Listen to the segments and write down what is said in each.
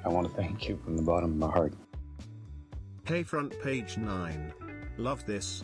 I want to thank you from the bottom of my heart. Hey, front page 9. Love this.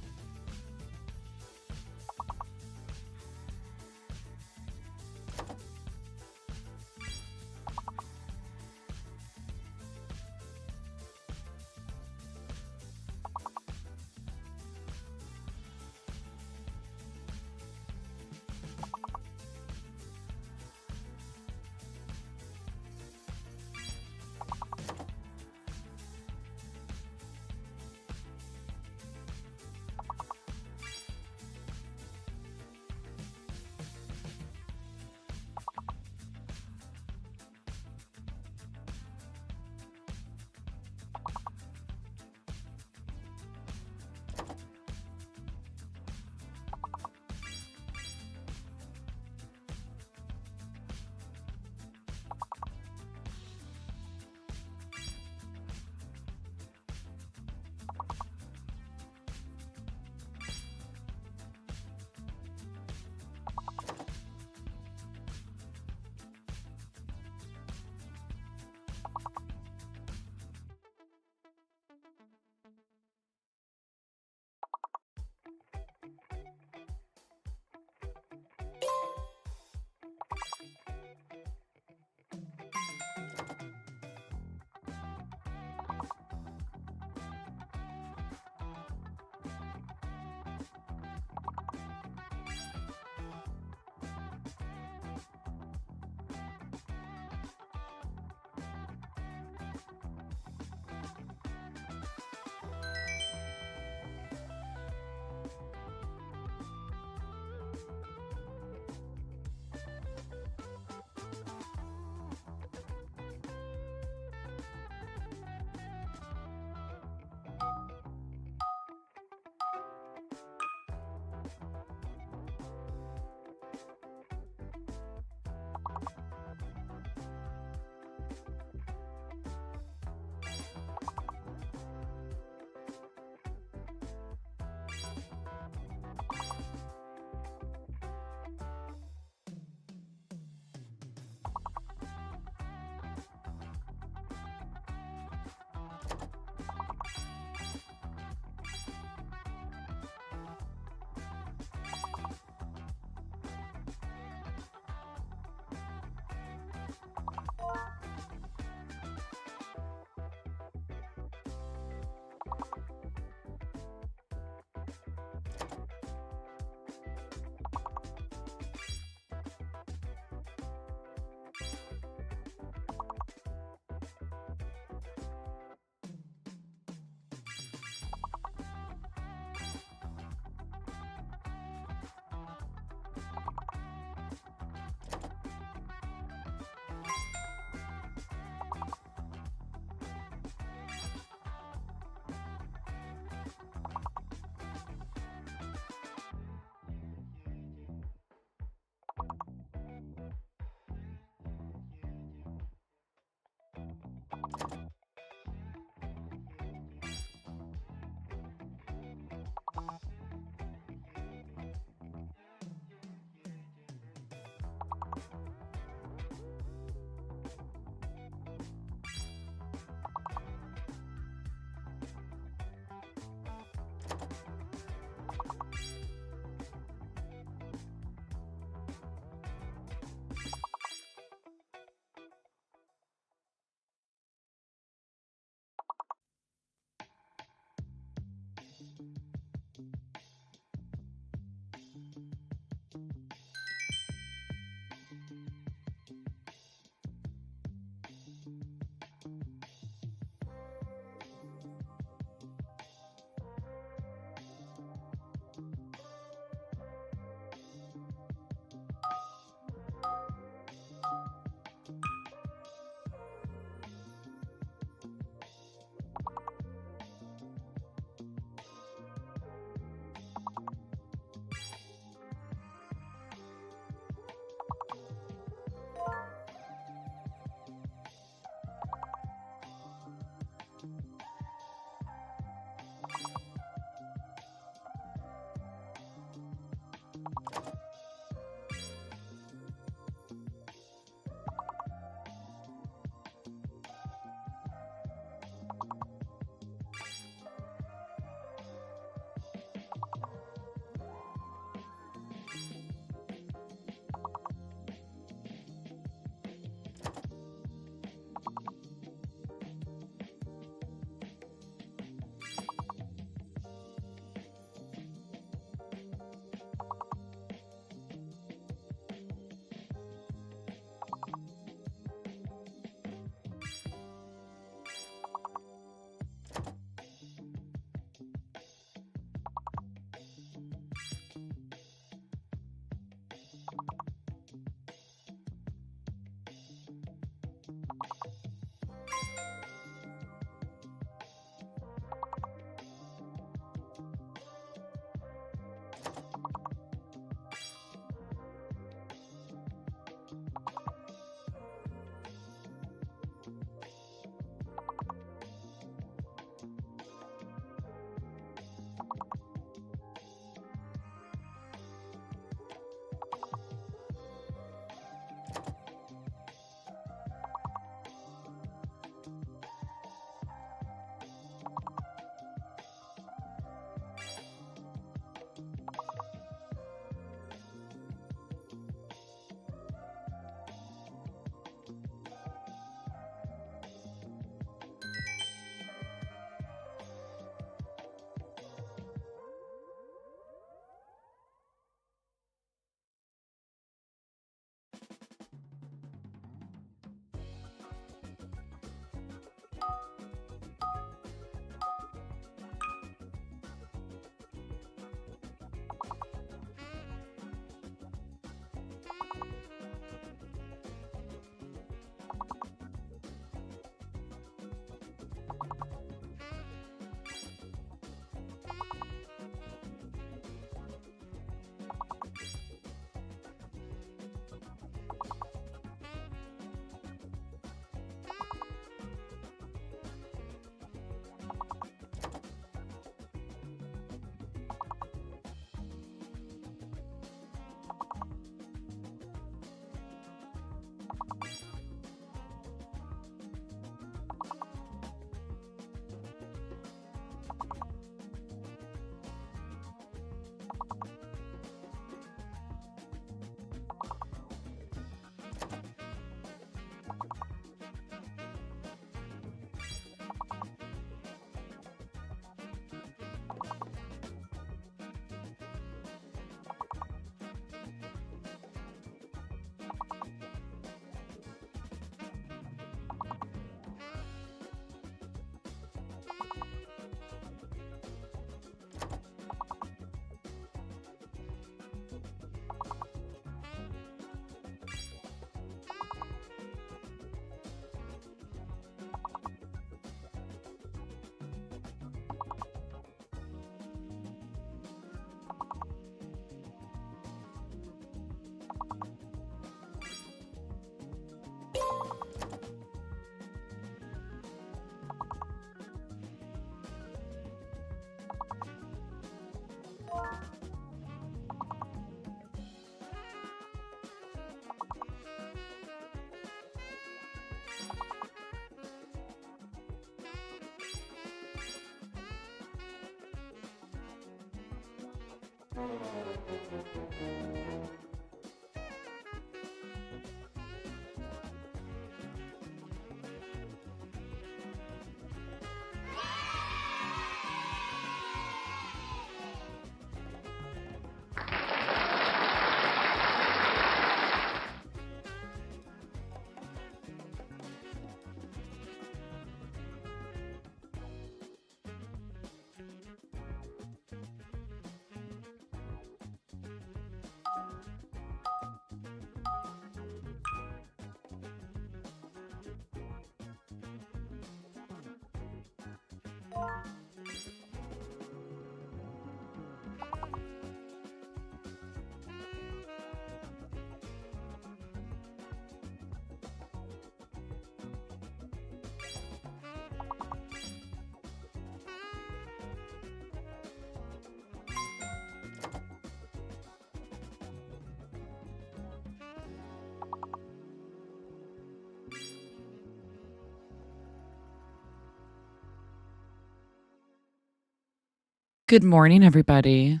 Good morning, everybody.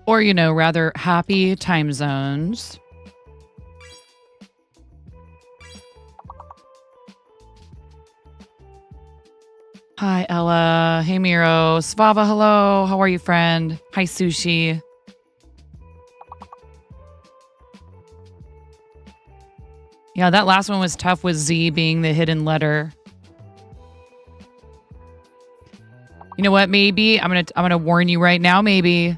Or, rather happy time zones. Hi, Ella. Hey, Miro. Svava, hello. How are you, friend? Hi, Sushi. Yeah, that last one was tough with Z being the hidden letter. You know what? Maybe I'm gonna warn you right now. Maybe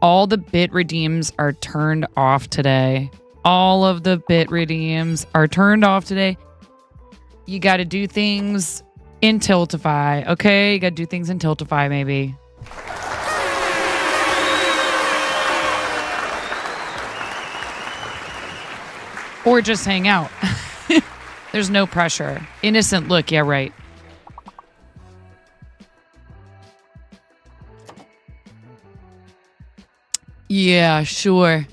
all the bit redeems are turned off today. All of the bit redeems are turned off today. You got to do things in Tiltify, okay? You got to do things in Tiltify, maybe. Or just hang out. There's no pressure. Innocent look, yeah, right. Yeah, sure.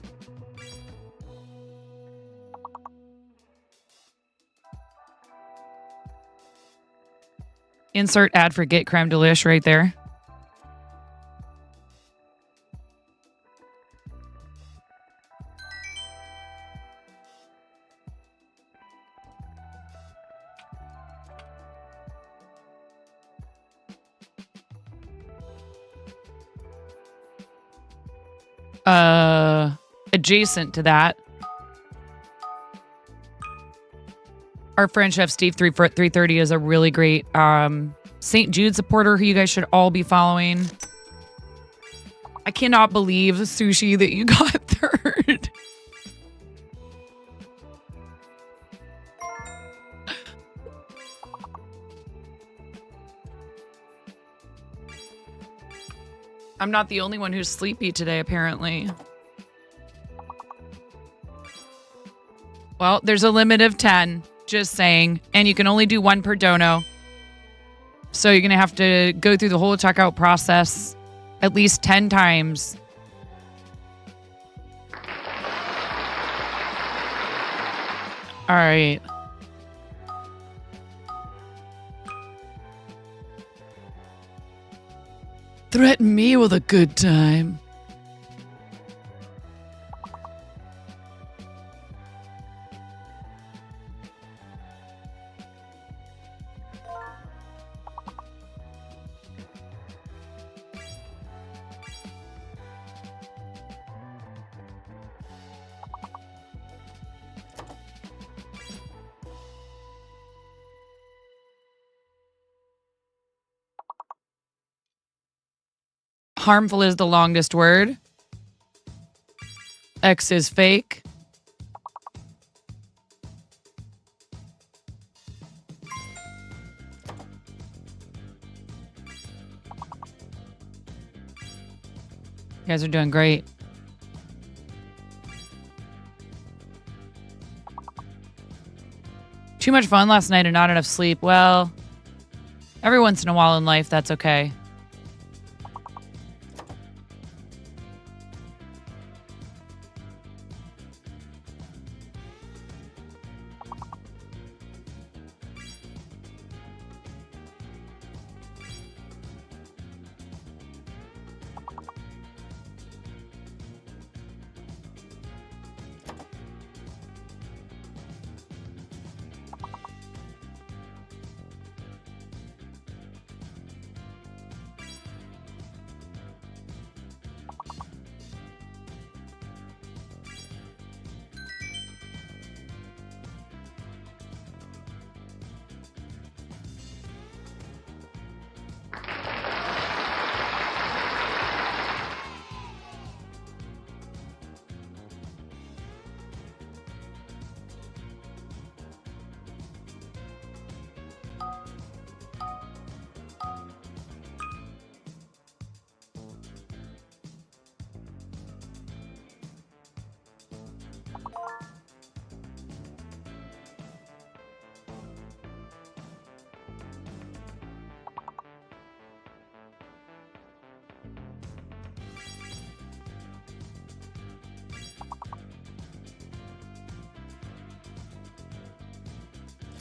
Insert ad for Get Creme Delish right there. Adjacent to that, our friend Chef Steve 330 is a really great St. Jude supporter who you guys should all be following. I cannot believe, Sushi, that you got third. I'm not the only one who's sleepy today, apparently. Well, there's a limit of 10, just saying. And you can only do one per dono. So you're going to have to go through the whole checkout process at least 10 times. All right. Threaten me with a good time. Harmful is the longest word. X is fake. You guys are doing great. Too much fun last night and not enough sleep. Well, every once in a while in life, that's okay.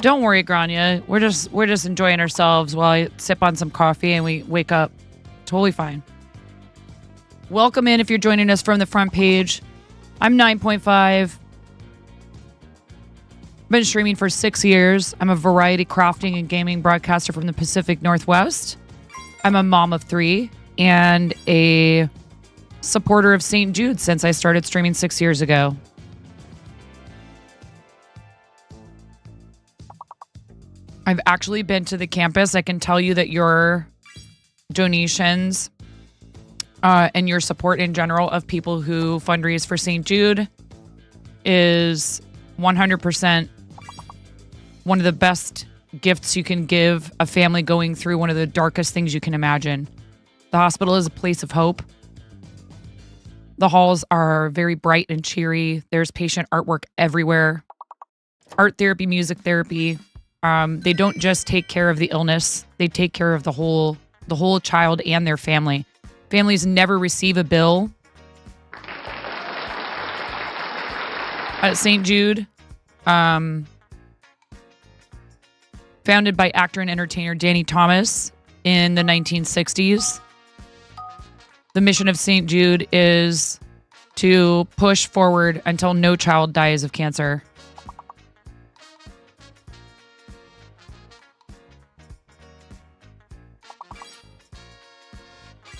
Don't worry, Grania. We're just enjoying ourselves while I sip on some coffee and we wake up. Totally fine. Welcome in if you're joining us from the front page. I'm 9.5. I've been streaming for 6 years. I'm a variety crafting and gaming broadcaster from the Pacific Northwest. I'm a mom of 3 and a supporter of St. Jude since I started streaming 6 years ago. I've actually been to the campus. I can tell you that your donations and your support in general of people who fundraise for St. Jude is 100% one of the best gifts you can give a family going through one of the darkest things you can imagine. The hospital is a place of hope. The halls are very bright and cheery. There's patient artwork everywhere. Art therapy, music therapy. They don't just take care of the illness. They take care of the whole child and their family. Families never receive a bill at St. Jude. Founded by actor and entertainer Danny Thomas in the 1960s. The mission of St. Jude is to push forward until no child dies of cancer.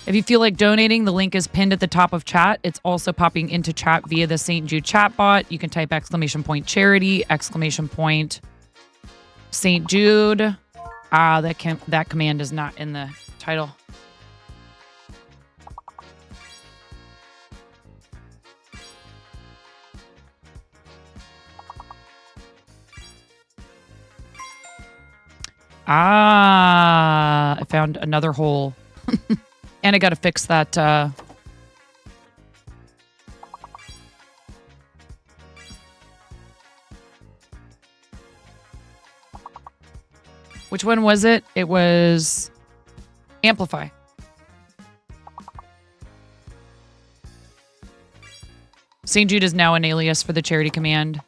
If you feel like donating, the link is pinned at the top of chat. It's also popping into chat via the St. Jude chat bot. You can type !charity, !St. Jude. That command is not in the title. I found another hole. And I got to fix that. Which one was it? It was Amplify. St. Jude is now an alias for the charity command.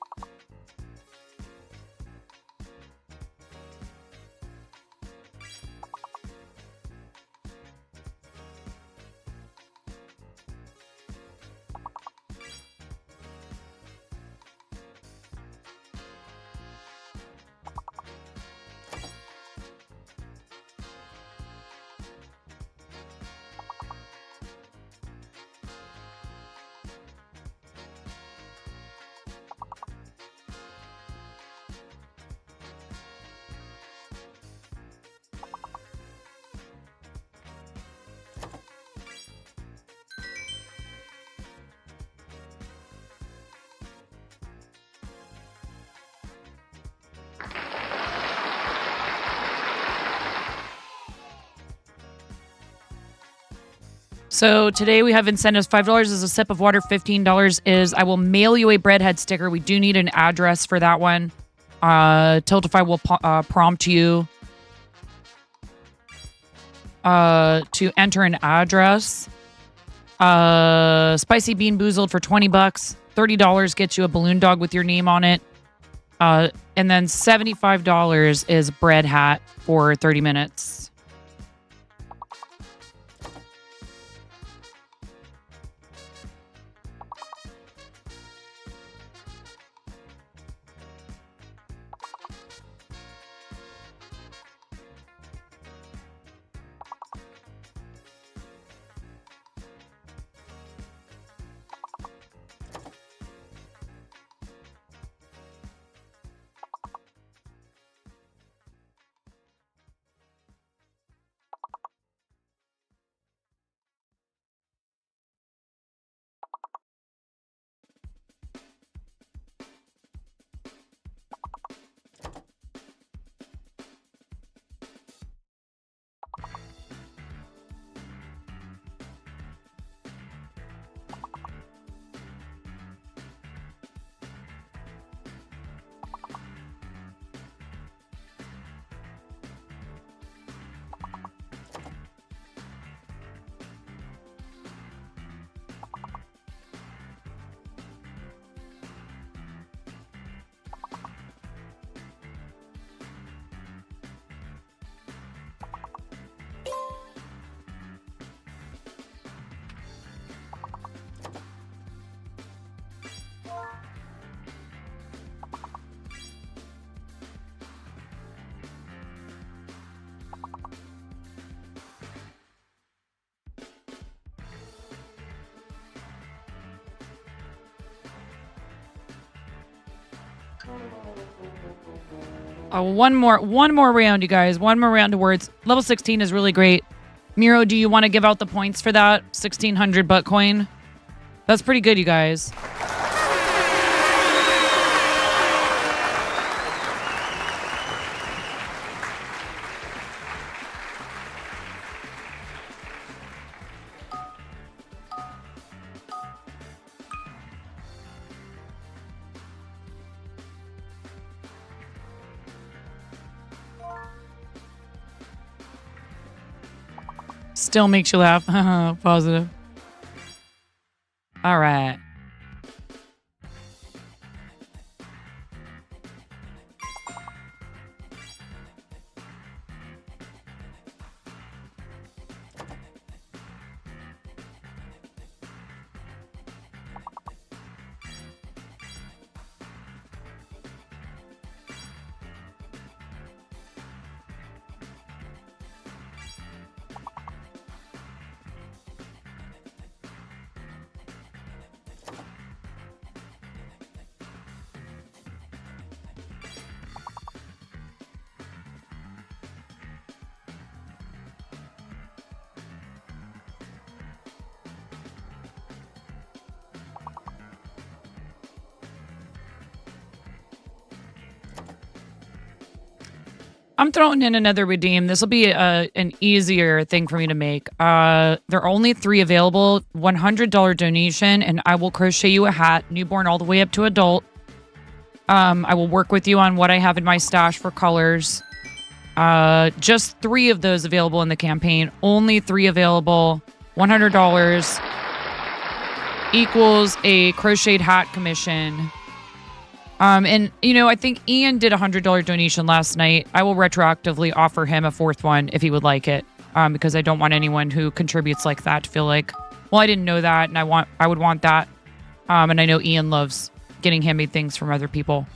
So today we have incentives. $5 is a sip of water. $15 is I will mail you a Breadhead sticker. We do need an address for that one. Tiltify will prompt you to enter an address. Spicy Bean Boozled for $20. $30 gets you a balloon dog with your name on it. And then $75 is Bread Hat for 30 minutes. One more round, you guys. One more round of words. Level 16 is really great. Miro, do you want to give out the points for that? 1,600 butt coin. That's pretty good, you guys. Still makes you laugh. Positive. All right. I'm throwing in another redeem. This will be an easier thing for me to make. There are only 3 available. $100 donation, and I will crochet you a hat, newborn all the way up to adult. I will work with you on what I have in my stash for colors. Just 3 of those available in the campaign. Only 3 available. $100 equals a crocheted hat commission. And I think Ian did a $100 donation last night. I will retroactively offer him a 4th one if he would like it, because I don't want anyone who contributes like that to feel like, well, I didn't know that, and I would want that. And I know Ian loves getting handmade things from other people.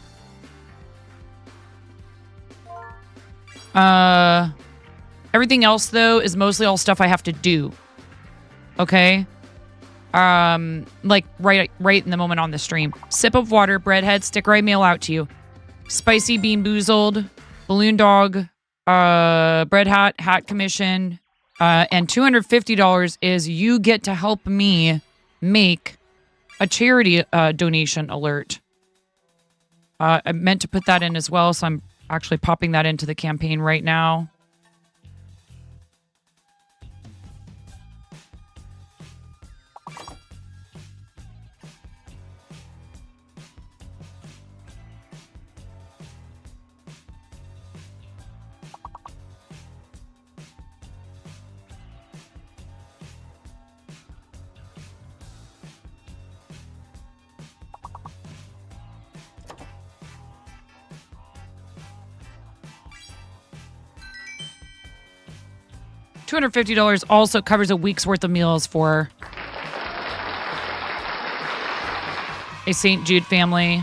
Everything else though is mostly all stuff I have to do. Okay. Like right in the moment on the stream. Sip of water, breadhead, sticker I mail out to you. Spicy bean boozled, balloon dog, bread hat commission, and $250 is you get to help me make a charity donation alert. I meant to put that in as well, so I'm actually popping that into the campaign right now. $250 also covers a week's worth of meals for a St. Jude family.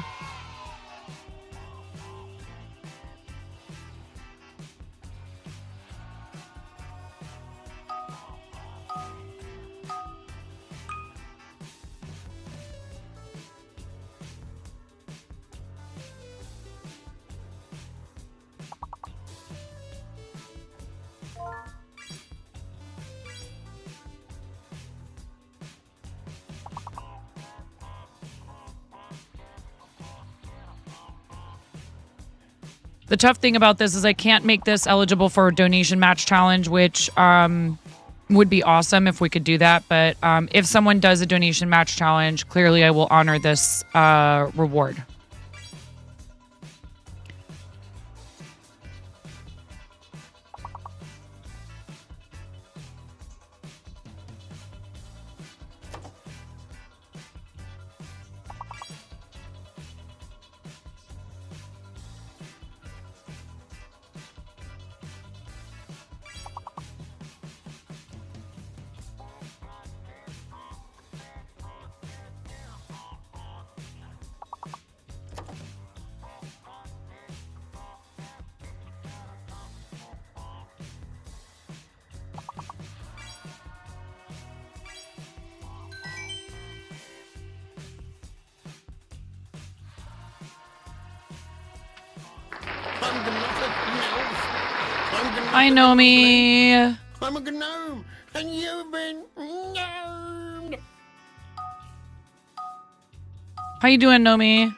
The tough thing about this is I can't make this eligible for a donation match challenge, which would be awesome if we could do that. But if someone does a donation match challenge, clearly I will honor this reward. Hi, Nomi. I'm a gnome, and you've been gnomed. How you doing, Nomi?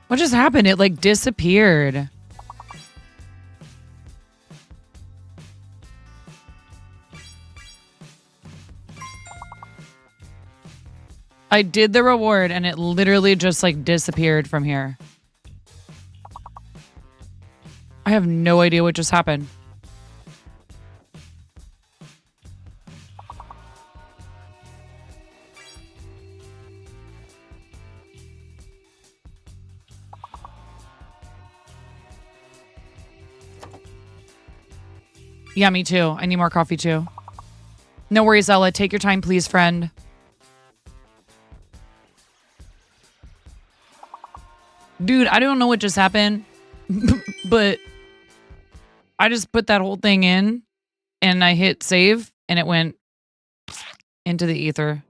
What just happened? It like disappeared. I did the reward and it literally just like disappeared from here. I have no idea what just happened. Yeah, me too. I need more coffee too. No worries, Ella. Take your time, please, friend. Dude, I don't know what just happened, but I just put that whole thing in and I hit save and it went into the ether.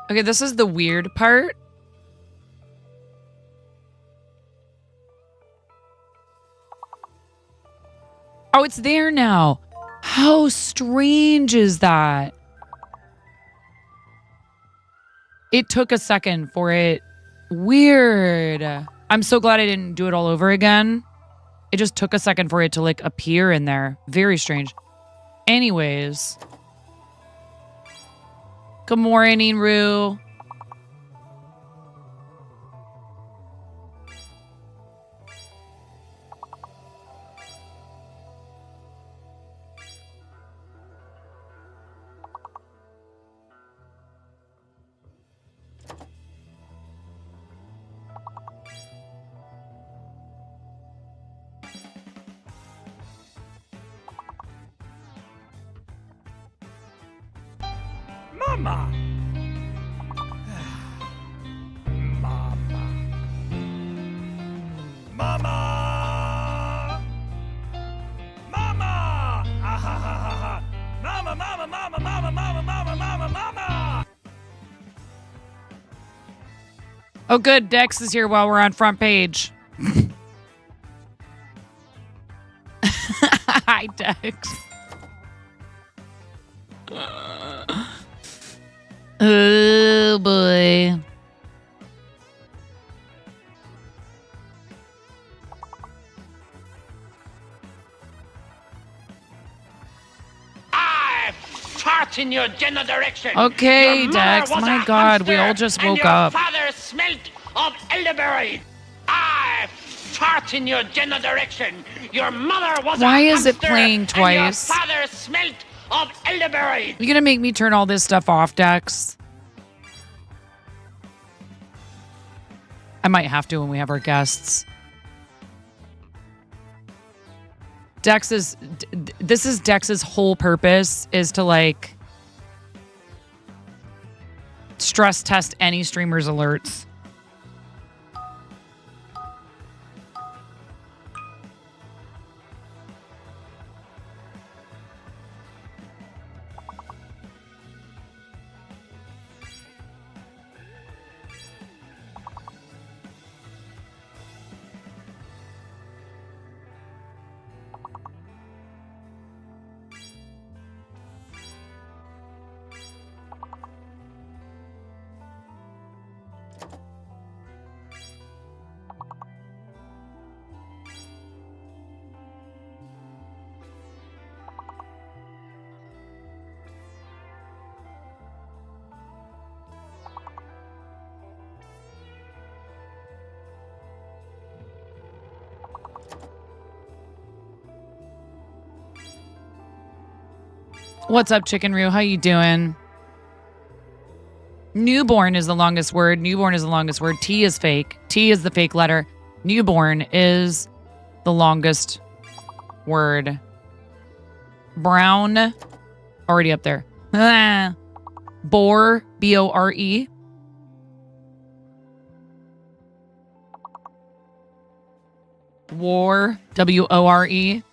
Okay, this is the weird part. Oh, it's there now. How strange is that? It took a second for it. Weird. I'm so glad I didn't do it all over again. It just took a second for it to like appear in there. Very strange. Anyways. Good morning, Rue. Mama! Mama! Mama! Mama! Ah, ha, ha, ha, ha. Mama, mama, mama, mama, mama, mama, mama, mama! Oh, good. Dex is here while we're on front page. Hi, Dex. Oh, boy. I fart in your general direction. Okay, Your mother Dex. was My a God, we hamster, all just and woke your up. father smelt of elderberry. I fart in your general direction. Your mother was Why a is it hamster, playing and twice? your father smelt of elderberry. You gonna make me turn all this stuff off, Dex? I might have to when we have our guests. This is Dex's whole purpose is to like stress test any streamer's alerts. What's up, Chicken Roo? How you doing? Newborn is the longest word. Newborn is the longest word. T is fake. T is the fake letter. Newborn is the longest word. Brown, already up there. Bore, B-O-R-E. War, W-O-R-E.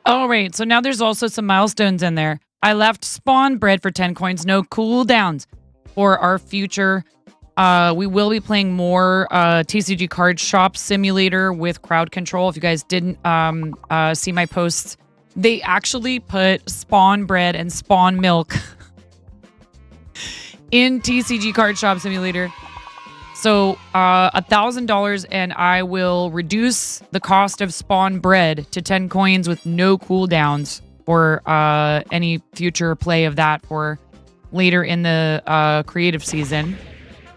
All right, so now there's also some milestones in there. I left spawn bread for 10 coins, no cooldowns for our future. We will be playing more TCG Card Shop Simulator with crowd control. If you guys didn't see my posts, they actually put spawn bread and spawn milk in TCG Card Shop Simulator. So $1,000, and I will reduce the cost of spawn bread to 10 coins with no cooldowns for any future play of that for later in the creative season.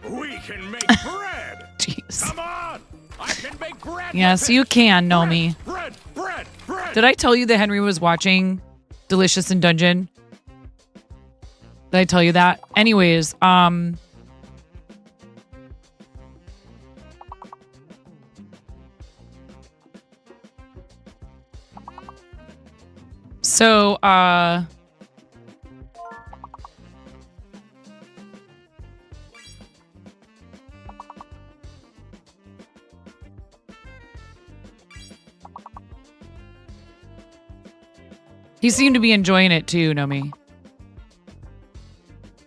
We can make bread. Jeez. Come on. I can make bread. Yes, you can, Nomi. Bread. Did I tell you that Henry was watching Delicious in Dungeon? Did I tell you that? Anyways, So, he seemed to be enjoying it too, Nomi.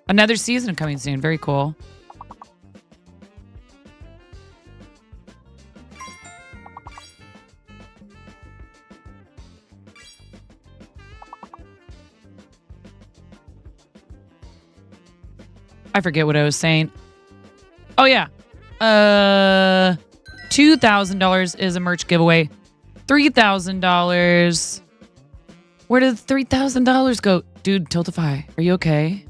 Another season coming soon. Very cool. I forget what I was saying. Oh, yeah. $2,000 is a merch giveaway. $3,000. Where did the $3,000 go? Dude, Tiltify, are you okay?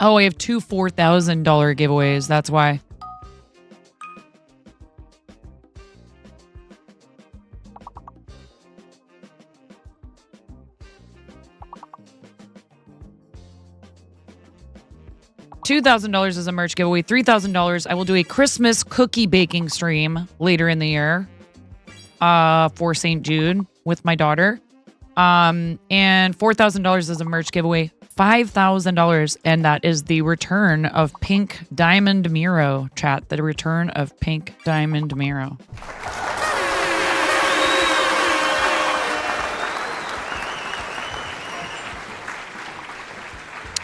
Oh, I have two $4,000 giveaways. That's why. $2,000 is a merch giveaway. $3,000, I will do a Christmas cookie baking stream later in the year for St. Jude with my daughter. And $4,000 is a merch giveaway. $5,000, and that is the return of Pink Diamond Miro, chat. The return of Pink Diamond Miro.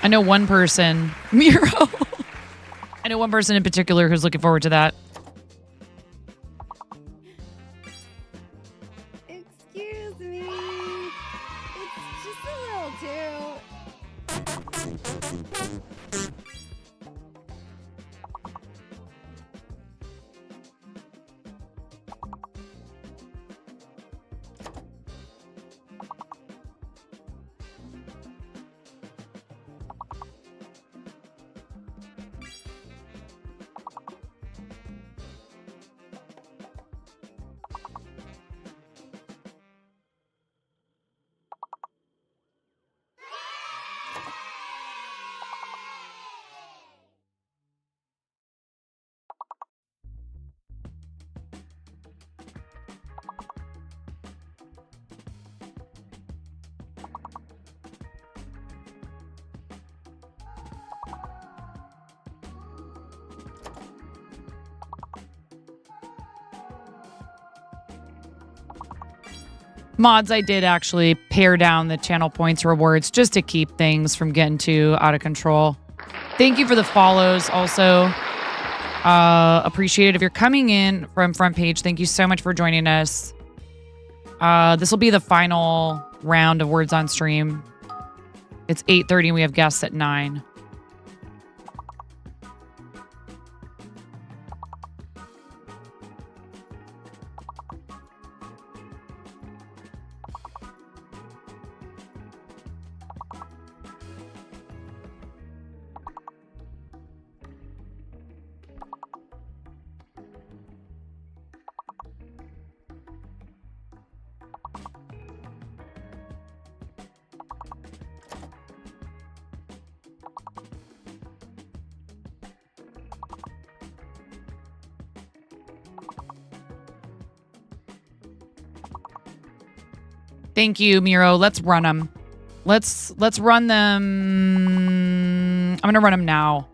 I know one person, Miro. I know one person in particular who's looking forward to that. Excuse me. It's just a little too. Mods, I did actually pare down the channel points rewards just to keep things from getting too out of control. Thank you for the follows also. Appreciate it. If you're coming in from front page, thank you so much for joining us. This will be the final round of Words on Stream. It's 8:30 and we have guests at 9. Thank you, Miro. Let's run them. Let's run them. I'm gonna run them now.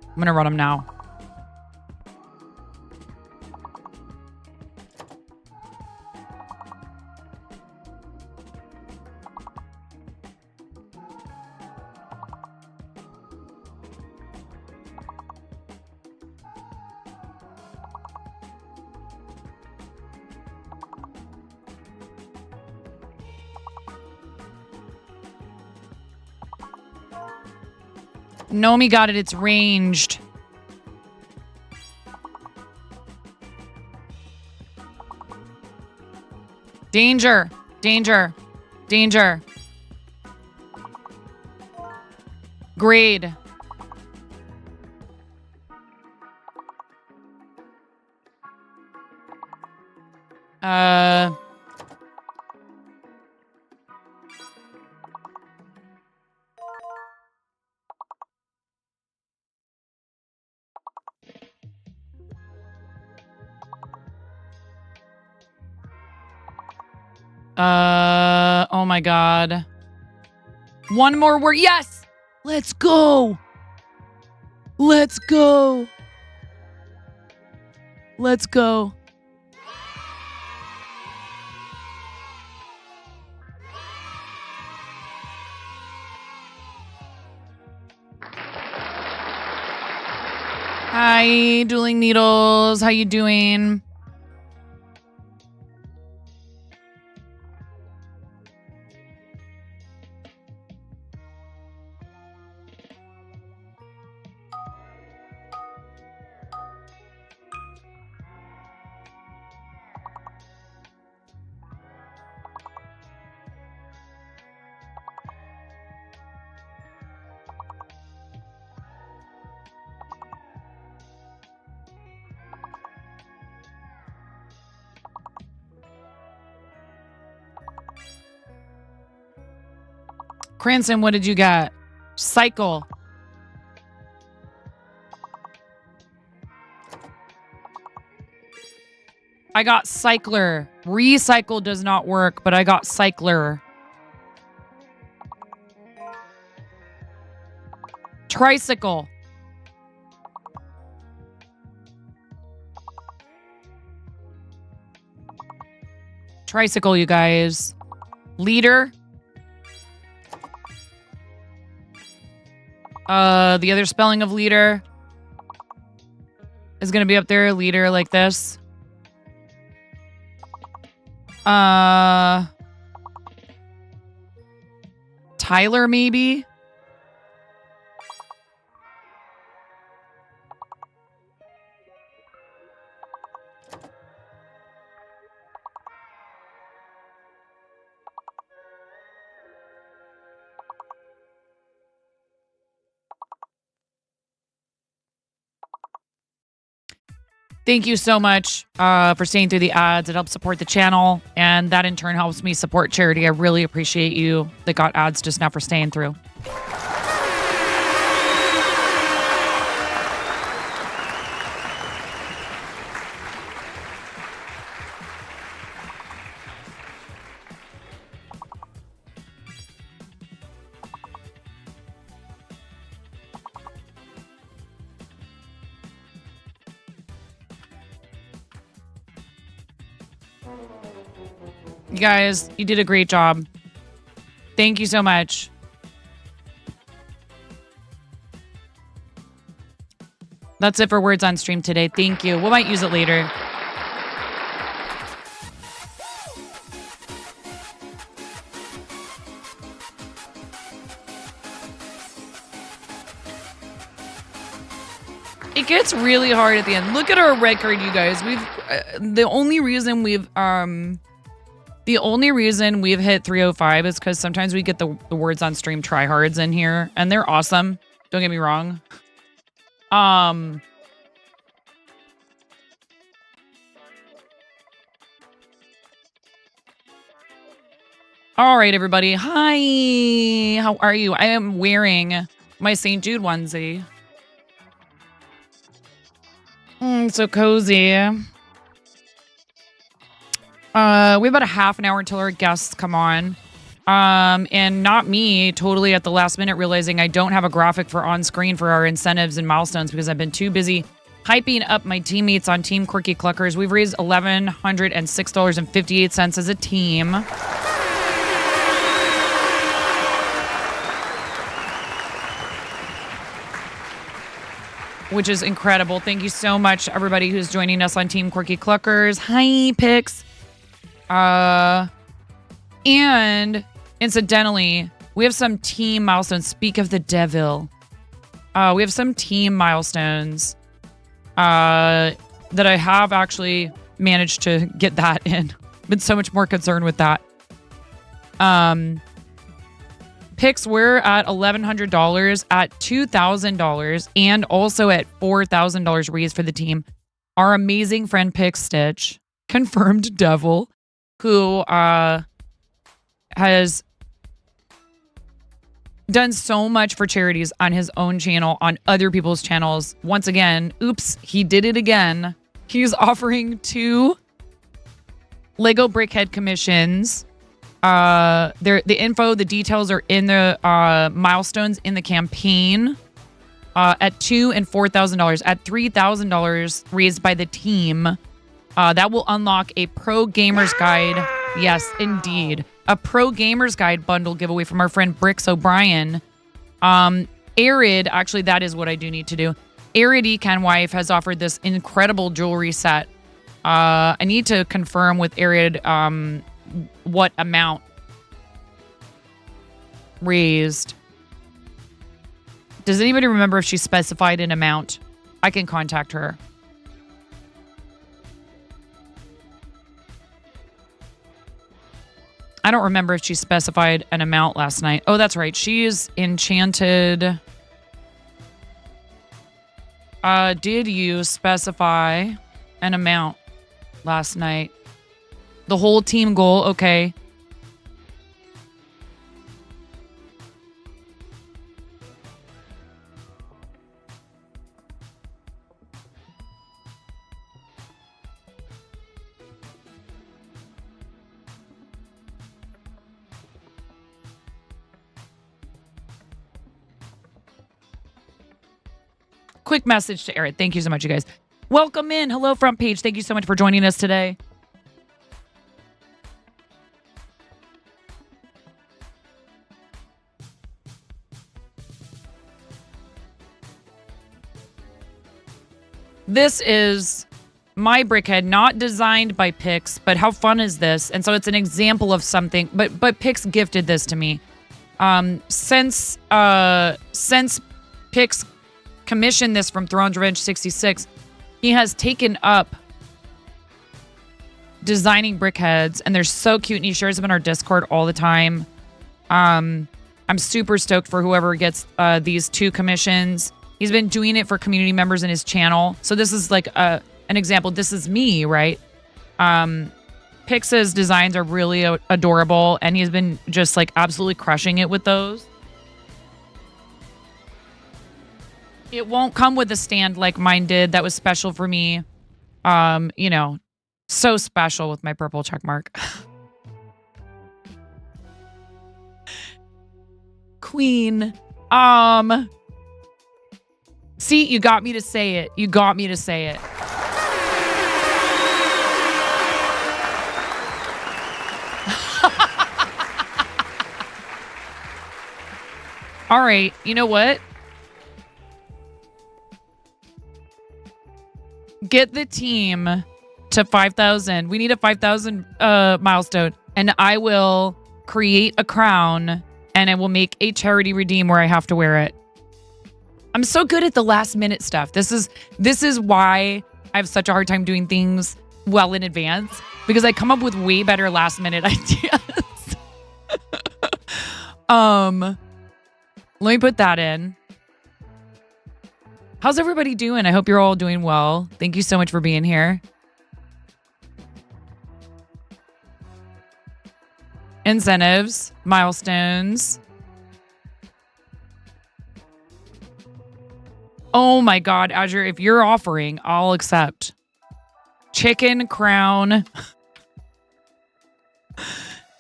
Nomi got it. It's ranged. Danger. Danger. Danger. Grade. Oh my God. One more word. Yes. Let's go. Let's go. Let's go. Hi, Dueling Needles. How you doing? Cranston, what did you get? Cycle. I got cycler. Recycle does not work, but I got cycler. Tricycle. Tricycle, you guys. Leader. The other spelling of leader is gonna be up there. Leader like this. Tyler, maybe? Thank you so much for staying through the ads. It helps support the channel, and that in turn helps me support charity. I really appreciate you that got ads just now for staying through. You guys, you did a great job. Thank you so much. That's it for words on stream today. Thank you. We might use it later. It gets really hard at the end. Look at our record, you guys. The only reason we've hit 305 is because sometimes we get the words on stream tryhards in here, and they're awesome. Don't get me wrong. All right, everybody. Hi. How are you? I am wearing my St. Jude onesie. So cozy. We have about a half an hour until our guests come on. And not me totally at the last minute realizing I don't have a graphic for on screen for our incentives and milestones because I've been too busy hyping up my teammates on Team Quirky Cluckers. We've raised $1,106.58 as a team. Which is incredible. Thank you so much, everybody who's joining us on Team Quirky Cluckers. Hi, Pix. And incidentally, we have some team milestones. Speak of the devil. We have some team milestones that I have actually managed to get that in. Been so much more concerned with that. Picks, we're at $1,100, at $2,000, and also at $4,000 raised for the team. Our amazing friend Pix Stitch, confirmed devil, who has done so much for charities on his own channel, on other people's channels. Once again, oops, he did it again. He's offering 2 Lego Brickhead commissions. The info, the details are in the milestones in the campaign at $2,000 and $4,000. At $3,000 raised by the team, that will unlock a Pro Gamers Guide. Yes, indeed. A Pro Gamers Guide bundle giveaway from our friend Bricks O'Brien. Arid, actually, that is what I do need to do. Arid Econ Wife has offered this incredible jewelry set. I need to confirm with Arid what amount raised. Does anybody remember if she specified an amount? I can contact her. I don't remember if she specified an amount last night. Oh, that's right. She is enchanted. Did you specify an amount last night? The whole team goal, okay. Quick message to Eric. Thank you so much, you guys. Welcome in. Hello, front page. Thank you so much for joining us today. This is my brickhead, not designed by Pix, but how fun is this? And so it's an example of something, but Pix gifted this to me. Since Pix commissioned this from Thrones Revenge 66, he has taken up designing brickheads, and they're so cute, and he shares them in our Discord all the time. I'm super stoked for whoever gets these 2 commissions. He's been doing it for community members in his channel. So this is like an example. This is me, right? Pix's designs are really adorable, and he's been just like absolutely crushing it with those. It won't come with a stand like mine did. That was special for me. You know, so special with my purple check mark. Queen. See, you got me to say it. You got me to say it. All right. You know what? Get the team to 5,000. We need a 5,000 milestone. And I will create a crown and I will make a charity redeem where I have to wear it. I'm so good at the last minute stuff. This is why I have such a hard time doing things well in advance, because I come up with way better last minute ideas. Let me put that in. How's everybody doing? I hope you're all doing well. Thank you so much for being here. Incentives, milestones. Oh my God, Azure, if you're offering, I'll accept. Chicken crown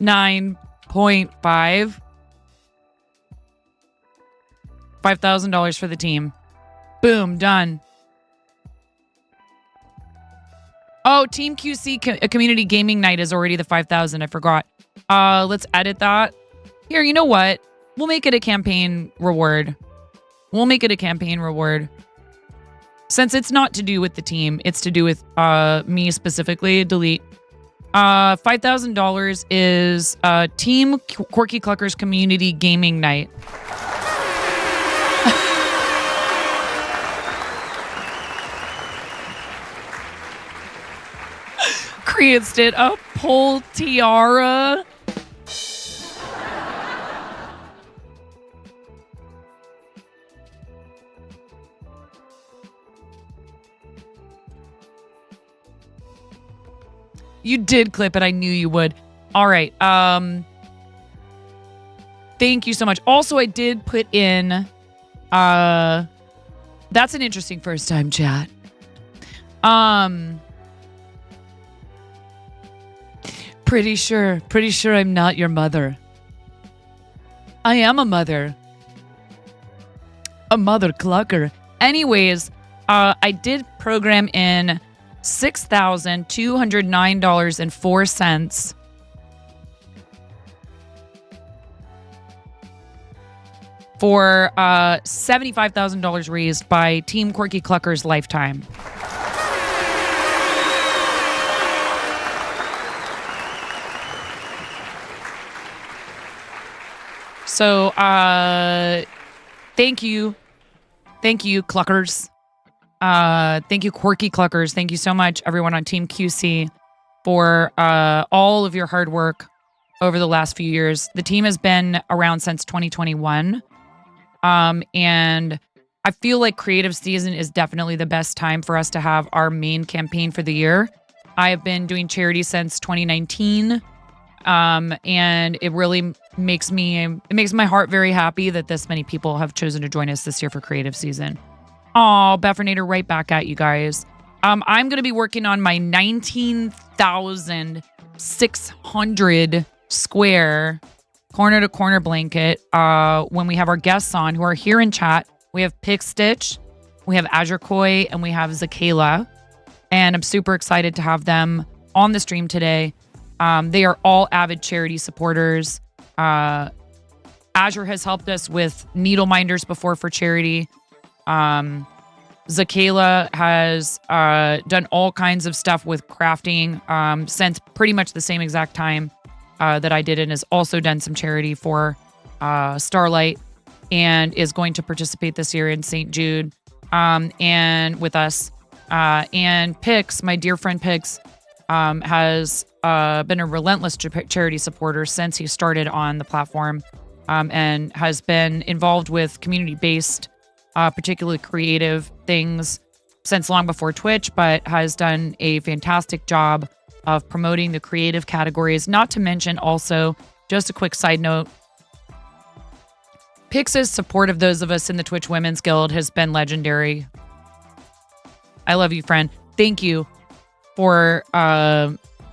9.5. $5,000 for the team. Boom, done. Oh, Team QC Community Gaming Night is already the 5,000. I forgot. Let's edit that. Here, you know what? We'll make it a campaign reward. Since it's not to do with the team, it's to do with me specifically. Delete. $5,000 is Team Quirky Cluckers Community Gaming Night. Creates did a pole tiara. You did clip it. I knew you would. All right. Thank you so much. Also, I did put in that's an interesting first time chat. Pretty sure I'm not your mother. I am a mother. A mother clucker. Anyways, I did program in $6,209.04 for $75,000 raised by Team Quirky Cluckers Lifetime. So, thank you, Cluckers. Thank you, Quirky Cluckers. Thank you so much, everyone on Team QC, for all of your hard work over the last few years. The team has been around since 2021. And I feel like creative season is definitely the best time for us to have our main campaign for the year. I have been doing charity since 2019. And it really makes my heart very happy that this many people have chosen to join us this year for creative season. Oh, Beffinator, right back at you guys. I'm going to be working on my 19,600 square corner to corner blanket. When we have our guests on who are here in chat, we have Pick Stitch, we have Azure Koi, and we have Zakayla. And I'm super excited to have them on the stream today. They are all avid charity supporters. Azure has helped us with needle minders before for charity. Zakayla has done all kinds of stuff with crafting since pretty much the same exact time that I did, and has also done some charity for Starlight, and is going to participate this year in St. Jude and with us. And Pix, my dear friend Pix, has been a relentless charity supporter since he started on the platform, and has been involved with community-based, particularly creative things since long before Twitch, but has done a fantastic job of promoting the creative categories. Not to mention also, just a quick side note, Pix's support of those of us in the Twitch Women's Guild has been legendary. I love you, friend. Thank you for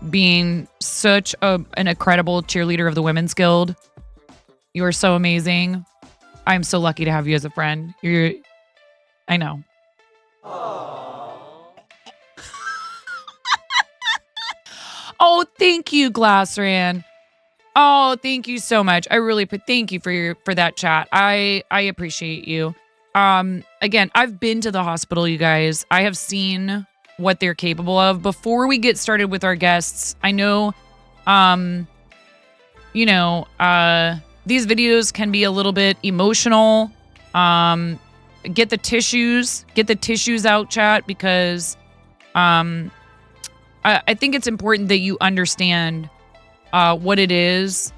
being such an incredible cheerleader of the Women's Guild. You are so amazing. I'm so lucky to have you as a friend. I know. Oh, thank you, Glassran. Oh, thank you so much. I really thank you for that chat. I appreciate you. Again, I've been to the hospital, you guys. I have seen what they're capable of. Before we get started with our guests, I know these videos can be a little bit emotional. Get the tissues out, chat, because I think it's important that you understand what it is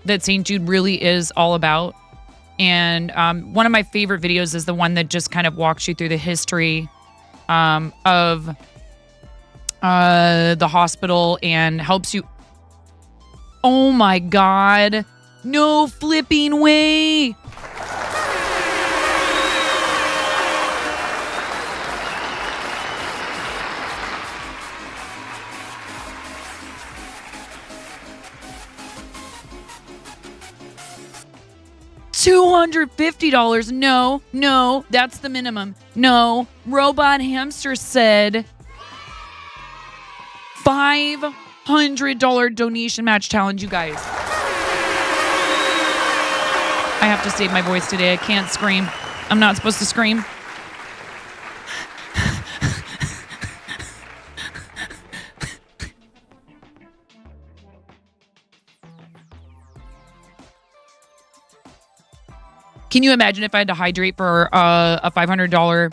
that St. Jude really is all about. And one of my favorite videos is the one that just kind of walks you through the history of the hospital and helps you. Oh my God. No flipping way. $250. No, that's the minimum. No, Robot Hamster said $500 donation match challenge, you guys. I have to save my voice today. I can't scream. I'm not supposed to scream. Can you imagine if I had to hydrate for a $500?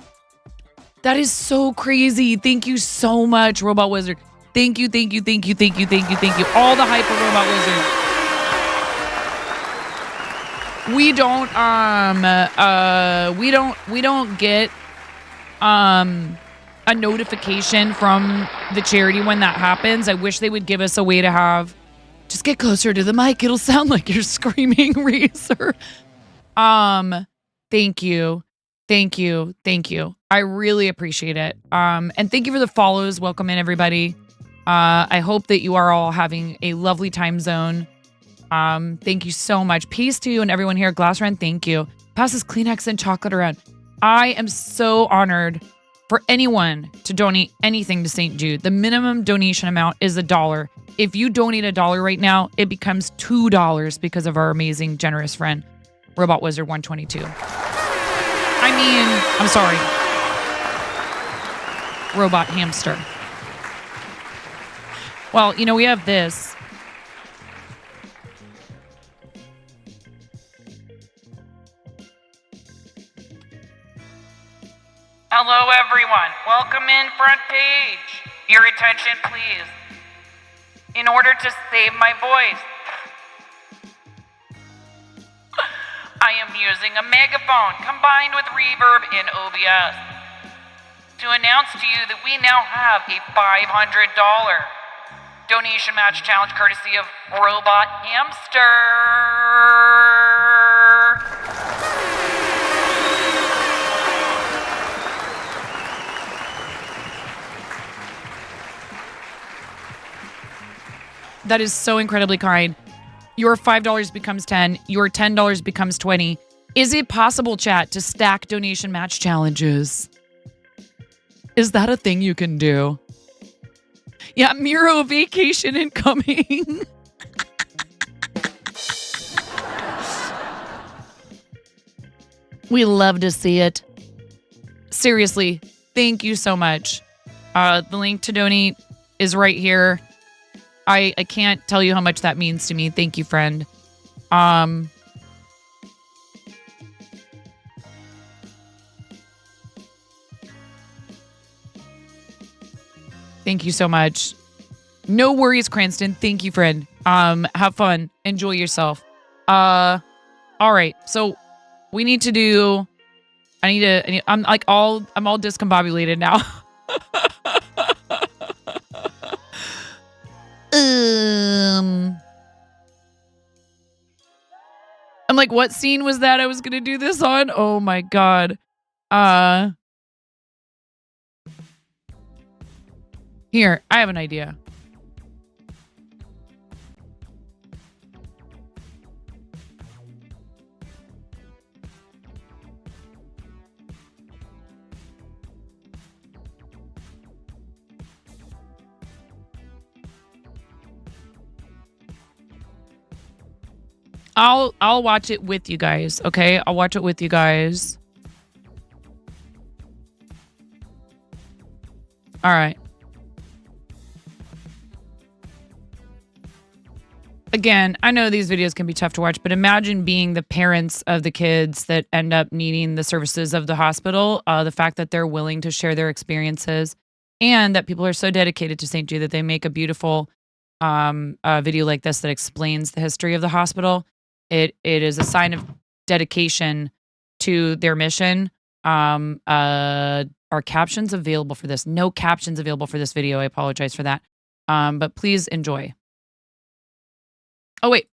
That is so crazy. Thank you so much, Robot Wizard. Thank you. All the hype for Robot Wizard. We don't get a notification from the charity when that happens. I wish they would give us a way to have. Just get closer to the mic. It'll sound like you're screaming, Reeser. Thank you. I really appreciate it. And thank you for the follows. Welcome in, everybody. I hope that you are all having a lovely time zone. Thank you so much. Peace to you and everyone here at Glass Run. Thank you. Pass this Kleenex and chocolate around. I am so honored for anyone to donate anything to St. Jude. The minimum donation amount is $1. If you donate $1 right now, it becomes $2 because of our amazing, generous friend, Robot Wizard 122. I'm sorry. Robot Hamster. Well, we have this. Hello, everyone. Welcome in front page. Your attention, please. In order to save my voice, I am using a megaphone combined with reverb in OBS to announce to you that we now have a $500 donation match challenge courtesy of Robot Hamster. That is so incredibly kind. Your $5 becomes 10. Your $10 becomes 20. Is it possible, chat, to stack donation match challenges? Is that a thing you can do? Yeah, Miro vacation incoming. We love to see it. Seriously, thank you so much. The link to donate is right here. I can't tell you how much that means to me. Thank you, friend. Thank you so much. No worries, Cranston. Thank you, friend. Have fun. Enjoy yourself. All right. So we need to do. I'm all discombobulated now. I'm like, what scene was that I was gonna do this on? Oh my God. Here, I have an idea. I'll watch it with you guys, okay? I'll watch it with you guys. All right. Again, I know these videos can be tough to watch, but imagine being the parents of the kids that end up needing the services of the hospital. The fact that they're willing to share their experiences and that people are so dedicated to St. Jude that they make a beautiful video like this that explains the history of the hospital. It is a sign of dedication to their mission. Are captions available for this? No captions available for this video. I apologize for that. But please enjoy. Oh, wait.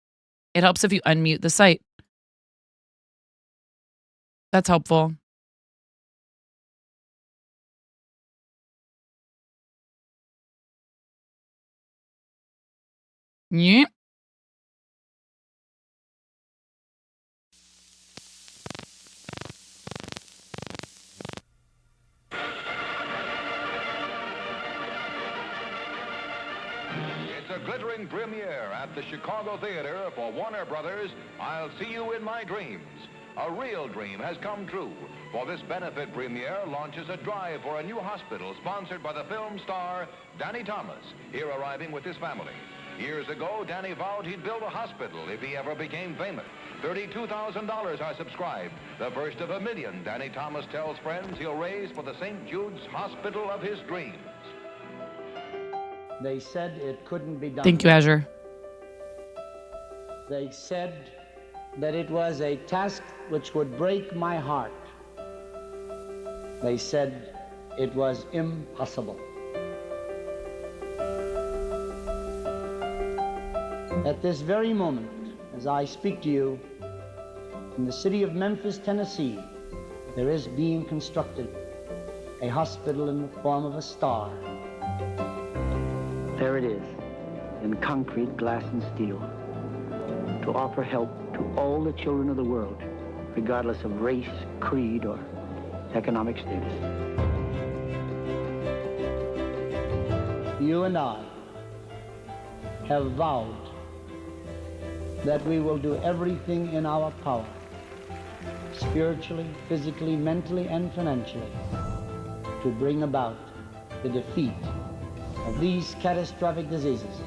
It helps if you unmute the site. That's helpful. Yeah. It's a glittering premiere at the Chicago Theater for Warner Brothers. I'll See You in My Dreams. A real dream has come true, for this benefit premiere launches a drive for a new hospital sponsored by the film star Danny Thomas, here arriving with his family. Years ago, Danny vowed he'd build a hospital if he ever became famous. $32,000 are subscribed, the first of $1 million Danny Thomas tells friends he'll raise for the St. Jude's Hospital of his dreams. They said it couldn't be done. Thank you, Azure. They said that it was a task which would break my heart. They said it was impossible. At this very moment, as I speak to you, in the city of Memphis, Tennessee, there is being constructed a hospital in the form of a star. There it is, in concrete, glass, and steel, to offer help to all the children of the world, regardless of race, creed, or economic status. You and I have vowed that we will do everything in our power, spiritually, physically, mentally, and financially, to bring about the defeat of these catastrophic diseases.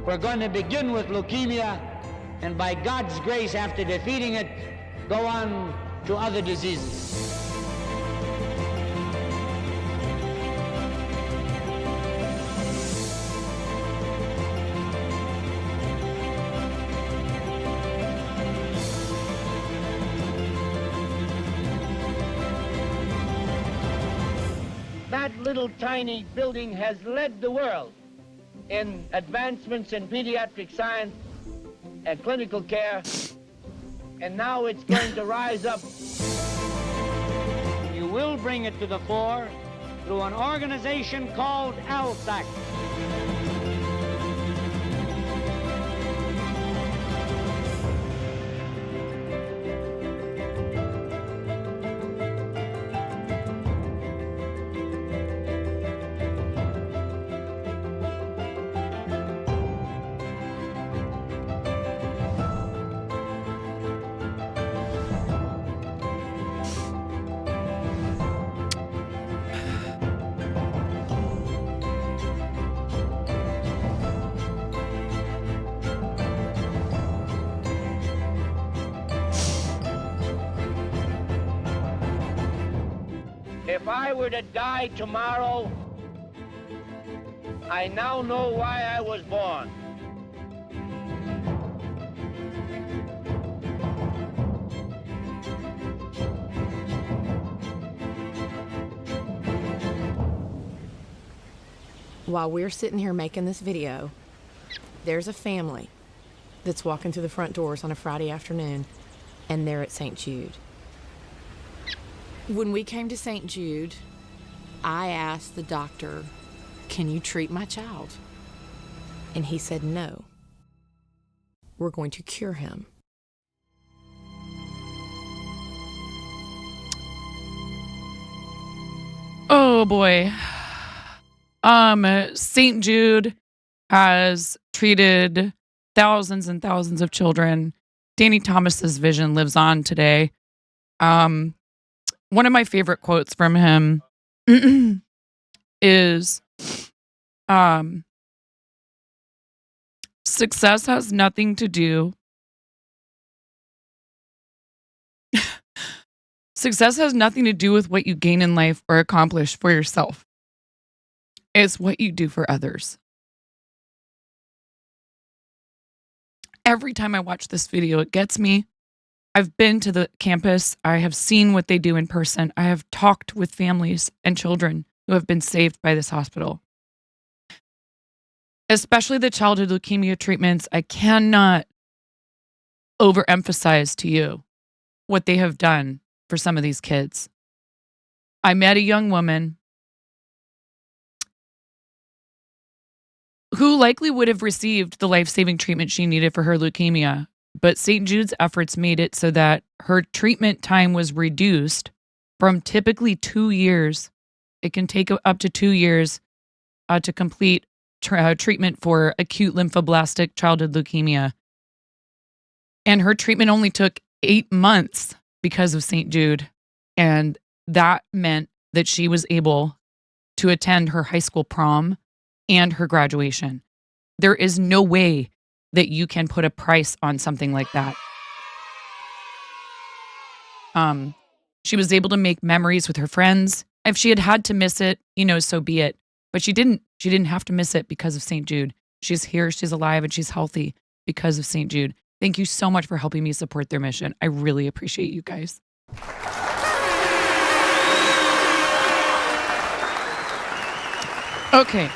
We're going to begin with leukemia, and by God's grace, after defeating it, go on to other diseases. That little tiny building has led the world in advancements in pediatric science and clinical care, and now it's going to rise up. You will bring it to the fore through an organization called ALSAC. If I were to die tomorrow, I now know why I was born. While we're sitting here making this video, there's a family that's walking through the front doors on a Friday afternoon, and they're at St. Jude. When we came to St. Jude, I asked the doctor, "Can you treat my child?" And he said, "No. We're going to cure him." Oh boy. St. Jude has treated thousands and thousands of children. Danny Thomas's vision lives on today. One of my favorite quotes from him is, success has nothing to do with what you gain in life or accomplish for yourself. It's what you do for others. Every time I watch this video, it gets me. I've been to the campus. I have seen what they do in person. I have talked with families and children who have been saved by this hospital. Especially the childhood leukemia treatments. I cannot overemphasize to you what they have done for some of these kids. I met a young woman who likely would have received the life-saving treatment she needed for her leukemia, but St. Jude's efforts made it so that her treatment time was reduced from typically 2 years. It can take up to 2 years to complete treatment for acute lymphoblastic childhood leukemia. And her treatment only took 8 months because of St. Jude. And that meant that she was able to attend her high school prom and her graduation. There is no way that you can put a price on something like that. She was able to make memories with her friends. If she had had to miss it, so be it. But she didn't. She didn't have to miss it because of St. Jude. She's here, she's alive, and she's healthy because of St. Jude. Thank you so much for helping me support their mission. I really appreciate you guys. Okay.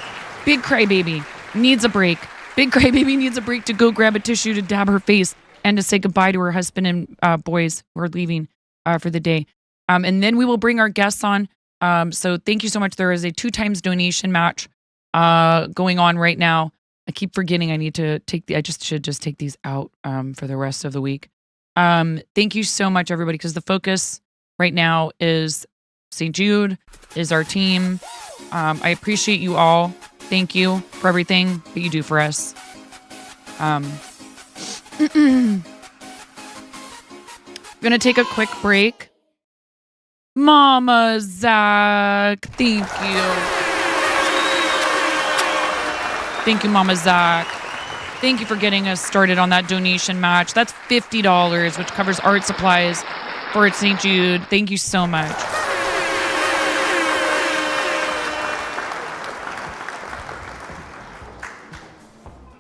Big crybaby needs a break. Big crybaby needs a break to go grab a tissue to dab her face and to say goodbye to her husband and boys who are leaving for the day. And then we will bring our guests on. So thank you so much. There is a 2x donation match going on right now. I keep forgetting I need to should just take these out for the rest of the week. Thank you so much, everybody, because the focus right now is St. Jude, is our team. I appreciate you all. Thank you for everything that you do for us. I'm going to take a quick break. Mama Zach, thank you. Thank you, Mama Zach. Thank you for getting us started on that donation match. That's $50, which covers art supplies for St. Jude. Thank you so much.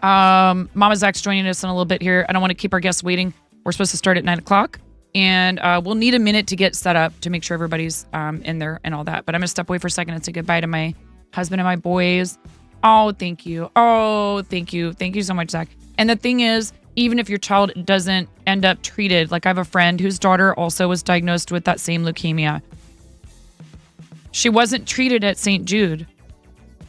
Mama Zach's joining us in a little bit here. I don't want to keep our guests waiting. We're supposed to start at 9:00, and we'll need a minute to get set up to make sure everybody's in there and all that. But I'm gonna step away for a second and say goodbye to my husband and my boys. Oh, thank you. Oh, thank you. Thank you so much, Zach. And the thing is, even if your child doesn't end up treated, like I have a friend whose daughter also was diagnosed with that same leukemia. She wasn't treated at St. Jude,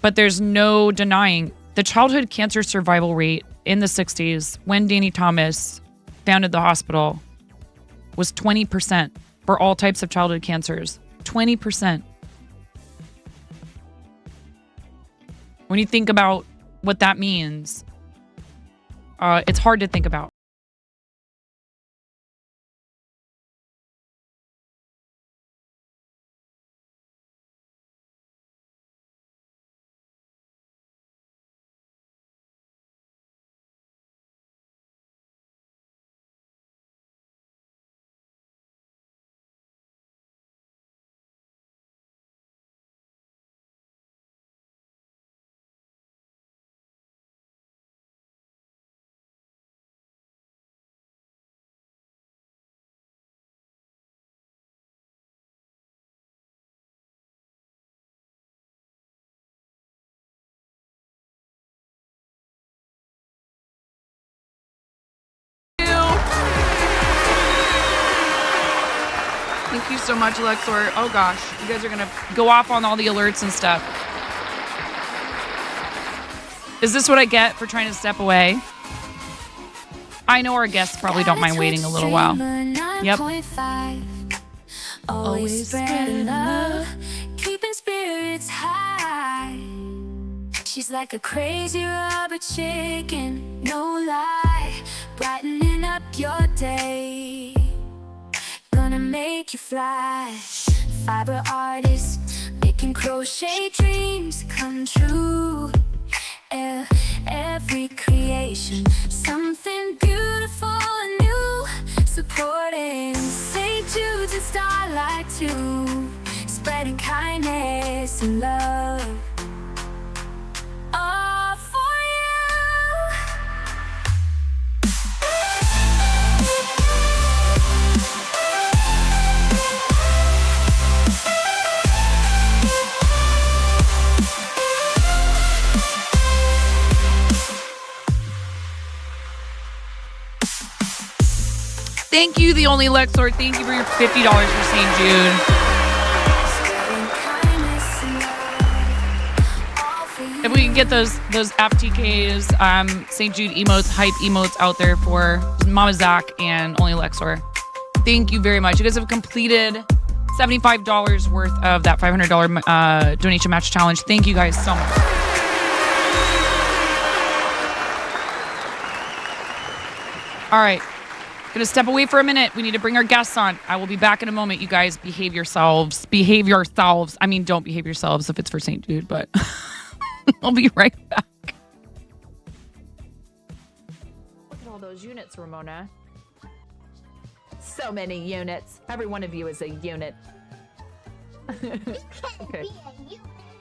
but there's no denying the childhood cancer survival rate in the 60s when Danny Thomas founded the hospital was 20% for all types of childhood cancers. 20%. When you think about what that means, it's hard to think about. Thank you so much, Lexor. Oh gosh, you guys are gonna go off on all the alerts and stuff. Is this what I get for trying to step away? I know our guests probably don't mind waiting a little while. Yep. Always spreading love, keeping spirits high. She's like a crazy rubber chicken, no lie, brightening up your day, gonna make you fly. Fiber artist, making crochet dreams come true. Every creation, something beautiful and new. Supporting St. Jude's and Starlight too, spreading kindness and love. All for you. Thank you, the only Lexor. Thank you for your $50 for St. Jude. If we can get those FTKs, St. Jude emotes, hype emotes out there for Mama Zach and only Lexor. Thank you very much. You guys have completed $75 worth of that $500 donation match challenge. Thank you guys so much. All right. Gonna step away for a minute. We need to bring our guests on. I will be back in a moment. You guys behave yourselves. Behave yourselves. I mean, don't behave yourselves if it's for St. Jude, but I'll be right back. Look at all those units, Ramona. So many units. Every one of you is a unit. Okay.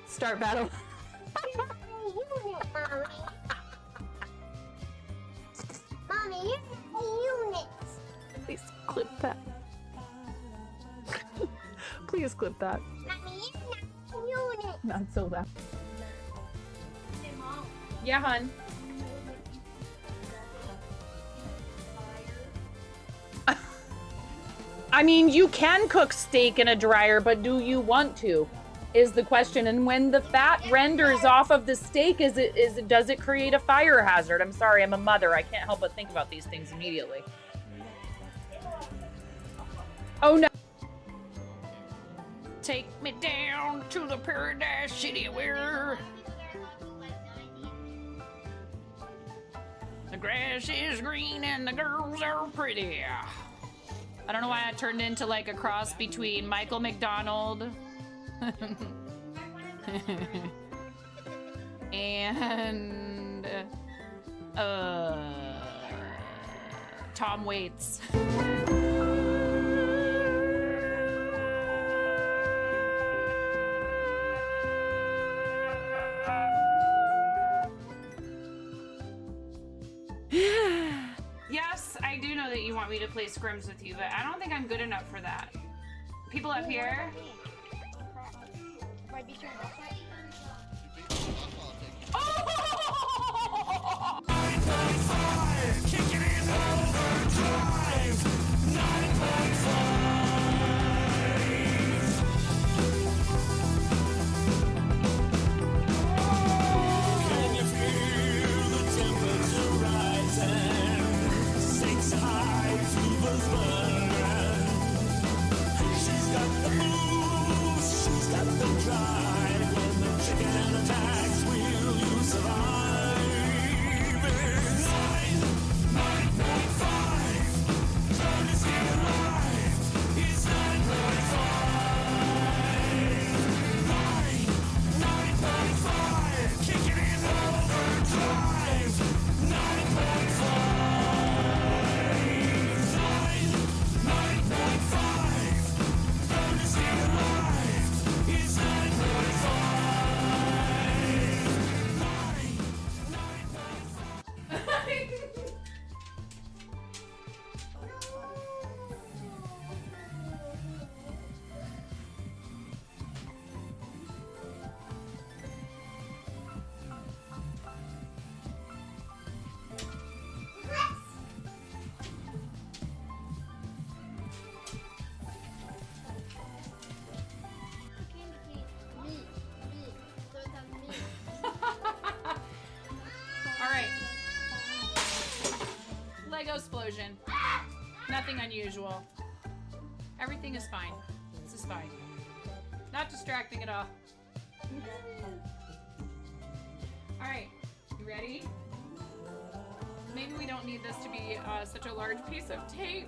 Start battle. Mommy, you're a unit. Please clip that. Please clip that. Mommy, you're not a unit. Not so loud. Yeah, hon. I mean, you can cook steak in a dryer, but do you want to? Is the question. And when the fat renders off of the steak, does it create a fire hazard? I'm sorry, I'm a mother. I can't help but think about these things immediately. Oh no. Take me down to the paradise city where the grass is green and the girls are pretty. I don't know why I turned into like a cross between Michael McDonald and Tom Waits. Yes, I do know that you want me to play scrims with you, but I don't think I'm good enough for that. People up here. Oh! 9.5, kicking in overdrive. 9.5. Can you feel the temperature rising? 6 high fever's burning. She's got the moves, she's got the drive. When the chicken attacks, will you survive? 9.5, trying to stay alive. It's 9.5. 9.5, kicking in overdrive. 9.5. 9.5, trying to stay alive. It's 9.5. 9.5. All right. Lego explosion. Nothing unusual. Everything is fine. This is fine. Not distracting at all. All right, you ready? Maybe we don't need this to be such a large piece of tape.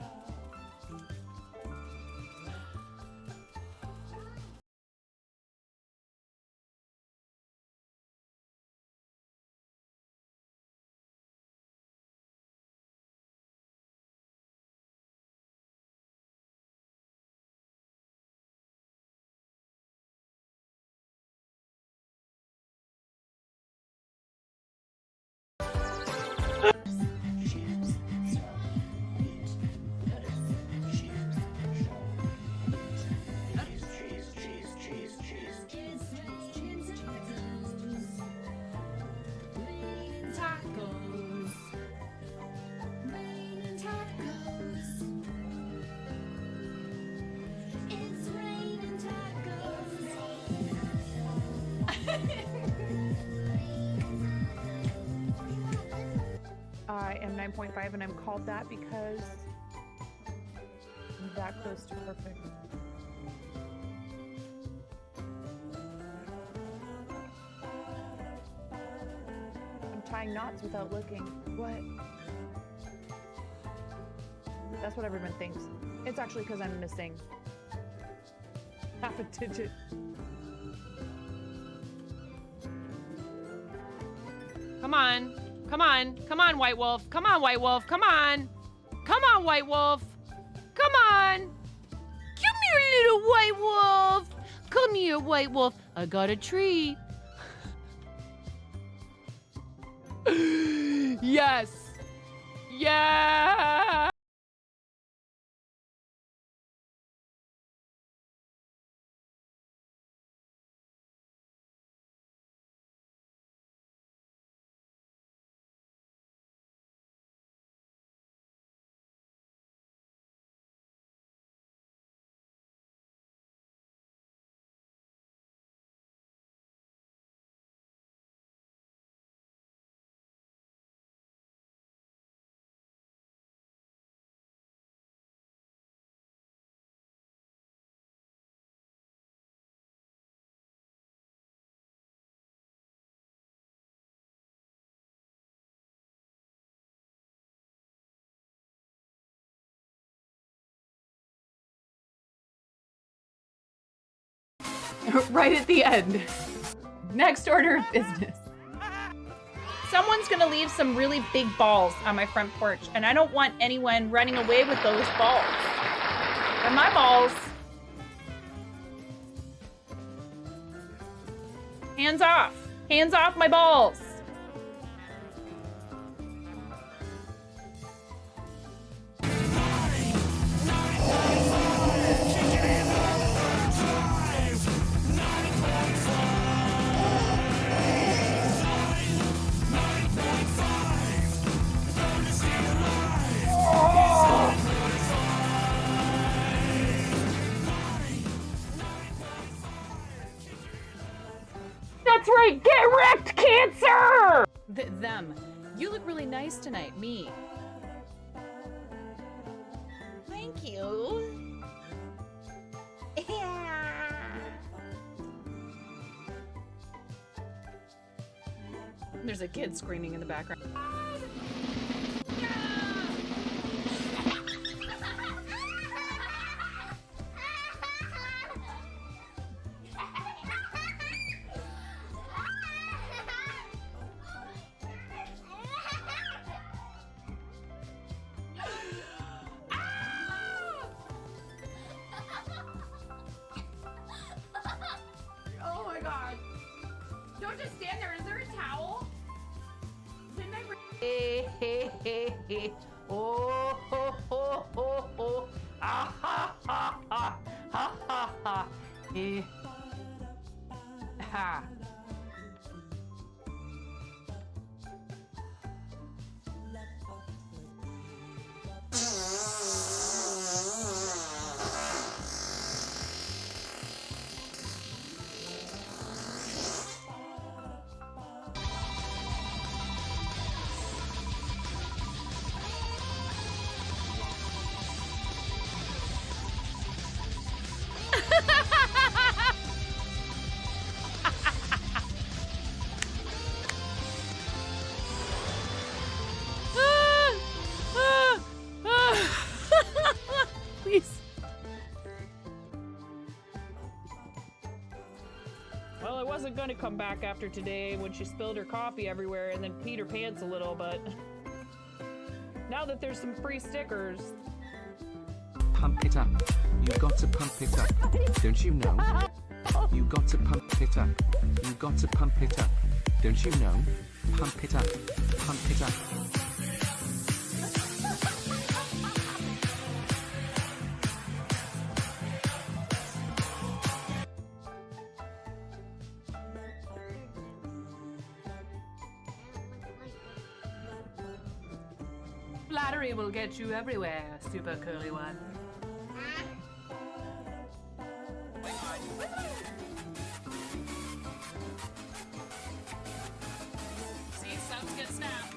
I am 9.5 and I'm called that because I'm that close to perfect. I'm tying knots without looking. What? That's what everyone thinks. It's actually because I'm missing half a digit. Come on. Come on. Come on, White Wolf. Come on, White Wolf. Come on. Come on, White Wolf. Come on. Come here, little White Wolf. Come here, White Wolf. I got a treat. Yes. Yeah. Right at the end. Next order of business. Someone's gonna leave some really big balls on my front porch, and I don't want anyone running away with those balls. They're my balls. Hands off. Hands off my balls. That's right, get wrecked, Cancer! Them. You look really nice tonight, me. Thank you. Yeah. There's a kid screaming in the background. Oh my god. Don't just stand there. Is there a towel? Didn't I bring... Oh, ho, ho, ho, ho. Ah, ha, ha, ha. Ha, ha, ha. Ha. Well, I wasn't gonna come back after today when she spilled her coffee everywhere and then peed her pants a little, but now that there's some free stickers. Pump it up. You got to pump it up. Don't you know? You got to pump it up. You got to pump it up. Don't you know? Pump it up. Pump it up. Flattery will get you everywhere, super curly one. See, subs get snapped.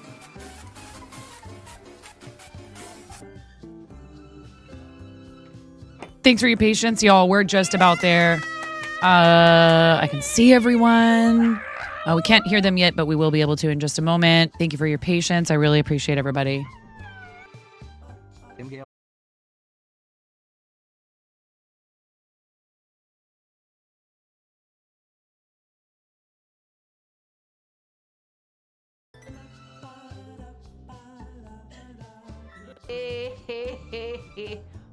Thanks for your patience, y'all. We're just about there. I can see everyone. We can't hear them yet, but we will be able to in just a moment. Thank you for your patience. I really appreciate everybody.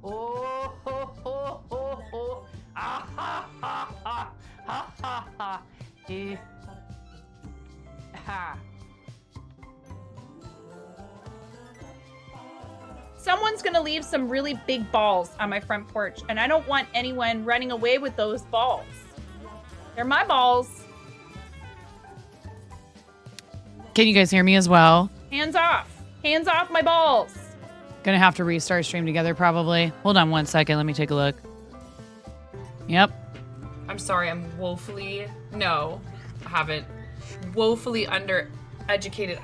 Oh, ho, ho, ho, ho. Ah, ha, ha, ha, ha, ha, ha. Ha. Someone's gonna leave some really big balls on my front porch, and I don't want anyone running away with those balls. They're my balls. Can you guys hear me as well? Hands off. Hands off my balls. Gonna have to restart stream together probably. Hold on 1 second. Let me take a look. Yep. I'm sorry, I'm woefully, no, I haven't. Woefully undereducated.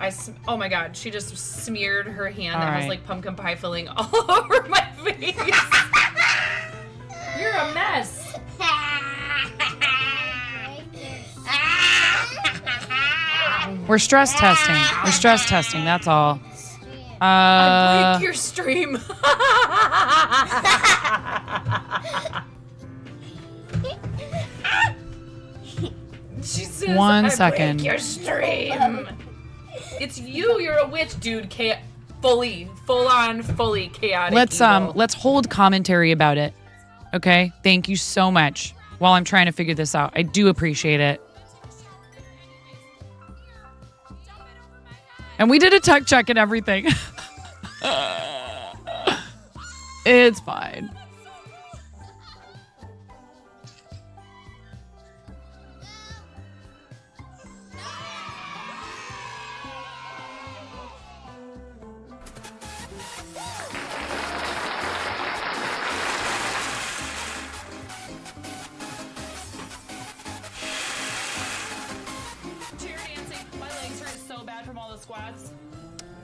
Oh my god, she just smeared her hand All that right. has like pumpkin pie filling all over my face. You're a mess. We're stress testing. We're stress testing. That's all. I break your stream. She says, 1 second. Break your stream. It's you. You're a witch, dude. Full on, fully chaotic. evil. Let's hold commentary about it. Okay? Thank you so much. While I'm trying to figure this out. I do appreciate it. And we did a tech check and everything. It's fine. Chair dancing. My legs hurt so bad from all the squats.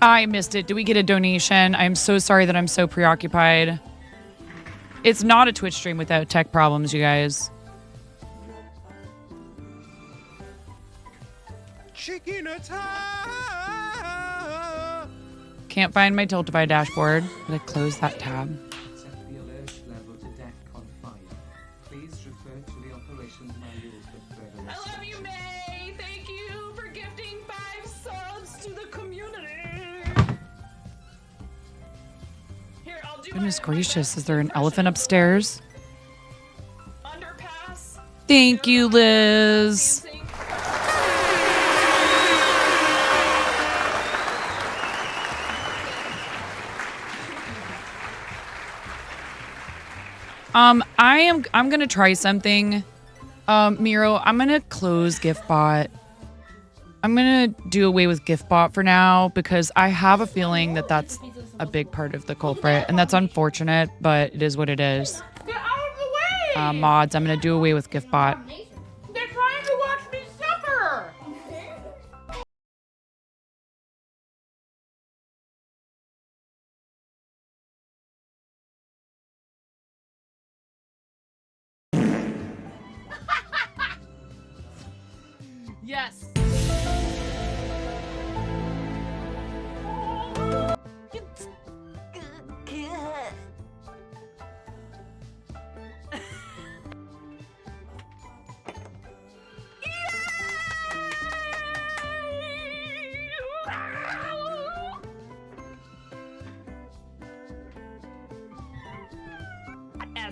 I missed it. Do we get a donation? I'm so sorry that I'm so preoccupied. It's not a Twitch stream without tech problems, you guys. Chicken attack! Can't find my Tiltify dashboard. Did I close that tab? Set the alert level to DEFCON 5. Please refer to the operations manual for further I love you, May. Thank you for gifting 5 subs to the community. Here, I'll do Goodness gracious, is there an elephant upstairs? underpass. Thank you, Liz. I'm gonna try something. Miro, I'm gonna close GiftBot. I'm gonna do away with GiftBot for now because I have a feeling that that's a big part of the culprit, and that's unfortunate, but it is what it is. Get out of the way! Mods, I'm gonna do away with GiftBot. They're trying to watch me suffer. Yes.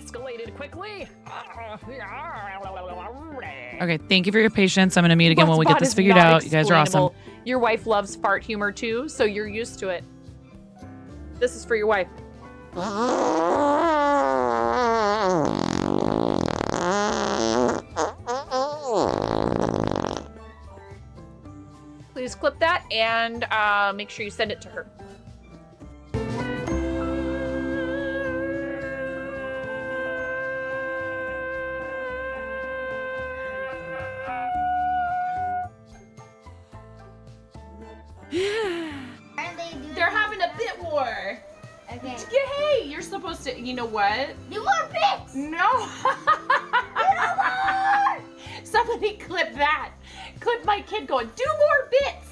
escalated quickly. Okay, thank you for your patience. I'm gonna mute again when we get Buzzbot this is figured not out. You guys are awesome. explainable. Your wife loves fart humor too, so you're used to it. This is for your wife. Please clip that and make sure you send it to her. They're having a bit war. Okay. Yeah, hey, you're supposed to. You know what? Do more bits. No. Somebody clip that. Clip my kid going, do more bits.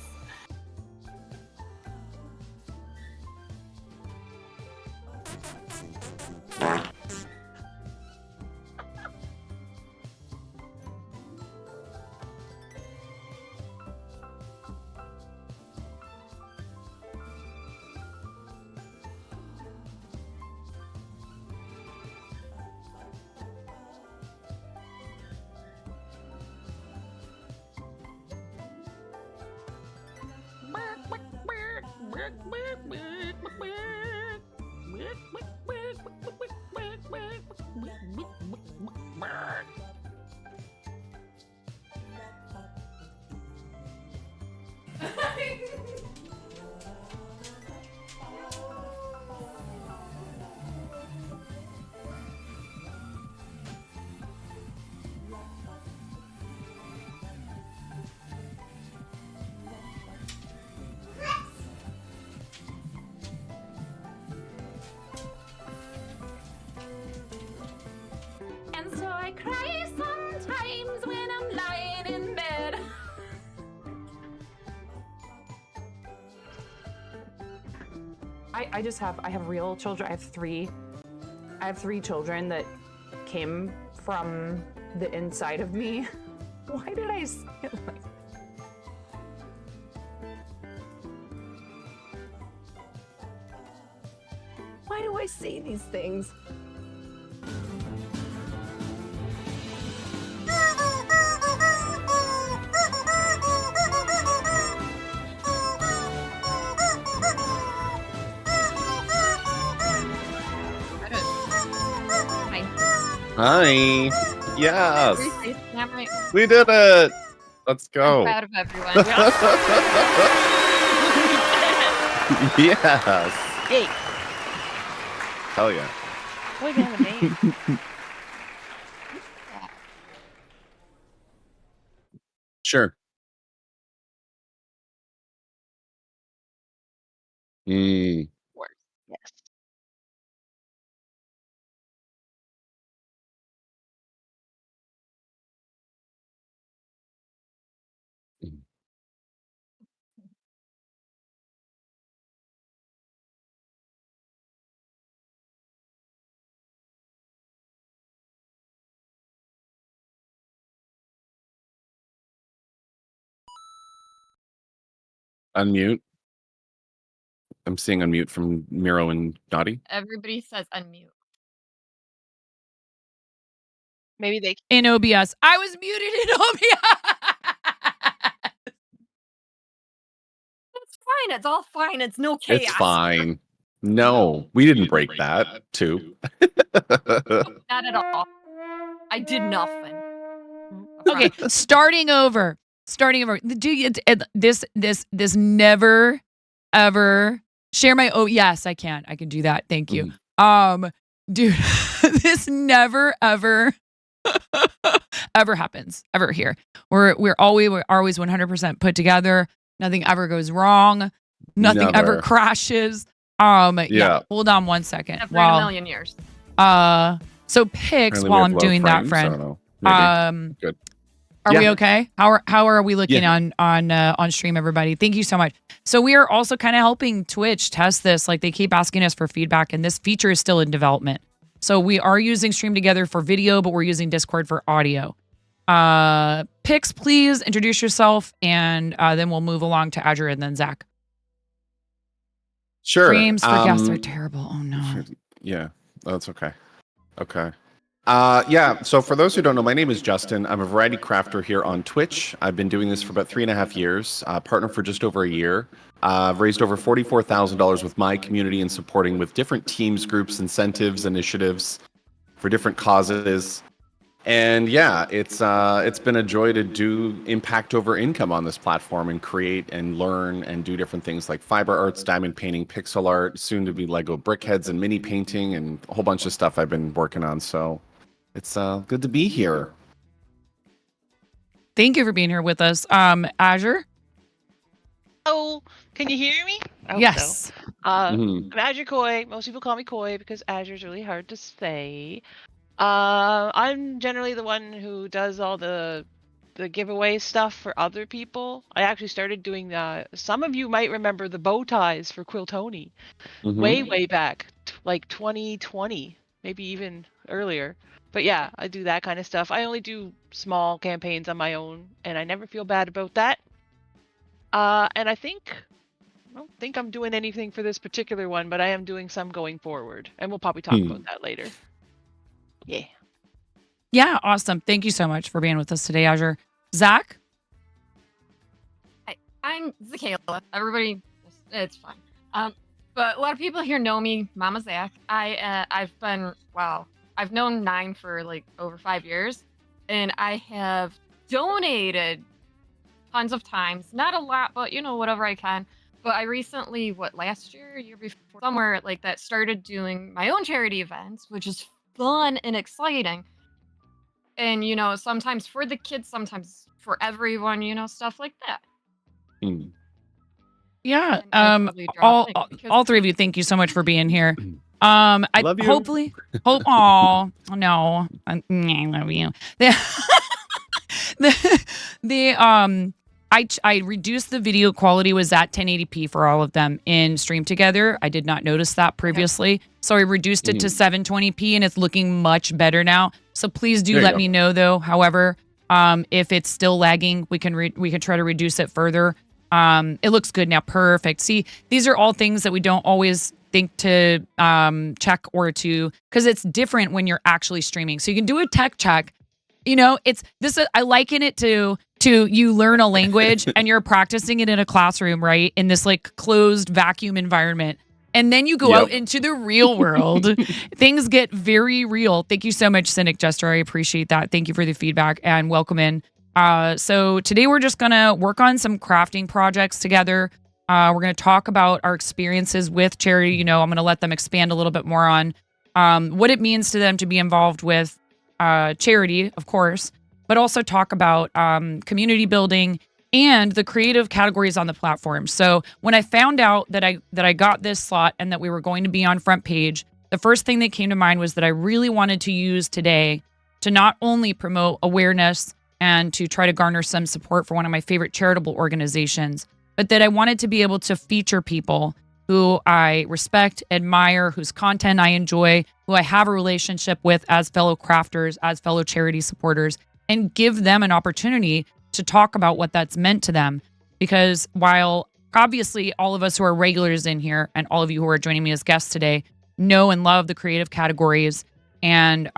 And so I cry sometimes when I'm lying in bed. I have real children. I have three children that came from the inside of me. Why did I say it like? Why do I say these things? Hi. Yes. Right. We did it. Let's go. I'm proud of everyone. Yes. Hey. Hell yeah. Boy, they have a name. Sure. Mm. Yes. Unmute. I'm seeing unmute from Miro and Dottie. Everybody says unmute. Maybe they. In OBS. I was muted in OBS. It's fine. It's all fine. It's no chaos. It's fine. No, we didn't break that too. Not at all. I did nothing. Okay, starting over. Do you this never ever share my yes, I can do that. Thank you. Dude, this never ever ever happens ever here. We're always 100% put together. Nothing ever goes wrong. Nothing ever Never. crashes. Yeah. Hold on one second. Never in a million years. So Pix, Apparently we while have I'm low doing that, frames, I friend. don't know. Maybe. Good. Are we Yeah. okay? How are we looking on stream, everybody? Thank you so much. So we are also kind of helping Twitch test this. Like they keep asking us for feedback, and this feature is still in development. So we are using Stream Together for video, but we're using Discord for audio. Pix, please introduce yourself, and then we'll move along to Azure and then Zach. Sure. Streams for guests are terrible. Oh no. Yeah, that's okay. Okay. Yeah, so for those who don't know, my name is Justin. I'm a variety crafter here on Twitch. I've been doing this for about 3.5 years, partner for just over a year. I've raised over $44,000 with my community and supporting with different teams, groups, incentives, initiatives for different causes. And yeah, it's been a joy to do impact over income on this platform and create and learn and do different things like fiber arts, diamond painting, pixel art, soon to be Lego brickheads and mini painting and a whole bunch of stuff I've been working on. So it's good to be here. Thank you for being here with us. Azure? Oh, can you hear me? I hope Yes. so. I'm Azure Koi. Most people call me Koi because Azure's really hard to say. I'm generally the one who does all the giveaway stuff for other people. I actually started doing some of you might remember the bow ties for Quiltoni way back, like 2020, maybe even earlier. But yeah, I do that kind of stuff. I only do small campaigns on my own, and I never feel bad about that. And I don't think I'm doing anything for this particular one, but I am doing some going forward, and we'll probably talk about that later. Yeah. Yeah, awesome. Thank you so much for being with us today, Azure. Zach? Hi, I'm Zakayla. Everybody, it's fine. But a lot of people here know me, Mama Zach. I've known Nine for like over 5 years, and I have donated tons of times. Not a lot, but whatever I can. But I recently, last year before, somewhere like that, started doing my own charity events, which is fun and exciting. And sometimes for the kids, sometimes for everyone, stuff like that. Yeah. All three of you, thank you so much for being here. I love you. Hopefully, oh no, I love you. I reduced the video quality was at 1080p for all of them in Stream Together. I did not notice that previously. So I reduced it to 720p and it's looking much better now. So please do let me know though. However, if it's still lagging, we can try to reduce it further. It looks good now. Perfect. See, these are all things that we don't always think to check or to, because it's different when you're actually streaming. So you can do a tech check. It's this. I liken it to you learn a language and you're practicing it in a classroom, right? In this like closed vacuum environment. And then you go out into the real world. Things get very real. Thank you so much, Cynic Jester. I appreciate that. Thank you for the feedback and welcome in. So today we're just going to work on some crafting projects together. We're going to talk about our experiences with charity. I'm going to let them expand a little bit more on what it means to them to be involved with charity, of course, but also talk about community building and the creative categories on the platform. So when I found out that I got this slot and that we were going to be on front page, the first thing that came to mind was that I really wanted to use today to not only promote awareness and to try to garner some support for one of my favorite charitable organizations, but that I wanted to be able to feature people who I respect, admire, whose content I enjoy, who I have a relationship with as fellow crafters, as fellow charity supporters, and give them an opportunity to talk about what that's meant to them. Because while obviously all of us who are regulars in here and all of you who are joining me as guests today know and love the creative categories, and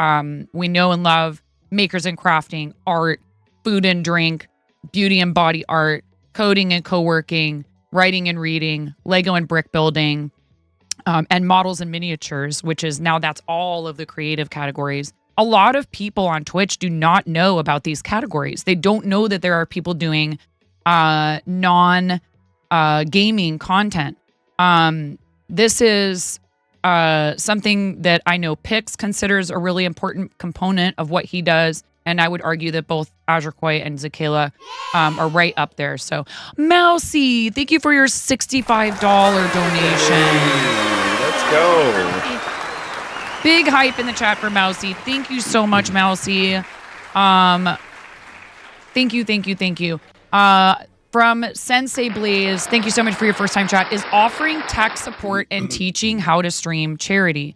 we know and love makers and crafting, art, food and drink, beauty and body art, coding and co-working, writing and reading, Lego and brick building, and models and miniatures, which is now that's all of the creative categories. A lot of people on Twitch do not know about these categories. They don't know that there are people doing non-gaming content. This is something that I know Pix considers a really important component of what he does. And I would argue that both Azure Koi and Zakayla are right up there. So, Mousy, thank you for your $65 donation. Let's go. Big hype in the chat for Mousy. Thank you so much, Mousy. Thank you. From Sensei Blaze, thank you so much for your first time chat, is offering tech support and teaching how to stream charity.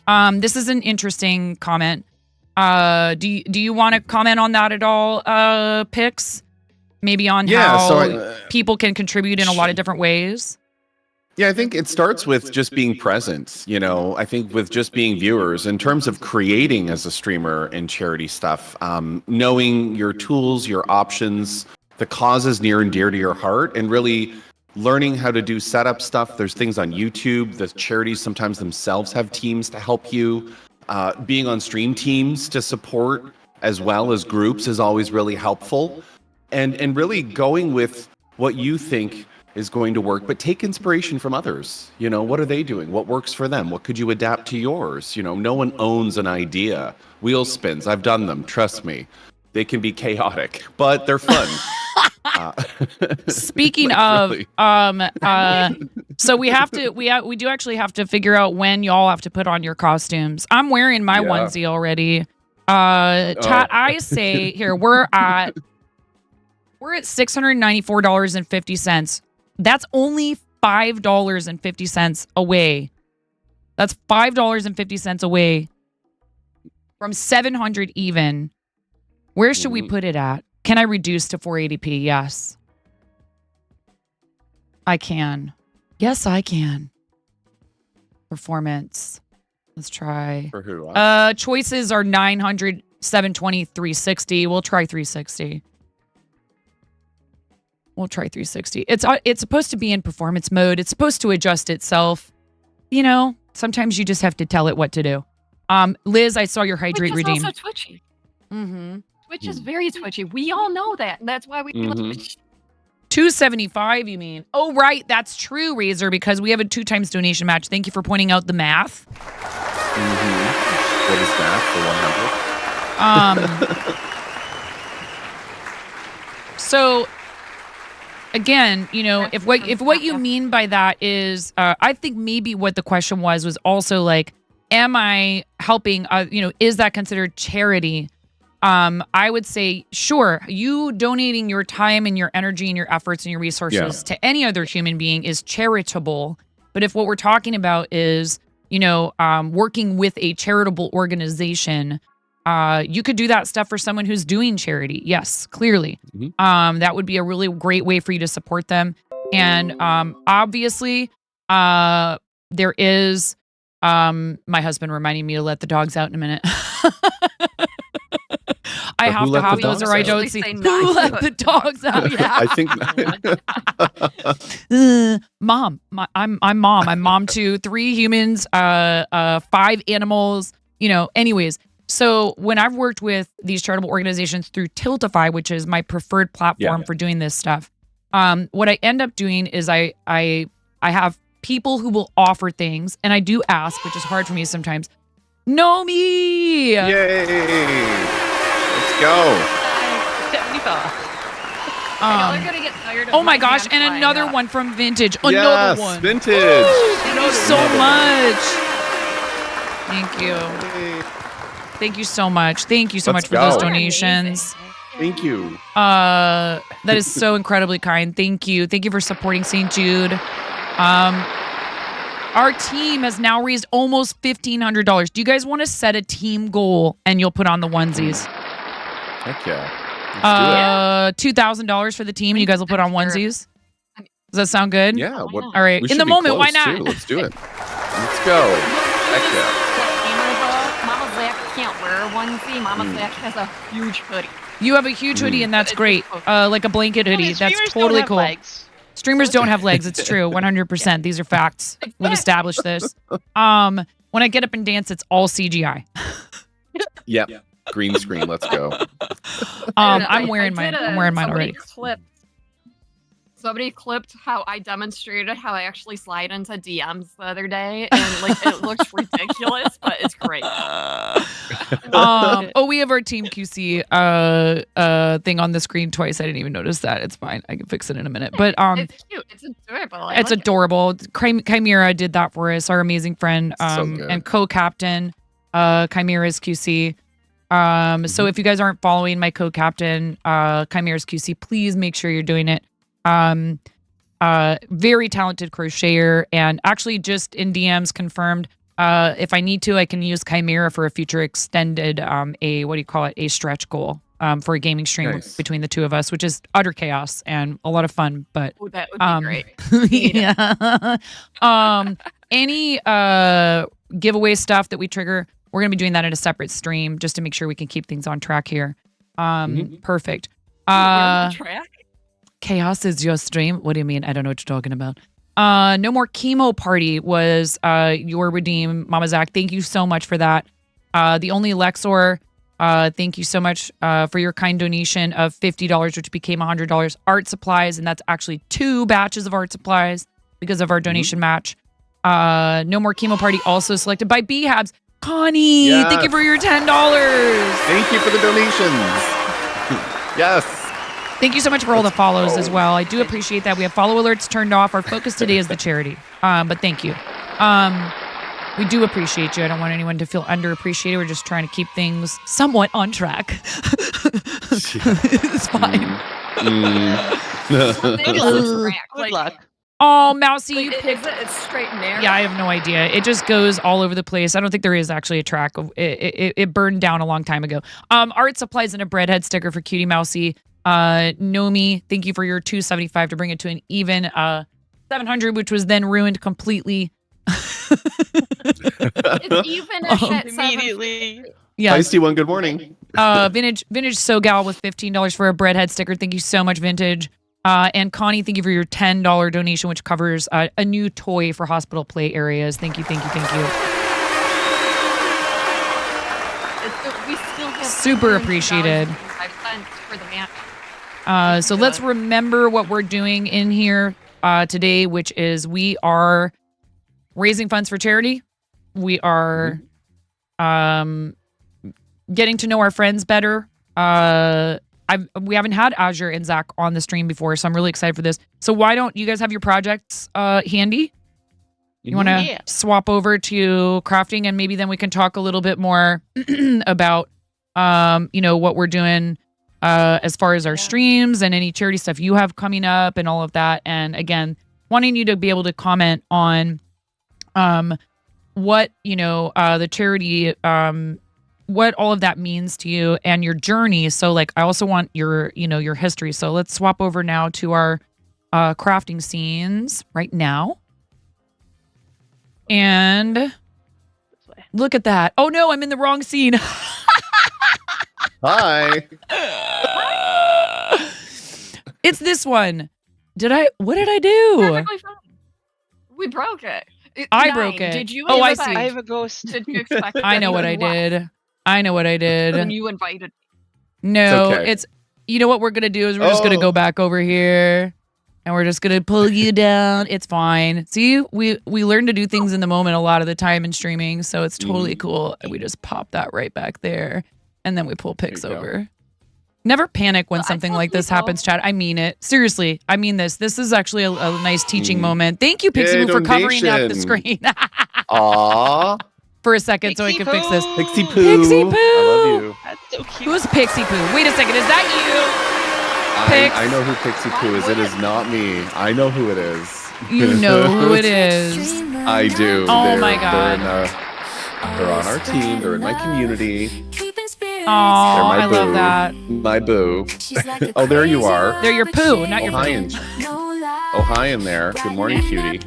This is an interesting comment. Do you want to comment on that at all, Pix? Maybe on how people can contribute in a lot of different ways? Yeah, I think it starts with just being present. You know, I think with just being viewers, in terms of creating as a streamer and charity stuff, knowing your tools, your options, the causes near and dear to your heart, and really learning how to do setup stuff. There's things on YouTube. The charities sometimes themselves have teams to help you. Being on stream teams to support as well as groups is always really helpful. And really going with what you think is going to work, but take inspiration from others. You know, what are they doing? What works for them? What could you adapt to yours? You know, no one owns an idea. Wheel spins, I've done them, trust me. They can be chaotic, but they're fun. Speaking Like, of, really. so we do actually have to figure out when y'all have to put on your costumes. I'm wearing my Yeah. onesie already. Chat, I say here, we're at $694.50. That's only $5.50 away. That's $5.50 away from 700 even. Where should we put it at? Can I reduce to 480p? Yes. I can. Yes, I can. Performance. Let's try. For who? Choices are 900, 720, 360. We'll try 360. We'll try 360. It's supposed to be in performance mode. It's supposed to adjust itself. You know, sometimes you just have to tell it what to do. Liz, I saw your hydrate Twitch is redeem. also twitchy. Mm-hmm. Twitch is very twitchy. We all know that. And that's why we love Twitch. 275, you mean? Oh, right. That's true, Razor, because we have a 2 times donation match. Thank you for pointing out the math. What is that for 100? So again, you know, if what you mean by that is, I think maybe what the question was also like, am I helping? You know, is that considered charity? I would say, sure, you donating your time and your energy and your efforts and your resources to any other human being is charitable. But if what we're talking about is, you know, working with a charitable organization, you could do that stuff for someone who's doing charity. Yes, clearly. That would be a really great way for you to support them. And obviously, there is my husband reminding me to let the dogs out in a minute. I have to have those or I don't see. Who let the dogs out? Yeah. I think Mom. I'm mom. I'm mom to 3 humans, 5 animals, you know, anyways. So when I've worked with these charitable organizations through Tiltify, which is my preferred platform for doing this stuff, what I end up doing is I have people who will offer things, and I do ask, which is hard for me sometimes. Know me! Yay! Let's go. 75. They're gonna get tired of Oh my gosh, hands and flying another up. one from Vintage. Another Yes, one. Vintage. Thank you so much. Thank you. Thank you so much. Thank you so Let's much for those go. donations. Thank you. That is so incredibly kind. Thank you. Thank you for supporting St. Jude. Our team has now raised almost $1,500. Do you guys want to set a team goal and you'll put on the onesies? Heck yeah. Let's do it. $2,000 for the team and you guys will put on onesies? Does that sound good? Yeah. All right. We In should the be moment, why close, not? too. Let's do it. Let's go. Heck yeah. Mama Zach can't wear a onesie. Mama Zach has a huge hoodie. You have a huge hoodie and that's great. Like a blanket hoodie. That's streamers totally don't have cool. legs. Streamers don't have legs. It's true. 100%. These are facts. We've established this. When I get up and dance, it's all CGI. Yep. Green screen. Let's go. I'm wearing mine. I'm wearing mine already. Somebody clipped how I demonstrated how I actually slide into DMs the other day, and like it looks ridiculous, but it's great. We have our Team QC thing on the screen twice. I didn't even notice that. It's fine. I can fix it in a minute. But it's cute. It's adorable. It's adorable. Chimera did that for us. Our amazing friend good. and co-captain, Chimera's QC. So if you guys aren't following my co-captain, Chimera's QC, please make sure you're doing it. Very talented crocheter, and actually just in DMs confirmed. If I need to, I can use Chimera for a future extended, a stretch goal. for a gaming stream between the two of us, which is utter chaos and a lot of fun. But Oh, that would be great. yeah. Any giveaway stuff that we trigger, we're gonna be doing that in a separate stream just to make sure we can keep things on track here. Perfect. Track? Chaos is your stream. What do you mean? I don't know what you're talking about. No More Chemo Party was your redeem, Mama Zach. Thank you so much for that. The Only Lexor, thank you so much for your kind donation of $50, which became $100. Art supplies, and that's actually 2 batches of art supplies because of our donation match. No More Chemo Party, also selected by B-Habs. Connie, thank you for your $10. Thank you for the donations. Yes. Thank you so much for all the follows as well. I do appreciate that. We have follow alerts turned off. Our focus today is the charity. But thank you. We do appreciate you. I don't want anyone to feel underappreciated. We're just trying to keep things somewhat on track. It's fine. Good luck. Oh, Mousy, you picked It's straight and narrow. Yeah, I have no idea. It just goes all over the place. I don't think there is actually a track. It burned down a long time ago. Art supplies and a breadhead sticker for Cutie Mousy. Nomi, thank you for your $275 to bring it to an even $700, which was then ruined completely. It's even at Immediately. Yeah. Feisty one, good morning. Vintage SoGal with $15 for a breadhead sticker. Thank you so much, Vintage. And Connie, thank you for your $10 donation, which covers a new toy for hospital play areas. Thank you, thank you, thank you. We still have Super appreciated. for the match. So let's remember what we're doing in here today, which is we are raising funds for charity. We are getting to know our friends better. We haven't had Azure and Zach on the stream before, so I'm really excited for this. So why don't you guys have your projects handy? You want to swap over to crafting, and maybe then we can talk a little bit more about, what we're doing as far as our streams and any charity stuff you have coming up and all of that. And again, wanting you to be able to comment on what, the charity, what all of that means to you and your journey. So like, I also want your history. So let's swap over now to our crafting scenes right now. And look at that. Oh no, I'm in the wrong scene. Hi. It's this one. What did I do? Perfectly fine. We broke it. I broke it. Did you? Oh, I see. I have a ghost. Did you expect I know what I did. I know what I did. And you invited. No, It's okay. it's you know what we're gonna do is we're just gonna go back over here and we're just gonna pull you down. It's fine. See, we learn to do things in the moment a lot of the time in streaming, so it's totally cool. We just pop that right back there, and then we pull Pix over. Never panic when something like this happens, Chad. I mean it. Seriously, I mean this. This is actually a nice teaching moment. Thank you, Pixie Boo, for covering up the screen. Aww. For a second so I can fix this. Pixie Poo. Pixie Poo. I love you. That's so cute. Who's Pixie Poo? Wait a second. Is that you? Pix? I know who Pixie Poo is. It is not me. I know who it is. You know who it is. I do. Oh my God. They're on our team. They're in my community. Oh, I love that. My boo. Oh, there you are. They're your poo, not your hi, poo. oh, hi in there. Good morning, cutie.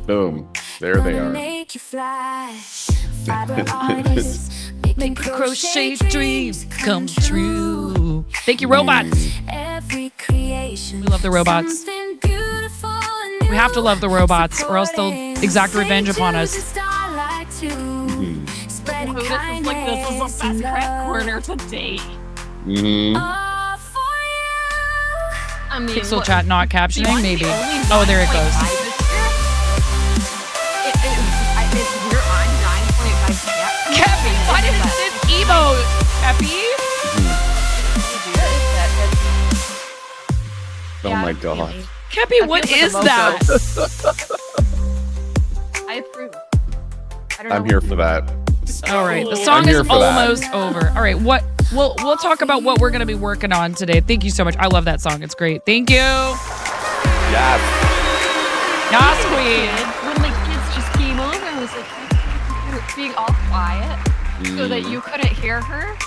Boom. There they are. Make you fly. Fiber artists, make crochet dreams come true. Thank you, robots. every creation. We love the robots. We have to love the robots, or else they'll exact revenge upon us. This is like this is the best craft corner to date. Mm-hmm. I mean, Pixel chat not captioning, maybe. Oh, there it goes. We're on 9.5 chat. Keppy, what is this emote, Keppy? Oh my God. Keppy, what is that? I approve. I don't I'm know. here for that. All right, the song I'm here is for that. almost over. All right, what we'll talk about what we're gonna be working on today. Thank you so much. I love that song. It's great. Thank you. Yes. Yas, queen. When the kids just came over and was like being all quiet so that you couldn't hear her.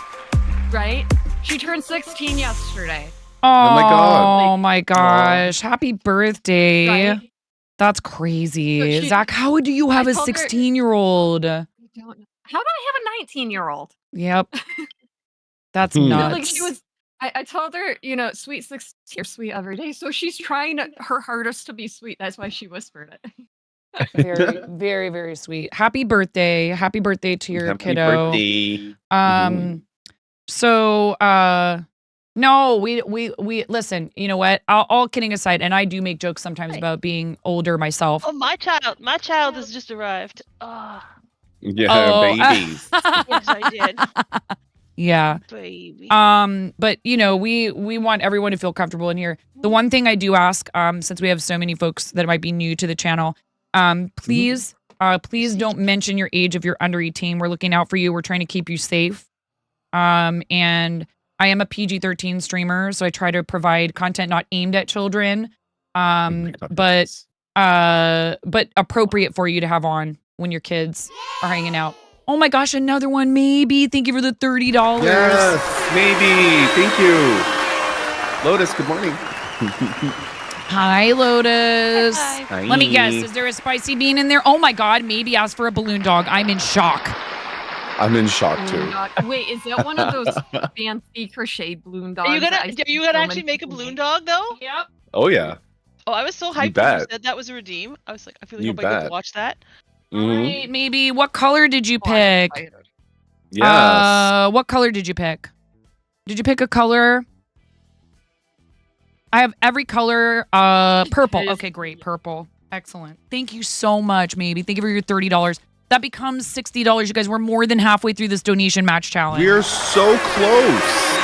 right? She turned 16 yesterday. Oh my God. Oh my gosh. Happy birthday. Right? That's crazy. she- Zach, how do you have I a told her- 16-year-old? I don't know. How do I have a 19-year-old? Yep. That's Hmm. nuts. Like she was. I told her, sweet 16, you're sweet every day. So she's trying her hardest to be sweet. That's why she whispered it. Very, very, very sweet. Happy birthday. Happy birthday to your Happy kiddo. birthday. So no, we listen, you know what? All kidding aside, and I do make jokes sometimes about being older myself. Oh, my child has just arrived. Oh, Yeah, Oh, babies. yes, I did. Yeah. Baby. But we want everyone to feel comfortable in here. The one thing I do ask, since we have so many folks that might be new to the channel, please don't mention your age if you're under 18. We're looking out for you. We're trying to keep you safe. And I am a PG-13 streamer, so I try to provide content not aimed at children, but appropriate for you to have on when your kids are hanging out. Oh my gosh, another one, maybe. Thank you for the $30. Yes, maybe. Thank you. Lotus, good morning. Hi, Lotus. Hi. Let me guess, is there a spicy bean in there? Oh my God, maybe ask for a balloon dog. I'm in shock. I'm in shock Oh too. my God. Wait, is that one of those fancy crocheted balloon dogs? Are you gonna that I see so actually many make a people balloon dog though? Yep. Oh yeah. Oh, I was so hyped when you bet. said that was a redeem. I was like, I feel like You nobody got bet. to watch that. Right, maybe. What color did you pick? Yes. What color did you pick? Did you pick a color? I have every color. Purple. Okay, great. Purple. Excellent. Thank you so much, maybe. Thank you for your $30. That becomes $60. You guys, we're more than halfway through this donation match challenge. We're so close.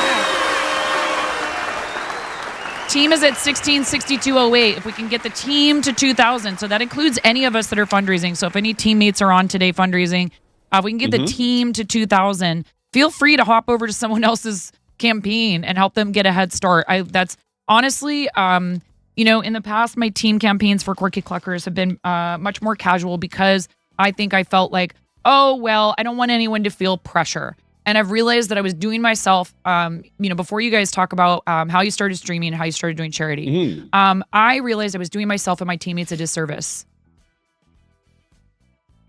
Team is at 166208. If we can get the team to 2,000, so that includes any of us that are fundraising. So if any teammates are on today fundraising, if we can get the team to 2,000, feel free to hop over to someone else's campaign and help them get a head start. That's honestly, in the past, my team campaigns for Quirky Cluckers have been much more casual because I think I felt like, oh, well, I don't want anyone to feel pressure. And I've realized that I was doing myself, before you guys talk about how you started streaming and how you started doing charity, I realized I was doing myself and my teammates a disservice.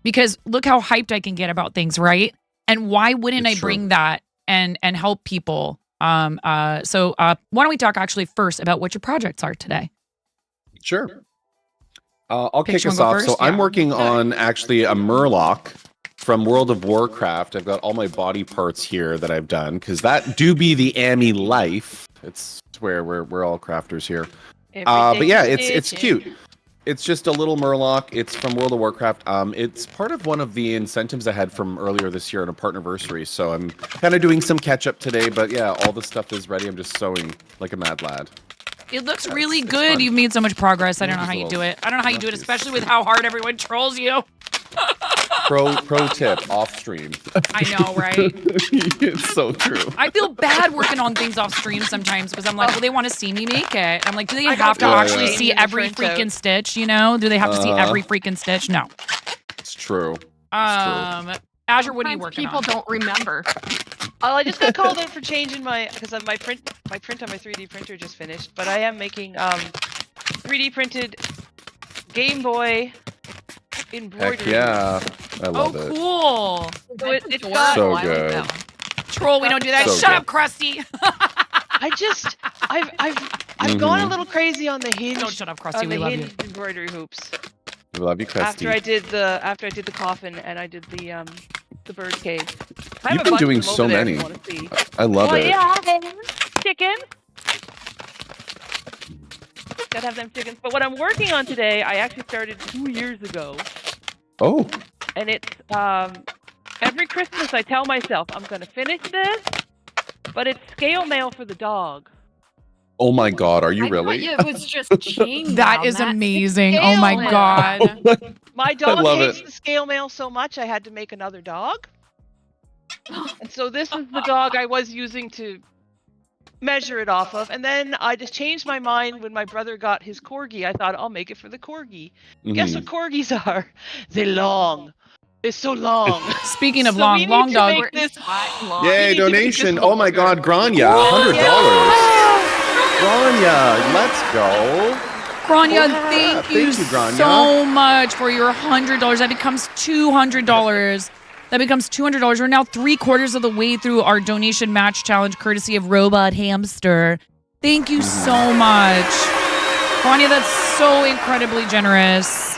Because look how hyped I can get about things, right? And why wouldn't I bring that and help people? So why don't we talk actually first about what your projects are today? Sure. I'll Pitch, kick you us wanna go off. So first? I'm Yeah. working on actually a Murloc from World of Warcraft. I've got all my body parts here that I've done because that do be the Amy life. It's where we're all crafters here. But yeah, it's cute. It's just a little Murloc. It's from World of Warcraft. It's part of one of the incentives I had from earlier this year on a partnerversary. So I'm kind of doing some catch up today. But yeah, all the stuff is ready. I'm just sewing like a mad lad. It looks really good. You've made so much progress. I don't know how you Just do it. I don't know how you do it, especially with how hard everyone trolls you. Pro tip off stream. I know, right? It's so true. I feel bad working on things off stream sometimes because I'm like, well, they want to see me make it. I'm like, do they I have to got actually the see every print out. freaking stitch? Do they have to see every freaking stitch? No. It's true. Azure, what are you working people on? don't remember. Oh, I just got called in for changing because my print on my 3D printer just finished, but I am making 3D printed Game Boy embroidery. Heck yeah. I love it. Cool. So it's got So good. Troll, we don't do that. So Shut good. up, Krusty. I've gone a little crazy on the hinge. Don't shut up, Krusty. On We the love you. hinge embroidery hoops. We love you, After I Christy. did the coffin and I did the bird cage. I You've have a been bunch doing of them so over there if many. you wanna see. I love it. Yeah, chicken. Gotta have them chickens. But what I'm working on today, I actually started 2 years ago, Oh, and it's every Christmas I tell myself I'm gonna finish this, but it's scale mail for the dog. oh my God! Are you I really? thought it was just chain That down. is That's amazing. scale Oh my mail. God. My dog love hates it. the scale mail so much I had to make another dog. And so this is the dog I was using to measure it off of. And then I just changed my mind when my brother got his corgi. I thought I'll make it for the corgi. Guess what corgis are? They're long. It's so long. Speaking of So long, we need long to dog. make this long. Yay, donation. Oh my God, Grania, $100. Grania, let's go. Grania, Yeah, thank you Grania. so much for your $100. That becomes $200. That becomes $200. We're now 3/4 of the way through our donation match challenge, courtesy of Robot Hamster. Thank you so much. Grania, that's so incredibly generous.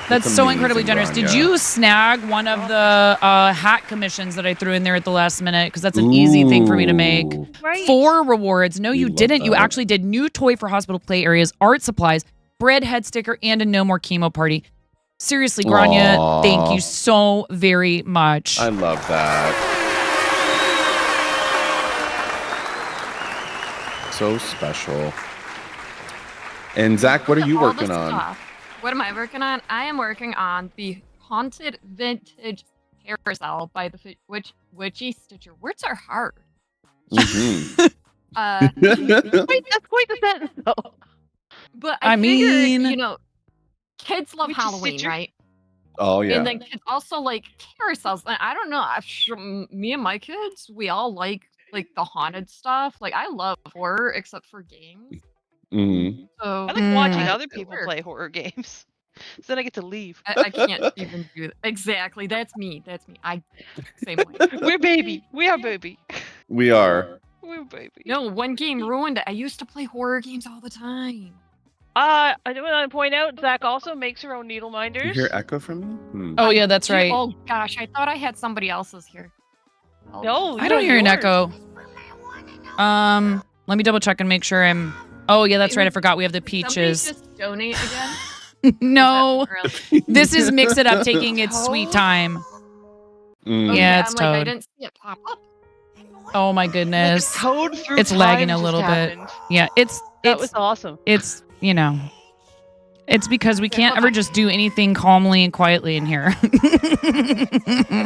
That's so amazing, incredibly generous. Did Grania. you snag one of the hat commissions that I threw in there at the last minute? Because that's an easy thing for me to make. Ooh. 4 rewards. No, you love didn't. You that. actually did new toy for hospital play areas, art supplies, bread head sticker, and a no more chemo party. Seriously, Grania, Aw. thank you so very much. I love that. So special. And Zach, what are you All this working on? stuff. What am I working on? I am working on the Haunted Vintage Carousel by the Witchy Stitcher. Words are hard. Mhm. Wait, that's quite the sentence, though. But I I figured, mean- you know, kids love Witchy Halloween, Stitcher? right? Oh yeah. And then kids also like carousels. And I don't know. Me and my kids, we all like the haunted stuff. Like I love horror, except for games. Mhm. So I like watching I- other it people works. play horror games. So then I get to leave. I can't even do that. Exactly. That's me. That's me. Same way. We're baby. We are baby. We are. We're baby. No, one game ruined it. I used to play horror games all the time. I do want to point out Zach also makes her own needle You minders. hear echo from me? Hmm. Oh, yeah, that's right. Oh gosh, I thought I had somebody else's here. No, I don't hear an yours. echo. Let me double check and make sure I'm. Oh, yeah, that's right. I forgot we have the peaches. Somebody just donate again. No, Really? this is Mix It Up taking its sweet time. Mm. Yeah, it's I'm like, I Toad. didn't see it pop up. Oh my goodness. Toad through It's lagging time a just little bit. happened. Yeah, That it's was awesome. it's it's because we can't ever just do anything calmly and quietly in here.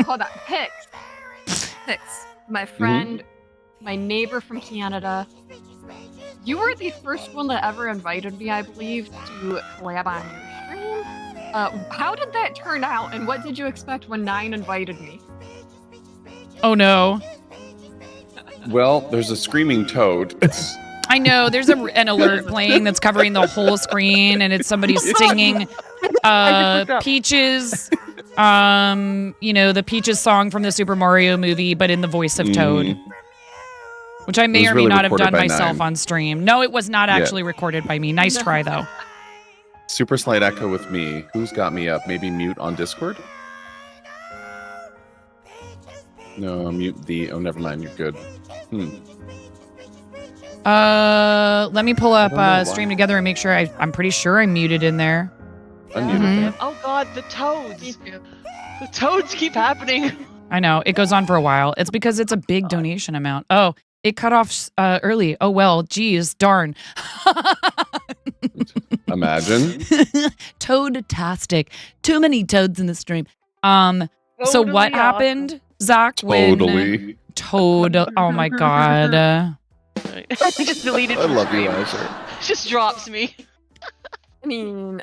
Hold on, Pix, my friend, my neighbor from Canada. You were the first one that ever invited me, I believe, to collab on your stream. How did that turn out, and what did you expect when 9 invited me? Oh no. Well, there's a screaming toad. I know there's an alert playing that's covering the whole screen, and it's somebody singing Peaches, the Peaches song from the Super Mario movie, but in the voice of Toad. Which I may was or may really not have recorded done by myself 9. on stream. No, it was not Yeah. actually recorded by me. Nice try, though. Super slight echo with me. Who's got me up? Maybe mute on Discord? No, mute the... Oh, never mind. You're good. Let me pull up I don't know why. Stream Together and make sure I'm pretty sure I'm muted in there. Unmuted. Oh god, the toads. The toads keep happening. I know. It goes on for a while. It's because it's a big donation amount. Oh, it cut off early. Oh, well. Geez. Darn. Imagine. Toad-tastic. Too many toads in the stream. So what Totally happened, Zach? when Totally. Toad. Oh, my God. I just deleted I from love you, stream. Azure. Just drops me. I mean,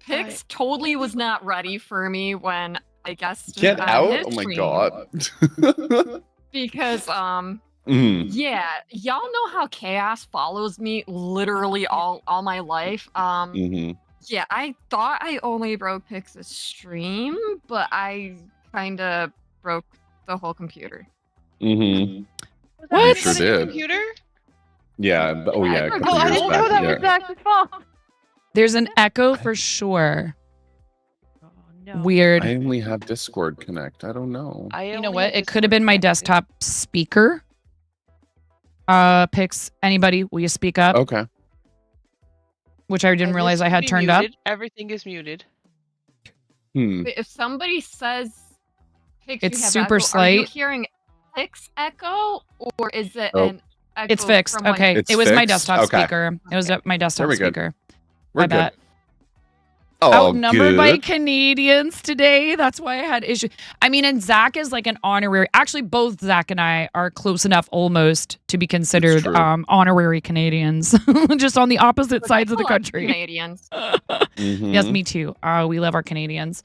Pix totally was not ready for me when I guessed Get on out? his Oh my stream. god. Because Mhm. yeah, y'all know how chaos follows me literally all my life. Mhm. Yeah, I thought I only broke Pix's stream, but I kind of broke the whole computer. Mhm. What? You sure did. Computer? Yeah. Oh yeah. A couple Oh, I years didn't back, know that yeah. was Zach's fault. There's an echo for sure. Weird. I only have Discord Connect. I don't know. You know what? It could have been my desktop speaker. Pix, anybody, will you speak up? Okay. Which I didn't realize I had turned up. Everything is muted. But if somebody says Pix, It's you have super echo, Are you slight. hearing Pix echo, or is it Oh. an echo? It's fixed. from, like- Okay. It's it was my fixed? desktop Okay. speaker. It was my desktop There we go. speaker. We're I good. bet. Oh, Outnumbered by good. Canadians today. That's why I had issues. I mean, and Zach is like an honorary. Actually, both Zach and I are close enough almost to be considered true. honorary Canadians, just on the opposite sides of the I love country. Canadians. Yes, Mhm. me too. We love our Canadians.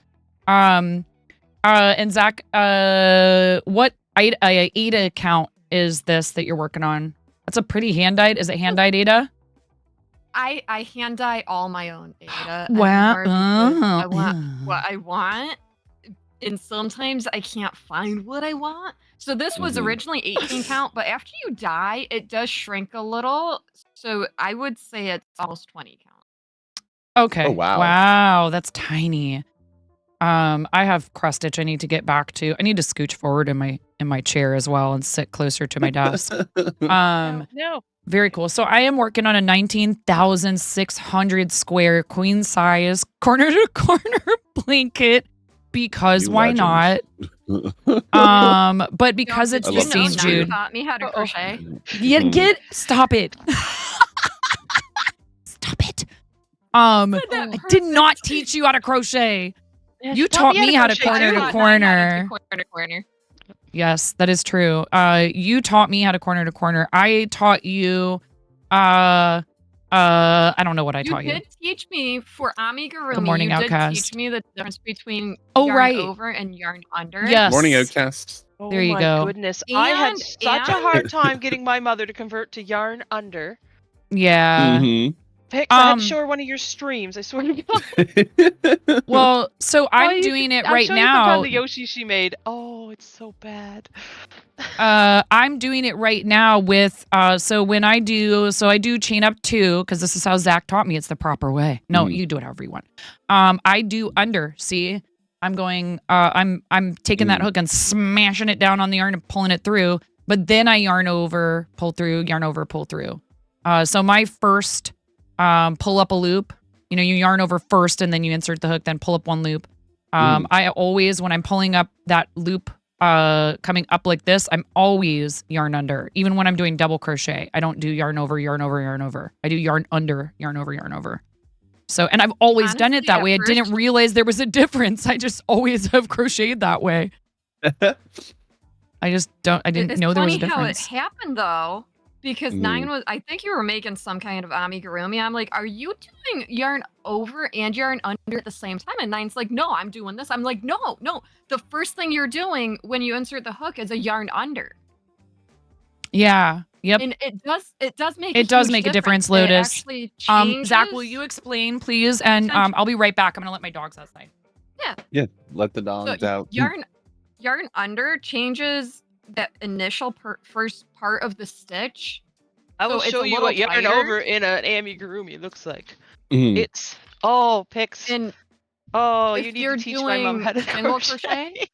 And Zach, what Ada account is this that you're working on? That's a pretty hand-dyed. Is it hand-dyed Ada? I hand dye all my own Ada. Wow. I want what I want, and sometimes I can't find what I want. So this was originally 18 count, but after you dye, it does shrink a little. So I would say it's almost 20 count. Okay. Oh, wow. Wow, that's tiny. I have cross stitch I need to get back to. I need to scooch forward in my chair as well and sit closer to my desk. No. Very cool. So I am working on a 19,600 square queen size corner to corner blanket because You why legend. not? But because it's I the love St. this. Jude. Taught me how to crochet. Stop it. Stop it. I did not teach you how to crochet. You taught me how to corner to corner. Corner. Yes, that is true. You taught me how to corner to corner. I taught you I don't know what I taught you. You did teach me for amigurumi. Good morning, you Outcast. did teach me the difference between Oh, yarn right. over and yarn under. Yes. Morning, Outcast. Oh There you my go. goodness. I had And- such a and- hard time getting my mother to convert to yarn under. Yeah. Mhm. Pix, I had to show her one of your streams, I swear to God. Well, so I'm Oh, you doing can- it I'm right showing you sometime now. the Yoshi she made. Oh, it's so bad. I'm doing it right now with so when I do chain up 2 because this is how Zach taught me. It's the proper way. No, you do it however you want. I do under. See, I'm going. I'm taking that hook and smashing it down on the yarn and pulling it through. But then I yarn over, pull through, yarn over, pull through. So my first pull up a loop. You know, you yarn over first and then you insert the hook, then pull up one loop. I always, when I'm pulling up that loop coming up like this, I'm always yarn under. Even when I'm doing double crochet, I don't do yarn over, yarn over, yarn over. I do yarn under, yarn over, yarn over. So, and I've always done it Honestly, that at way. I first- didn't realize there was a difference. I just always have crocheted that way. I didn't It's know there was a funny how it difference. happened though, because Mm. Nine was. I think you were making some kind of amigurumi. I'm like, are you doing yarn over and yarn under at the same time? And Nine's like, no, I'm doing this. I'm like, no. The first thing you're doing when you insert the hook is a yarn under. Yeah. Yep. And it does make It does make a difference, It Lotus. actually Zach, will changes- you explain, please? And I'll be right back. I'm gonna let my dogs outside. Yeah, let the dogs So out. yarn under changes that initial first part of the stitch. I will So it's show a you little what yarn tighter. over in an amigurumi looks like. Mhm. It's Pix. And oh, if you need you're to teach my mom how to single crochet. it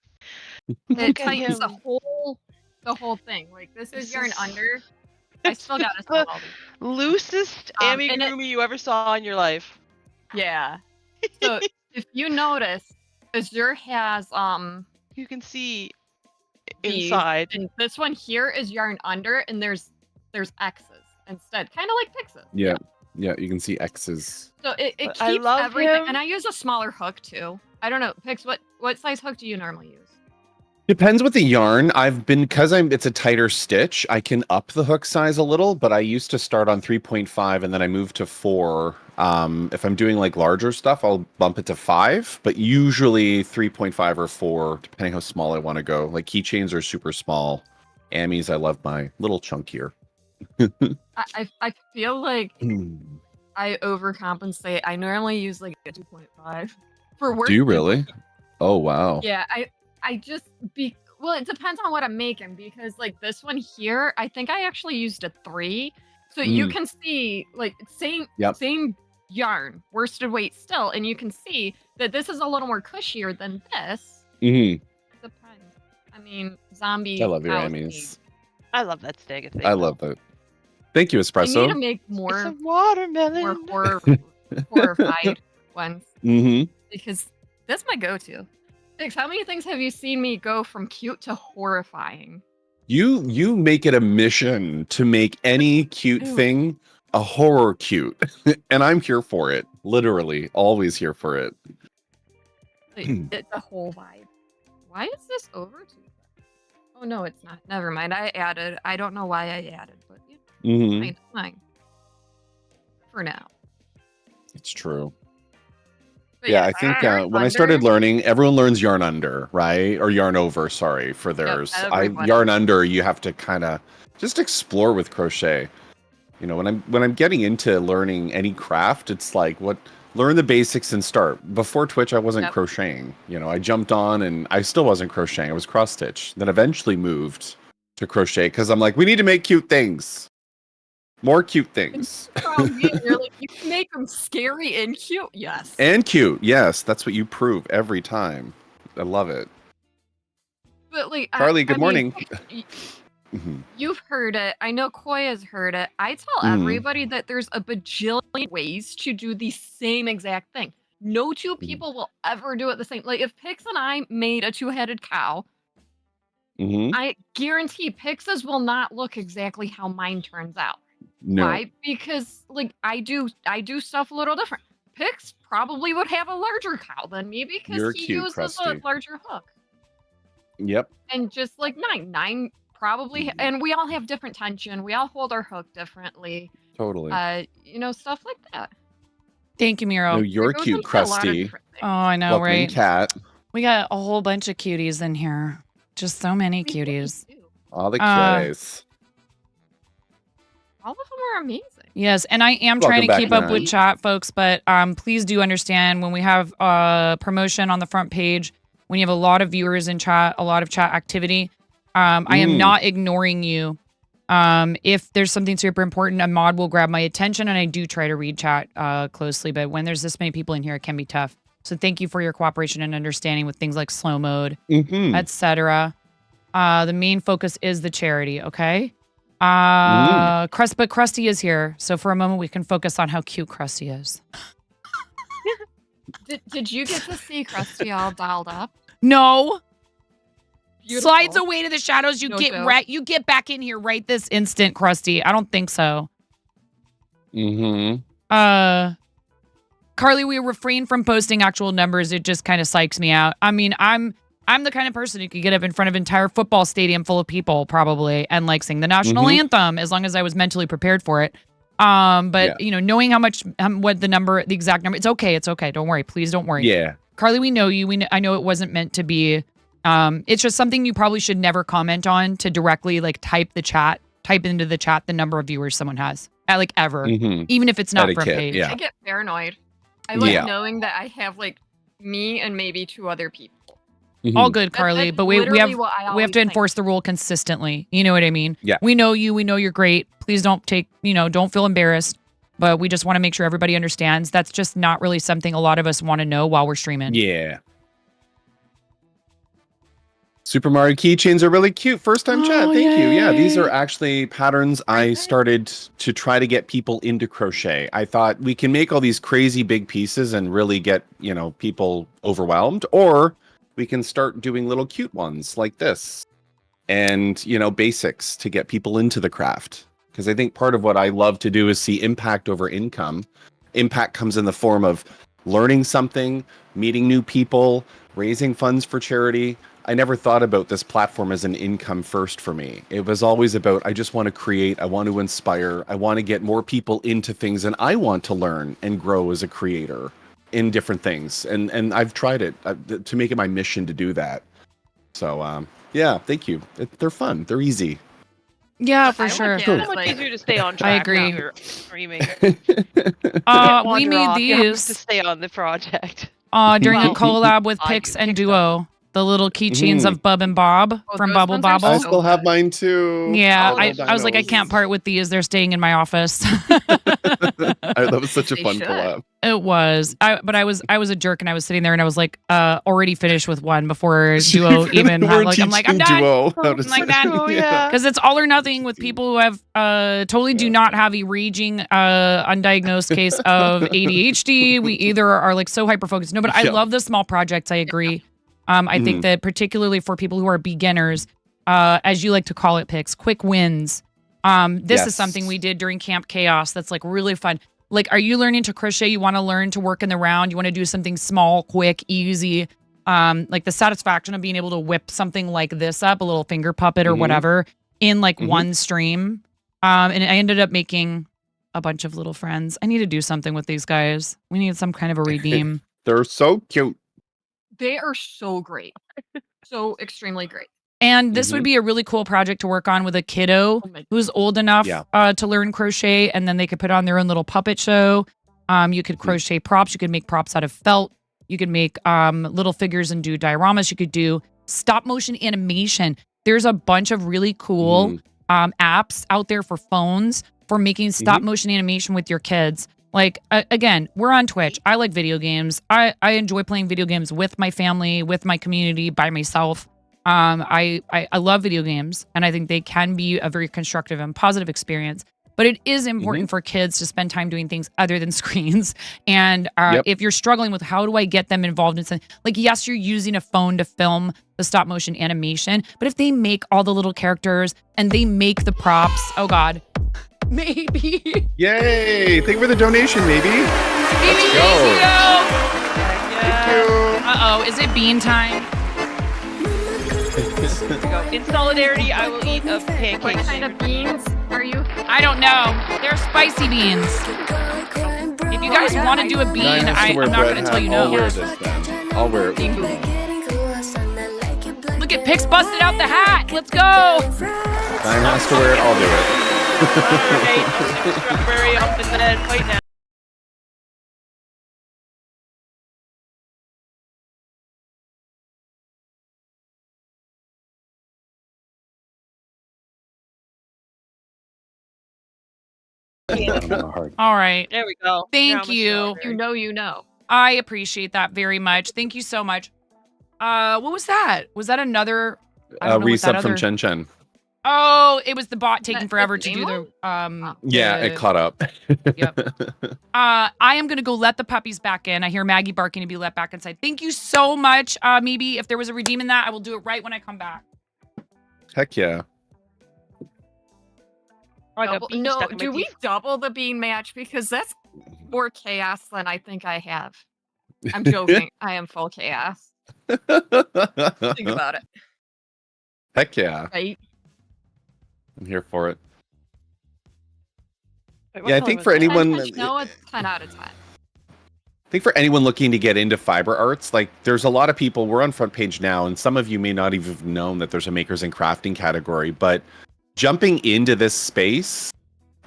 Look at tightens the him. whole thing. Like this is This yarn is- under. I still got to the all these. loosest And it- amigurumi you ever saw in your life. Yeah. So if you notice, Azure has You can see these, inside. and this one here is yarn under, and there's X's instead, kind of like Pix's. Yeah, you can see X's. So it keeps I love everything, him. and I use a smaller hook too. I don't know, Pix. What size hook do you normally use? Depends with the yarn. It's a tighter stitch, I can up the hook size a little, but I used to start on 3.5 and then I moved to 4. If I'm doing like larger stuff, I'll bump it to 5, but usually 3.5 or 4, depending how small I want to go. Like keychains are super small. Ammies, I love my little chunkier. I feel like I overcompensate. I normally use like a 2.5 for work. Do you really? Oh, wow. Yeah, I just well, it depends on what I'm making, because like this one here, I think I actually used a 3. So you Mm. can see like same Yep. yarn, worsted weight still, and you can see that this is a little more cushier than this. Mm-hmm. Depends. I mean, zombie. I love your house Ammies. needs- I love that stag thing. I love that. Thank you, I need to Espresso. make It's a more watermelon. horrified ones, Mm-hmm. because that's my go-to. Six, how many things have you seen me go from cute to horrifying? You make it a mission to make any cute Ew. thing a horror cute, and I'm here for it. Literally, always here for it. Like, it's a whole vibe. Why is this over to? Oh no, it's not. Never mind. I don't know why I added, but yeah, Mhm. fine. For now. It's true. Yeah, I think when I started learning, everyone learns yarn under, right? Or yarn over, sorry, for theirs. everybody. Yarn under, you have to kind of just explore with crochet. You know, when I'm getting into learning any craft, it's like learn the basics and start. Before Twitch, I wasn't crocheting. You know, I jumped on and I still wasn't crocheting. I was cross stitch. Then eventually moved to crochet because I'm like, we need to make cute things. More cute things. You're like, you can make them scary and cute. Yes. And cute. Yes, that's what you prove every time. I love it. But like, Carly, good morning. You've heard it. I know Koi has heard it. I tell Mhm. everybody that there's a bajillion ways to do the same exact thing. No two people will ever do it the same. Like if Pix and I made a two-headed cow, Mhm. I guarantee Pix's will not look exactly how mine turns out. No. Why? Because like I do stuff a little different. Pix probably would have a larger cow than me because You're he cute, uses Krusty. a larger hook. Yep. And just like nine probably, and we all have different tension. We all hold our hook differently. Totally. You know, stuff like that. Thank you, Miro. No, you're goes cute, into a lot of Krusty. different Oh, I know, Welcome in, right? Cat. We got a whole bunch of cuties in here. Just so many cuties. All the Uh, kitties. All of them are amazing. Yes, and I am Welcome trying to back, keep up Nine. with chat, folks, but please do understand when we have promotion on the front page, when you have a lot of viewers in chat, a lot of chat activity, I am not ignoring you. If there's something super important, a mod will grab my attention, and I do try to read chat closely, but when there's this many people in here, it can be tough. So thank you for your cooperation and understanding with things like slow mode, etc. The main focus is the charity, okay? But Krusty is here, so for a moment we can focus on how cute Krusty is. Did you get to see Krusty all dialed up? No. Beautiful. Slides away to the shadows. You No get joke. you get back in here right this instant, Krusty. I don't think so. Mm-hmm. Carly, we refrain from posting actual numbers. It just kind of psychs me out. I mean, I'm the kind of person who could get up in front of an entire football stadium full of people probably and like sing the national anthem as long as I was mentally prepared for it. But you know, knowing how much what the exact number, it's okay. It's okay. Don't worry. Please don't worry. Yeah. Carly, we know you. I know it wasn't meant to be. It's just something you probably should never comment on, to directly like type into the chat the number of viewers someone has like ever, even if it's not front Etiquette, page. yeah. I get paranoid. I like Yeah. knowing that I have like me and maybe two other people. All good, Carly, that's but we literally what I have always to think. enforce the rule consistently. You know what I mean? Yeah. We know you. We know you're great. Please don't don't feel embarrassed. But we just want to make sure everybody understands that's just not really something a lot of us want to know while we're streaming. Yeah. Super Mario keychains are really cute. First time chat. Oh, Thank you. Yeah, these yay. are actually patterns I started to try to get people into crochet. I thought we can make all these crazy big pieces and really get, people overwhelmed, or we can start doing little cute ones like this and, basics to get people into the craft. Because I think part of what I love to do is see impact over income. Impact comes in the form of learning something, meeting new people, raising funds for charity. I never thought about this platform as an income first for me. It was always about, I just want to create, I want to inspire, I want to get more people into things, and I want to learn and grow as a creator in different things. And I've tried it to make it my mission to do that. So, yeah, thank you. They're fun. They're easy. Yeah, for I sure. like it. It's much easier to stay on track. I agree. When you're streaming. We Wander need off. You have these. to stay on the project. During a Well, collab with I Pix do and Duo. The little keychains of Bub and Bob from those Bubble ones are Bobble. I still have mine too. Yeah, All I the was like, I dinos. can't part with these. They're staying in my office. That was such a They fun should. collab. It was. But I was a jerk, and I was sitting there, and I was like, already finished with one before Duo even had. Like, I'm like, I'm done. Duo how to I'm like say- that. Oh, yeah. Because it's all or nothing with people who have totally do not have a raging undiagnosed case of ADHD. We either are like so hyper focused. No, but I Yeah. love the small projects. I agree. I think that particularly for people who are beginners, as you like to call it, Pix, quick wins. This Yes. is something we did during Camp Chaos that's like really fun. Like, are you learning to crochet? You want to learn to work in the round? You want to do something small, quick, easy? Like the satisfaction of being able to whip something like this up, a little finger puppet or whatever, in like one stream. And I ended up making a bunch of little friends. I need to do something with these guys. We need some kind of a redeem. They're so cute. They are so great. So extremely great. And this would be a really cool project to work on with a kiddo who's old enough to learn crochet, and then they could put on their own little puppet show. You could crochet props. You could make props out of felt. You could make little figures and do dioramas. You could do stop motion animation. There's a bunch of really cool apps out there for phones for making stop motion animation with your kids. Like, again, we're on Twitch. I like video games. I enjoy playing video games with my family, with my community, by myself. I love video games, and I think they can be a very constructive and positive experience. But it is important for kids to spend time doing things other than screens. And if you're struggling with how do I get them involved in something, like, yes, you're using a phone to film the stop motion animation, but if they make all the little characters and they make the props, oh God, maybe. Yay! Thank you for the donation, maybe. Maybe, Let's go. Thank you. Uh-oh, is it bean time? In solidarity, I will eat a pancake. What kind of beans are you? I don't know. They're spicy beans. If you guys want to do a bean, I'm not going to tell you no. I'll wear this then. I'll wear it. Look at Pix busted out the hat. Let's go. Nine has to wear it. I'll do it. Alright, I'll stick the strawberry up in the head right now. All right. There we go. Thank you. You know. I appreciate that very much. Thank you so much. What was that? Was that another? I don't know what that Resub from other- Chen Chen. Oh, it was the bot taking forever to do the. Yeah, it caught up. I am gonna go let the puppies back in. I hear Maggie barking to be let back inside. Thank you so much. Maybe if there was a redeem in that, I will do it right when I come back. Heck yeah. No, do we double the bean match? Because that's more chaos than I think I have. I'm joking. I am full chaos. Think about it. Heck yeah. Right? I'm here for it. Wait, Yeah, I think for anyone, No, it's 10 out of 10. I think for anyone looking to get into fiber arts, like there's a lot of people, we're on Front Page now, and some of you may not even have known that there's a makers and crafting category, but jumping into this space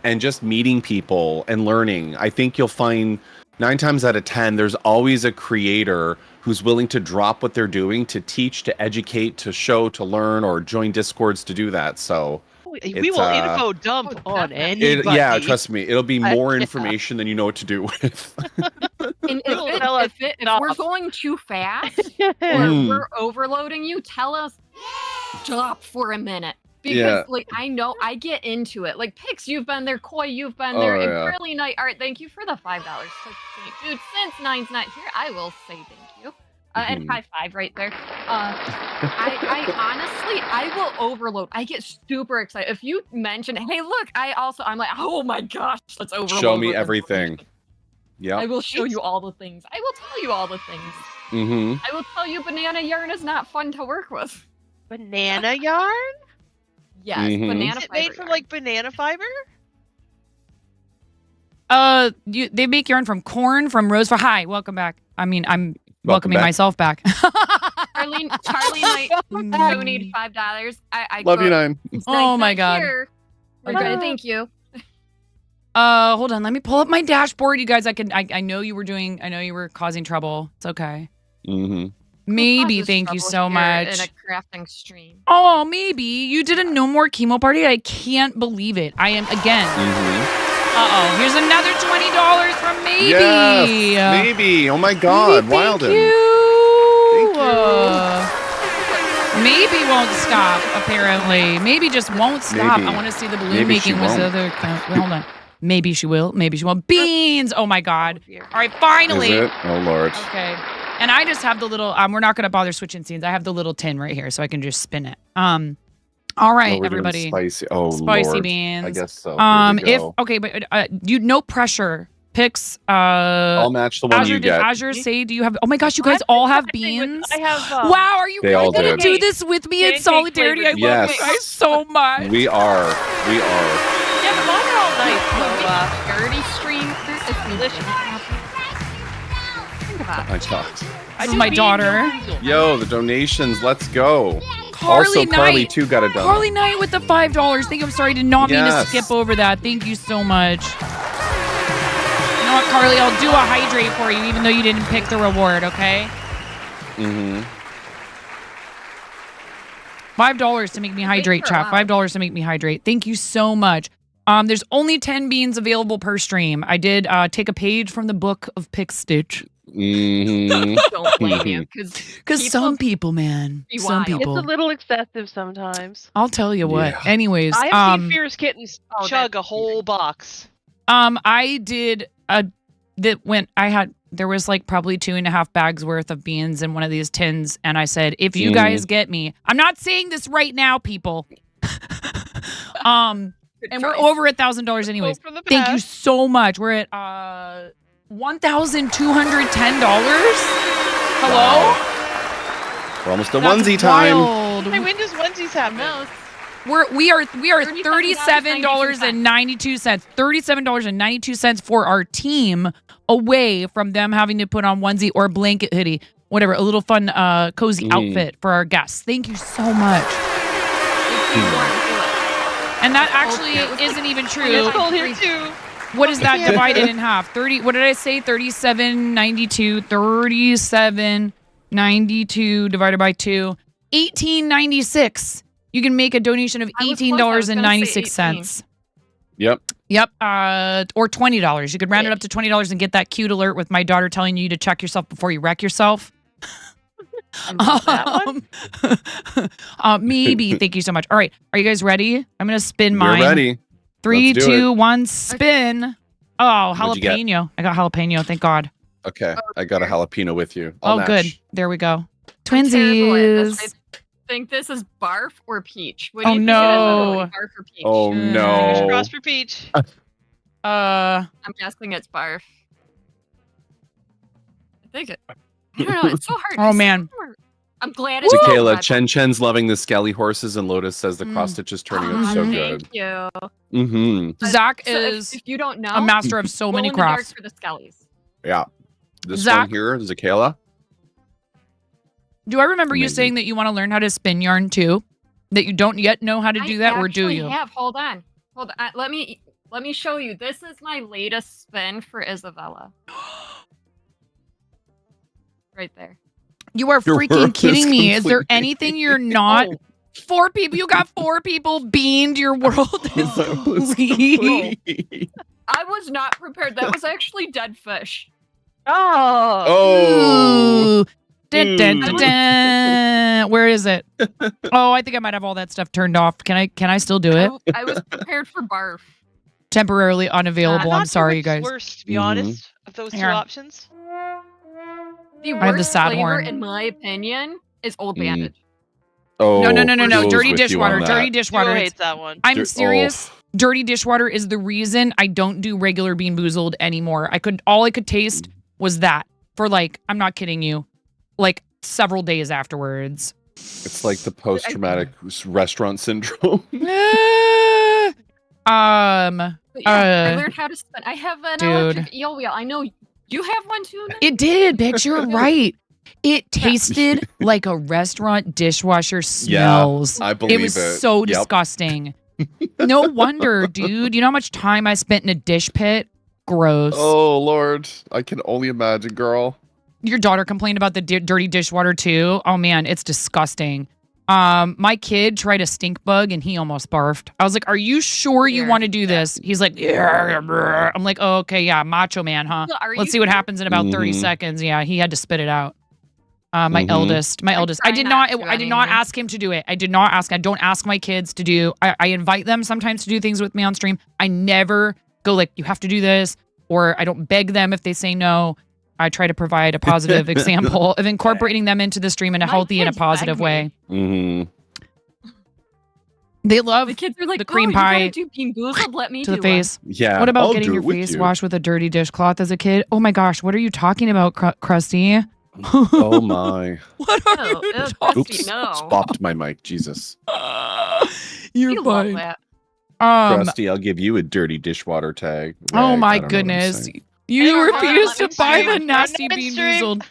and just meeting people and learning, I think you'll find 9 times out of 10, there's always a creator who's willing to drop what they're doing to teach, to educate, to show, to learn, or join Discords to do that. So we will info dump on anybody. yeah, trust me, it'll be more information than you know what to do with. And if we're going too fast or we're overloading you, tell us, stop for a minute. Because like I know I get into it. Like Pix, you've been there. Koi, you've been there. And Curly Night Art, thank you for the $5. Dude, since Nine's not here, I will say thank you. And high five right there. I honestly, I will overload. I get super excited. If you mention, hey, look, I'm like, oh my gosh, let's overload. Show me everything. Yeah. I will show you all the things. I will tell you all the things. I will tell you banana yarn is not fun to work with. Banana yarn? Yes, banana Is it fiber made from like banana fiber? They make yarn from corn from rose. Hi, welcome back. I mean, I'm welcoming myself back. Charlie Knight donated $5. I Love you, Nine. Oh my God. We're gonna thank you. Hold on. Let me pull up my dashboard, you guys. I know you were causing trouble. It's okay. Maybe. Thank you so much. In a crafting stream. Oh, maybe you did a no more chemo party. I can't believe it. I am again. Uh-oh. Here's another $20 from Maybe. Yes, Maybe. Oh my God, Wilden. Thank you. Maybe won't stop. Apparently, maybe just won't stop. Maybe. I want to see the balloon Maybe making she with won't. the other. Wait, hold on. Maybe she will. Maybe she won't. Beans. Oh my God. All right, finally. Is it? Oh Lord. Okay. And I just have the little, we're not going to bother switching scenes. I have the little tin right here so I can just spin it. All right, we're doing everybody. Spicy. Oh, Spicy Lord. beans. I guess so. Here we go. No pressure. Picks. I'll match the one Azure, you get. Did Azure say, do you have, oh my gosh, you guys all have beans? I have. Wow, are you They all really going to did. do this with me in solidarity? I love Yes. you guys so much. We are. Yeah, but mine are all nice. So, Dirty stream. It's delicious. that. My God. This is my daughter. Yo, the donations. Let's go. Carly Also, Carly Knight. too got a donut. Carly Knight with the $5. Thank you. I'm sorry, I did not mean to Yes. skip over that. Thank you so much. You know what, Carly? I'll do a hydrate for you, even though you didn't pick the reward. Okay. Mm-hmm. $5 to make me hydrate, chat. $5 to make me hydrate. Thank you so much. There's only 10 beans available per stream. I did take a page from the book of Pick Stitch. Mm-hmm. Don't blame you, Because some people, man, be some wild. people. It's a little excessive sometimes. I'll tell you what. Anyways, I have seen Fierce Kittens chug a whole box. I did there was like probably 2.5 bags worth of beans in one of these tins, and I said, if you guys get me, I'm not saying this right now, people. And we're over $1,000 anyways. Thank you so much. We're at $1,210. Hello? We're almost to That's onesie time. wild. Hey, when does onesies happen? We are $37.92. $37.92 for our team, away from them having to put on onesie or blanket hoodie, whatever, a little fun cozy outfit for our guests. Thank you so much. And that actually isn't even true. It's cold here too. What is that divided in half? 30. What did I say? 37.92. 37.92 divided by 2. $18.96. You can make a donation of $18.96. Yep. Yep. Or $20. You could round it up to $20 and get that cute alert with my daughter telling you to check yourself before you wreck yourself. Maybe. Thank you so much. All right. Are you guys ready? I'm going to spin mine. We're ready. 3, Let's do 2, it. 1, spin. Oh, What'd you get? jalapeno. I got jalapeno. Thank God. Okay, I got a jalapeno with you. I'll match. Good. There we go. I'm terrible at this. Twinsies. I think this is barf or peach. What do Oh, you think no. it is? Barf or peach? Oh no. Cross for peach. I'm guessing it's barf. I think it. I don't know. It's so hard. Oh, It's man. so hard. I'm glad it's Tequila, not Chen Chen's loving the Skelly horses, and Lotus says the cross stitch is turning out so Thank good. you. Mm-hmm. Zach So is if you don't know, a master of so glow many in the dark crafts. for the skellies. Yeah. This Zach- one here, Zakayla. Do I remember you Amazing. saying that you want to learn how to spin yarn too? That you don't yet know how to do that, or do you? Hold on. Let me show you. This is my latest spin for Isabella. Right there. You are Your freaking world kidding is me. Is there completely- anything you're not? 4 people. You got 4 people beamed. Your world is complete. I was not prepared. That was actually dead fish. Oh. Ooh. Dun, dun, dun, dun. Where is it? Oh, I think I might have all that stuff turned off. Can I still do it? I was prepared for barf. Temporarily unavailable. I'm sorry, you guys. Worst, to be honest, of those two Here. options. The I have the worst sad flavor, horn. in my opinion, is Old Bandage. Oh. No. Jules Dirty with you dishwater. on that. Dirty dishwater. Joe It's- hates that one. I'm serious. Dirty dishwater is the reason I don't do regular Bean Boozled anymore. All I could taste was that for like, I'm not kidding you, like several days afterwards. It's like the post-traumatic restaurant syndrome. But yeah, I learned how to spin. I have an dude. electric eel wheel. I know you have one too. Nick? It did, Bix. You're right. It tasted like a restaurant dishwasher smells. I believe it was it. so Yep. disgusting. No wonder, dude. You know how much time I spent in a dish pit? Gross. Oh Lord, I can only imagine, girl. Your daughter complained about the dirty dishwater too. Oh man, it's disgusting. My kid tried a stink bug and he almost barfed. I was like, "Are you sure you want to do this?" He's like, "Yeah." I'm like, "Oh, okay, yeah, macho man, huh? Are Let's you see what sure? happens in about 30 Mhm. seconds." Yeah, he had to spit it out. My eldest. I did not. I did not ask him to do it. I did not ask. I don't ask my kids to do. I invite them sometimes to do things with me on stream. I never go like, "You have to do this," or I don't beg them if they say no. I try to provide a positive example of incorporating them into the stream in a healthy and a kids positive beg way. Mm-hmm. They love The kids are like, the cream "Oh, pie You gotta do Bean Boozled? Let me to do the face. Yeah. What about I'll getting do your it with face you. washed with a dirty dishcloth as a kid? Oh my gosh, what are you talking about, Krusty? Oh my. What are you talking Oops. Bopped my mic. Jesus. You're You love fine. that. Um, Krusty, I'll give you a dirty dishwater tag. oh Rag, I my don't know what I'm goodness. saying. You Hey, refuse to Lemon buy Stream. the nasty Lemon Bean Stream. Boozled.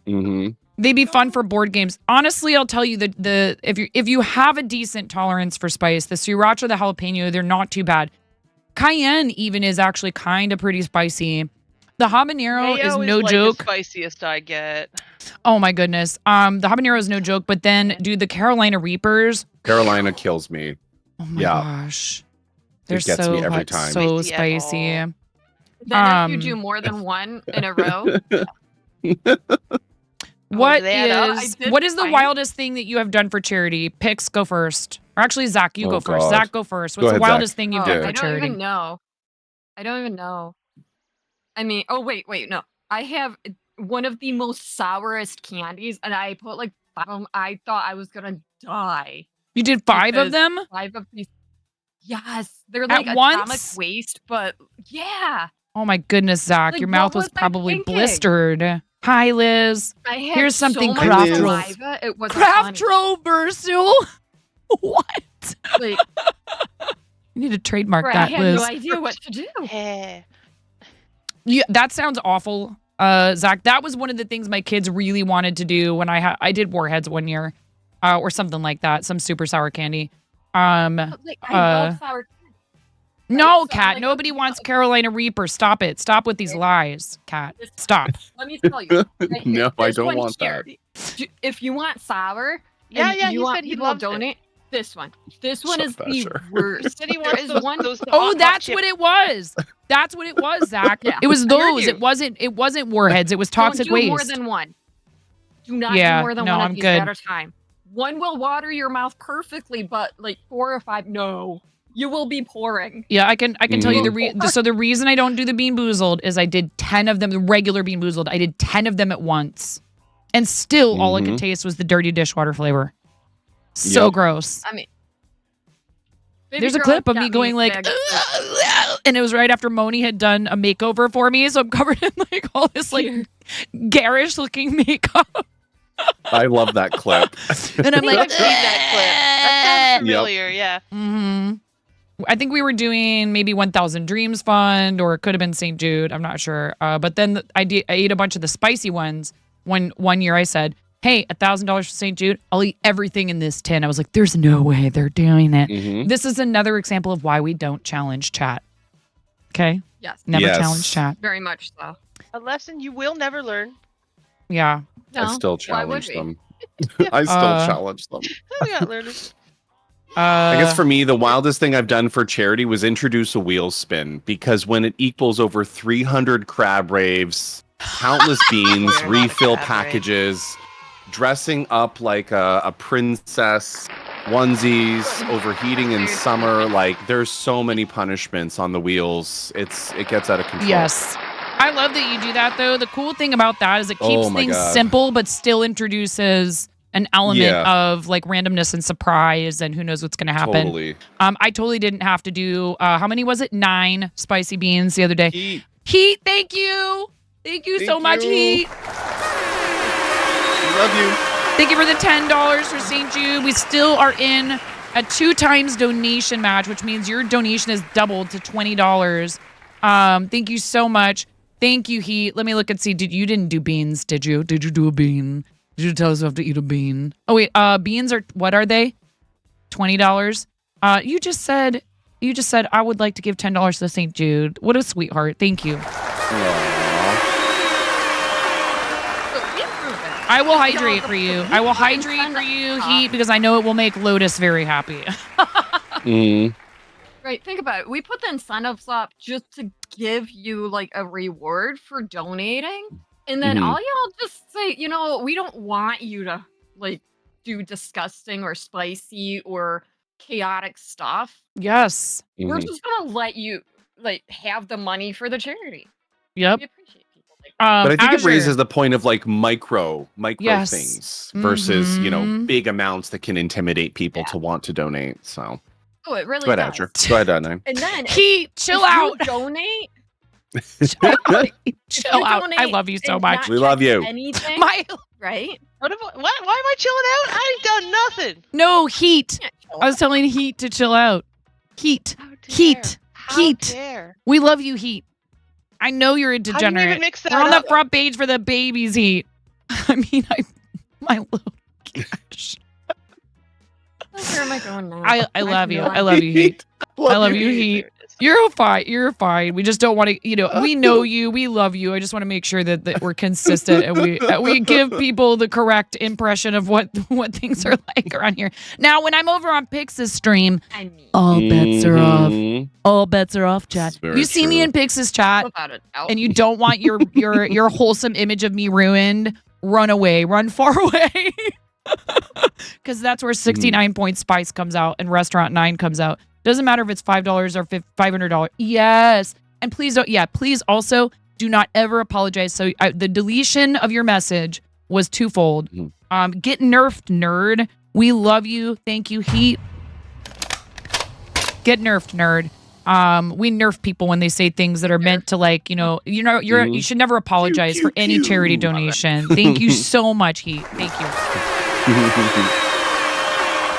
Mm-hmm. They'd be fun for board games. Honestly, I'll tell you that if you have a decent tolerance for spice, the sriracha, the jalapeno, they're not too bad. Cayenne even is actually kind of pretty spicy. The habanero is Mayo no like joke. The spiciest I get. Oh my goodness. The habanero is no joke, but then dude, the Carolina Reapers. Carolina kills me. Oh my gosh. They're It gets so me every hot, time. so spicy. Then if you do more than one in a row, What they add up? is I did what is the find- wildest thing that you have done for charity? Picks, go first. Or actually, Zach, you Oh, go first. God. Zach, go first. Go What's ahead, the wildest Zach. thing you've Oh, done for I don't charity? even know. I don't even know. I mean, oh wait, no. I have one of the most sourest candies, and I put like 5 of them. I thought I was gonna die. You did 5 of because them? 5 of these. Yes, they're At like atomic once? waste, but yeah. Oh my goodness, Zach, Like, your what mouth was was I probably thinking? blistered. Hi, Liz. I had Here's so something much Craftro. saliva, it wasn't funny. Craftroversal. What? Like, You need to trademark I that, had Liz. no idea what to do. Yeah, that sounds awful, Zach. That was one of the things my kids really wanted to do when I did Warheads one year, or something like that, some super sour candy. Like, I love sour. No, Kat, nobody wants Carolina Reaper. Stop it. Stop with these lies, Kat. Stop. Let me tell you. right here, No, I this don't one want that. here, If you want sour, Yeah, and yeah, you he want said he people to loved it. donate. This one. This one Shut is that, the sure. worst. Said he There wants is those, one. those Oh, hot that's chip- what it was. That's what it was, Zach. Yeah, It was I heard those. you. It wasn't Warheads. It was toxic Don't do waste. more than one. Do not Yeah, do more than no, one I'm of these good. at a time. One will water your mouth perfectly, but like 4 or 5, no. You will be pouring. Yeah, I can tell you the reason I don't do the Bean Boozled is I did 10 of them, the regular Bean Boozled. I did 10 of them at once. And still all I could taste was the dirty dishwater flavor. So Yep. gross. I mean, There's a clip of me going like, and it was right after Moni had done a makeover for me, so I'm covered in like all this like garish looking makeup. I love that clip. And I'm like, I've seen that clip. That sounds Yep. familiar, yeah. hmm I think we were doing maybe 1,000 Dreams Fund, or it could have been St. Jude. I'm not sure. But then I ate a bunch of the spicy ones. One year I said, hey, $1,000 for St. Jude. I'll eat everything in this tin. I was like, there's no way they're doing it. Mhm. This is another example of why we don't challenge chat. Okay? Yes. Never Yes. challenge chat. Very much so. A lesson you will never learn. Yeah. No, I still why would challenge we? them. I still challenge them. I'm not learning. I guess for me, the wildest thing I've done for charity was introduce a wheel spin, because when it equals over 300 crab raves, countless beans, We're not a refill crab rave. packages, dressing up like a princess, onesies, overheating in summer, like there's so many punishments on the wheels. It gets out of control. Yes. I love that you do that, though. The cool thing about that is it keeps Oh my things God. simple, but still introduces an element Yeah. of like randomness and surprise and who knows what's going to happen. Totally. I totally didn't have to do, how many was it? 9 spicy beans the other day. Heat, thank you. Thank you so Thank much, you. Heat. We love you. Thank you for the $10 for St. Jude. We still are in a 2 times donation match, which means your donation is doubled to $20. Thank you so much. Thank you, Heat. Let me look and see. You didn't do beans, did you? Did you do a bean? Did you tell us we have to eat a bean? Oh wait, beans are, what are they? $20. You just said I would like to give $10 to St. Jude. What a sweetheart. Thank you. I will hydrate for you. I will hydrate for you, Heat, because I know it will make Lotus very happy. Right, think about it. We put the incentives up just to give you like a reward for donating. And then Mhm. all y'all just say, we don't want you to like do disgusting or spicy or chaotic stuff. Yes. We're Mhm. just gonna let you like have the money for the charity. Yep. We appreciate people like But I think Azure. it raises the point of like micro Yes. things versus, Mhm. big amounts that can intimidate people to want to donate. So Oh, it really go ahead, does. Azure. Go ahead, Adnan. And then Heat, chill if out. You donate. Chill out. I love you so and much. not We love check you. Anything, My right? Why am I chilling out? I ain't done nothing. No, Heat. I was telling Heat to chill out. Heat. Heat. How Heat. dare. We love you, Heat. I know you're a How do you degenerate. even mix that We're on the up? front page for the babies heat. I mean, my little gosh. Where am I going now? I love you. I love you, Heat. I love you, Heat. You're fine. You're fine. We just don't want to, we know you. We love you. I just want to make sure that we're consistent and we give people the correct impression of what things are like around here. Now, when I'm over on Pix's stream, all bets are off. All bets are off, chat. Very You see me true. in Pix's chat Without a doubt. and you don't want your wholesome image of me ruined, run away. Run far away. Because that's where 69 point spice comes out and restaurant 9 comes out. Doesn't matter if it's $5 or $500. Yes. And please don't. Yeah. Please also do not ever apologize. So the deletion of your message was twofold. Get nerfed, nerd. We love you. Thank you, Heat. Get nerfed, nerd. We nerf people when they say things that are meant to you should never apologize for any charity donation. Thank you so much, Heat. Thank you.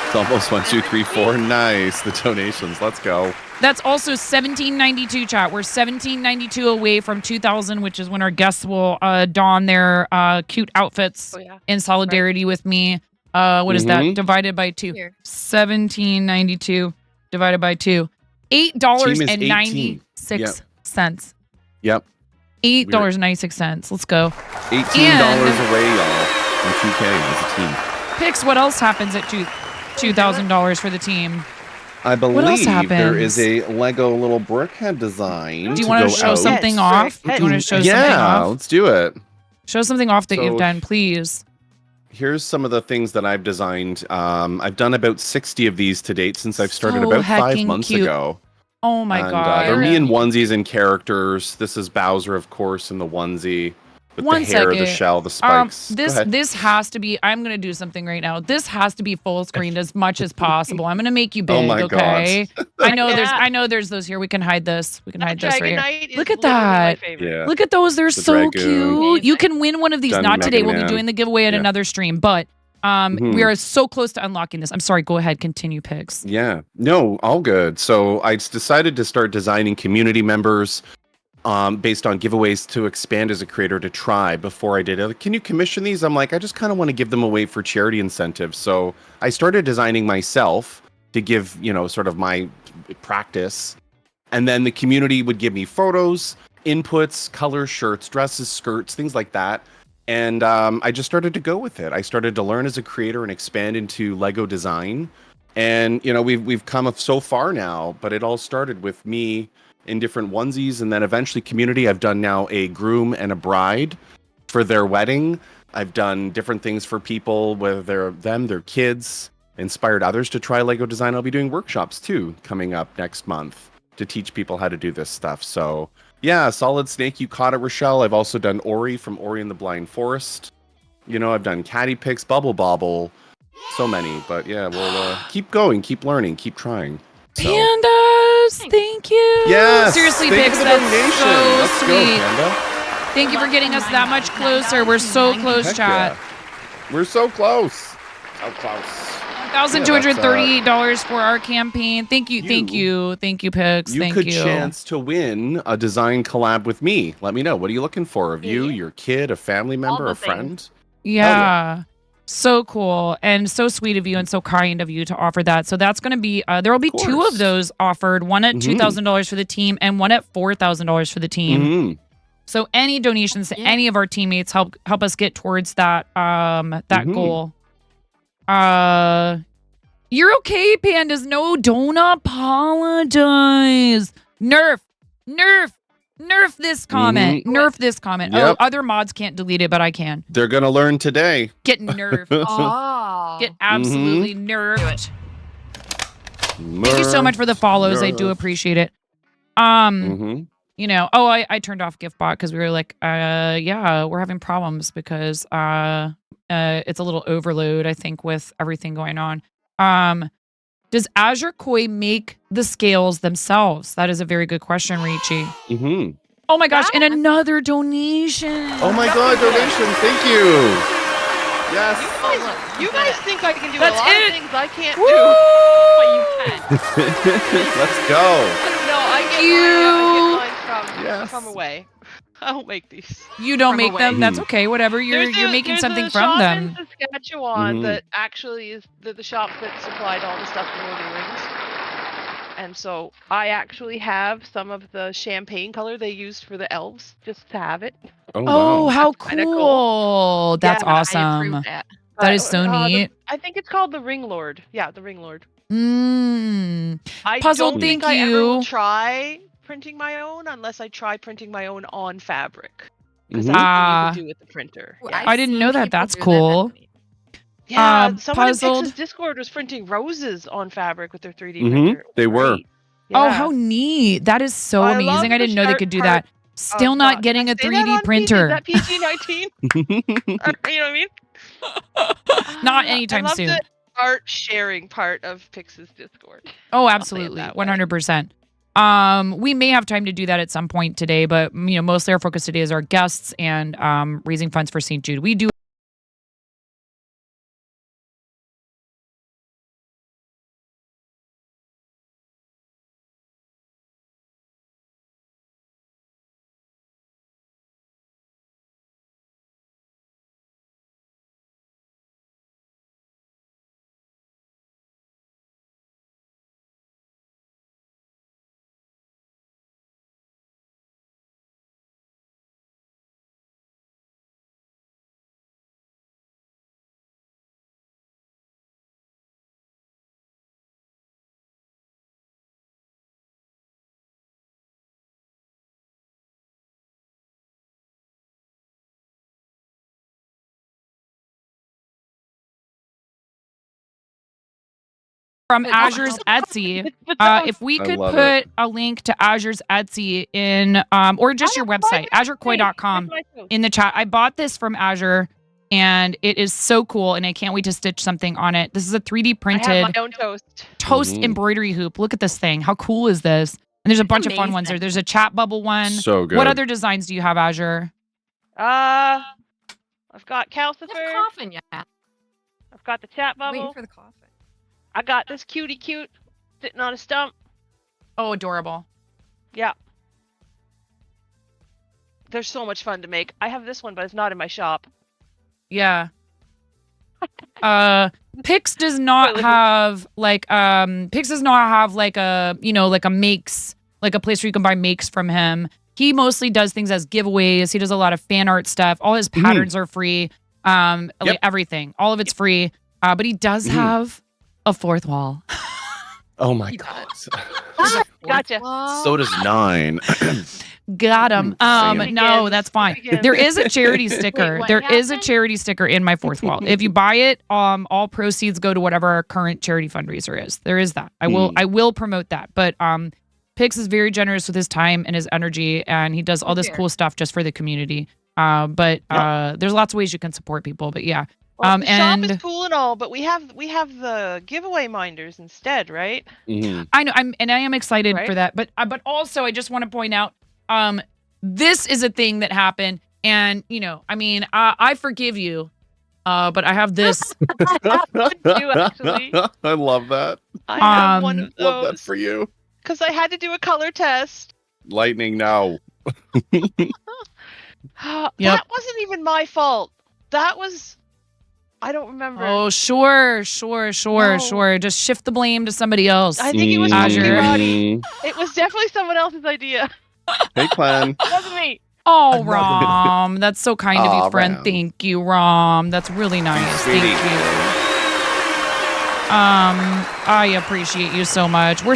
It's almost 1, 2, 3, 4. Nice. The donations. Let's go. That's also 1792, chat. We're 1792 away from 2000, which is when our guests will don their cute outfits in solidarity with me. What is that? Divided by 2. 1792 divided by 2. $8.96. Yep. $8.96. Let's go. $18 away, y'all, from 2K as a team. Pix, what else happens at $2,000 for the team? I What else believe there happens? is a Lego little brickhead design. Do you want to show something off? Do you want to show something Yeah, off? let's do it. Show something off that you've So- done, please. Here's some of the things that I've designed. I've done about 60 of these to date since I've started So about 5 heckin' months cute. ago. Oh my And, god. they're me in onesies and characters. This is Bowser, of course, in the onesie with the hair, the shell, the spikes. Go ahead. This has to be. I'm gonna do something right now. This has to be full screened as much as possible. I'm gonna make you big. Oh my okay. God. I know there's those here. We can hide this. We can hide this right Dragonite here. is Look at literally my that. favorite. Yeah. Look at those. They're The so Dragoon. cute. You can win one of these. Done Not today. Mega We'll be Man. doing the giveaway at Yeah. another stream. But we are so close to unlocking this. I'm sorry. Go ahead. Continue, Pigs. Yeah, no, all good. So I decided to start designing community members based on giveaways to expand as a creator to try before I did it. Like, can you commission these? I'm like, I just kind of want to give them away for charity incentives. So I started designing myself to give, sort of my practice. And then the community would give me photos, inputs, colors, shirts, dresses, skirts, things like that. And I just started to go with it. I started to learn as a creator and expand into Lego design. And, we've come so far now, but it all started with me in different onesies. And then eventually community, I've done now a groom and a bride for their wedding. I've done different things for people, whether they're their kids, inspired others to try Lego design. I'll be doing workshops too, coming up next month to teach people how to do this stuff. So yeah, Solid Snake, you caught it, Rochelle. I've also done Ori from Ori and the Blind Forest. I've done Caddy Pix, Bubble Bobble, so many. But yeah, we'll keep going, keep learning, keep trying. So. Pandas, thank you. Yes, Seriously, thank you Pigs, for the that's donation. so Let's go, sweet. Panda. Thank you for getting us that much closer. We're so close, Heck chat. yeah. We're so close. So close. $1,238 for our campaign. Thank you, Pigs. You Thank could you. chance to win a design collab with me. Let me know. What are you looking for? Of you, your kid, a family member, a friend? Yeah. So cool and so sweet of you and so kind of you to offer that. So that's going to be, there will be 2 of those offered, one at $2,000 for the team and one at $4,000 for the team. So any donations to any of our teammates help us get towards that goal. You're okay, Pandas. No, don't apologize. Nerf this comment. Nerf this comment. Yep. Oh, other mods can't delete it, but I can. They're going to learn today. Get nerfed. Get absolutely nerfed. Thank you so much for the follows. I do appreciate it. I turned off GiftBot because we were like, we're having problems because it's a little overload, I think, with everything going on. Does Azure Koi make the scales themselves? That is a very good question, Ricci. Oh my gosh, and another donation. Oh my God, donation. Thank you. Yes. You guys think I can do That's a lot it. of things I can't Woo! do. But you can. Let's go. No, I get you. mine from Yes. from away. I don't make these. You don't From make away. them. That's okay. Whatever. You're making there's something a from shop them. in Saskatchewan Mhm. that actually is the shop that supplied all the stuff for Lord of the Rings. And so I actually have some of the champagne color they used for the elves, just to have it. Oh, how Kinda cool! That's Yeah, I awesome. approve That is so the- neat. I think it's called the Ring Lord. Yeah, the Ring Lord. I Puzzle, don't thank think I ever will you. try printing my own unless I try printing my own on fabric. Because Mhm. that's what Ah. you can do with the printer. Yeah. I didn't know that. That's cool. Yeah, someone Puzzled. in Pix's Discord was printing roses on fabric with their 3D Mhm. printer. They were. Oh, Yeah. how neat! That is so I amazing. love I the didn't know they sharp could do part that. Still of not Can getting I a say that 3D on printer. Is that PG-19? You know what I mean? Not anytime I love soon. the art sharing part of Pix's Discord. Oh, I'll say it absolutely. that way. 100%. We may have time to do that at some point today, but mostly our focus today is our guests and raising funds for St. Jude. We do from Azure's Etsy. If we I could love put it. a link to Azure's Etsy in, or just your website, azurkoi.com, in the chat. I bought this from Azure, and it is so cool, and I can't wait to stitch something on it. This is a 3D I printed have my own toast. Mhm. embroidery hoop. Look at this thing. How cool is this? And there's a bunch of fun ones there. There's a chat bubble one. So What good. other designs do you have, Azure? I've got Calcifer. Coffin, yeah. I've got the chat bubble. Waiting for the coffin. I got this cutie cute sitting on a stump. Oh, adorable. Yeah. They're so much fun to make. I have this one, but it's not in my shop. Yeah. Pix does not have like a like a makes, like a place where you can buy makes from him. He mostly does things as giveaways. He does a lot of fan art stuff. All his patterns are free. Like everything. All of it's free. But he does have a fourth wall. Oh my god. Gotcha. So does 9. Got him. Sam. No, that's fine. There is a charity sticker. what There is a charity sticker in my fourth wall. If you buy it, all proceeds go to whatever our current charity fundraiser is. There is that. I will promote that. But Pix is very generous with his time and his energy, and he does all this cool stuff just for the community. But there's lots of ways you can support people. But yeah. Well, the shop and is cool and all, but we have the giveaway minders instead, right? I know I am excited for Right? that. But also I just want to point out this is a thing that happened, and I forgive you. But I have this. You actually. I love that. I have one of Love that those for you. because I had to do a color test. Lightning now. That wasn't even my fault. That was. I don't remember. Oh, sure. Just shift the blame to somebody else. I think it was Azure. Roddy. It was definitely someone else's idea. Hey, Clan. It wasn't me. Oh, Rom, that's so kind of Aw, you, friend. Ram. Thank you, Rom. That's really nice. Sweetie. Thank you. I appreciate you so much. We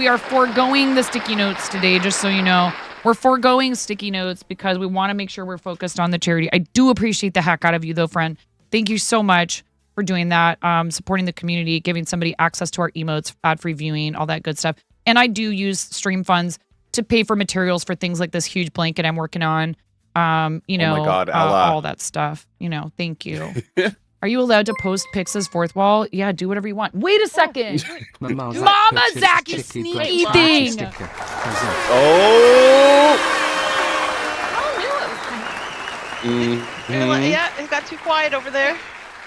are foregoing the sticky notes today, just so you know. We're foregoing sticky notes because we want to make sure we're focused on the charity. I do appreciate the heck out of you, though, friend. Thank you so much for doing that, supporting the community, giving somebody access to our emotes, ad-free viewing, all that good stuff. And I do use stream funds to pay for materials for things like this huge blanket I'm working on. Oh my God, Ella. all that stuff. Thank you. Are you allowed to post Pix's fourth wall? Yeah, do whatever you want. Wait a second. Mama Zach, you sneaky thing. Oh! Yeah, it got too quiet over there.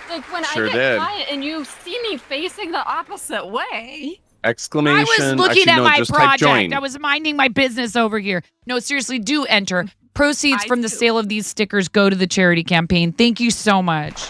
Like when Sure I get did. quiet and you see me facing the opposite way. Exclamation. I was looking Actually, at no, my just type project. join. I was minding my business over here. No, seriously, do enter. Proceeds from the sale of these stickers go to the charity campaign. Thank you so much.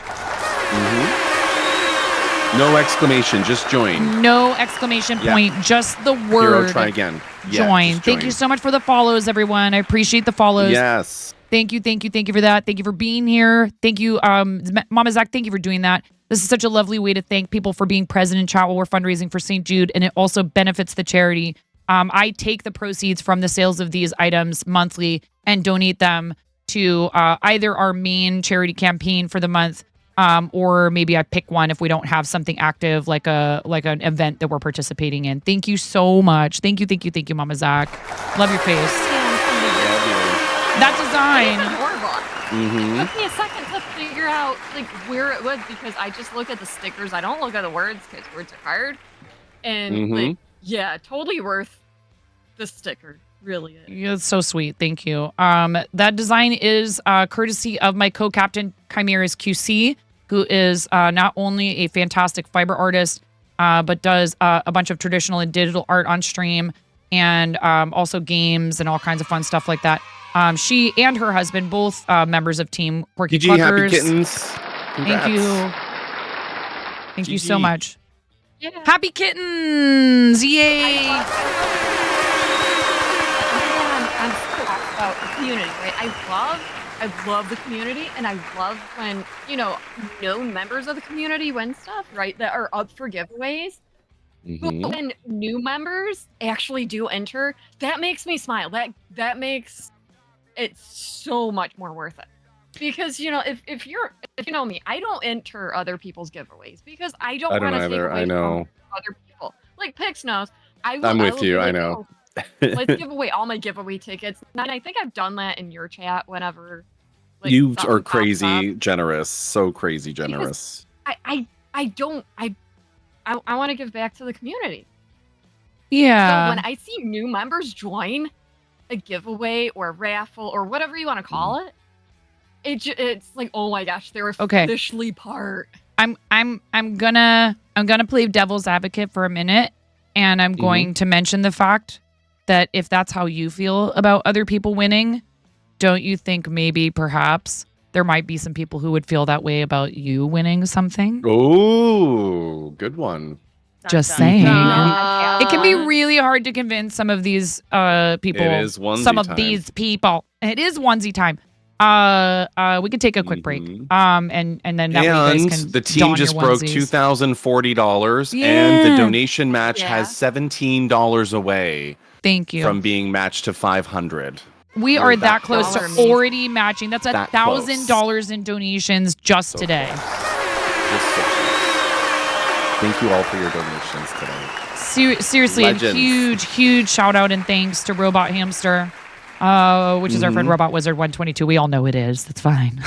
No exclamation, just join. No exclamation Yeah. point, just the Hero, word try again. Yeah, join. just Thank join. you so much for the follows, everyone. I appreciate the follows. Yes. Thank you for that. Thank you for being here. Thank you, Mama Zach. Thank you for doing that. This is such a lovely way to thank people for being present in chat while we're fundraising for St. Jude, and it also benefits the charity. I take the proceeds from the sales of these items monthly and donate them to either our main charity campaign for the month, or maybe I pick one if we don't have something active like an event that we're participating in. Thank you so much. Thank you, Mama Zach. Love your face. That design. It took me a second to figure out like where it was because I just look at the stickers. I don't look at the words because words are hard. And like, yeah, totally worth the sticker. Really is. Yeah, it's so sweet. Thank you. That design is courtesy of my co-captain Chimeras QC, who is not only a fantastic fiber artist, but does a bunch of traditional and digital art on stream, and also games and all kinds of fun stuff like that. She and her husband, both members of Team Porky GG, happy Cluckers. kittens. Thank you. Thank you so GG. much. Yeah. Happy kittens! Yay! I'm so happy about the community, right? I love the community, and I love when, known members of the community win stuff, right, that are up for giveaways. But when new members actually do enter, that makes me smile. That makes it so much more worth it. Because, if you know me, I don't enter other people's giveaways because I don't want to take either. away I know. from other people. Like Pix knows. I'm with you. I know. Let's give away all my giveaway tickets. And I think I've done that in your chat whenever. Like, You something are pops crazy up. generous. So crazy generous. I want to give back to the community. Yeah. So when I see new members join a giveaway or a raffle or whatever you want to call it, it's like, oh my gosh, they're officially part. I'm gonna play devil's advocate for a minute, and I'm going to mention the fact that if that's how you feel about other people winning, don't you think maybe perhaps there might be some people who would feel that way about you winning something? Oh, good one. Just saying. It can be really hard to convince some of these people. It is onesie some of time. these people. It is onesie time. We could take a quick break. And then that way you guys And can the team don just your broke onesies. $2,040, and Yeah. the donation match Yeah. has $17 away. Thank you. From being matched to $500. We We're are that close to close. already matching. That's That close. $1,000 in donations just today. Just so close. Thank you all for your donations today. Seriously, a Legends. huge shout out and thanks to Robot Hamster, which is our friend Robot Wizard 122. We all know it is. That's fine.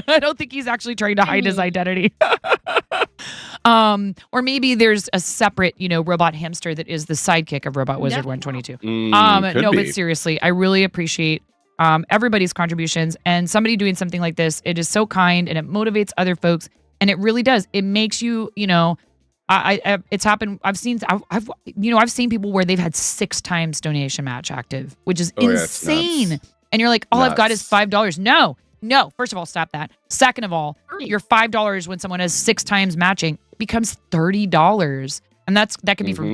I don't think he's actually trying to hide his identity. Or maybe there's a separate, Robot Hamster that is the sidekick of Robot Wizard 122. could No, but be. seriously, I really appreciate everybody's contributions, and somebody doing something like this. It is so kind, and it motivates other folks, and it really does. It makes you, it's happened. I've seen people where they've had 6 times donation match active, which is Oh, yeah, it's insane. nuts. And you're like, all I've got is $5. No. First of all, stop that. Second of all, your $5 when someone has 6 times matching becomes $30, and that can be from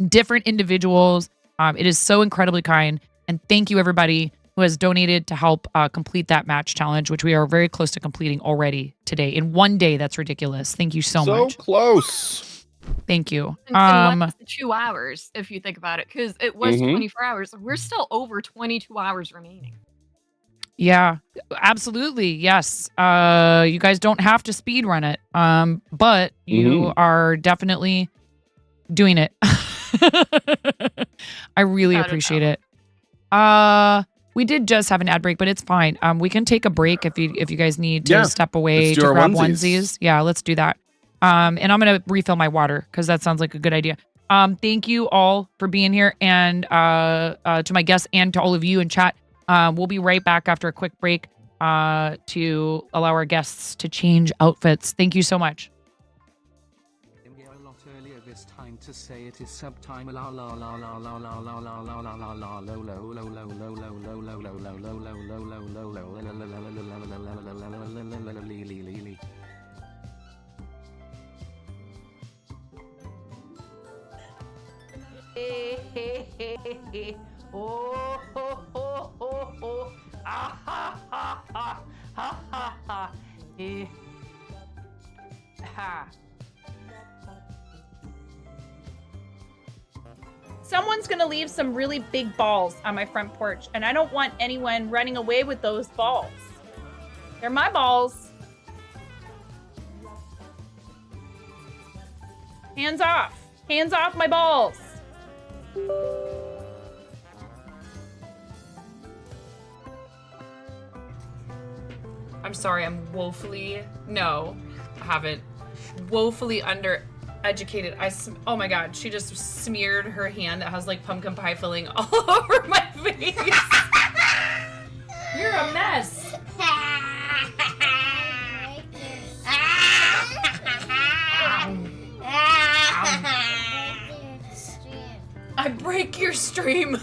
different individuals. It is so incredibly kind, and thank you everybody who has donated to help complete that match challenge, which we are very close to completing already today in one day. That's ridiculous. Thank you so much. So close. Thank you. In less than 2 hours, if you think about it, because it was 24 hours. We're still over 22 hours remaining. Yeah, absolutely. Yes. You guys don't have to speed run it. But you are definitely doing it. I really appreciate it. We did just have an ad break, but it's fine. We can take a break if you guys need to step away let's do to our grab onesies. onesies. Yeah, let's do that. And I'm gonna refill my water because that sounds like a good idea. Thank you all for being here, and to my guests and to all of you in chat. We'll be right back after a quick break to allow our guests to change outfits. Thank you so much. A lot earlier this time to say it is subtime la la la la la la la la la la la la lo lo lo lo lo lo lo lo lo lo lo lo lo lo lo. Oh, ho, ho, ho, ho. Ah, ha, ha, ha, ha, ha, ha. Ha. Someone's gonna leave some really big balls on my front porch, and I don't want anyone running away with those balls. They're my balls. Hands off. Hands off my balls. I'm sorry, I'm woefully, no, I haven't, woefully undereducated. Oh my God, she just smeared her hand that has like pumpkin pie filling all over my face. You're a mess. I break your stream.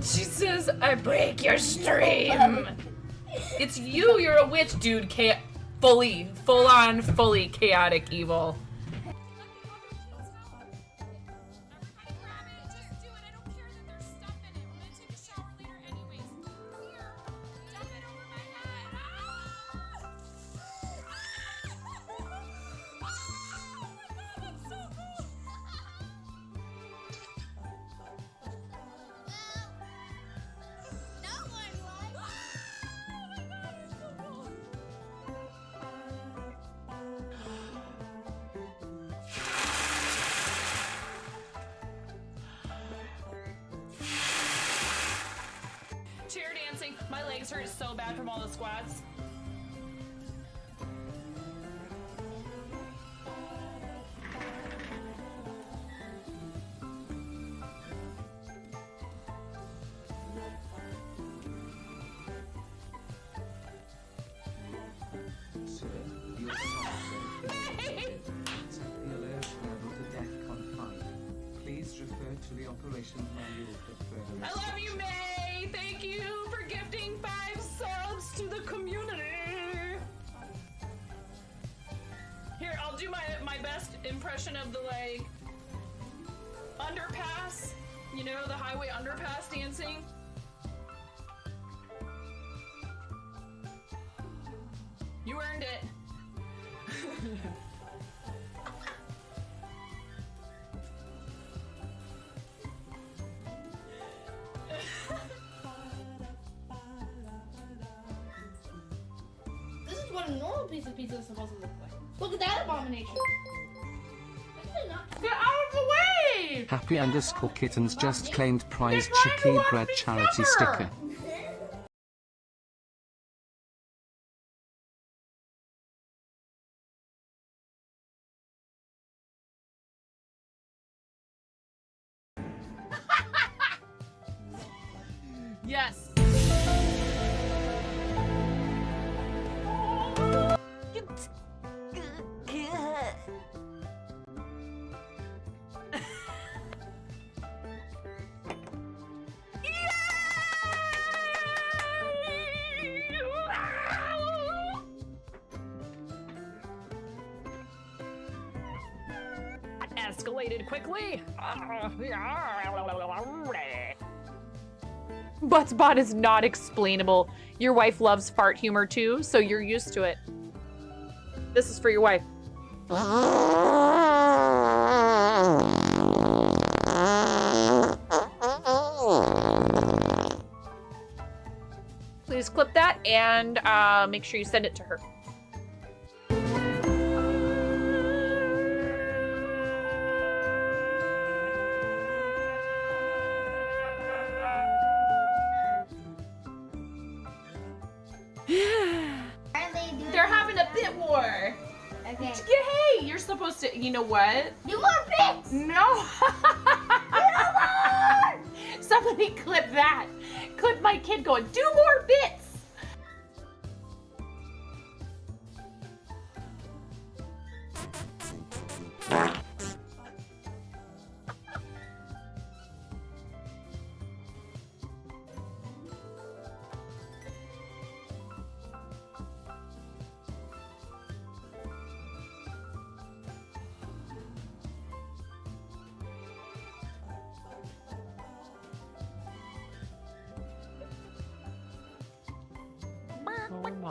She says, I break your stream. It's you, you're a witch, dude. Fully chaotic evil. Chair dancing. My legs hurt so bad from all the squats. Please refer to the operations manual for further I love you, May. Thank you for gifting 5 subs to the community. Here, I'll do my best impression of the like underpass. You know, the highway underpass dancing. You earned it. This is what a normal piece of pizza is supposed to look like. Look at that abomination. Get out of the way! Happy_kittens just claimed prize Chicky Bread charity sticker. Yes. Escalated quickly. Buttsbot is not explainable. Your wife loves fart humor too, so you're used to it. This is for your wife. Please clip that and make sure you send it to her. They're having a bit war. Okay. Hey, you're supposed to, you know what? Do more bits! No. Somebody clip that. Clip my kid going, do more bits.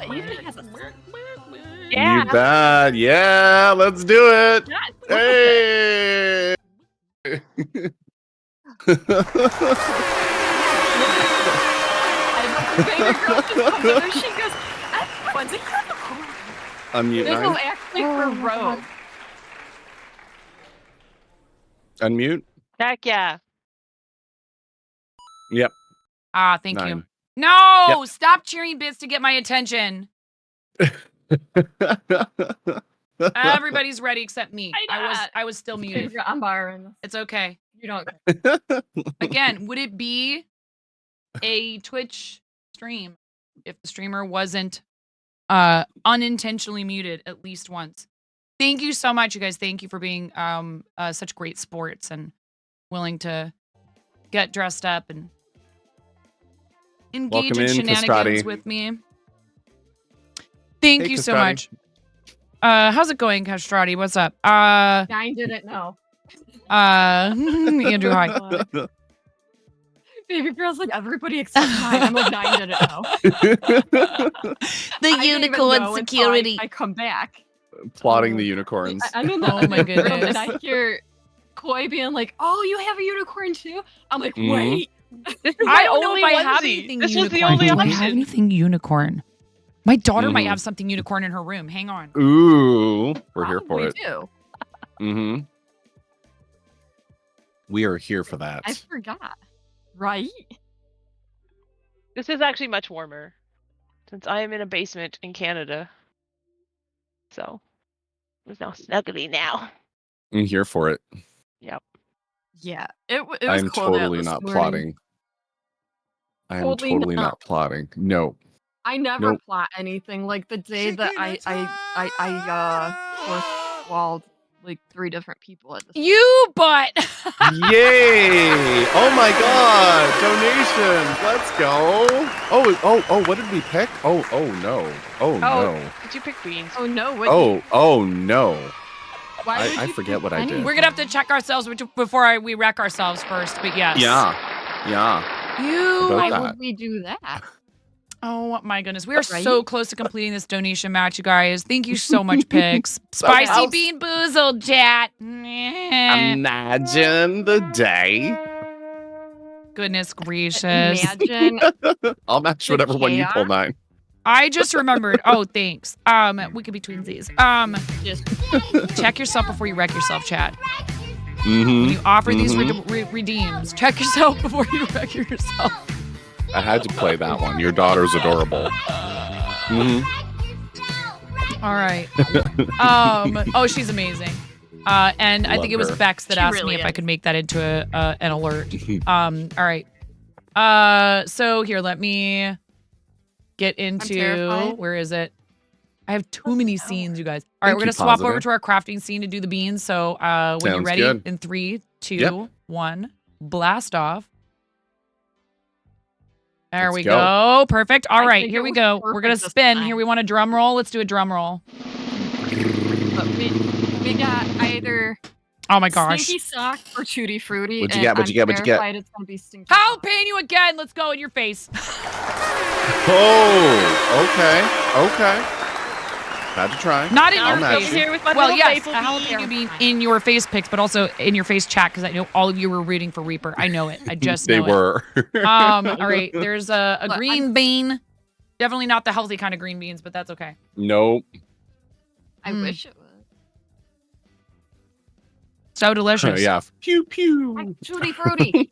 Even has a Yeah. You bet. Yeah, let's do it. Hey. baby girl just comes over and she goes, everyone's a unicorn. Unmute This nine. is actually for Rogue. Unmute. Heck yeah. Yep. Ah, thank Nine. you. No, Yep. stop cheering bits to get my attention. Everybody's ready except me. I was still muted. I'm borrowing. It's okay. You don't. Again, would it be a Twitch stream if the streamer wasn't unintentionally muted at least once? Thank you so much, you guys. Thank you for being such great sports and willing to get dressed up and engage Welcome in in, shenanigans Castrati. with me. Thank Hey, you so Castrati. much. How's it going, Castrati? What's up? I didn't know. Andrew, hi. Baby girl's like everybody except mine. I'm like, I didn't know. The I didn't even unicorn know until security. I come back. Plotting the unicorns. I'm in the Oh my room goodness. and I hear Koi being like, "Oh, you have a unicorn too?" I'm like, Mhm. "Wait." I don't know only if I have onesie. anything This was the unicorn. only Do I have option. anything unicorn? My daughter might Mhm. have something unicorn in her room. Hang on. Ooh, we're here for We it. do. Mm-hmm. We are here for that. I forgot. Right? This is actually much warmer since I am in a basement in Canada. So it's now snuggly now. I'm here for it. Yep. Yeah. It was I'm cold out totally this not morning. plotting. I am Totally totally not. not plotting. No. I never Nope. plot anything. Like the day that I fourth walled like 3 different people at the You butt. Yay! Oh my god! Donations! Let's go! Oh, what did we pick? Oh no. Oh no. Did you pick beans? Oh no, what Oh no. Why would I you forget pick what I did. We're gonna have to check ourselves before we wreck ourselves first. But yes. Yeah. You. About Why that. would we do that? Oh my goodness, we are Right? so close to completing this donation match, you guys. Thank you so much, Pix. Spicy else. bean boozled chat. Imagine the day. Goodness gracious. Imagine. I'll match whatever one you pull, chaos. 9. I just remembered. Oh, thanks. We could be twinsies. Just Check yourself before you wreck yourself, chat. Mm-hmm. When you offer these redeems, check yourself before you wreck yourself. I had to play that one. Your daughter's adorable. Mm-hmm. All right. Oh, she's amazing. And I Love think it was her. Bex that She asked really me if I is. could make that into an alert. All right. So here, let me get into terrified. where is it? I have too many scenes, you guys. All right, Thank we're you, gonna swap over Positive. to our crafting scene to do the beans. So when you're Sounds ready, good. in 3, 2, Yep. 1, blast off. There Let's we go. go. Perfect. All I right, think here it we was go. We're gonna perfect this spin. time. Here we want a drum roll. Let's do a drum roll. But we got either Oh my gosh. Stinky Sock or Tutti Frutti. What'd you and get? What'd you get? I'm What'd you get? terrified it's gonna be Stinky I'll pain you again. Let's go in your face. Oh, okay. Had to try. Not in Now your I'm match face. you. here with my Well, little yes, maple I'll bean. you being in your face pics, but also in your face chat because I know all of you were rooting for Reaper. I know it. I just They know were. it. All right. There's a But green bean. Definitely not the healthy kind of green beans, but that's okay. Nope. I wish it was. So delicious. Yeah. Pew pew. Like Tutti Frutti.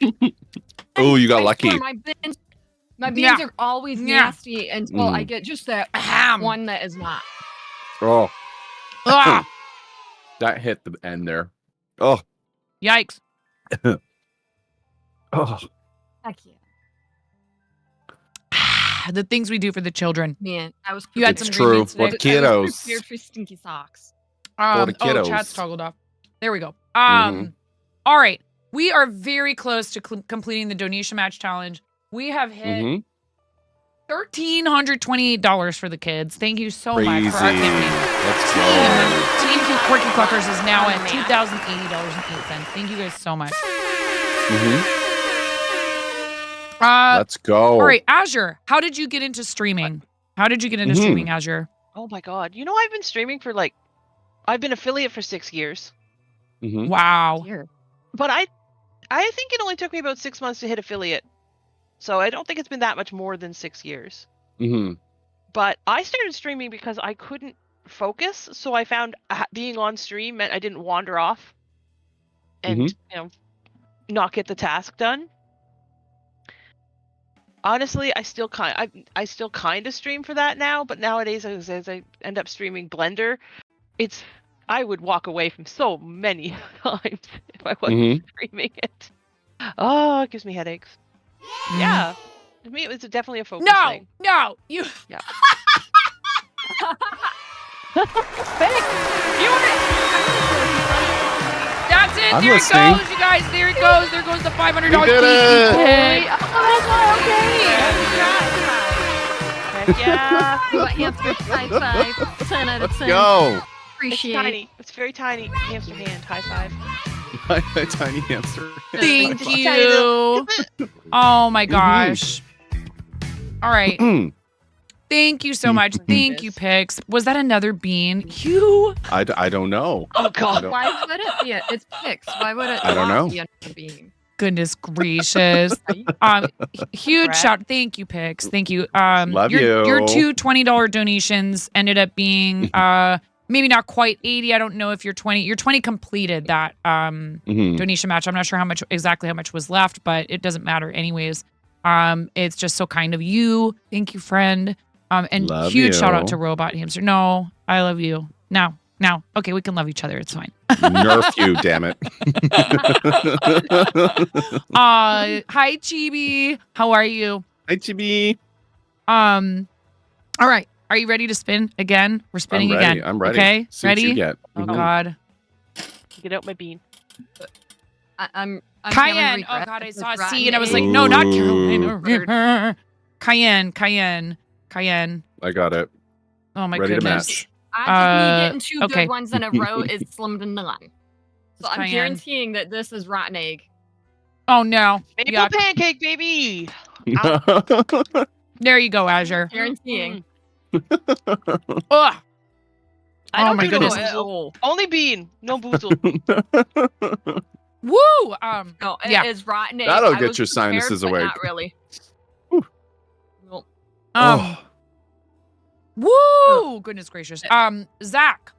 Oh, you got I lucky. swear, my beans Yeah. are always Yeah. nasty until I get just that one that is not. Oh, Ah, that hit the end there. Oh. yikes. Oh. Heck yeah. The things we do for the children. Man, I was You had It's some true. green beans For today? the I was kiddos. prepared for Stinky Socks. For the Oh, kiddos. chat's toggled off. There we go. Mhm. All right. We are very close to completing the donation match challenge. We have hit Mm-hmm. $1,328 for the kids. Thank you so much Crazy. for our campaign. Let's go. Team Quirky Cluckers is now at $2,080.08. Thank you guys so much. Mm-hmm. Let's go. All right, Azure, how did you get into streaming? How did you get into streaming, Azure? Oh my god. You know, I've been streaming for like, I've been affiliate for 6 years. Wow. But I think it only took me about 6 months to hit affiliate. So I don't think it's been that much more than 6 years. But I started streaming because I couldn't focus. So I found being on stream meant I didn't wander off and, you know, not get the task done. Honestly, I still kind of stream for that now, but nowadays as I end up streaming Blender, I would walk away from so many times if I wasn't streaming it. Oh, it gives me headaches. Yeah. To me, it was definitely a focus thing. No, you. Yeah. That's it. I'm There listening. it goes, you guys. There it goes. There goes the $500 You did it. hit. Yeah. Hamster high five. 10 out of 10. Go. Appreciate It's tiny. It's very tiny. Hamster hand. High five. My tiny hamster. Thank you. Oh my gosh. All right. Thank you so much. Thank you, Pix. Was that another bean? You. I don't know. Oh God. Why would it be? It's Pix. Why would it I don't not know. be another bean? Goodness gracious. Huge shout. Thank you, Pix. Thank you. Love you. Your two $20 donations ended up being maybe not quite 80. I don't know if your 20 completed that donation match. I'm not sure exactly how much was left, but it doesn't matter anyways. It's just so kind of you. Thank you, friend. And Love huge shout out you. to Robot Hamster. No, I love you. Now. Okay, we can love each other. It's fine. Nerf you, damn it. Hi Chibi. How are you? Hi Chibi. All right. Are you ready to spin again? We're spinning I'm ready. again. I'm ready. Okay. See what Ready? you get. Oh God. Get out my bean. I'm Cayenne. Oh God, I saw a C and I was like, no, not Carolina. Cayenne. I got it. Oh my Ready goodness. to match. I just need getting two okay. good ones in a row is slim to none. So I'm Cayenne. guaranteeing that this is rotten egg. Oh no. Maple Yuck. pancake, baby. There you go, Azure. Guaranteeing. Ugh. I Oh don't my do goodness. no boozle. Only bean, no boozle. Woo! No, it yeah. is rotten egg. That'll I get was your prepared, sinuses but away. Not really. Woo! Goodness gracious. Zach.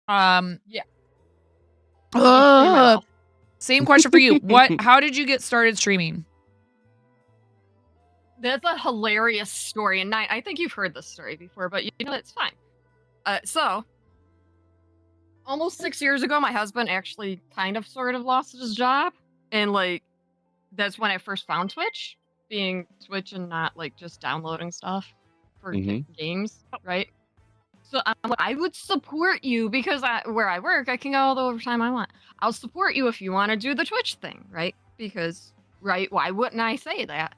Yeah. Same question for you. How did you get started streaming? That's a hilarious story, and I think you've heard this story before, but you know it's fine. So almost 6 years ago, my husband actually kind of sort of lost his job, and like that's when I first found Twitch, being Twitch and not like just downloading stuff for games, right? So I'm like, I would support you because where I work, I can go all the overtime I want. I'll support you if you want to do the Twitch thing, right? Because, right, why wouldn't I say that?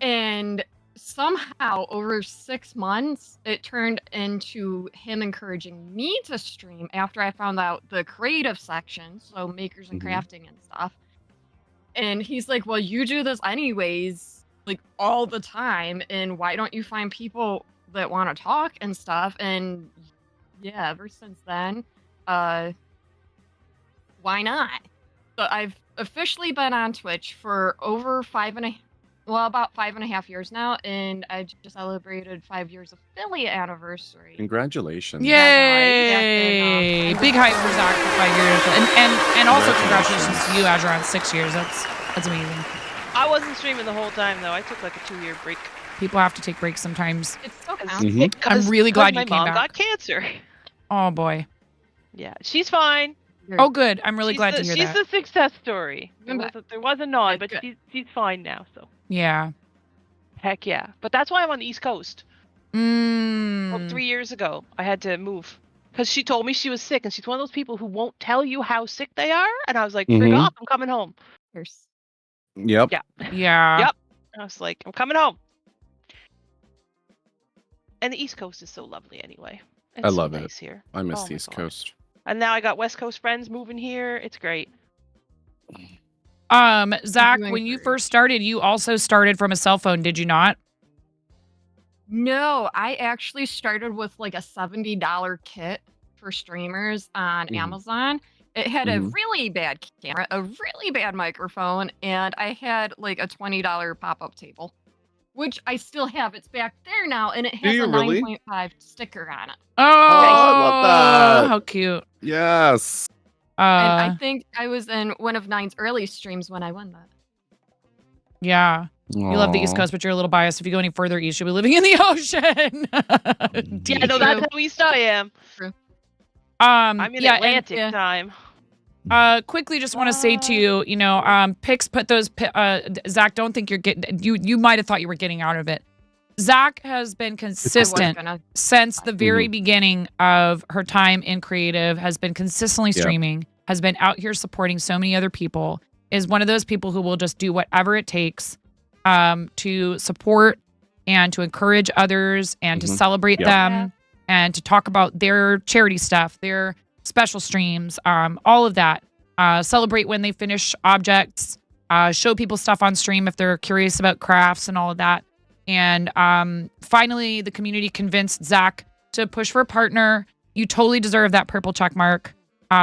And somehow over 6 months, it turned into him encouraging me to stream after I found out the creative section, so makers and crafting and stuff. And he's like, well, you do this anyways, like all the time, and why don't you find people that want to talk and stuff? And yeah, ever since then, why not? So I've officially been on Twitch for over about 5.5 years now, and I just celebrated 5 years affiliate anniversary. Congratulations. Yay! Big hype for Zach for 5 years, and also congratulations to you, Azure, on 6 years. That's amazing. I wasn't streaming the whole time though. I took like a 2-year break. People have to take breaks sometimes. It's so I'm really glad you my came mom back. got cancer. Oh boy. Yeah, she's fine. Oh good. I'm really glad to hear she's that. the success story. There was a nod, but good. she's fine now. So Yeah. heck yeah. But that's why I'm on the East Coast. Mm. 3 years ago, I had to move because she told me she was sick, and she's one of those people who won't tell you how sick they are. And I was like, "Frig off! I'm coming home." Yep. Yeah. Yeah. Yep. I was like, "I'm coming home." And the East Coast is so lovely anyway. It's I so love nice it. here. I miss Oh the my East God. Coast. And now I got West Coast friends moving here. It's great. Zach, when you first started, you also started from a cell phone, did you not? No, I actually started with like a $70 kit for streamers on Amazon. It had a really bad camera, a really bad microphone, and I had like a $20 pop-up table, which I still have. It's back there now, and it has you a really? 9.5 sticker on it. Oh, I love that. how cute. Yes. And I think I was in one of Nine's early streams when I won that. Yeah. You love the East Aw. Coast, but you're a little biased. If you go any further east, you'll be living in the ocean. Yeah, no, that's how east I am. I'm in Atlantic time. Quickly, just want to say to you, Pix put those. Zach, don't think you're getting. You might have thought you were getting out of it. Zach has been consistent since the very beginning of her time in creative. Has been consistently streaming. Has been out here supporting so many other people. Is one of those people who will just do whatever it takes to support and to encourage others and to celebrate them and to talk about their charity stuff, their special streams, all of that. Celebrate when they finish objects, show people stuff on stream if they're curious about crafts and all of that. And finally, the community convinced Zach to push for a partner. You totally deserve that purple check mark.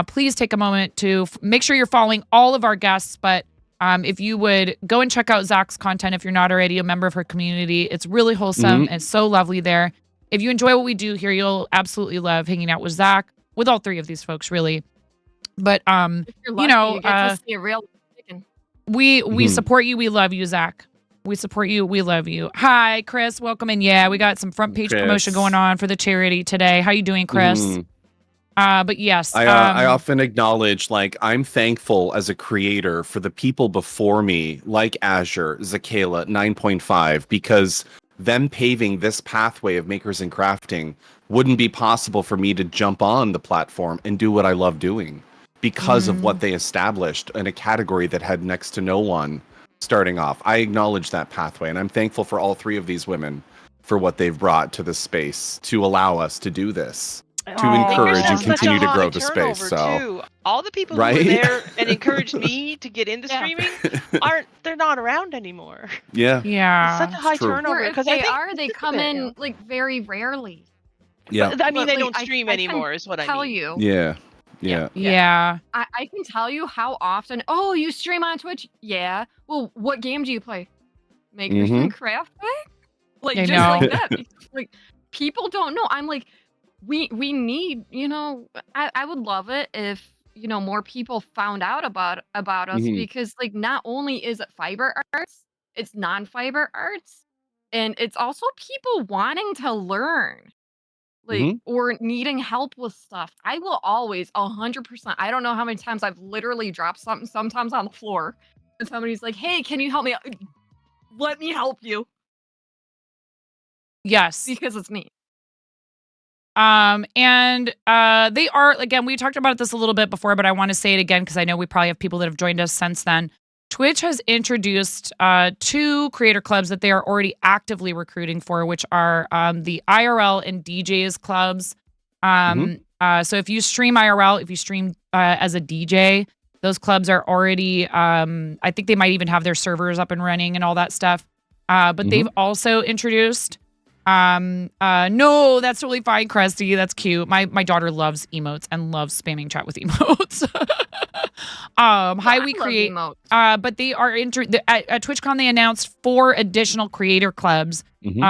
Please take a moment to make sure you're following all of our guests, but if you would go and check out Zach's content if you're not already a member of her community. It's really wholesome. It's so lovely there. If you enjoy what we do here, you'll absolutely love hanging out with Zach, with all three of these folks, really. But, If you're lucky, you get to see a real chicken. we support you. We love you, Zach. We support you. We love you. Hi, Chris. Welcome in. Yeah, we got some front page promotion going on for the charity today. How you doing, Chris? But yes, I often acknowledge, like, I'm thankful as a creator for the people before me, like Azure, Zakayla, 9.5, because them paving this pathway of makers and crafting wouldn't be possible for me to jump on the platform and do what I love doing because of what they established in a category that had next to no one starting off. I acknowledge that pathway, and I'm thankful for all three of these women for what they've brought to this space to allow us to do this. To encourage and continue to grow the space. So, Too. All the people Right? who were there and encouraged me to get into streaming they're not around anymore. Yeah. Yeah. It's such a high turnover. Or if Because they I think are, they come in like very rarely. Yeah. I mean, But, they like, don't I stream can anymore, is what I tell mean. you. Yeah. Yeah. Yeah. I can tell you how often. Oh, you stream on Twitch? Yeah. Well, what game do you play? Makers and Craft? Like I just know. like that. Because, like people don't know. I'm like, we need. I would love it if more people found out about us because like not only is it fiber arts, it's non-fiber arts, and it's also people wanting to learn. Like or needing help with stuff. I will always 100%. I don't know how many times I've literally dropped something sometimes on the floor and somebody's like, "Hey, can you help me? Let me help you." Yes. Because it's me. And they are, again, we talked about this a little bit before, but I want to say it again because I know we probably have people that have joined us since then. Twitch has introduced 2 creator clubs that they are already actively recruiting for, which are the IRL and DJs clubs. So if you stream IRL, if you stream as a DJ, those clubs are already, I think they might even have their servers up and running and all that stuff. But they've also introduced, no, that's totally fine, Krusty. That's cute. My daughter loves emotes and loves spamming chat with emotes. Hi, we create. But they are at TwitchCon. They announced 4 additional creator clubs.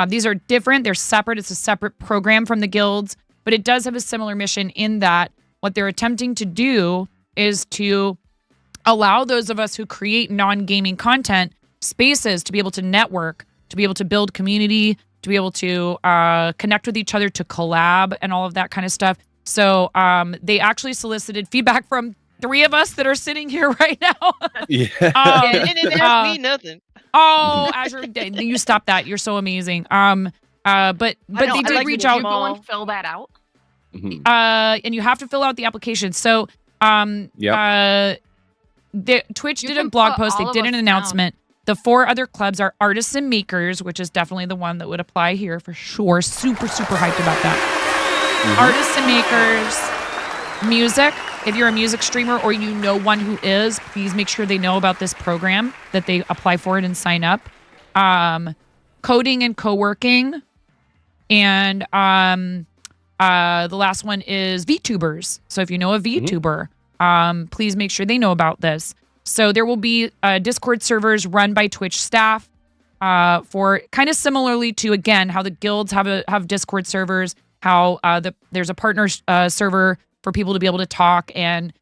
These are different. They're separate. It's a separate program from the guilds, but it does have a similar mission in that what they're attempting to do is to allow those of us who create non-gaming content spaces to be able to network, to be able to build community, to be able to connect with each other, to collab and all of that kind of stuff. So they actually solicited feedback from 3 of us that are sitting here right now. They didn't ask me nothing. Oh, Azure, you stop that. You're so amazing. But they did reach out. Go and fill that out. And you have to fill out the application. So Twitch did a blog post. They did an announcement. The 4 other clubs are Artists and Makers, which is definitely the one that would apply here for sure. Super, super hyped about that. Artists and Makers, music. If you're a music streamer or you know one who is, please make sure they know about this program, that they apply for it and sign up. Coding and co-working, And the last one is VTubers. So if you know a VTuber, please make sure they know about this. So there will be Discord servers run by Twitch staff for kind of similarly to, again, how the guilds have Discord servers, how there's a partner server for people to be able to talk and,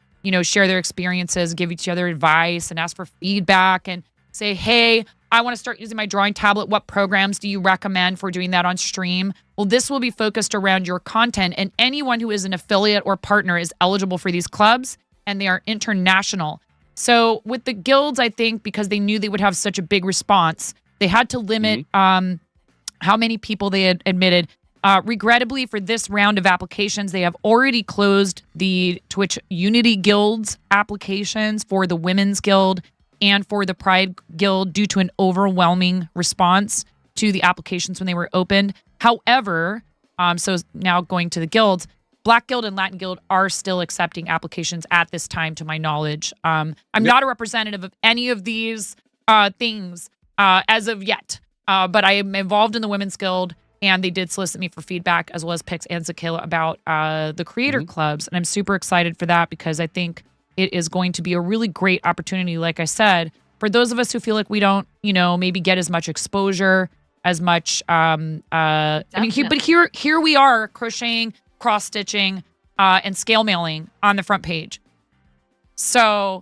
share their experiences, give each other advice and ask for feedback and say, hey, I want to start using my drawing tablet. What programs do you recommend for doing that on stream? Well, this will be focused around your content, and anyone who is an affiliate or partner is eligible for these clubs, and they are international. So with the guilds, I think because they knew they would have such a big response, they had to limit how many people they had admitted. Regrettably, for this round of applications, they have already closed the Twitch Unity Guild's applications for the Women's Guild and for the Pride Guild due to an overwhelming response to the applications when they were opened. However, so now going to the guilds, Black Guild and Latin Guild are still accepting applications at this time, to my knowledge. I'm not a representative of any of these things as of yet, but I am involved in the Women's Guild, and they did solicit me for feedback, as well as Pix and Zakayla, about the creator clubs. And I'm super excited for that because I think it is going to be a really great opportunity, like I said, for those of us who feel like we don't, maybe get as much exposure, as much, but here we are crocheting, cross-stitching, and scale mailing on the front page. So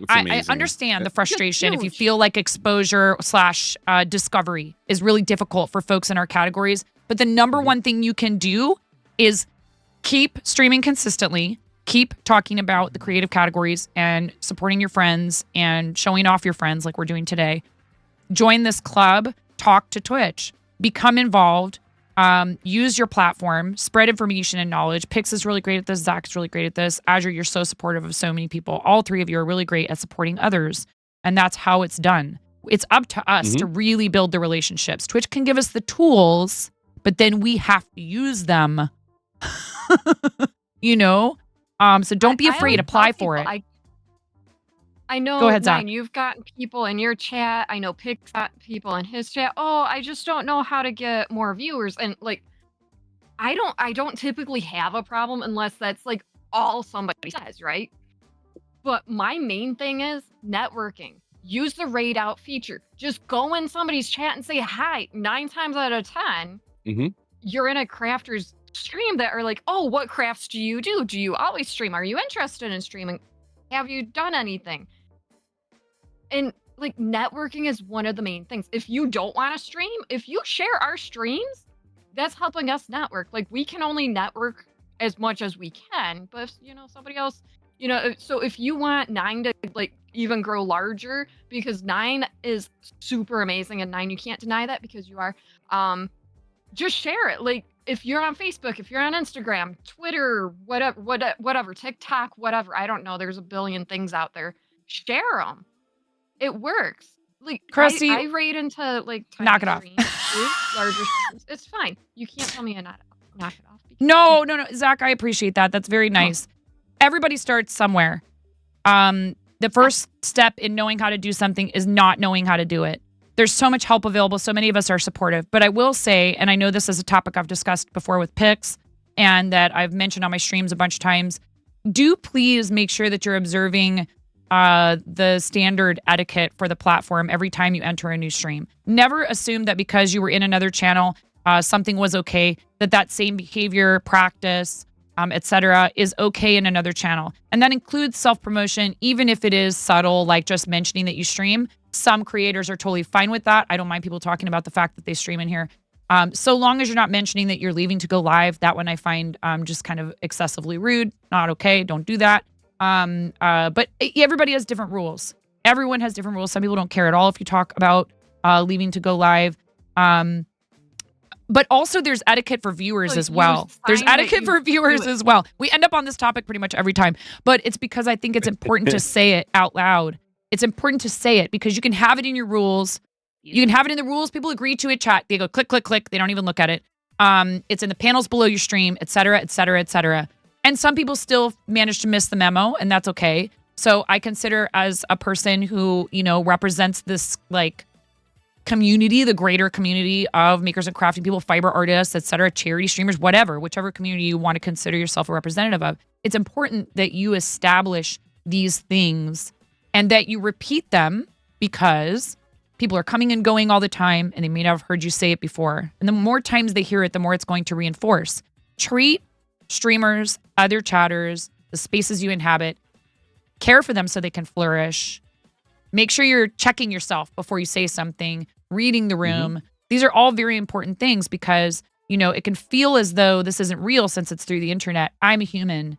I understand the frustration if you feel like exposure / discovery is really difficult for folks in our categories. But the number one thing you can do is keep streaming consistently, keep talking about the creative categories and supporting your friends and showing off your friends like we're doing today. Join this club, talk to Twitch, become involved, use your platform, spread information and knowledge. Pix is really great at this. Zach is really great at this. Azure, you're so supportive of so many people. All three of you are really great at supporting others. And that's how it's done. It's up to us to really build the relationships. Twitch can give us the tools, but then we have to use them. So don't be afraid. Apply for it. I know, Go ahead, Zach. Ryan, you've got people in your chat. I know Pix got people in his chat. Oh, I just don't know how to get more viewers. And I don't typically have a problem unless that's all somebody says, right? But my main thing is networking. Use the raid out feature. Just go in somebody's chat and say hi. 9 times out of 10, you're in a crafter's stream that are like, oh, what crafts do you do? Do you always stream? Are you interested in streaming? Have you done anything? And networking is one of the main things. If you don't want to stream, if you share our streams, that's helping us network. We can only network as much as we can, but if, somebody else, so if you want 9 to even grow larger, because 9 is super amazing, and 9, you can't deny that because you are, just share it. If you're on Facebook, if you're on Instagram, Twitter, whatever, TikTok, whatever, I don't know, there's a billion things out there. Share them. It works. Krusty, I raid into knock it off. Larger streams. It's fine. You can't tell me to knock it off. No, Zach, I appreciate that. That's very nice. Everybody starts somewhere. The first step in knowing how to do something is not knowing how to do it. There's so much help available. So many of us are supportive. But I will say, and I know this is a topic I've discussed before with Pix and that I've mentioned on my streams a bunch of times, do please make sure that you're observing the standard etiquette for the platform every time you enter a new stream. Never assume that because you were in another channel, something was okay, that same behavior, practice, etc., is okay in another channel. And that includes self-promotion, even if it is subtle, like just mentioning that you stream. Some creators are totally fine with that. I don't mind people talking about the fact that they stream in here. So long as you're not mentioning that you're leaving to go live, that one I find just kind of excessively rude. Not okay. Don't do that. But everybody has different rules. Everyone has different rules. Some people don't care at all if you talk about leaving to go live. But also there's etiquette for viewers as well. There's etiquette for viewers as well. We end up on this topic pretty much every time, but it's because I think it's important to say it out loud. It's important to say it because you can have it in your rules. You can have it in the rules. People agree to it, chat. They go click, click, click. They don't even look at it. It's in the panels below your stream, et cetera, et cetera, et cetera. And some people still manage to miss the memo, and that's okay. So I consider as a person who, represents this community, the greater community of makers and crafting people, fiber artists, etc., charity streamers, whatever, whichever community you want to consider yourself a representative of, it's important that you establish these things and that you repeat them because people are coming and going all the time and they may not have heard you say it before. And the more times they hear it, the more it's going to reinforce. Treat streamers, other chatters, the spaces you inhabit, care for them so they can flourish. Make sure you're checking yourself before you say something, reading the room. These are all very important things because, you know, it can feel as though this isn't real since it's through the internet. I'm a human.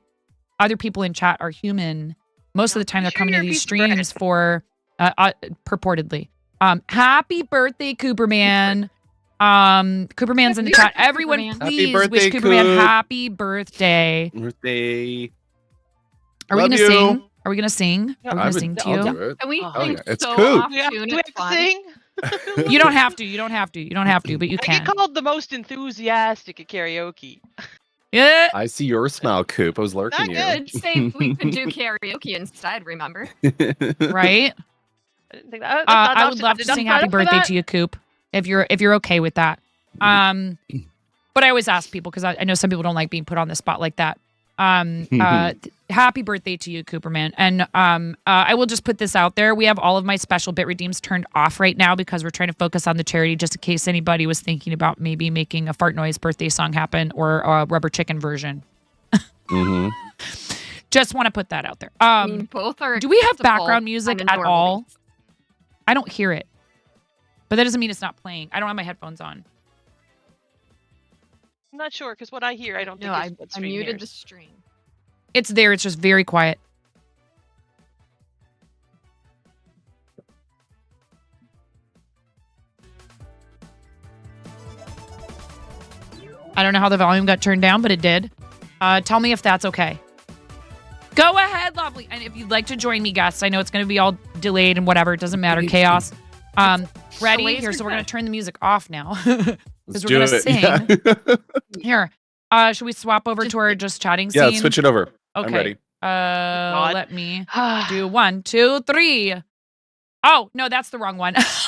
Other people in chat are human. Most of the time they're coming to these streams for, purportedly. Happy birthday, Cooperman. Cooperman's in the chat. Everyone, please wish Cooperman happy birthday. Are we going to sing? Are we going to sing? Are we going to sing to you? And we think It's so Coop. off Do tune. we have to sing? You don't have to. You don't have to. You don't have to, but you I can. get called the most enthusiastic at karaoke. Yeah. I see your smile, Coop. I was lurking you. Good. Say we could do karaoke instead, remember? Right? I didn't think that. I would love to sing happy birthday to you, Coop, if you're okay with that. But I always ask people because I know some people don't like being put on the spot like that. Happy birthday to you, Cooperman. And I will just put this out there. We have all of my special bit redeems turned off right now because we're trying to focus on the charity just in case anybody was thinking about maybe making a fart noise birthday song happen or a rubber chicken version. Just want to put that out there. I mean, both are. Do we have acceptable background music under at normal all? means. I don't hear it. But that doesn't mean it's not playing. I don't have my headphones on. I'm not sure because what I hear, I don't think No, is what I stream muted hears. the stream. It's there. It's just very quiet. I don't know how the volume got turned down, but it did. Tell me if that's okay. Go ahead, lovely. And if you'd like to join me, guests, I know it's going to be all delayed and whatever. It doesn't matter. Chaos. Ready? Delays Here, are so we're going good. to turn the music off now. Let's Because do we're going to it. sing. Yeah. Here. Should we swap over to our just chatting scene? Yeah, switch it over. Okay. I'm ready. Let me do 1, 2, 3. Oh, no, that's the wrong one. It's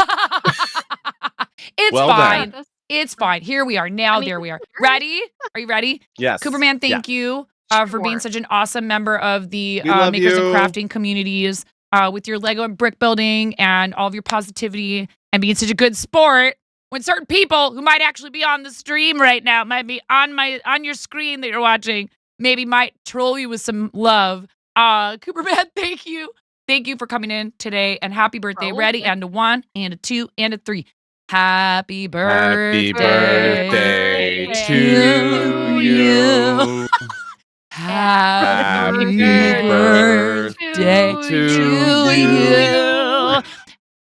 Well fine. done. It's fine. Here we are. Now there we are. Ready? Are you ready? Yes. Cooperman, thank you for being such an awesome member of the We love makers and you. crafting communities with your Lego and brick building and all of your positivity and being such a good sport when certain people who might actually be on the stream right now, might be on your screen that you're watching, maybe might troll you with some love. Cooperman, thank you. Thank you for coming in today and happy birthday. Ready? And a 1 and a 2 and a 3. Happy birthday. Happy birthday to you. Happy birthday to you.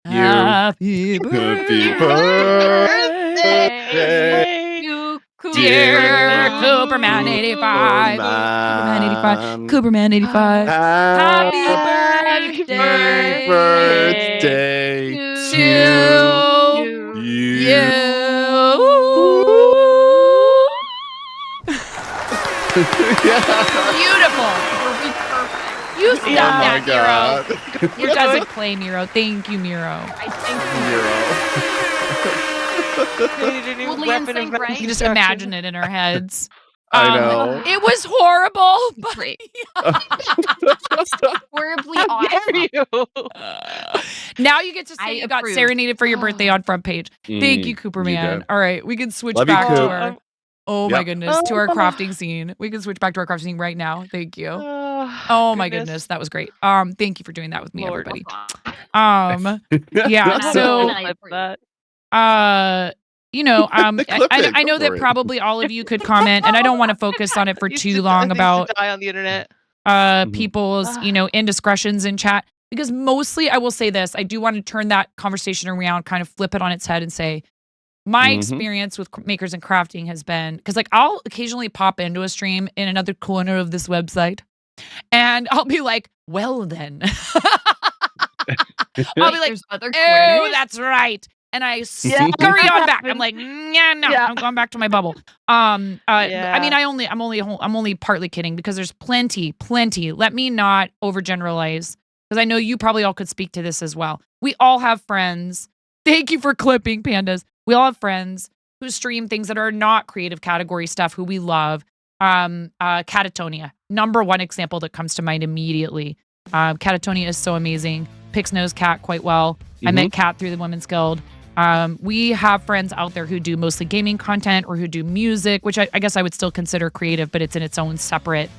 Happy birthday, dear Cooperman 85. Cooperman 85. Cooperman 85. Happy birthday to you. Beautiful. You Oh stunned my that, God. Miro. Your doesn't play, Miro. Thank you, Miro. I think Created a new Well, Leanne weapon sang, of right? You can just destruction. imagine it in our heads. I know. It was horrible, but horribly How awesome. dare you? now you get to say I you got approve. serenaded for your birthday on front page. Thank you, Mm, Cooperman. did. All right, we can switch Love you, back to Coop. our. Oh my Yep. goodness, to our crafting scene. We can switch back to our crafting scene right now. Thank you. Oh my goodness, that was great. Thank you for doing that with me, Lord. everybody. Yeah. So, you know, Clip it, I know go that for it. probably all of you could comment, and I don't want to focus on it for These too two long things about to die on the internet. people's, you know, indiscretions in chat. Because mostly, I will say this, I do want to turn that conversation around, kind of flip it on its head and say, my experience with makers and crafting has been, because like I'll occasionally pop into a stream in another corner of this website and I'll be like, well then. I'll be like, There's other oh, corners. that's right. And I scurry on back. I'm like, yeah, no, I'm going back to my bubble. I mean, I'm only partly kidding because there's plenty. Let me not overgeneralize because I know you probably all could speak to this as well. We all have friends Thank you for clipping, pandas. We all have friends who stream things that are not creative category stuff, who we love. Catatonia, number one example that comes to mind immediately. Catatonia is so amazing. Pix knows Cat quite well. I met Cat through the Women's Guild. We have friends out there who do mostly gaming content or who do music, which I guess I would still consider creative, but it's in its own separate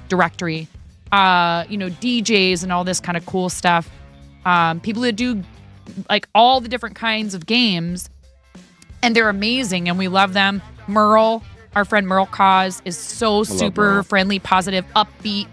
directory. DJs and all this kind of cool stuff. People that do like all the different kinds of games, and they're amazing and we love them. Merle, our friend Merle Cause, is so super friendly, positive, upbeat,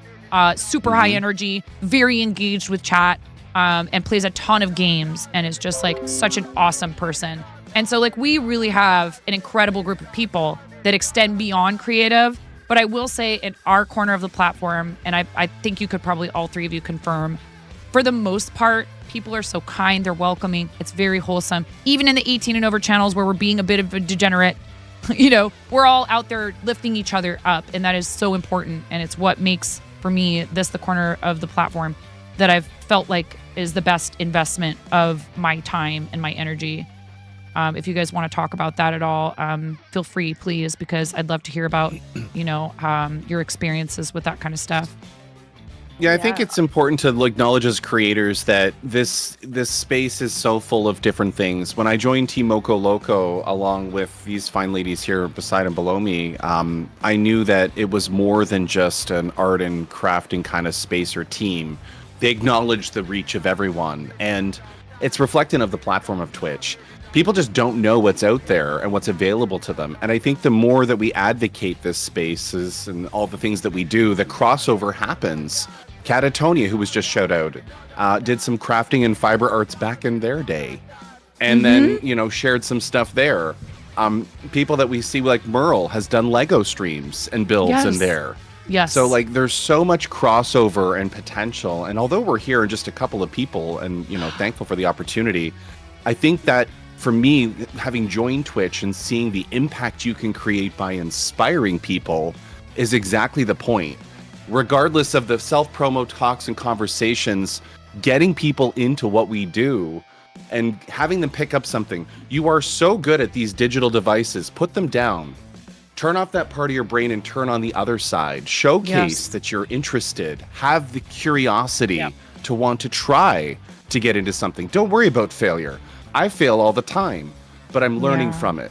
super high energy, very engaged with chat, and plays a ton of games and is just like such an awesome person. And so like we really have an incredible group of people that extend beyond creative. But I will say in our corner of the platform, and I think you could probably all three of you confirm, for the most part, people are so kind, they're welcoming, it's very wholesome. Even in the 18 and over channels where we're being a bit of a degenerate, we're all out there lifting each other up, and that is so important. And it's what makes, for me, this the corner of the platform that I've felt like is the best investment of my time and my energy. If you guys want to talk about that at all, feel free, please, because I'd love to hear about, your experiences with that kind of stuff. Yeah, I think it's important to acknowledge as creators that this space is so full of different things. When I joined Team Moco Loco, along with these fine ladies here beside and below me, I knew that it was more than just an art and crafting kind of space or team. They acknowledge the reach of everyone, and it's reflective of the platform of Twitch. People just don't know what's out there and what's available to them. And I think the more that we advocate this spaces and all the things that we do, the crossover happens. Catatonia, who was just shout out, did some crafting and fiber arts back in their day. And then, shared some stuff there. People that we see like Merle has done Lego streams and builds in there. Yes. So there's so much crossover and potential. And although we're here and just a couple of people and, thankful for the opportunity, I think that for me, having joined Twitch and seeing the impact you can create by inspiring people is exactly the point. Regardless of the self-promo talks and conversations, getting people into what we do and having them pick up something. You are so good at these digital devices. Put them down. Turn off that part of your brain and turn on the other side. Showcase that you're interested. Have the curiosity to want to try to get into something. Don't worry about failure. I fail all the time, but I'm learning from it.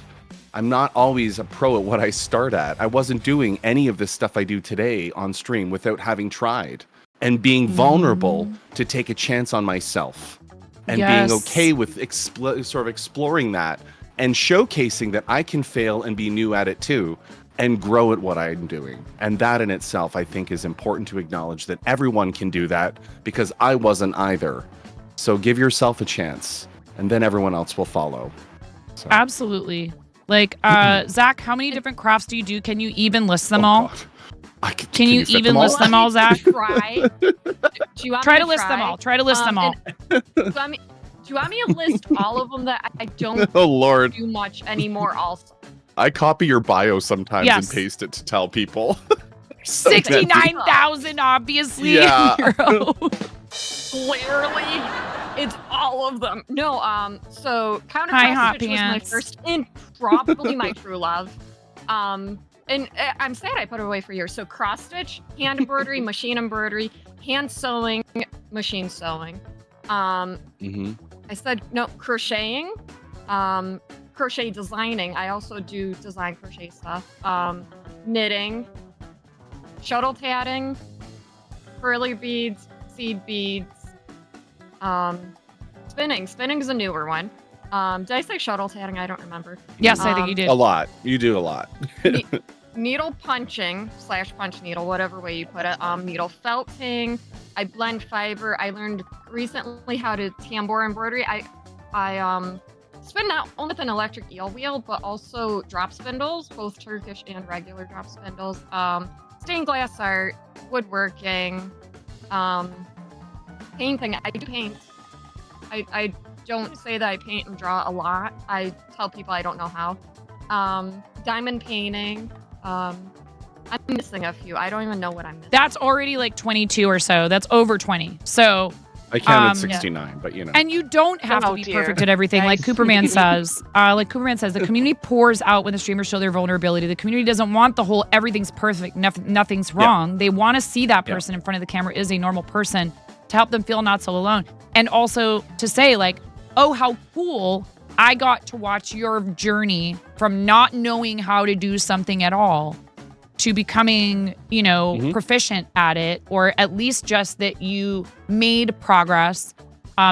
I'm not always a pro at what I start at. I wasn't doing any of this stuff I do today on stream without having tried and being vulnerable to take a chance on myself and being okay with sort of exploring that and showcasing that I can fail and be new at it too and grow at what I'm doing. And that in itself, I think, is important to acknowledge that everyone can do that because I wasn't either. So give yourself a chance and then everyone else will follow. So. Absolutely. Zach, how many different crafts do you do? Can you even list them all? Can you even list them all, Zach? Try. Do you want try me to list them all. Try to list them all. Do you want me to list all of them that I don't do much anymore also? I copy your bio sometimes and paste it to tell people. 69,000, obviously. Yeah. Clearly, it's all of them. No, so Counter Hi, Hot Cross Stitch was my Pants. first and probably my true love. And I'm sad I put it away for years. So cross stitch, hand embroidery, machine embroidery, hand sewing, machine sewing. I said no, crocheting, crochet designing. I also do design crochet stuff. Knitting, shuttle tatting, curly beads, seed beads, spinning. Spinning is a newer one. Did I say shuttle tatting? I don't remember. Yes, I think you did. A lot. You do a lot. Needle punching / punch needle, whatever way you put it. Needle felting. I blend fiber. I learned recently how to tambour embroidery. I spin not only with an electric eel wheel, but also drop spindles, both Turkish and regular drop spindles. Stained glass art, woodworking, painting. I do paint. I don't say that I paint and draw a lot. I tell people I don't know how. Diamond painting. I'm missing a few. I don't even know what I'm missing. That's already like 22 or so. That's over 20. So I counted 69, but you know. And you don't have to Oh, be dear. perfect at everything. Like Nice. Cooperman says, the community pours out when the streamers show their vulnerability. The community doesn't want the whole everything's perfect, nothing's wrong. They want to see that person in front of the camera is a normal person to help them feel not so alone. And also to say like, oh, how cool. I got to watch your journey from not knowing how to do something at all to becoming, proficient at it, or at least just that you made progress.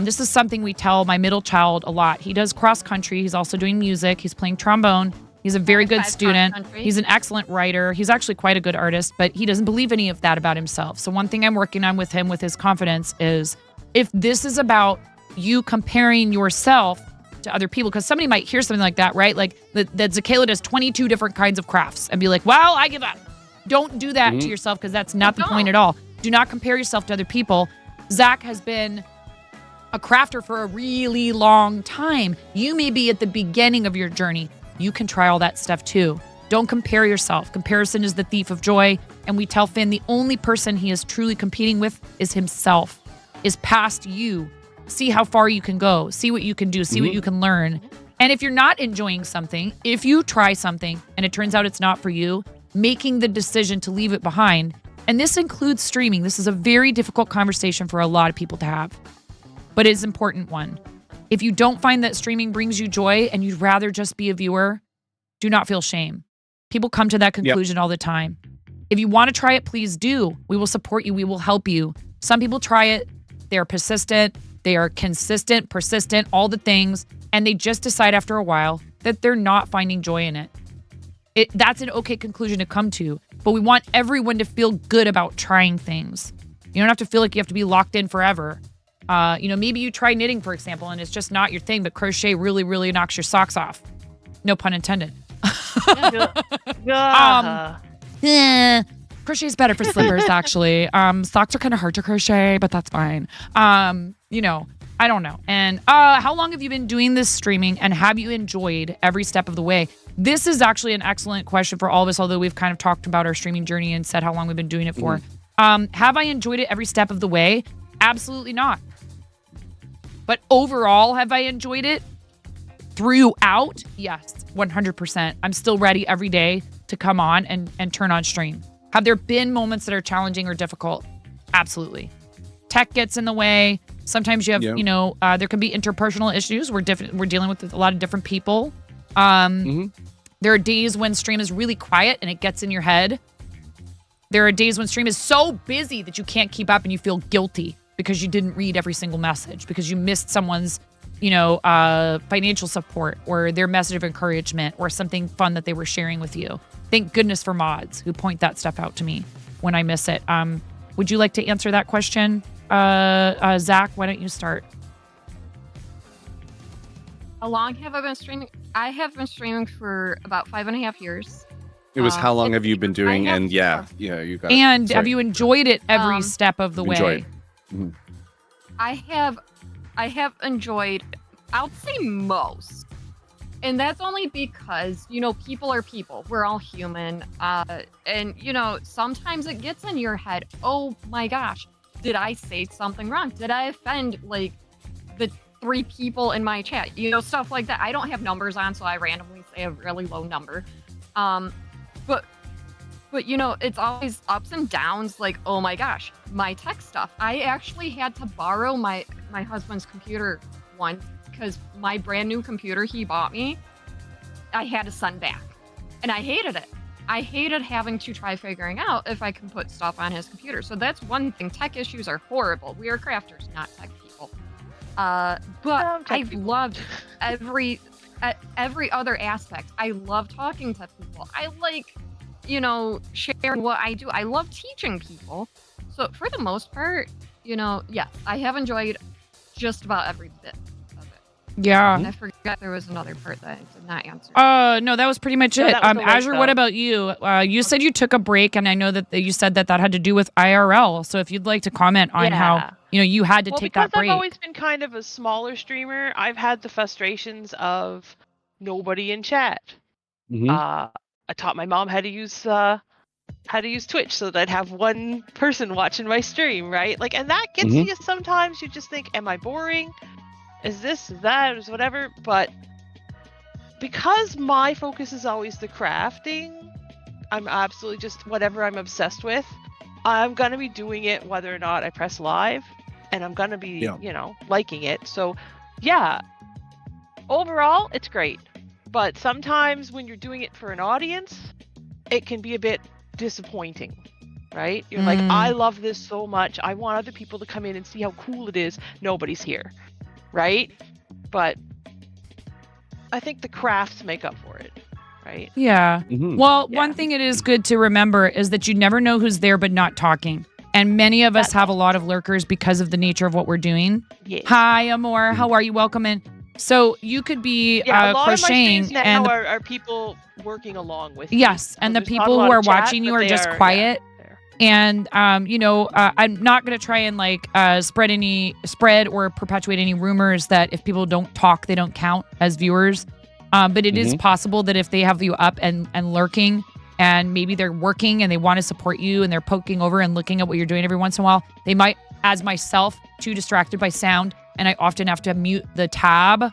This is something we tell my middle child a lot. He does cross country. He's also doing music. He's playing trombone. He's a very good student. He's an excellent writer. He's actually quite a good artist, but he doesn't believe any of that about himself. So one thing I'm working on with him with his confidence is if this is about you comparing yourself to other people, because somebody might hear something like that, right? Like that Zakayla does 22 different kinds of crafts and be like, well, I give up. Don't do that to yourself, because that's not the point at all. Do not compare yourself to other people. Zach has been a crafter for a really long time. You may be at the beginning of your journey. You can try all that stuff too. Don't compare yourself. Comparison is the thief of joy. And we tell Finn the only person he is truly competing with is himself, is past you. See how far you can go. See what you can do. See what you can learn. And if you're not enjoying something, if you try something and it turns out it's not for you, making the decision to leave it behind. And this includes streaming. This is a very difficult conversation for a lot of people to have, but it's an important one. If you don't find that streaming brings you joy and you'd rather just be a viewer, do not feel shame. People come to that conclusion all the time. If you want to try it, please do. We will support you. We will help you. Some people try it. They're persistent. They are consistent, persistent, all the things. And they just decide after a while that they're not finding joy in it. That's an okay conclusion to come to. But we want everyone to feel good about trying things. You don't have to feel like you have to be locked in forever. Maybe you try knitting, for example, and it's just not your thing, but crochet really, really knocks your socks off. No pun intended. Crochet's better for slippers, actually. Socks are kind of hard to crochet, but that's fine. I don't know. And how long have you been doing this streaming, and have you enjoyed every step of the way? This is actually an excellent question for all of us, although we've kind of talked about our streaming journey and said how long we've been doing it for. Have I enjoyed it every step of the way? Absolutely not. But overall, have I enjoyed it throughout? Yes, 100%. I'm still ready every day to come on and turn on stream. Have there been moments that are challenging or difficult? Absolutely. Tech gets in the way. Sometimes you have, there can be interpersonal issues. We're dealing with a lot of different people. There are days when stream is really quiet and it gets in your head. There are days when stream is so busy that you can't keep up and you feel guilty because you didn't read every single message, because you missed someone's, financial support or their message of encouragement or something fun that they were sharing with you. Thank goodness for mods who point that stuff out to me when I miss it. Would you like to answer that question? Zach, why don't you start? How long have I been streaming? I have been streaming for about 5.5 years. It was how long have you been doing? And you got. And have you enjoyed it every step of the way? I have enjoyed, I would say most. And that's only because, people are people. We're all human. And, sometimes it gets in your head, oh my gosh, did I say something wrong? Did I offend, the 3 people in my chat? Stuff like that. I don't have numbers on, so I randomly say a really low number. But it's always ups and downs, like, oh my gosh, my tech stuff. I actually had to borrow my husband's computer once because my brand new computer he bought me, I had to send back. And I hated it. I hated having to try figuring out if I can put stuff on his computer. So that's one thing. Tech issues are horrible. We are crafters, not tech people. But I've loved every other aspect. I love talking to people. I like, sharing what I do. I love teaching people. So for the most part, yes, I have enjoyed just about every bit of it. Yeah. And I forgot there was another part that I did not answer. No, that was pretty much it. Azure, what about you? You said you took a break, and I know that you said that had to do with IRL. So if you'd like to comment on how, you had to take that break. Because I've always been kind of a smaller streamer, I've had the frustrations of nobody in chat. I taught my mom how to use how to use Twitch so that I'd have one person watching my stream, right? Like, and that gets Mhm. you sometimes. You just think, am I boring? Is this, is that, is whatever? But because my focus is always the crafting, I'm absolutely just whatever I'm obsessed with. I'm going to be doing it whether or not I press live, and I'm going to be, you know, liking it. So, yeah, overall, it's great. But sometimes when you're doing it for an audience, it can be a bit disappointing, right? You're like, I love this so much. I want other people to come in and see how cool it is. Nobody's here, right? But I think the crafts make up for it, right? Yeah. Well, one thing it is good to remember is that you never know who's there but not talking. And many of us have a lot of lurkers because of the nature of what we're doing. Yes. Hi, Amor. How are you? Welcome in. So you could be Yeah, a lot crocheting of my streams and now are people working along with me. yes, and So the there's not a people lot who of are chat, watching you but are they just are, quiet. And I'm not gonna try and spread or perpetuate any rumors that if people don't talk, they don't count as viewers. But it is possible that if they have you up and lurking, and maybe they're working and they want to support you and they're poking over and looking at what you're doing every once in a while, they might, as myself, too distracted by sound, and I often have to mute the tab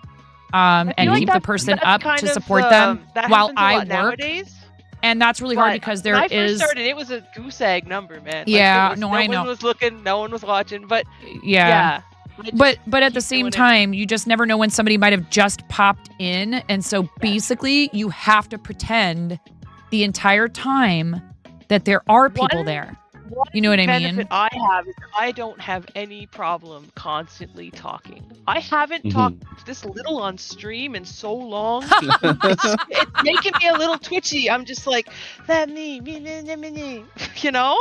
and keep the person up to support them that while happens a I lot work. Nowadays. And that's really hard because there when I first is. started, it was a goose egg number, man. Like, Yeah, it was, no, no I one know. was looking, no one was watching, but Yeah. I just But at the keep same doing it. time, you just never know when somebody might have just popped in. And so basically, you have to pretend the entire time that there are people there. You know what I benefit mean? I have is I don't have any problem constantly talking. I haven't Mhm. talked this little on stream in so long. it's making me a little twitchy. I'm just like, let me, you know?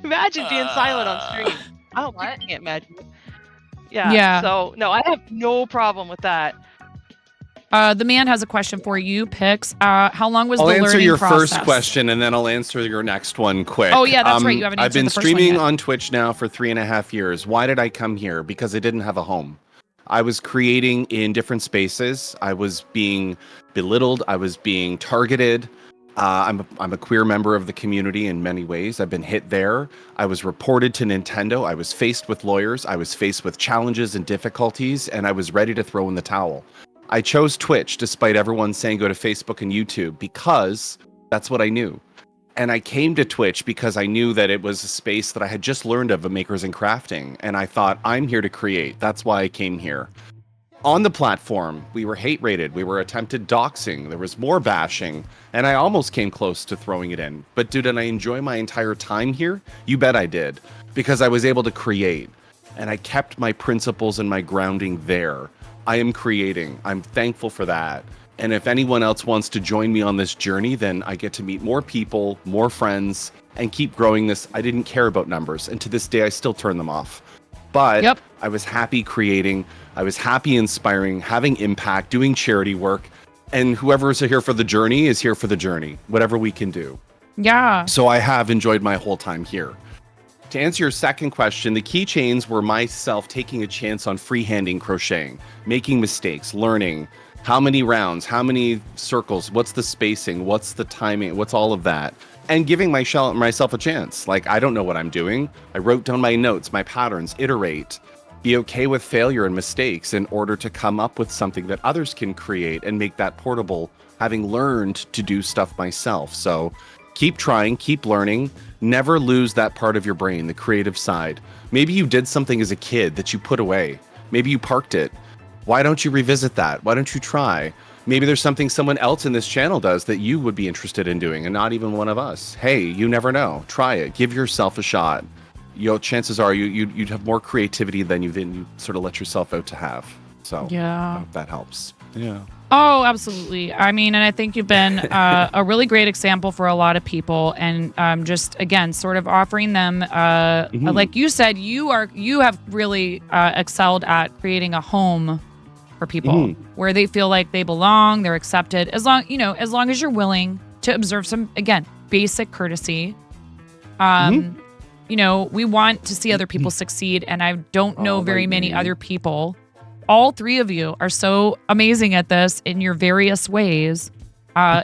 Imagine being silent on stream. I don't I can't imagine. Yeah. Yeah. So no, I have no problem with that. The man has a question for you, Pix. How long was I'll the answer learning your process? first question and then I'll answer your next one quick. Oh, yeah, that's right. You haven't I've answered been the first one streaming yet. on Twitch now for 3.5 years. Why did I come here? Because I didn't have a home. I was creating in different spaces. I was being belittled. I was being targeted. I'm a queer member of the community in many ways. I've been hit there. I was reported to Nintendo. I was faced with lawyers. I was faced with challenges and difficulties, and I was ready to throw in the towel. I chose Twitch despite everyone saying go to Facebook and YouTube because that's what I knew. And I came to Twitch because I knew that it was a space that I had just learned of makers and crafting. And I thought, I'm here to create. That's why I came here. On the platform, we were hate rated. We were attempted doxing. There was more bashing. And I almost came close to throwing it in. But did I enjoy my entire time here? You bet I did. Because I was able to create. And I kept my principles and my grounding there. I am creating. I'm thankful for that. And if anyone else wants to join me on this journey, then I get to meet more people, more friends, and keep growing this. I didn't care about numbers. And to this day, I still turn them off. But I was happy creating. I was happy inspiring, having impact, doing charity work. And whoever is here for the journey is here for the journey, whatever we can do. Yeah. So I have enjoyed my whole time here. To answer your second question, the keychains were myself taking a chance on freehanding crocheting, making mistakes, learning how many rounds, how many circles, what's the spacing, what's the timing, what's all of that, and giving myself a chance. Like, I don't know what I'm doing. I wrote down my notes, my patterns, iterate, be okay with failure and mistakes in order to come up with something that others can create and make that portable, having learned to do stuff myself. So keep trying, keep learning. Never lose that part of your brain, the creative side. Maybe you did something as a kid that you put away. Maybe you parked it. Why don't you revisit that? Why don't you try? Maybe there's something someone else in this channel does that you would be interested in doing and not even one of us. Hey, you never know. Try it. Give yourself a shot. Chances are you'd have more creativity than you sort of let yourself out to have. So Yeah. I hope that helps. Yeah. Oh, absolutely. I mean, and I think you've been a really great example for a lot of people, and just again, sort of offering them, like you said, you have really excelled at creating a home for people where they feel like they belong, they're accepted. As long as you're willing to observe some, again, basic courtesy. We want to see other people succeed, and I don't know very many other people. All three of you are so amazing at this in your various ways.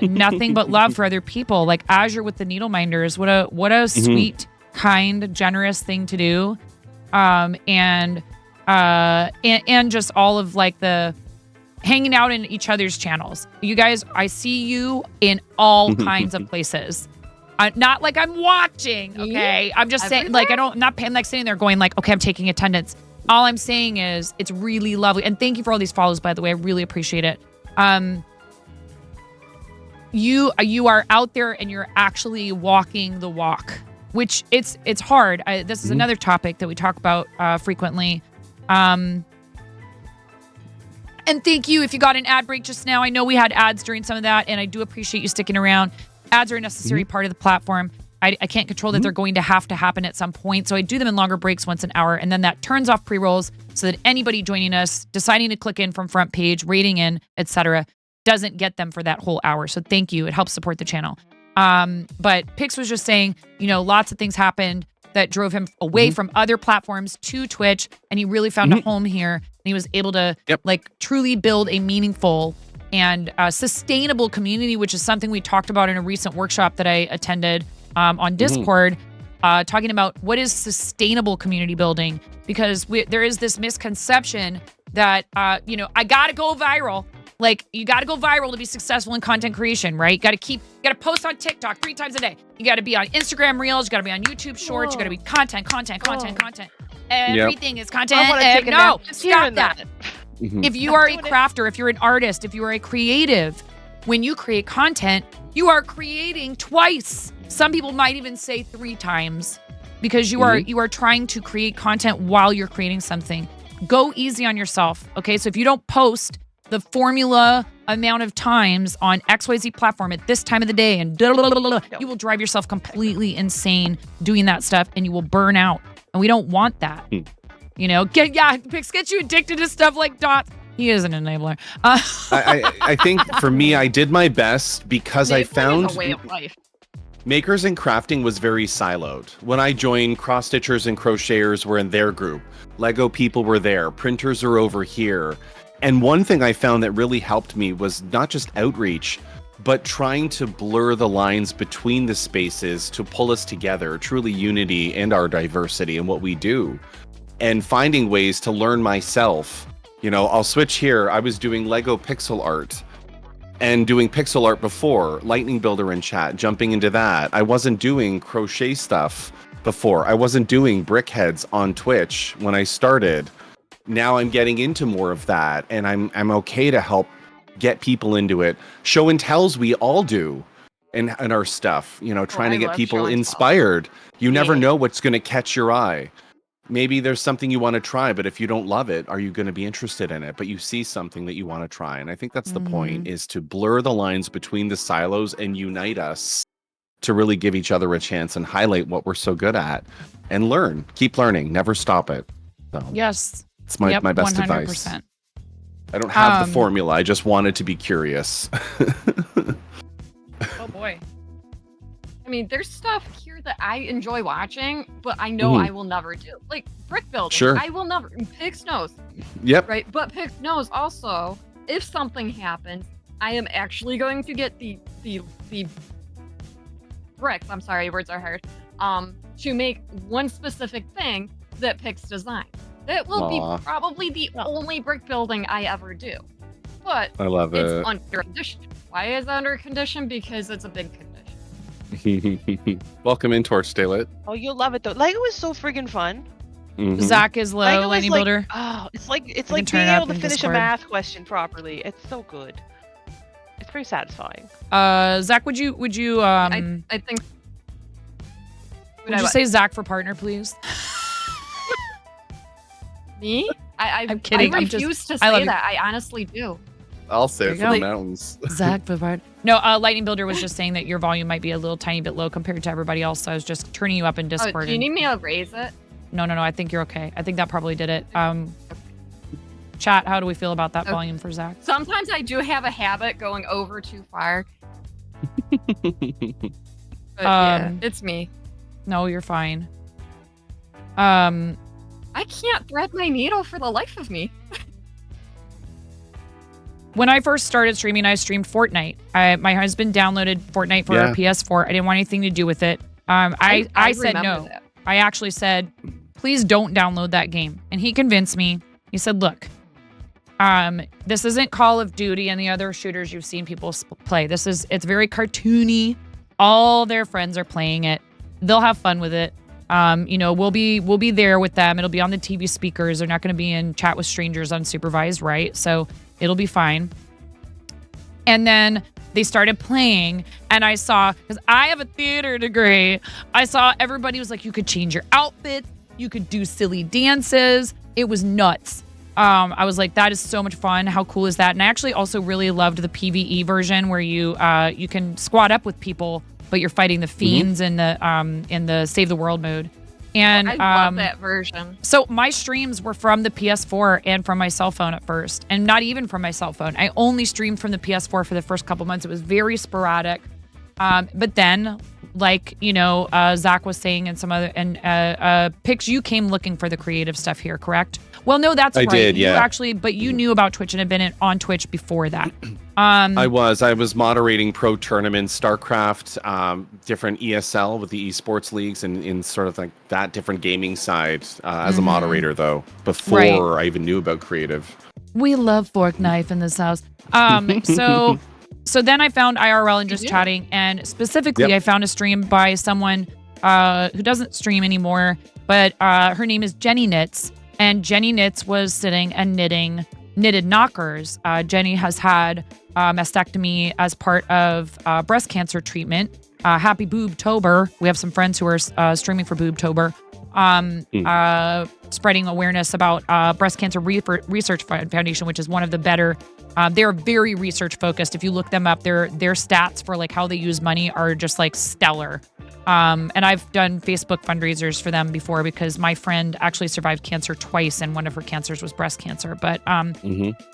nothing but love for other people. Like Azure with the needle minders. What a sweet, kind, generous thing to do. And just all of like the hanging out in each other's channels. You guys, I see you in all kinds of places. Not like I'm watching, okay? I'm just saying, like, I'm not like sitting there going like, okay, I'm taking attendance. All I'm saying is it's really lovely. And thank you for all these follows, by the way. I really appreciate it. You are out there and you're actually walking the walk, which it's hard. This is another topic that we talk about frequently. And thank you if you got an ad break just now. I know we had ads during some of that, and I do appreciate you sticking around. Ads are a necessary part of the platform. I can't control that they're going to happen at some point, so I do them in longer breaks once an hour, and then that turns off pre-rolls so that anybody joining us, deciding to click in from front page, rating in, etc., doesn't get them for that whole hour. So thank you. It helps support the channel. But Pix was just saying, lots of things happened that drove him away from other platforms to Twitch, and he really found a home here, and he was able to like truly build a meaningful and sustainable community, which is something we talked about in a recent workshop that I attended on Discord, talking about what is sustainable community building, because there is this misconception that, I got to go viral. Like, you got to go viral to be successful in content creation, right? You got to post on TikTok 3 times a day. You got to be on Instagram Reels. You got to be on YouTube Shorts. You got to be content. Everything is content. No, stop that. If you are a crafter, if you're an artist, if you are a creative, when you create content, you are creating twice. Some people might even say 3 times, because you are trying to create content while you're creating something. Go easy on yourself, okay? So if you don't post the formula amount of times on XYZ platform at this time of the day and you will drive yourself completely insane doing that stuff, and you will burn out. And we don't want that. Pix gets you addicted to stuff like dots. He is an enabler. I think for me, I did my best because I found a way of life. Makers and crafting was very siloed. When I joined, cross stitchers and crocheters were in their group. Lego people were there. Printers are over here. And one thing I found that really helped me was not just outreach, but trying to blur the lines between the spaces to pull us together, truly unity and our diversity in what we do. And finding ways to learn myself. I'll switch here. I was doing Lego pixel art and doing pixel art before, Lightning Builder in chat, jumping into that. I wasn't doing crochet stuff before. I wasn't doing BrickHeads on Twitch when I started. Now I'm getting into more of that, and I'm okay to help get people into it. Show and tells we all do in our stuff, trying to get people inspired. You never know what's going to catch your eye. Maybe there's something you want to try, but if you don't love it, are you going to be interested in it? But you see something that you want to try. And I think that's the point, is to blur the lines between the silos and unite us to really give each other a chance and highlight what we're so good at and learn. Keep learning. Never stop it. So, yes. It's my best 100%. Advice. I don't have the formula. I just wanted to be curious. Oh, boy. I mean, there's stuff here that I enjoy watching, but I know I will never do. Like brick building. Sure. I will never. Pix knows. Yep. Right? But Pix knows also, if something happens, I am actually going to get the bricks, I'm sorry, words are hard, to make one specific thing that Pix designed. It will be probably the only brick building I ever do. But I love it. It's under condition. Why is it under condition? Because it's a big condition. Welcome in, Torch Daylit. Oh, you'll love it though. Lego is so friggin' fun. Zach is low, Lightning Builder. Oh, it's like being able to finish a math question properly. It's so good. It's pretty satisfying. Zach, would you I think would you say Zach for partner, please? Me? I'm kidding. I refuse to say that. I honestly do. I'll say it for the mountains. Zach for partner. No, Lightning Builder was just saying that your volume might be a little tiny bit low compared to everybody else. So I was just turning you up in Discord. Do you need me to raise it? No. I think you're okay. I think that probably did it. Chat, how do we feel about that volume for Zach? Sometimes I do have a habit going over too far. But yeah, it's me. No, you're fine. I can't thread my needle for the life of me. when I first started streaming, I streamed Fortnite. My husband downloaded Fortnite for our PS4. I didn't want anything to do with it. I said no. that. I actually said, please don't download that game. And he convinced me. He said, look, this isn't Call of Duty and the other shooters you've seen people play. It's very cartoony. All their friends are playing it. They'll have fun with it. We'll be there with them. It'll be on the TV speakers. They're not going to be in chat with strangers unsupervised, right? So it'll be fine. And then they started playing, and I saw, because I have a theater degree, I saw everybody was like, you could change your outfits, you could do silly dances. It was nuts. I was like, that is so much fun. How cool is that? And I actually also really loved the PvE version where you can squad up with people, but you're fighting the fiends in the Save the World mode. And I love that version. So my streams were from the PS4 and from my cell phone at first, and not even from my cell phone. I only streamed from the PS4 for the first couple months. It was very sporadic. But then, like, Zach was saying and some other, and Pix, you came looking for the creative stuff here, correct? Well, no, that's right. I did, yeah. You actually, but you knew about Twitch and had been on Twitch before that. I was moderating pro tournaments, StarCraft, different ESL with the esports leagues, and in sort of like that different gaming side as a moderator, though, before I even knew about creative. We love fork knife in this house. So then I found IRL and just chatting, and specifically I found a stream by someone who doesn't stream anymore, but her name is Jenny Knits, and Jenny Knits was sitting and knitted knockers. Jenny has had mastectomy as part of breast cancer treatment. Happy Boobtober. We have some friends who are streaming for Boobtober, spreading awareness about Breast Cancer Research Foundation, which is one of the better. They're very research focused. If you look them up, their stats for like how they use money are just like stellar. And I've done Facebook fundraisers for them before because my friend actually survived cancer twice, and one of her cancers was breast cancer. But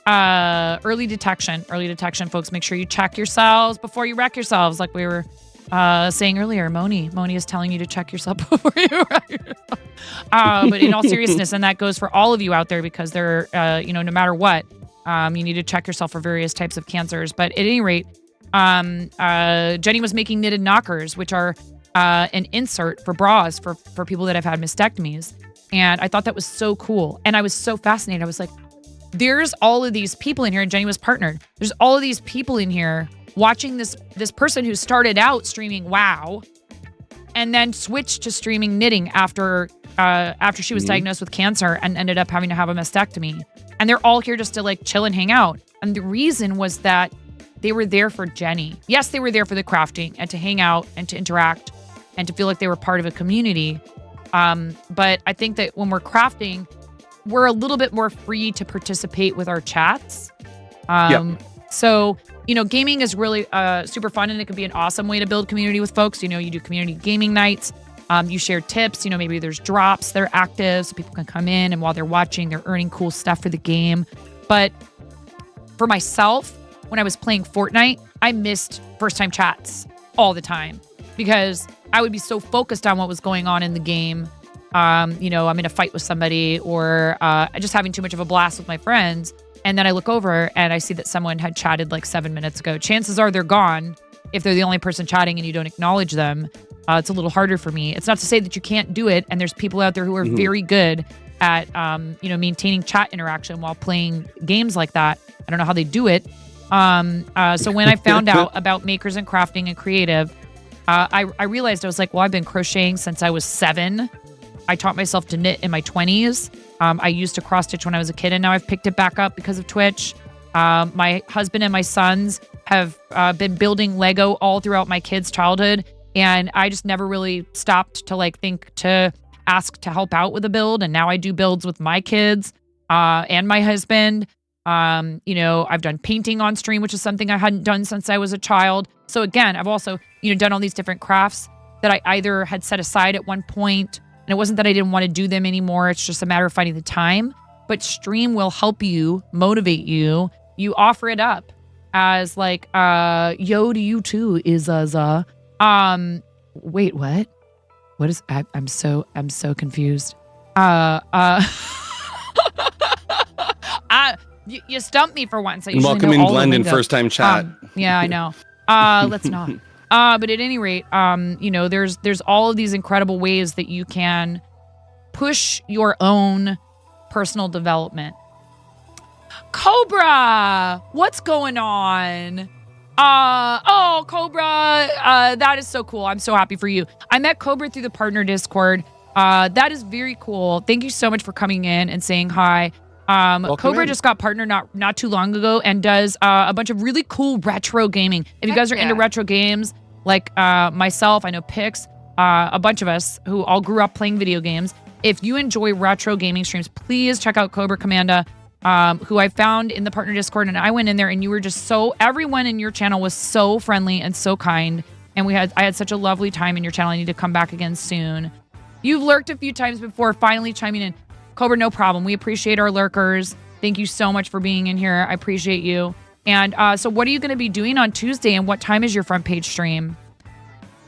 early detection, folks. Make sure you check yourselves before you wreck yourselves, like we were saying earlier. Moni is telling you to check yourself before you wreck yourself. But in all seriousness, and that goes for all of you out there, because they're no matter what, you need to check yourself for various types of cancers. But at any rate, Jenny was making knitted knockers, which are an insert for bras for people that have had mastectomies. And I thought that was so cool. And I was so fascinated. I was like, there's all of these people in here, and Jenny was partnered. There's all of these people in here watching this person who started out streaming WoW and then switched to streaming knitting after she was diagnosed with cancer and ended up having to have a mastectomy. And they're all here just to like chill and hang out. And the reason was that they were there for Jenny. Yes, they were there for the crafting and to hang out and to interact and to feel like they were part of a community. But I think that when we're crafting, we're a little bit more free to participate with our chats. So, gaming is really super fun, and it can be an awesome way to build community with folks. You do community gaming nights. You share tips. Maybe there's drops that are active so people can come in, and while they're watching, they're earning cool stuff for the game. But for myself, when I was playing Fortnite, I missed first-time chats all the time because I would be so focused on what was going on in the game. I'm in a fight with somebody, or just having too much of a blast with my friends. And then I look over and I see that someone had chatted like 7 minutes ago. Chances are they're gone if they're the only person chatting and you don't acknowledge them. It's a little harder for me. It's not to say that you can't do it. And there's people out there who are very good at, maintaining chat interaction while playing games like that. I don't know how they do it. So when I found out about makers and crafting and creative, I realized, I was like, well, I've been crocheting since I was 7. I taught myself to knit in my 20s. I used to cross stitch when I was a kid, and now I've picked it back up because of Twitch. My husband and my sons have been building Lego all throughout my kids' childhood, and I just never really stopped to think to ask to help out with a build. And now I do builds with my kids and my husband. I've done painting on stream, which is something I hadn't done since I was a child. So again, I've also, done all these different crafts that I either had set aside at one point, and it wasn't that I didn't want to do them anymore. It's just a matter of finding the time. But stream will help you, motivate you. You offer it up as like, yo to you too, Izaza. Wait, what? What is, I'm so You stumped me for once. I And usually welcome know in all the Glendon, lingo. first time chat. Yeah, I know. Let's not. But at any rate, there's all of these incredible ways that you can push your own personal development. Cobra, what's going on? Cobra, that is so cool. I'm so happy for you. I met Cobra through the partner Discord. That is very cool. Thank you so much for coming in and saying hi. Cobra just got partner not too long ago and does a bunch of really cool retro gaming. If you guys are into retro games, like myself, I know Pix, a bunch of us who all grew up playing video games. If you enjoy retro gaming streams, please check out Cobra Commanda, who I found in the partner Discord, and I went in there and you were just everyone in your channel was so friendly and so kind, and I had such a lovely time in your channel. I need to come back again soon. You've lurked a few times before, finally chiming in. Cobra, no problem. We appreciate our lurkers. Thank you so much for being in here. I appreciate you. And so what are you going to be doing on Tuesday, and what time is your front page stream?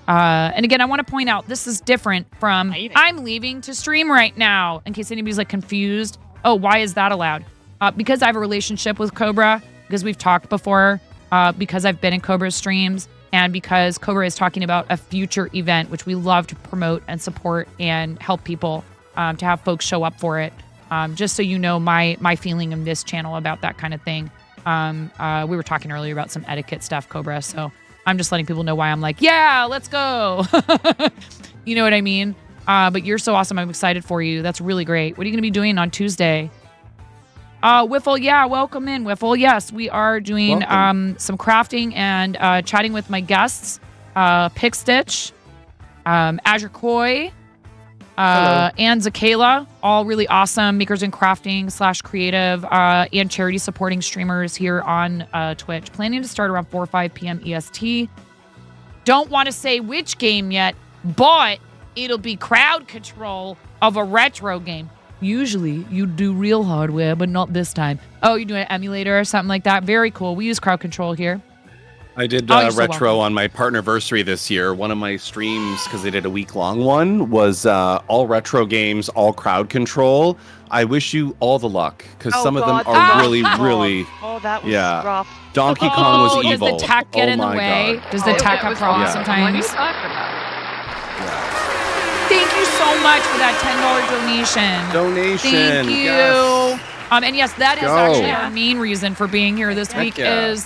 And again, I want to point out, this is different from I'm leaving to stream right now, in case anybody's like confused. Oh, why is that allowed? Because I have a relationship with Cobra, because we've talked before, because I've been in Cobra's streams, and because Cobra is talking about a future event, which we love to promote and support and help people to have folks show up for it. Just so you know my feeling in this channel about that kind of thing. We were talking earlier about some etiquette stuff, Cobra, so I'm just letting people know why I'm like, yeah, let's go. You know what I mean? But you're so awesome. I'm excited for you. That's really great. What are you going to be doing on Tuesday? Wiffle, yeah, welcome in, Wiffle. Yes, we are doing some crafting and chatting with my guests, Pick Stitch, Azure Koi, and Zakayla, all really awesome makers and crafting / creative and charity supporting streamers here on Twitch. Planning to start around 4 or 5 p.m. EST. Don't want to say which game yet, but it'll be crowd control of a retro game. Usually you do real hardware, but not this time. Oh, you're doing an emulator or something like that? Very cool. We use crowd control here. I did you're so retro on my partnerversary this year. One of my streams, because they did a week-long one, was all retro games, all crowd control. I wish you all the luck, because some of them are really, really... Oh, that was rough. Donkey Kong was evil. Does the tech get in the way? God. Does the tech have problems sometimes? Thank you so much for that $10 donation. Thank you. Yes. And yes, that is actually our main reason for being here this week is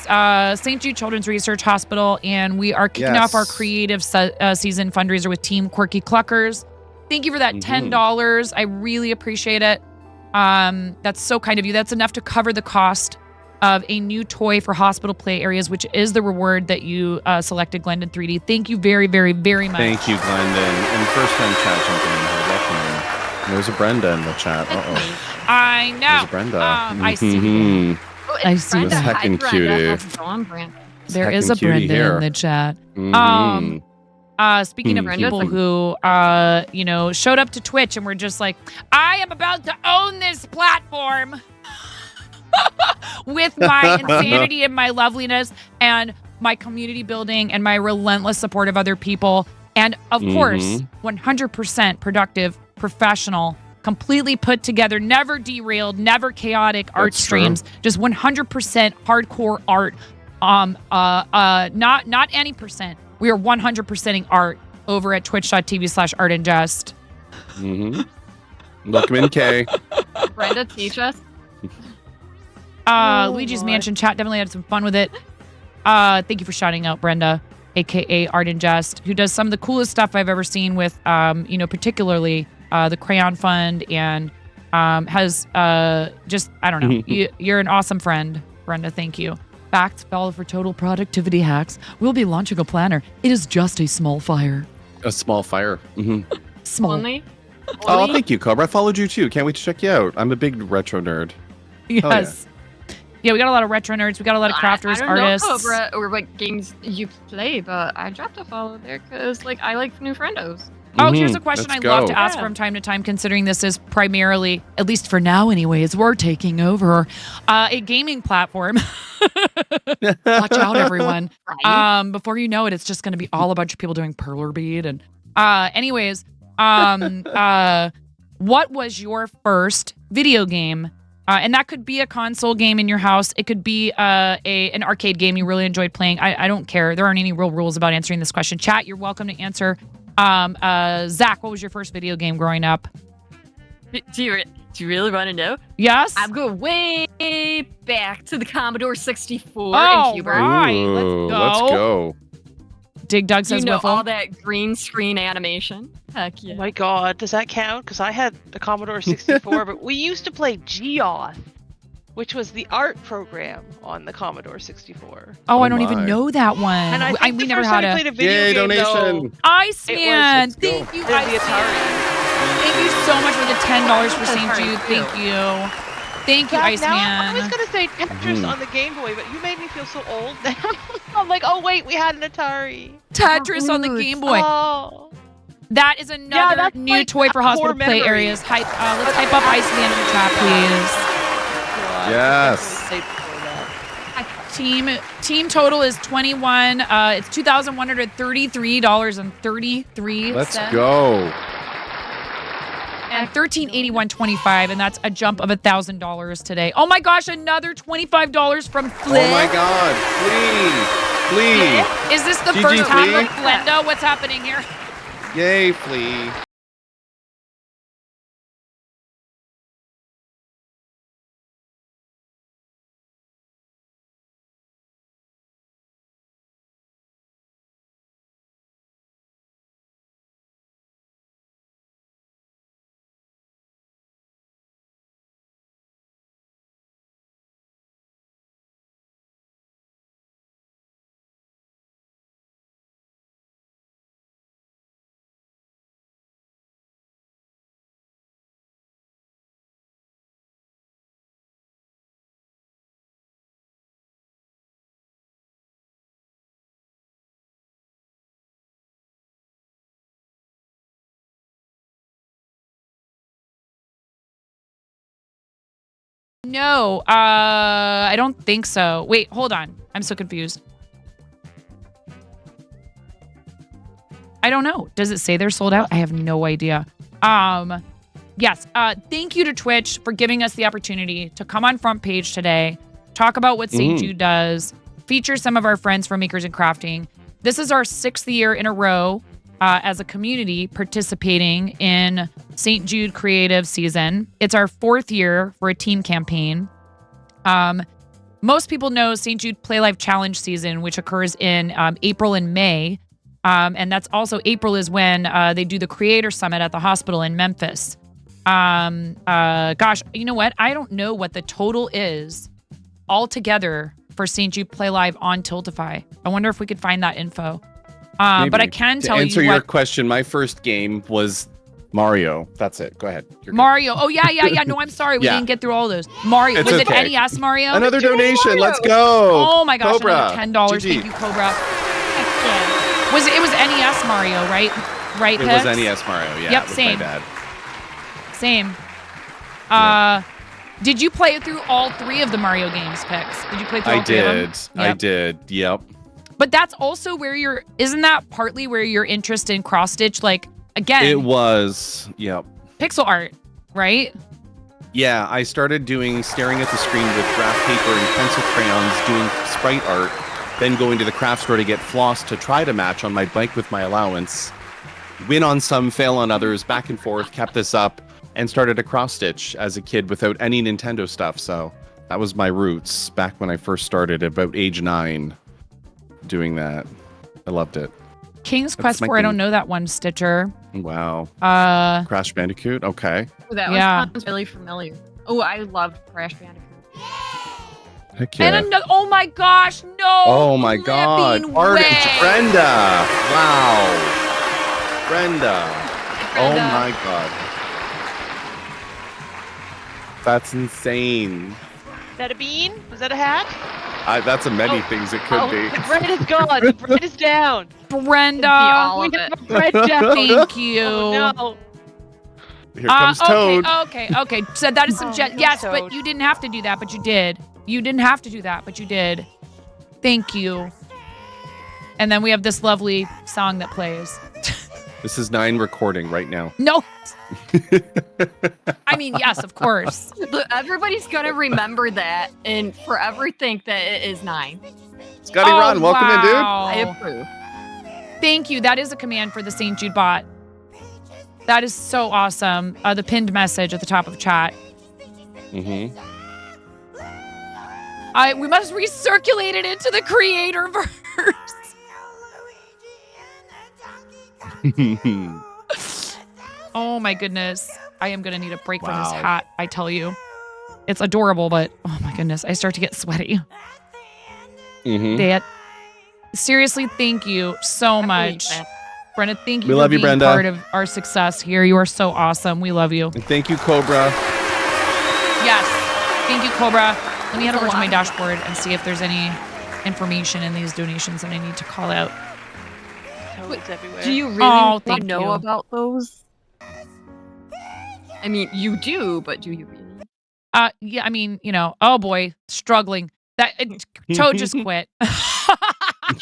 St. Jude Children's Research Hospital, and we are kicking off our creative season fundraiser with Team Quirky Cluckers. Thank you for that $10. I really appreciate it. That's so kind of you. That's enough to cover the cost of a new toy for hospital play areas, which is the reward that you selected, Glendon 3D. Thank you very, very, very much. Thank you, Glendon. And first time chat jumping in here. Welcome in. There's a Brenda in the chat. Uh-oh. I know. There's a Brenda. I see. I see. It's heckin' cutie. There is a Brenda in the chat. Speaking of people who, showed up to Twitch and were just like, I am about to own this platform with my insanity and my loveliness and my community building and my relentless support of other people. And of course, 100% productive, professional, completely put together, never derailed, never chaotic art streams, just 100% hardcore art. Not any percent. We are 100%ing art over at twitch.tv/artandjust. Welcome in, Kay. Brenda, teach us. Luigi's Mansion chat definitely had some fun with it. Thank you for shouting out Brenda, aka Art and Jest, who does some of the coolest stuff I've ever seen with, particularly the Crayon Fund, and has just, I don't know. You're an awesome friend, Brenda. Thank you. Facts follow for total productivity hacks. We'll be launching a planner. It is just a small fire. A small fire. Small. Only? Oh, thank you, Cobra. I followed you too. Can't wait to check you out. I'm a big retro nerd. Yes. Yeah, we got a lot of retro nerds. We got a lot of crafters, artists. I don't know Cobra or what games you play, but I dropped a follow there because I like new friendos. Oh, here's a question I'd love to ask from time to time, considering this is primarily, at least for now anyways, we're taking over a gaming platform. Watch out, everyone. Before you know it, it's just going to be all a bunch of people doing Perler Bead. And anyways, what was your first video game And that could be a console game in your house. It could be an arcade game you really enjoyed playing. I don't care. There aren't any real rules about answering this question. Chat, you're welcome to answer. Zach, what was your first video game growing up? Do you really want to know? Yes. I'm going way back to the Commodore 64 Oh, and Hubert. right. Ooh, Let's go. Dig Dug says You know Wiffle. all that green screen animation? Heck yeah. Oh my god, does that count? Because I had the Commodore 64, but we used to play Geoth, which was the art program on the Commodore 64. Oh, I don't even know that one. And I think we the never first had time I a played a video Yay, game, donation. though, Iceman. it was- Thank you, it was the Iceman. Atari. Thank you so much for the $10 for St. Jude. Thank you. Thank you, Now, I Iceman. was gonna say Tetris on the Game Boy, but you made me feel so old now. I'm like, oh wait, we had an Atari. Tetris on the Game Boy. Oh. That is another that's new like toy for a hospital core play memory. areas. Let's hype up Iceman in the chat, please. Team total is 21. It's $2,133.33. Let's go. And $1,381.25, and that's a jump of $1,000 today. Oh my gosh, another $25 from Flip. Oh my God. Flea. Is this the GG, first half Flea. of Glenda? What's happening here? Yay, Flea. No, I don't think so. Wait, hold on. I'm so confused. I don't know. Does it say they're sold out? I have no idea. Yes. Thank you to Twitch for giving us the opportunity to come on Front Page today, talk about what St. Jude does, feature some of our friends from Makers and Crafting. This is our 6th year in a row as a community participating in St. Jude Creative Season. It's our 4th year for a team campaign. Most people know St. Jude Play Life Challenge Season, which occurs in April and May. And that's also April is when they do the Creator Summit at the hospital in Memphis. Gosh, you know what? I don't know what the total is altogether for St. Jude Play Live on Tiltify. I wonder if we could find that info. But I can tell to you answer your what question, my first game was Mario. That's it. Go ahead. You're good. Mario. Oh yeah. No, I'm sorry. We Yeah. didn't get through all those. Mario. It's Was okay. it NES Mario? Another donation. Let's go. Oh my gosh, Cobra. another $10. GG. Thank you, Cobra. It was NES Mario, right? Right, It was Pix? NES Mario. Yeah, Yep, it was same. my bad. Same. Did you play through all 3 of the Mario games, Pix? Did you play through all 3 of them? I Yep. did. Yep. But that's also where isn't that partly where your interest in cross stitch, like, again, It was. Yep. pixel art, right? Yeah, I started staring at the screen with graph paper and pencil crayons, doing sprite art, then going to the craft store to get floss to try to match on my bike with my allowance. Win on some, fail on others, back and forth, kept this up, and started a cross stitch as a kid without any Nintendo stuff. So that was my roots back when I first started, about age 9, doing that. I loved it. King's That's Quest my 4, I don't thing. know that one, Stitcher. Wow. Crash Bandicoot? Okay. Oh, that Yeah. one sounds really familiar. Oh, I loved Crash Bandicoot. Heck yeah. And another, oh my gosh, no! Oh my God. Living Art- way. Brenda. Wow. Brenda. Oh my God. That's insane. Is that a bean? Was that a hat? That's a many things it could be. The bread is gone. The bread is down. Brenda. all We of have it. our bread down. Thank you. Oh, no. Here comes Toad. Okay. So that is some yes, Toad. but you didn't have to do that, but you did. You didn't have to do that, but you did. Thank you. And then we have this lovely song that plays. This is 9 recording right now. No. I mean, yes, of course. Everybody's gonna remember that and forever think that it is 9. Scotty Ron, welcome in, dude. wow. I approve. Thank you. That is a command for the St. Jude bot. That is so awesome. The pinned message at the top of the chat. Mm-hmm. We must recirculate it into the creator verse. Oh my goodness. I am going to need a break from this Wow. hat, I tell you. It's adorable, but oh my goodness, I start to get sweaty. Mm-hmm. That seriously, thank you so much. Brenda, thank you We for love you, being Brenda. part of our success here. You are so awesome. We love you. And thank you, Cobra. Yes. Thank you, Cobra. Let me head over to my dashboard and see if there's any information in these donations that I need to call out. Toads everywhere. Do you really Oh, thank know you. about those? I mean, you do, but do you really? Yeah, I mean, oh boy, struggling. Toad just quit.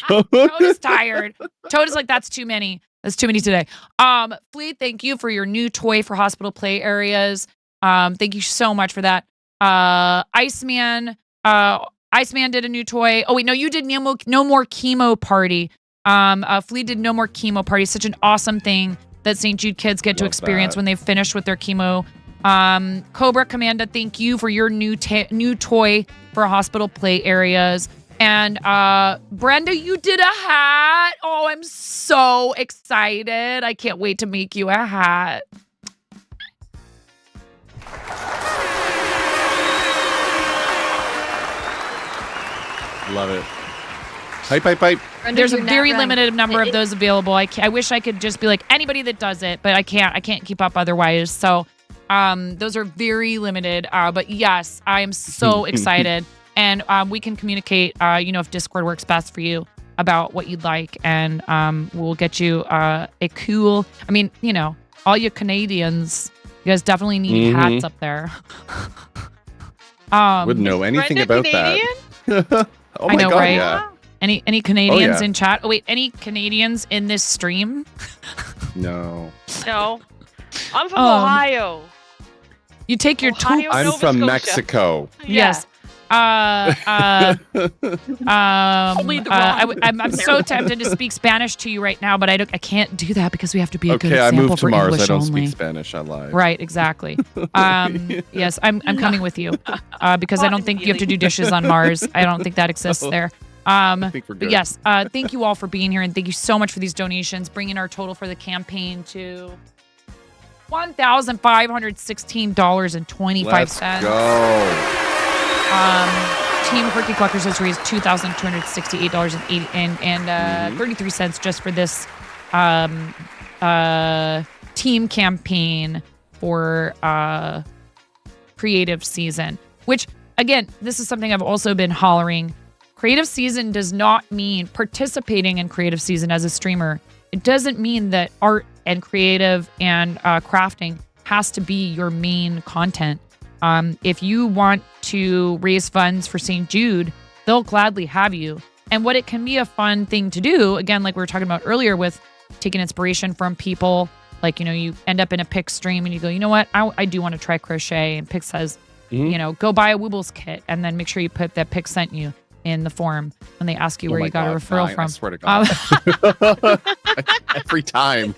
Toad is tired. Toad is like, that's too many. That's too many today. Fleet, thank you for your new toy for hospital play areas. Thank you so much for that. Iceman did a new toy. Oh wait, no, you did no more chemo party. Fleet did no more chemo party. Such an awesome thing that St. Jude kids get to Love experience that. when they've finished with their chemo. Cobra Commanda, thank you for your new toy for hospital play areas. And Brenda, you did a hat. Oh, I'm so excited. I can't wait to make you a hat. Love it. Hype. Brenda, There's a you're not very wrong. limited number of those available. I wish I could just be like anybody that does it, but I can't. I can't keep up otherwise. So those are very limited. But yes, I am so excited. And we can communicate, if Discord works best for you about what you'd like. And we'll get you a cool, all you Canadians, you guys definitely need hats up there. Wouldn't know anything Brenda about Canadian? that. Oh my I know, god, right? yeah. Any Canadians yeah. in chat? Oh wait, any Canadians in this stream? No. No. I'm from Um, Ohio. You take your Ohio, I'm Nova from Scotia. Mexico. Yes. I'm so tempted to speak Spanish to you right now, but I can't do that because we have to be a good Okay, I example moved to for Mars. English I don't only. speak Spanish. I lied. Right, exactly. Yes, I'm coming with you because I don't think you have to do dishes on Mars. I don't think that exists there. I think we're But good. yes, thank you all for being here and thank you so much for these donations, bringing our total for the campaign to $1,516.25. Let's go. Team Herky Cluckers has raised $2,268.33 just for this team campaign for creative season, which again, this is something I've also been hollering. Creative season does not mean participating in creative season as a streamer. It doesn't mean that art and creative and crafting has to be your main content. If you want to raise funds for St. Jude, they'll gladly have you. And what it can be a fun thing to do, again, like we were talking about earlier with taking inspiration from people, like, you end up in a Pix stream and you go, you know what, I do want to try crochet. And Pix says, go buy a Woobles kit and then make sure you put that Pix sent you in the form when they ask you where Oh my you got a God, referral Di, from. I swear to God. Every time.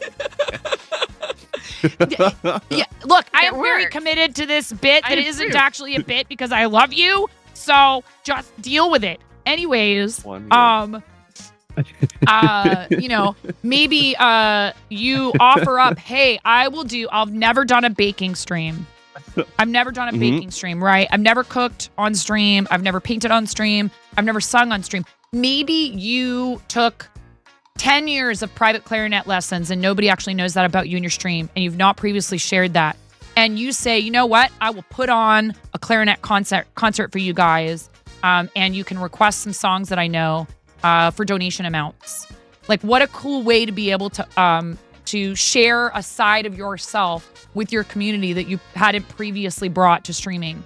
Yeah, look, I am very committed to this bit that isn't actually a bit because I love you. So just deal with it. Anyways, maybe you offer up, hey, I've never done a baking stream. I've never done a baking stream, right? I've never cooked on stream. I've never painted on stream. I've never sung on stream. Maybe you took 10 years of private clarinet lessons and nobody actually knows that about you in your stream and you've not previously shared that. And you say, you know what? I will put on a clarinet concert for you guys. And you can request some songs that I know for donation amounts. Like, what a cool way to be able to share a side of yourself with your community that you hadn't previously brought to streaming.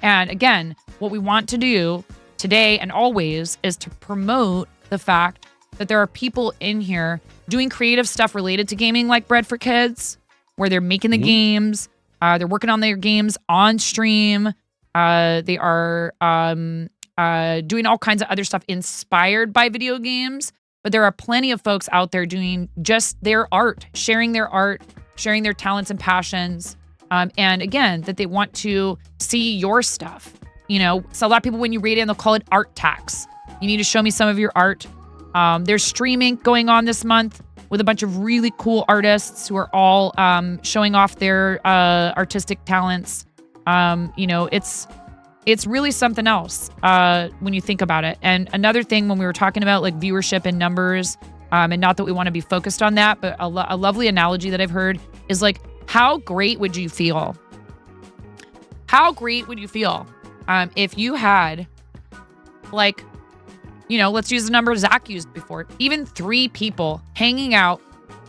And again, what we want to do today and always is to promote the fact that there are people in here doing creative stuff related to gaming, like Bread for Kids, where they're making the games. They're working on their games on stream. They are doing all kinds of other stuff inspired by video games. But there are plenty of folks out there doing just their art, sharing their talents and passions. And again, that they want to see your stuff. You know, so a lot of people, when you read it, they'll call it art tax. You need to show me some of your art. There's streaming going on this month with a bunch of really cool artists who are all showing off their artistic talents. You know, it's really something else when you think about it. And another thing, when we were talking about like viewership and numbers, and not that we want to be focused on that, but a lovely analogy that I've heard is like, how great would you feel? How great would you feel if you had, like, you know, let's use the number Zach used before, even 3 people hanging out,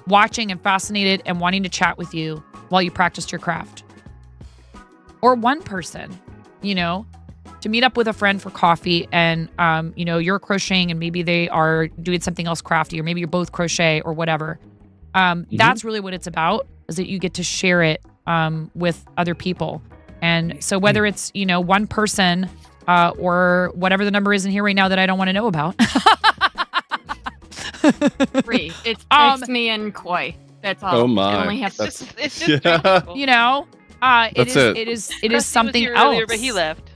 watching and fascinated and wanting to chat with you while you practiced your craft. Or 1 person, you know, to meet up with a friend for coffee and, you know, you're crocheting and maybe they are doing something else crafty, or maybe you're both crochet or whatever. That's really what it's about, is that you get to share it with other people. And so whether it's, you know, 1 person or whatever the number is in here right now that I don't want to know about. 3. It's me and Koi. That's all. Oh my. I only have It's just 3 people. You know, it is Krusty something was here else. earlier, but he left.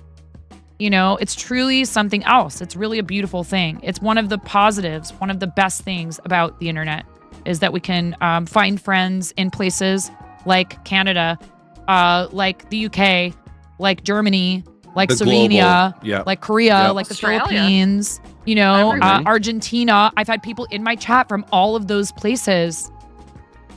You know, it's truly something else. It's really a beautiful thing. It's one of the positives, one of the best things about the internet is that we can find friends in places like Canada, like the UK, like Germany, like The Slovenia, global, yeah. like Korea, Yeah. like the Australia. Philippines, you know, Everywhere. Argentina. I've had people in my chat from all of those places.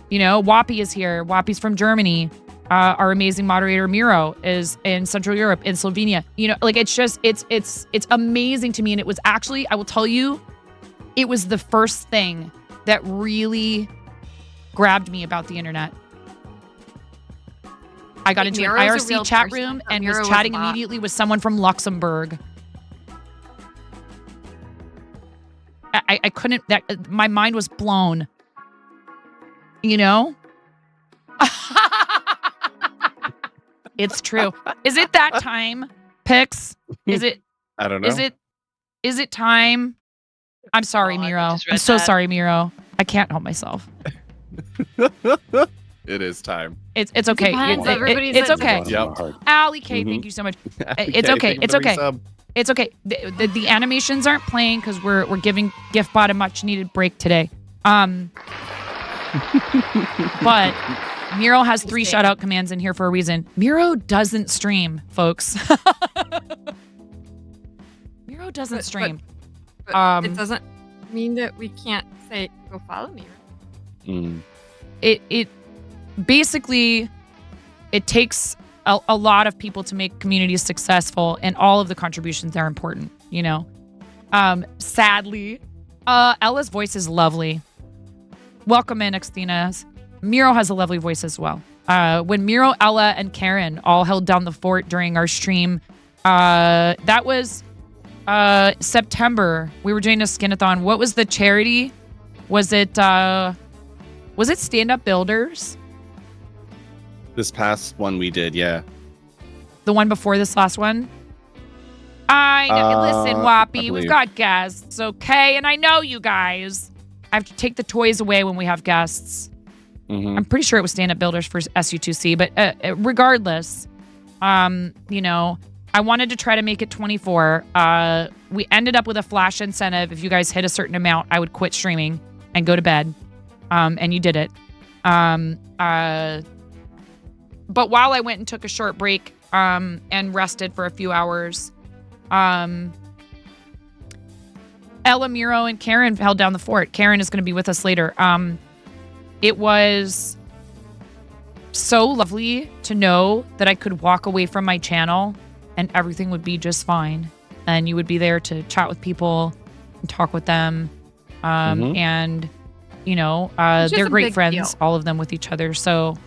You know, Wappy is here. Wappy's from Germany. Our amazing moderator Miro is in Central Europe, in Slovenia. You know, like it's just, it's amazing to me. And it was actually, I will tell you, it was the first thing that really grabbed me about the internet. I got into an Miro's a real IRC chat person, room or and Miro was was a chatting bot? immediately with someone from Luxembourg. I couldn't, my mind was blown. You know? It's true. Is it that time, Pix? Is it? I don't know. Is it time? I'm sorry, Oh, I Miro. just read I'm so that. sorry, Miro. I can't help myself. It is time. It's okay. Depends. Everybody It's says okay. Yep. Allie K, Mhm. thank you so much. Okay, It's okay. thank you It's for the okay. resub. It's okay. The animations aren't playing because we're giving GiftBot a much needed break today. But Miro has 3 shout out commands in here for a reason. Miro doesn't stream, folks. Miro doesn't stream. But it doesn't mean that we can't say, go follow me. Mm. It basically, it takes a lot of people to make communities successful, and all of the contributions are important, you know. Sadly, Ella's voice is lovely. Welcome in, Xtina. Miro has a lovely voice as well. When Miro, Ella, and Karen all held down the fort during our stream, that was September. We were doing a skinathon. What was the charity? Was it Stand Up Builders? This past one we did, yeah. The one before this last one? I know. Listen, I Wappy, we've believe. got guests, okay? And I know you guys. I have to take the toys away when we have guests. Mhm. I'm pretty sure it was Stand Up Builders for SU2C, but regardless, you know, I wanted to try to make it 24. We ended up with a flash incentive. If you guys hit a certain amount, I would quit streaming and go to bed. And you did it. But while I went and took a short break and rested for a few hours, Ella, Miro, and Karen held down the fort. Karen is going to be with us later. It was so lovely to know that I could walk away from my channel and everything would be just fine. And you would be there to chat with people and talk with them. And, you know, It's just they're a great big friends, deal. all of them with each other. So,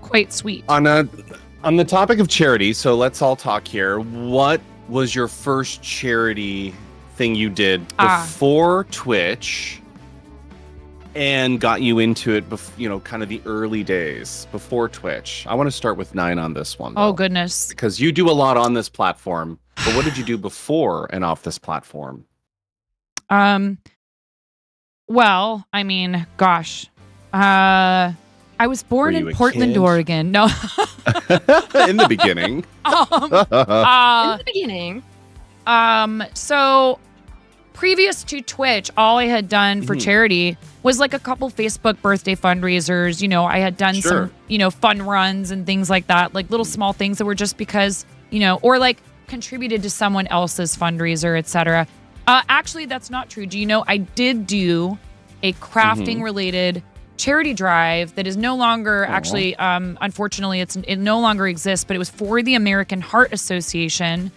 quite sweet. On the topic of charity, so let's all talk here. What was your first charity thing you did before Twitch and got you into it, kind of the early days before Twitch? I want to start with 9 on this one. Oh, goodness. Because you do a lot on this platform, but what did you do before and off this platform? Well, I mean, gosh. I was born in Portland, Oregon. No. In the beginning. In the beginning. So previous to Twitch, all I had done for charity was like a couple Facebook birthday fundraisers. You know, I had done some, fun runs and things like that, like little small things that were just because, or like contributed to someone else's fundraiser, etc. Actually, that's not true. Do you know, I did do a crafting related charity drive that is no longer actually, unfortunately, it no longer exists, but it was for the American Heart Association.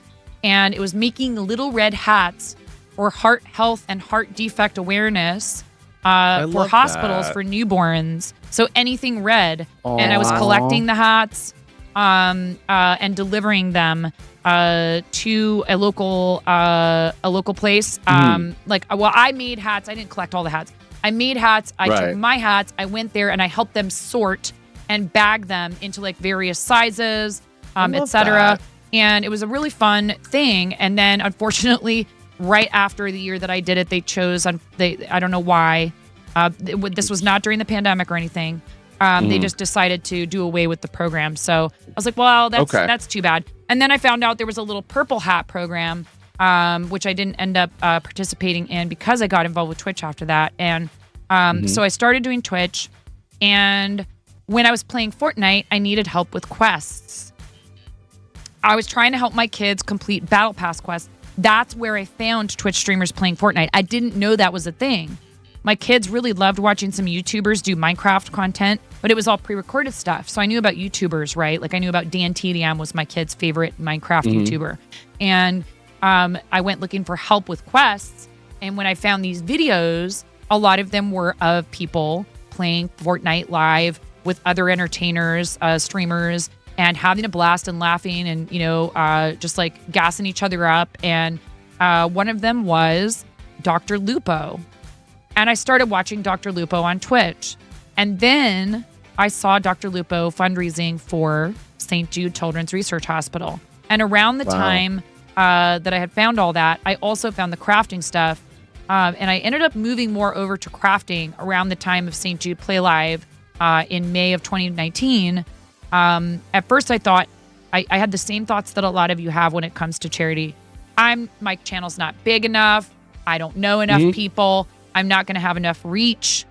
And it was making little red hats for heart health and heart defect awareness for hospitals for newborns. So anything red. And I was collecting the hats and delivering them to a local place. I made hats. I didn't collect all the hats. I made hats. I took my hats. I went there and I helped them sort and bag them into like various sizes, etc. And it was a really fun thing. And then, unfortunately, right after the year that I did it, they chose. I don't know why. This was not during the pandemic or anything. They just decided to do away with the program. So I was like, well, that's too bad. And then I found out there was a little purple hat program, which I didn't end up participating in because I got involved with Twitch after that. And so I started doing Twitch. And when I was playing Fortnite, I needed help with quests. I was trying to help my kids complete Battle Pass quests. That's where I found Twitch streamers playing Fortnite. I didn't know that was a thing. My kids really loved watching some YouTubers do Minecraft content, but it was all pre-recorded stuff. So I knew about YouTubers, right? Like I knew about Dan TDM was my kid's favorite Minecraft YouTuber. And I went looking for help with quests. And when I found these videos, a lot of them were of people playing Fortnite live with other entertainers, streamers, and having a blast and laughing and, just like gassing each other up. And one of them was Dr. Lupo. And I started watching Dr. Lupo on Twitch. And then I saw Dr. Lupo fundraising for St. Jude Children's Research Hospital. And around the time that I had found all that, I also found the crafting stuff. And I ended up moving more over to crafting around the time of St. Jude Play Live in May of 2019. At first I thought, I had the same thoughts that a lot of you have when it comes to charity. My channel's not big enough. I don't know enough people. I'm not going to have enough reach.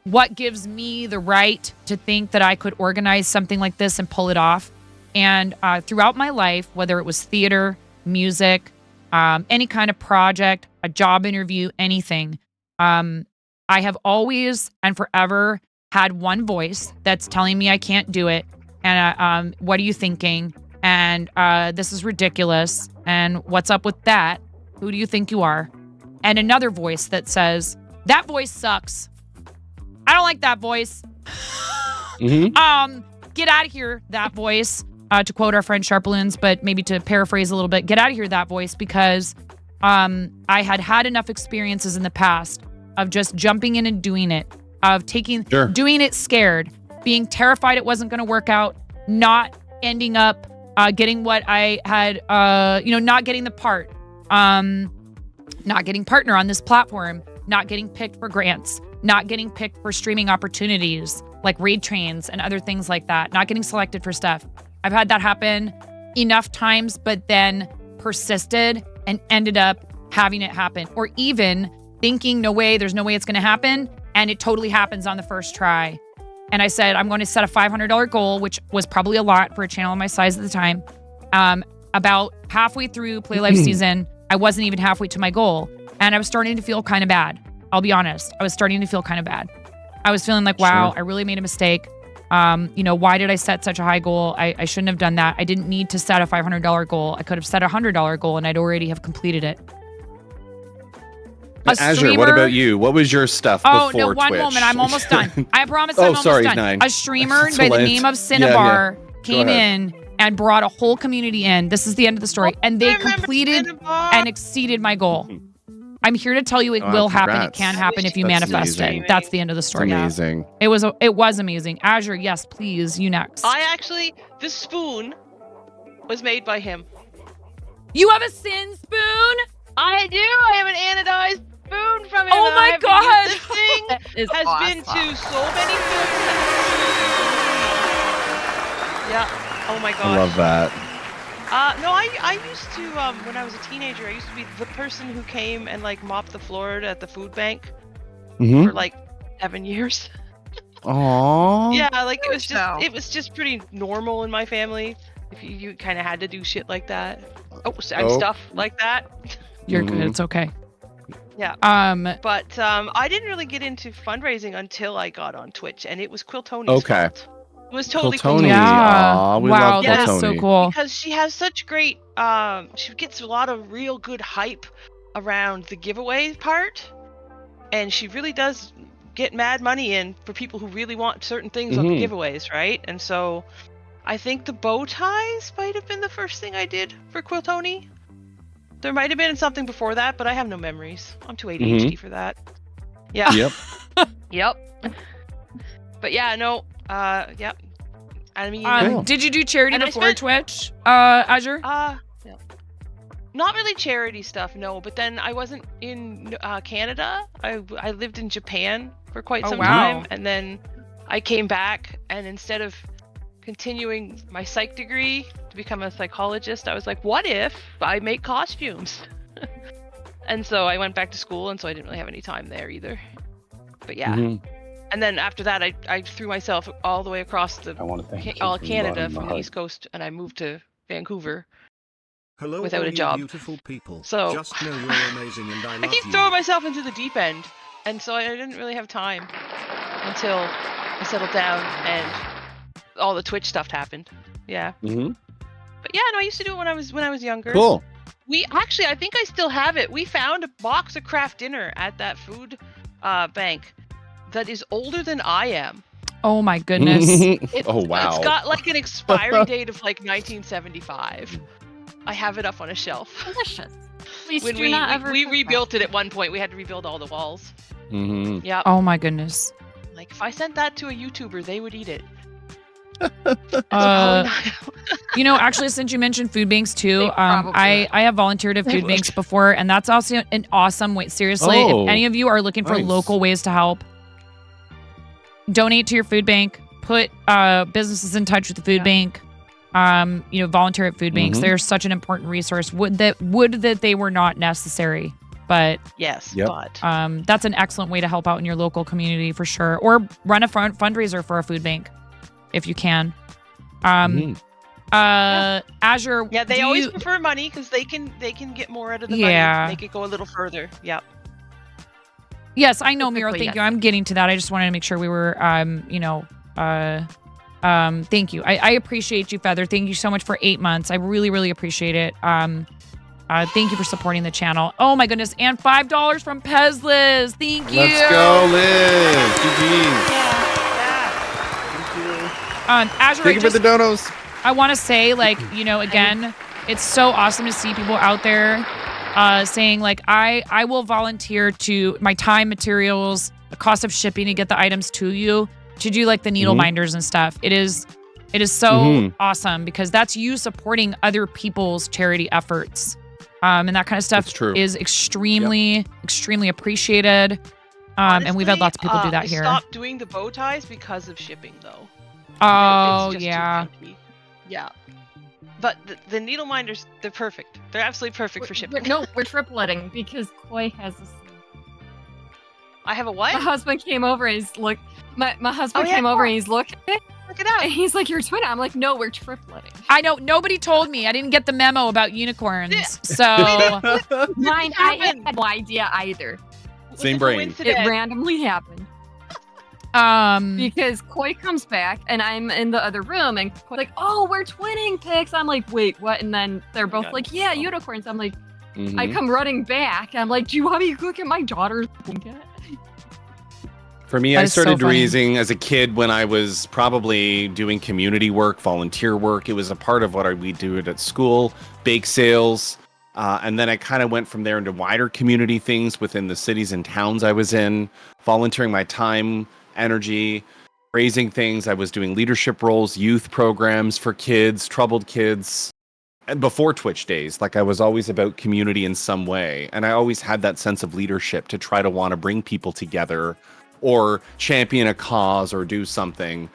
What gives me the right to think that I could organize something like this and pull it off? And throughout my life, whether it was theater, music, any kind of project, a job interview, anything, I have always and forever had one voice that's telling me I can't do it. And what are you thinking? And this is ridiculous. And what's up with that? Who do you think you are? And another voice that says, that voice sucks. I don't like that voice. Get out of here, that voice. To quote our friend Sharpaloons, but maybe to paraphrase a little bit, get out of here, that voice, because I had enough experiences in the past of just jumping in and doing it, of doing it scared, being terrified it wasn't going to work out, not ending up getting what I had, not getting the part, not getting partner on this platform, not getting picked for grants, not getting picked for streaming opportunities like raid trains and other things like that, not getting selected for stuff. I've had that happen enough times, but then persisted and ended up having it happen. Or even thinking, there's no way it's going to happen. And it totally happens on the first try. And I said, I'm going to set a $500 goal, which was probably a lot for a channel my size at the time. About halfway through Play Live season, I wasn't even halfway to my goal. And I was starting to feel kind of bad. I'll be honest. I was starting to feel kind of bad. I was feeling like, wow, I really made a mistake. Why did I set such a high goal? I shouldn't have done that. I didn't need to set a $500 goal. I could have set a $100 goal and I'd already have completed it. Azure, what about you? What was your stuff before Twitch? One moment. I'm almost done. I promise I'm almost done. Nine. A streamer by the name of Cinnabar came in and brought a whole community in. This is the end of the story. And they completed and exceeded my goal. I'm here to tell you it will happen. It can happen if you manifest it. That's the end of the story. Amazing. It was amazing. Azure, yes, please, you next. The spoon was made by him. You have a sin spoon? I do. I have an anodized spoon from him. Oh my God. This thing has been to so many foods. Yeah. Oh my gosh. I love that. No, I used to, when I was a teenager, I used to be the person who came and like mopped the floor at the food bank for like 7 years. Aww. Yeah, like it was just pretty normal in my family. If you kind of had to do shit like that. And stuff like that. You're good. It's okay. Yeah. But I didn't really get into fundraising until I got on Twitch, and it was Quill Tony's fault. It was totally Quill Tony. Yeah. We love Quill that's Tony. so cool. Because she has such great, she gets a lot of real good hype around the giveaway part, and she really does get mad money in for people who really want certain things on the giveaways, right? And so I think the bow ties might have been the first thing I did for Quill Tony. There might have been something before that, but I have no memories. I'm too ADHD for that. Yeah. Yep. Yep. But yeah, no. Yep. I mean, did you do charity before Twitch, Azure? Not really charity stuff, no. But then I wasn't in Canada. I lived in Japan for quite some time, and then I came back, and instead of continuing my psych degree to become a psychologist, I was like, what if I make costumes? And so I went back to school, and so I didn't really have any time there either. But yeah. And then after that, I threw myself all the way across all Canada from the East Coast, and I moved to Vancouver. Hello, without a job. Beautiful people. So just know you're amazing, and I love I keep you. throwing myself into the deep end, and so I didn't really have time until I settled down and all the Twitch stuff happened. Yeah. But yeah, no, I used to do it when I was younger. Cool. We actually, I think I still have it. We found a box of Kraft Dinner at that food bank that is older than I am. Oh my goodness. Oh wow. It's got like an expiry date of like 1975. I have it up on a shelf. Delicious. Please When do not ever we cook rebuilt it at one point. We had to rebuild all the walls. Yeah. Oh my goodness. Like if I sent that to a YouTuber, they would eat it. Actually, since you mentioned food banks too, I have volunteered at food banks before, and that's also an awesome way. Seriously, if any of you are looking for local ways to help, donate to your food bank. Put businesses in touch with the food bank. Volunteer at food banks. They're such an important resource. Would that they were not necessary, but yes, but that's an excellent way to help out in your local community for sure. Or run a fundraiser for a food bank if you can. Azure. Yeah, they always prefer money because they can get more out of the money to make it go a little further. Yep. Yes, I know, Miro. Thank you. I'm getting to that. I just wanted to make sure we were, thank you. I appreciate you, Feather. Thank you so much for 8 months. I really, really appreciate it. Thank you for supporting the channel. Oh my goodness. And $5 from Pezliz. Thank you. Let's go, Liz. GG. Azure, Thank you for the donos. I want to say, again, it's so awesome to see people out there saying, I will volunteer to my time, materials, the cost of shipping to get the items to you, to do the needle minders and stuff. It is so awesome because that's you supporting other people's charity efforts. And that kind of stuff is extremely, extremely appreciated. Honestly, and we've had lots of people do that here. I stopped doing the bow ties because of shipping, though. Oh, It's just yeah. too funky. Yeah. But the needle minders, they're perfect. They're absolutely perfect for shipping. No, we're tripletting because Koi has a. I have a what? My husband came over and he's looked. My husband came over and he's looked. Look it out. And he's like, "You're twin." I'm like, "No, we're tripletting." I know. Nobody told me. I didn't get the memo about unicorns. So mine, I had no idea either. Same brain. It randomly happened. Because Koi comes back and I'm in the other room and Koi's like, "Oh, we're twinning pics." I'm like, "Wait, what?" And then they're both like, "Yeah, unicorns." I'm like, I come running back. I'm like, "Do you want me to look at my daughter's blanket?" For me, That I is so started funny. raising as a kid when I was probably doing community work, volunteer work. It was a part of what we do at school, bake sales. And then I kind of went from there into wider community things within the cities and towns I was in, volunteering my time, energy, raising things. I was doing leadership roles, youth programs for kids, troubled kids. And before Twitch days, like I was always about community in some way. And I always had that sense of leadership to try to want to bring people together or champion a cause or do something.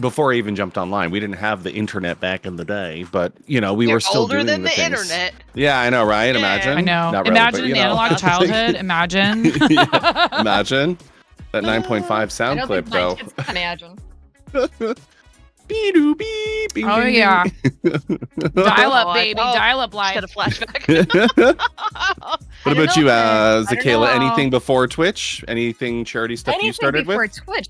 Before I even jumped online, we didn't have the internet back in the day, but we You're were still older doing than the things. internet. Yeah, I know, right? Imagine. I know. Not really, Imagine but, an analog childhood. Imagine. Yeah, imagine that 9.5 sound I don't clip, think my though. kids can imagine. Oh yeah. Dial up, baby. Dial up live. Got a flashback. What about you, don't Zakayla? know. Anything before Twitch? Anything charity stuff you started before with? Twitch,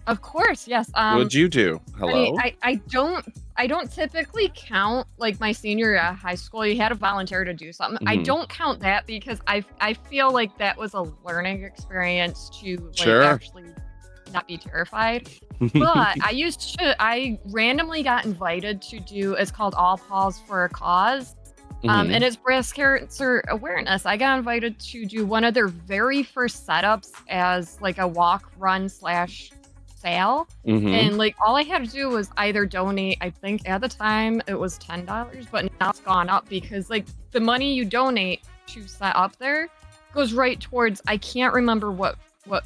of course, yes. What'd you do? Hello. I don't typically count like my senior year of high school. You had to volunteer to do something. I Mhm. don't count that because I feel like that was a learning experience to like Sure. actually not be terrified. But I randomly got invited to do, it's called All Paws for a Cause. Mhm. And it's breast cancer awareness. I got invited to do one of their very first setups as like a walk, run / sale. Mhm. And like all I had to do was either donate, I think at the time it was $10, but now it's gone up because like the money you donate to set up there goes right towards, I can't remember what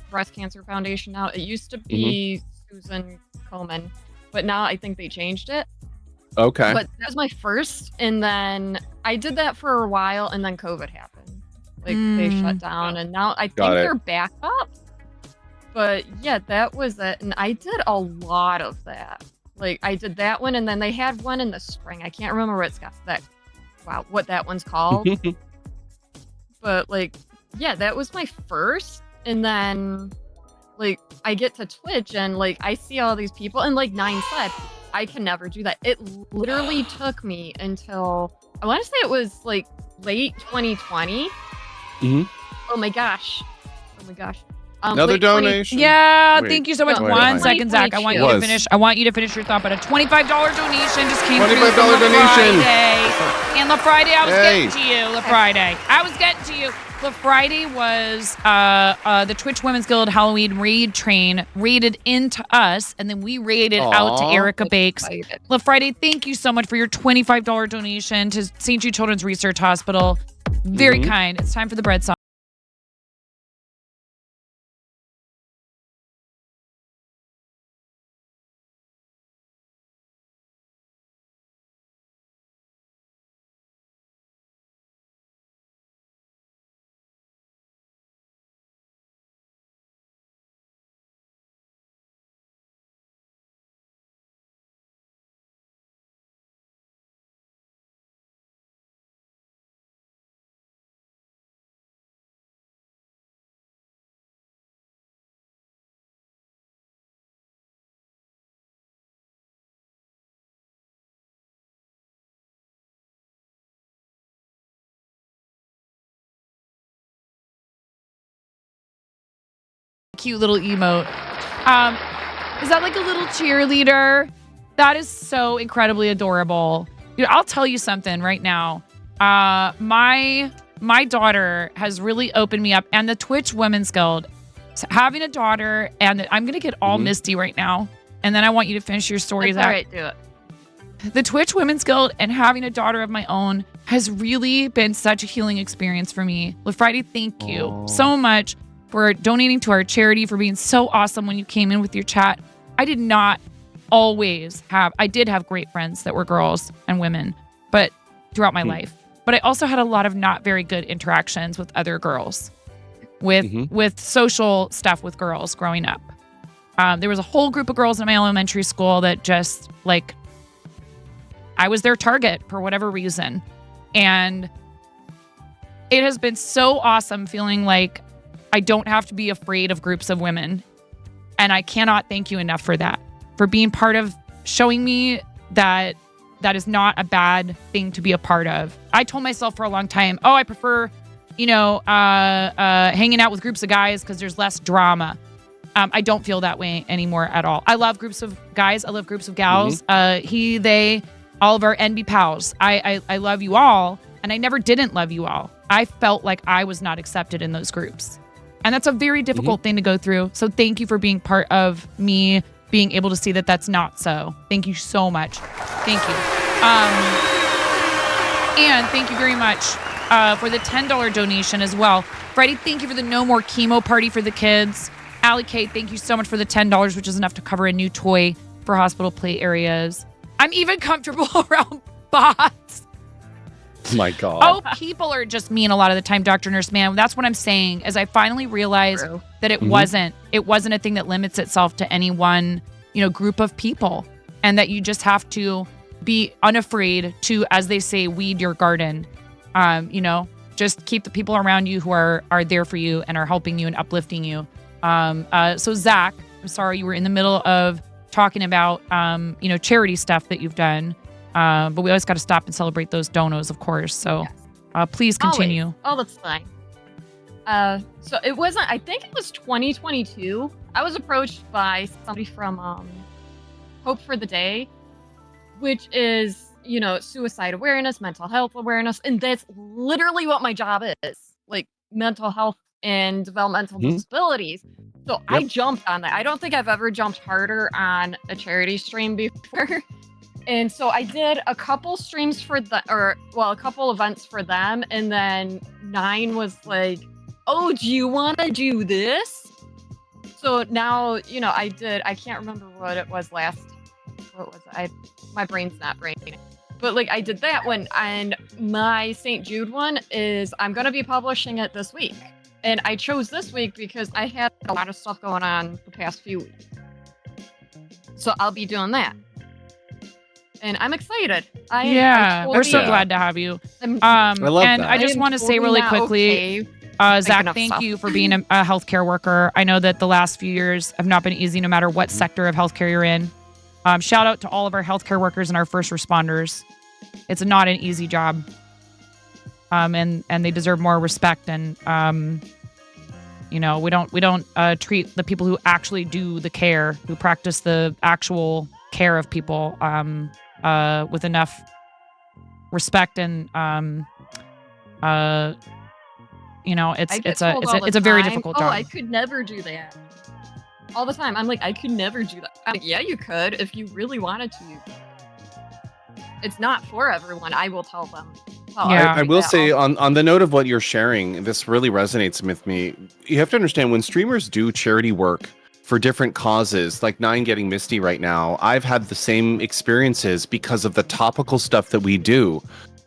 breast cancer foundation now. It used to be Susan Komen, but now I think they changed it. Okay. But that was my first, and then I did that for a while, and then COVID happened. Like they shut down, and now I think Got it. they're back up. But yeah, that was it, and I did a lot of that. Like I did that one, and then they had one in the spring. I can't remember what that one's called. But like, yeah, that was my first, and then like I get to Twitch, and like I see all these people, and like Nine said, I can never do that. It literally took me until I want to say it was like late 2020. Mm-hmm. Oh my gosh. Another late 20 donation. Yeah, Wait, thank you so much. wait, One wait. second, Zach. I want you to Was. finish. I want you to finish your thought. But a $25 donation just came through $25 from La donation. Friday. And La Friday, I was Hey. getting to you. La Friday, I was getting to you. La Friday was the Twitch Women's Guild Halloween raid train raided into us, and then we raided out to Aw. Erica Bakes. La Friday, thank you so much for your $25 donation to St. Jude Children's Research Hospital. Very Mhm. kind. It's time for the bread song. Cute little emote. Is that like a little cheerleader? That is so incredibly adorable. Dude, I'll tell you something right now. My daughter has really opened me up, and the Twitch Women's Guild. So having a daughter, and I'm gonna get all misty right now, and then I want you to finish your story. That's all Zach. right, do it. The Twitch Women's Guild and having a daughter of my own has really been such a healing experience for me. La Friday, thank you so much for donating to our charity, for being so awesome when you came in with your chat. I did not always have, I did have great friends that were girls and women, but throughout my life. But I also had a lot of not very good interactions with other girls, with social stuff with girls growing up. There was a whole group of girls in my elementary school that just like, I was their target for whatever reason. And it has been so awesome feeling like I don't have to be afraid of groups of women. And I cannot thank you enough for that, for being part of showing me that that is not a bad thing to be a part of. I told myself for a long time, I prefer, hanging out with groups of guys because there's less drama. I don't feel that way anymore at all. I love groups of guys. I love groups of gals. He, they, all of our NB pals. I love you all, and I never didn't love you all. I felt like I was not accepted in those groups. And that's a very difficult thing to go through. So thank you for being part of me being able to see that that's not so. Thank you so much. Thank you. And thank you very much for the $10 donation as well. Freddie, thank you for the no more chemo party for the kids. Allie Kate, thank you so much for the $10, which is enough to cover a new toy for hospital play areas. I'm even comfortable around bots. Oh my God. Oh, people are just mean a lot of the time, Dr. Nurse Man. That's what I'm saying, is I finally realized that it wasn't a thing that limits itself to any one, group of people, and that you just have to be unafraid to, as they say, weed your garden. Just keep the people around you who are there for you and are helping you and uplifting you. So Zach, I'm sorry you were in the middle of talking about charity stuff that you've done. But we always got to stop and celebrate those donos, of course. So please continue. Always. Oh, that's fine. So it wasn't, I think it was 2022. I was approached by somebody from Hope for the Day, which is, suicide awareness, mental health awareness. And that's literally what my job is, like mental health and developmental disabilities. So I jumped on that. I don't think I've ever jumped harder on a charity stream before. And so I did a couple streams for a couple events for them. And then Nine was like, oh, do you want to do this? So now, I can't remember what it was last. What was it? My brain's not braining. But I did that one. And my St. Jude one is, I'm going to be publishing it this week. And I chose this week because I had a lot of stuff going on the past few weeks. So I'll be doing that. And I'm excited. We're so glad to have you. I love that. I just want to say really quickly, Zach, thank you for being a healthcare worker. I know that the last few years have not been easy, no matter what sector of healthcare you're in. Shout out to all of our healthcare workers and our first responders. It's not an easy job, and they deserve more respect. And we don't treat the people who actually do the care, who practice the actual care of people, with enough respect. And it's a very difficult job. Oh, I could never do that. All the time, I'm like, I could never do that. I'm like, yeah, you could if you really wanted to. It's not for everyone. I will tell them. I will say on the note of what you're sharing, this really resonates with me. You have to understand, when streamers do charity work for different causes, like Nine getting Misty right now, I've had the same experiences because of the topical stuff that we do,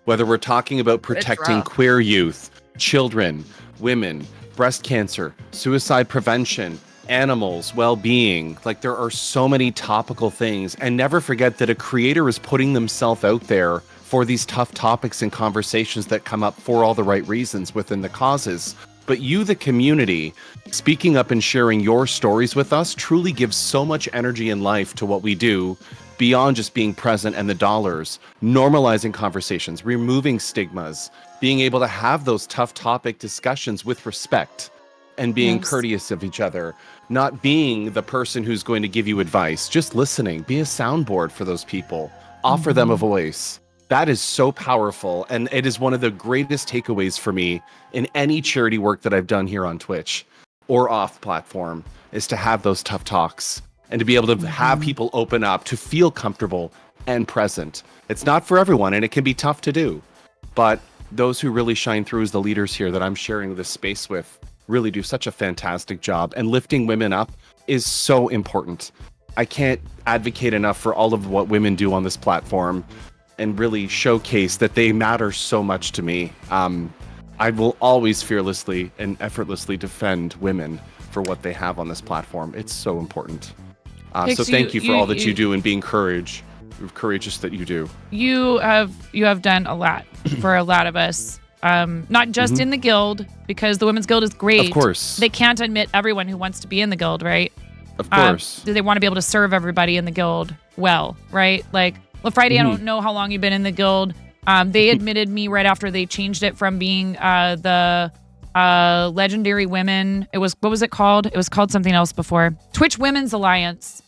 whether we're talking about protecting queer youth, children, women, breast cancer, suicide prevention, animals, well-being. There are so many topical things. And never forget that a creator is putting themselves out there for these tough topics and conversations that come up for all the right reasons within the causes. But you, the community, speaking up and sharing your stories with us truly gives so much energy and life to what we do, beyond just being present and the dollars. Normalizing conversations, removing stigmas, being able to have those tough topic discussions with respect and being courteous of each other, not being the person who's going to give you advice, just listening, be a soundboard for those people, offer them a voice. That is so powerful. And it is one of the greatest takeaways for me in any charity work that I've done here on Twitch or off platform, is to have those tough talks and to be able to have people open up, to feel comfortable and present. It's not for everyone, and it can be tough to do, but those who really shine through as the leaders here that I'm sharing this space with really do such a fantastic job. And lifting women up is so important. I can't advocate enough for all of what women do on this platform and really showcase that they matter so much to me. I will always fearlessly and effortlessly defend women for what they have on this platform. It's so important. So thank you for all that you do and being courageous that you do. You have done a lot for a lot of us. Not just in the guild, because the Women's Guild is great. Of course. They can't admit everyone who wants to be in the guild, right? Of course. Do they want to be able to serve everybody in the guild well, right? Friday, I don't know how long you've been in the guild. They admitted me right after they changed it from being the Legendary Women. What was it called? It was called something else before. Twitch Women's Alliance.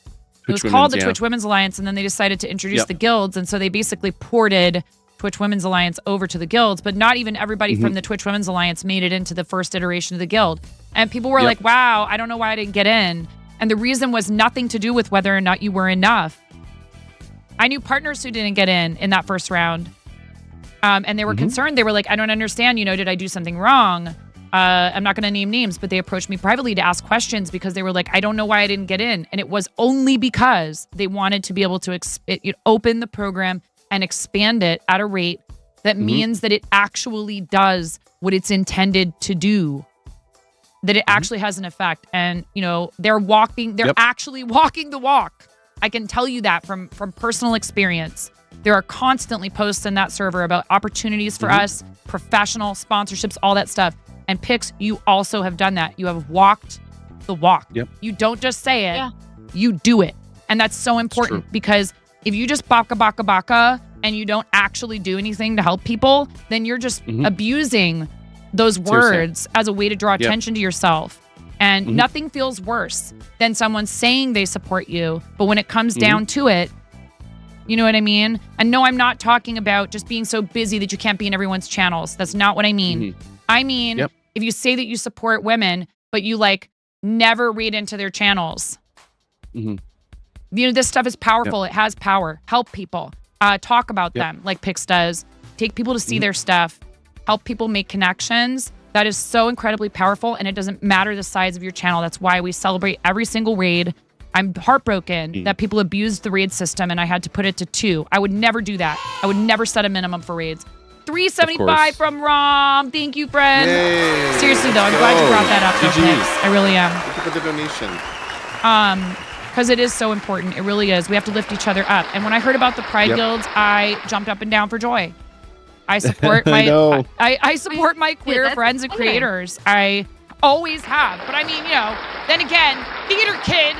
It was called the Twitch Women's Alliance, and then they decided to introduce the guilds, and so they basically ported Twitch Women's Alliance over to the guilds, but not even everybody from the Twitch Women's Alliance made it into the first iteration of the guild. And people were like, wow, I don't know why I didn't get in. And the reason was nothing to do with whether or not you were enough. I knew partners who didn't get in that first round. And they were concerned. They were like, I don't understand, did I do something wrong? I'm not going to name names, but they approached me privately to ask questions because they were like, I don't know why I didn't get in. And it was only because they wanted to be able to open the program and expand it at a rate that means that it actually does what it's intended to do, that it actually has an effect. And, they're actually walking the walk. I can tell you that from personal experience. There are constantly posts in that server about opportunities for us, professional sponsorships, all that stuff. And Pix, you also have done that. You have walked the walk. You don't just say it, you do it. And that's so important because if you just baka and you don't actually do anything to help people, then you're just abusing those words as a way to draw attention to yourself. And nothing feels worse than someone saying they support you. But when it comes down to it, you know what I mean? And no, I'm not talking about just being so busy that you can't be in everyone's channels. That's not what I mean. I mean, if you say that you support women, but you never read into their channels. This stuff is powerful. It has power. Help people. Talk about them like Pix does. Take people to see their stuff. Help people make connections. That is so incredibly powerful, and it doesn't matter the size of your channel. That's why we celebrate every single raid. I'm heartbroken that people abused the raid system, and I had to put it to 2. I would never do that. I would never set a minimum for raids. $3.75 from Rom. Thank you, friend. Yay. Seriously, though, I'm glad you brought that up. Pix. I really am. Thank you for the donation. Because it is so important. It really is. We have to lift each other up. And when I heard about the Pride guilds, I jumped up and down for joy. I support my I support my queer friends and creators. I always have. But I mean, then again, theater kid,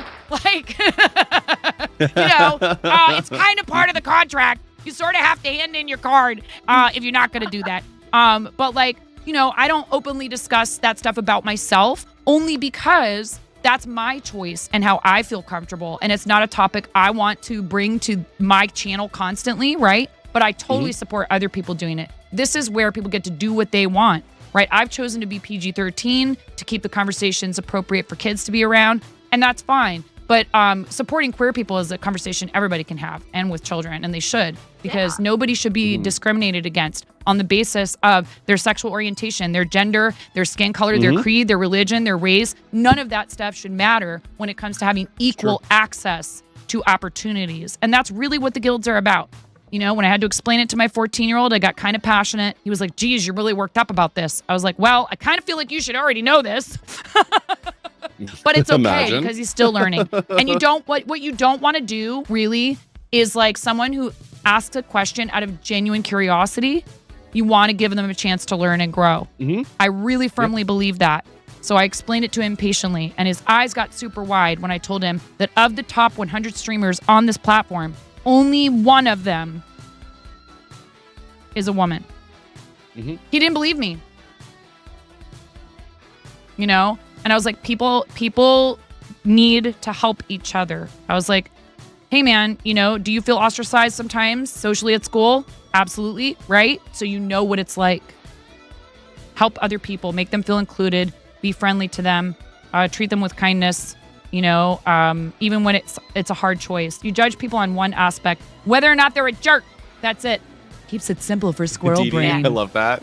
it's kind of part of the contract. You sort of have to hand in your card if you're not going to do that. But I don't openly discuss that stuff about myself only because that's my choice and how I feel comfortable. And it's not a topic I want to bring to my channel constantly, right? But I totally support other people doing it. This is where people get to do what they want, right? I've chosen to be PG-13 to keep the conversations appropriate for kids to be around, and that's fine. But supporting queer people is a conversation everybody can have, and with children, and they should, because nobody should be discriminated against on the basis of their sexual orientation, their gender, their skin color, their creed, their religion, their race. None of that stuff should matter when it comes to having equal access to opportunities. And that's really what the guilds are about. When I had to explain it to my 14-year-old, I got kind of passionate. He was like, geez, you're really worked up about this. I was like, well, I kind of feel like you should already know this. But it's okay because he's still learning. And what you don't want to do really is someone who asks a question out of genuine curiosity. You want to give them a chance to learn and grow. I really firmly believe that. So I explained it to him patiently, and his eyes got super wide when I told him that of the top 100 streamers on this platform, only one of them is a woman. He didn't believe me. And I was like, people need to help each other. I was like, hey man, do you feel ostracized sometimes socially at school? Absolutely, right? So you know what it's like. Help other people, make them feel included, be friendly to them, treat them with kindness. Even when it's a hard choice. You judge people on one aspect, whether or not they're a jerk. That's it. Keeps it simple for squirrel brain. I love that.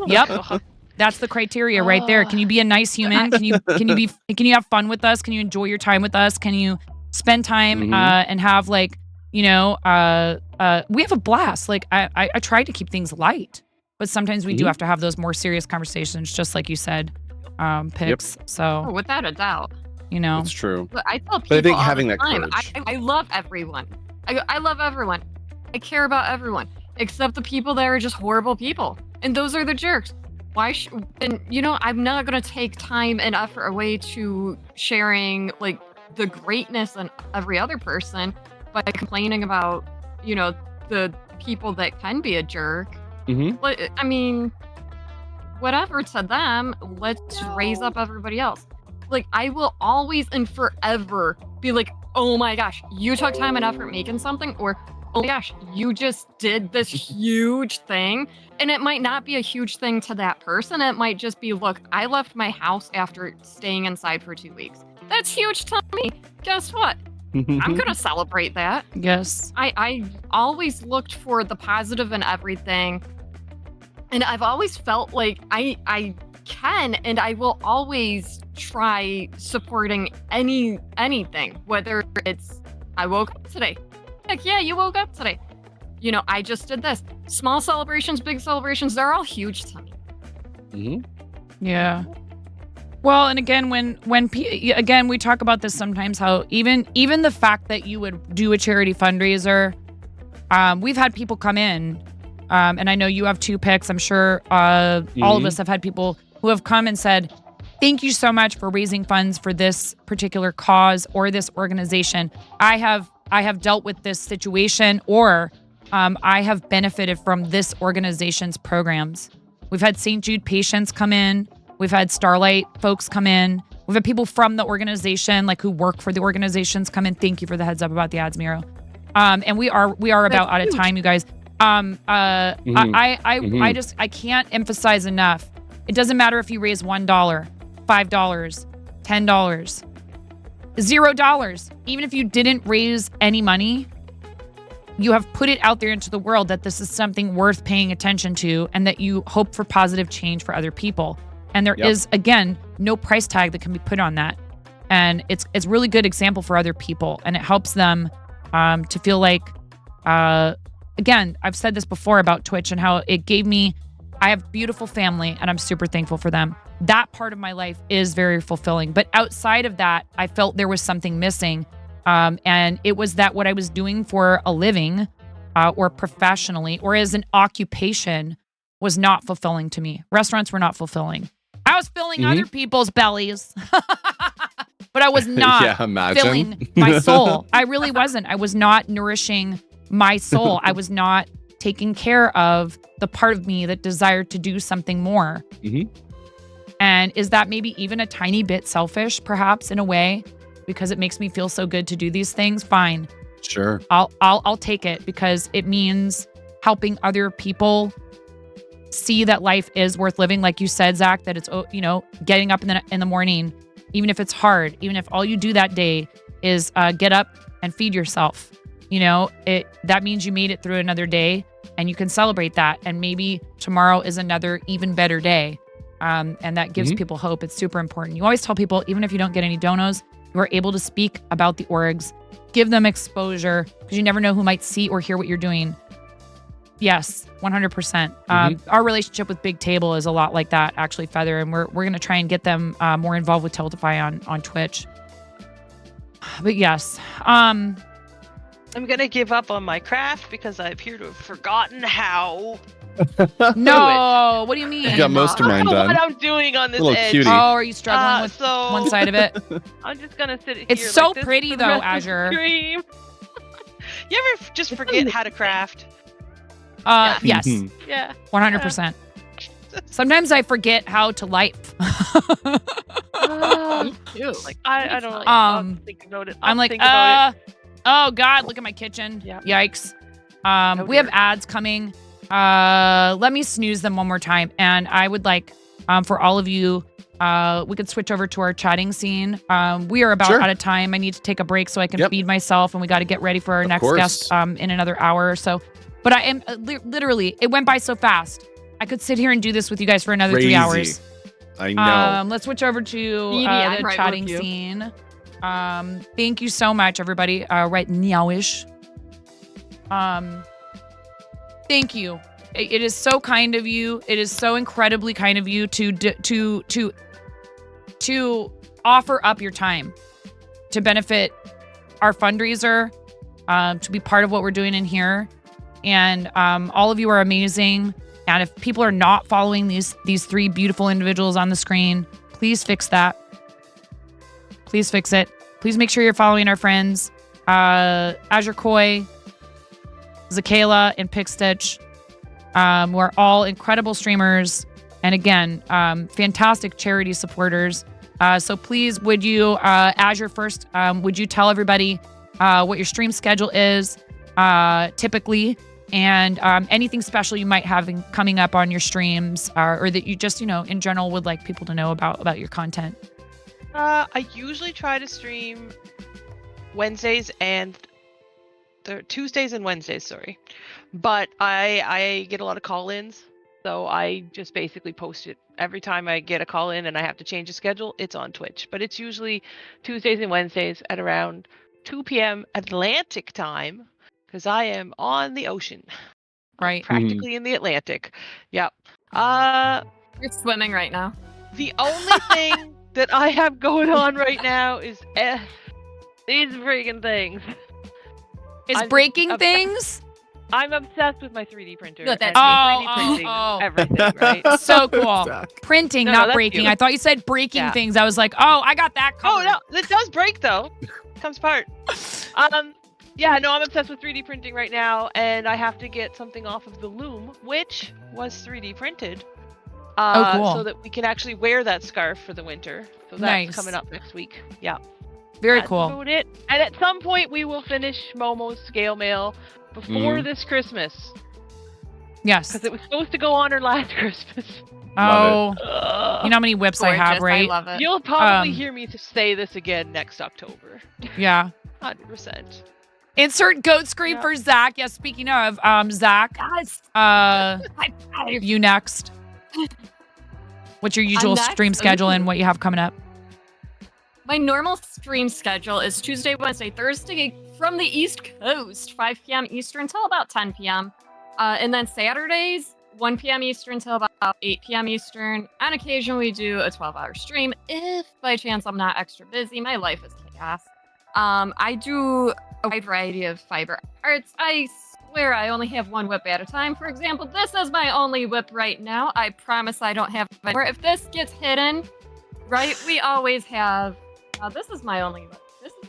Yep. That's the criteria right there. Can you be a nice human? Can you have fun with us? Can you enjoy your time with us? Can you spend time and have we have a blast. I try to keep things light, but sometimes we do have to have those more serious conversations, just like you said, Pix. So without a doubt. It's true. But I tell people but I think all having the that time, courage. I love everyone. I love everyone. I care about everyone, except the people that are just horrible people. And those are the jerks. I'm not going to take time and effort away to sharing, the greatness in every other person by complaining about, the people that can be a jerk. But, whatever to them, let's raise up everybody else. Like, I will always and forever be like, oh my gosh, you took time and effort making something, or oh my gosh, you just did this huge thing. And it might not be a huge thing to that person. It might just be, look, I left my house after staying inside for 2 weeks. That's huge to me. Guess what? I'm gonna celebrate that. Yes. I always looked for the positive in everything. And I've always felt like I can and I will always try supporting anything, whether it's I woke up today. Heck yeah, you woke up today. You know, I just did this. Small celebrations, big celebrations, they're all huge to me. Yeah. Well, and again, again, we talk about this sometimes, how even the fact that you would do a charity fundraiser, we've had people come in, and I know you have 2 picks. I'm sure all of us have had people who have come and said, thank you so much for raising funds for this particular cause or this organization. I have dealt with this situation, or I have benefited from this organization's programs. We've had St. Jude patients come in. We've had Starlight folks come in. We've had people from the organization, like who work for the organizations, come in. Thank you for the heads up about the ads, Miro. And we are about out of time, you guys. I can't emphasize enough. It doesn't matter if you raise $1, $5, $10, $0. Even if you didn't raise any money, you have put it out there into the world that this is something worth paying attention to, and that you hope for positive change for other people. And there is, again, no price tag that can be put on that. And it's a really good example for other people. And it helps them to feel like, again, I've said this before about Twitch and how it gave me, I have beautiful family and I'm super thankful for them. That part of my life is very fulfilling. But outside of that, I felt there was something missing. And it was that what I was doing for a living or professionally or as an occupation was not fulfilling to me. Restaurants were not fulfilling. I was filling other people's bellies, but I was not filling my soul. I really wasn't. I was not nourishing my soul. I was not taking care of the part of me that desired to do something more. And is that maybe even a tiny bit selfish, perhaps, in a way, because it makes me feel so good to do these things? Fine. Sure. I'll take it, because it means helping other people see that life is worth living. Like you said, Zach, that it's, you know, getting up in the morning, even if it's hard, even if all you do that day is get up and feed yourself, you know, that means you made it through another day, and you can celebrate that. And maybe tomorrow is another even better day. And that gives people hope. It's super important. You always tell people, even if you don't get any donos, you are able to speak about the orgs, give them exposure, because you never know who might see or hear what you're doing. Yes, 100%. Our relationship with Big Table is a lot like that, actually, Feather, and we're going to try and get them more involved with Tiltify on Twitch. But yes, I'm going to give up on my craft because I appear to have forgotten how. No, what do you mean? You got most of mine done. What I'm doing on this Little edge. cutie. Oh, are you struggling with one side of it? I'm just going to sit here. It's so like this pretty, for the though, rest of the Azure. stream. You ever just forget how to craft? Yes. Yeah. 100%. Sometimes I forget how to life. Me too. Like I don't. I'll think about it. I'm like, oh God, look at my kitchen. Yikes. We have ads coming. Let me snooze them one more time. And I would like, for all of you, we could switch over to our chatting scene. We are about out of time. I need to take a break so I can feed myself, and we got to get ready for our next guest in another hour or so. But I am literally, it went by so fast. I could sit here and do this with you guys for another 3 hours. I know. Let's switch over to the chatting scene. Thank you so much, everybody. Right now-ish. Thank you. It is so kind of you. It is so incredibly kind of you to offer up your time to benefit our fundraiser, to be part of what we're doing in here. And all of you are amazing. And if people are not following these 3 beautiful individuals on the screen, please fix that. Please fix it. Please make sure you're following our friends, Azure Koi, Zakayla, and Pickstitch. We're all incredible streamers. And again, fantastic charity supporters. So please, would you, Azure first, would you tell everybody what your stream schedule is typically, and anything special you might have coming up on your streams, or that you just, in general would like people to know about your content? I usually try to stream Wednesdays and Tuesdays and Wednesdays, sorry. But I get a lot of call-ins, so I just basically post it. Every time I get a call-in and I have to change a schedule, it's on Twitch. But it's usually Tuesdays and Wednesdays at around 2 p.m. Atlantic time, because I am on the ocean. Right. Practically in the Atlantic. Yep. You're swimming right now. The only thing that I have going on right now is these freaking things. Is breaking things? I'm obsessed with my 3D printer. No, that's and 3D printing everything, right? So cool. Printing, No, not that's breaking. you. I thought you said breaking Yeah. things. I was like, oh, I got that covered. Oh no, it does break though. Comes apart. Yeah, no, I'm obsessed with 3D printing right now, and I have to get something off of the loom, which was 3D printed. Cool. So that we can actually wear that scarf for the winter. So that's Nice. coming up next week. Yeah. Very That's cool. about it. And at some point we will finish Momo's scale mail before this Christmas. Yes. Because it was supposed to go on her last Christmas. Oh, you know how many whips I have, Gorgeous, right? I love it. You'll probably hear me say this again next October. Yeah. 100%. Insert goat scream for Zach. Yes, speaking of, Zach, you next. What's your usual next? stream schedule and Ooh. what you have coming up? My normal stream schedule is Tuesday, Wednesday, Thursday from the East Coast, 5 p.m. Eastern till about 10 p.m. And then Saturdays, 1 p.m. Eastern till about 8 p.m. Eastern. On occasion, we do a 12-hour stream if by chance I'm not extra busy. My life is chaos. I do a wide variety of fiber arts. I swear I only have one whip at a time. For example, this is my only whip right now. I promise I don't have more. If this gets hidden, right, we always have... this is my only whip. This is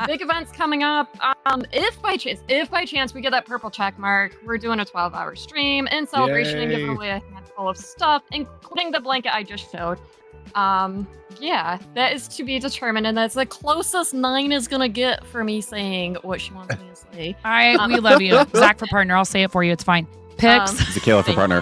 big events coming up. If by chance we get that purple check mark, we're doing a 12-hour stream in celebration and giving Yay. away a handful of stuff, including the blanket I just showed. Yeah, that is to be determined, and that's the closest 9 is gonna get for me saying what she wants me to say. We love you. Zach for partner. I'll say it for you. It's fine. Picks. Zakayla for partner.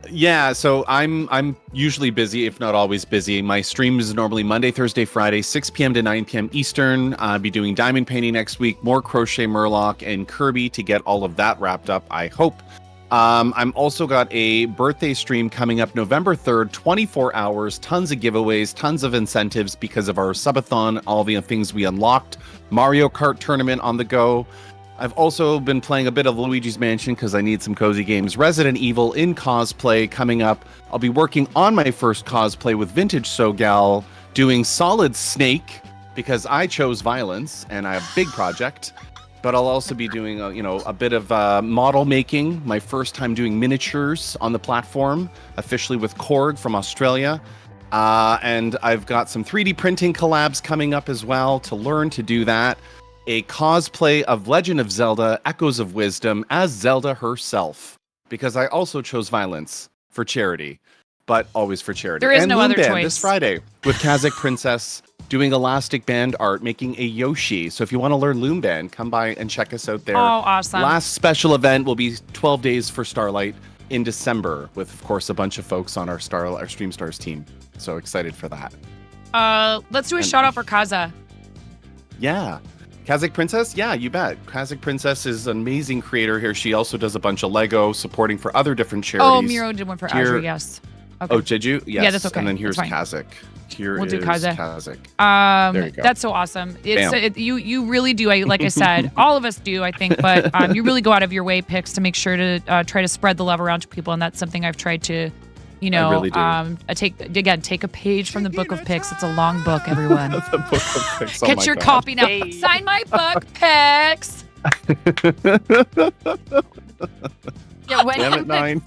Yeah, so I'm usually busy, if not always busy. My stream is normally Monday, Thursday, Friday, 6 p.m. to 9 p.m. Eastern. I'll be doing diamond painting next week, more crochet Murloc and Kirby to get all of that wrapped up, I hope. I'm also got a birthday stream coming up November 3rd, 24 hours, tons of giveaways, tons of incentives because of our subathon, all the things we unlocked, Mario Kart tournament on the go. I've also been playing a bit of Luigi's Mansion because I need some cozy games. Resident Evil in cosplay coming up. I'll be working on my first cosplay with Vintage Sogal, doing Solid Snake because I chose violence and I have a big project. But I'll also be doing a bit of model making. My first time doing miniatures on the platform, officially with Korg from Australia. And I've got some 3D printing collabs coming up as well to learn to do that. A cosplay of Legend of Zelda Echoes of Wisdom as Zelda herself, because I also chose violence for charity, but always for charity. There is and no Loom other Band choice. this Friday with Kazakh Princess doing elastic band art, making a Yoshi. So if you want to learn Loom Band, come by and check us out there. Oh, awesome. Last special event will be 12 days for Starlight in December with, of course, a bunch of folks on our Stream Stars team. So excited for that. Let's do a shout out for Kaza. Yeah. Kazakh Princess? Yeah, you bet. Kazakh Princess is an amazing creator here. She also does a bunch of Lego supporting for other different charities. Oh, Miro did one for Azure, yes. Okay. Oh, did you? Yes. Yeah, that's okay. And then here's That's fine. Kazakh. Here We'll is do Kazakh. There you go. That's so awesome. It's Bam. you really do. Like I said, all of us do, I think, but you really go out of your way, Pix, to make sure to try to spread the love around to people, and that's something I've tried to, I really do. take a page from the Book of Pix. It's a long book, everyone. The Book of Pix. Get your copy now. Sign my book, Pix. Yeah, when Damn it, 9.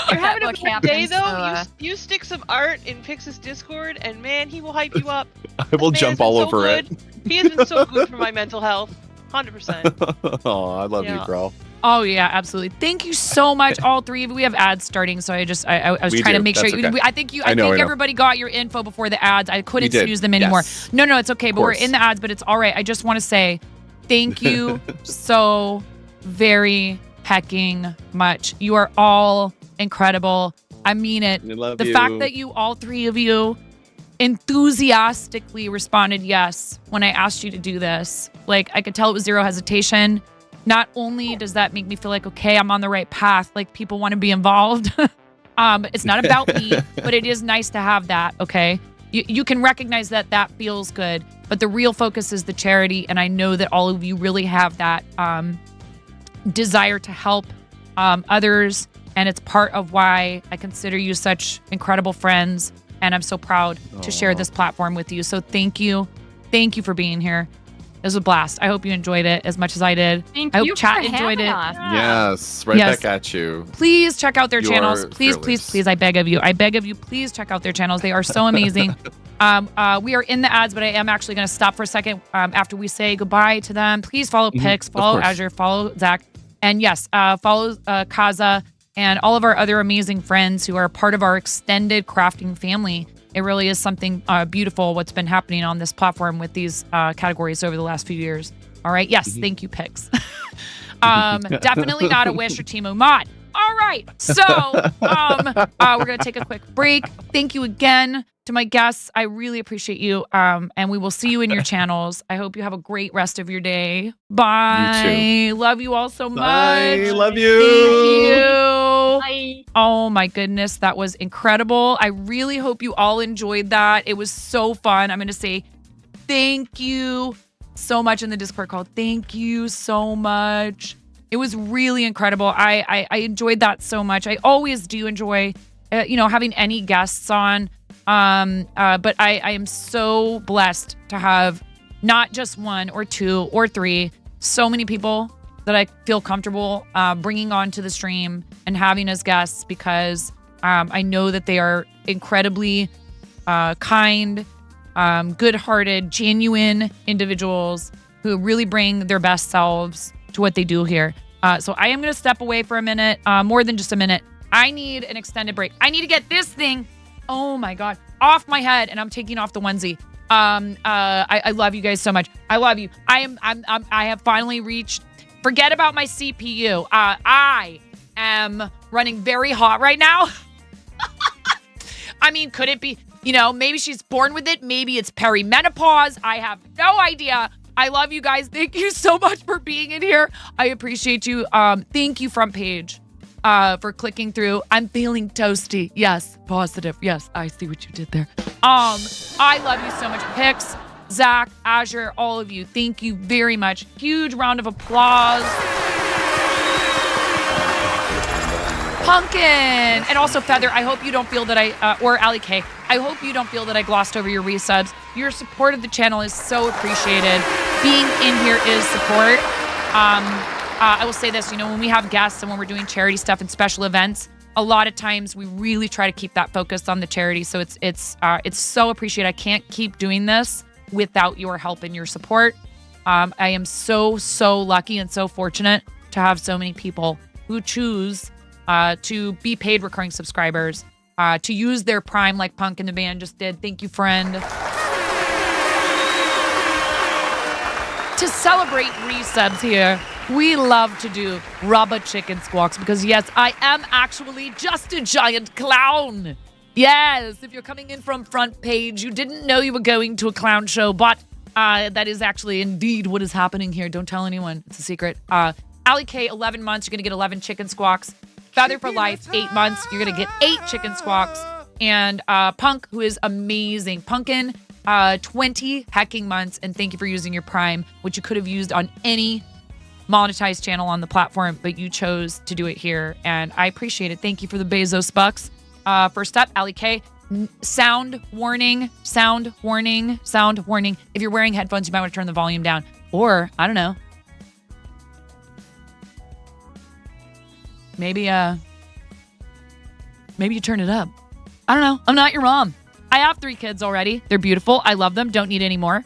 You're having a What good day happens, though. You stick some art in Pix's Discord, and man, he will hype you up. I will jump all over it. He has been so good for my mental health. 100%. Oh, I love you, Yeah. bro. Oh yeah, absolutely. Thank you so much, all three of you. We have ads starting, so I was We trying to do. make sure. That's okay. I think I know. everybody got your info before the ads. I couldn't did. snooze them anymore. Yes. No, it's okay. But we're course. in the ads, but it's all right. I just want to say thank you so very hecking much. You are all incredible. I mean it. We love the you. fact that you, all three of you, enthusiastically responded yes when I asked you to do this. Like, I could tell it was zero hesitation. Not only does that make me feel like, okay, I'm on the right path, like people want to be involved. It's not about me, but it is nice to have that, okay? You can recognize that feels good, but the real focus is the charity, and I know that all of you really have that desire to help others, and it's part of why I consider you such incredible friends, and I'm so proud to share this platform with you. So thank you. Thank you for being here. It was a blast. I hope you enjoyed it as much as I did. Thank I hope you chat for enjoyed having it. us. Yes, right Yes. back at you. Please check out their You channels. are Please, fearless. please, I beg of you. I beg of you, please check out their channels. They are so amazing. We are in the ads, but I am actually going to stop for a second after we say goodbye to them. Please follow Pix, follow course. Azure, follow Zach. And yes, follow Kaza and all of our other amazing friends who are part of our extended crafting family. It really is something beautiful what's been happening on this platform with these categories over the last few years. All right. Yes. Thank you, Pix. Definitely not a Wish or Teemo mod. All right. So we're going to take a quick break. Thank you again to my guests. I really appreciate you. And we will see you in your channels. I hope you have a great rest of your day. Bye. You Love you all so much. Bye. Love you. Thank you. Bye. Oh my goodness, that was incredible. I really hope you all enjoyed that. It was so fun. I'm going to say thank you so much in the Discord call. Thank you so much. It was really incredible. I enjoyed that so much. I always do enjoy, having any guests on. But I am so blessed to have not just one or two or three, so many people that I feel comfortable bringing onto the stream and having as guests, because I know that they are incredibly kind, good-hearted, genuine individuals who really bring their best selves to what they do here. So I am going to step away for a minute, more than just a minute. I need an extended break. I need to get this thing, oh my God, off my head, and I'm taking off the onesie. I love you guys so much. I love you. I have finally reached, forget about my CPU. I am running very hot right now. I mean, could it be, maybe she's born with it. Maybe it's perimenopause. I have no idea. I love you guys. Thank you so much for being in here. I appreciate you. Thank you, Front Page, for clicking through. I'm feeling toasty. Yes, positive. Yes, I see what you did there. I love you so much. Pix, Zach, Azure, all of you. Thank you very much. Huge round of applause. Pumpkin and also Feather. I hope you don't feel that or Ali K. I hope you don't feel that I glossed over your resubs. Your support of the channel is so appreciated. Being in here is support. I will say this, when we have guests and when we're doing charity stuff and special events, a lot of times we really try to keep that focus on the charity. So it's so appreciated. I can't keep doing this without your help and your support. I am so lucky and so fortunate to have so many people who choose to be paid recurring subscribers, to use their Prime like Punk and the band just did. Thank you, friend. To celebrate resubs here, we love to do rubber chicken squawks because, yes, I am actually just a giant clown. Yes, if you're coming in from Front Page, you didn't know you were going to a clown show, but that is actually indeed what is happening here. Don't tell anyone. It's a secret. Ali K, 11 months, you're going to get 11 chicken squawks. Feather for Life, 8 months, you're going to get 8 chicken squawks. And Punk, who is amazing. Punkin, 20 hecking months. And thank you for using your Prime, which you could have used on any monetized channel on the platform, but you chose to do it here. And I appreciate it. Thank you for the Bezos bucks. First up, Ali K. Sound warning. If you're wearing headphones, you might want to turn the volume down. Or, I don't know. Maybe you turn it up. I don't know. I'm not your mom. I have 3 kids already. They're beautiful. I love them. Don't need any more.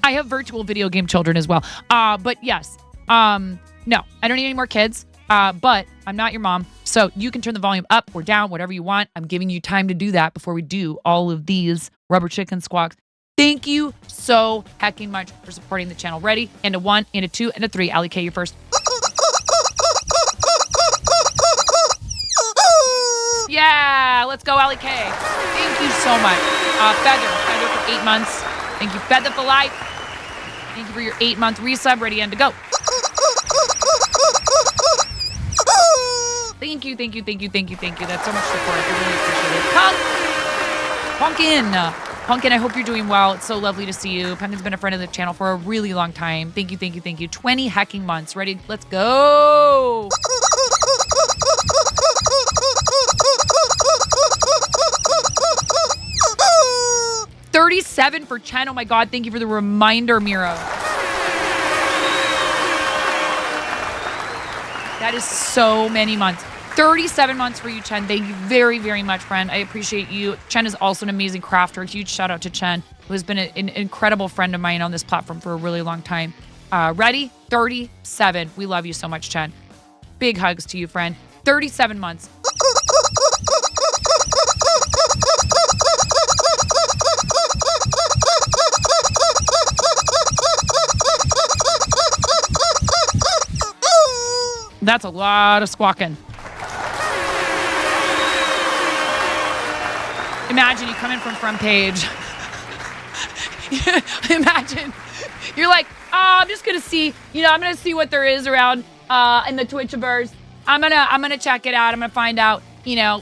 I have virtual video game children as well. But yes. No, No, I don't need any more kids. But I'm not your mom. So you can turn the volume up or down, whatever you want. I'm giving you time to do that before we do all of these rubber chicken squawks. Thank you so hecking much for supporting the channel. Ready? And a 1, and a 2, and a 3. Allie K, you're first. Yeah, let's go, Allie K. Thank you so much. Feather for 8 months. Thank you, Feather for life. Thank you for your 8-month resub. Ready and to go. Thank you. That's so much support. I really appreciate it. Pumpkin, I hope you're doing well. It's so lovely to see you. Pumpkin's been a friend of the channel for a really long time. Thank you. 20 hecking months. Ready? Let's go. 37 for Chen. Oh my God. Thank you for the reminder, Miro. That is so many months. 37 months for you, Chen. Thank you very, very much, friend. I appreciate you. Chen is also an amazing crafter. Huge shout out to Chen, who has been an incredible friend of mine on this platform for a really long time. Ready? 37. We love you so much, Chen. Big hugs to you, friend. 37 months. That's a lot of squawking. Imagine you come in from front page. Imagine you're like, I'm just gonna see, I'm gonna see what there is around in the Twitchiverse. I'm gonna check it out. I'm gonna find out,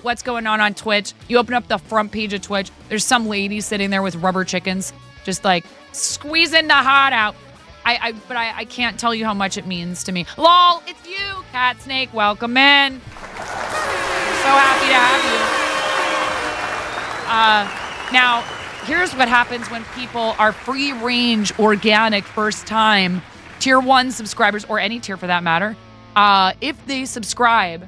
what's going on Twitch. You open up the front page of Twitch. There's some lady sitting there with rubber chickens, just like squeezing the heart out. But I can't tell you how much it means to me. Lol, it's you, Cat Snake. Welcome in. We're so happy to have you. Now, here's what happens when people are free-range, organic, first-time, tier 1 subscribers, or any tier for that matter. If they subscribe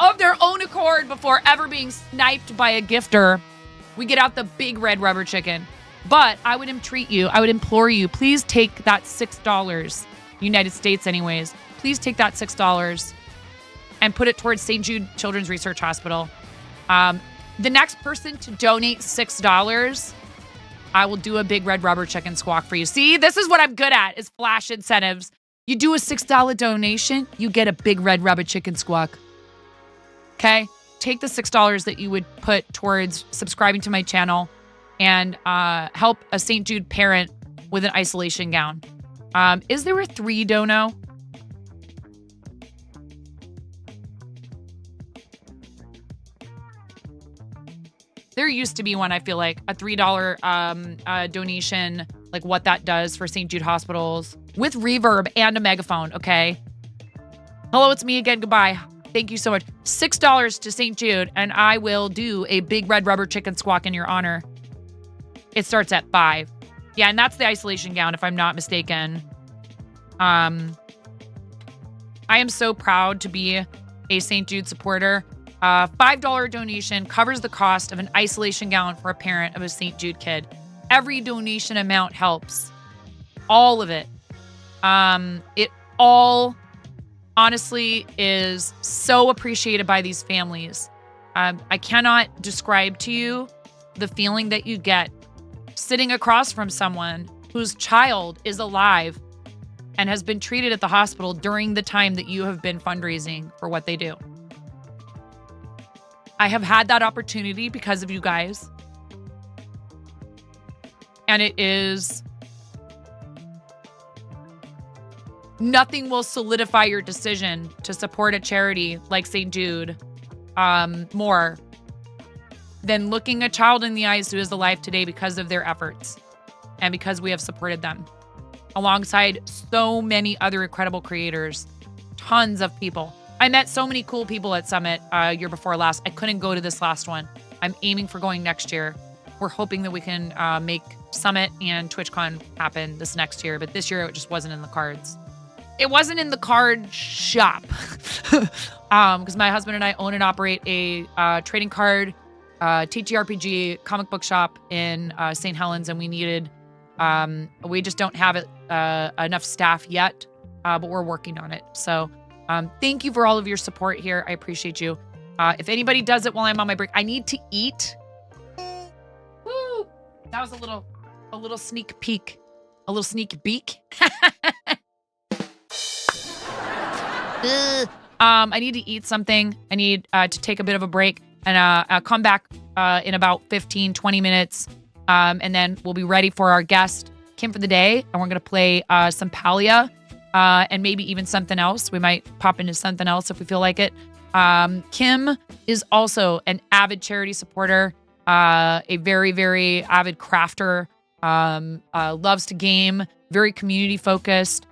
of their own accord before ever being sniped by a gifter, we get out the big red rubber chicken. But I would entreat you, I would implore you, please take that $6, United States anyways, please take that $6 and put it towards St. Jude Children's Research Hospital. The next person to donate $6, I will do a big red rubber chicken squawk for you. See, this is what I'm good at, is flash incentives. You do a $6 donation, you get a big red rubber chicken squawk. Okay? Take the $6 that you would put towards subscribing to my channel and help a St. Jude parent with an isolation gown. Is there a 3 dono? There used to be one, I feel like, a $3 donation, like what that does for St. Jude hospitals with reverb and a megaphone, okay? Hello, it's me again. Goodbye. Thank you so much. $6 to St. Jude, and I will do a big red rubber chicken squawk in your honor. It starts at 5. Yeah, and that's the isolation gown, if I'm not mistaken. I am so proud to be a St. Jude supporter. $5 donation covers the cost of an isolation gown for a parent of a St. Jude kid. Every donation amount helps. All of it. It all, honestly, is so appreciated by these families. I cannot describe to you the feeling that you get sitting across from someone whose child is alive and has been treated at the hospital during the time that you have been fundraising for what they do. I have had that opportunity because of you guys. And it is... Nothing will solidify your decision to support a charity like St. Jude more than looking a child in the eyes who is alive today because of their efforts and because we have supported them alongside so many other incredible creators, tons of people. I met so many cool people at Summit year before last. I couldn't go to this last one. I'm aiming for going next year. We're hoping that we can make Summit and TwitchCon happen this next year, but this year it just wasn't in the cards. It wasn't in the card shop because my husband and I own and operate a trading card TTRPG comic book shop in St. Helens, and we needed we just don't have enough staff yet but we're working on it. So thank you for all of your support here. I appreciate you. If anybody does it while I'm on my break, I need to eat. Woo! That was a little sneak peek. A little sneak beak. I need to eat something. I need to take a bit of a break and I'll come back in about 15, 20 minutes. And then we'll be ready for our guest, Kim, for the day. And we're going to play some Palia and maybe even something else. We might pop into something else if we feel like it. Kim is also an avid charity supporter, a very, very avid crafter, loves to game, very community focused.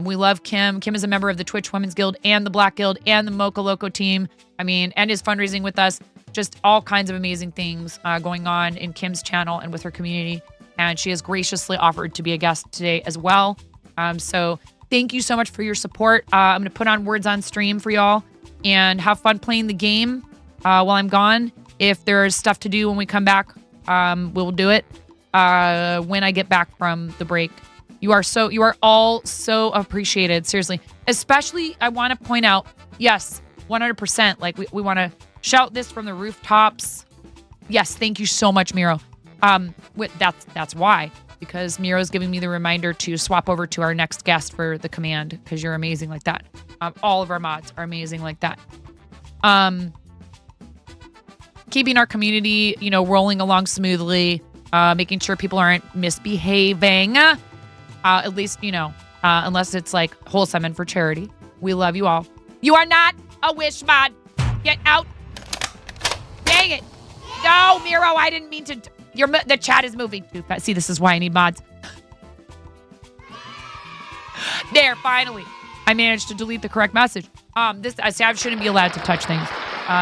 We love Kim. Kim is a member of the Twitch Women's Guild and the Black Guild and the Mocha Loco team. And is fundraising with us. Just all kinds of amazing things going on in Kim's channel and with her community. And she has graciously offered to be a guest today as well. So thank you so much for your support. I'm going to put on Words on Stream for y'all and have fun playing the game while I'm gone. If there's stuff to do when we come back, we'll do it when I get back from the break. You are all so appreciated. Seriously. Especially, I want to point out, yes, 100%. Like we want to shout this from the rooftops. Yes. Thank you so much, Miro. That's why, because Miro's giving me the reminder to swap over to our next guest for the command. Cause you're amazing like that. All of our mods are amazing like that. Keeping our community, rolling along smoothly, making sure people aren't misbehaving. At least, unless it's like wholesome and for charity. We love you all. You are not a wish mod. Get out. Dang it. No, Miro, I didn't mean to. The chat is moving too fast. See, this is why I need mods. There, finally. I managed to delete the correct message. I shouldn't be allowed to touch things.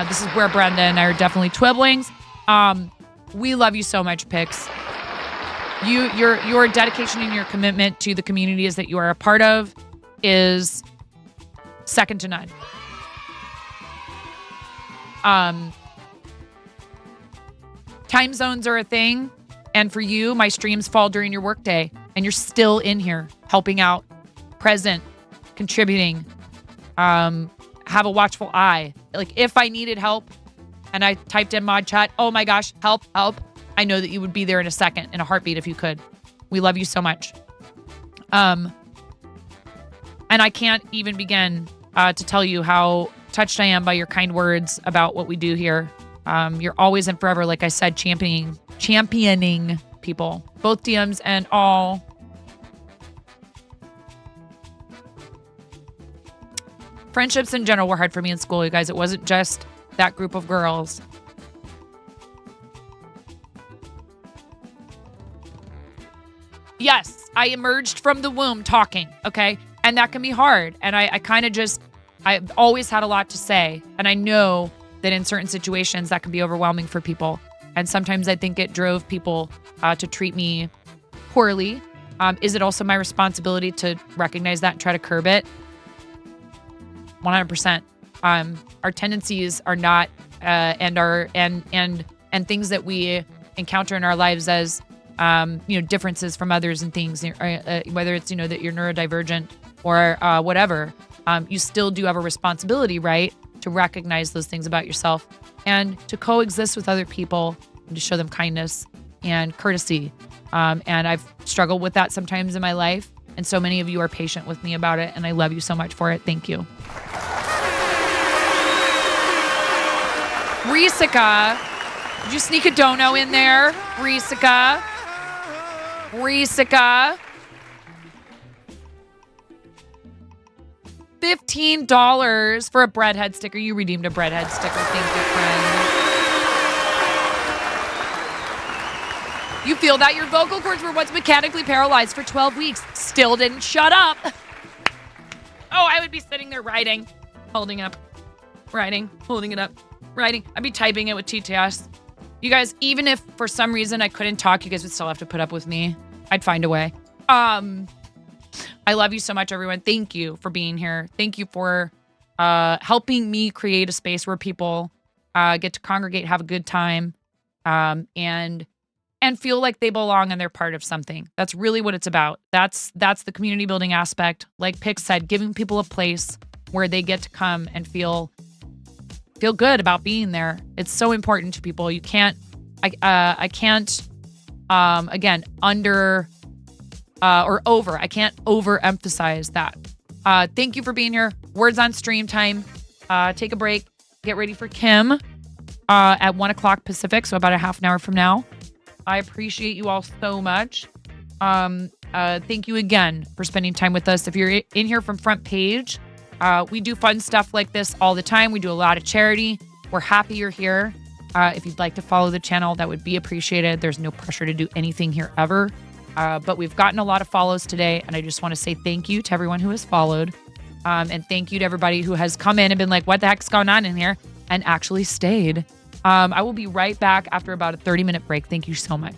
This is where Brenda and I are definitely twiblings. We love you so much, Pix. Your dedication and your commitment to the communities that you are a part of is second to none. Time zones are a thing, and for you, my streams fall during your workday, and you're still in here helping out, present, contributing, have a watchful eye. Like if I needed help and I typed in mod chat, oh my gosh, help, I know that you would be there in a second, in a heartbeat if you could. We love you so much. And I can't even begin to tell you how touched I am by your kind words about what we do here. You're always and forever, like I said, championing people, both DMs and all. Friendships in general were hard for me in school, you guys. It wasn't just that group of girls. Yes, I emerged from the womb talking, okay? And that can be hard. And I've always had a lot to say. And I know that in certain situations that can be overwhelming for people. And sometimes I think it drove people to treat me poorly. Is it also my responsibility to recognize that and try to curb it? 100%. Our tendencies are not, and things that we encounter in our lives as, differences from others and things, whether it's, that you're neurodivergent or whatever, you still do have a responsibility, right? To recognize those things about yourself and to coexist with other people and to show them kindness and courtesy. And I've struggled with that sometimes in my life. And so many of you are patient with me about it. And I love you so much for it. Thank you. Risika, did you sneak a dono in there? Risika. $15 for a breadhead sticker. You redeemed a breadhead sticker. Thank you, friend. You feel that your vocal cords were once mechanically paralyzed for 12 weeks. Still didn't shut up. Oh, I would be sitting there writing, holding up, writing, holding it up, writing. I'd be typing it with TTS. You guys, even if for some reason I couldn't talk, you guys would still have to put up with me. I'd find a way. I love you so much, everyone. Thank you for being here. Thank you for helping me create a space where people get to congregate, have a good time, and and feel like they belong and they're part of something. That's really what it's about. That's the community building aspect. Like Pix said, giving people a place where they get to come and feel good about being there. It's so important to people. You can't, I can't, again, I can't overemphasize that. Thank you for being here. Words on stream time. Take a break. Get ready for Kim at 1 o'clock Pacific, so about a half an hour from now. I appreciate you all so much. Thank you again for spending time with us. If you're in here from Front Page, we do fun stuff like this all the time. We do a lot of charity. We're happy you're here. If you'd like to follow the channel, that would be appreciated. There's no pressure to do anything here ever. But we've gotten a lot of follows today, and I just want to say thank you to everyone who has followed. And thank you to everybody who has come in and been like, what the heck's going on in here? And actually stayed. I will be right back after about a 30-minute break. Thank you so much.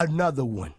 another one.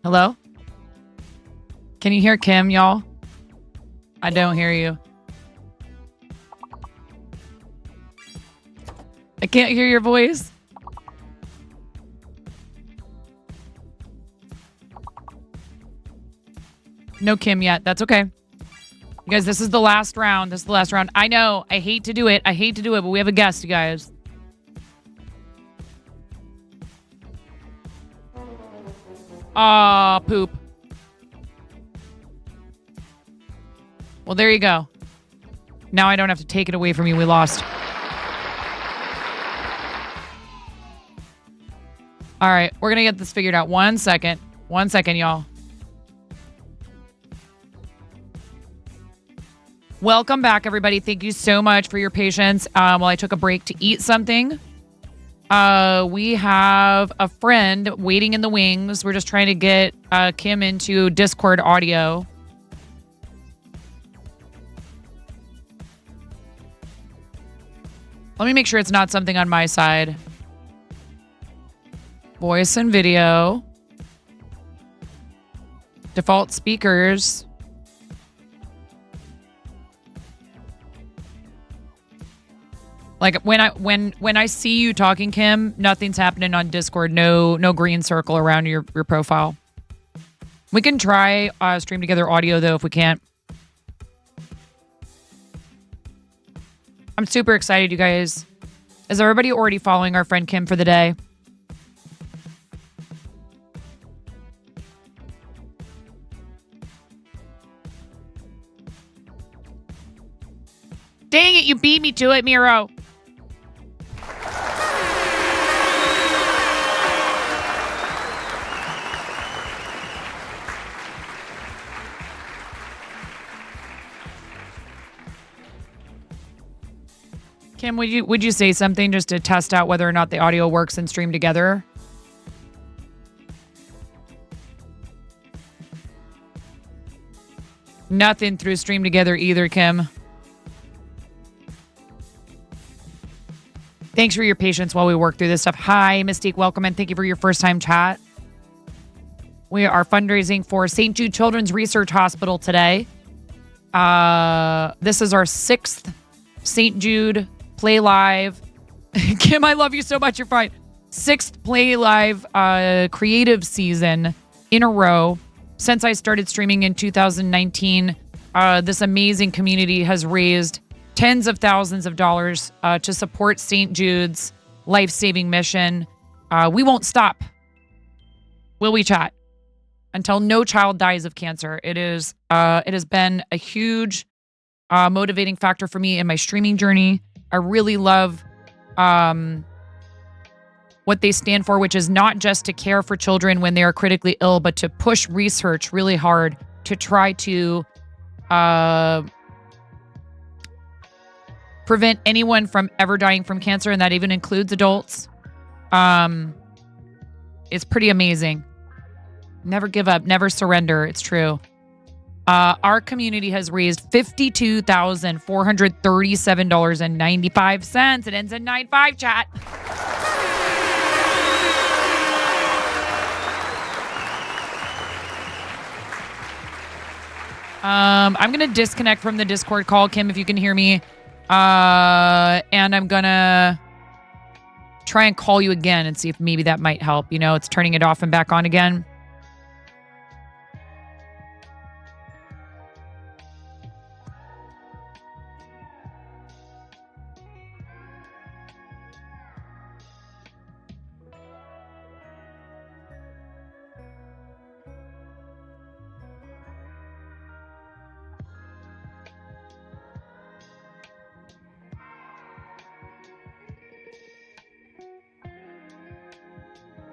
Hello? Can you hear Kim, y'all? I don't hear you. I can't hear your voice. No Kim yet. That's okay. You guys, this is the last round. This is the last round. I know. I hate to do it. But we have a guest, you guys. Aw, poop. Well, there you go. Now I don't have to take it away from you. We lost. All right. We're going to get this figured out. 1 second. 1 second, y'all. Welcome back, everybody. Thank you so much for your patience while I took a break to eat something. We have a friend waiting in the wings. We're just trying to get Kim into Discord audio. Let me make sure it's not something on my side. Voice and video. Default speakers. Like when I see you talking, Kim, nothing's happening on Discord. No green circle around your profile. We can try stream together audio though if we can't. I'm super excited, you guys. Is everybody already following our friend Kim for the day? Dang it, you beat me to it, Miro. Kim, would you say something just to test out whether or not the audio works and stream together? Nothing through stream together either, Kim. Thanks for your patience while we work through this stuff. Hi, Mystique. Welcome and thank you for your first time chat. We are fundraising for St. Jude Children's Research Hospital today. This is our 6th St. Jude Play Live. Kim, I love you so much. You're fine. 6th Play Live creative season in a row. Since I started streaming in 2019, this amazing community has raised tens of thousands of dollars to support St. Jude's life-saving mission. We won't stop, will we, chat? Until no child dies of cancer. It has been a huge motivating factor for me in my streaming journey. I really love what they stand for, which is not just to care for children when they are critically ill, but to push research really hard to try to prevent anyone from ever dying from cancer, and that even includes adults. It's pretty amazing. Never give up, never surrender. It's true. Our community has raised $52,437.95. It ends in 95, chat. I'm going to disconnect from the Discord call, Kim, if you can hear me. And I'm going to try and call you again and see if maybe that might help. You know, it's turning it off and back on again.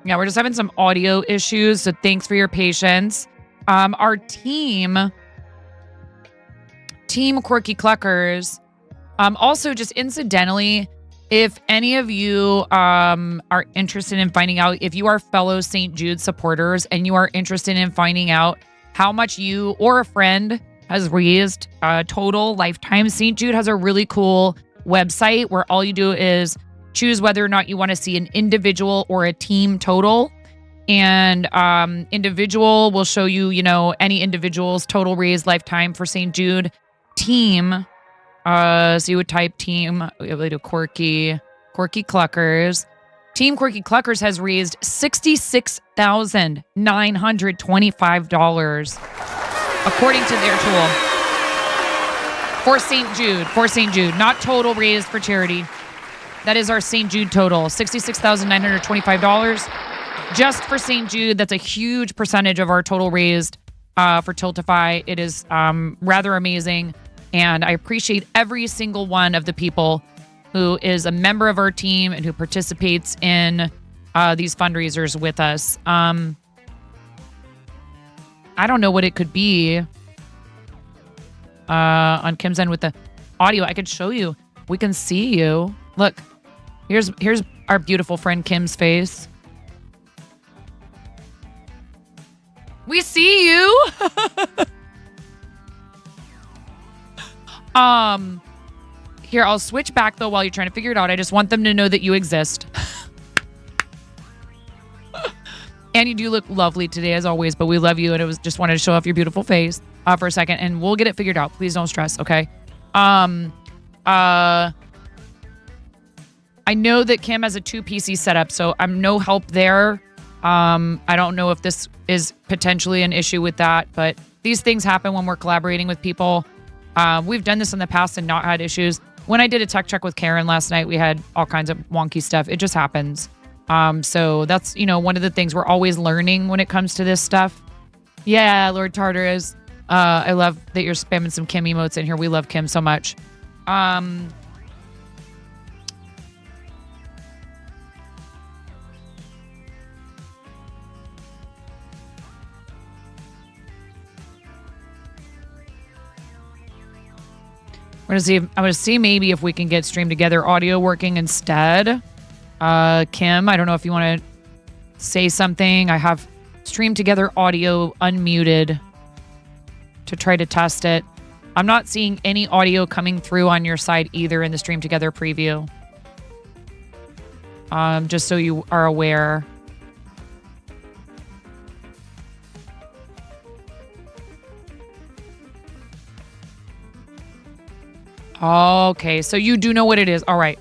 Yeah, we're just having some audio issues, so thanks for your patience. Our team Quirky Cluckers, also just incidentally, if any of you are interested in finding out, if you are fellow St. Jude supporters and you are interested in finding out how much you or a friend has raised total lifetime, St. Jude has a really cool website where all you do is choose whether or not you want to see an individual or a team total. And individual will show you, any individual's total raised lifetime for St. Jude. Team, so you would type team, we do Quirky Cluckers. Team Quirky Cluckers has raised $66,925 according to their tool for St. Jude, not total raised for charity. That is our St. Jude total, $66,925 just for St. Jude. That's a huge percentage of our total raised for Tiltify. It is rather amazing, and I appreciate every single one of the people who is a member of our team and who participates in these fundraisers with us. I don't know what it could be on Kim's end with the audio. I could show you. We can see you. Look, here's our beautiful friend Kim's face. We see you. Here, I'll switch back though while you're trying to figure it out. I just want them to know that you exist. And you do look lovely today as always, but we love you, and it was just wanted to show off your beautiful face for a second, and we'll get it figured out. Please don't stress, okay? I know that Kim has a 2 PC setup, so I'm no help there. I don't know if this is potentially an issue with that, but these things happen when we're collaborating with people. We've done this in the past and not had issues. When I did a tech check with Karen last night, we had all kinds of wonky stuff. It just happens. So that's, one of the things we're always learning when it comes to this stuff. Yeah, Lord Tartarus. I love that you're spamming some Kim emotes in here. We love Kim so much. I'm gonna see maybe if we can get Stream Together audio working instead. Kim, I don't know if you want to say something. I have Stream Together audio unmuted to try to test it. I'm not seeing any audio coming through on your side either in the Stream Together preview. Just so you are aware. Okay, so you do know what it is. All right.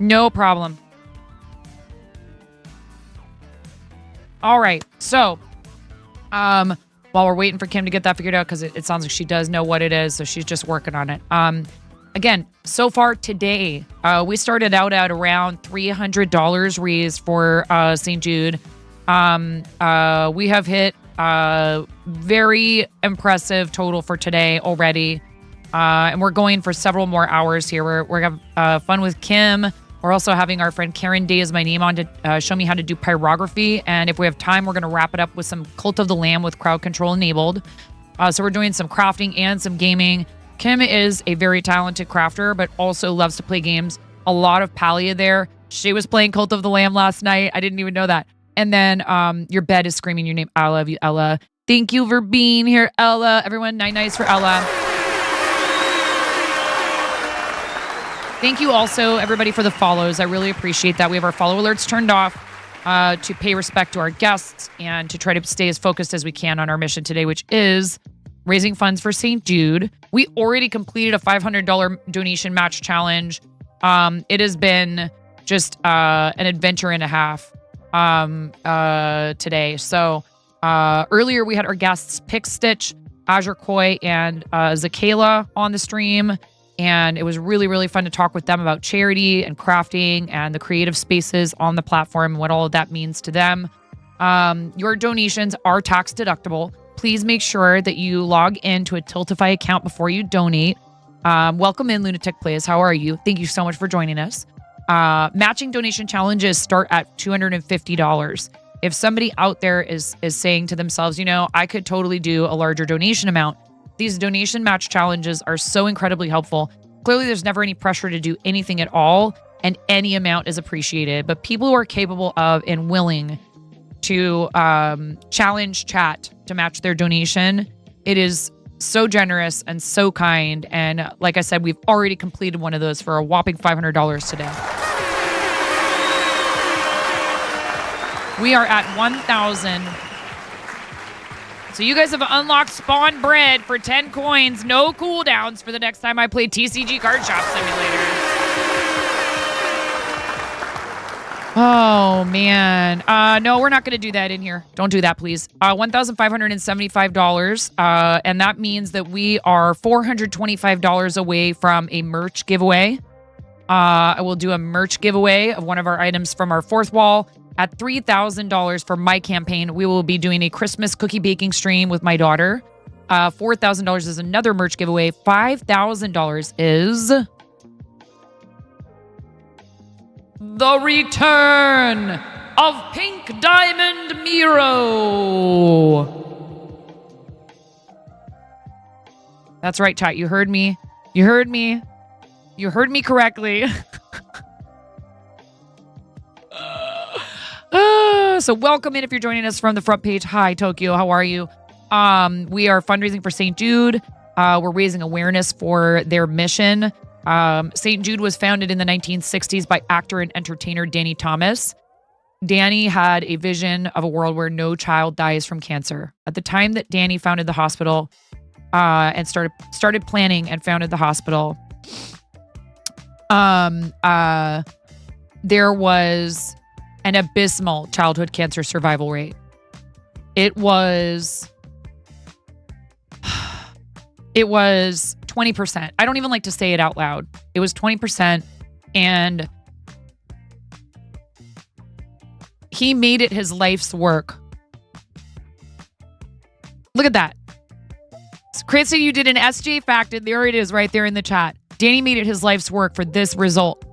No problem. All right. So, while we're waiting for Kim to get that figured out, because it sounds like she does know what it is, so she's just working on it. Again, so far today, we started out at around $300 raised for St. Jude. We have hit very impressive total for today already. And we're going for several more hours here. We're having fun with Kim. We're also having our friend Karen Day is my name on to show me how to do pyrography. And if we have time, we're going to wrap it up with some Cult of the Lamb with crowd control enabled. So we're doing some crafting and some gaming. Kim is a very talented crafter, but also loves to play games. A lot of Palia there. She was playing Cult of the Lamb last night. I didn't even know that. And then your bed is screaming your name. I love you, Ella. Thank you for being here, Ella. Everyone, nice for Ella. Thank you also, everybody, for the follows. I really appreciate that. We have our follow alerts turned off to pay respect to our guests and to try to stay as focused as we can on our mission today, which is raising funds for St. Jude. We already completed a $500 donation match challenge. It has been just an adventure and a half today. So earlier we had our guests Pick Stitch, Azure Koi, and Zakayla on the stream. And it was really, really fun to talk with them about charity and crafting and the creative spaces on the platform and what all of that means to them. Your donations are tax deductible. Please make sure that you log into a Tiltify account before you donate. Welcome in, Lunatic Plays. How are you? Thank you so much for joining us. Matching donation challenges start at $250. If somebody out there is saying to themselves, I could totally do a larger donation amount, these donation match challenges are so incredibly helpful. Clearly, there's never any pressure to do anything at all, and any amount is appreciated. But people who are capable of and willing to challenge chat to match their donation, it is so generous and so kind. And like I said, we've already completed one of those for a whopping $500 today. We are at 1,000. So you guys have unlocked Spawn Bread for 10 coins. No cooldowns for the next time I play TCG Card Shop Simulator. Oh, man. No, we're not going to do that in here. Don't do that, please. $1,575. And that means that we are $425 away from a merch giveaway. I will do a merch giveaway of one of our items from our fourth wall. At $3,000 for my campaign, we will be doing a Christmas cookie baking stream with my daughter. $4,000 is another merch giveaway. $5,000 is the return of Pink Diamond Miro. That's right, chat. You heard me. You heard me. You heard me correctly. So welcome in if you're joining us from the front page. Hi, Tokyo. How are you? We are fundraising for St. Jude. We're raising awareness for their mission. St. Jude was founded in the 1960s by actor and entertainer Danny Thomas. Danny had a vision of a world where no child dies from cancer. At the time that Danny founded the hospital and started planning and founded the hospital, there was an abysmal childhood cancer survival rate. It was 20%. I don't even like to say it out loud. It was 20%, and he made it his life's work. Look at that. Chrissy, you did an SJ fact, and there it is right there in the chat. Danny made it his life's work for this result.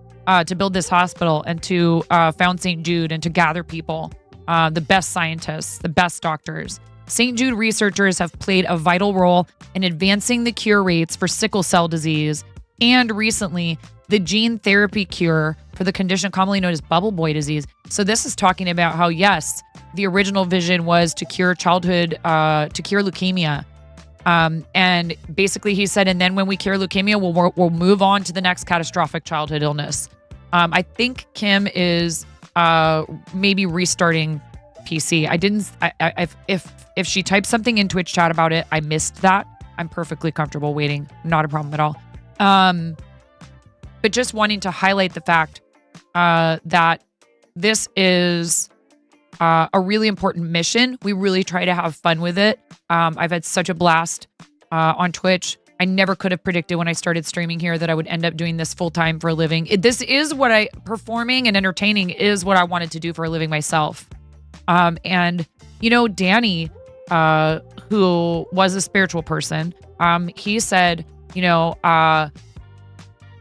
To build this hospital and to found St. Jude and to gather people, the best scientists, the best doctors. St. Jude researchers have played a vital role in advancing the cure rates for sickle cell disease and recently the gene therapy cure for the condition commonly known as bubble boy disease. So this is talking about how, yes, the original vision was to cure to cure leukemia. And basically he said, and then when we cure leukemia, we'll move on to the next catastrophic childhood illness. I think Kim is maybe restarting PC. If she typed something in Twitch chat about it, I missed that. I'm perfectly comfortable waiting. Not a problem at all. But just wanting to highlight the fact that this is a really important mission. We really try to have fun with it. I've had such a blast on Twitch. I never could have predicted when I started streaming here that I would end up doing this full time for a living. This is what performing and entertaining is what I wanted to do for a living myself. And, you know, Danny, who was a spiritual person, he said, you know,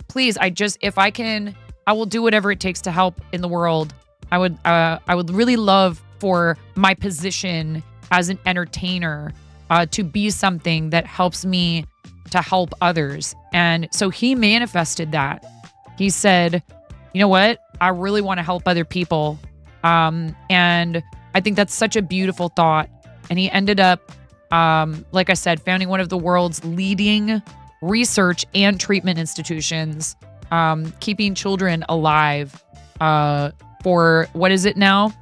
please, if I can, I will do whatever it takes to help in the world. I would really love for my position as an entertainer to be something that helps me to help others. And so he manifested that. He said, you know what? I really want to help other people. And I think that's such a beautiful thought. And he ended up, like I said, founding one of the world's leading research and treatment institutions, keeping children alive for, what is it now?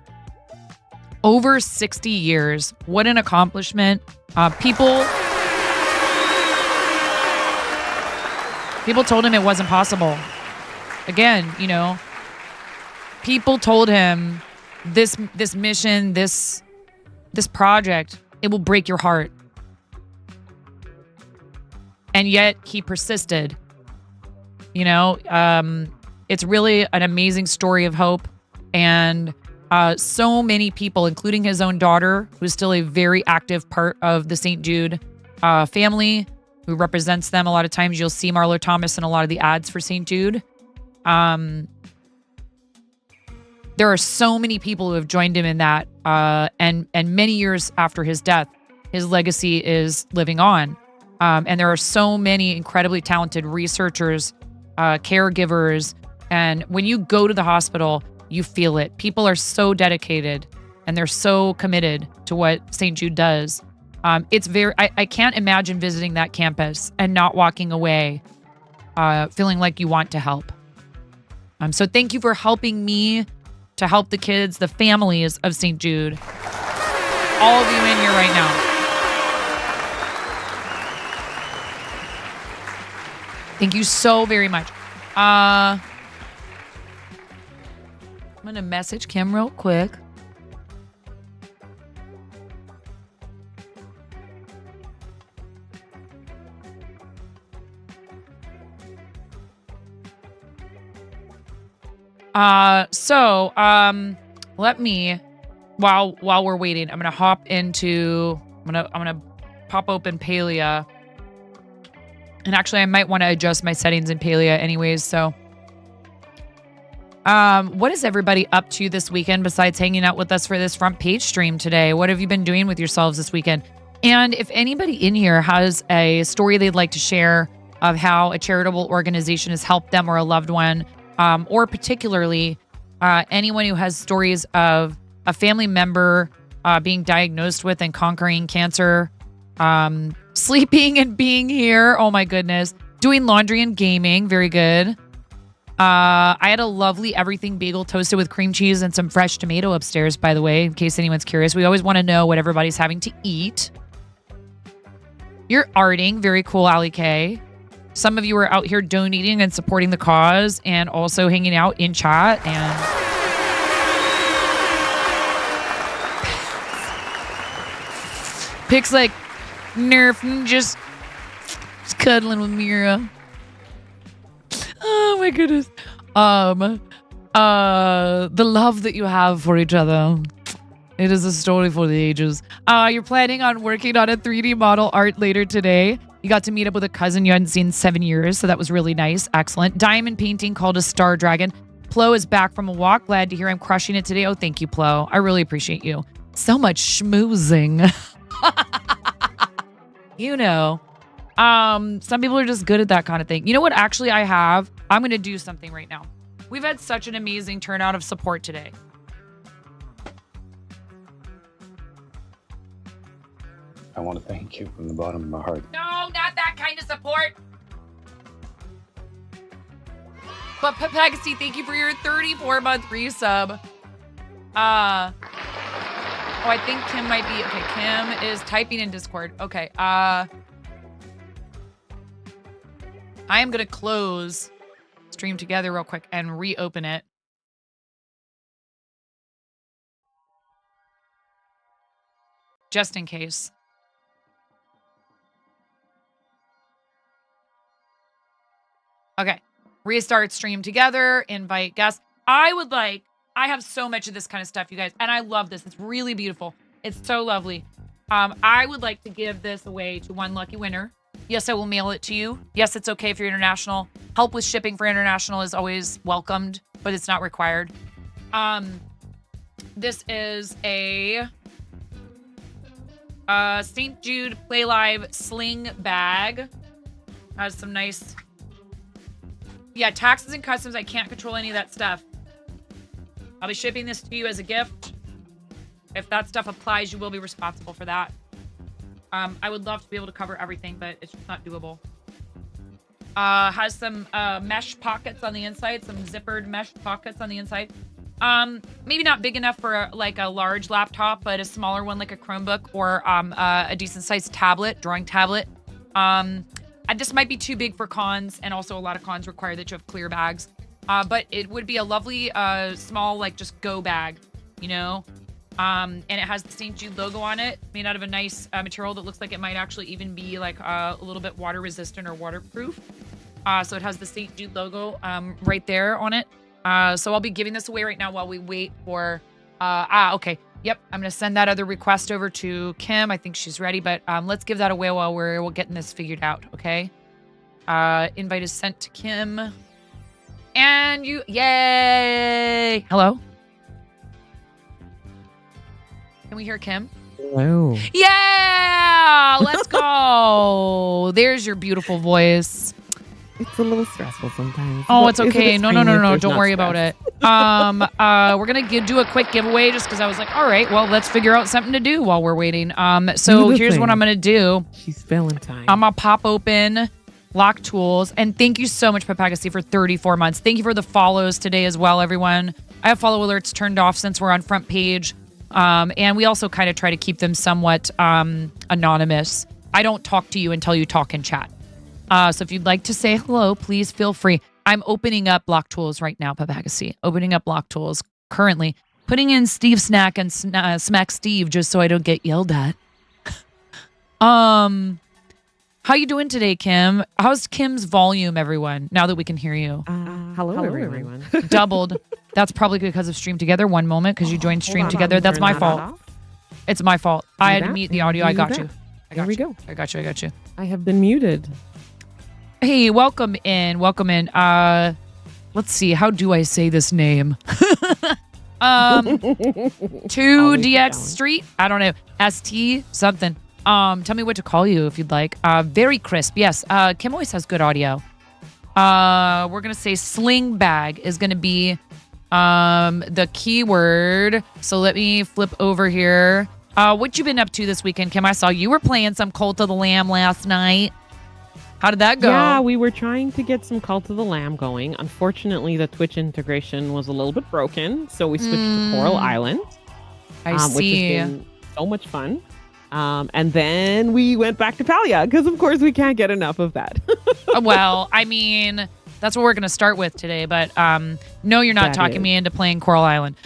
Over 60 years. What an accomplishment. People told him it wasn't possible. Again, you know, people told him this mission, this project, it will break your heart. And yet he persisted. You know, it's really an amazing story of hope. And so many people, including his own daughter, who's still a very active part of the St. Jude family, who represents them. A lot of times you'll see Marlo Thomas in a lot of the ads for St. Jude. There are so many people who have joined him in that. And many years after his death, his legacy is living on. And there are so many incredibly talented researchers, caregivers. And when you go to the hospital, you feel it. People are so dedicated and they're so committed to what St. Jude does. It's very, I can't imagine visiting that campus and not walking away feeling like you want to help. So thank you for helping me to help the kids, the families of St. Jude. All of you in here right now. Thank you so very much. I'm going to message Kim real quick. Let me, while we're waiting, I'm gonna hop into, I'm gonna pop open Palia. And actually I might want to adjust my settings in Palia anyways, so. What is everybody up to this weekend besides hanging out with us for this front page stream today? What have you been doing with yourselves this weekend? And if anybody in here has a story they'd like to share of how a charitable organization has helped them or a loved one, or particularly anyone who has stories of a family member being diagnosed with and conquering cancer, sleeping and being here, oh my goodness, doing laundry and gaming, very good. I had a lovely everything bagel toasted with cream cheese and some fresh tomato upstairs, by the way, in case anyone's curious. We always want to know what everybody's having to eat. You're arting, very cool, Ali K. Some of you are out here donating and supporting the cause and also hanging out in chat and pics like Nerf just cuddling with Mira. Oh my goodness. The love that you have for each other. It is a story for the ages. You're planning on working on a 3D model art later today. You got to meet up with a cousin you hadn't seen in 7 years, so that was really nice. Excellent. Diamond painting called a Star Dragon. Plo is back from a walk. Glad to hear I'm crushing it today. Oh, thank you, Plo. I really appreciate you. So much schmoozing. You know. Some people are just good at that kind of thing. You know what actually I have? I'm going to do something right now. We've had such an amazing turnout of support today. I want to thank you from the bottom of my heart. No, not that kind of support. But Pegacy, thank you for your 34-month resub. Oh, I think Kim might be, okay, Kim is typing in Discord. Okay, I am going to close Stream Together real quick and reopen it. Just in case. Okay, restart Stream Together, invite guests. I have so much of this kind of stuff, you guys, and I love this. It's really beautiful. It's so lovely. I would like to give this away to one lucky winner. Yes, I will mail it to you. Yes, it's okay if you're international. Help with shipping for international is always welcomed, but it's not required. This is a St. Jude Play Live sling bag. Has some nice... Yeah, taxes and customs, I can't control any of that stuff. I'll be shipping this to you as a gift. If that stuff applies, you will be responsible for that. I would love to be able to cover everything, but it's just not doable. Has some mesh pockets on the inside, some zippered mesh pockets on the inside. Maybe not big enough for like a large laptop, but a smaller one like a Chromebook or a decent sized tablet, drawing tablet. This might be too big for cons, and also a lot of cons require that you have clear bags. But it would be a lovely small like just go bag, you know? And it has the St. Jude logo on it, made out of a nice material that looks like it might actually even be like a little bit water resistant or waterproof. So it has the St. Jude logo right there on it. So I'll be giving this away right now while we wait for, okay. Yep, I'm going to send that other request over to Kim. I think she's ready, but let's give that away while we're getting this figured out, okay? Invite is sent to Kim. And you, yay! Hello? Can we hear Kim? Hello. Yeah! Let's go! There's your beautiful voice. It's a little stressful sometimes. Oh, but it's okay. No. there's Don't not worry about stress. it. We're gonna do a quick giveaway just because I was like, all right, well, let's figure out something to do while we're waiting. So Do the here's what thing. I'm gonna do. She's Valentine. I'm gonna pop open Lock Tools, and thank you so much, Papagacy, for 34 months. Thank you for the follows today as well, everyone. I have follow alerts turned off since we're on front page, and we also kind of try to keep them somewhat anonymous. I don't talk to you until you talk in chat. So if you'd like to say hello, please feel free. I'm opening up Lock Tools right now, Papagacy. Opening up Lock Tools currently. Putting in Steve Snack and Smack Steve just so I don't get yelled at. How you doing today, Kim? How's Kim's volume, everyone, now that we can hear you? Hello, everyone. Doubled. That's probably because of Stream Together. One moment, because you joined Stream Together. That's my fault. It's my fault. I had to mute the audio. I got you. There we go. I got you. I have been muted. Hey, welcome in. Let's see. How do I say this name? 2DX Street. I don't know. ST something. Tell me what to call you if you'd like. Very crisp. Yes. Kim always has good audio. We're gonna say sling bag is gonna be the keyword. So let me flip over here. What you been up to this weekend, Kim? I saw you were playing some Cult of the Lamb last night. How did that go? Yeah, we were trying to get some Cult of the Lamb going. Unfortunately, the Twitch integration was a little bit broken, so we switched to Coral Island. I see. Which has been so much fun. And then we went back to Palia because, of course, we can't get enough of that. Well, I mean, that's what we're going to start with today. But no, you're not talking me into playing Coral Island.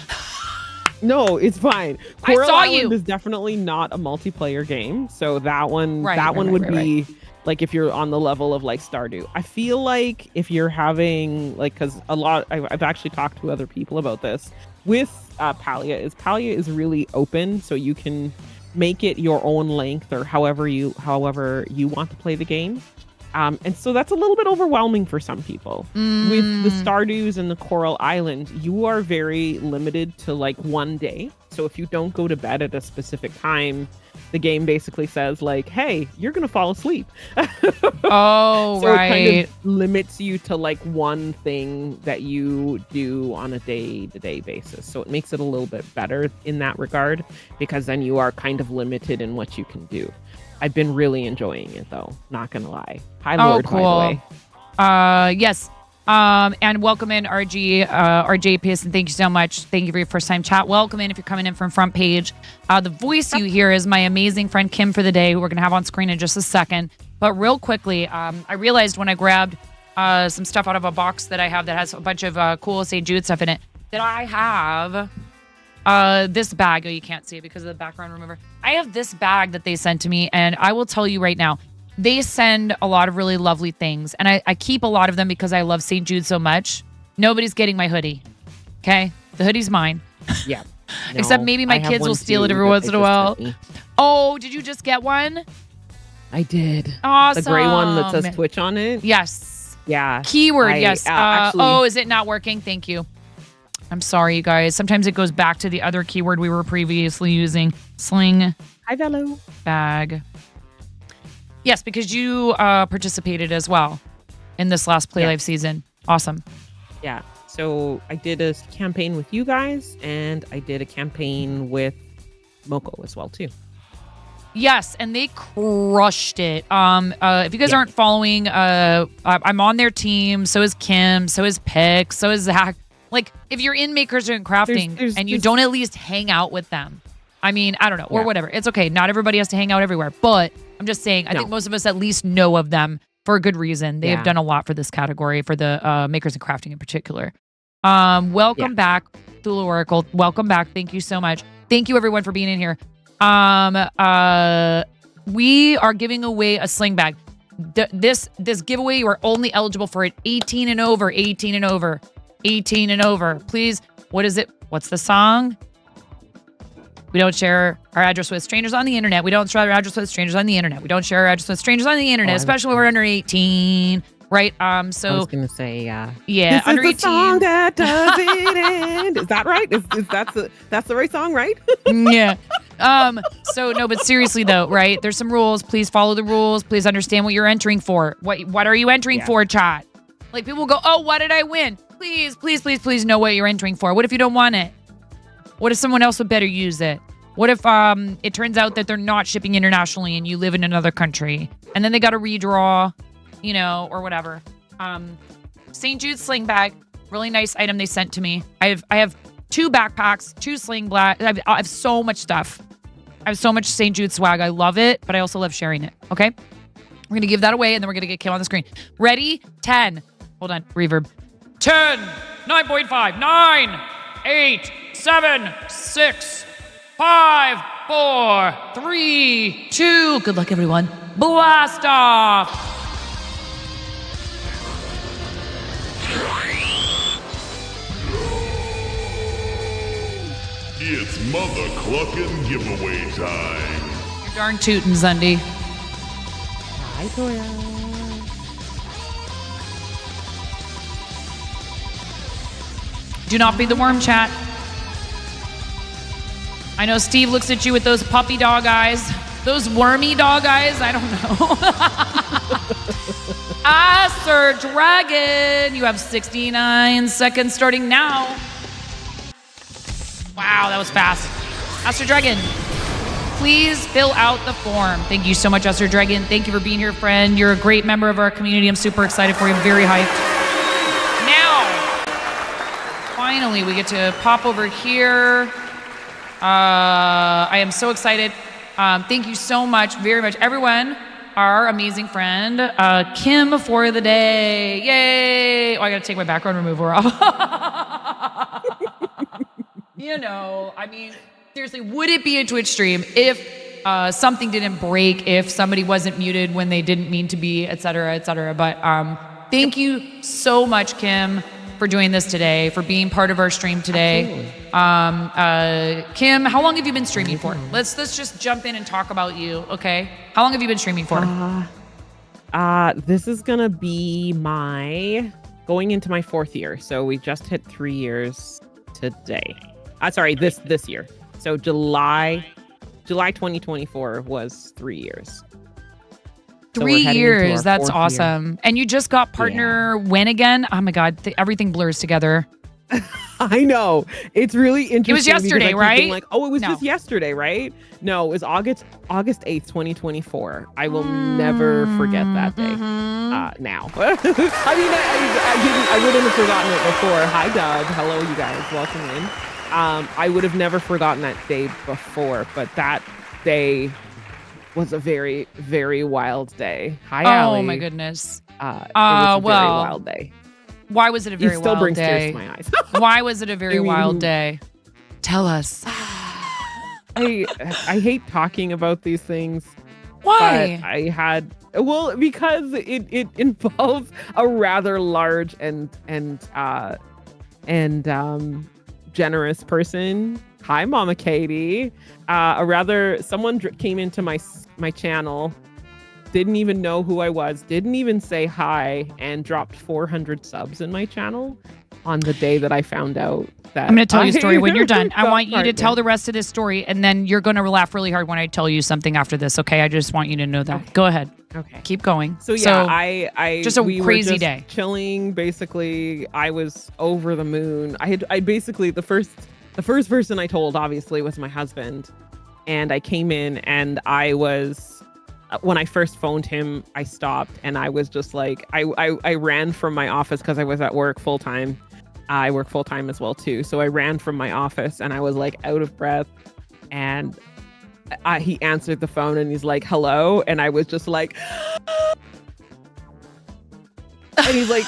No, it's fine. I Coral saw Island you. is definitely not a multiplayer game, so that one Right, would be like if you're on the level of like Stardew. I feel like if you're having like, because I've actually talked to other people about this with Palia is really open, so you can make it your own length or however you want to play the game. And so that's a little bit overwhelming for some people. With the Stardews and the Coral Island, you are very limited to like one day. So if you don't go to bed at a specific time, the game basically says like, hey, you're going to fall asleep. Oh, so right. It kind of limits you to like one thing that you do on a day-to-day basis. So it makes it a little bit better in that regard, because then you are kind of limited in what you can do. I've been really enjoying it though, not gonna lie. Hi, Lord, cool. by the way. Yes. And welcome in RJ Pearson. Thank you so much. Thank you for your first time chat. Welcome in if you're coming in from front page. The voice you hear is my amazing friend Kim for the day, who we're gonna have on screen in just a second. But real quickly, I realized when I grabbed some stuff out of a box that I have that has a bunch of cool St. Jude stuff in it, that I have this bag. Oh, you can't see it because of the background remover. I have this bag that they sent to me, and I will tell you right now, they send a lot of really lovely things, and I keep a lot of them because I love St. Jude so much. Nobody's getting my hoodie, okay? The hoodie's mine. Yeah. Except maybe my kids will steal it every once in a while. Oh, did you just get one? I did. Awesome. The gray one that says Twitch on it. Yes. Yeah. Keyword, yes. Actually, is it not working? Thank you. I'm sorry, you guys. Sometimes it goes back to the other keyword we were previously using. Sling. Hi, Velo. Bag. Yes, because you participated as well in this last Play Life season. Awesome. Yeah. So I did a campaign with you guys, and I did a campaign with Moko as well too. Yes, and they crushed it. If you guys aren't following, I'm on their team. So is Kim. So is Pick. So is Zach. Like, if you're in Makers and Crafting and you don't at least hang out with them, I mean, I don't know, or whatever. It's okay. Not everybody has to hang out everywhere. But I'm just saying, I think most of us at least know of them for a good reason. They have done a lot for this category, for the Makers and Crafting in particular. Welcome back, Thulu Oracle. Welcome back. Thank you so much. Thank you, everyone, for being in here. We are giving away a sling bag. This giveaway, you are only eligible for it 18 and over, 18 and over. 18 and over. Please, what is it? What's the song? We don't share our address with strangers on the internet. We don't share our address with strangers on the internet. We don't share our address with strangers on the internet, especially when we're under 18. Right? So I was gonna say, yeah, this under is 18. the song that doesn't end. Is that right? That's the right song, right? Yeah. So no, but seriously though, right? There's some rules. Please follow the rules. Please understand what you're entering for. What are you entering for, chat? Like people go, oh, what did I win? Please, please, please, please know what you're entering for. What if you don't want it? What if someone else would better use it? What if it turns out that they're not shipping internationally and you live in another country and then they got to redraw, you know, or whatever. St. Jude's sling bag, really nice item they sent to me. I have 2 backpacks, 2 sling bags. I have so much stuff. I have so much St. Jude swag. I love it, but I also love sharing it. Okay, we're gonna give that away and then we're gonna get Kim on the screen. Ready? 10. Hold on, reverb. 10, 9.5, 9, 8, 7, 6, 5, 4, 3, 2. Good luck, everyone. Blast off. It's mother clucking giveaway time. You're darn tootin', Zundy. Hi, Toya. Do not be the worm, chat. I know Steve looks at you with those puppy dog eyes. Those wormy dog eyes, I don't know. Sir Dragon, you have 69 seconds starting now. Wow, that was fast. Aster Dragon, please fill out the form. Thank you so much, Aster Dragon. Thank you for being here, friend. You're a great member of our community. I'm super excited for you. I'm very hyped. Finally, we get to pop over here. I am so excited. Thank you so much, very much, everyone. Our amazing friend, Kim for the day. Yay! Oh, I gotta take my background remover off. You know, I mean, seriously, would it be a Twitch stream if something didn't break, if somebody wasn't muted when they didn't mean to be, et cetera, et cetera. But thank you so much, Kim, for doing this today, for being part of our stream today. Kim, how long have you been streaming for? Let's just jump in and talk about you, okay? How long have you been streaming for? This is gonna be going into my 4th year. So we just hit 3 years today. Sorry, this year. So July 2024 was 3 years. 3 years. That's awesome. Year. And you just got partner when again? Oh my God, everything blurs together. I know. It's really interesting. It was yesterday, right? Like, oh, it was just yesterday, right? No, it was August 8th, 2024. I will never forget that day. Now. I mean, I wouldn't have forgotten it before. Hi, Doug. Hello, you guys. Welcome in. I would have never forgotten that day before, but that day was a very, very wild day. Hi, Allie. Oh my goodness. It was a very wild day. Why was it a very wild day? It still brings tears to my eyes. Why was it a very wild day? Tell us. I hate talking about these things. Why? But because it involves a rather large and generous person. Hi, Mama Katie. Someone came into my channel, didn't even know who I was, didn't even say hi, and dropped 400 subs in my channel on the day that I found out that I'm going to tell you a story when you're done. I want you to tell the rest of this story, and then you're going to laugh really hard when I tell you something after this, okay? I just want you to know that. Okay. Go ahead. Okay. Keep going. So yeah, I just a crazy day. Chilling, basically. I was over the moon. I basically, the first person I told, obviously, was my husband. And I came in and when I first phoned him, I stopped and I was just like, I ran from my office because I was at work full time. I work full time as well too. So I ran from my office and I was like out of breath, and he answered the phone and he's like, hello. And I was just like, and he's like,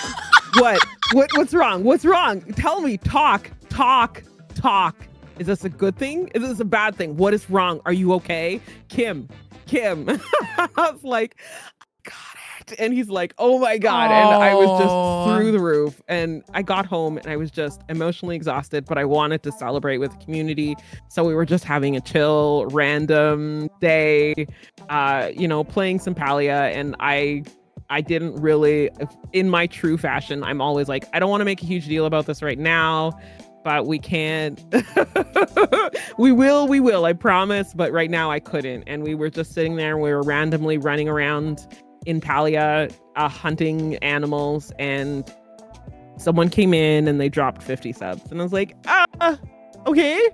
what's wrong? What's wrong? Tell me, talk. Is this a good thing? Is this a bad thing? What is wrong? Are you okay? Kim. I was like, got it. And he's like, oh my God. And I was just through the roof. And I got home and I was just emotionally exhausted, but I wanted to celebrate with the community. So we were just having a chill, random day, playing some Palia. And I didn't really, in my true fashion, I'm always like, I don't want to make a huge deal about this right now. but we can't. we will, I promise. But right now I couldn't. And we were just sitting there. We were randomly running around in Palia, hunting animals, and someone came in and they dropped 50 subs. And I was like, okay.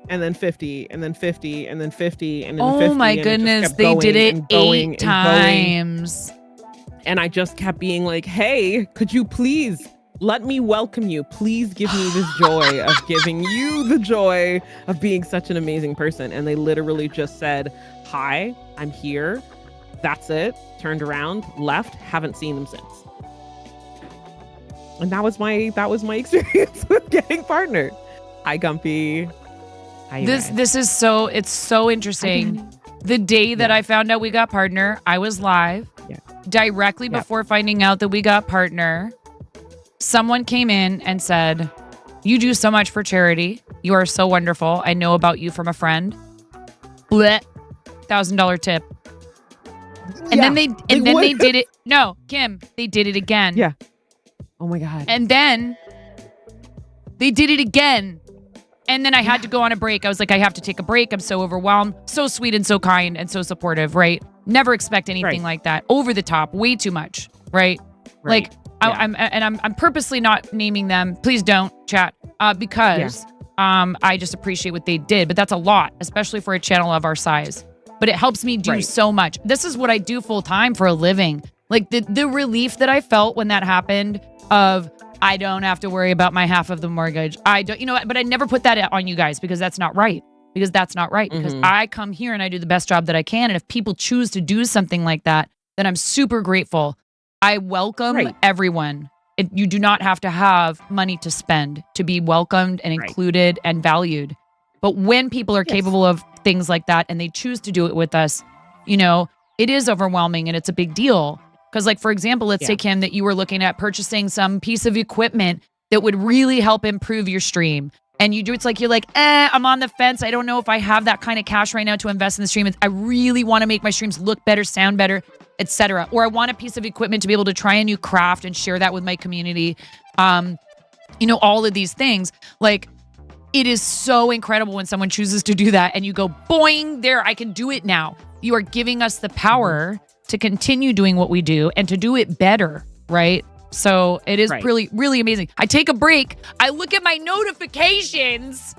And then 50, and then 50, and then 50, and then 50. Oh my goodness, they did it 8 times. And I just kept being like, hey, could you please let me welcome you? Please give me this joy of giving you the joy of being such an amazing person. And they literally just said, hi, I'm here. That's it. Turned around, left, haven't seen them since. And that was my experience with getting partnered. Hi, Gumpy. Hi, This is so, it's so interesting. The day that I found out we got partner, I was live. Directly before finding out that we got partner, someone came in and said, you do so much for charity. You are so wonderful. I know about you from a friend. Blech. $1,000 tip. And then they did it. No, Kim, they did it again. Yeah. Oh my God. And then they did it again. And then I had to go on a break. I was like, I have to take a break. I'm so overwhelmed. So sweet and so kind and so supportive, right? Never expect anything like that. Over the top, way too much, right? Like I'm purposely not naming them. Please don't, chat, because I just appreciate what they did. But that's a lot, especially for a channel of our size. But it helps me do so much. This is what I do full time for a living. Like the relief that I felt when that happened of I don't have to worry about my half of the mortgage. I don't, but I never put that on you guys because that's not right. Because I come here and I do the best job that I can. And if people choose to do something like that, then I'm super grateful. I welcome everyone. You do not have to have money to spend to be welcomed and included and valued. But when people are capable of things like that and they choose to do it with us, it is overwhelming and it's a big deal. Because like, for example, let's say, Kim, that you were looking at purchasing some piece of equipment that would really help improve your stream. And you're like, I'm on the fence. I don't know if I have that kind of cash right now to invest in the stream. I really want to make my streams look better, sound better, etc. Or I want a piece of equipment to be able to try a new craft and share that with my community. All of these things. Like, it is so incredible when someone chooses to do that and you go, boing, there, I can do it now. You are giving us the power to continue doing what we do and to do it better, right? So it is really, really amazing. I take a break. I look at my notifications,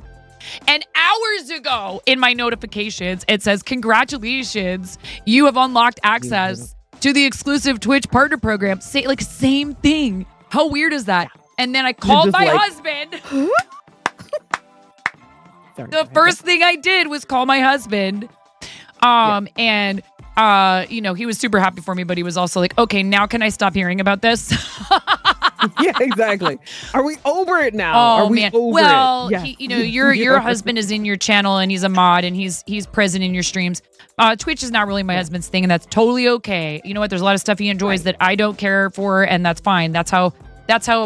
and hours ago in my notifications, it says, congratulations, you have unlocked access to the exclusive Twitch partner program. Same thing. How weird is that? And then I called my husband. The first thing I did was call my husband. And he was super happy for me, but he was also like, okay, now can I stop hearing about this? Yeah, exactly. Are we over it now? Oh, Are we man. over Well, it? your husband is in your channel and he's a mod and he's present in your streams. Twitch is not really my husband's thing, and that's totally okay. You know what? There's a lot of stuff he enjoys that I don't care for, and that's fine. That's how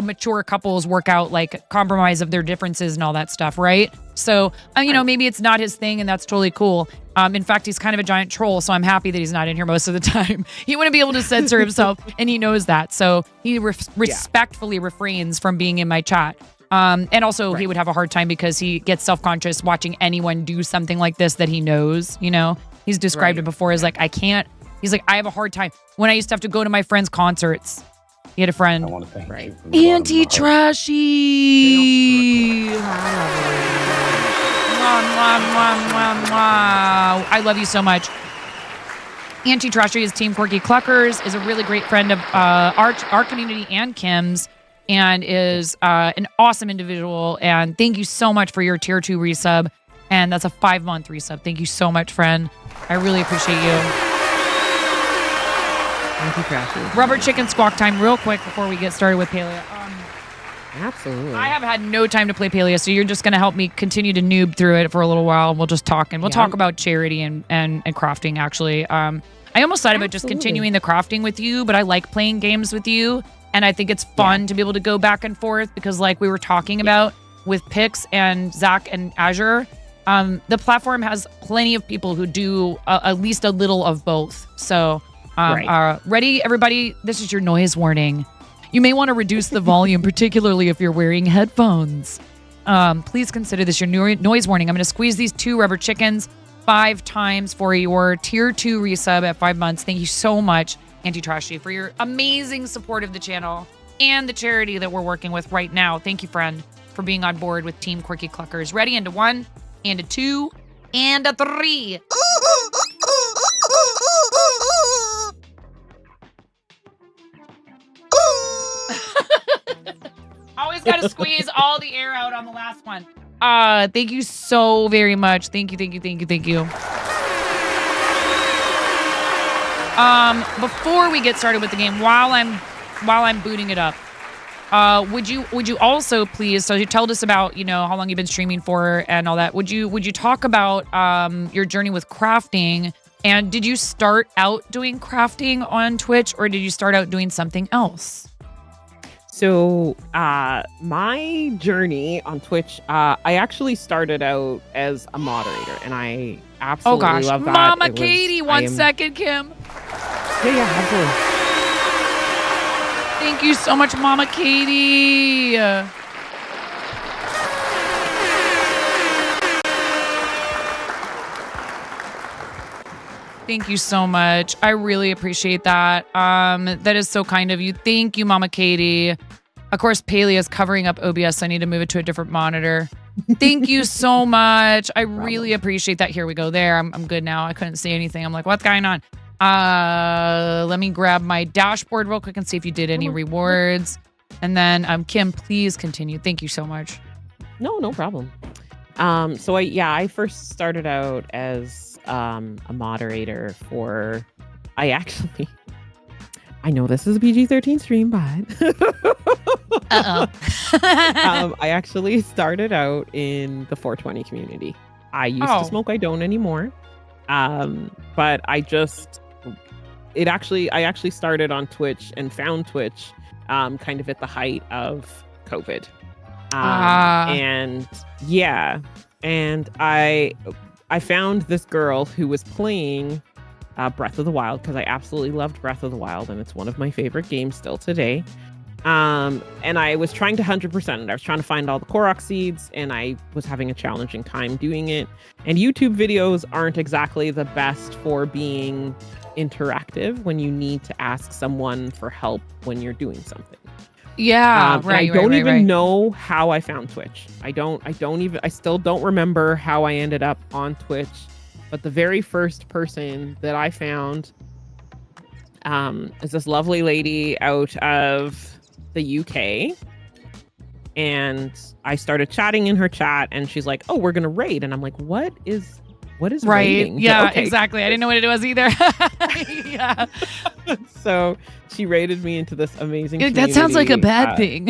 mature couples work out, like compromise of their differences and all that stuff, right? So, maybe it's not his thing, and that's totally cool. In fact, he's kind of a giant troll, so I'm happy that he's not in here most of the time. He wouldn't be able to censor himself, and he knows that. So he respectfully refrains from being in my chat. And also, he would have a hard time because he gets self-conscious watching anyone do something like this that he knows, He's described it before as like, I can't. He's like, I have a hard time. When I used to have to go to my friend's concerts, he had a friend. I want to thank you. Auntie Trashy. I love you so much. Auntie Trashy is Team Quirky Cluckers, is a really great friend of our community and Kim's, and is an awesome individual. And thank you so much for your tier 2 resub. And that's a 5-month resub. Thank you so much, friend. I really appreciate you. Thank you, Trashy. Rubber chicken squawk time real quick before we get started with Palia. Absolutely. I have had no time to play Palia, so you're just going to help me continue to noob through it for a little while, and we'll just talk. And we'll talk about charity and crafting, actually. I almost thought about just continuing the crafting with you, but I like playing games with you, and I think it's fun to be able to go back and forth because, like we were talking about with Pix and Zach and Azure, the platform has plenty of people who do at least a little of both. So, ready, everybody? This is your noise warning. You may want to reduce the volume, particularly if you're wearing headphones. please consider this your noise warning. I'm going to squeeze these 2 rubber chickens 5 times for your tier 2 resub at 5 months. Thank you so much, Anti-Trashy, for your amazing support of the channel and the charity that we're working with right now. Thank you, friend, for being on board with Team Quirky Cluckers. Ready? Into 1, and a 2, and a 3. Always got to squeeze all the air out on the last one. Thank you so very much. Thank you. Before we get started with the game, while I'm booting it up, would you also please, so you told us about, how long you've been streaming for and all that. Would you talk about your journey with crafting, and did you start out doing crafting on Twitch, or did you start out doing something else? So my journey on Twitch, I actually started out as a moderator, and I absolutely love that. Mama Katie, 1 second, Kim. Yeah, absolutely. Thank you so much, Mama Katie. Thank you so much. I really appreciate that. That is so kind of you. Thank you, Mama Katie. Of course, Palea is covering up OBS, so I need to move it to a different monitor. Thank you so much. I really appreciate that. Here we go. There, I'm good now. I couldn't see anything. I'm like, what's going on? Let me grab my dashboard real quick and see if you did any rewards. And then, Kim, please continue. Thank you so much. No problem. So I first started out as a moderator for. I know this is a PG-13 stream, but I actually started out in the 420 community. I used to smoke. I don't anymore. But I actually started on Twitch and found Twitch kind of at the height of COVID. And I found this girl who was playing Breath of the Wild, because I absolutely loved Breath of the Wild, and it's one of my favorite games still today. And I was trying to 100% it. I was trying to find all the Korok seeds, and I was having a challenging time doing it. And YouTube videos aren't exactly the best for being interactive when you need to ask someone for help when you're doing something. Yeah, I don't even know how I found Twitch. I still don't remember how I ended up on Twitch. But the very first person that I found is this lovely lady out of the UK. And I started chatting in her chat, and she's like, "Oh, we're gonna raid." And I'm like, what is raiding? Yeah, okay. Exactly. I didn't know what it was either. Yeah. So she raided me into this amazing community. That sounds like a bad thing.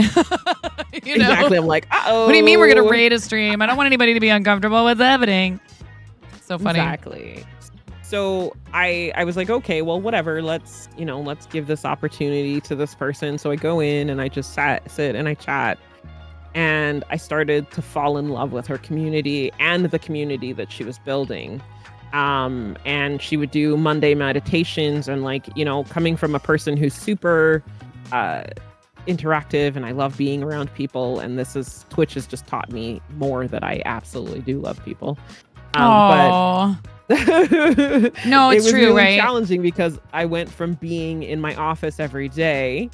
Exactly. I'm like, uh-oh. What do you mean we're gonna raid a stream? I don't want anybody to be uncomfortable with happening. So funny. Exactly. So I was like, okay, well, whatever. Let's give this opportunity to this person. So I go in and I just sit and I chat, and I started to fall in love with her community and the community that she was building. And she would do Monday meditations, and coming from a person who's super interactive, and I love being around people, and Twitch has just taught me more that I absolutely do love people. But no, it's it was true, really right? challenging because I went from being in my office every day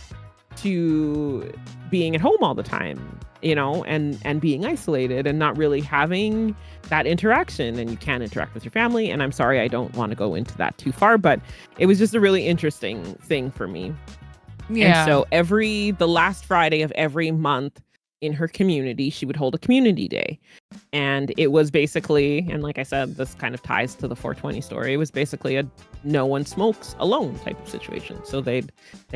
to being at home all the time, and being isolated and not really having that interaction. And you can't interact with your family. And I'm sorry, I don't want to go into that too far, but it was just a really interesting thing for me. Yeah. And so the last Friday of every month in her community, she would hold a community day. And it was basically, and like I said, this kind of ties to the 420 story. It was basically a no one smokes alone type of situation. So they'd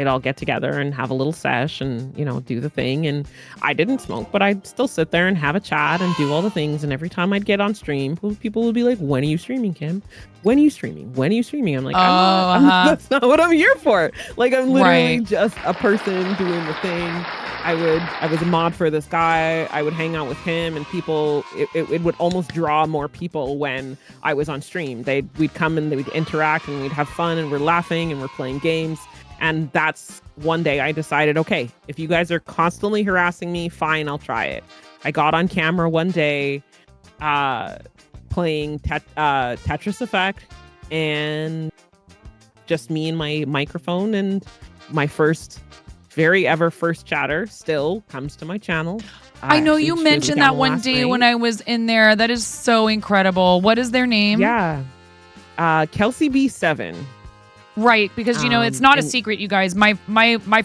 all get together and have a little sesh and, do the thing. And I didn't smoke, but I'd still sit there and have a chat and do all the things. And every time I'd get on stream, people would be like, "When are you streaming, Kim? When are you streaming? When are you streaming?" I'm like, that's not what I'm here for. Like, I'm literally just a person doing the thing. I was a mod for this guy. I would hang out with him, and people, it would almost draw more people when I was on stream. We'd come and we'd interact and we'd have fun, and we're laughing and we're playing games. And that's one day I decided, okay, if you guys are constantly harassing me, fine, I'll try it. I got on camera one day playing Tetris Effect, and just me and my microphone, and my first chatter still comes to my channel. I know you mentioned that one day when I was in there. That is so incredible. What is their name? Yeah. Kelsey B7. Right, because it's not a secret, you guys. My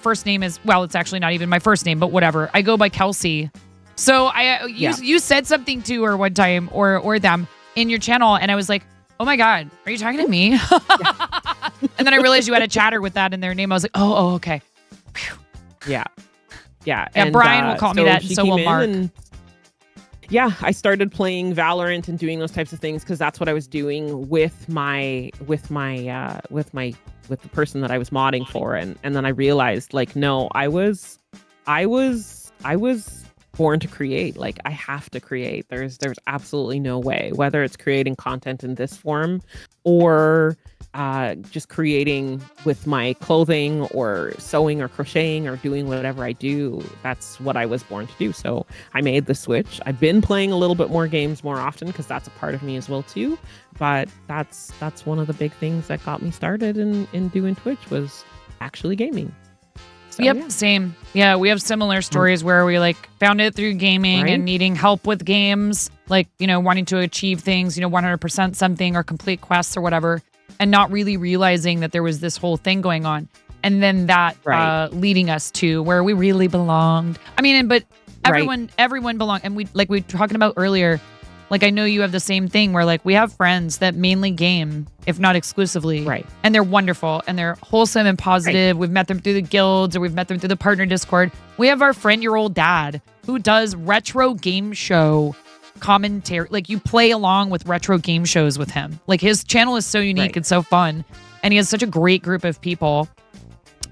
first name is, well, it's actually not even my first name, but whatever. I go by Kelsey. So you said something to her one time or them in your channel, and I was like, oh my God, are you talking to me? And then I realized you had a chatter with that in their name. I was like, oh, okay. Whew. Yeah. Yeah. And Brian will call me that, and so will Mark. I started playing Valorant and doing those types of things because that's what I was doing with the person that I was modding for, and then I realized, like, no, I was born to create. Like, I have to create. There's absolutely no way, whether it's creating content in this form or just creating with my clothing or sewing or crocheting or doing whatever I do. That's what I was born to do. So I made the switch. I've been playing a little bit more games more often because that's a part of me as well too. But that's one of the big things that got me started in doing Twitch, was actually gaming. So, yep, same. Yeah, we have similar stories where we found it through gaming and needing help with games, wanting to achieve things, 100% something or complete quests or whatever, and not really realizing that there was this whole thing going on. And then that leading us to where we really belonged. I mean, but everyone belonged. And we were talking about earlier, I know you have the same thing where we have friends that mainly game, if not exclusively. Right. And they're wonderful and they're wholesome and positive. Right. We've met them through the guilds, or we've met them through the partner Discord. We have our friend, your old dad, who does retro game show commentary. You play along with retro game shows with him. His channel is so unique and so fun. And he has such a great group of people.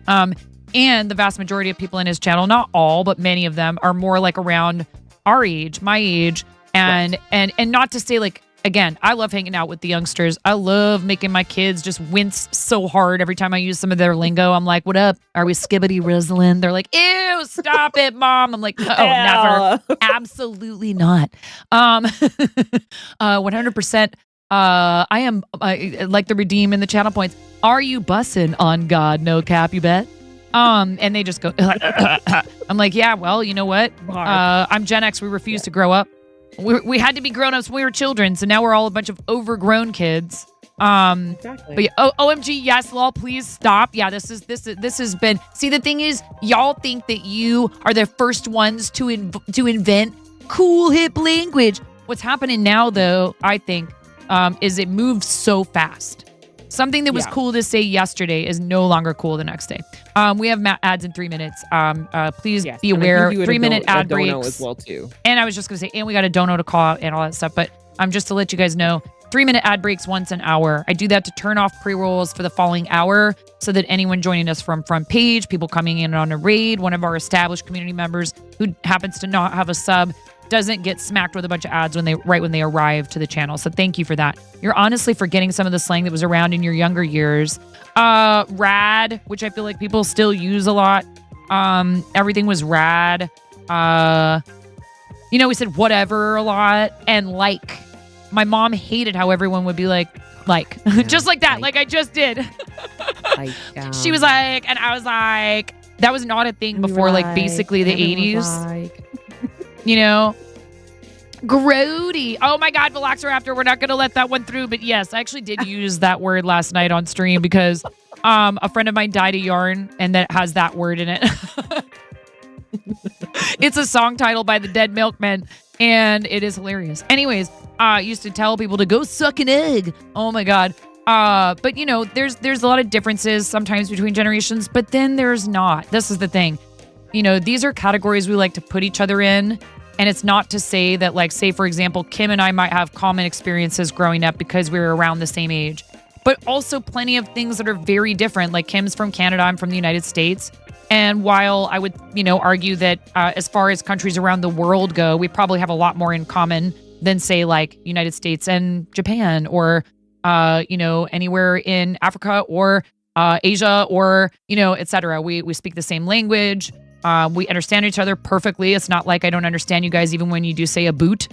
And the vast majority of people in his channel, not all, but many of them, are more around our age, my age. And not to say again, I love hanging out with the youngsters. I love making my kids just wince so hard every time I use some of their lingo. I'm like, what up? Are we skibbity rizzling? They're like, ew, stop it, Mom. I'm like, oh, never. Absolutely not. 100%. I am like the redeem in the channel points. Are you bussin' on God? No cap, you bet. And they just go, I'm like, yeah, well, you know what? I'm Gen X. We refuse to grow up. We had to be grown-ups when we were children, so now we're all a bunch of overgrown kids. Exactly. But OMG, yes, lol, please stop. Yeah, this has been. See, the thing is, y'all think that you are the first ones to invent cool hip language. What's happening now, though, I think, is it moves so fast. Something that was cool to say yesterday is no longer cool the next day. We have ads in 3 minutes. Please be aware. 3-minute ad breaks as well too. And I was just gonna say, and we got a dono to call out and all that stuff. But just to let you guys know, 3-minute ad breaks once an hour. I do that to turn off pre-rolls for the following hour, so that anyone joining us from front page, people coming in on a raid, one of our established community members who happens to not have a sub, doesn't get smacked with a bunch of ads when they arrive to the channel. So thank you for that. You're honestly forgetting some of the slang that was around in your younger years. Rad, which I feel like people still use a lot. Everything was rad. We said whatever a lot, and like. My mom hated how everyone would be like, just like that, like I just did. She was like, and I was like, that was not a thing before, basically the 80s. Grody. Oh my God, Velociraptor, we're not going to let that one through. But yes, I actually did use that word last night on stream because a friend of mine dyed a yarn and that has that word in it. It's a song title by the Dead Milkmen, and it is hilarious. Anyways, I used to tell people to go suck an egg. Oh my God. But there's a lot of differences sometimes between generations, but then there's not. This is the thing. These are categories we like to put each other in. And it's not to say that, say, for example, Kim and I might have common experiences growing up because we were around the same age, but also plenty of things that are very different. Like Kim's from Canada, I'm from the United States. And while I would, argue that as far as countries around the world go, we probably have a lot more in common than, say, United States and Japan or, anywhere in Africa or Asia or, et cetera. We speak the same language. We understand each other perfectly. It's not like I don't understand you guys even when you do say a boot.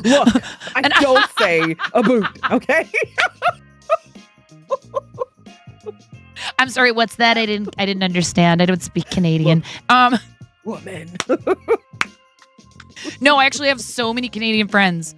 Look, I don't say a boot, okay? I'm sorry, what's that? I didn't understand. I don't speak Canadian. Woman. No, I actually have so many Canadian friends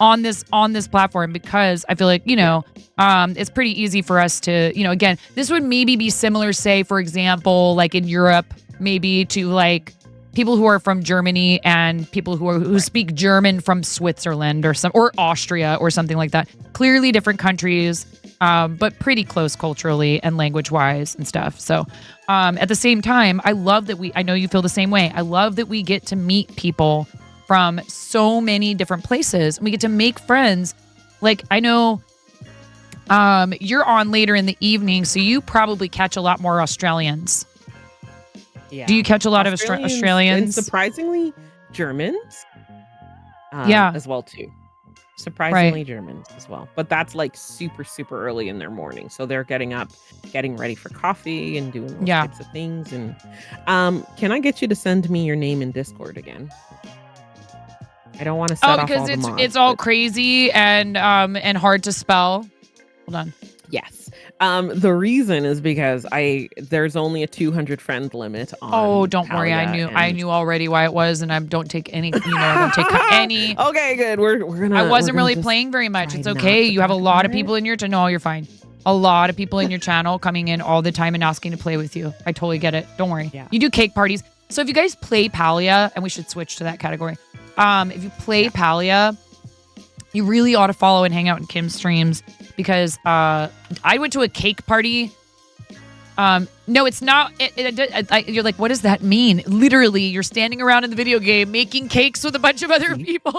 on this platform because I feel like, it's pretty easy for us to, again, this would maybe be similar, say, for example, like in Europe, maybe to like people who are from Germany and people who speak German from Switzerland or Austria or something like that. Clearly different countries, but pretty close culturally and language-wise and stuff. So at the same time, I love that I know you feel the same way. I love that we get to meet people from so many different places and we get to make friends. Like I know you're on later in the evening, so you probably catch a lot more Australians. Yeah. Do you catch a lot of Australians? And surprisingly, Germans. Yeah. As well, too. Surprisingly Germans as well. But that's like super, super early in their morning. So they're getting up, getting ready for coffee and doing those types of things. And can I get you to send me your name in Discord again? I don't want to set off all the mods, it's all crazy and hard to spell. Hold on. Yes. The reason is because there's only a 200 friend limit on don't worry. I knew already why it was, and I don't take any, I don't take any. Okay, good. We're gonna. I wasn't really playing very much. It's okay. You have a lot of people in your channel. No, you're fine. A lot of people in your channel coming in all the time and asking to play with you. I totally get it. Don't worry. Yeah. You do cake parties. So if you guys play Palia, and we should switch to that category. If you play Palia, you really ought to follow and hang out in Kim's streams because I went to a cake party. No, it's not. You're like, what does that mean? Literally, you're standing around in the video game making cakes with a bunch of other people.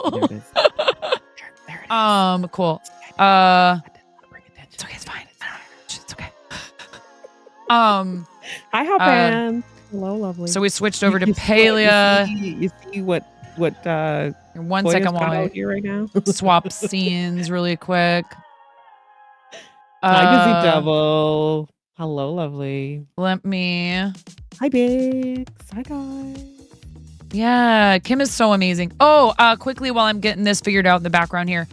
Cool. It's okay. It's fine. It's okay. Hi, Hoppan. Hello, lovely. So we switched over to Palia. You see what? One second while I here right now. swap scenes really quick. Hi, Busy Devil. Hello, lovely. Let me. Hi, Biggs. Hi, guys. Yeah, Kim is so amazing. Quickly while I'm getting this figured out in the background here,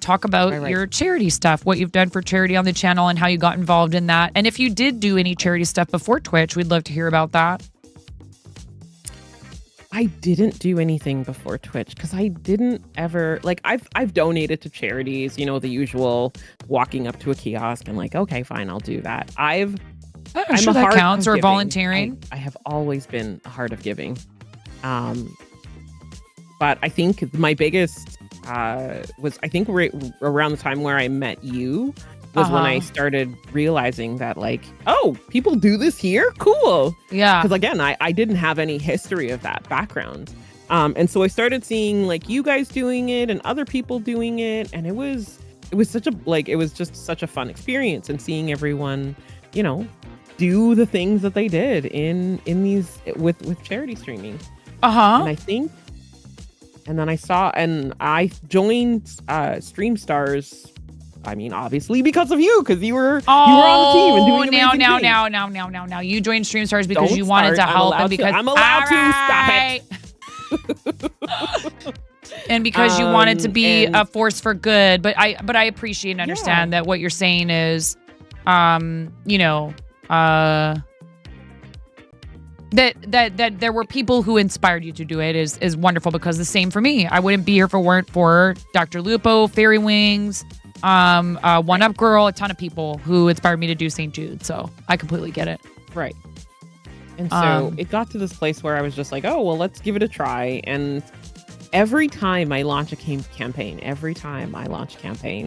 talk about your charity stuff, what you've done for charity on the channel and how you got involved in that. And if you did do any charity stuff before Twitch, we'd love to hear about that. I didn't do anything before Twitch because I didn't ever I've donated to charities, the usual walking up to a kiosk and like, okay, fine, I'll do that. I'm sure a that heart counts of or giving. volunteering. I have always been a heart of giving. But I think my biggest was right around the time where I met you was when I started realizing that people do this here? Cool. Yeah. Because again, I didn't have any history of that background. And so I started seeing you guys doing it and other people doing it. And it was just such a fun experience and seeing everyone, do the things that they did in these with charity streaming. And then I joined Stream Stars. I mean, obviously because of you, because you were on the team and doing amazing things. Now. You joined Stream Stars because you wanted to help and because I'm allowed to stop it. And because you wanted to be a force for good. But I appreciate and understand that what you're saying is, that there were people who inspired you to do it is wonderful, because the same for me. I wouldn't be here if it weren't for Dr. Lupo, Fairy Wings, One Up Girl, a ton of people who inspired me to do St. Jude. So I completely get it. Right. And so it got to this place where I was just like, oh, well, let's give it a try. And every time I launch a campaign,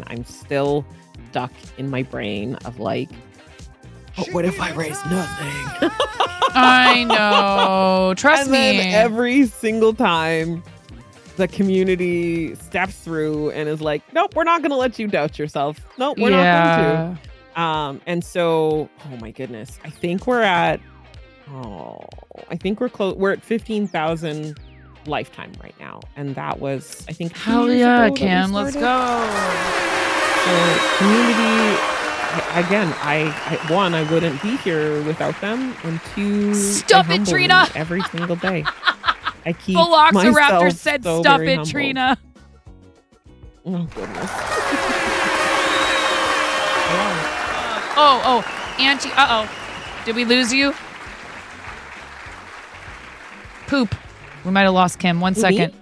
I'm still stuck in my brain of what if I raise nothing? I know. Trust me. And then every single time the community steps through and is like, nope, we're not going to let you doubt yourself. Nope, we're not going to. And so, oh my goodness, I think we're at close. We're at 15,000 lifetime right now. And that was, I think, hell yeah, Kim, let's go. So community I wouldn't be here without them, and two, Stop they it, humble Trina! me every single day. I keep Velociraptor myself said, so "Stop very it, humble. Trina." Oh goodness. Oh, Auntie. Did we lose you? Poop. We might have lost Kim. 1 Who, me? second.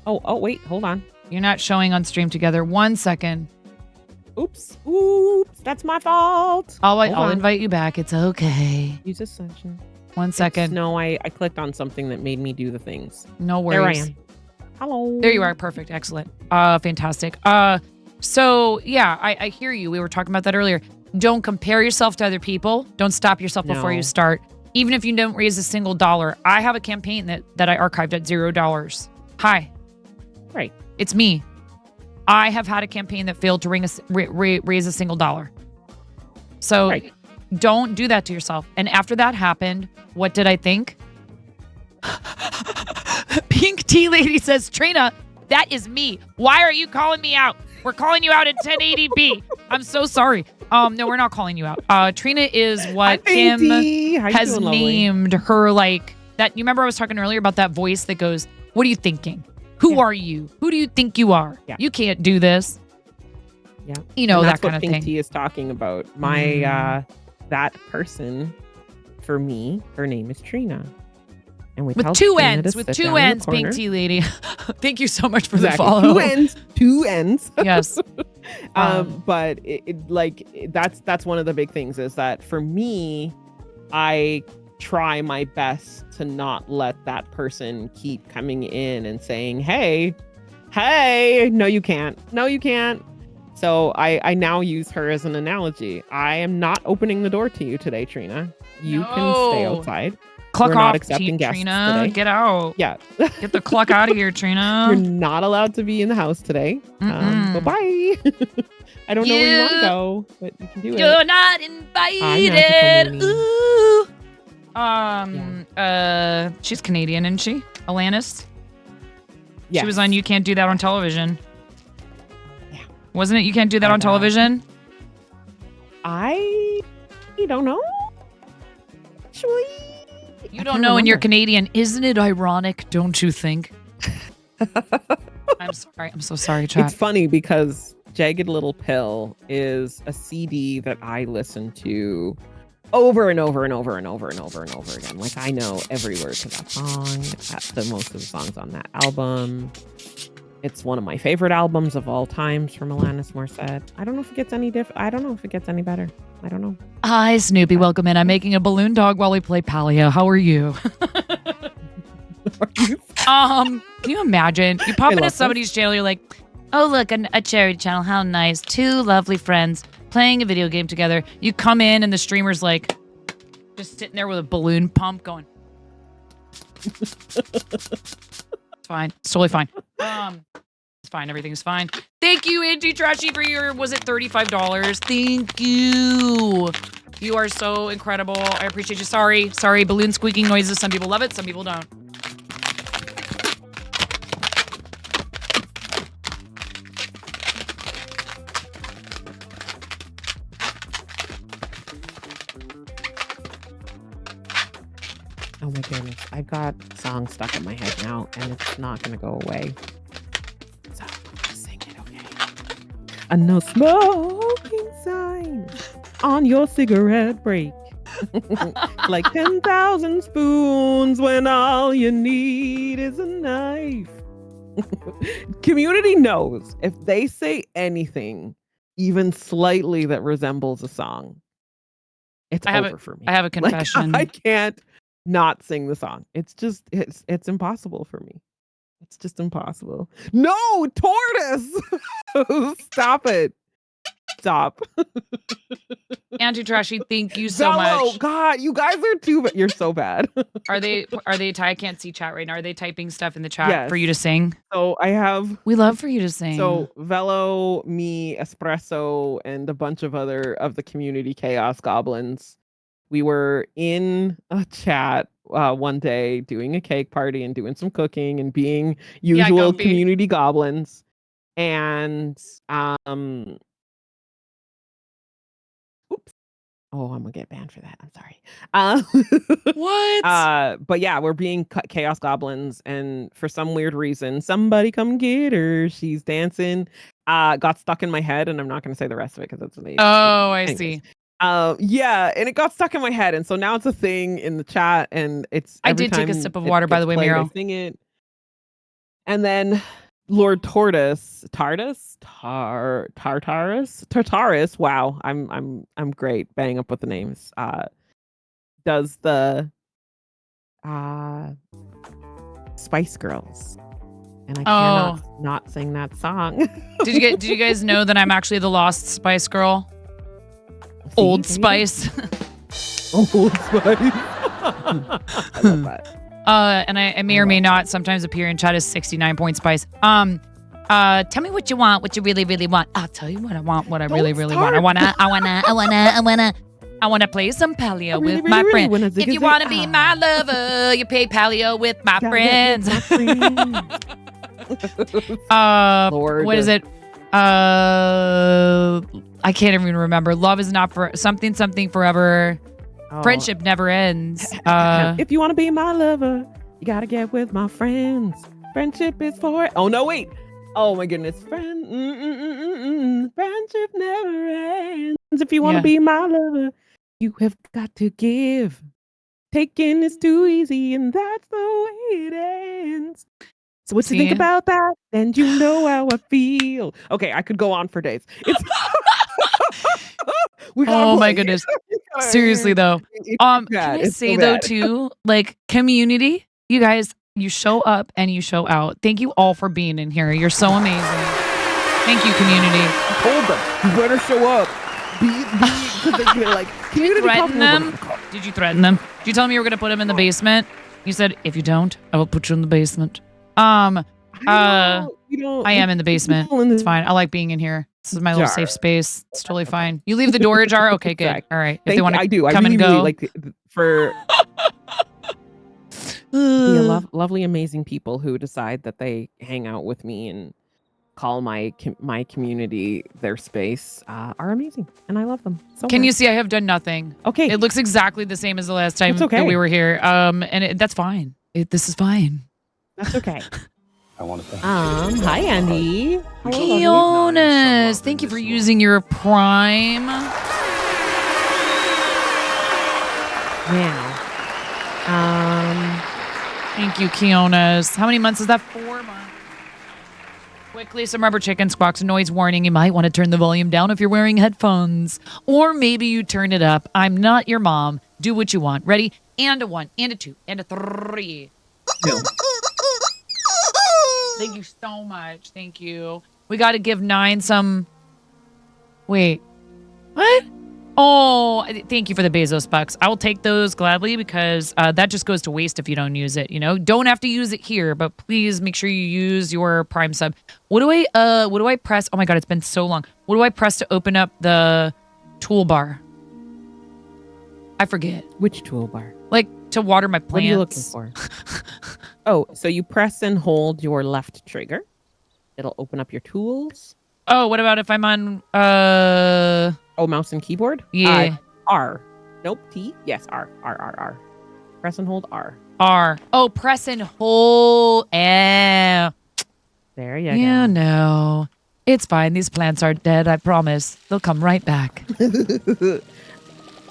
Oh, wait, hold on. You're not showing on stream together. 1 second. Oops, that's my fault. I'll Hold on. invite you back. It's okay. Use a session. 1 second. No, I clicked on something that made me do the things. No There I worries. am. Hello. There you are. Perfect. Excellent. Fantastic. So yeah, I hear you. We were talking about that earlier. Don't compare yourself to other people. Don't stop yourself before No. you start. Even if you don't raise a single dollar. I have a campaign that I archived at $0. Hi. Right. It's me. I have had a campaign that failed to raise a single dollar. So don't do that to yourself. And after that happened, what did I think? Pink Tea Lady says, Trina, that is me. Why are you calling me out? We're calling you out in 1080p. I'm so sorry. No, we're not calling you out. Trina is what Kim How you has doing, lovely? named her, like that. You remember I was talking earlier about that voice that goes, "What are you thinking? Who are you? Who do you think you are? Yeah. You can't do this." Yeah. You know, And that that's kind what of Pink thing. Tea is talking about. My that person for me, her name is Trina. And we With tell two Trina to N's, with sit two down in the N's, Pink corner. Tea Lady. Thank you so much for Exactly. the follow. Two N's. Yes. But that's one of the big things is that for me, I try my best to not let that person keep coming in and saying, hey, no, you can't. No, you can't. So I now use her as an analogy. I am not opening the door to you today, Trina. You can stay No. outside. Cluck We're not off, accepting guests Trina. today. Get out. Yeah. Get the cluck out of here, Trina. You're not allowed to be in the house today. Bye-bye. I don't know where you want to go, but you can do it. You're not Magical invited. Ooh. She's Canadian, isn't she? Alanis? Yes. She was on You Can't Do That on Television. Yeah. Wasn't it You Can't Do That on television? I don't know. Actually, You don't know and you're Canadian. Isn't it ironic, don't you think? I'm sorry. I'm so sorry, chat. It's funny because Jagged Little Pill is a CD that I listen to over and over and over and over and over and over again. Like I know every word to that song. Most of the songs on that album. It's one of my favorite albums of all times from Alanis Morissette. I don't know if it gets any I don't know if it gets any better. I don't know. Hi, Snoopy. Welcome in. I'm making a balloon dog while we play Palia. How are you? Can you imagine? You pop I into love somebody's channel, you're like, oh, look, a charity channel. How nice. Two lovely friends playing a video game together. You come in and the streamer's like, just sitting there with a balloon pump going. It's fine. It's totally fine. It's fine. Everything's fine. Thank you, Andy Trashy, for your, was it $35? Thank you. You are so incredible. I appreciate you. Sorry, balloon squeaking noises. Some people love it. Some people don't. Oh my goodness. I've got songs stuck in my head now and it's not going to go away. So just sing it, okay? A no smoking sign on your cigarette break. Like 10,000 spoons when all you need is a knife. Community knows if they say anything, even slightly that resembles a song, it's over for me. I have a Like, confession. I can't not sing the song. It's just it's impossible for me. It's just impossible. No, tortoise. Stop it. Stop. Auntie Trashy, thank you so Zello, much. God, you guys are too bad. You're so bad. Are they I can't see chat right now. Are they typing stuff in the chat for you to sing? So I have We love for you to sing. So Velo, me, Espresso, and a bunch of other of the community chaos goblins. We were in a chat one day doing a cake party and doing some cooking and being usual Goofy. community goblins. And Oh, I'm gonna get banned for that. I'm sorry. What? But yeah, we're being chaos goblins, and for some weird reason, somebody come get her. She's dancing. Got stuck in my head, and I'm not gonna say the rest of it because it's amazing. Oh, I Anyways. see. Yeah, and it got stuck in my head, and so now it's a thing in the chat, and it's. I every did take a time sip of it water, by gets the way, played, I Miro. sing it. And then Lord Tartarus. Wow, I'm great. Bang up with the names. Does the Spice Girls, and I cannot not sing that song. Did you guys know that I'm actually the Lost Spice Girl? Old Spice. Old Spice. I love that. And I may or may not sometimes appear in chat as 69-point Spice. Tell me what you want, what you really, really want. I'll tell you what I want, what I really, really want. I wanna play some Paleo with my friend. If you wanna be my lover, you pay Paleo with my friends. Lord. What is it? I can't even remember. Love is not for something forever. Friendship never ends. If you want to be my lover, you gotta get with my friends. Friendship is for. Oh no, wait. Oh my goodness, friendship never ends. If you want to be my lover, you have got to give. Taking is too easy, and that's the way it ends. So what you think about that? And you know how I feel. Okay, I could go on for days. It's oh my goodness. Seriously though. Can I say though too, like community, you guys, you show up and you show out. Thank you all for being in here. You're so amazing. Thank you, community. I told them, you better show up. Because they're like, community. Threaten them? Did you threaten them? Did you tell them you were gonna put them in the basement? You said, if you don't, I will put you in the basement. I am in the basement. It's fine. I like being in here. This is my little safe space. It's totally fine. You leave the door ajar? Okay, good. All right. If they want to come and go. Really like for the lovely, amazing people who decide that they hang out with me and call my community their space are amazing, and I love them so Can much. you see I have done nothing? Okay. It looks exactly the same as the last time It's okay. that we were here. And that's fine. This is fine. That's okay. I want to thank Hi Andy. Kionas, thank you for using your Prime. Thank you, Kionas. How many months is that? 4 months. Quickly, some rubber chicken squawks. Noise warning. You might want to turn the volume down if you're wearing headphones. Or maybe you turn it up. I'm not your mom. Do what you want. Ready? And a 1, and a 2, and a 3. No. Thank you so much. Thank you. We got to give 9 some... Wait. What? Oh, thank you for the Bezos bucks. I will take those gladly because that just goes to waste if you don't use it. You know, don't have to use it here, but please make sure you use your Prime sub. What do I press? Oh my God, it's been so long. What do I press to open up the toolbar? I forget. Which toolbar? Like to water my plants. What are you looking for? Oh, so you press and hold your left trigger. It'll open up your tools. Oh, what about if I'm on mouse and keyboard? Yeah. R. Nope, T. Yes, R. R. Press and hold R. R. Oh, press and hold. There you go. You know. It's fine. These plants are dead, I promise. They'll come right back.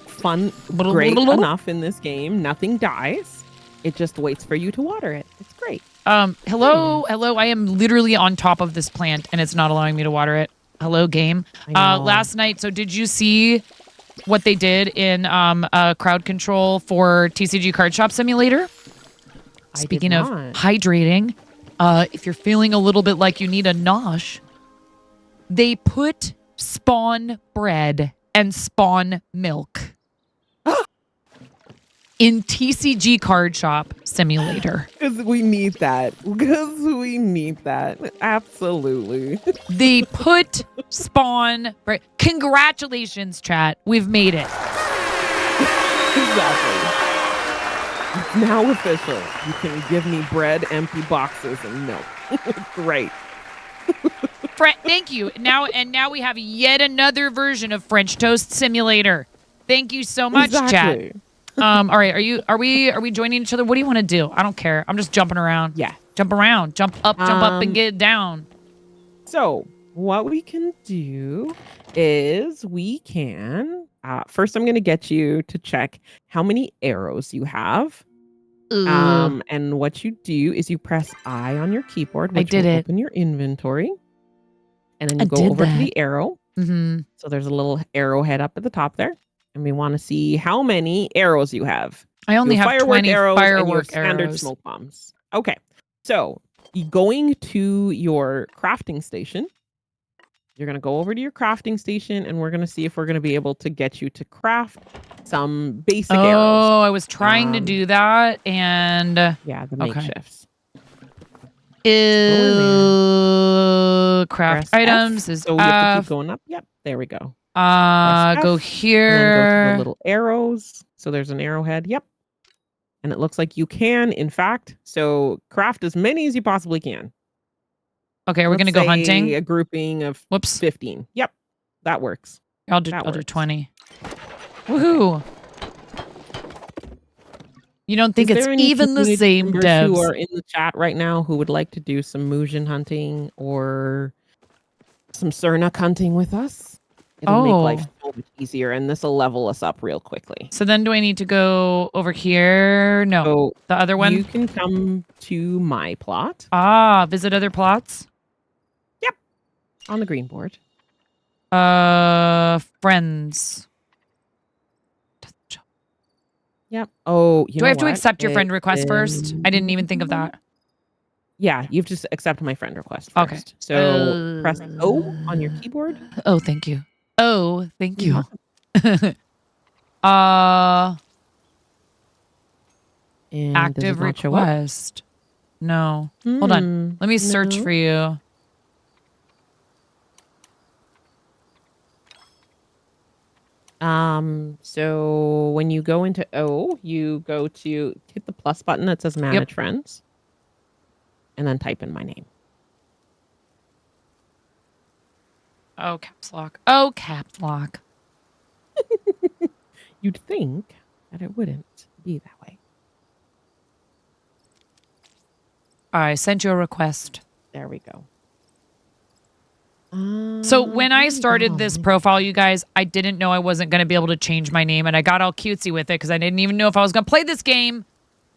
Fun, great enough in this game. Nothing dies. It just waits for you to water it. It's great. Hello. I am literally on top of this plant and it's not allowing me to water it. Hello, game. Last night, so did you see what they did in crowd control for TCG Card Shop Simulator? Speaking of hydrating, if you're feeling a little bit like you need a nosh, they put spawn bread and spawn milk in TCG Card Shop Simulator. Because we need that. Absolutely. They put spawn bread. Congratulations, chat. We've made it. Exactly. It's now official. You can give me bread, empty boxes, and milk. Great. Thank you. Now we have yet another version of French Toast Simulator. Thank you so much, Exactly. chat. All right, are we joining each other? What do you want to do? I don't care. I'm just jumping around. Yeah. Jump around. Jump up and get down. So what we can do is we can first I'm going to get you to check how many arrows you have. And what you do is you press I on your keyboard, which will open your inventory. And then you go over to the arrow. So there's a little arrowhead up at the top there. And we want to see how many arrows you have. I only have 20 arrows and you have firework standard arrows. smoke bombs. Okay. So going to your crafting station, you're going to go over to your crafting station and we're going to see if we're going to be able to get you to craft some basic arrows. Oh, I was trying to do that and yeah, the makeshifts. Craft Press items F. is so you have to F. keep going up. Yep, there we go. Go Press F, and then go to here. the little arrows. So there's an arrowhead. Yep. And it looks like you can, in fact, so craft as many as you possibly can. Okay, we're Let's gonna go say hunting. A grouping of 15. Yep, that works. I'll do 20. Woohoo! You don't think Is it's there any even the community same members devs? who are in the chat right now who would like to do some Muujin hunting or some Cernak hunting with us? It'll make life so much easier, and this will level us up real quickly. So then do I need to go over here? No. So the other one? You can come to my plot. Visit other plots? Yep. On the green board. Friends. Yep. Oh, Do I have to accept your friend request first? I didn't even think of that. Yeah, you have to accept my friend request first. Okay. So press O on your keyboard. Oh, thank you. Oh, thank you. And active does it not show up? request. No. Hold on. Let me search no. for you. So when you go into O, you go to hit the plus button that says manage friends. And then type in my name. Oh, caps lock. Oh, caps lock. You'd think that it wouldn't be that way. I sent you a request. There we go. So when I started this profile, you guys, I didn't know I wasn't going to be able to change my name, and I got all cutesy with it because I didn't even know if I was going to play this game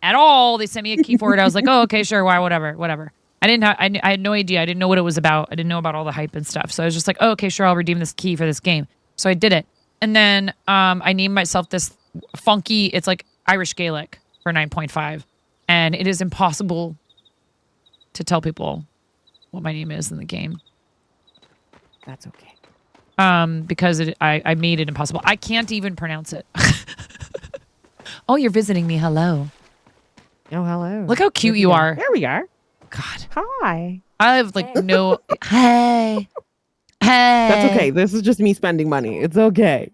at all. They sent me a key for it. I was like, oh, okay, sure, why, whatever. I had no idea. I didn't know what it was about. I didn't know about all the hype and stuff. So I was just like, oh, okay, sure, I'll redeem this key for this game. So I did it. And then I named myself this funky, it's like Irish Gaelic for 9.5. And it is impossible to tell people what my name is in the game. That's okay. Because I made it impossible. I can't even pronounce it. Oh, you're visiting me. Hello. Oh, hello. Look how cute you are. There we are. God. Hi. I have like no. Hey. Hey. That's okay. This is just me spending money. It's okay.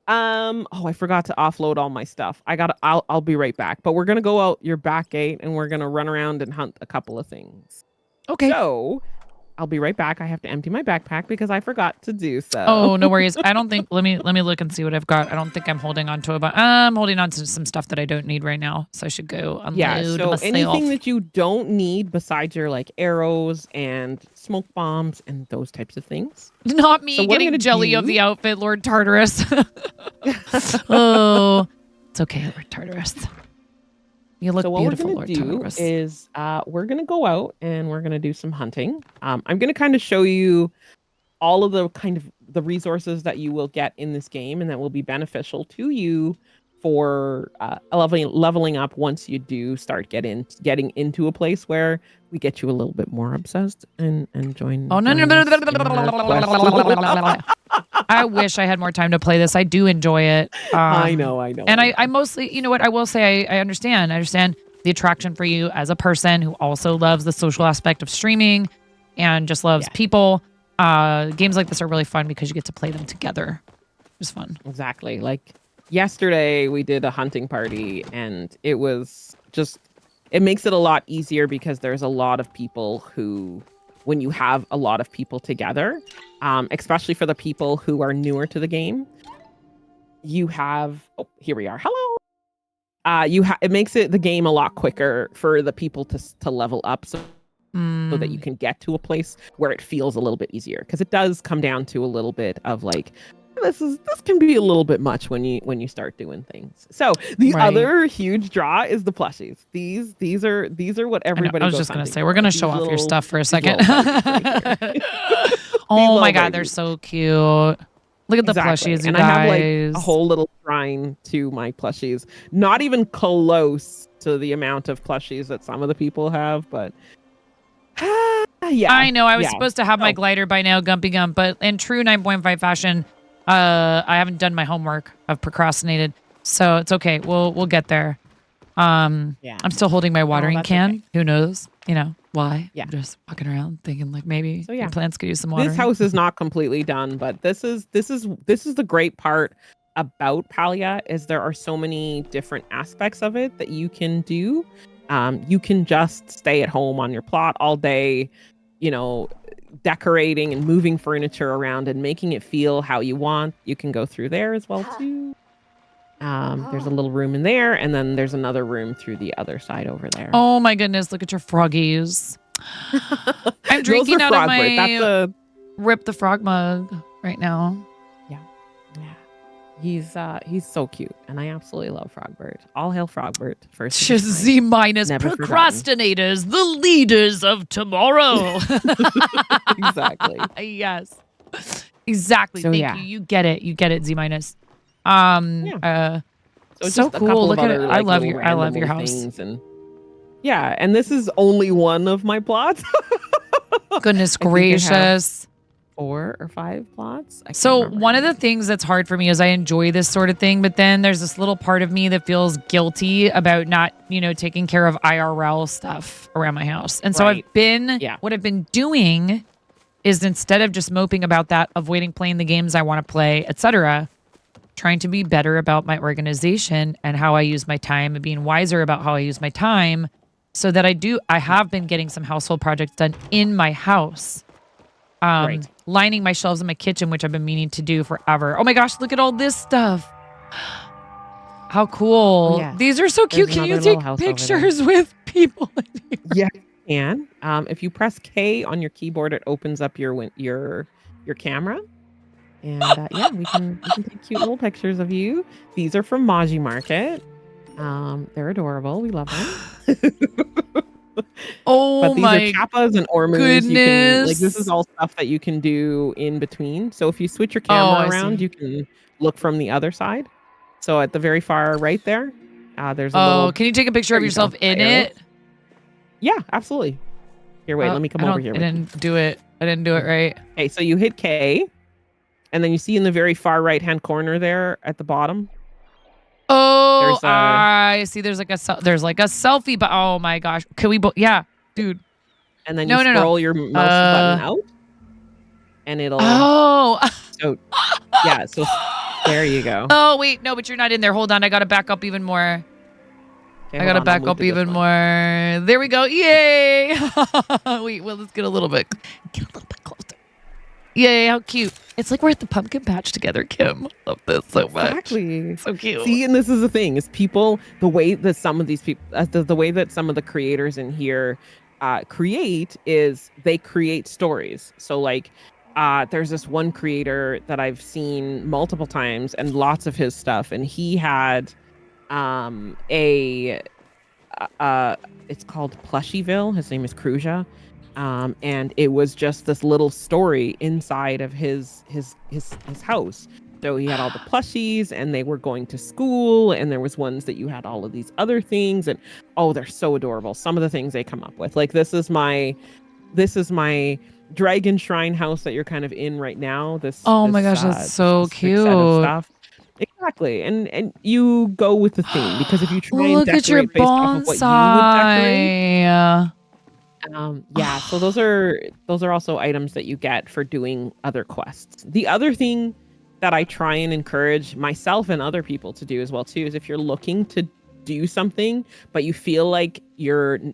Oh, I forgot to offload all my stuff. I'll be right back. But we're gonna go out your back gate and we're gonna run around and hunt a couple of things. Okay. So I'll be right back. I have to empty my backpack because I forgot to do so. Oh, no worries. I don't think. Let me look and see what I've got. I don't think I'm holding on to it, but I'm holding on to some stuff that I don't need right now. So I should go unload Yeah. So myself. anything that you don't need besides your like arrows and smoke bombs and those types of things. Not me So what I'm getting gonna jelly do- of the outfit, Lord Tartarus. Oh, it's okay, Lord Tartarus. You look So what beautiful, we're Lord gonna do Tartarus. is we're gonna go out and we're gonna do some hunting. I'm gonna kind of show you all of the kind of the resources that you will get in this game and that will be beneficial to you for leveling up once you do start getting into a place where we get you a little bit more obsessed and join. Oh no! join us in our quest. I wish I had more time to play this. I do enjoy it. I know. And I mostly, you know what, I will say I understand. I understand the attraction for you as a person who also loves the social aspect of streaming and just loves people. Games like this are really fun because you get to play them together. It's fun. Exactly. Like yesterday we did a hunting party and it was just, it makes it a lot easier because there's a lot of people who, when you have a lot of people together, especially for the people who are newer to the game, you have. Oh, here we are. Hello. It makes the game a lot quicker for the people to level up, so that you can get to a place where it feels a little bit easier, because it does come down to a little bit of like this can be a little bit much when you start doing things. So the other huge draw is the plushies. These are what everybody. I was goes just gonna hunting say for. we're gonna These show off your little- stuff for a these second. little babies right here. Oh my little god, they're babies. so cute. Look at the Exactly. plushies, you and guys. I have like a whole little shrine to my plushies. Not even close to the amount of plushies that some of the people have, but yeah. I know. I was yeah. supposed to have my glider by now, Gumpy Gump, but in true 9.5 fashion, I haven't done my homework. I've procrastinated, so it's okay. We'll get there. I'm still holding my watering that's can. okay. Who knows? You know why? Yeah. I'm just walking around thinking like maybe So, yeah. the plants could use some water. This house is not completely done, but this is the great part about Palia is there are so many different aspects of it that you can do. You can just stay at home on your plot all day, decorating and moving furniture around and making it feel how you want. You can go through there as well too. There's a little room in there, and then there's another room through the other side over there. Oh my goodness! Look at your froggies. I'm drinking out of my That's Rip the Frog mug right now. he's so cute, and I absolutely love Frogbert. All hail Frogbert! First, of Just his Z kind. minus Never forgotten. procrastinators, the leaders of tomorrow. Exactly. Yes. Exactly. So, Thank yeah. you. You get it, Z minus. So So just a couple cool. of Look at it. other, I like, love little your random little house. things and and this is only one of my plots. Goodness I think I have gracious. 4 or 5 plots. I can't So remember. one of the things that's hard for me is I enjoy this sort of thing, but then there's this little part of me that feels guilty about not, taking care of IRL stuff around my house. And so Right. what I've been doing is instead of just moping about that, avoiding playing the games I want to play, etc., trying to be better about my organization and how I use my time and being wiser about how I use my time so that I have been getting some household projects done in my house. Right. Lining my shelves in my kitchen, which I've been meaning to do forever. Oh my gosh, look at all this stuff. How cool. Oh, yeah. These are so cute. There's Can you another take little house over there. pictures with people? Yeah, you can. If you press K on your keyboard, it opens up your camera. And we can take cute little pictures of you. These are from Maji Market. They're adorable. We love them. Oh But these my are chappas and ormus. goodness. This is all stuff that you can do in between. So if you switch your camera I around, see. you can look from the other side. So at the very far right there, there's a Oh, little. can you take a picture There of you yourself go. in Arrow. it? Yeah, absolutely. Here, wait. Let me come over here. I didn't do it. I didn't do it right. Okay, so you hit K, and then you see in the very far right-hand corner there at the bottom. Oh, There's a- I see. There's like a selfie, but oh my gosh, can we? Yeah, dude. And then No, you no, no. scroll your mouse button out, and it'll. Oh. So, yeah. So there you go. Oh wait, no, but you're not in there. Hold on, I gotta back up even more. Okay, I hold gotta on, back I'm up looping this even one. more. There we go. Yay! Wait, well, let's get a little bit closer. Yay! How cute! It's like we're at the pumpkin patch together, Kim. Love this so much. Exactly. So cute. See, and this is the thing: is people the way that some of these people, the way that some of the creators in here create is they create stories. So like. There's this one creator that I've seen multiple times and lots of his stuff, and he had it's called Plushieville. His name is Kruja. And it was just this little story inside of his house. So he had all the plushies, and they were going to school, and there was ones that you had all of these other things, and oh, they're so adorable. Some of the things they come up with, like this is my dragon shrine house that you're kind of in right now. Oh my gosh, that's so this big set of cute. stuff. Exactly, and you go with the theme, because if you try and Look at your decorate based off of what you would decorate, bonsai. so those are also items that you get for doing other quests. The other thing that I try and encourage myself and other people to do as well too is if you're looking to do something but you feel like you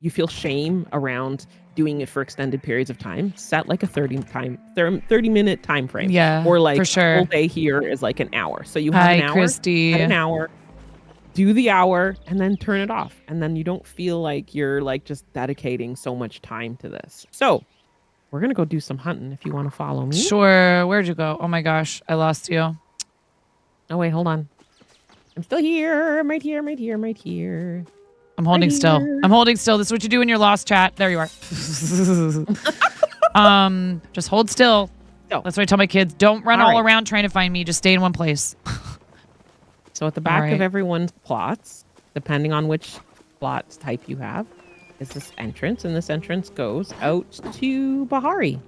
you feel shame around doing it for extended periods of time, set like a 30-minute time frame. Yeah, Or like for sure. the whole day here is like an hour. So you have Hi, an hour, Christy. set an hour, do the hour, and then turn it off. And then you don't feel like you're like just dedicating so much time to this. So we're gonna go do some hunting if you want to follow me. Sure. Where'd you go? Oh my gosh, I lost you. Oh wait, hold on. I'm still here. I'm right here. I'm right here. I'm right here. I'm holding Right still. here. I'm holding still. This is what you do in your lost chat. There you are. Just hold still. That's what I tell my kids. Don't run all All right. around trying to find me. Just stay in one place. So at the back All of right. everyone's plots, depending on which plot type you have, is this entrance, and this entrance goes out to Bahari.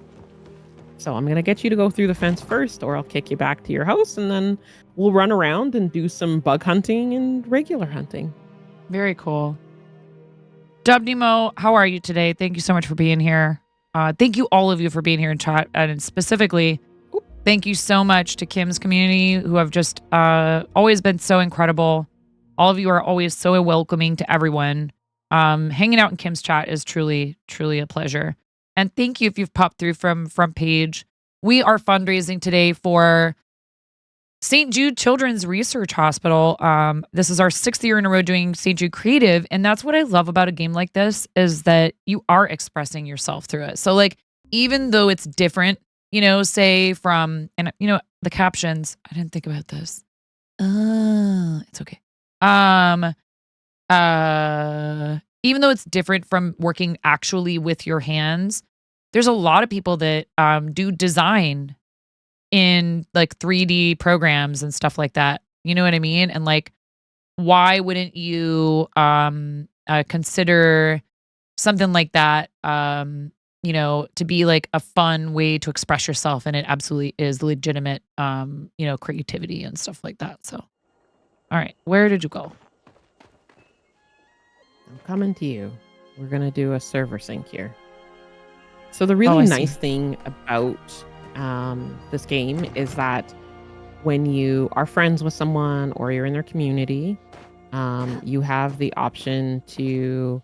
So I'm gonna get you to go through the fence first, or I'll kick you back to your house, and then we'll run around and do some bug hunting and regular hunting. Very cool. Dub Nemo, how are you today? Thank you so much for being here. Thank you all of you for being here in chat, and specifically, thank you so much to Kim's community who have just always been so incredible. All of you are always so welcoming to everyone. Hanging out in Kim's chat is truly, truly a pleasure. And thank you if you've popped through from Front Page. We are fundraising today for St. Jude Children's Research Hospital. This is our 6th year in a row doing St. Jude Creative. And that's what I love about a game like this is that you are expressing yourself through it. So like, even though it's different, you know, say from, and you know, the captions, I didn't think about this. It's okay. Even though it's different from working actually with your hands, there's a lot of people that do design in like 3D programs and stuff like that. You know what I mean? And like, why wouldn't you consider something like that, you know, to be like a fun way to express yourself? And it absolutely is legitimate, you know, creativity and stuff like that. So, all right, where did you go? I'm coming to you. We're gonna do a server sync here. So the I really see. nice thing about this game is that when you are friends with someone or you're in their community, you have the option to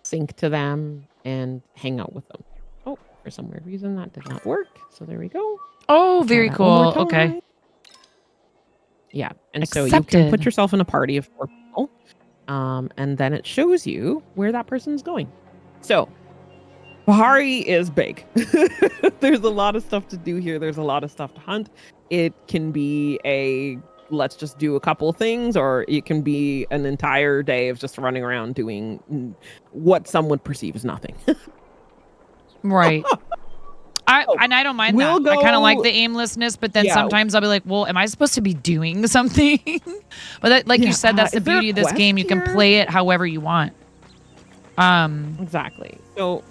sync to them and hang out with them. Oh, for some weird reason that did not work. So there we go. Oh, Try very that one more cool. Okay. time. Yeah, and so you can Accepted. put yourself in a party of 4 people, and then it shows you where that person's going. So Bahari is big. There's a lot of stuff to do here. There's a lot of stuff to hunt. It can be a let's just do a couple of things, or it can be an entire day of just running around doing what some would perceive as nothing. Right. And I don't mind We'll that. I kind of like go- the aimlessness, but then Yeah. sometimes I'll be like, well, am I supposed to be doing something? But that, like Yeah, you said, that's the is there a beauty of this quest game. You can here? play it however you want. Exactly. So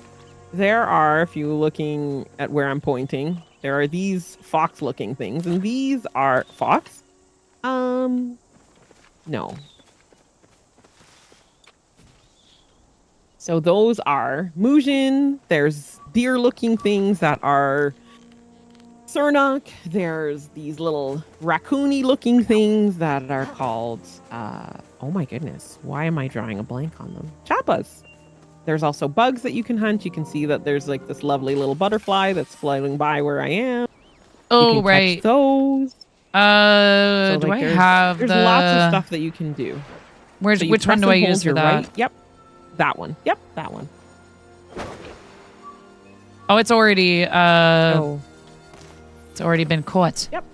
there are, if you're looking at where I'm pointing, there are these fox-looking things, and these are fox. No. So those are Mujin. There's deer-looking things that are Sernok. There's these little raccoony-looking things that are called, oh my goodness, why am I drawing a blank on them? Chappas. There's also bugs that you can hunt. You can see that there's like this lovely little butterfly that's flying by where I am. Oh, you can right. catch those. Do like, I there's- have There's the... lots of stuff that you can do. Where's, So you which one press do I and hold use for your that? right- Yep. That one. Yep, that one. Oh, it's already Oh. it's already been caught. Yep.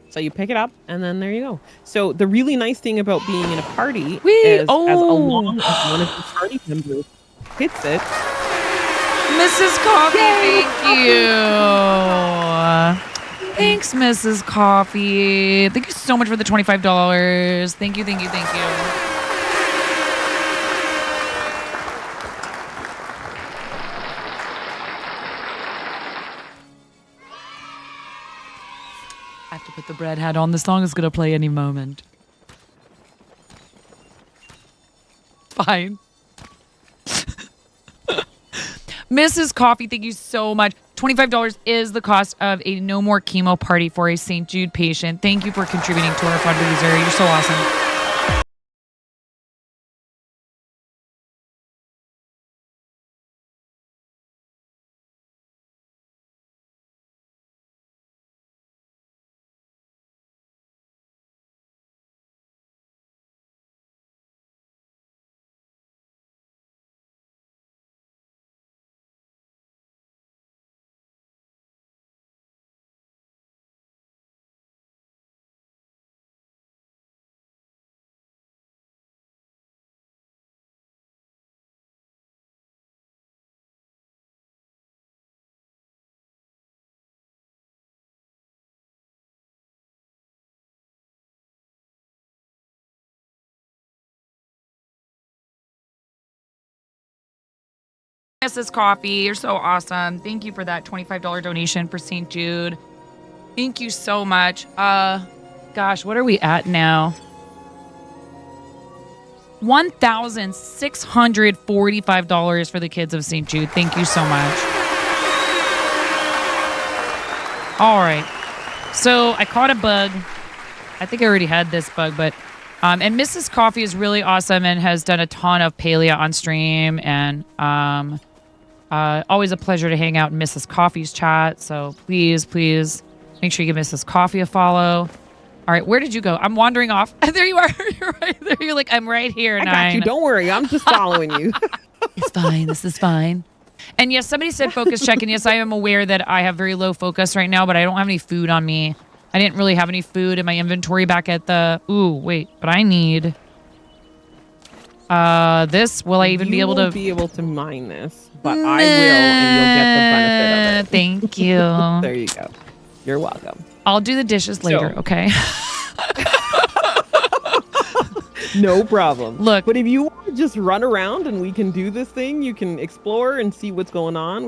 So you pick it up, and then there you go. So the really nice thing about being in a party is as long as one of the party members hits it. Mrs. Coffee, thank you. Thanks, Mrs. Coffee. Thank you so much for the $25. Thank you, thank you, thank you. I have to put the bread hat on. The song is going to play any moment. Fine. Mrs. Coffee, thank you so much. $25 is the cost of a no more chemo party for a St. Jude patient. Thank you for contributing to our fundraiser. You're so awesome. Mrs. Coffee. You're so awesome. Thank you for that $25 donation for St. Jude. Thank you so much. Gosh, what are we at now? $1,645 for the kids of St. Jude. Thank you so much. All right. So I caught a bug. I think I already had this bug, but and Mrs. Coffee is really awesome and has done a ton of paleo on stream, and always a pleasure to hang out in Mrs. Coffee's chat. So please make sure you give Mrs. Coffee a follow. All right, where did you go? I'm wandering off. There you are. You're right there. You're like, I'm right here. I got you. Don't worry. I'm just following you. It's fine. This is fine. And yes, somebody said focus check. And yes, I am aware that I have very low focus right now, but I don't have any food on me. I didn't really have any food in my inventory back at the... Ooh, wait. But I need... this. Will I even be able to... You won't be able to mine this, but I will, and you'll get the benefit of it. Thank you. There you go. You're welcome. I'll do the dishes later, okay? No problem. Look. But if you want to just run around and we can do this thing, you can explore and see what's going on.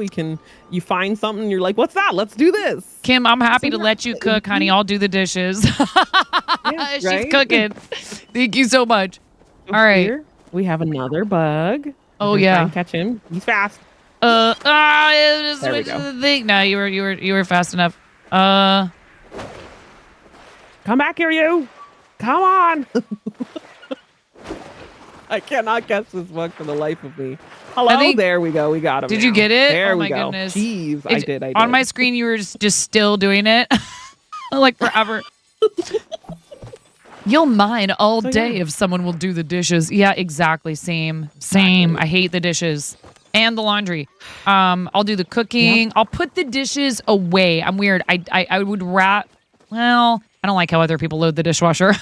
You find something, you're like, what's that? Let's do this. Kim, I'm happy to let you cook, honey. I'll do the dishes. Yeah, She's right? cooking. Thank you so much. All right. Here, we have another bug. Oh, We're gonna yeah. try and catch him. He's fast. There we go. The thing. No, you were fast enough. Come back here, you. Come on. I cannot catch this bug for the life of me. Hello, there we go. We got him. Did now. you get it? There Oh we my go. goodness. Jeez, I did. On my screen, you were just still doing it, like forever. You'll mine all day if someone will do the dishes. Yeah, exactly. Same. I hate the dishes and the laundry. I'll do the cooking. I'll put the dishes away. I'm weird. I would wrap. Well, I don't like how other people load the dishwasher.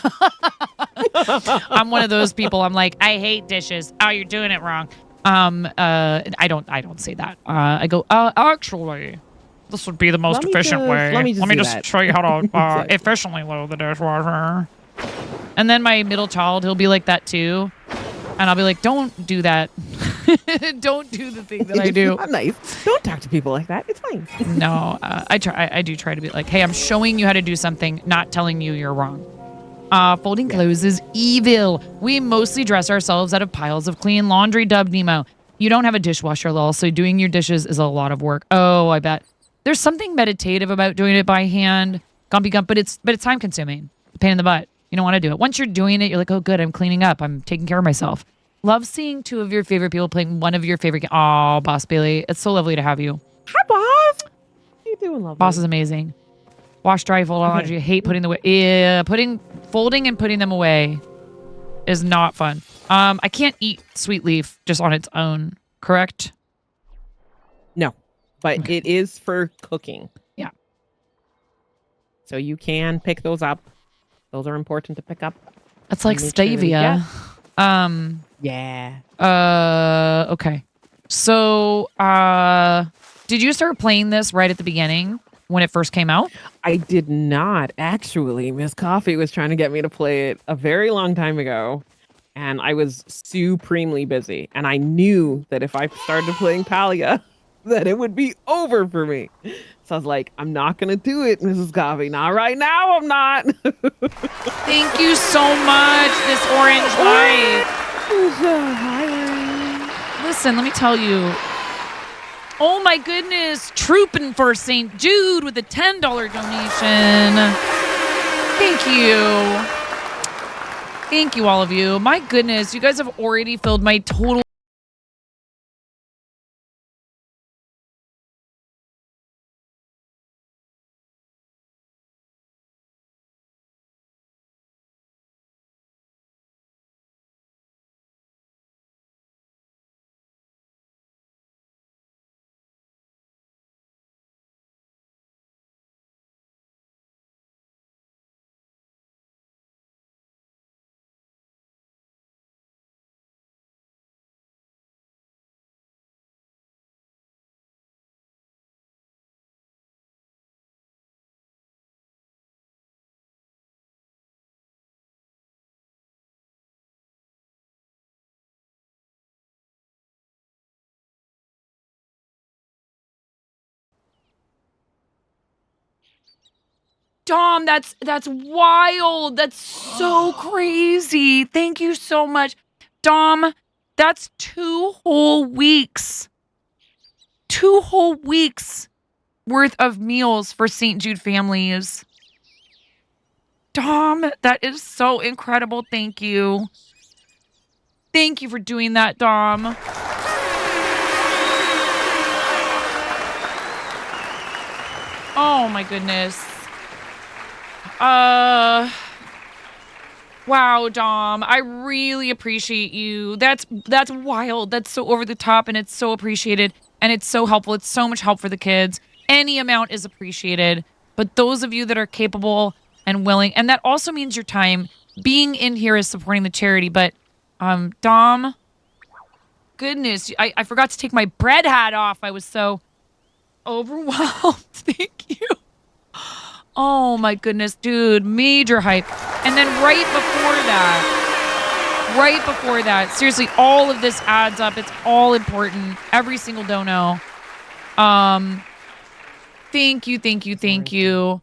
I'm one of those people. I'm like, I hate dishes. Oh, you're doing it wrong. I don't say that. I go, actually, this would be the most efficient way. Let me just show you how to efficiently load the dishwasher. And then my middle child, he'll be like that too. And I'll be like, don't do that. Don't do the thing that I do. I'm nice. Don't talk to people like that. It's fine. No, I do try to be like, hey, I'm showing you how to do something, not telling you you're wrong. Folding clothes is evil. We mostly dress ourselves out of piles of clean laundry, dubbed Nemo. You don't have a dishwasher, lol, so doing your dishes is a lot of work. Oh, I bet. There's something meditative about doing it by hand, gumpy gump, but it's time consuming. Pain in the butt. You don't want to do it. Once you're doing it, you're like, oh, good, I'm cleaning up. I'm taking care of myself. Love seeing two of your favorite people playing one of your favorite. Oh, Boss Bailey, it's so lovely to have you. Hi, Boss. How you doing, lovely? Boss is amazing. Wash, dry, fold, laundry. Hate putting folding and putting them away is not fun. I can't eat sweet leaf just on its own. Correct? No, but it is for cooking. Yeah. So you can pick those up. Those are important to pick up. It's like stevia. Yeah. Okay. So, did you start playing this right at the beginning when it first came out? I did not. Actually, Miss Coffee was trying to get me to play it a very long time ago, and I was supremely busy. And I knew that if I started playing Palia, that it would be over for me. So I was like, I'm not going to do it, Mrs. Coffee. Not right now, I'm not. Thank you so much, this orange light. Listen, let me tell you. Oh my goodness, trooping for St. Jude with a $10 donation. Thank you. Thank you, all of you. My goodness, you guys have already filled my total Dom, that's wild. That's so crazy. Thank you so much. Dom, that's 2 whole weeks. 2 whole weeks worth of meals for St. Jude families. Dom, that is so incredible. Thank you. Thank you for doing that, Dom. Oh my goodness. Wow, Dom. I really appreciate you. That's wild. That's so over the top, and it's so appreciated, and it's so helpful. It's so much help for the kids. Any amount is appreciated. But those of you that are capable and willing, and that also means your time being in here is supporting the charity. But Dom, goodness, I forgot to take my bread hat off. I was so overwhelmed. Thank you. Oh my goodness, dude, major hype. And then right before that, seriously, all of this adds up. It's all important. Every single dono. Thank you.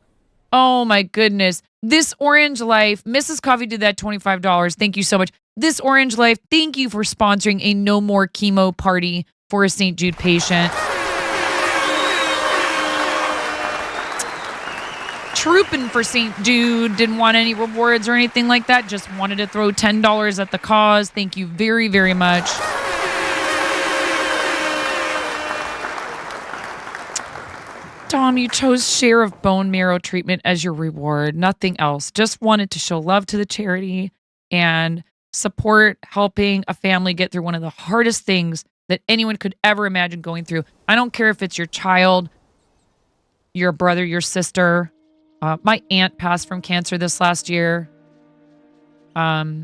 Oh my goodness. This Orange Life, Mrs. Coffee did that $25. Thank you so much. This Orange Life, thank you for sponsoring a no more chemo party for a St. Jude patient. Trooping for St. Jude, didn't want any rewards or anything like that, just wanted to throw $10 at the cause. Thank you very, very much. Dom, you chose share of bone marrow treatment as your reward, nothing else. Just wanted to show love to the charity and support helping a family get through one of the hardest things that anyone could ever imagine going through. I don't care if it's your child, your brother, your sister. My aunt passed from cancer this last year. I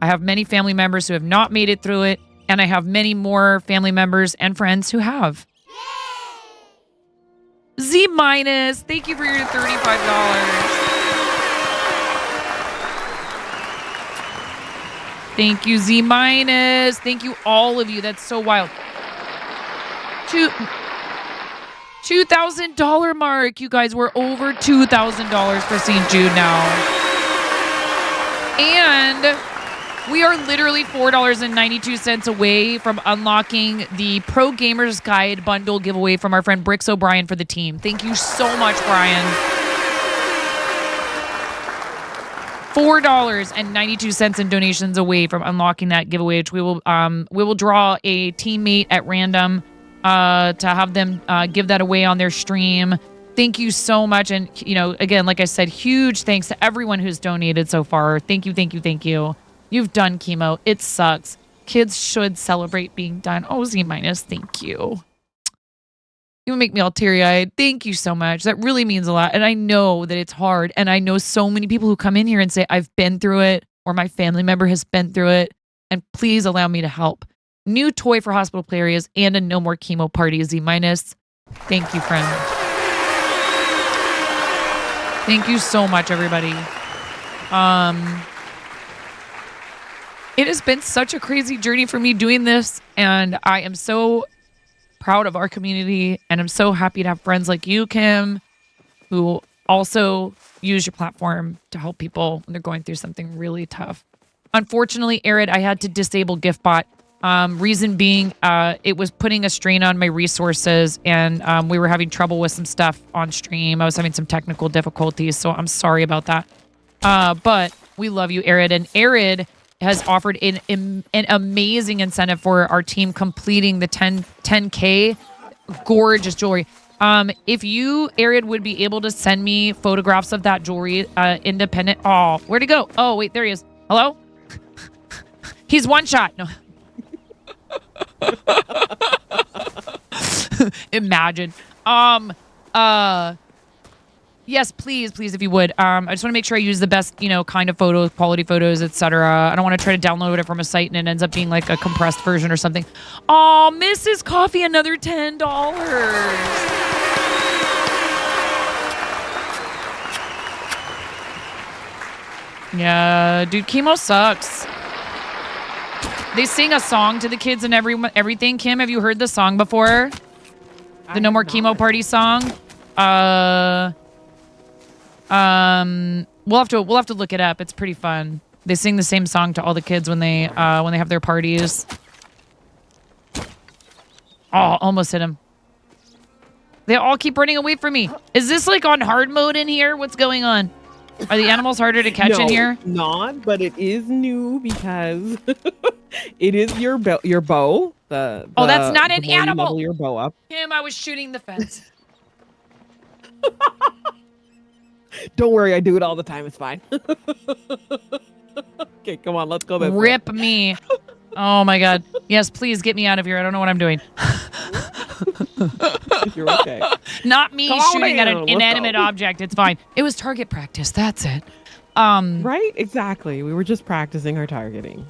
have many family members who have not made it through it, and I have many more family members and friends who have. Z minus, thank you for your $35. Thank you, Z minus. Thank you, all of you. That's so wild. $2,000 mark. You guys, we're over $2,000 for St. Jude now. And we are literally $4.92 away from unlocking the Pro Gamers Guide bundle giveaway from our friend Brix O'Brien for the team. Thank you so much, Brian. $4.92 in donations away from unlocking that giveaway, which we will draw a teammate at random to have them give that away on their stream. Thank you so much. And, again, like I said, huge thanks to everyone who's donated so far. Thank you. You've done chemo. It sucks. Kids should celebrate being done. Oh, Z minus. Thank you. You make me all teary-eyed. Thank you so much. That really means a lot. And I know that it's hard. And I know so many people who come in here and say, I've been through it, or my family member has been through it. And please allow me to help. New toy for hospital play areas and a no more chemo party, Z minus. Thank you, friend. Thank you so much, everybody. It has been such a crazy journey for me doing this, and I am so proud of our community, and I'm so happy to have friends like you, Kim, who also use your platform to help people when they're going through something really tough. Unfortunately, Arid, I had to disable GiftBot. Reason being, it was putting a strain on my resources, and we were having trouble with some stuff on stream. I was having some technical difficulties, so I'm sorry about that. But we love you, Arid, and Arid has offered an amazing incentive for our team completing the 10K gorgeous jewelry. If you, Arid, would be able to send me photographs of that jewelry, independent. Oh, where'd he go? Oh, wait, there he is. Hello? He's one shot. No. Imagine. Yes, please, if you would. I just want to make sure I use the best, kind of photos, quality photos, etc. I don't want to try to download it from a site and it ends up being like a compressed version or something. Oh, Mrs. Coffee, another $10. Yeah, dude, chemo sucks. They sing a song to the kids and everything. Kim, have you heard the song before? The No More Chemo Party song? We'll have to look it up. It's pretty fun. They sing the same song to all the kids when they have their parties. Oh, almost hit him. They all keep running away from me. Is this like on hard mode in here? What's going on? Are the animals harder to catch in here? Not, but it is new because it is your bow. Oh, that's not an the more you animal. level your bow up. Him, I was shooting the fence. Don't worry, I do it all the time. It's fine. Okay, come on, let's go this way. Rip me. Oh my god. Yes, please get me out of here. I don't know what I'm doing. You're okay. Not me Come on shooting at in, an let's inanimate go. object. It's fine. It was target practice. That's it. Right? Exactly. We were just practicing our targeting.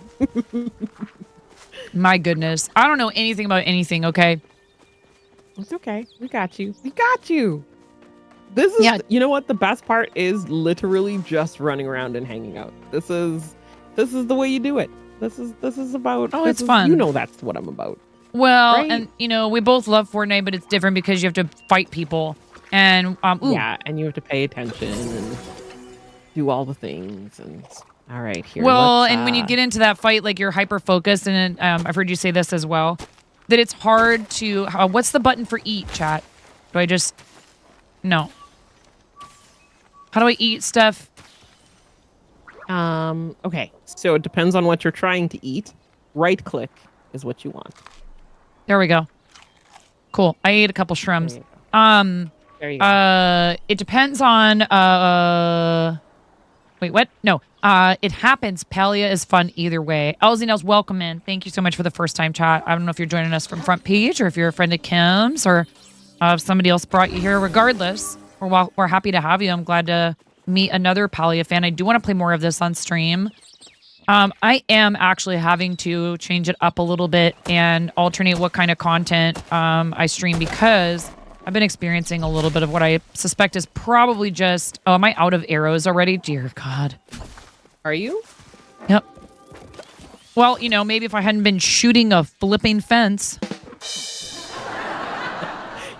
My goodness. I don't know anything about anything, okay? It's okay. We got you. We got you. This is, you know what? The best part is literally just running around and hanging out. This is the way you do it. This is about. Oh, this it's fun. You know that's what I'm about. Well, Right? and you know, we both love Fortnite, but it's different because you have to fight people. And ooh. Yeah, and you have to pay attention and do all the things. And all right, here. Well, let's, and when you get into that fight, like you're hyper focused, and I've heard you say this as well, that it's hard to. What's the button for eat, chat? Do I just no? How do I eat stuff? Okay, so it depends on what you're trying to eat. Right click is what you want. There we go. Cool. I ate a couple shrooms. There you go. It depends on wait, what? No. It happens. Palia is fun either way. Elsie Nels, welcome in. Thank you so much for the first time chat. I don't know if you're joining us from Front Page or if you're a friend of Kim's or if somebody else brought you here. Regardless, we're happy to have you. I'm glad to meet another Palia fan. I do want to play more of this on stream. I am actually having to change it up a little bit and alternate what kind of content I stream because I've been experiencing a little bit of what I suspect is probably just... Oh, am I out of arrows already? Dear God. Are you? Yep. Well, you know, maybe if I hadn't been shooting a flipping fence.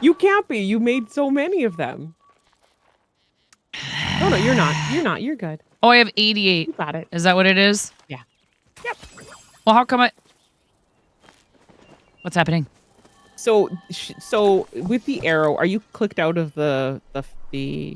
You can't be. You made so many of them. No, you're not. You're not. You're good. Oh, I have 88. You got it. Is that what it is? Yeah. Yep. Well, how come I... What's happening? So with the arrow, are you clicked out of the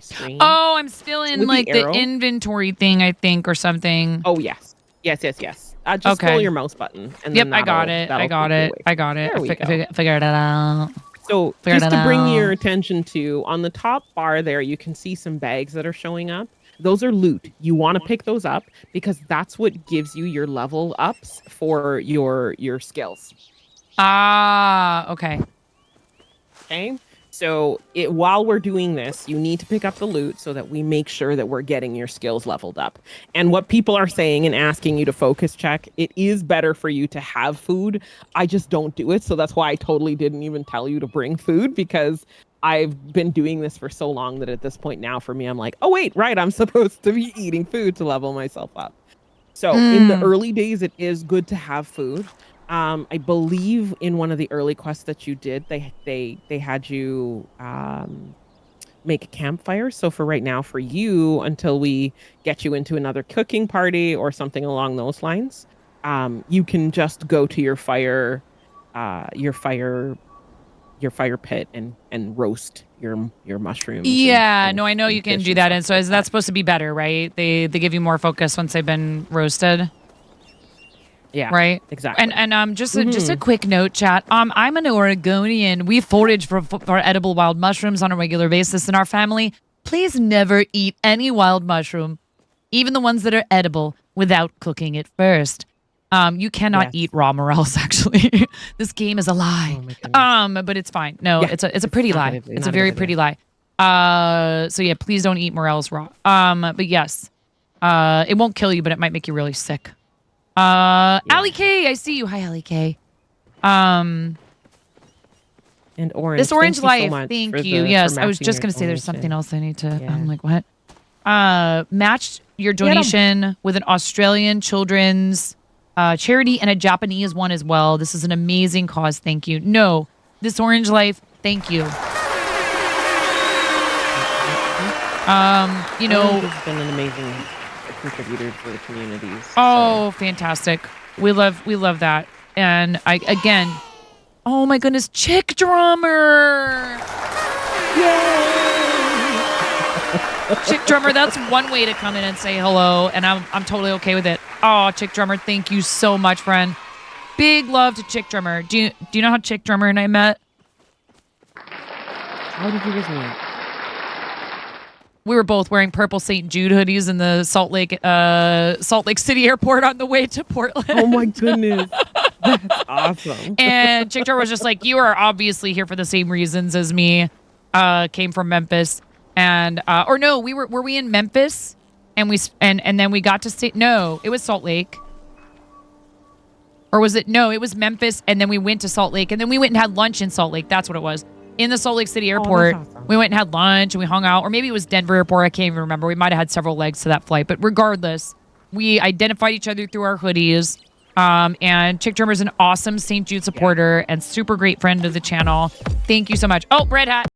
screen? Oh, I'm still in With like the arrow? inventory thing, I think, or something. Oh, yes. Yes. Just Okay. hold your mouse button. And Yep, then I got that'll- it. that'll I got take you it. away. I got it. There we go. Figured it out. So Figured just it to bring out. your attention to, on the top bar there, you can see some bags that are showing up. Those are loot. You want to pick those up because that's what gives you your level ups for your skills. Ah, okay. Okay. So while we're doing this, you need to pick up the loot so that we make sure that we're getting your skills leveled up. And what people are saying and asking you to focus check, it is better for you to have food. I just don't do it. So that's why I totally didn't even tell you to bring food because I've been doing this for so long that at this point now for me, I'm like, oh, wait, right. I'm supposed to be eating food to level myself up. So in the early days, it is good to have food. I believe in one of the early quests that you did, they had you make a campfire. So for right now, for you, until we get you into another cooking party or something along those lines, you can just go to your fire pit and roast your mushrooms. Yeah, no, I know you can do that. And so is that supposed to be better, right? They give you more focus once they've been roasted. Yeah. Right. Exactly. And just a quick note, chat. I'm an Oregonian. We forage for edible wild mushrooms on a regular basis in our family. Please never eat any wild mushroom, even the ones that are edible, without cooking it first. You cannot eat raw morels. Actually, this game is a lie. But it's fine. No, Yeah, it's a pretty lie. It's a very pretty lie. So yeah, please don't eat morels raw. But yes, it won't kill you, but it might make you really sick. Allie K, I see you. Hi, Allie K. And Orange. This Orange thank you so Life, much thank for you. the- Yes, for I was matching just your going to say there's donation. something else I need to. Yeah. I'm like, what? Matched your Get 'em. donation with an Australian children's charity and a Japanese one as well. This is an amazing cause. Thank you. No, this Orange Life, thank you. You know, has been an amazing contributor for the communities. oh, fantastic. We love that. And again, oh my goodness, Chick Drummer. Chick Drummer, that's one way to come in and say hello, and I'm totally okay with it. Oh, Chick Drummer, thank you so much, friend. Big love to Chick Drummer. Do you know how Chick Drummer and I met? How did you guys meet? We were both wearing purple St. Jude hoodies in the Salt Lake City Airport on the way to Portland. Oh my goodness, that's awesome. And Chick Drummer was just like, "You are obviously here for the same reasons as me. Came from Memphis." And or no, were we in Memphis? And and then we got to stay. No, it was Salt Lake. Or was it? No, it was Memphis. And then we went to Salt Lake. And then we went and had lunch in Salt Lake. That's what it was. In the Salt Lake City Airport. That's awesome. We went and had lunch and we hung out. Or maybe it was Denver Airport. I can't even remember. We might have had several legs to that flight. But regardless, we identified each other through our hoodies. And Chick Drummer's an awesome St. Jude supporter and super great friend of the channel. Thank you so much. Oh, Bread Hat.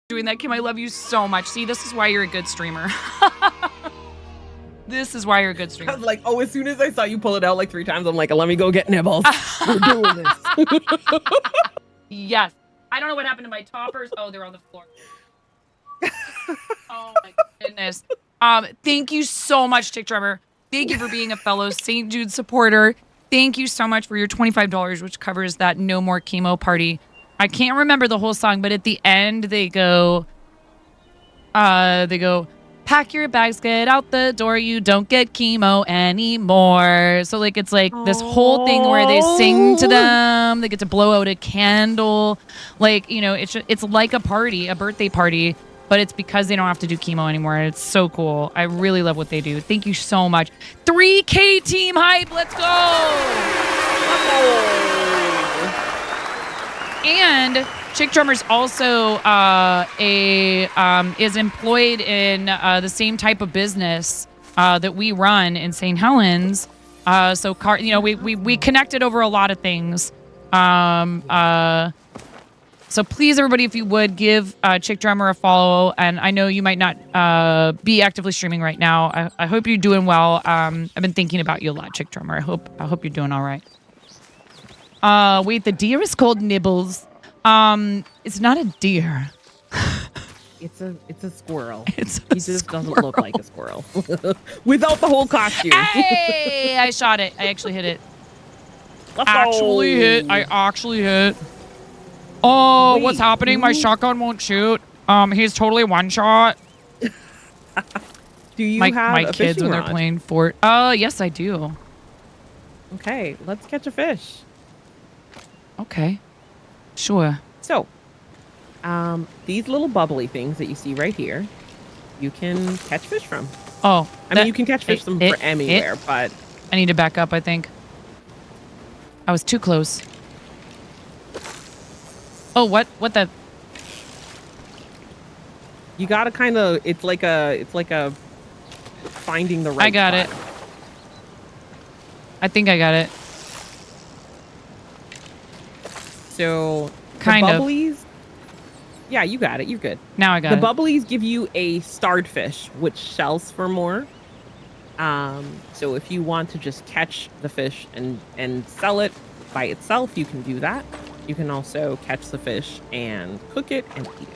Doing that, Kim. I love you so much. See, this is why you're a good streamer. This is why you're a good streamer. I was like, oh, as soon as I saw you pull it out like 3 times, I'm like, let me go get nibbles. We're doing this. Yes. I don't know what happened to my toppers. Oh, they're on the floor. Oh my goodness. Thank you so much, Chick Drummer. Thank you for being a fellow St. Jude supporter. Thank you so much for your $25, which covers that No More Chemo party. I can't remember the whole song, but at the end they go, pack your bags, get out the door, you don't get chemo anymore. So like it's like this whole thing where they sing to them, they get to blow out a candle, like, you know, it's like a party, a birthday party, but it's because they don't have to do chemo anymore. It's so cool. I really love what they do. Thank you so much. 3K team hype, let's go. And Chick Drummer's also is employed in the same type of business that we run in St. Helens. So we connected over a lot of things. So please, everybody, if you would give Chick Drummer a follow. And I know you might not be actively streaming right now. I hope you're doing well. I've been thinking about you a lot, Chick Drummer. I hope you're doing all right. Wait, the deer is called Nibbles. It's not a deer. It's a squirrel. He just doesn't look like a squirrel. Without the whole costume. Hey, I shot it. I actually hit it. I actually hit. Oh, wait, what's happening? My shotgun won't shoot. He's totally one shot. Do you have my a kids fishing when they're rod? playing Fort? Oh, yes, I do. Okay, let's catch a fish. Okay. Sure. So, these little bubbly things that you see right here, you can catch fish from. Oh, I mean, you can catch fish from for anywhere, but I need to back up, I think. I was too close. Oh, what the? You gotta kind of. It's like a finding the right. I got spot. it. I think I got it. So Kind the of. bubblies. Yeah, you got it. You're good. Now I got the it. bubblies give you a starred fish, which sells for more. So if you want to just catch the fish and sell it by itself, you can do that. You can also catch the fish and cook it and eat it.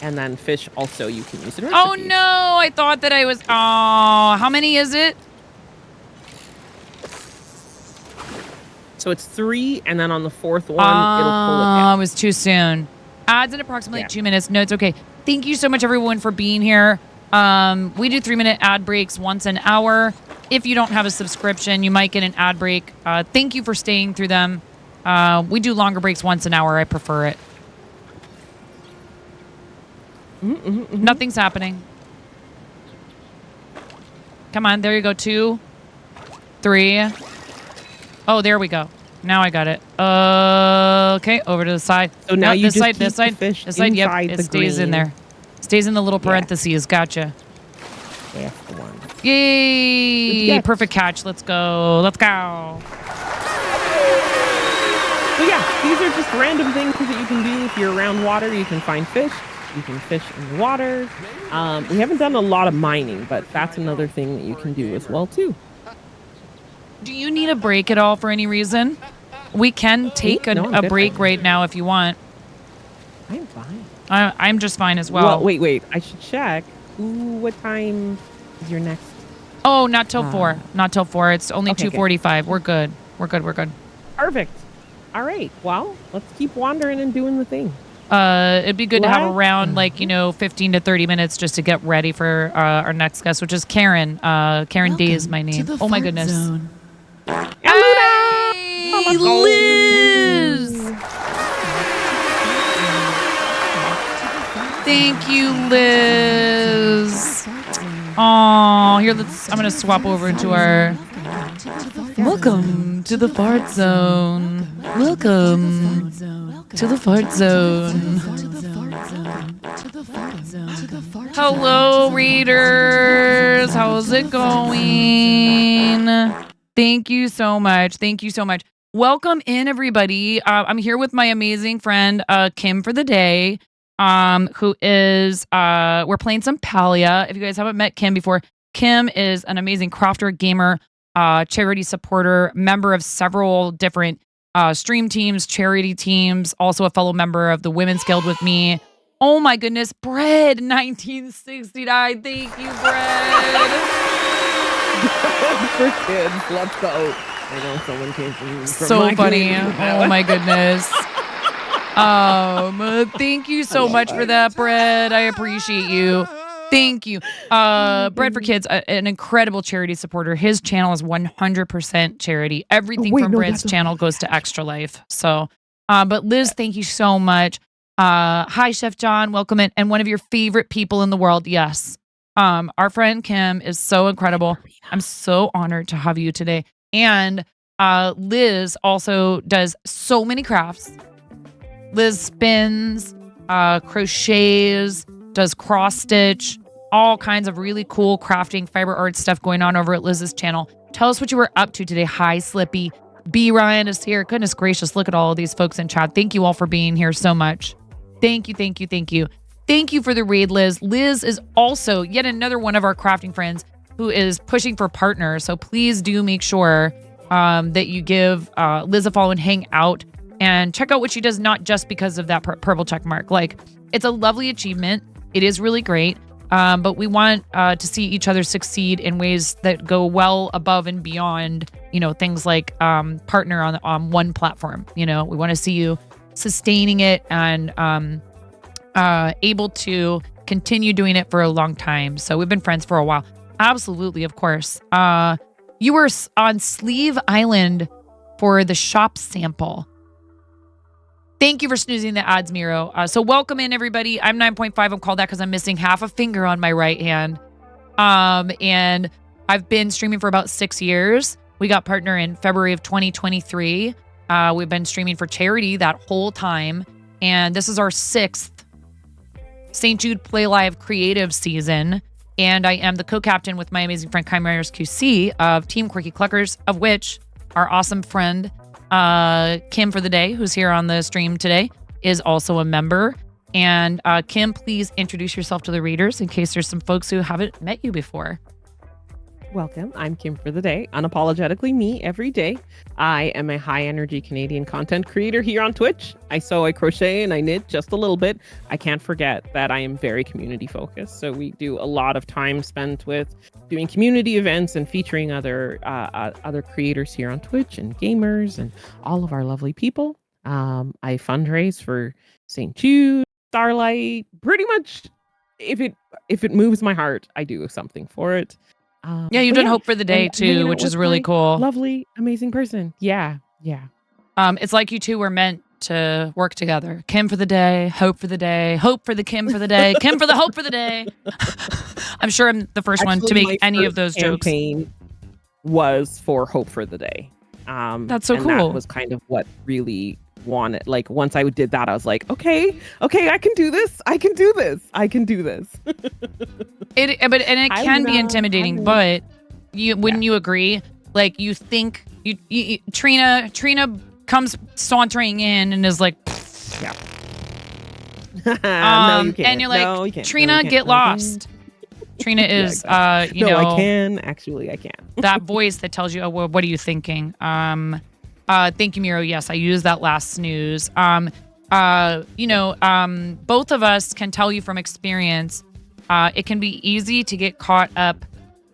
And then fish also you can use in recipes. Oh no! I thought that I was. Oh, how many is it? So it's 3, and then on the 4th one, it'll pull it down. It was too soon. Ads in approximately 2 minutes. No, it's okay. Thank you so much, everyone, for being here. We do 3-minute ad breaks once an hour. If you don't have a subscription, you might get an ad break. Thank you for staying through them. We do longer breaks once an hour. I prefer it. Nothing's happening. Come on, there you go. 2, 3. Oh, there we go. Now I got it. Okay, over to the side. So now you this just side, keep this side, the fish this side. Yep, inside it the stays in green. there. Stays in the little parentheses. Gotcha. That's the one. Yay! Perfect catch. Let's go. Let's go. So yeah, these are just random things that you can do if you're around water. You can find fish. You can fish in the water. We haven't done a lot of mining, but that's another thing that you can do as well too. Do you need a break at all for any reason? We can take No, I'm a good. break right now if you want. I'm fine. I'm just fine as well. Wait. I should check. What time is your next? Oh, not till 4. Not till 4. It's only Okay, 2:45. We're good. We're good. Perfect. All right. Well, let's keep wandering and doing the thing. It'd be good to have What? around 15 to 30 minutes just to get ready for our next guest, which is Karen. Karen D is my name. Oh my goodness. Hey, Liz! Thank you, Liz. Oh, here, I'm gonna swap over into our. Welcome to the fart zone. Welcome to the fart zone. Hello, readers. How's it going? Thank you so much. Thank you so much. Welcome in, everybody. I'm here with my amazing friend, Kim for the day, who is, we're playing some Palia. If you guys haven't met Kim before, Kim is an amazing crafter, gamer, charity supporter, member of several different stream teams, charity teams, also a fellow member of the Women's Guild with me. Oh my goodness, Bread 1969. Thank you, Bread. For kids, let's go. I know someone came from So my funny. community. Oh my goodness. Thank you so much for that, Bread. I appreciate you. Thank you. Bread for Kids, an incredible charity supporter. His channel is 100% charity. Everything from Bread's channel goes to Extra Life. So, but Liz, thank you so much. Hi, Chef John. Welcome in. And one of your favorite people in the world. Yes. Our friend Kim is so incredible. I'm so honored to have you today. And Liz also does so many crafts. Liz spins, crochets, does cross stitch, all kinds of really cool crafting, fiber art stuff going on over at Liz's channel. Tell us what you were up to today. Hi, Slippy. B. Ryan is here. Goodness gracious, look at all of these folks in chat. Thank you all for being here so much. Thank you, thank you, thank you. Thank you for the raid, Liz. Liz is also yet another one of our crafting friends who is pushing for partners. So please do make sure that you give Liz a follow and hang out and check out what she does, not just because of that purple check mark. Like, it's a lovely achievement. It is really great. But we want to see each other succeed in ways that go well above and beyond, things like partner on one platform. We want to see you sustaining it and able to continue doing it for a long time. So we've been friends for a while. Absolutely, of course. You were on Sleeve Island for the shop sample. Thank you for snoozing the ads, Miro. So welcome in, everybody. I'm 9.5. I'm called that because I'm missing half a finger on my right hand. And I've been streaming for about 6 years. We got partner in February of 2023. We've been streaming for charity that whole time. And this is our 6th St. Jude Play Live creative season. And I am the co-captain with my amazing friend Kai Myers QC of Team Quirky Cluckers, of which our awesome friend Kim for the day, who's here on the stream today, is also a member. And Kim, please introduce yourself to the readers in case there's some folks who haven't met you before. Welcome. I'm Kim for the day. Unapologetically me every day. I am a high energy Canadian content creator here on Twitch. I sew, I crochet, and I knit just a little bit. I can't forget that I am very community focused. So we do a lot of time spent with doing community events and featuring other creators here on Twitch and gamers and all of our lovely people. I fundraise for St. Jude, Starlight. Pretty much, if it moves my heart, I do something for it. Yeah, you've But done Hope for the Day and hanging too, out which is with really my cool. Lovely, amazing person. Yeah. It's like you two were meant to work together. Kim for the day, Hope for the day, Hope for the Kim for the day, Kim for the Hope for the day. I'm sure I'm the first one to Actually, make my any of first those jokes. campaign was for Hope for the Day. That's so and cool. That was kind of what really wanted. Like once I did that, I was like, okay, I can do this. I can do this. It can be intimidating, but wouldn't you agree? Like you think Trina comes sauntering in and is like, yeah. No, you can't. and you're like, No, you can't. No, Trina, you can't. get No, you can't. lost. Trina is, exactly. I can. Actually, I can. that voice that tells you, oh, well, what are you thinking? Thank you, Miro. Yes, I used that last snooze. Both of us can tell you from experience, it can be easy to get caught up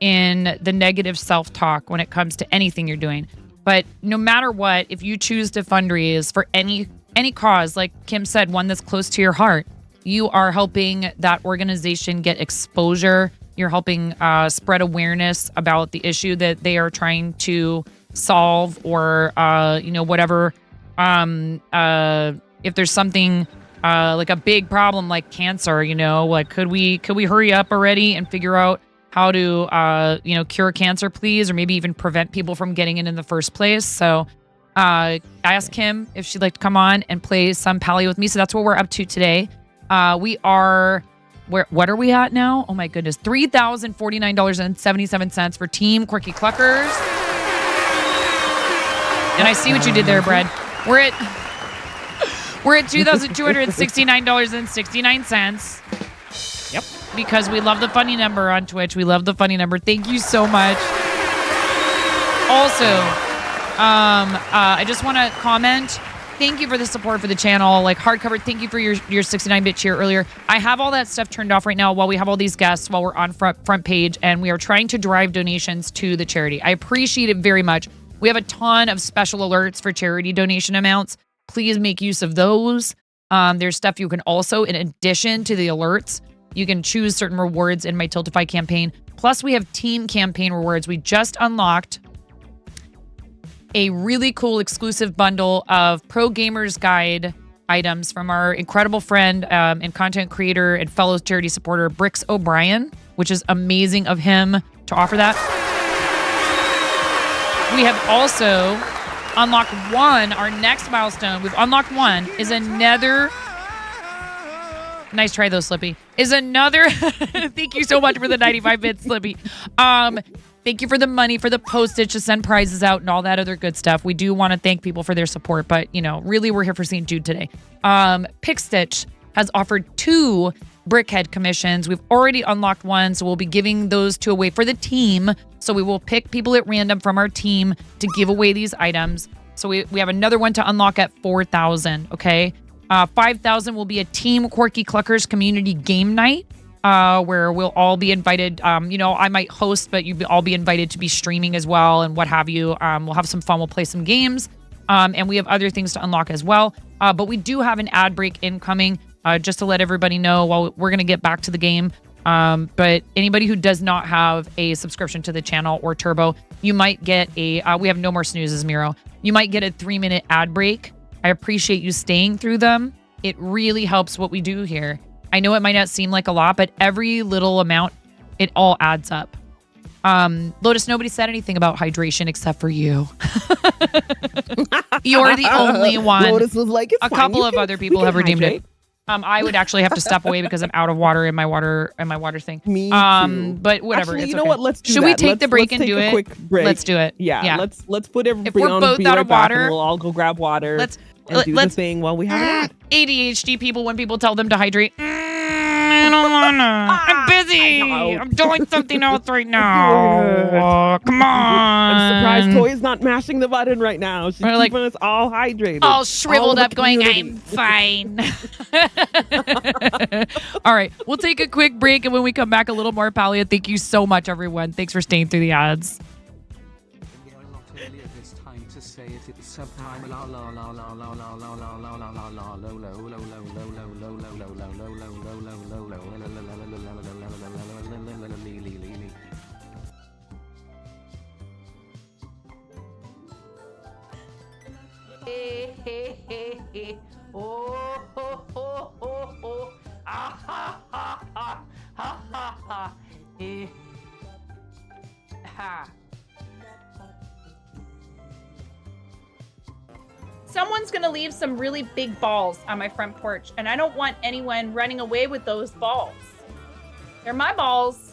in the negative self-talk when it comes to anything you're doing. But no matter what, if you choose to fundraise for any cause, like Kim said, one that's close to your heart, you are helping that organization get exposure. You're helping spread awareness about the issue that they are trying to solve, or whatever. If there's something like a big problem like cancer, like could we hurry up already and figure out how to cure cancer, please, or maybe even prevent people from getting it in the first place. So I asked Kim if she'd like to come on and play some Palia with me. So that's what we're up to today. We are, what are we at now? Oh my goodness, $3,049.77 for Team Quirky Cluckers. And I see what you did there, Brad. We're at $2,269.69. Yep. Because we love the funny number on Twitch. We love the funny number. Thank you so much. Also, I just want to comment. Thank you for the support for the channel. Like Hardcover, thank you for your 69-bit cheer earlier. I have all that stuff turned off right now while we have all these guests, while we're on front page, and we are trying to drive donations to the charity. I appreciate it very much. We have a ton of special alerts for charity donation amounts. Please make use of those. There's stuff you can also, in addition to the alerts, you can choose certain rewards in my Tiltify campaign. Plus, we have team campaign rewards. We just unlocked a really cool exclusive bundle of Pro Gamers Guide items from our incredible friend and content creator and fellow charity supporter, Brix O'Brien, which is amazing of him to offer that. We have also unlocked our next milestone. We've unlocked one, is another... Nice try though, Slippy. Is another... Thank you so much for the 95-bit, Slippy. Thank you for the money, for the postage to send prizes out and all that other good stuff. We do want to thank people for their support, but, really we're here for St. Jude today. Pickstitch has offered 2 Brickhead commissions. We've already unlocked one, so we'll be giving those 2 away for the team. So we will pick people at random from our team to give away these items. So we have another one to unlock at 4,000, okay? 5,000 will be a Team Quirky Cluckers community game night. Where we'll all be invited. I might host, but you'll all be invited to be streaming as well and what have you. We'll have some fun. We'll play some games. And we have other things to unlock as well. But we do have an ad break incoming, just to let everybody know while we're going to get back to the game. But anybody who does not have a subscription to the channel or Turbo, you might get we have no more snoozes, Miro. You might get a 3-minute ad break. I appreciate you staying through them. It really helps what we do here. I know it might not seem like a lot, but every little amount, it all adds up. Lotus, nobody said anything about hydration except for you. You're the only one. Lotus was like, it's a fine. couple You of can- other people you have can redeemed hydrate. it. I would actually have to step away because I'm out of water in my water thing. Me too. But whatever. Actually, it's you know okay. what? Let's do Should that. we take the break let's and do take a it? Quick break. Let's do it. Yeah. Let's put everybody we're on. both be out right of back, and water, we'll all go grab water. let's do the let's thing while we have an ad. ADHD people, when people tell them to hydrate, I don't wanna. I'm busy. I'm doing something else right now. Come on. I'm surprised Toy's not mashing the button right now. She's We're like- keeping us all hydrated. All shriveled All up, the going, community. I'm fine. All right, we'll take a quick break, and when we come back, a little more Palia. Thank you so much, everyone. Thanks for staying through the ads. Earlier this time to say it, it's subtitle la la la la la la la la Hey, hey, hey, hey. Oh, ho, ho, ho, ho. Ah, ha, ha, ha. Ha, ha, ha. Eh. Ha. Someone's gonna leave some really big balls on my front porch, and I don't want anyone running away with those balls. They're my balls.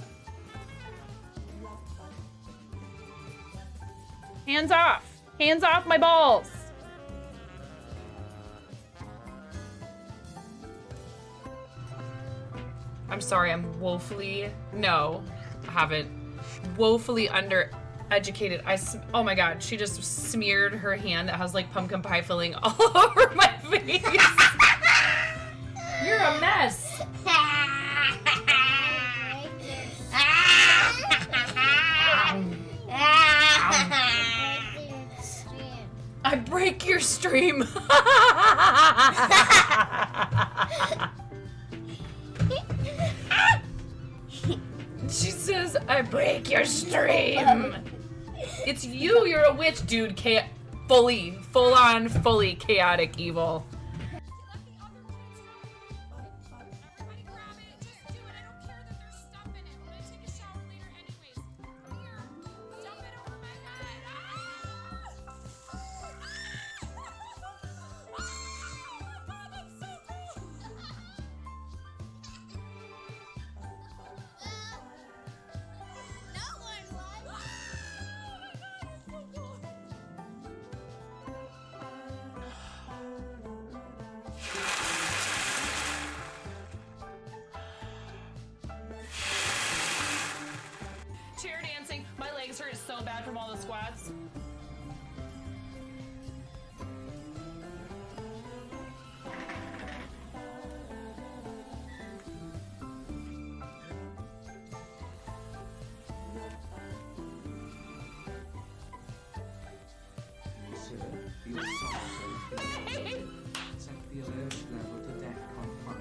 Hands off. Hands off my balls. I'm sorry, I'm woefully, no, I haven't. Woefully undereducated. Oh my God, she just smeared her hand that has like pumpkin pie filling all over my face. You're a mess. I break your stream. She says, I break your stream. It's you, you're a witch, dude. Full on, fully chaotic evil. Chair dancing. My legs hurt so bad from all the squats. Set the alert level to DEFCON 5.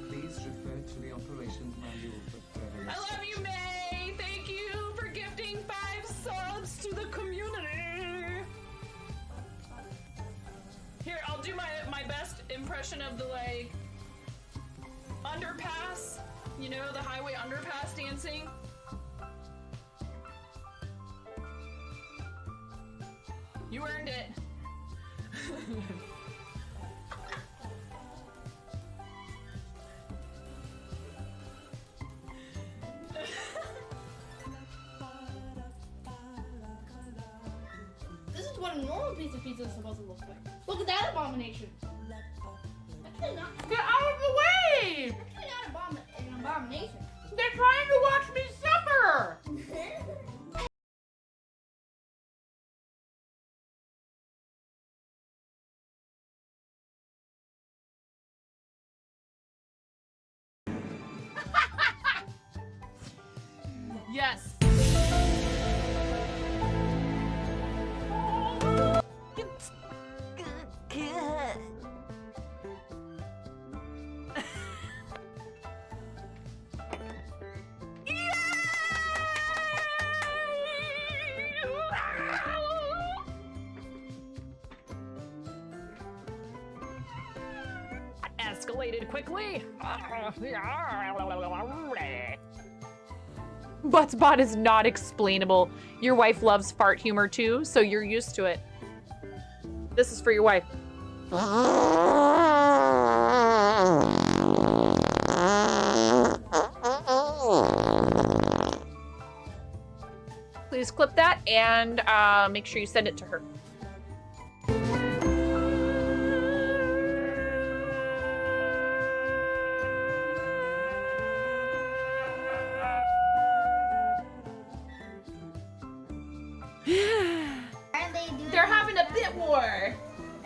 Please refer to the operations manual for further I love you, May. Thank you for gifting 5 subs to the community. Here, I'll do my best impression of the like underpass. You know, the highway underpass dancing. You earned it. This is what a normal piece of pizza is supposed to look like. Look at that abomination. Actually not. Get out of the way! Actually not an abomination. They're trying to watch me suffer! Yes. Escalated quickly. Buttsbot is not explainable. Your wife loves fart humor too, so you're used to it. This is for your wife. Please clip that and make sure you send it to her. They're having a bit war.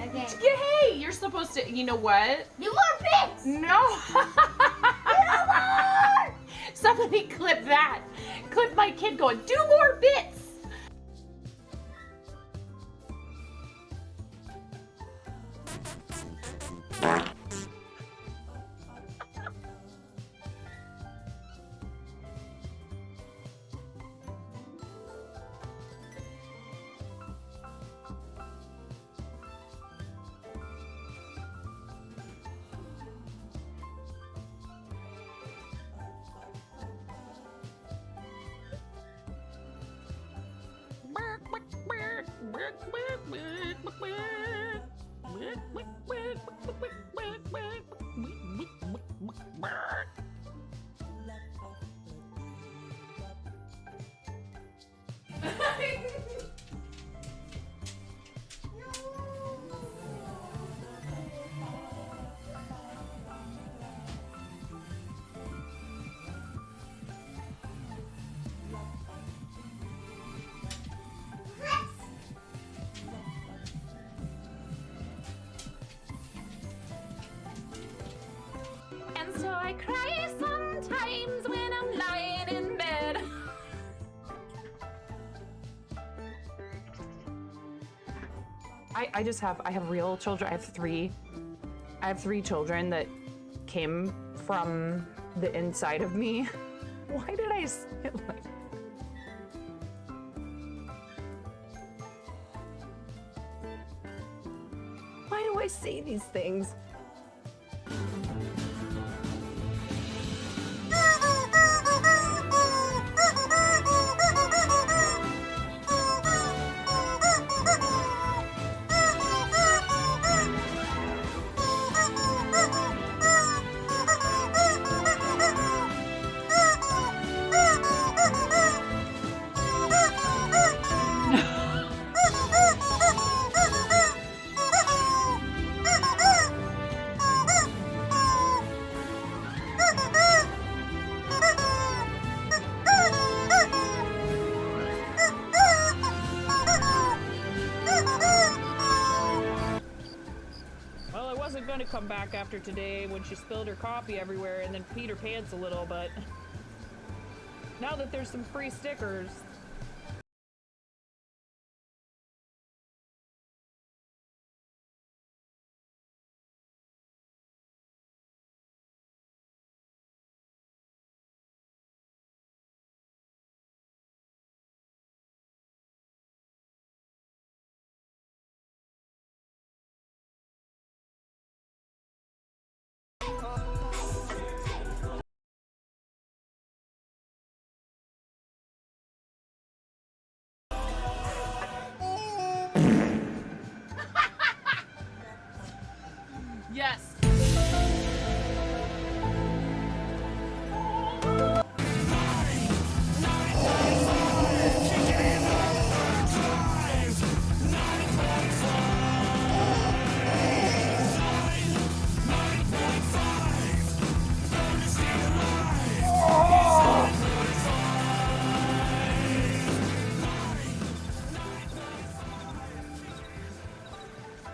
Okay. Hey, you're supposed to, you know what? Do more bits! No. Somebody clip that. Clip my kid going, do more bits. And so I cry sometimes when I'm lying in bed. I have real children. I have three children that came from the inside of me. Why did I say it like? Why do I say these things? Well, I wasn't gonna come back after today when she spilled her coffee everywhere and then peed her pants a little, but now that there's some free stickers. Yes.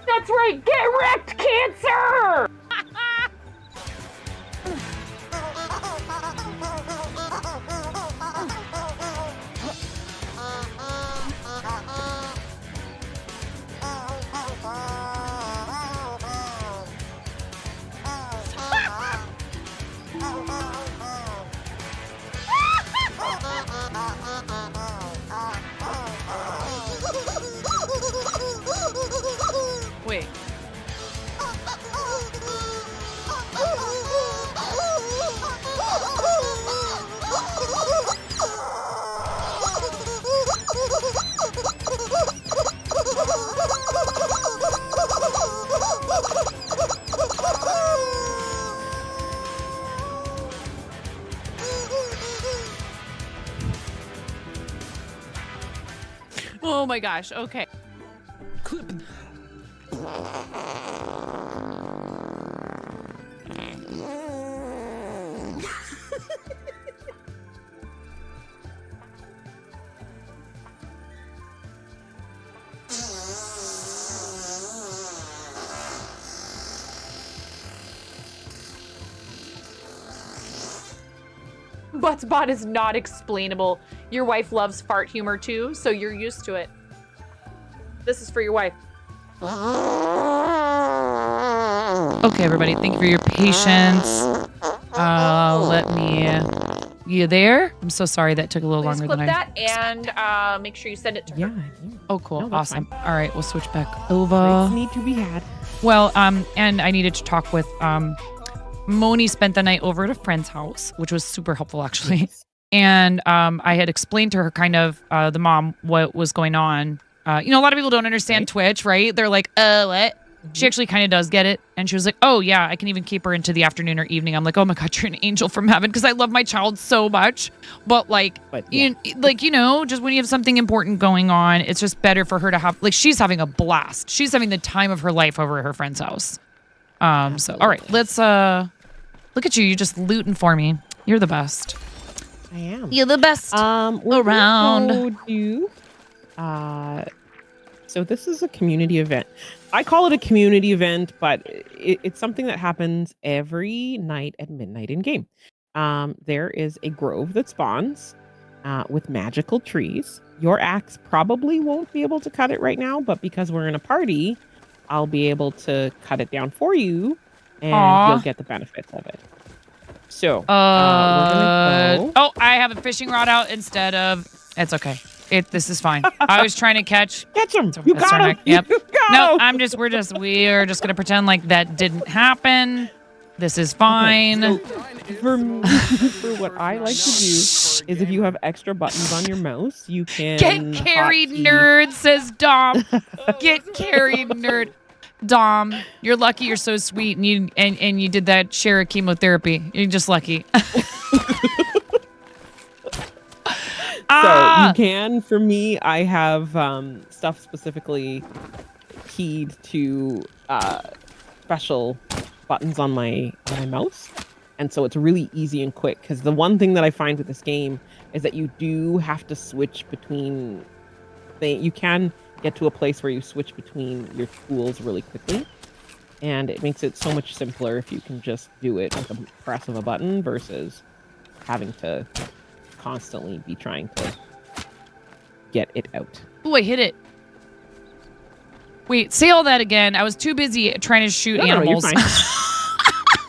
That's right, get wrecked, Cancer! Wait. Oh my gosh, okay. Clip. Buttsbot is not explainable. Your wife loves fart humor too, so you're used to it. This is for your wife. Okay, everybody, thank you for your patience. Let me. You there? I'm so sorry that took a little Please longer clip than that and make sure you send it to her. Oh, cool. No, that's Awesome. All right, we'll switch back over. Breaks need to be had. Well, and I needed to talk with Moni spent the night over at a friend's house, which was super helpful actually. And I had explained to her kind of the mom what was going on. A lot of people don't understand Twitch, right? They're like, what? She actually kind of does get it. And she was like, oh, yeah, I can even keep her into the afternoon or evening. I'm like, oh, my God, you're an angel from heaven because I love my child so much. But, just when you have something important going on, it's just better for her to have, she's having a blast. She's having the time of her life over at her friend's house. So, all right, let's look at you. You're just looting for me. You're the best. I am. You're the best around. So this is a community event. I call it a community event, but it's something that happens every night at midnight in game. There is a grove that spawns with magical trees. Your axe probably won't be able to cut it right now, but because we're in a party, I'll be able to cut it down for you, and you'll get the benefits of it. So, we're gonna go. Oh, I have a fishing rod out instead of. It's okay. This is fine. I was trying to catch him. You got him. Yep. You got No, him. we're just gonna pretend like that didn't happen. This is fine. Okay, so for what I like to do is if you have extra buttons on your mouse, you can Get carried, nerd, says Dom. Get carried, nerd. Dom, you're lucky. You're so sweet, and you did that share of chemotherapy. You're just lucky. So you can, for me, I have stuff specifically keyed to special buttons on my mouse. And so it's really easy and quick because the one thing that I find with this game is that you do have to switch between you can get to a place where you switch between your tools really quickly. And it makes it so much simpler if you can just do it with a press of a button versus having to constantly be trying to get it out. Oh, I hit it. Wait, say all that again. I was too busy trying to shoot animals. No, you're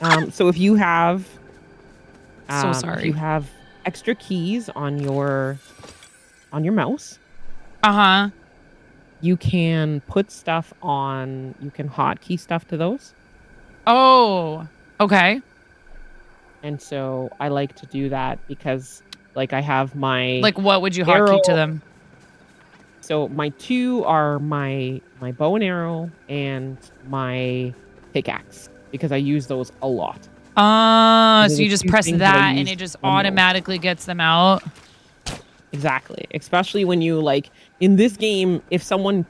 fine. So if you have so sorry. If you have extra keys on your mouse, you can put stuff on. You can hotkey stuff to those. Oh, okay. And so I like to do that because, I have my what would you hotkey to them? So my two are my bow and arrow and my pickaxe because I use those a lot. So you just press that and it just automatically gets them out. Exactly. Especially when you in this game, if someone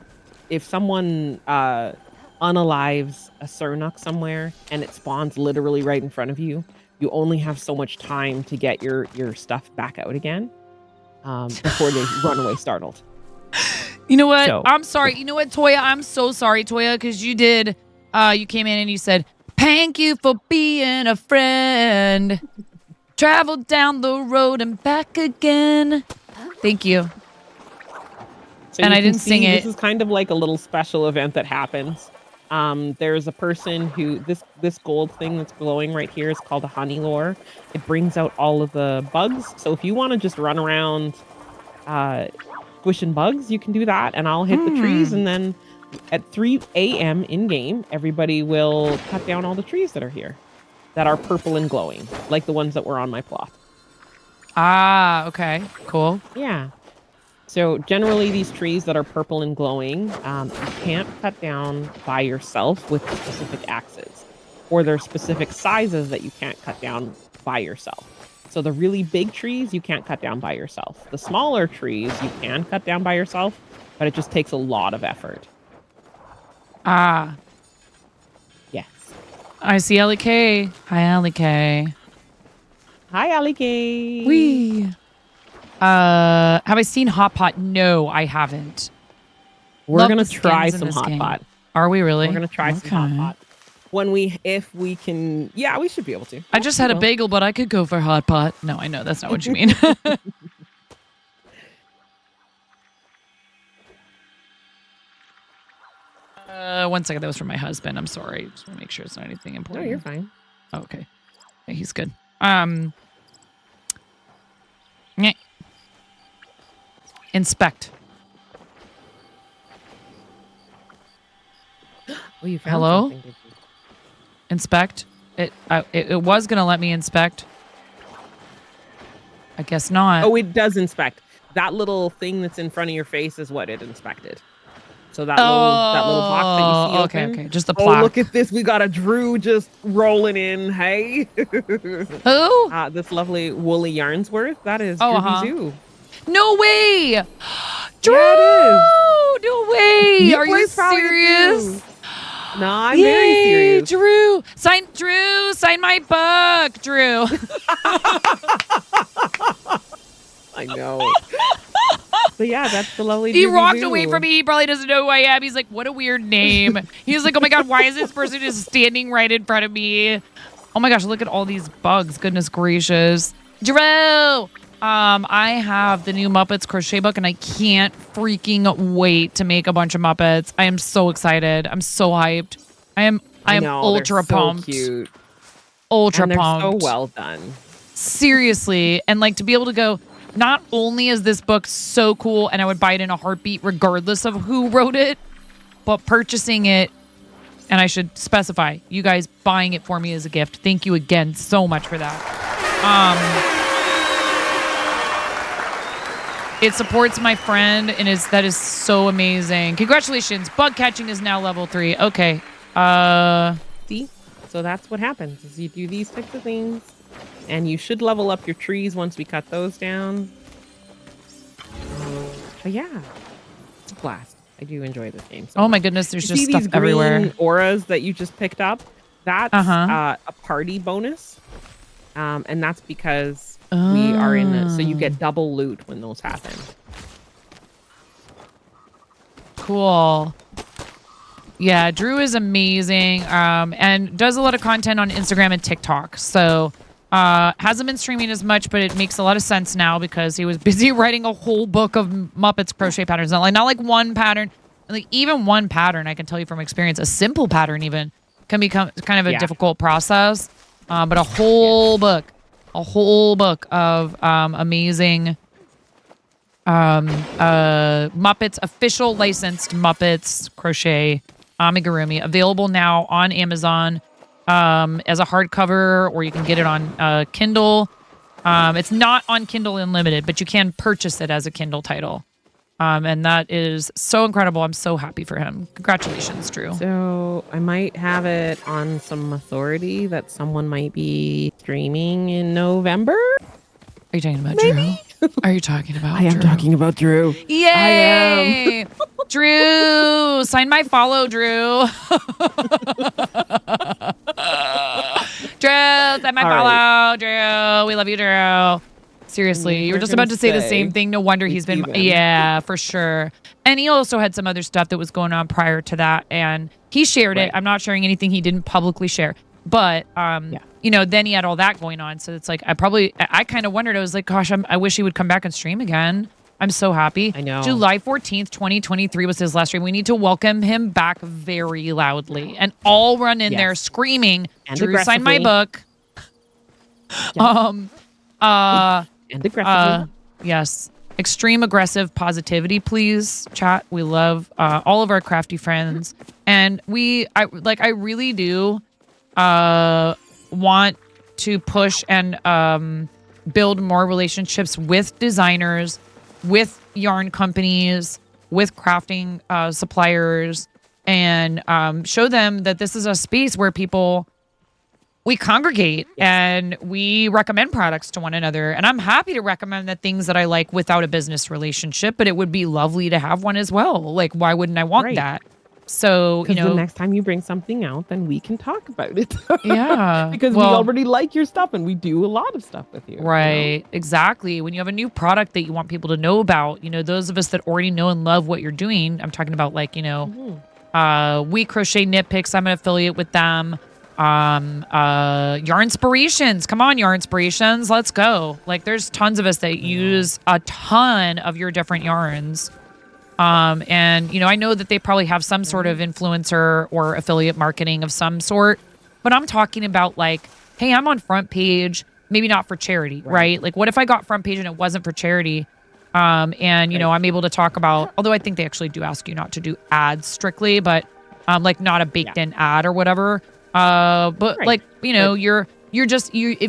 unalives a Sernuk somewhere and it spawns literally right in front of you, you only have so much time to get your stuff back out again before they run away startled. You know what? So- I'm sorry. You know what, Toya? I'm so sorry, Toya, because you did. You came in and you said, "Thank you for being a friend. Traveled down the road and back again." Thank you. So and you I can didn't sing see it. This is kind of like a little special event that happens. There's a person who this gold thing that's glowing right here is called a honey lure. It brings out all of the bugs. So if you want to just run around squishing bugs, you can do that, and I'll hit the trees, and then at 3 a.m. in game, everybody will cut down all the trees that are here, that are purple and glowing, like the ones that were on my plot. Okay, cool. Yeah. So generally these trees that are purple and glowing, you can't cut down by yourself with specific axes, or there's specific sizes that you can't cut down by yourself. So the really big trees you can't cut down by yourself. The smaller trees you can cut down by yourself, but it just takes a lot of effort. Yes. I see Ellie K. Hi, Ellie K. Hi, Ellie K. Wee. Have I seen Hot Pot? No, I haven't. We're Love gonna the try skins in some this Hot game. Pot. Are we really? We're gonna try some Hot Pot. If we can, yeah, we should be able to. I just had a bagel, but I could go for Hot Pot. No, I know that's not what you mean. One second. That was from my husband. I'm sorry. Just want to make sure it's not anything important. No, you're fine. Oh, okay. Yeah, he's good. Yeah. Inspect. Oh, you found Hello? something, did you? Inspect. It was gonna let me inspect. I guess not. Oh, it does inspect. That little thing that's in front of your face is what it inspected. So that little box that you see okay, open. okay. Just the Oh, plaque. look at this. We got a Drew just rolling in. Hey. Who? This lovely woolly Yarnsworth. That is Oh, Droopy Zoo. No way! Drew! Yeah, No way! He Are you plays Palia serious? too. No, I'm very serious. Drew! Sign my book, Drew. I know. But yeah, that's the lovely He Droopy walked Zoo. away from me. He probably doesn't know who I am. He's like, what a weird name. He's like, oh my God, why is this person just standing right in front of me? Oh my gosh, look at all these bugs. Goodness gracious. Drew! I have the new Muppets crochet book and I can't freaking wait to make a bunch of Muppets. I am so excited. I'm so hyped. I am know, ultra they're so pumped. cute. Ultra And they're pumped. so well done. Seriously. And like to be able to go, not only is this book so cool and I would buy it in a heartbeat regardless of who wrote it, but purchasing it, and I should specify, you guys buying it for me as a gift. Thank you again so much for that. It supports my friend and that is so amazing. Congratulations. Bug catching is now level 3. Okay. See? So that's what happens is you do these types of things and you should level up your trees once we cut those down. But yeah, it's a blast. I do enjoy this game. So Oh my goodness, there's you just see stuff these everywhere. green auras that you just picked up? That's a party bonus. And that's because we are in so you get double loot when those happen. Cool. Yeah, Drew is amazing and does a lot of content on Instagram and TikTok. So hasn't been streaming as much, but it makes a lot of sense now because he was busy writing a whole book of Muppets crochet patterns. Not like one pattern, like even one pattern. I can tell you from experience, a simple pattern even can become kind of a difficult process. But a whole book of amazing Muppets, official licensed Muppets crochet amigurumi, available now on Amazon as a hardcover, or you can get it on Kindle. It's not on Kindle Unlimited, but you can purchase it as a Kindle title. And that is so incredible. I'm so happy for him. Congratulations, Drew. So I might have it on some authority that someone might be streaming in November. Are you talking about Drew? Are you talking about I am Drew? talking about Drew. Yay! I am. Drew, sign my follow, Drew. Drew, sign my All follow, right. Drew. We love you, Drew. Seriously, you were just about to say the same thing. No wonder he's been, yeah, for sure. And he also had some other stuff that was going on prior to that, and he shared it. I'm not sharing anything he didn't publicly share, but you know, then he had all that going on. So it's like I kind of wondered. I was like, gosh, I wish he would come back and stream again. I'm so happy. I know. July 14th, 2023 was his last stream. We need to welcome him back very loudly and all run in there screaming, And Drew, sign my aggressively. book. And aggressively. Yes. Extreme aggressive positivity, please, chat. We love all of our crafty friends. And I really do want to push and build more relationships with designers, with yarn companies, with crafting suppliers, and show them that this is a space where we congregate and we recommend products to one another. And I'm happy to recommend the things that I like without a business relationship, but it would be lovely to have one as well. Like, why wouldn't I want that? So, you know, the next time you bring something out, then we can talk about it. Yeah. Because we already like your stuff and we do a lot of stuff with you. Right. Exactly. When you have a new product that you want people to know about, you know, those of us that already know and love what you're doing, I'm talking about like, you know, We Crochet Knit Picks. I'm an affiliate with them. Yarn Inspirations. Come on, Yarn Inspirations. Let's go. Like, there's tons of us that use a ton of your different yarns. And, I know that they probably have some sort of influencer or affiliate marketing of some sort, but I'm talking about like, hey, I'm on front page, maybe not for charity, right? Like what if I got front page and it wasn't for charity? And, I'm able to talk about, although I think they actually do ask you not to do ads strictly, but like not a baked in ad or whatever. But like, if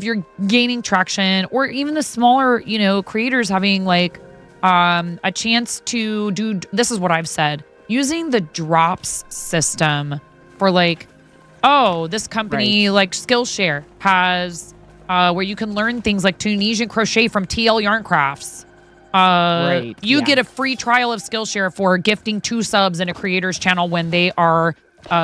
you're gaining traction, or even the smaller, creators having like a chance to do, this is what I've said, using the drops system for like, oh, this company like Skillshare has where you can learn things like Tunisian crochet from TL Yarn Crafts. You get a free trial of Skillshare for gifting 2 subs in a creator's channel when they are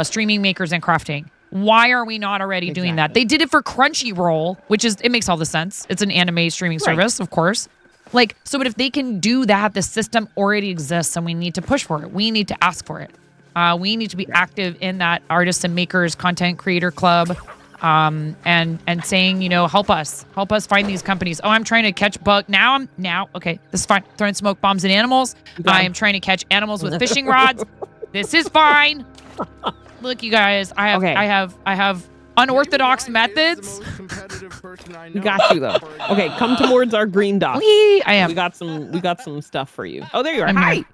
streaming makers and crafting. Why are we not already doing that? They did it for Crunchyroll, it makes all the sense. It's an anime streaming service, of course. Like, so, but if they can do that, the system already exists and we need to push for it. We need to ask for it. We need to be active in that artists and makers content creator club, and saying, help us find these companies. Oh, I'm trying to catch bug. Okay, this is fine. Throwing smoke bombs at animals. I am trying to catch animals with fishing rods. This is fine. Look, you guys, I have unorthodox methods. We got you though. Okay, come towards our green dot. I am. We got some stuff for you. Oh, there you are. Hi.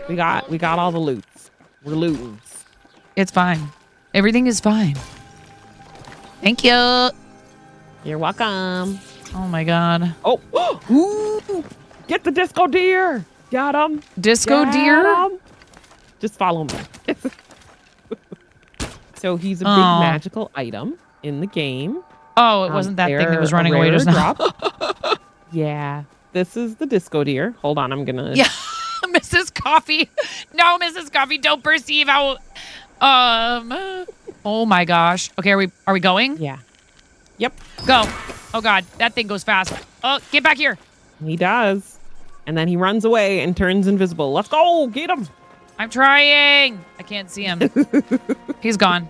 We got all the loots. We're looting. It's fine. Everything is fine. Thank you. You're welcome. Oh my god. Oh. Ooh. Get the disco deer. Got him. Disco deer? Just follow me. So he's a big magical item in the game. Oh, it wasn't that thing that was running away just now. Yeah. This is the disco deer. Hold on, I'm gonna. Yeah, Mrs. Coffee. No, Mrs. Coffee, don't perceive how. Oh my gosh. Okay, are we going? Yeah. Yep. Go. Oh god, that thing goes fast. Oh, get back here. He does. And then he runs away and turns invisible. Let's go. Get him. I'm trying. I can't see him. He's gone.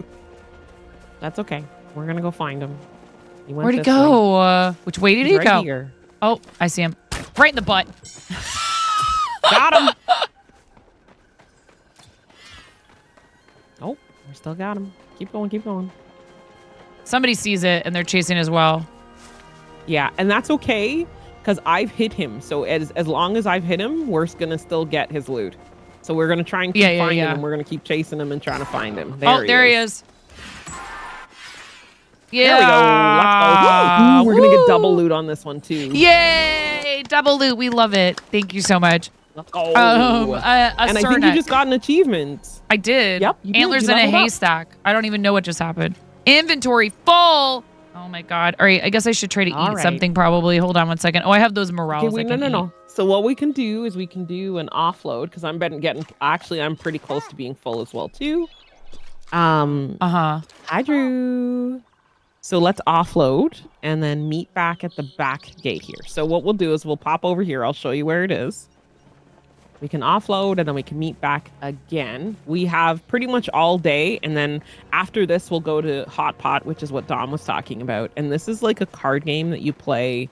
That's okay. We're gonna go find him. Where'd he go? Which way did he go? Here. Oh, I see him. Right in the butt. Got him. Oh, we still got him. Keep going, keep going. Somebody sees it and they're chasing as well. Yeah, and that's okay because I've hit him. So as long as I've hit him, we're gonna still get his loot. So we're gonna try and keep finding him. We're gonna keep chasing him and trying to find him. There he is. Yeah. There we go. Let's go. Ooh, we're gonna get double loot on this one too. Yay! Double loot. We love it. Thank you so much. Let's go. And I think you just got an achievement. I did. Yep. Antlers in a haystack. I don't even know what just happened. Inventory full. Oh my god. All right. I guess I should try to eat something probably. Hold on one second. Oh, I have those morels. Okay, no. So what we can do is we can do an offload because I'm pretty close to being full as well too. Hi Drew. So let's offload and then meet back at the back gate here. So what we'll do is we'll pop over here. I'll show you where it is. We can offload and then we can meet back again. We have pretty much all day. And then after this, we'll go to Hot Pot, which is what Dom was talking about. And this is like a card game that you play.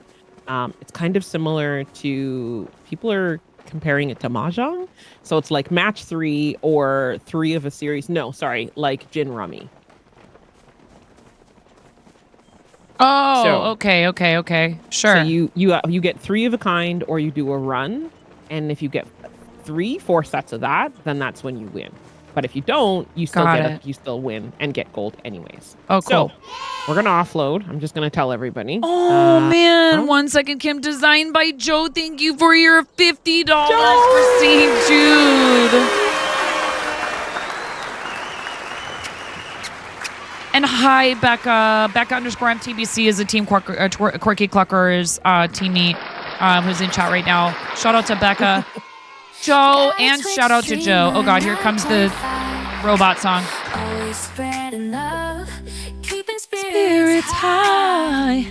It's kind of similar to, people are comparing it to Mahjong. So it's like match 3 or 3 of a series. No, sorry, like Gin Rummy. Oh, so, okay. Sure. So you get 3 of a kind or you do a run. And if you get 4 sets of that, then that's when you win. But if you don't, you still win and get gold anyways. Oh, cool. So we're gonna offload. I'm just gonna tell everybody. Oh man! 1 second, Kim. Designed by Joe. Thank you for your $50 for St. Jude. And hi, Becca. Becca_MTBC is a Team Quirky Cluckers teammate who's in chat right now. Shout out to Becca. Joe, and shout out to Joe. Oh god, here comes the robot song. Spirits high.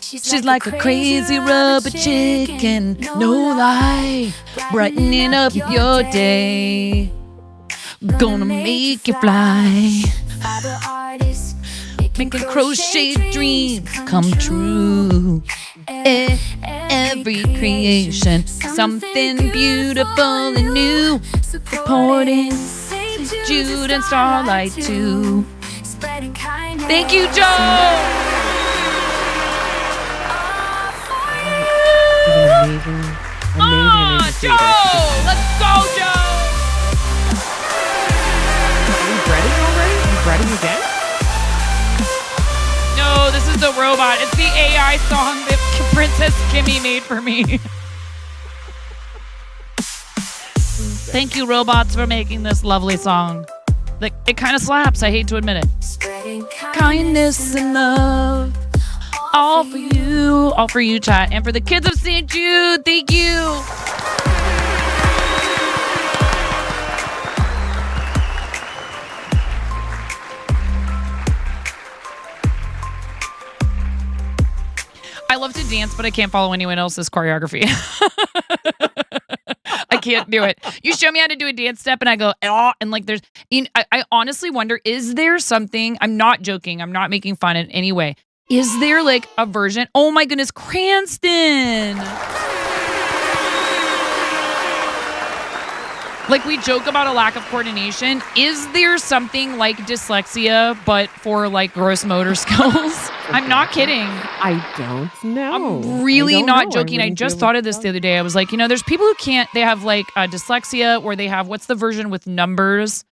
She's like a crazy rubber chicken, no lie. Brightening up your day. Gonna make you fly. making crochet dreams come true. Every creation, something beautiful and new. Supporting Jude and Starlight too. Thank you, Joe. Amazing. Joe! Let's go, Joe! Are you breading already? Are you breading again? No, this is the robot. It's the AI song that Princess Kimmy made for me. Thank you, robots, for making this lovely song. Like, it kind of slaps. I hate to admit it. Kindness and love. All for you, chat. And for the kids of St. Jude, thank you. I love to dance, but I can't follow anyone else's choreography. I can't do it. You show me how to do a dance step and I go, oh, and like there's, I honestly wonder, is there something, I'm not joking, I'm not making fun in any way. Is there like a version? Oh my goodness, Cranston. Like we joke about a lack of coordination. Is there something like dyslexia, but for like gross motor skills? I'm not kidding. I don't know. I'm really not joking. I just thought of this the other day. I was like, there's people who can't, they have like dyslexia, or they have, what's the version with numbers?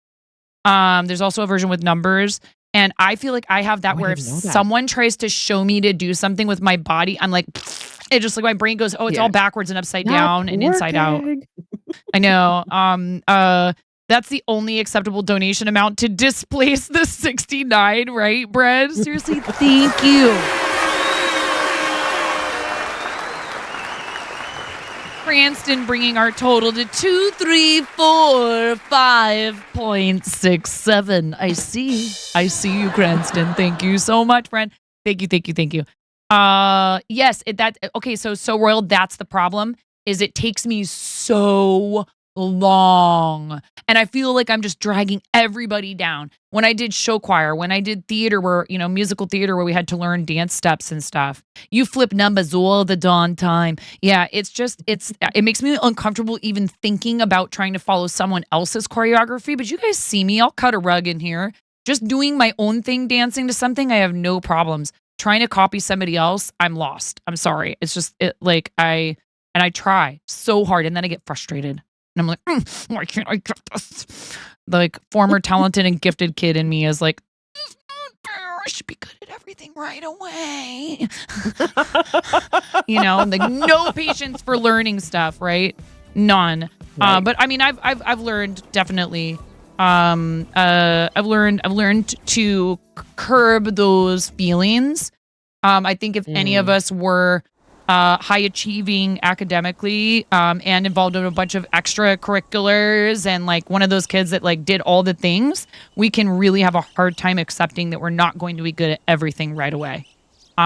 There's also a version with numbers. And I feel like I have that where if someone tries to show me to do something with my body, I'm like, it just like my brain goes, oh, it's all backwards and upside down and inside out. I know. That's the only acceptable donation amount to displace the 69, right, Brad? Seriously, thank you. Cranston bringing our total to 2,345.67. I see you, Cranston. Thank you so much, friend. Thank you. Yes, okay, so Royal, that's the problem, is it takes me so long. And I feel like I'm just dragging everybody down. When I did show choir, when I did theater where, musical theater where we had to learn dance steps and stuff, you flip numbers all the darn time. Yeah, it makes me uncomfortable even thinking about trying to follow someone else's choreography. But you guys see me, I'll cut a rug in here. Just doing my own thing, dancing to something, I have no problems. Trying to copy somebody else, I'm lost. I'm sorry. It's just, I try so hard and then I get frustrated. And I'm like, why can't I get this? The like former talented and gifted kid in me is like, I should be good at everything right away. Like no patience for learning stuff, right? None. Right. But I mean, I've learned definitely. I've learned to curb those feelings. I think if any of us were high achieving academically and involved in a bunch of extracurriculars and like one of those kids that like did all the things, we can really have a hard time accepting that we're not going to be good at everything right away.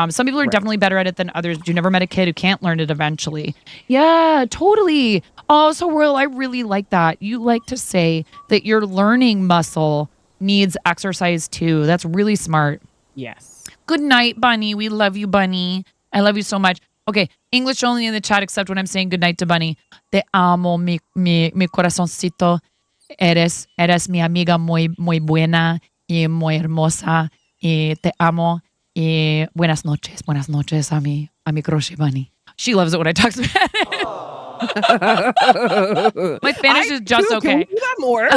Some people are definitely better at it than others, but you never met a kid who can't learn it eventually. Yeah, totally. Oh, so Royal, I really like that. You like to say that your learning muscle needs exercise too. That's really smart. Yes. Good night, Bunny. We love you, Bunny. I love you so much. Okay, English only in the chat except when I'm saying goodnight to Bunny. Te amo, mi corazoncito. Eres mi amiga muy buena y muy hermosa. Y te amo. Y buenas noches a mi crochet bunny. She loves it when I talk Spanish. My Spanish is just okay. Can we do that more?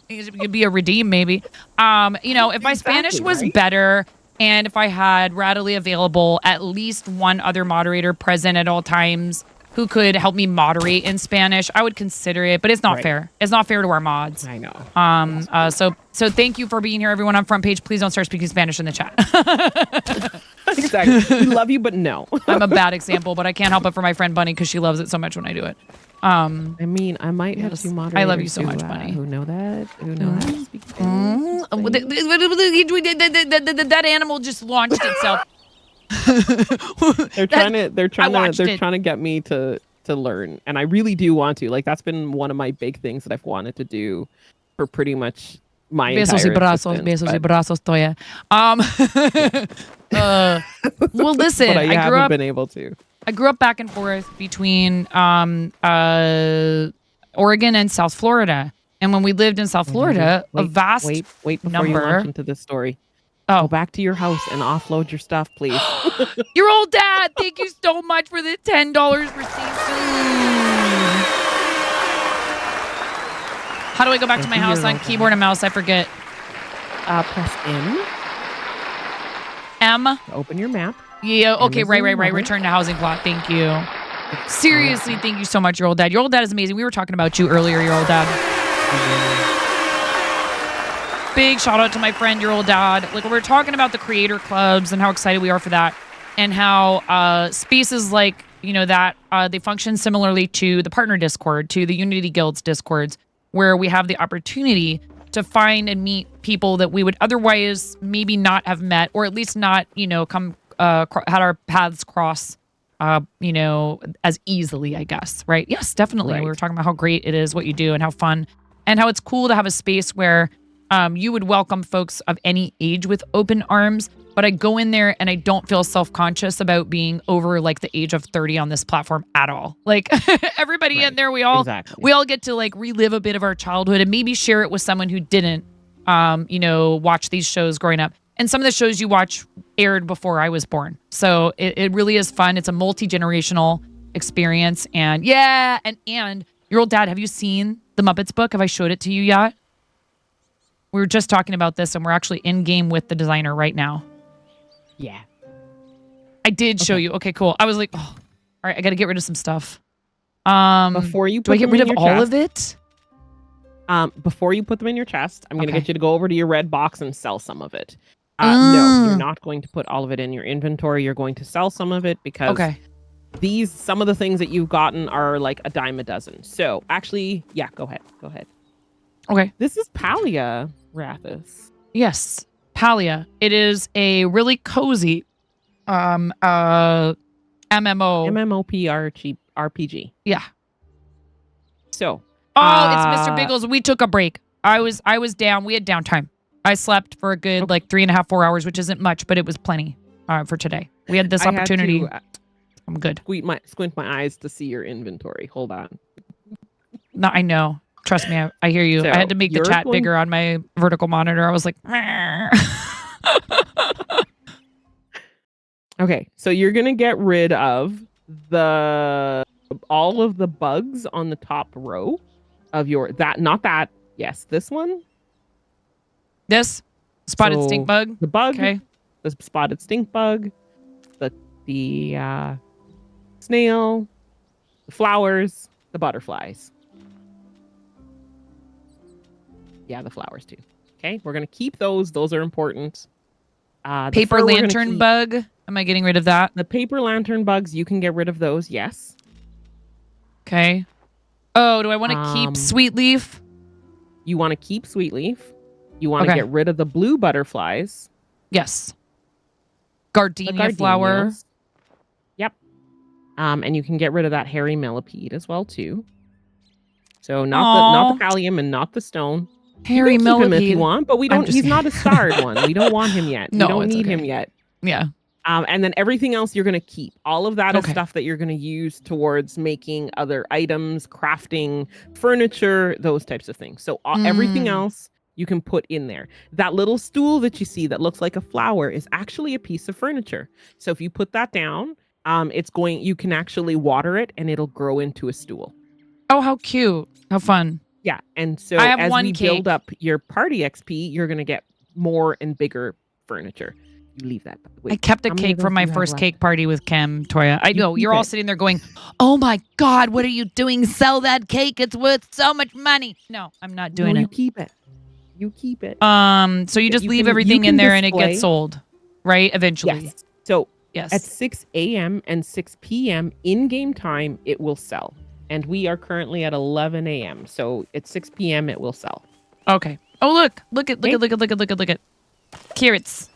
It could be a redeem, maybe. If my Spanish was better and if I had readily available at least one other moderator present at all times who could help me moderate in Spanish, I would consider it, but it's not fair. It's not fair to our mods. I know. So thank you for being here, everyone on Front Page. Please don't start speaking Spanish in the chat. Exactly. We love you, but no. I'm a bad example, but I can't help it for my friend Bunny because she loves it so much when I do it. I mean, I might have two moderators. I love you so much, Bunny. Who know that? Who know how to speak Spanish. That animal just launched itself. They're trying to get me to learn, and I really do want to. Like, that's been one of my big things that I've wanted to do for pretty much my Besos y entire brazos, existence, besos y but- brazos, Toya. Well, listen, but I I grew haven't up. been able to. I grew up back and forth between Oregon and South Florida. And when we lived in South Florida, a vast wait before you number. launch into this story. Oh, go back to your house and offload your stuff, please. Your old dad, thank you so much for the $10 for seafood. How do I go back to my house on keyboard and mouse? I forget. Press M. M. Open your map. Yeah. Okay. M as Right. in Right. Right. mother. Return to housing plot. Thank you. Seriously, thank you so much, your old dad. Your old dad is amazing. We were talking about you earlier, your old dad. Big shout out to my friend, your old dad. Like, we were talking about the creator clubs and how excited we are for that, and how spaces like, you know, that they function similarly to the partner Discord, to the Unity Guild's Discords, where we have the opportunity to find and meet people that we would otherwise maybe not have met, or at least not, you know, had our paths cross, you know, as easily, I guess. Right? Yes, definitely. Right. We were talking about how great it is, what you do, and how fun, and how it's cool to have a space where you would welcome folks of any age with open arms. But I go in there and I don't feel self-conscious about being over like the age of 30 on this platform at all. Like everybody in there, we all get to like relive a bit of our childhood and maybe share it with someone who didn't, you know, watch these shows growing up. And some of the shows you watch aired before I was born. So it really is fun. It's a multi-generational experience. And yeah, and your old dad, have you seen the Muppets book? Have I showed it to you yet? We were just talking about this and we're actually in game with the designer right now. Yeah. I did show you. Okay, cool. I was like, oh, all right, I got to get rid of some stuff. Before you do I put get them rid in of your all chest- of it? Before you put them in your chest, I'm going to Okay. get you to go over to your red box and sell some of it. No, you're Mm. not going to put all of it in your inventory. You're going to sell some of it because Okay. some of the things that you've gotten are like a dime a dozen. So actually, yeah, go ahead. Go ahead. Okay. This is Palia, Rathis. Yes, Palia. It is a really cozy MMO. RPG. Yeah. So. Oh, it's Mr. Biggles. We took a break. I was down. We had downtime. I slept for a good like 3.5, 4 hours, which isn't much, but it was plenty for today. We had this I had opportunity. to, I'm good. Squint my eyes to see your inventory. Hold on. No, I know. Trust me. I hear you. So, I had to make the you're chat going- bigger on my vertical monitor. I was like, Okay, so you're gonna get rid of all of the bugs on the top row of your this one. This spotted So, stink bug. The bug. Okay. The spotted stink bug. The snail. The flowers. The butterflies. Yeah, the flowers too. Okay, we're gonna keep those. Those are important. The Paper fur we're gonna lantern keep. bug. Am I getting rid of that? The paper lantern bugs, you can get rid of those. Yes. Okay. Oh, do I want to keep Sweet Leaf? You want to keep Sweet Leaf. You want to Okay. get rid of the blue butterflies. Yes. The Gardenia flower. gardenias. Yep. And you can get rid of that hairy millipede as well too. So not the pallium and not the stone. Hairy you can keep him if millipede. you want, but we I'm don't. just He's not a starred one. We don't want him yet. No, we don't it's need okay. him yet. Yeah. And then everything else you're going to keep. All of that is Okay. stuff that you're going to use towards making other items, crafting, furniture, those types of things. So everything else you can put in there. That little stool that you see that looks like a flower is actually a piece of furniture. So if you put that down, you can actually water it and it'll grow into a stool. Oh, how cute. How fun. Yeah. And so I have as one we cake. build up your party XP, you're going to get more and bigger furniture. You leave that. Wait, I kept a how many cake of from those my do you have first left? cake party with Kim, Toya. I know. keep You're all it. sitting there going, oh my God, what are you doing? Sell that cake. It's worth so much money. No, I'm not doing No, it. you keep it. You keep it. So you just You leave can- everything you in can there and it display- gets sold, right? Eventually. Yes. So Yes. at 6 a.m. and 6 p.m. in-game time, it will sell. And we are currently at 11 a.m. So at 6 p.m. it will sell. Okay. Oh, look at carrots.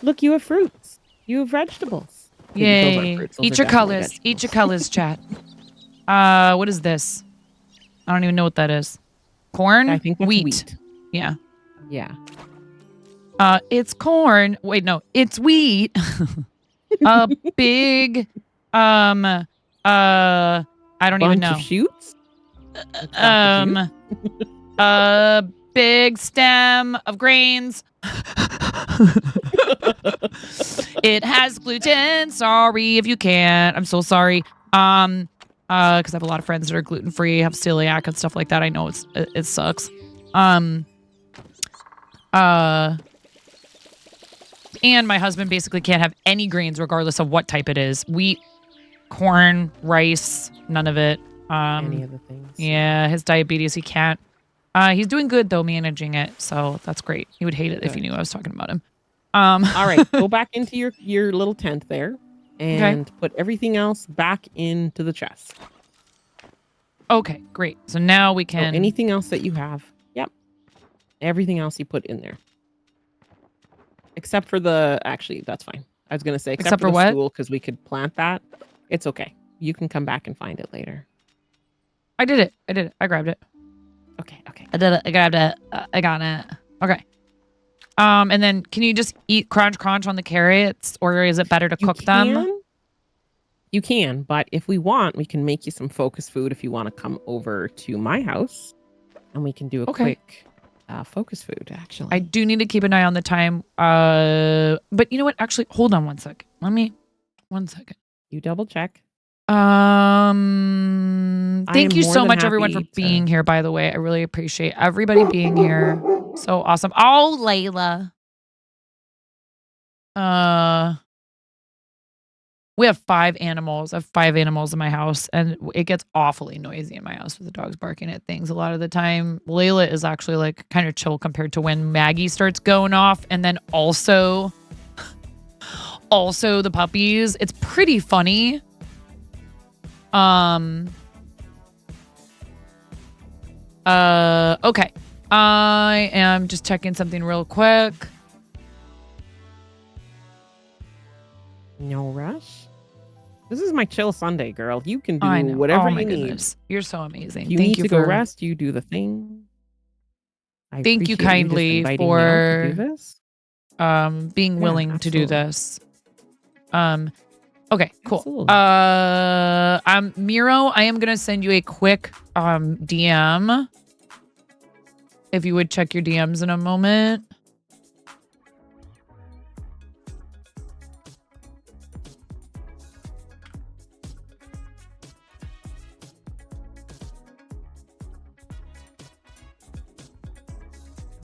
Look, you have fruits. You have vegetables. Those aren't Yay. fruits, those Eat are your definitely colors. vegetables. Eat your colors, chat. What is this? I don't even know what that is. Corn? I think that's wheat. wheat. Yeah. Yeah. It's corn. Wait, no, it's wheat. A big, I don't even Bunch know. of shoots? A big stem of grains. It has gluten. Sorry if you can't. I'm so sorry. Because I have a lot of friends that are gluten free, have celiac and stuff like that. I know it sucks. And my husband basically can't have any grains regardless of what type it is. Wheat, corn, rice, none of it. Any of the things. Yeah, his diabetes, he can't. He's doing good though, managing it. So that's great. He would hate it if he knew I was talking about him. All right, go back into your little tent there and put everything else back into the chest. Okay, great. So now we So can... anything else that you have. Yep. Everything else you put in there. Except for actually, that's fine. I was going to say, except for for the what? stool, because we could plant that. It's okay. You can come back and find it later. I did it. I grabbed it. Okay. I did it. I grabbed it. I got it. Okay. And then can you just eat crunch on the carrots, or is it better to cook them? You can, but if we want, we can make you some focus food if you want to come over to my house, and we can do a quick focus food, actually. I do need to keep an eye on the time. But you know what? Actually, hold on one second. One second. You double check. Thank you so much, everyone, for being here, by the way. I really appreciate everybody being here. So awesome. Oh, Layla. We have 5 animals. I have 5 animals in my house, and it gets awfully noisy in my house with the dogs barking at things a lot of the time. Layla is actually like kind of chill compared to when Maggie starts going off, and then also the puppies. It's pretty funny. Okay. I am just checking something real quick. No rush. This is my chill Sunday, girl. You can do I know. whatever Oh my you goodness. need. You're so amazing. If you Thank need you to go for rest, you do the thing. I Thank you appreciate just kindly inviting me out to do for this. being willing to do absolutely. this. Okay, cool. Absolutely. Miro, I am gonna send you a quick DM. If you would check your DMs in a moment.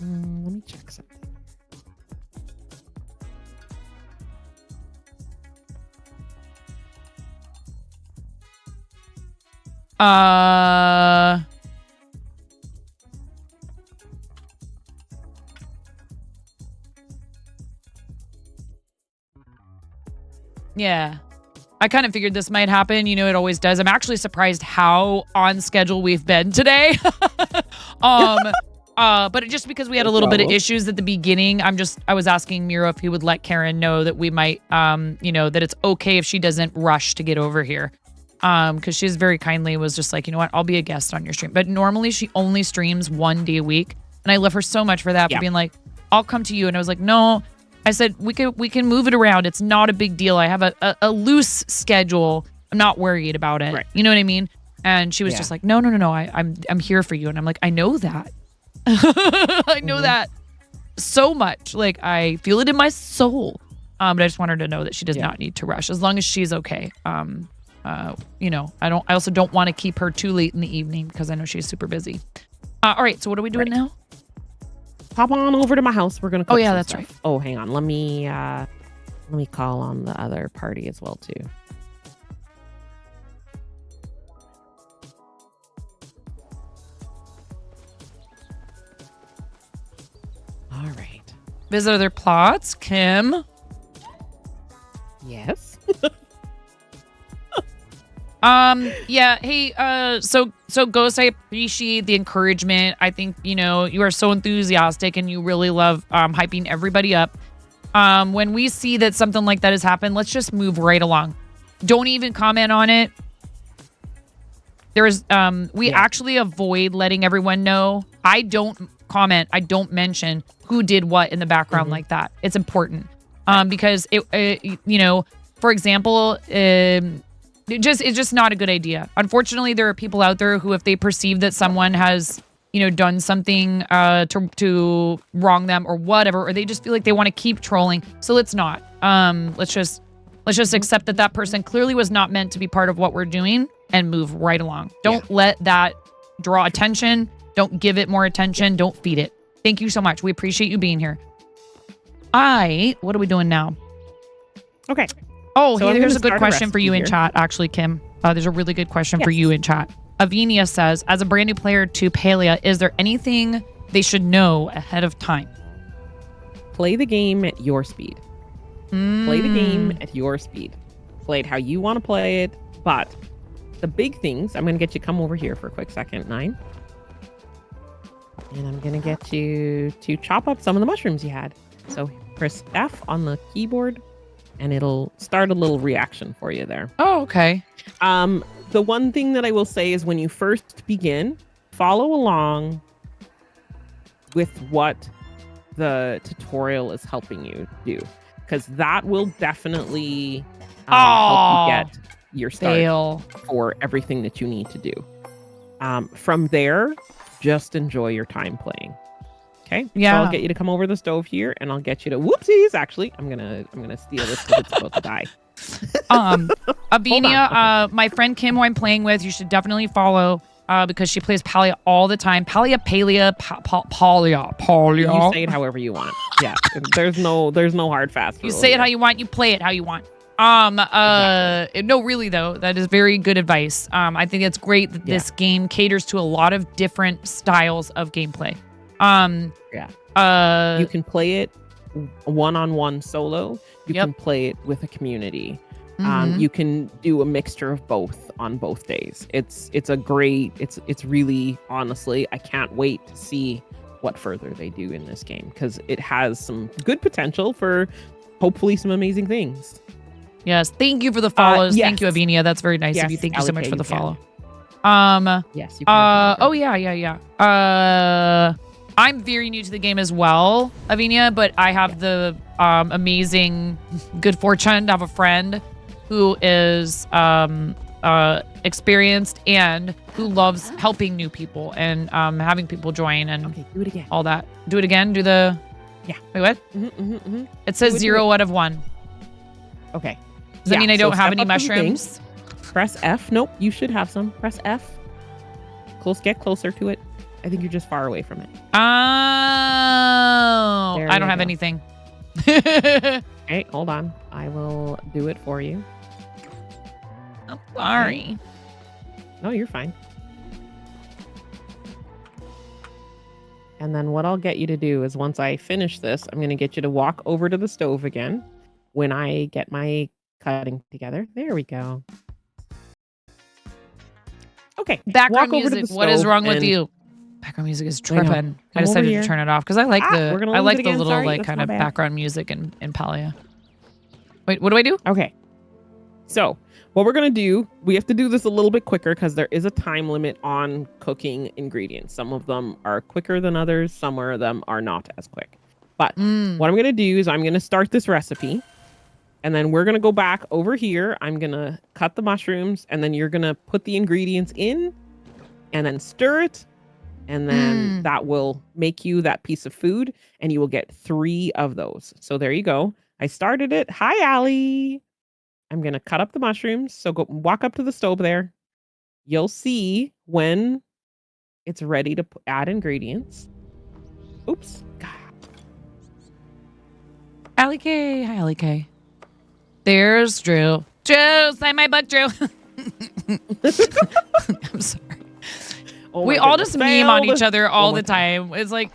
Let me check something. Yeah. I kind of figured this might happen. You know, it always does. I'm actually surprised how on schedule we've been today. But just because we had a little bit of issues at the beginning, I was asking Miro if he would let Karen know that we might, that it's okay if she doesn't rush to get over here. Because she's very kindly was just like, you know what, I'll be a guest on your stream. But normally she only streams 1 day a week. And I love her so much for that, for being like, I'll come to you. And I was like, no, I said, we can move it around. It's not a big deal. I have a loose schedule. I'm not worried about it. Right. You know what I mean? And she was just like, no, I'm here for you. And I'm like, I know that. I know that so much. Like, I feel it in my soul. But I just want her to know that she does not need to rush as long as she's okay. I also don't want to keep her too late in the evening because I know she's super busy. All right. So what are we doing now? Hop on over to my house. We're gonna cook some that's stuff. right. Oh, hang on. Let me call on the other party as well too. All right. Visit other plots. Kim. Yes. Yeah. Hey, so Ghost, I appreciate the encouragement. I think, you are so enthusiastic and you really love hyping everybody up. When we see that something like that has happened, let's just move right along. Don't even comment on it. We actually avoid letting everyone know. I don't comment, I don't mention who did what in the background like that. It's important because for example, it's just not a good idea. Unfortunately, there are people out there who, if they perceive that someone has done something to wrong them or whatever, or they just feel like they want to keep trolling. So let's not. Let's just accept that person clearly was not meant to be part of what we're doing and move right along. Don't let that draw attention. Don't give it more attention. Don't feed it. Thank you so much. We appreciate you being here. What are we doing now? Okay. Oh, So I'm here's gonna a good start a question for you in recipe chat, actually, Kim. There's a really good question for you in chat. Avinia says, as a brand new player to Palia, is there anything they should know ahead of time? Play the game at your speed. Play the game at your speed. Play it how you want to play it. But the big things, I'm going to get you come over here for a quick second, 9. And I'm going to get you to chop up some of the mushrooms you had. So press F on the keyboard and it'll start a little reaction for you there. Oh, okay. The one thing that I will say is when you first begin, follow along with what the tutorial is helping you do, because that will definitely help you get your start for everything that you need to do. From there, just enjoy your time playing. Okay. Yeah. So I'll get you to come over the stove here, and I'll get you to whoopsies. Actually, I'm gonna steal this because it's about to die. Avinia, my friend Kim, who I'm playing with, you should definitely follow because she plays Palia all the time. Palia. You say it however you want. Yeah. There's no hard fast. You say it how you want. You play it how you want. No, really though, that is very good advice. I think it's great that this game caters to a lot of different styles of gameplay. You can play it one-on-one solo. You can play it with a community. You can do a mixture of both on both days. It's really, honestly, I can't wait to see what further they do in this game, because it has some good potential for hopefully some amazing things. Yes, thank you for the follows. Yes. Thank you, Avinia. That's very nice of Yes, you. Thank you so much Alec, for the you can. follow. Yes, you can. Oh yeah. I'm very new to the game as well, Avinia, but I have the amazing good fortune to have a friend who is experienced and who loves helping new people and having people join and do it again. All that. Do it again. Do the Wait, what? It says 0 out of 1. Okay. Does that mean I don't have step any up to the thing. mushrooms? Press F. Nope, you should have some. Press F. Get closer to it. I think you're just far away from it. Oh, I don't have anything. Okay, hold on. I will do it for you. I'm sorry. No, you're fine. And then what I'll get you to do is once I finish this, I'm going to get you to walk over to the stove again when I get my cutting together. There we go. Okay. Background walk over to music. the What is stove wrong with and- you? Background music is I know. tripping. I Come decided over to here. turn it off because I like we're gonna I lose like it the again. little Sorry, like that's kind my of bad. background music in Palia. Wait, what do I do? Okay. So what we're going to do, we have to do this a little bit quicker because there is a time limit on cooking ingredients. Some of them are quicker than others. Some of them are not as quick. But what I'm going to do is I'm going to start this recipe and then we're going to go back over here. I'm going to cut the mushrooms and then you're going to put the ingredients in and then stir it. And then that will make you that piece of food and you will get 3 of those. So there you go. I started it. Hi, Allie. I'm going to cut up the mushrooms. So go walk up to the stove there. You'll see when it's ready to add ingredients. Oops. Allie K. Hi, Allie K. There's Drew. Drew, sign my book, Drew. I'm sorry. Oh We my all goodness. just meme on each Failed. other all Oh my the time. It's like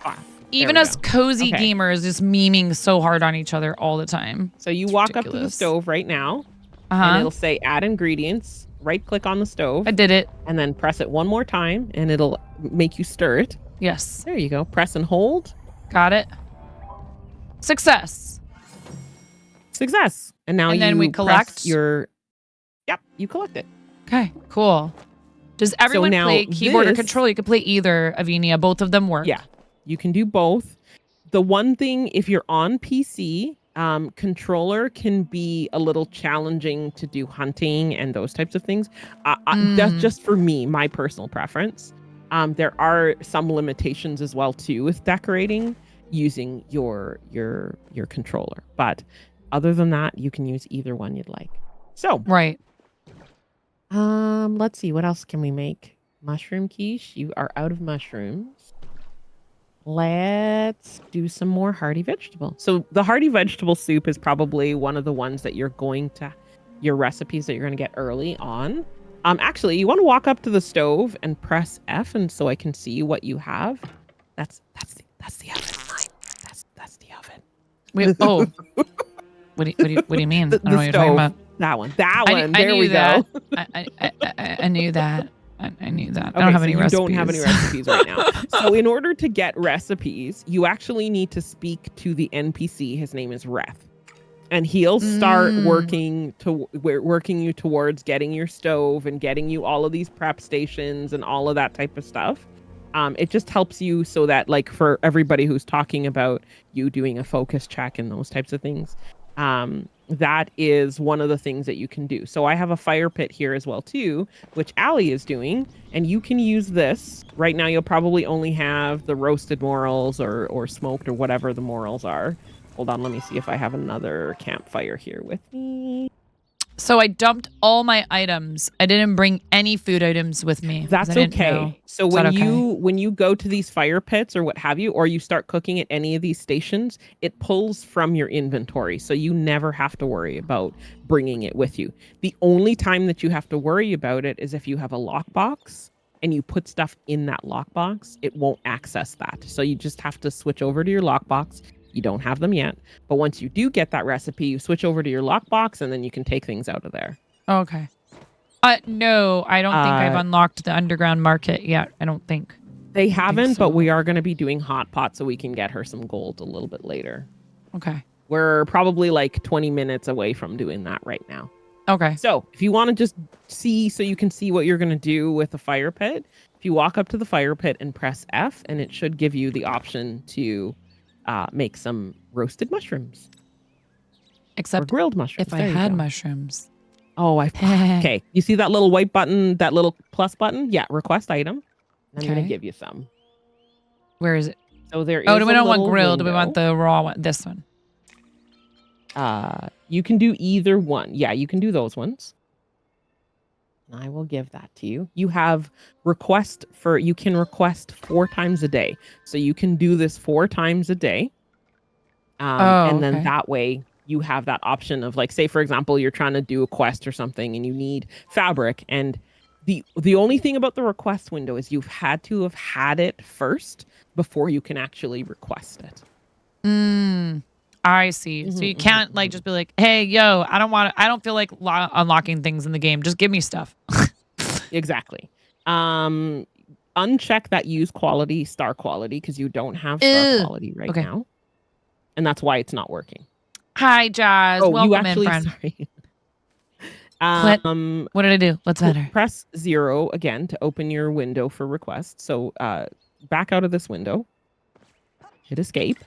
even we us go. cozy Okay. gamers just memeing so hard on each other all the time. So you It's walk up to the ridiculous. stove right now Uh-huh. and it'll say add ingredients. Right click on the stove. I did it. And then press it one more time and it'll make you stir it. Yes. There you go. Press and hold. Got it. Success. Success. And now And then you we press collect? your. Yep, you collect it. Okay, cool. Does everyone now play keyboard or this- control? You can play either, Avinia. Both of them work. Yeah. You can do both. The one thing, if you're on PC, controller can be a little challenging to do hunting and those types of things. That's just for me, my personal preference. There are some limitations as well too with decorating using your controller, but other than that, you can use either one you'd like. So right. Let's see, what else can we make? Mushroom quiche. You are out of mushrooms. Let's do some more hearty vegetable. So the hearty vegetable soup is probably one of the ones that your recipes that you're going to get early on. Actually, you want to walk up to the stove and press F, and so I can see what you have. That's the oven. That's the oven. Wait, oh. What do you mean? I don't know what you're talking about. That one. There we that. go. I knew that. I knew that. Okay, I don't have any recipes. You don't have any recipes right now. So in order to get recipes, you actually need to speak to the NPC. His name is Reth. And he'll start working you towards getting your stove and getting you all of these prep stations and all of that type of stuff. It just helps you so that, like, for everybody who's talking about you doing a focus check and those types of things, that is one of the things that you can do. So I have a fire pit here as well too, which Allie is doing, and you can use this. Right now you'll probably only have the roasted morels or smoked or whatever the morels are. Hold on, let me see if I have another campfire here with me. So I dumped all my items. I didn't bring any food items with me. That's okay. So when you go to these fire pits or what have you, or you start cooking at any of these stations, it pulls from your inventory. So you never have to worry about bringing it with you. The only time that you have to worry about it is if you have a lockbox and you put stuff in that lockbox, it won't access that. So you just have to switch over to your lockbox. You don't have them yet, but once you do get that recipe, you switch over to your lockbox and then you can take things out of there. Okay. No, I don't think I've unlocked the underground market yet. I don't think. They haven't, but we are going to be doing hot pot so we can get her some gold a little bit later. Okay. We're probably like 20 minutes away from doing that right now. Okay. So if you want to just see, so you can see what you're going to do with the fire pit, if you walk up to the fire pit and press F, and it should give you the option to make some roasted mushrooms. Except or grilled mushrooms. If I had mushrooms. Oh, okay. You see that little white button, that little plus button? Yeah, request item. I'm going to give you some. Where is it? So there is do we don't want grilled? window. Do we want the raw one? This one? You can do either one. Yeah, you can do those ones. I will give that to you. You have you can request 4 times a day. So you can do this 4 times a day. And then that way you have that option of, like, say, for example, you're trying to do a quest or something and you need fabric. And the only thing about the request window is you've had to have had it first before you can actually request it. I see. So you can't like just be like, "Hey, yo, I don't feel like unlocking things in the game. Just give me stuff." Exactly. Uncheck that use quality, star quality, because you don't have star quality right now, and that's why it's not working. Hi, Jazz. Welcome in, friend. Sorry. What did I do? What's better? Press 0 again to open your window for requests. So back out of this window. Hit escape.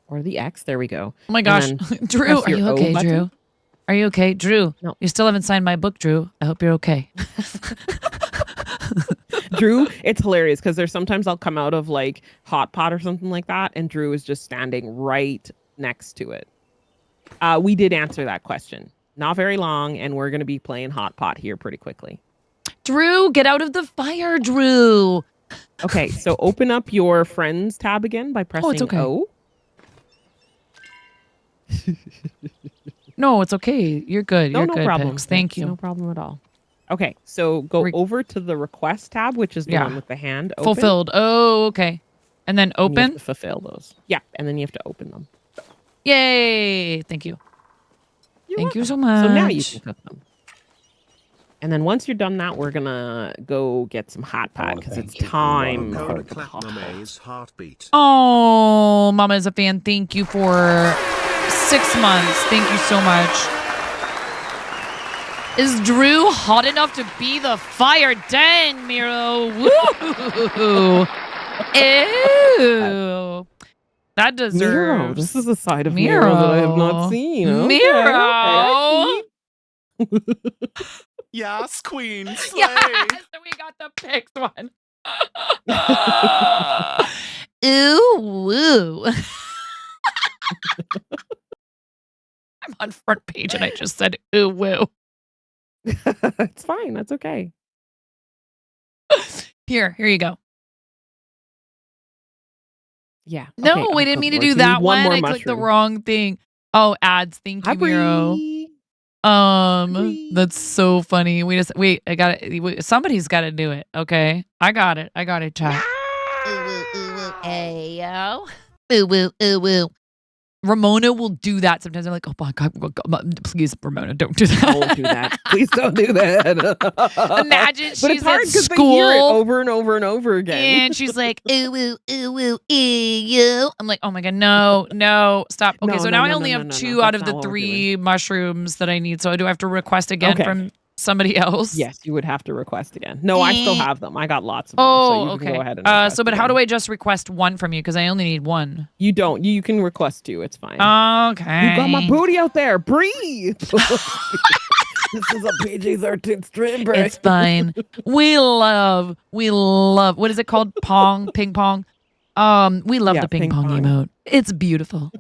Or the X. There we go. Oh my gosh. Drew, are you okay, Drew? Are you okay? Drew, no. You still haven't signed my book, Drew. I hope you're okay. Drew, it's hilarious because there's sometimes I'll come out of like hot pot or something like that, and Drew is just standing right next to it. We did answer that question. Not very long, and we're going to be playing hot pot here pretty quickly. Drew, get out of the fire, Drew. Okay, so open up your Friends tab again by pressing O. No, it's okay. You're good. No, You're no good. problem. Pix. Thank you. No problem at all. Okay, so go over to the request tab, which is the one with the hand open. Fulfilled. Oh, okay. And then open? And you have to fulfill those. Yeah, and then you have to open them. Yay! Thank you. Thank you so much. So now you can cook them. And then once you're done that, we're gonna go get some hot pot because it's time for the hot pot. Oh, Mama is a fan. Thank you for 6 months. Thank you so much. Is Drew hot enough to be the fire? Dang, Miro. Woo! Ew. That deserves... Miro. This is a side of Miro that I have not seen. Okay, Miro! Yes, queen. Slay. Yes, we got the picked one. Ooh, woo. I'm on front page and I just said ooh, woo. It's fine. That's okay. Here you go. Yeah. No, okay, we I'll didn't go mean to for it. do You that need one. more I clicked the mushroom. wrong thing. Oh, ads. Thank you, Miro. That's so funny. Wait, I got it. Somebody's got to do it. Okay. I got it, chat. Ooh, ooh, ooh, ooh. Ayo. Ooh, woo, ooh, woo. Ramona will do that sometimes. I'm like, oh my God, please, Ramona, don't do that. Don't do that. Please don't do that. Imagine but she's it's hard at because they hear it school over and over and over again. and she's like, ooh, ooh, ooh, ooh, ew. I'm like, oh my God, no, stop. Okay, No, so no, now I no, only no, have no, 2 no, out that's of the not what we're 3 mushrooms that I need. So do I have to request again from somebody else? Yes, you would have to request again. No, I still have them. I got lots of them. Oh, so you okay. Can go ahead and request but how again. do I just request 1 from you? Because I only need 1. You don't. You can request 2. It's fine. Okay. You got my booty out there. Breathe. This is a PG-13 stream, bro. It's fine. We love. What is it called? Ping pong. We love the ping pong emote. It's beautiful.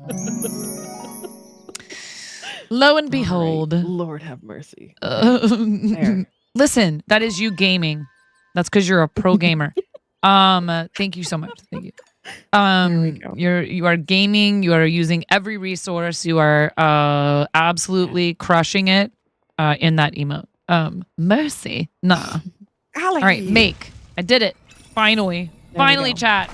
Lo and behold, Lord have mercy. There. Listen, that is you gaming. That's because you're a pro gamer. Thank you so much. Thank you. You are gaming. You are using every resource. You are absolutely crushing it in that emote. Mercy, nah. All right, make. I did it. Finally, go. chat.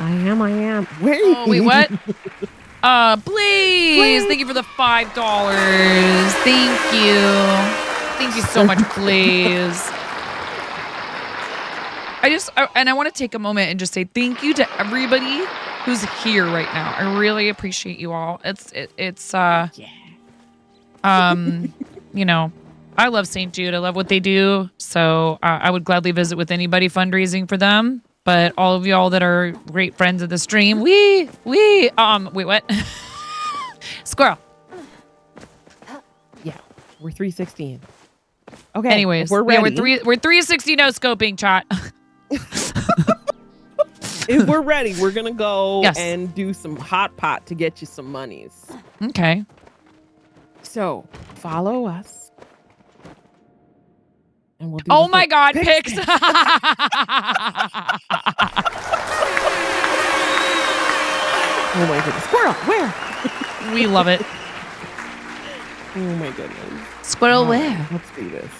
I am. Where? Oh, wait, what? Please. Thank you for the $5. Thank you. Thank you so much, please. I want to take a moment and just say thank you to everybody who's here right now. I really appreciate you all. You know, I love St. Jude. I love what they do. So I would gladly visit with anybody fundraising for them. But all of y'all that are great friends of the stream, wait, what? Squirrel. Yeah, we're 316. Okay. Anyways, if we're ready. we're 360 no scoping, chat. If we're ready, we're gonna go Yes. and do some hot pot to get you some monies. Okay. So follow us. And we'll do Oh this my thing. God, picks. Oh my goodness. Squirrel, where? We love it. Oh my goodness. Squirrel, All right, where? let's do this.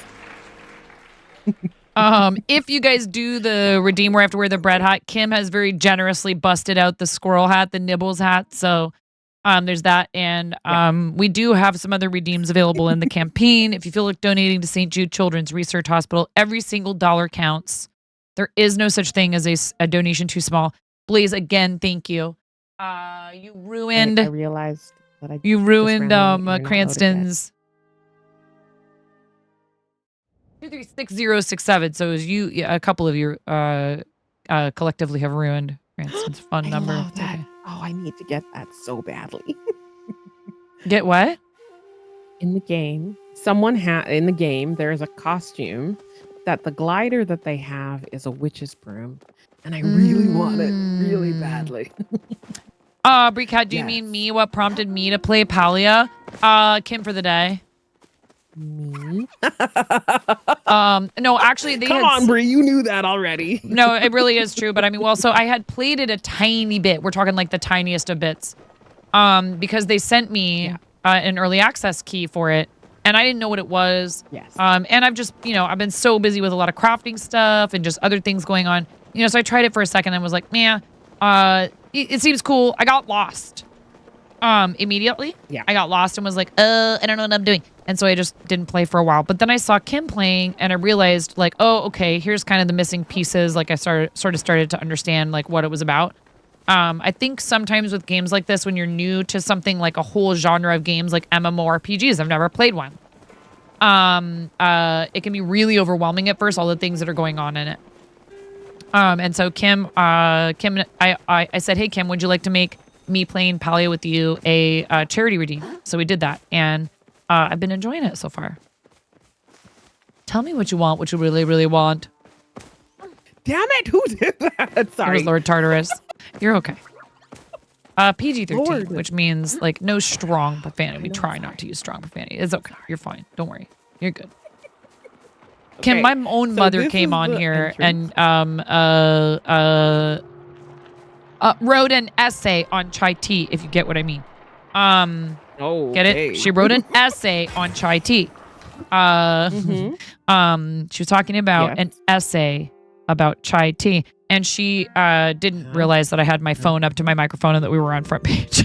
If you guys do the redeem where I have to wear the bread hat, Kim has very generously busted out the squirrel hat, the Nibbles hat. So there's that. And we do have some other redeems available in the campaign. If you feel like donating to St. Jude Children's Research Hospital, every single dollar counts. There is no such thing as a donation too small. Blaze, again, thank you. You ruined. I realized that I You just ruined ran out. You're not Cranston's 236067. So it was you, yeah, a couple of you collectively have ruined Cranston's fun I number. love It's that. okay. Oh, I need to get that so badly. Get what? In the game, in the game, there's a costume that the glider that they have is a witch's broom. And I really want it really badly. Breakout, do you mean me? What prompted me to play Palia? Kim for the day. Me? No, actually, they Come on, Brie, you knew that already. No, it really is true. But I mean, well, so I had played it a tiny bit. We're talking like the tiniest of bits. Because they sent me an early access key for it. And I didn't know what it was. Yes. And I've just, I've been so busy with a lot of crafting stuff and just other things going on. So I tried it for a second and was like, man, it seems cool. I got lost. Immediately. Yeah. I got lost and was like, I don't know what I'm doing. And so I just didn't play for a while. But then I saw Kim playing and I realized like, oh, okay, here's kind of the missing pieces. Like I sort of started to understand like what it was about. I think sometimes with games like this, when you're new to something like a whole genre of games like MMORPGs, I've never played one. It can be really overwhelming at first, all the things that are going on in it. And so Kim, I said, hey, Kim, would you like to make me playing Palia with you a charity redeem? So we did that, and I've been enjoying it so far. Tell me what you want, what you really, really want. Damn it, who did that? Sorry. It was Lord Tartarus. You're okay. PG-13, Lord. which means like no strong profanity. We try not to use strong profanity. It's okay. You're fine. Don't worry. You're good. Kim, Okay, my own so mother this came is on the here entrance. and wrote an essay on chai tea, if you get what I mean. Get it? She wrote an essay on chai tea. She was talking about an essay about chai tea, and she didn't realize that I had my phone up to my microphone and that we were on front page.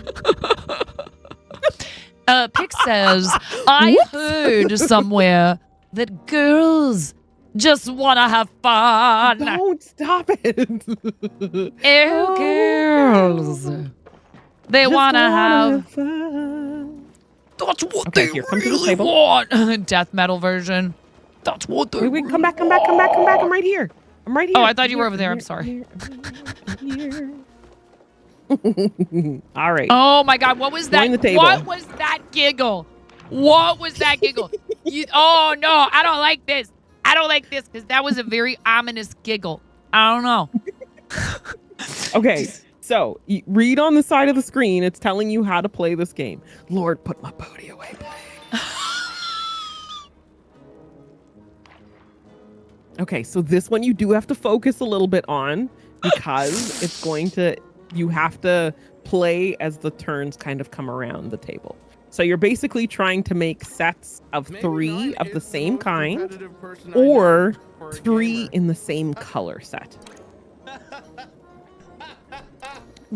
Pick says, I heard somewhere that girls just want to have fun. Don't stop it. Oh, girls. They Just want to wanna have fun. That's what Okay, they here, come to the really table. want. Death metal version. That's what they Wait, come back. I'm right here. I'm right here. Oh, I thought you were over there. I'm sorry. All right. Oh my God, what was that? Join the table. What was that giggle? What was that giggle? Oh no, I don't like this. I don't like this because that was a very ominous giggle. I don't know. Okay, so read on the side of the screen. It's telling you how to play this game. Lord, put my booty away, please. Okay, so this one you do have to focus a little bit on because it's going to, you have to play as the turns kind of come around the table. So you're basically trying to make sets of 3 of the same kind or 3 in the same color set.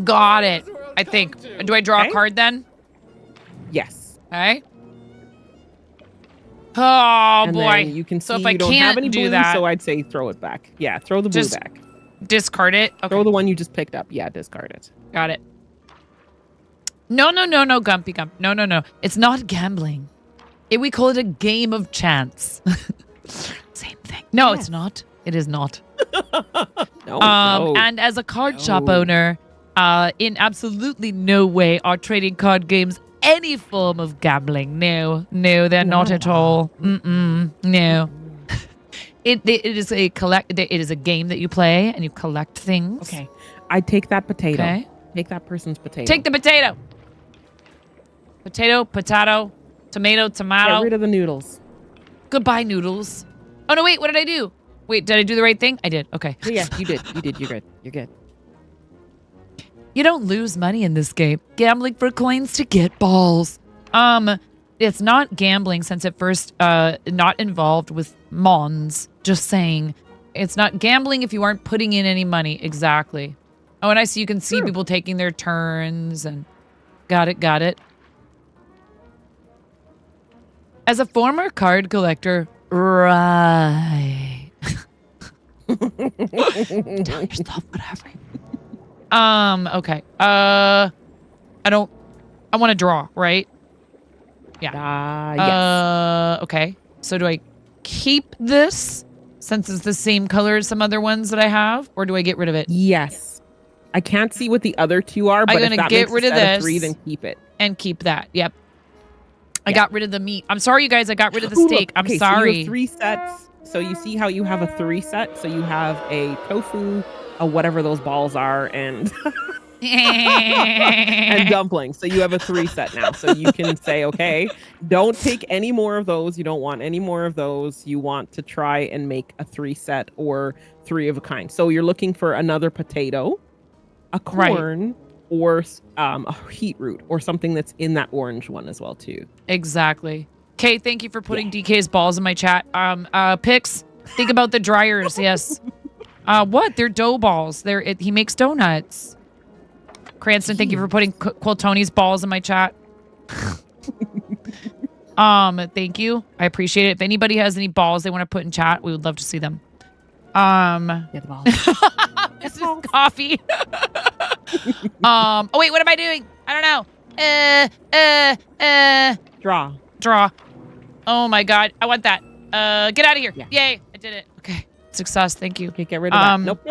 Got it. I think. Do I draw Okay. a card then? Yes. Okay. Oh And boy. then you can see so if I you don't have can't any do blue, that, so I'd say throw it back. Yeah, throw the blue Just back. discard it. Okay. Throw the one you just picked up. Yeah, discard it. Got it. No, Gumpy Gump. No. It's not gambling. We call it a game of chance. Same thing. No, it's not. It is not. No, And as a card shop owner, in absolutely no way are trading card games any form of gambling. No, they're not at all. No. It is it is a game that you play and you collect things. Okay. I take that potato. Okay. Take that person's potato. Take the potato. Potato, tomato, Get rid of the noodles. Goodbye, noodles. Oh, no, wait. What did I do? Wait, did I do the right thing? I did. Okay. Yeah, you did. You're good. You're good. You don't lose money in this game. Gambling for coins to get balls. It's not gambling since it first not involved with mons. Just saying. It's not gambling if you aren't putting in any money. Exactly. Oh, and I see you can see people taking their turns and got it. As a former card collector, right. Tell yourself whatever. Okay. I want to draw, right? Yeah. Yes. Okay. So do I keep this since it's the same color as some other ones that I have, or do I get rid of it? Yes. I can't see what the other 2 are, but I'm if gonna that get makes a rid of set this 3, then keep it. and keep that. Yep. I got rid of the meat. I'm sorry, you guys. I got rid of the Ooh, look. steak. I'm Okay, So you sorry. have 3 sets. So you see how you have a 3 set. So you have a tofu, a whatever those balls are, and and dumplings. So you have a 3 set now. So you can say, okay, don't take any more of those. You don't want any more of those. You want to try and make a 3 set or 3 of a kind. So you're looking for another potato, a Right. corn, or a heat root, or something that's in that orange one as well too. Exactly. Kay, thank you for putting DK's balls in my chat. Pix, think about the dryers. Yes. What? They're dough balls. He makes donuts. Cranston, thank you for putting Quiltoni's balls in my chat. Thank you. I appreciate it. If anybody has any balls they want to put in chat, we would love to see them. Get the balls. Mrs. Coffee. Oh wait, what am I doing? I don't know. Draw. Oh my god, I want that. Get out of here. Yay, I did it. Okay, success. Thank you. Okay, get rid of that. Nope.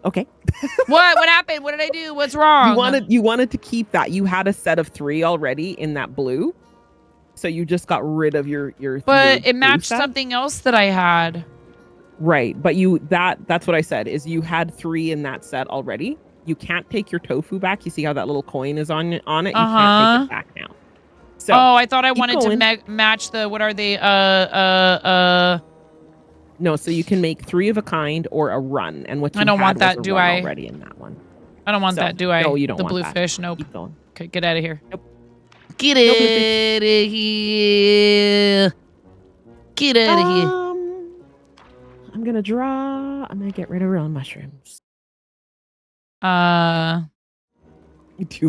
Okay. What happened? What did I do? What's wrong? You wanted to keep that. You had a set of 3 already in that blue, so you just got rid of your. But your it matched blue set. something else that I had. Right, but that's what I said is you had 3 in that set already. You can't take your tofu back. You see how that little coin is on it? You can't take it back now. So I thought I keep wanted going. to match the, what are they? No, so you can make 3 of a kind or a run, and what you I don't had want that, was a do run I? already in that one. I don't want So, that, do I? No, you don't the want blue that. fish, nope. Keep going. Okay, get out of here. Nope. Get No blue out of here. Get out of here. I'm gonna draw. I'm gonna get rid of real mushrooms. 2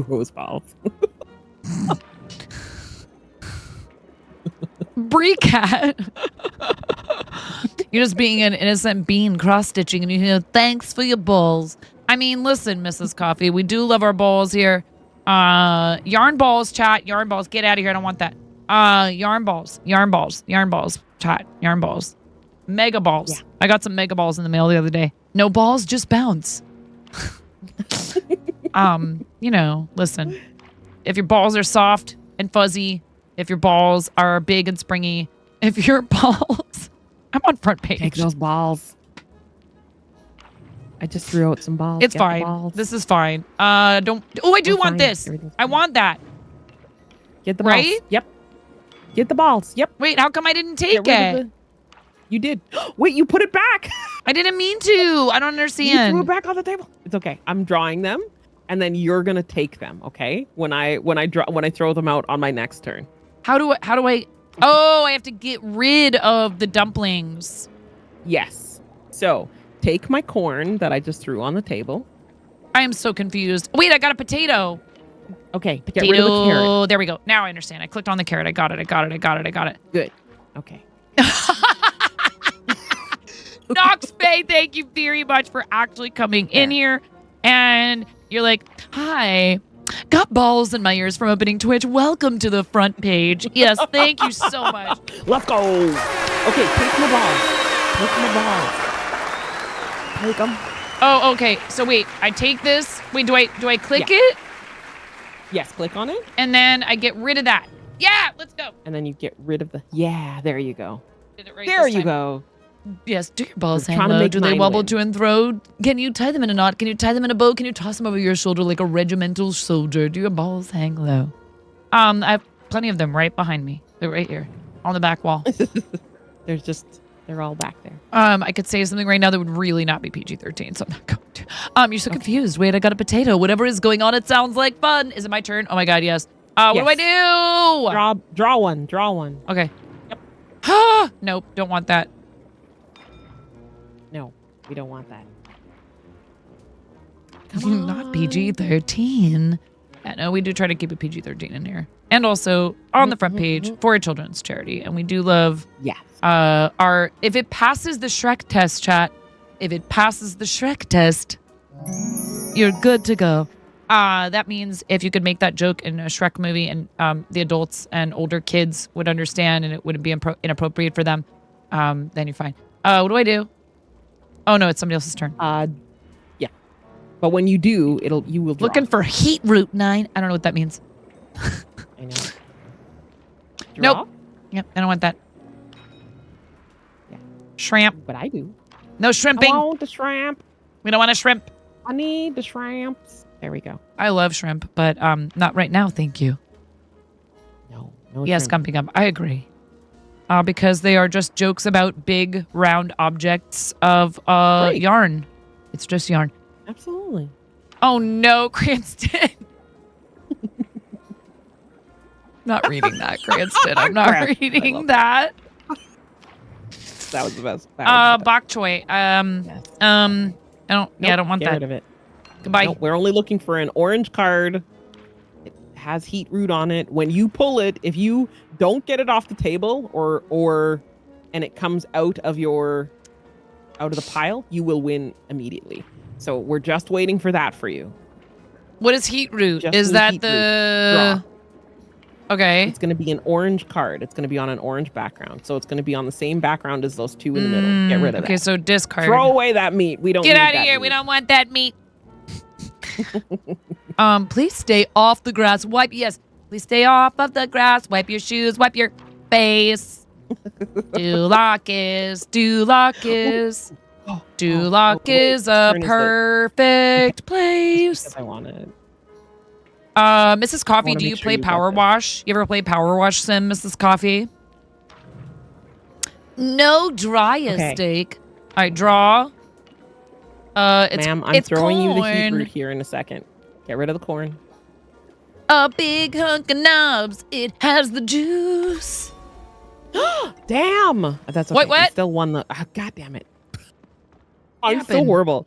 hose balls. Brie cat. You're just being an innocent bean cross-stitching and you hear, thanks for your balls. I mean, listen, Mrs. Coffee, we do love our balls here. Yarn balls, chat. Yarn balls. Get out of here. I don't want that. Yarn balls. Chat. Yarn balls. Mega balls. Yeah. I got some mega balls in the mail the other day. No balls, just bounce. Listen. If your balls are soft and fuzzy, if your balls are big and springy, if your balls... I'm on front page. Take those balls. I just threw out some balls. It's Get the fine. balls. This is fine. Don't... Oh, I do We're want fine. this. Everything's I want that. Get the balls. Right? Yep. Get the balls. Yep. Wait, how come I didn't take Get rid it? of You did. Wait, you put it back. I didn't mean to. I don't You understand. threw it back on the table. It's okay. I'm drawing them, and then you're gonna take them. Okay? When I throw them out on my next turn. How do I... Oh, I have to get rid of the dumplings. Yes. So take my corn that I just threw on the table. I am so confused. Wait, I got a potato. Okay. Get rid of the carrot. There we go. Now I understand. I clicked on the carrot. I got it. Good. Okay. Knox Bay, thank you very much for actually coming in here. And you're like, hi, got balls in my ears from opening Twitch. Welcome to the front page. Yes, thank you so much. Let's go. Okay, take my balls. Take them. Oh, okay. So wait, I take this. Wait, do I click it? Yes, click on it. And then I get rid of that. Yeah, let's go. And then you get rid of the... Yeah, there you go. Did it right There this you time. go. Yes, do your balls We're hang trying to low? make Do they mine wobble win. to and fro? Can you tie them in a knot? Can you tie them in a bow? Can you toss them over your shoulder like a regimental soldier? Do your balls hang low? I have plenty of them right behind me. They're right here on the back wall. They're all back there. I could say something right now that would really not be PG-13, so I'm not going to. You're so confused. Wait, I got a potato. Whatever is going on, it sounds like fun. Is it my turn? Oh my god, yes. What do I do? Draw one. Okay. Yep. Nope, don't want that. No, we don't want that. Not PG-13. Yeah, no, we do try to keep it PG-13 in here. And also on the front page for a children's charity. And we do love if it passes the Shrek test, chat, if it passes the Shrek test, you're good to go. That means if you could make that joke in a Shrek movie and the adults and older kids would understand and it wouldn't be inappropriate for them, then you're fine. What do I do? Oh no, it's somebody else's turn. Yeah. But when you do, you will draw. Looking for Heat Root 9. I don't know what that means. I know. Nope. Yep, I don't want that. Yeah. Shrimp. But I do. No shrimping. I want the shrimp. We don't want a shrimp. I need the shrimps. There we go. I love shrimp, but not right now, thank you. No yes, shrimp. Gumpy Gump. I agree. Because they are just jokes about big round objects of yarn. It's just yarn. Absolutely. Oh no, Cranston. Not reading that, Cranston. I'm not reading that. That was the best. Bok choy. I don't want Get that. rid of it. Goodbye. Nope, we're only looking for an orange card. It has Heat Root on it. When you pull it, if you don't get it off the table and it comes out of your out of the pile, you will win immediately. So we're just waiting for that for you. What is heat root? Just Is need that heat the... Okay. It's going to be an orange card. It's going to be on an orange background. So it's going to be on the same background as those two in the middle. Get rid of that. Okay, so discard. Throw away that meat. We don't Get need out of that here. meat. We don't want that meat. Please stay off the grass. Please stay off of the grass. Wipe your shoes. Wipe your face. Duloc is a perfect place. I want it. Mrs. Coffee, wanna do you make sure play you got Power this. Wash? You ever play Power Wash Sim, Mrs. Coffee? No dry Okay. steak. All right, draw. Ma'am, I'm it's throwing you the heat corn. root here in a second. Get rid of the corn. A big hunk of knobs. It has the juice. Damn. That's okay. Wait, what? We still won the. God damn it. I'm so happened? horrible.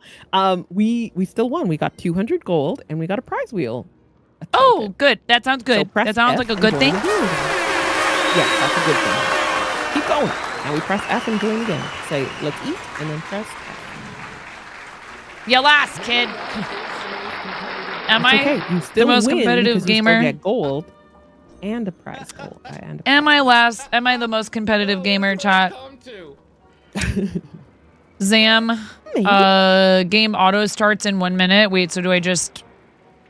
We still won. We got 200 gold and we got a prize wheel. Oh, good. That sounds good. press That sounds F like a and good join thing. the game. Yes, that's a good thing. Keep going. Now we press F and join again. Say, let's eat, and then press F. You lost, kid. Am It's I okay. You the still most win competitive because you still gamer? get gold and a prize gold. And a Am I last? Am I the most competitive gamer, chat? Zam, game auto starts in 1 minute. Wait, so do I just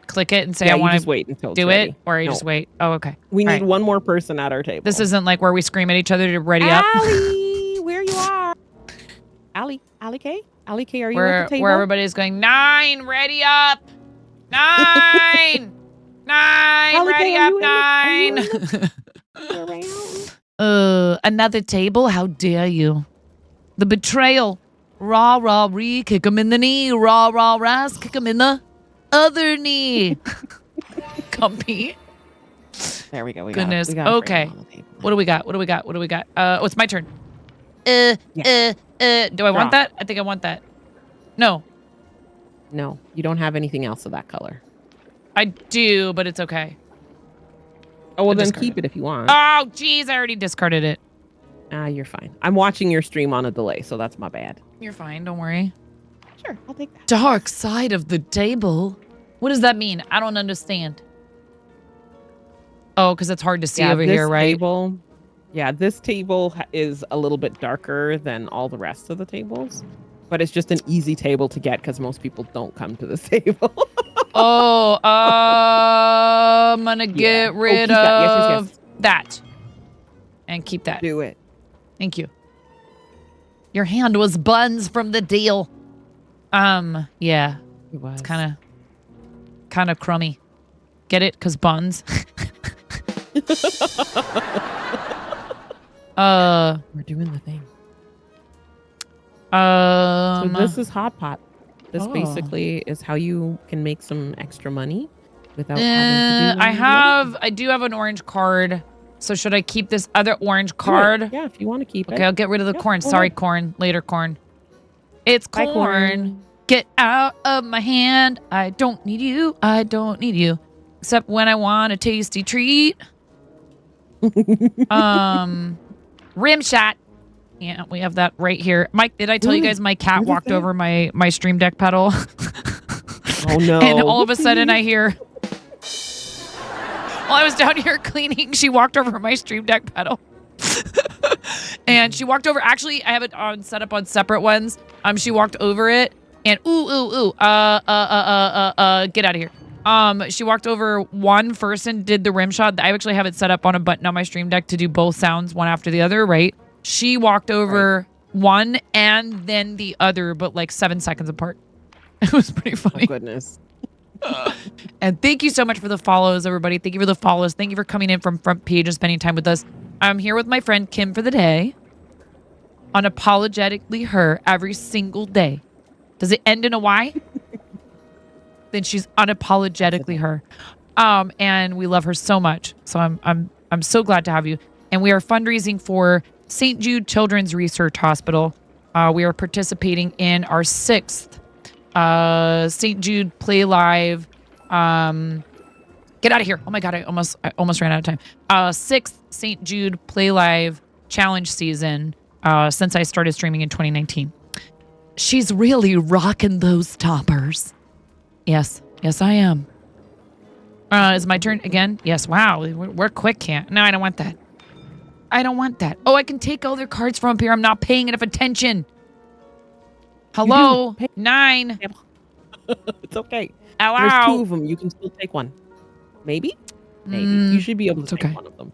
click it and say Yeah, I you want just to wait until it's do ready. it? Or I No. just wait? Oh, okay. We All need right. one more person at our table. This isn't like where we scream at each other to ready up. Allie, where you are? Allie K? Allie K, are you at the table? Where everybody's going, 9, ready up. 9. 9, Allie K, ready are up, you in the- 9. Another table? How dare you? The betrayal. Rah, rah, ree, kick him in the knee. Rah, rah, ras, kick him in the other knee. Comfy. There we go. Goodness. We got a Okay. frame on the table. What do we got? Oh, it's my turn. Do I want that? I think I want that. No. No, you don't have anything else of that color. I do, but it's okay. Oh, well, I'll then discard keep it if you want. Oh, geez, I already discarded it. You're fine. I'm watching your stream on a delay, so that's my bad. You're fine. Don't worry. Sure, I'll take that. Dark side of the table. What does that mean? I don't understand. Oh, because it's hard to see over this here, right? Table, this table is a little bit darker than all the rest of the tables, but it's just an easy table to get because most people don't come to this table. Oh, I'm gonna get rid keep that. Yes, yes, of yes. that. And keep that. Do it. Thank you. Your hand was buns from the deal. Yeah. It was. It's kind of crummy. Get it? Cause buns. We're doing the thing. So this is Hot Pot. This Oh. basically is how you can make some extra money without having to do I do have an orange card. So should I keep this other orange card? Yeah, if you want to keep it. Okay, I'll get rid of the Yeah, corn. go Sorry, ahead. corn. Later, corn. It's Bye, corn. corn. Get out of my hand. I don't need you. I don't need you. Except when I want a tasty treat. Rim shot. Yeah, we have that right here. Mike, did I tell you guys my cat What is walked that? over my stream deck pedal? Oh no. And all of a sudden I hear, while I was down here cleaning, she walked over my stream deck pedal. And she walked over, actually, I have it on set up on separate ones. She walked over it and get out of here. She walked over one first and did the rim shot. I actually have it set up on a button on my stream deck to do both sounds one after the other, right? She walked over one and then the other, but like 7 seconds apart. It was pretty funny. Oh, goodness. And thank you so much for the follows, everybody. Thank you for the follows. Thank you for coming in from Front Page and spending time with us. I'm here with my friend Kim for the day. Unapologetically her every single day. Does it end in a Y? Then she's unapologetically her. And we love her so much. So I'm so glad to have you. And we are fundraising for St. Jude Children's Research Hospital. We are participating in our 6th St. Jude Play Live. Get out of here. Oh my God, I almost ran out of time. 6th St. Jude Play Live challenge season since I started streaming in 2019. She's really rocking those toppers. Yes. Yes, I am. Is my turn again? Yes. Wow. We're quick, can't. No, I don't want that. I don't want that. Oh, I can take all their cards from up here. I'm not paying enough attention. Hello? 9. It's okay. Ow, There's ow. 2 of them. You can still take one. Maybe? Maybe. You should be able to take one of them.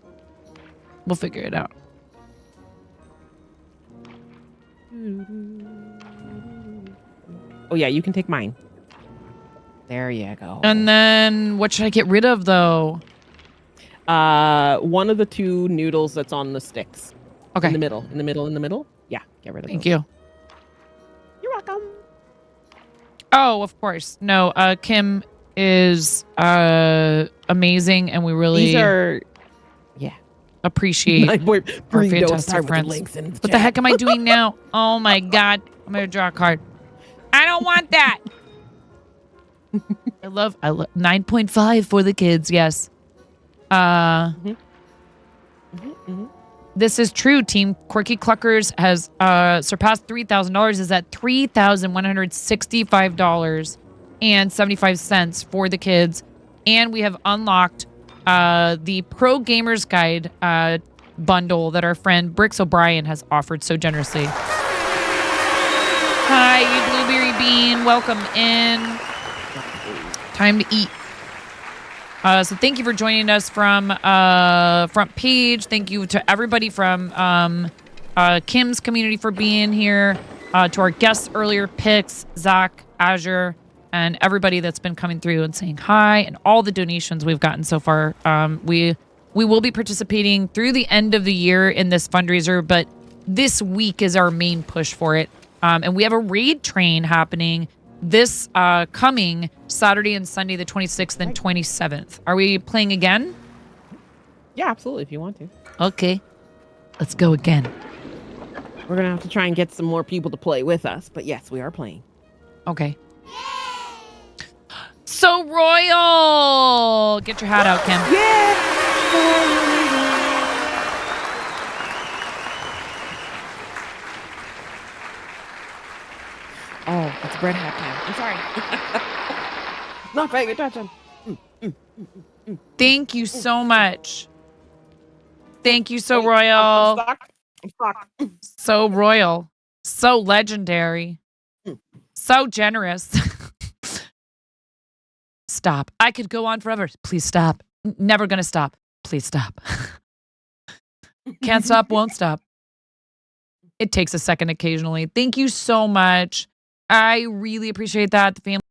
We'll figure it out. Oh, yeah, you can take mine. There you go. And then what should I get rid of, though? One of the 2 noodles that's on the sticks. Okay. In the middle. Yeah, get rid of Thank those. you. You're welcome. Oh, of course. No, Kim is amazing, and we really These are... Yeah. appreciate My boy, our Bree, don't fantastic start with the friends. links in the What the chat. heck am I doing now? Oh my god. I'm gonna draw a card. I don't want that. I love 9.5 for the kids, yes. This is true. Team Quirky Cluckers has surpassed $3,000, is at $3,165.75 for the kids. And we have unlocked the Pro Gamers Guide bundle that our friend Brix O'Brien has offered so generously. Hi, you Blueberry Bean. Welcome in. Time to eat. So thank you for joining us from Front Page. Thank you to everybody from Kim's community for being here. To our guests earlier, Pix, Zach, Azure, and everybody that's been coming through and saying hi, and all the donations we've gotten so far. We will be participating through the end of the year in this fundraiser, but this week is our main push for it. And we have a raid train happening this coming Saturday and Sunday, the 26th and 27th. Are we playing again? Yeah, absolutely, if you want to. Okay. Let's go again. We're going to have to try and get some more people to play with us, but yes, we are playing. Okay. So royal! Get your hat out, Kim. Oh, it's bread hat time. I'm sorry. Not paying attention. Thank you so much. Thank you, so royal. I'm stuck. So royal. So legendary. So generous. Stop. I could go on forever. Please stop. Never gonna stop. Please stop. Can't stop, won't stop. It takes a second occasionally. Thank you so much. I really appreciate that. The family.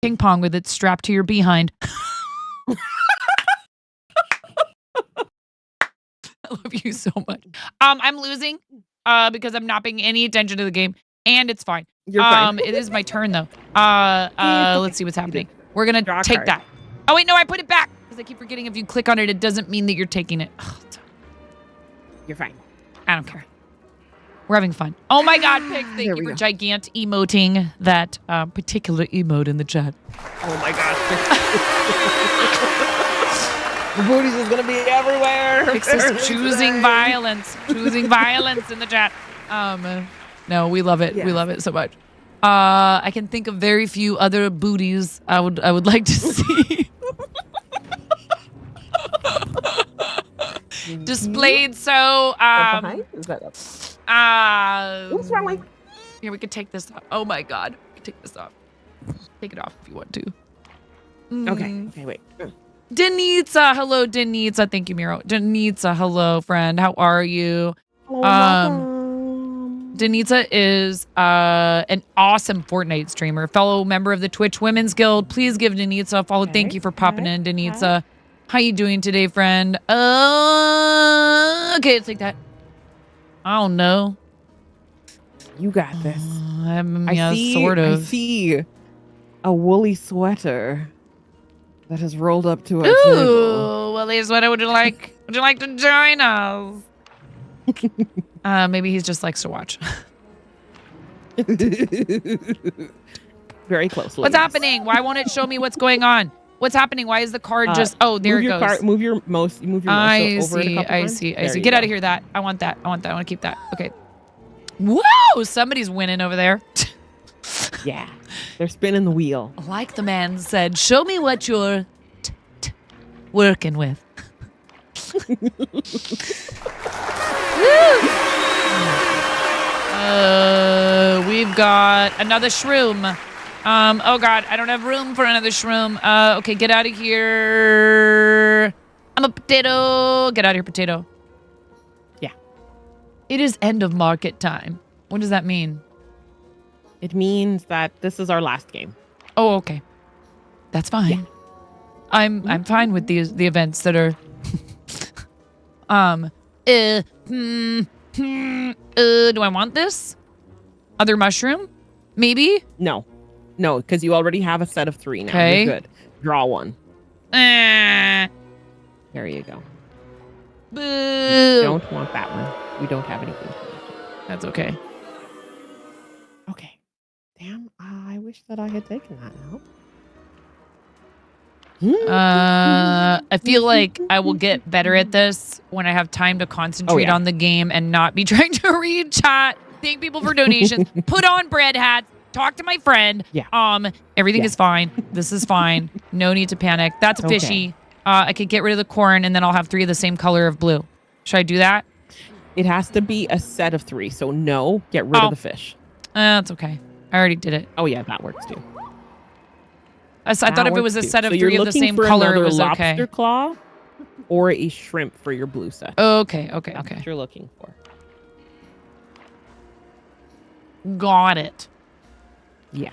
Ping pong with it strapped to your behind. I love you so much. I'm losing because I'm not paying any attention to the game, and it's fine. You're fine. It is my turn though. Let's see what's happening. We're gonna take that. Oh wait, no, I put it back because I keep forgetting if you click on it, it doesn't mean that you're taking it. You're fine. I don't care. We're having fun. Oh my God, Pig, thank you for gigant emoting that particular emote in the chat. Oh my gosh. The booties is going to be everywhere. Pix is choosing violence. Choosing violence in the chat. No, we love it. Yes. We love it so much. I can think of very few other booties I would like to see. Displayed so Is that up? What's wrong with? Here, we could take this off. Oh my God, we could take this off. Take it off if you want to. Okay. Okay. Wait. Denitza, hello, Denitza. Thank you, Miro. Denitza, hello, friend. How are you? Denitza is an awesome Fortnite streamer, fellow member of the Twitch Women's Guild. Please give Denitza a follow. Thank you for popping in, Denitza. How you doing today, friend? Okay, it's like that. I don't know. You got this. Sort of. I see a woolly sweater that has rolled up to our Ooh, table. Willie Sweater, would you like to join us? Maybe he just likes to watch. Very closely. What's happening? Why won't it show me what's going on? What's happening? Why is the card just? Oh, there it goes. Move your mouse. I over it a couple times. see. There you Get go. out of here. I want that. I want to keep that. Okay. Whoa! Somebody's winning over there. Yeah, they're spinning the wheel. Like the man said, show me what you're working with. We've got another shroom. Oh God, I don't have room for another shroom. Okay, get out of here. I'm a potato. Get out of here, potato. Yeah. It is end of market time. What does that mean? It means that this is our last game. Oh, okay. That's fine. Yeah. I'm fine with the events that are do I want this? Other mushroom? Maybe? No, because you already have a set of 3 now. Okay. You're good. Draw one. There you go. Boo. You don't want that one. You don't have anything. That's okay. Okay. Damn, I wish that I had taken that now. I feel like I will get better at this when I have time to concentrate on the game and not be trying to read chat, thank people for donations, put on bread hats, talk to my friend. Yeah. Everything is fine. This is fine. No need to panic. That's Okay. fishy. I could get rid of the corn and then I'll have 3 of the same color of blue. Should I do that? It has to be a set of 3. So no, get rid of the fish. That's okay. I already did it. Oh yeah, that works too. I thought if it was a set of so 3 of the same color, it was lobster okay. claw or a shrimp for your blue set. Okay. That's what you're looking for. Got it. Yeah.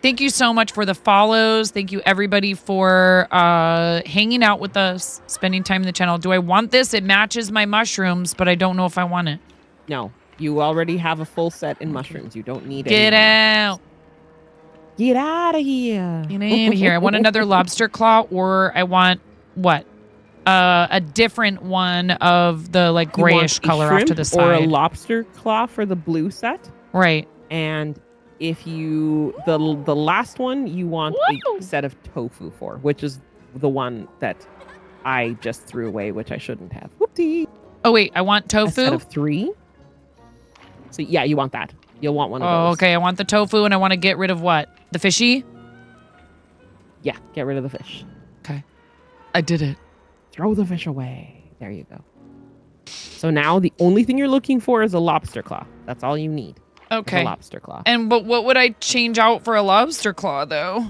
Thank you so much for the follows. Thank you everybody for hanging out with us, spending time in the channel. Do I want this? It matches my mushrooms, but I don't know if I want it. No, you already have a full set in mushrooms. You don't need it. Get out. Get out of here. Get in here. I want another lobster claw, or I want what? A different one of the like You want grayish a color off to the shrimp or a side. lobster claw for the blue set. Right. And if you the last one you want a set of tofu for, which is the one that I just threw away, which I shouldn't have. Whoopsie. Oh wait, I want A tofu. set of 3. So yeah, you want that. You'll want one of Oh, those. okay. I want the tofu, and I want to get rid of what? The fishy? Yeah, get rid of the fish. Okay. I did it. Throw the fish away. There you go. So now the only thing you're looking for is a lobster claw. That's all you need. is Okay. A lobster claw. And but what would I change out for a lobster claw, though?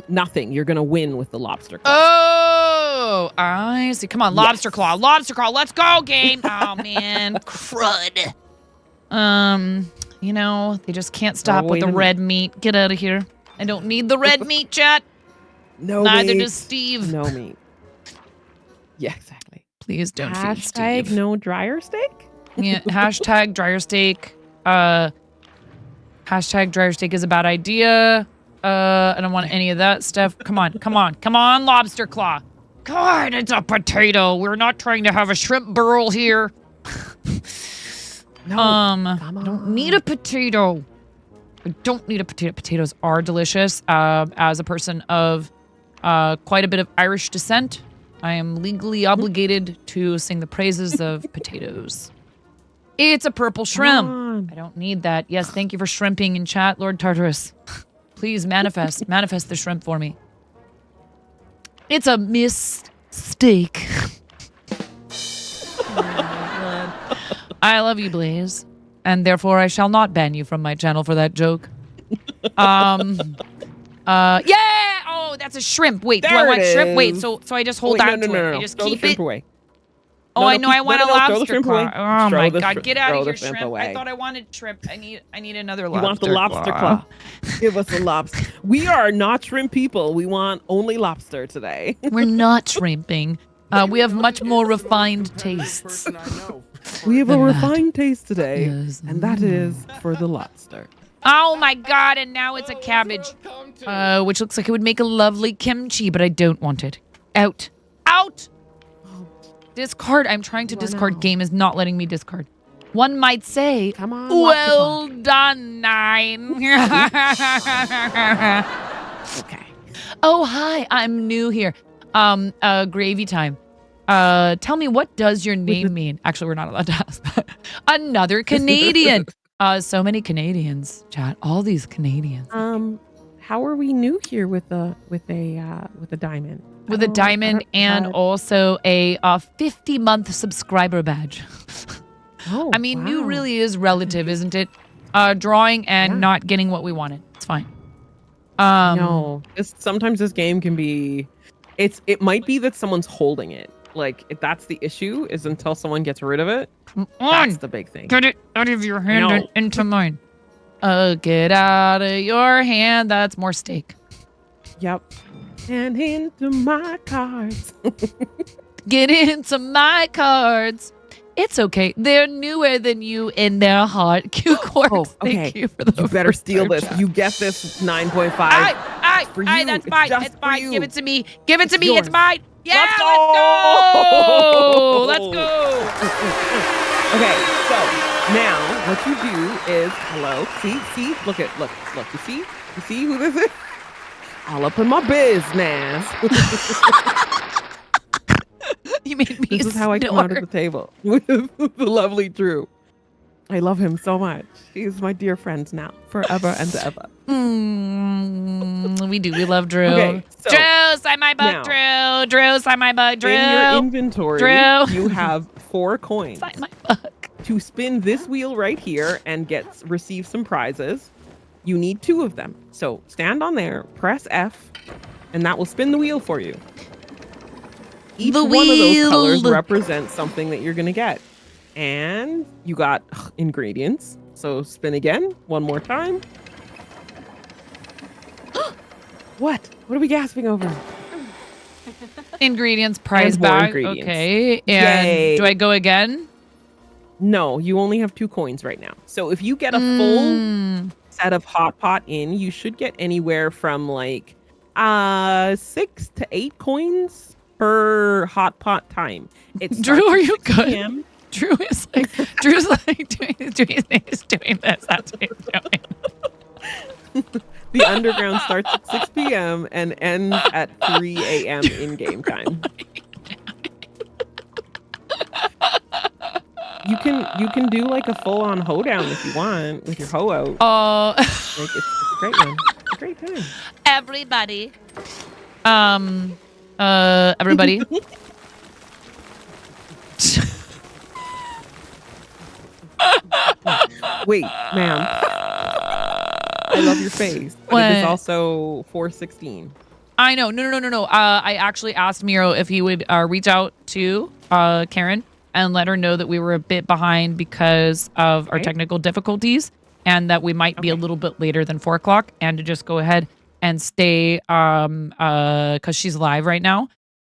Nothing. You're gonna win with the lobster claw. Oh, I see. Come on, lobster claw. Lobster claw. Let's go, game. Oh man, crud. You know, they just can't stop Throw with away the the red meat. Get out of here. I don't need the red meat, chat. No Neither meat. does Steve. No meat. Yeah, exactly. Please don't feed Hashtag Steve. no dryer steak. Yeah, hashtag dryer steak. Hashtag dryer steak is a bad idea. I don't want any of that stuff. Come on, lobster claw. God, it's a potato. We're not trying to have a shrimp burl here. No, I don't need a potato. I don't need a potato. Potatoes are delicious. As a person of quite a bit of Irish descent, I am legally obligated to sing the praises of potatoes. It's a purple shrimp. I don't need that. Yes, thank you for shrimping in chat, Lord Tartarus. Please manifest the shrimp for me. It's a mistake. I love you, Blaze, and therefore I shall not ban you from my channel for that joke. Yeah! Oh, that's a shrimp. Wait, do I There want it shrimp? Wait, is. so I just hold Wait, on to it. I just Throw the keep shrimp it. away. Oh, I know. I want a throw the lobster shrimp claw. away. Oh Throw my the god, shrimp- get out throw of the here, shrimp shrimp! away. I thought I wanted shrimp. I need another You lobster. want the lobster claw? Give us a lobster. We are not shrimp people. We want only lobster today. We're not shrimping. We have much more refined tastes. We have a than that. refined taste today, and that is for the lobster. Oh my god, and now it's a cabbage. Which looks like it would make a lovely kimchi, but I don't want it. Out. Out! Discard. I'm trying to discard. Game is not letting me discard. One might say, come on, well done, 9. Okay. Oh, hi. I'm new here. Gravy time. Tell me, what does your name mean? Actually, we're not allowed to ask that. Another Canadian. So many Canadians, chat. All these Canadians. How are we new here with a diamond? With a diamond and also a 50-month subscriber badge. Oh, I mean, new really is relative, isn't it? Drawing and not getting what we wanted. It's fine. No, sometimes this game can be. It might be that someone's holding it. Like if that's the issue, is until someone gets rid of it. That's the big thing. Get it out of your hand No. and into mine. Get out of your hand. That's more steak. Yep. And into my cards. Get into my cards. It's okay. They're newer than you in their heart. Cute quarks. Thank you for the You better steal super this. chat. You get this 9.5. For you. that's It's mine. just It's for mine. you. Give it to me. Give it It's to me. yours. It's mine. Yeah, Let's let's go. go. Let's go. Okay, so now what you do is hello. See, look. You see who this is? All up in my business. You made me. This is how I come out of the table with the lovely Drew. I love him so much. He's my dear friend now, forever and ever. We do. We love Drew. Okay, so Drew, sign my book. now- Drew, sign my book. Drew. In your inventory, Drew. you have 4 coins. Sign my book. To spin this wheel right here and receive some prizes, you need 2 of them. So stand on there, press F, and that will spin the wheel for you. Each The one of those colors wheel. represents something that you're going to get. And you got ingredients. So spin again, one more time. What? What are we gasping over? Ingredients, prize And more bag. ingredients. Okay. And Yay. do I go again? No, you only have 2 coins right now. So if you get a full set of hot pot in, you should get anywhere from like 6 to 8 coins per hot pot time. It's Drew, are you good? Drew is like doing this. That's what he's doing. The underground starts at 6 p.m. and ends at 3 a.m. in game time. You can do like a full-on hoedown if you want with your hoe out. Like it's a great one. It's a great time. Everybody. Everybody. Wait, ma'am. I love your face. But it is What? also 4:16. I know. No. I actually asked Miro if he would reach out to Karen and let her know that we were a bit behind because of our technical difficulties and that we might be a little bit later than 4 o'clock, and to just go ahead and stay because she's live right now.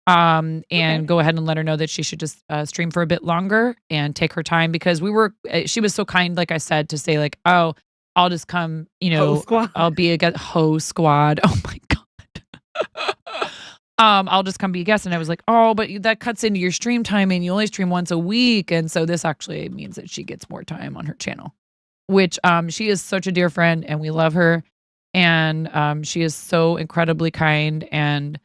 And go ahead and let her know that she should just stream for a bit longer and take her time, because she was so kind, like I said, to say like, oh, I'll just come, Ho squad. I'll be a guest. Ho squad. Oh my God. I'll just come be a guest. And I was like, oh, but that cuts into your stream time and you only stream once a week. And so this actually means that she gets more time on her channel, which she is such a dear friend and we love her. And she is so incredibly kind, and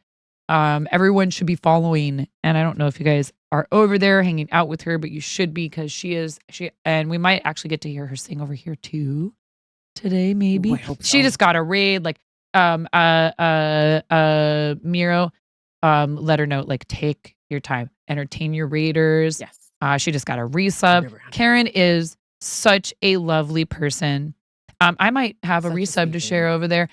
everyone should be following. And I don't know if you guys are over there hanging out with her, but you should be, because she and we might actually get to hear her sing over here too today, maybe. Ooh, I hope She so. just got a raid, like Miro let her know, like, take your time, entertain your raiders. Yes. She just got a resub. Karen is such a lovely person. I might have a resub to share over there.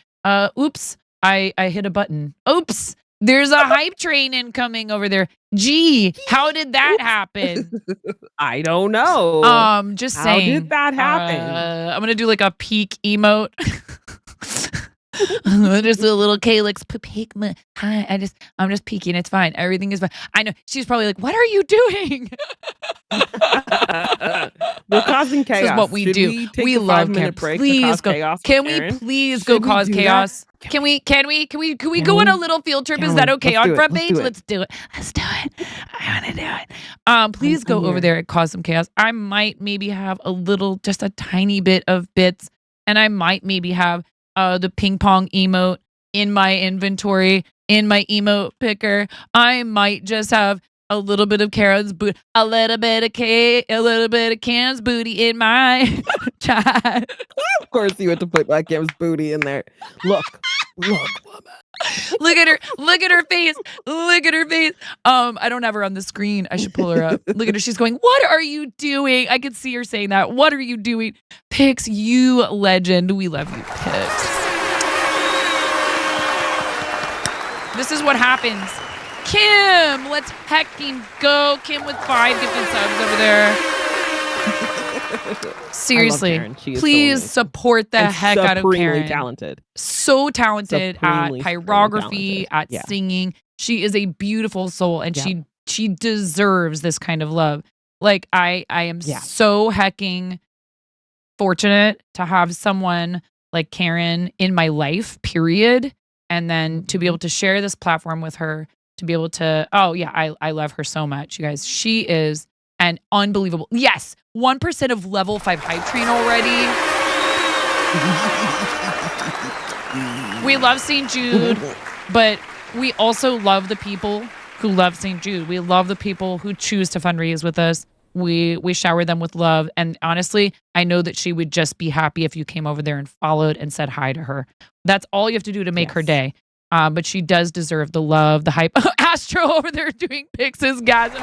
Oops. I hit a button. Oops. There's a hype train incoming over there. Gee, how did that happen? I don't know. Just How saying. did that happen? I'm gonna do like a peak emote. Just a little Calyx peek. Hi, I'm just peeking. It's fine. Everything is fine. I know she's probably like, "What are you doing?" We're causing chaos. This is what we Should do. we take We a love 5-minute chaos. break to Please cause go. chaos with Can we Karen? please Should go we cause do that? chaos? Can we go on a little field trip? Is that okay on front page? Let's do it. Let's do it. I want to do it. Please go over there and cause some chaos. I might maybe have just a tiny bit of bits, and I might maybe have the ping pong emote in my inventory, in my emote picker. I might just have a little bit of Karen's booty, a little bit of Karen's booty in my chat. Of course, you had to put like Kim's booty in there. Look, woman. Look at her. Look at her face. Look at her face. I don't have her on the screen. I should pull her up. Look at her. She's going, "What are you doing?" I could see her saying that. What are you doing? Pix, you legend. We love you, Pix. This is what happens. Kim, let's hecking go. Kim with 5 gifted subs over there. Seriously, please support the heck out of Karen. Talented. So talented Supremely at pyrography, talented. at singing. She is a beautiful soul, and she deserves this kind of love. Like I am so hecking fortunate to have someone like Karen in my life, period. And then to be able to share this platform with her, to be able to, I love her so much, you guys. She is an unbelievable, 1% of level 5 hype train already. We love St. Jude, but we also love the people who love St. Jude. We love the people who choose to fundraise with us. We shower them with love. And honestly, I know that she would just be happy if you came over there and followed and said hi to her. That's all you have to do to make her day. But she does deserve the love, the hype. Astro over there doing Pix's gasm.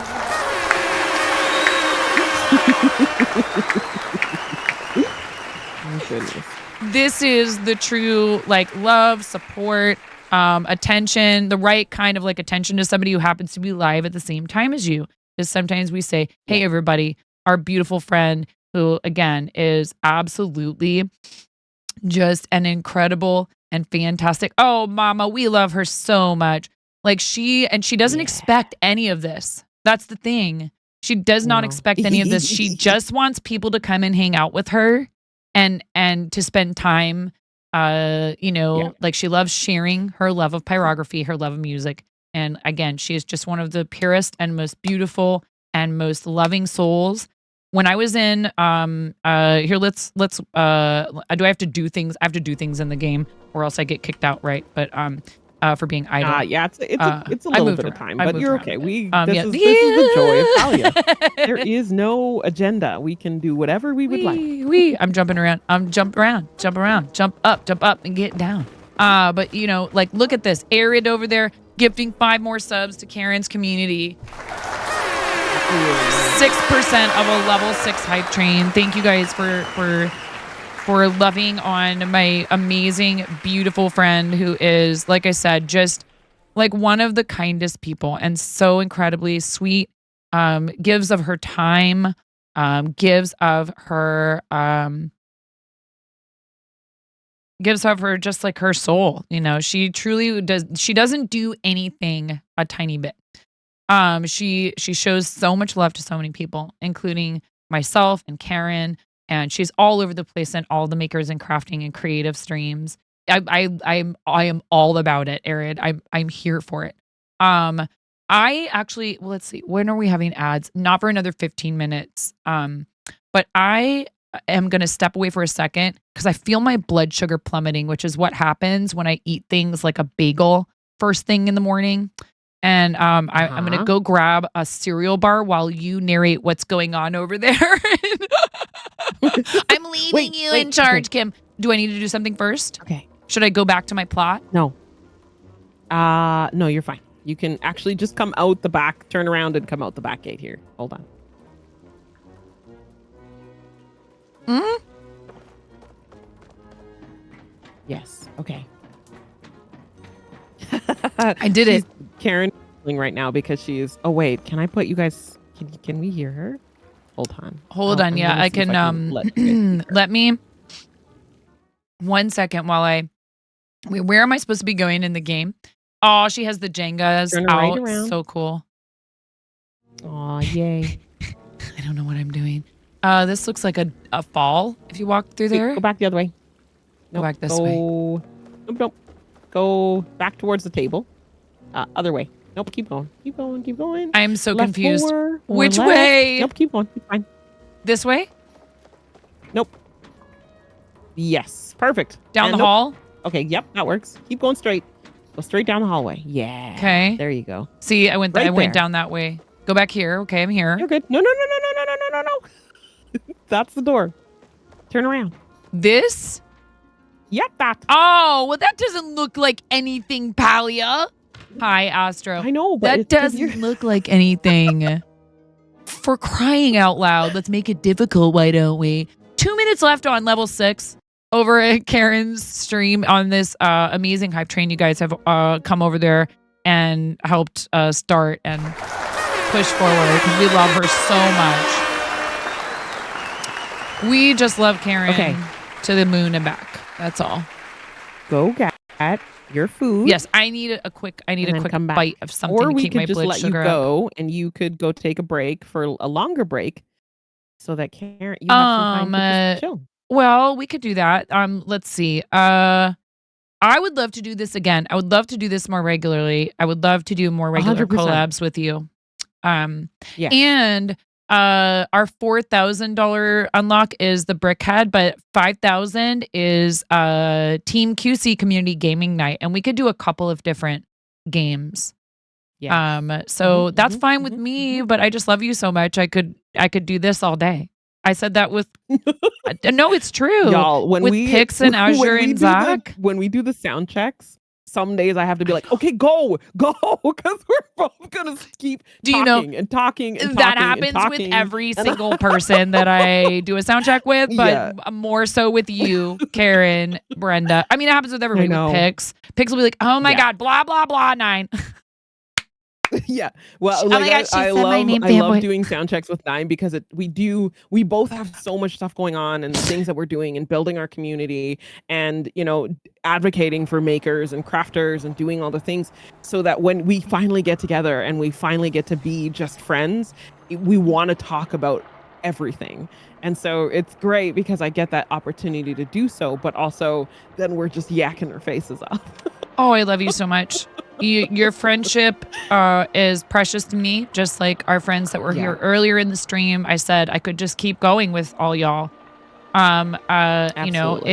Oh, goodness. This is the true love, support, attention, the right kind of attention to somebody who happens to be live at the same time as you. Because sometimes we say, "Hey, everybody, our beautiful friend who, again, is absolutely just an incredible and fantastic. Oh, mama, we love her so much." She doesn't expect any of this. That's the thing. She does not expect any of this. She just wants people to come and hang out with her and to spend time. She loves sharing her love of pyrography, her love of music. And again, she is just one of the purest and most beautiful and most loving souls. When I was in do I have to do things? I have to do things in the game or else I get kicked out, right? But for being idle. It's a little bit of time, but you're okay. This is the joy of Talia. There is no agenda. We can do whatever we would like. I'm jumping around. Jump around, jump up and get down. But look at this. Arid over there gifting 5 more subs to Karen's community. 6% of a level 6 hype train. Thank you guys for loving on my amazing, beautiful friend who is, like I said, just one of the kindest people and so incredibly sweet. Gives of her time, gives of her just her soul. She truly does. She doesn't do anything a tiny bit. She shows so much love to so many people, including myself and Karen, and she's all over the place in all the makers and crafting and creative streams. I am all about it, Arid. I'm here for it. I actually, let's see, when are we having ads? Not for another 15 minutes. But I am going to step away for a second because I feel my blood sugar plummeting, which is what happens when I eat things like a bagel first thing in the morning. And I'm going to go grab a cereal bar while you narrate what's going on over there. I'm leaving you in charge, Kim. Do I need to do something first? Okay. Should I go back to my plot? No. No, you're fine. You can actually just come out the back, turn around and come out the back gate here. Hold on. Yes. Okay. I did it. Karen right now because she's. Oh wait, can I put you guys? Can we hear her? Hold on. Hold on. I'm Yeah, gonna I see if can. let you guys hear her. Let me. 1 second while I. Wait, where am I supposed to be going in the game? Oh, she has the Jengas Turn her out. right around. So cool. Aw, yay. I don't know what I'm doing. This looks like a fall if you walk through there. Go back the other way. Go back this go... way. Nope. Go back towards the table. Other way. Nope, keep going. Keep going. Keep going. I'm so Left confused. 4, or Which left. way? Nope, keep going. Keep fine. This way? Nope. Yes. Perfect. Down And the nope. hall? Okay, yep, that works. Keep going straight. Go straight down the hallway. Yeah. Okay. There you go. See, I went Right there. down that way. Go back here. Okay, I'm here. You're good. No. That's the door. Turn around. This? Yep, that. Oh, well, that doesn't look like anything, Palia. Hi, Astro. I know, but that it's 'cause doesn't look like anything. For crying out loud, let's make it difficult, why don't we? 2 minutes left on level 6 over at Karen's stream on this amazing hype train. You guys have come over there and helped start and push forward because we love her so much. We just love Karen to the moon and back. That's all. Go get your food. Yes, I need a quick come back. bite of something or to we keep could my just blood let you sugar up. go, and you could go take a break for a longer break, so that Karen you have some time to just chill. Well, we could do that. Let's see. I would love to do this again. I would love to do this more regularly. I would love to do more regular 100%. collabs with you. Yeah. And our $4,000 unlock is the Brickhead, but 5,000 is Team QC Community Gaming Night, and we could do a couple of different games. Yeah. So that's fine with me, but I just love you so much. I could do this all day. I said that with no, it's true. Y'all, when with we Pix and when Azure we and do Zach. when we do the sound checks, some days I have to be like, okay, go, because we're both gonna keep Do you know talking and talking and that talking happens and talking. with every And- single person that I do a sound check with, but Yeah. more so with you, Karen, Brenda. I mean, it happens with everybody. know. With Pix. Pix will be like, "Oh my Yeah. god, blah blah blah 9." Yeah. Well, Oh my like God, she I said my love name, I love fanboy. doing sound checks with 9 because we both have so much stuff going on and things that we're doing and building our community and advocating for makers and crafters and doing all the things so that when we finally get together and we finally get to be just friends, we want to talk about everything. And so it's great because I get that opportunity to do so, but also then we're just yakking our faces off. Oh, I love you so much. Your friendship is precious to me, just like our friends that were here earlier in the stream. I said I could just keep going with all y'all. Absolutely.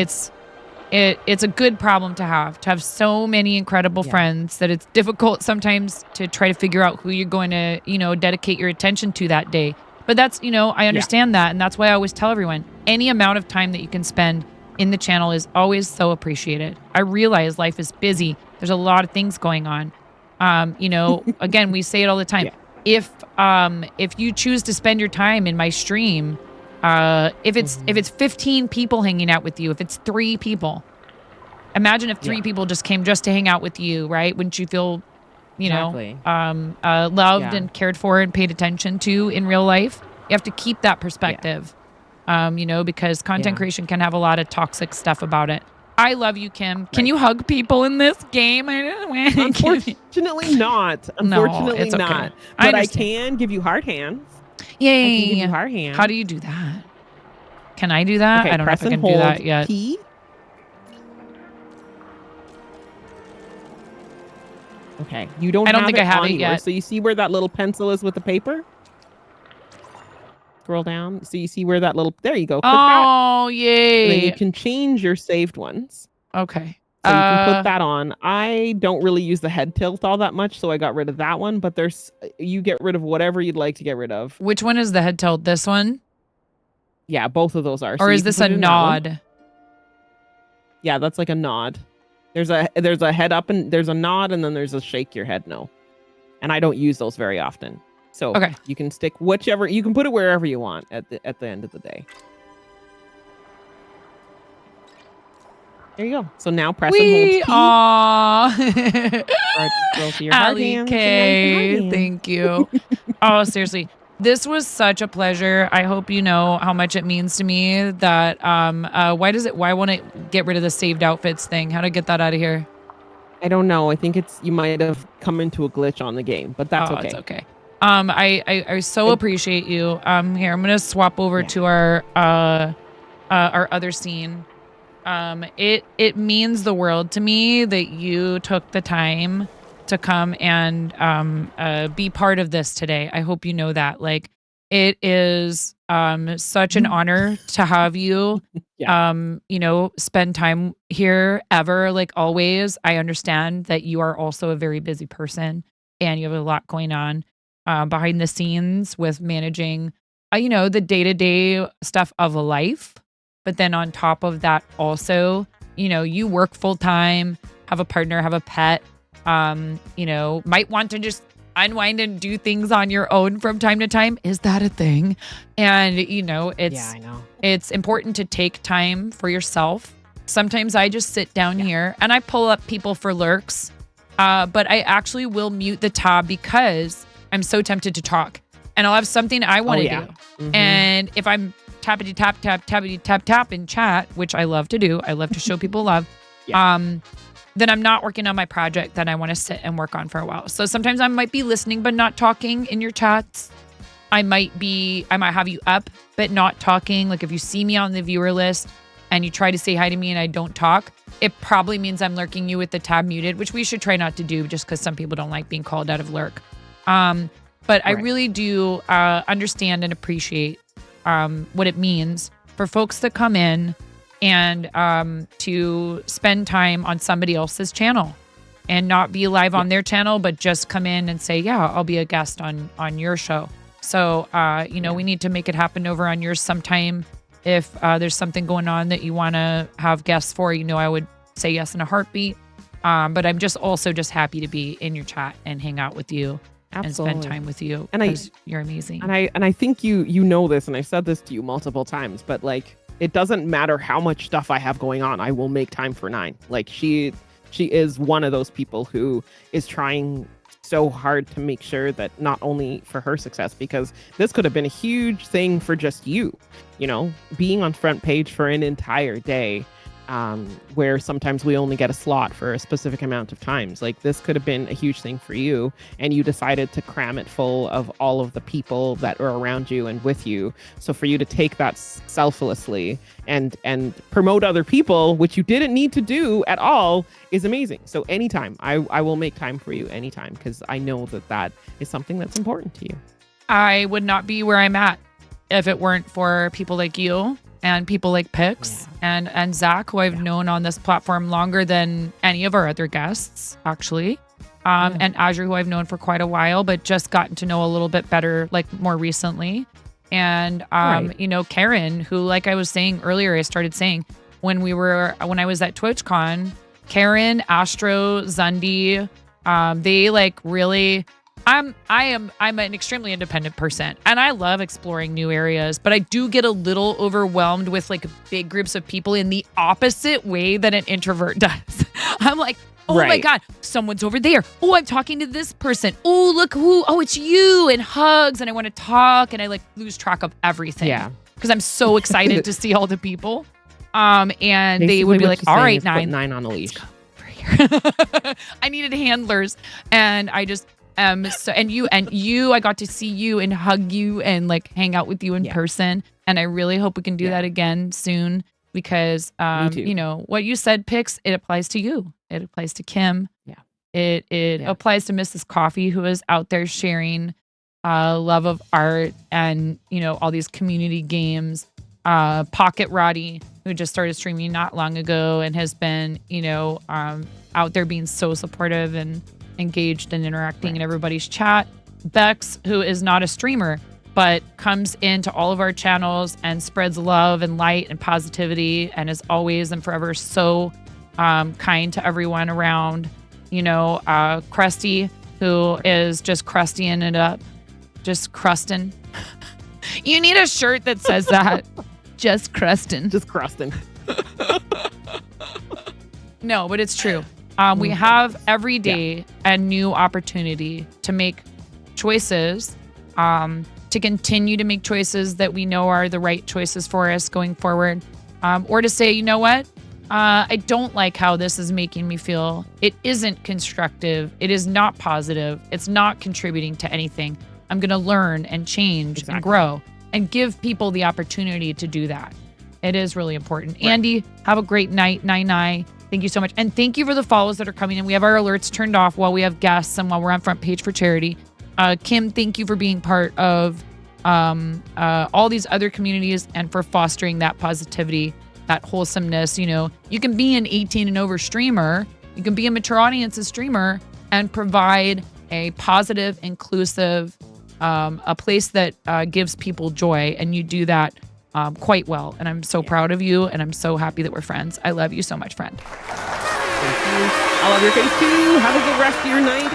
It's a good problem to have so many incredible friends that it's difficult sometimes to try to figure out who you're going to, dedicate your attention to that day. But that's, I understand that. And that's why I always tell everyone, any amount of time that you can spend in the channel is always so appreciated. I realize life is busy. There's a lot of things going on. Again, we say it all the time. If you choose to spend your time in my stream, if it's 15 people hanging out with you, if it's 3 people, imagine if 3 people just came just to hang out with you, right? Wouldn't you feel, Exactly. loved and cared for and paid attention to in real life? You have to keep that perspective, because content creation can have a lot of toxic stuff about it. I love you, Kim. Can you hug people in this game? Unfortunately not. Unfortunately it's okay. not. I But I understand. can give you hard hands. Yay. I can give you hard hands. How do you do that? Can I do that? Okay, I don't know if press I and can do that hold yet. P. Okay. You don't I don't have think it I have on it yours, yet. So you see where that little pencil is with the paper? Scroll down. So you see where that little there you go. Click that. Oh, And then yay. you can change your saved ones. Okay. So you can put that on. I don't really use the head tilt all that much, so I got rid of that one. But you get rid of whatever you'd like to get rid of. Which one is the head tilt? This one? Yeah, both of those are. So Or you is can this put a it in that one. nod? Yeah, that's like a nod. There's a head up and there's a nod and then there's a shake your head no. And I don't use those very often. So Okay. you can stick whichever you can put it wherever you want at the end of the day. There you go. So now press and hold P. Aww. Scroll to your hard Allie hands, K, and now thank you. Oh, seriously. This was such a pleasure. I hope you know how much it means to me that why won't it get rid of the saved outfits thing? How to get that out of here? I don't know. I think you might have come into a glitch on the game, but that's okay. It's okay. I so appreciate you. Here, I'm gonna swap over to our other scene. It means the world to me that you took the time to come and be part of this today. I hope you know that. Like, it is such an honor to have you spend time here ever, like always. I understand that you are also a very busy person and you have a lot going on behind the scenes with managing the day-to-day stuff of life. But then on top of that also, you work full time, have a partner, have a pet, might want to just unwind and do things on your own from time to time. Is that a thing? And it's important to take time for yourself. Sometimes I just sit down here and I pull up people for lurks, but I actually will mute the tab because I'm so tempted to talk and I'll have something I want to do. Mm-hmm. And if I'm tappity tap tap tappity tap tap in chat, which I love to do, I love to show people love, then I'm not working on my project that I want to sit and work on for a while. So sometimes I might be listening but not talking in your chats. I might have you up but not talking. Like if you see me on the viewer list and you try to say hi to me and I don't talk, it probably means I'm lurking you with the tab muted, which we should try not to do just because some people don't like being called out of lurk. But I really do understand and appreciate what it means for folks that come in and to spend time on somebody else's channel and not be live on their channel, but just come in and say, yeah, I'll be a guest on your show. So, we need to make it happen over on yours sometime. If there's something going on that you want to have guests for, I would say yes in a heartbeat. But I'm just happy to be in your chat and hang out with you. Absolutely. And spend time with you. And you're amazing. And I think you know this, and I've said this to you multiple times, but like, it doesn't matter how much stuff I have going on, I will make time for Nine. Like she is one of those people who is trying so hard to make sure that not only for her success, because this could have been a huge thing for just you, being on front page for an entire day. Where sometimes we only get a slot for a specific amount of times. Like this could have been a huge thing for you, and you decided to cram it full of all of the people that are around you and with you. So for you to take that selflessly and promote other people, which you didn't need to do at all, is amazing. So anytime, I will make time for you anytime, because I know that is something that's important to you. I would not be where I'm at if it weren't for people like you. And people like Pix and Zach, who I've known on this platform longer than any of our other guests, actually. And Azure, who I've known for quite a while, but just gotten to know a little bit better, like more recently. And, Karen, who, like I was saying earlier, I started saying when I was at TwitchCon, Karen, Astro, Zundi, they like really... I'm an extremely independent person and I love exploring new areas, but I do get a little overwhelmed with like big groups of people in the opposite way that an introvert does. I'm like, oh my God, someone's over there. Oh, I'm talking to this person. Oh, look who, oh, it's you, and hugs. And I want to talk and I like lose track of everything. Yeah. Because I'm so excited to see all the people. And basically they would be like, all right, Nine on a leash. I needed handlers and I just, I got to see you and hug you and like hang out with you in person. And I really hope we can do that again soon because, what you said, Pix, it applies to you. It applies to Kim. Yeah. It applies to Mrs. Coffee, who is out there sharing love of art and, all these community games. Pocket Roddy, who just started streaming not long ago and has been, out there being so supportive and engaged and interacting in everybody's chat. Bex, who is not a streamer, but comes into all of our channels and spreads love and light and positivity and is always and forever so kind to everyone around. Krusty, who is just crustying it up. Just crusting. You need a shirt that says that. Just crusting. Just crusting. No, but it's true. We have every day a new opportunity to make choices, to continue to make choices that we know are the right choices for us going forward, or to say, you know what? I don't like how this is making me feel. It isn't constructive. It is not positive. It's not contributing to anything. I'm going to learn and change and grow and give people the opportunity to do that. It is really important. Right. Andy, have a great night. Nai. Thank you so much. And thank you for the follows that are coming in. We have our alerts turned off while we have guests and while we're on Front Page for Charity. Kim, thank you for being part of all these other communities and for fostering that positivity, that wholesomeness. You know, you can be an 18 and over streamer. You can be a mature audience's streamer and provide a positive, inclusive, a place that gives people joy. And you do that quite well. And I'm so proud of you. And I'm so happy that we're friends. I love you so much, friend. Thank you. I love your face too. Have a good rest of your night.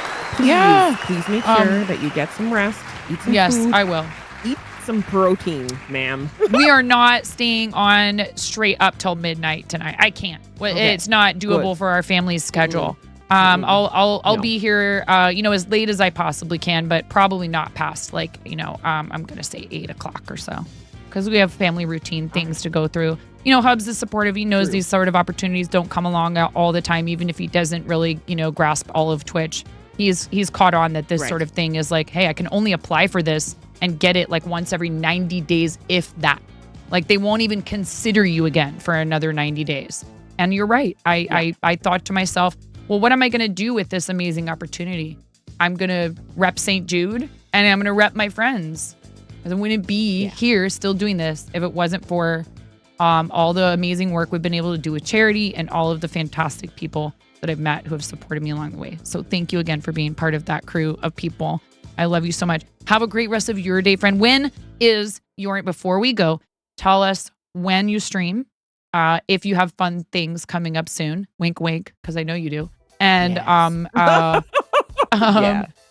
Please make sure that you get some rest. Eat some food. I will. Eat some protein, ma'am. We are not staying on straight up till midnight tonight. I can't. It's not doable for our family's schedule. I'll be here, as late as I possibly can, but probably not past I'm going to say 8 o'clock or so, because we have family routine things to go through. Hubs is supportive. He knows these sort of opportunities don't come along all the time, even if he doesn't really, grasp all of Twitch. He's caught on that this sort of thing is like, hey, I can only apply for this and get it like once every 90 days, if that. Like they won't even consider you again for another 90 days. And you're right. I thought to myself, well, what am I going to do with this amazing opportunity? I'm going to rep St. Jude and I'm going to rep my friends. I wouldn't be here still doing this if it wasn't for all the amazing work we've been able to do with charity and all of the fantastic people that I've met who have supported me along the way. So thank you again for being part of that crew of people. I love you so much. Have a great rest of your day, friend. Before we go, tell us when you stream, if you have fun things coming up soon. Wink, wink, because I know you do. And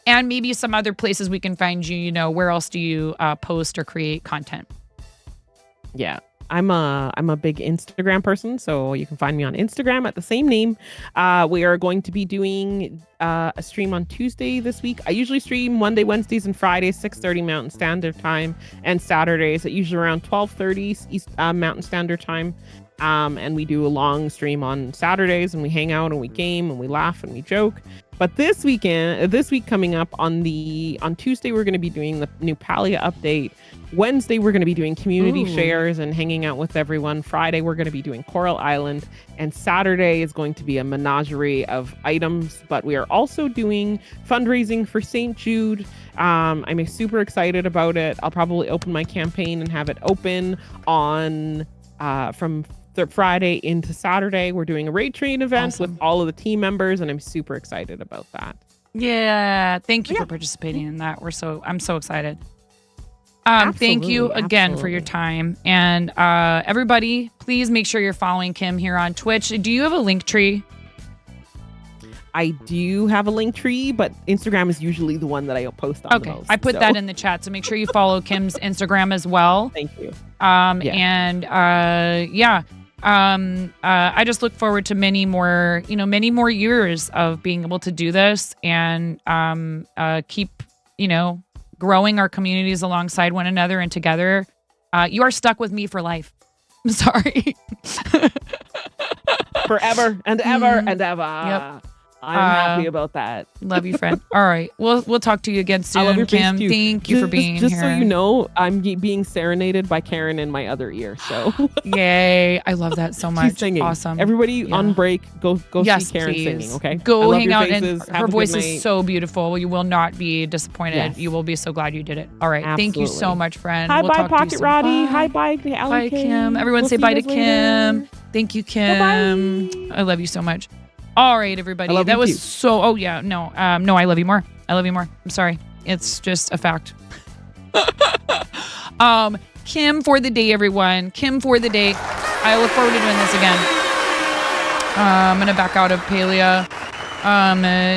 and maybe some other places we can find you. Where else do you post or create content? Yeah. I'm a big Instagram person, so you can find me on Instagram at the same name. We are going to be doing a stream on Tuesday this week. I usually stream Monday, Wednesdays, and Fridays, 6:30 Mountain Standard Time, and Saturdays at usually around 12:30 East Mountain Standard Time. And we do a long stream on Saturdays, and we hang out and we game and we laugh and we joke. But this week coming up on Tuesday, we're going to be doing the new Palia update. Wednesday, we're going to be doing community shares and hanging out with everyone. Friday, we're going to be doing Coral Island. And Saturday is going to be a menagerie of items. But we are also doing fundraising for St. Jude. I'm super excited about it. I'll probably open my campaign and have it open on from Friday into Saturday. We're doing a raid train event with all of the team members, and I'm super excited about that. Yeah, thank you for participating in that. I'm so excited. Thank you again for your time, and everybody, please make sure you're following Kim here on Twitch. Do you have a link tree? I do have a link tree, but Instagram is usually the one that I post on the most. I put that in the chat, so make sure you follow Kim's Instagram as well. Thank you. I just look forward to many more years of being able to do this and keep, growing our communities alongside one another and together. You are stuck with me for life. I'm sorry. Forever and ever and ever. Yep. I'm happy about that. Love you, friend. All right. We'll talk to you again soon, I love your Kim. face too. Thank you for being here. Just so you know, I'm being serenaded by Karen in my other ear. So yay. I love that so much. She's singing. Awesome. Everybody on break, go see Karen singing, okay? Go hang out. And her voice is so beautiful. You will not be disappointed. Yes. You will be so glad you did it. All right. Absolutely. Thank you so much, friend. Hi, we'll bye, talk Pocket to you soon. Roddy. Hi, bye, Allie. Bye, Kim. Everyone say bye to Kim. Later. Thank you, Kim. Bye-bye. I love you so much. All right, everybody. That was so. Oh yeah, no, I love you more. I love you more. I'm sorry. It's just a fact. Kim for the day, everyone. Kim for the day. I look forward to doing this again. I'm gonna back out of Palia.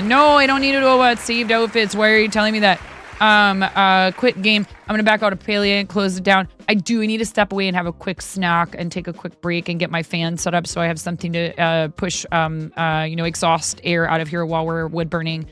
No, I don't need to know about saved outfits. Why are you telling me that? Quit game. I'm gonna back out of Palia and close it down. I do need to step away and have a quick snack and take a quick break and get my fan set up so I have something to push exhaust air out of here while we're wood burning.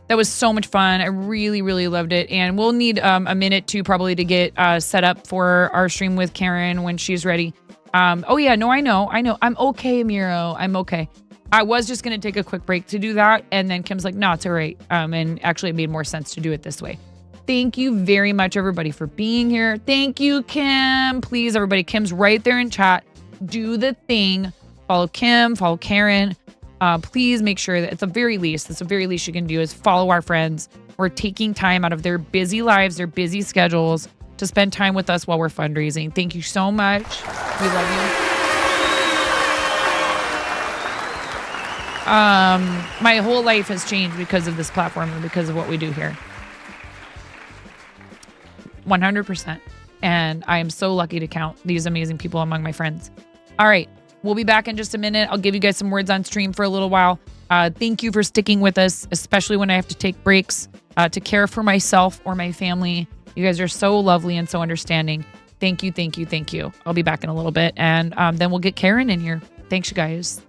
That was so much fun. I really, really loved it. And we'll need a minute to probably to get set up for our stream with Karen when she's ready. I know. I'm okay, Miro. I'm okay. I was just going to take a quick break to do that. And then Kim's like, no, it's all right. And actually it made more sense to do it this way. Thank you very much, everybody, for being here. Thank you, Kim. Please, everybody, Kim's right there in chat. Do the thing. Follow Kim, follow Karen. Please make sure that that's the very least you can do is follow our friends. We're taking time out of their busy lives, their busy schedules to spend time with us while we're fundraising. Thank you so much. We love you. My whole life has changed because of this platform and because of what we do here. 100%. And I am so lucky to count these amazing people among my friends. All right. We'll be back in just a minute. I'll give you guys some words on stream for a little while. Thank you for sticking with us, especially when I have to take breaks to care for myself or my family. You guys are so lovely and so understanding. Thank you, thank you, thank you. I'll be back in a little bit, and then we'll get Karen in here. Thanks, you guys.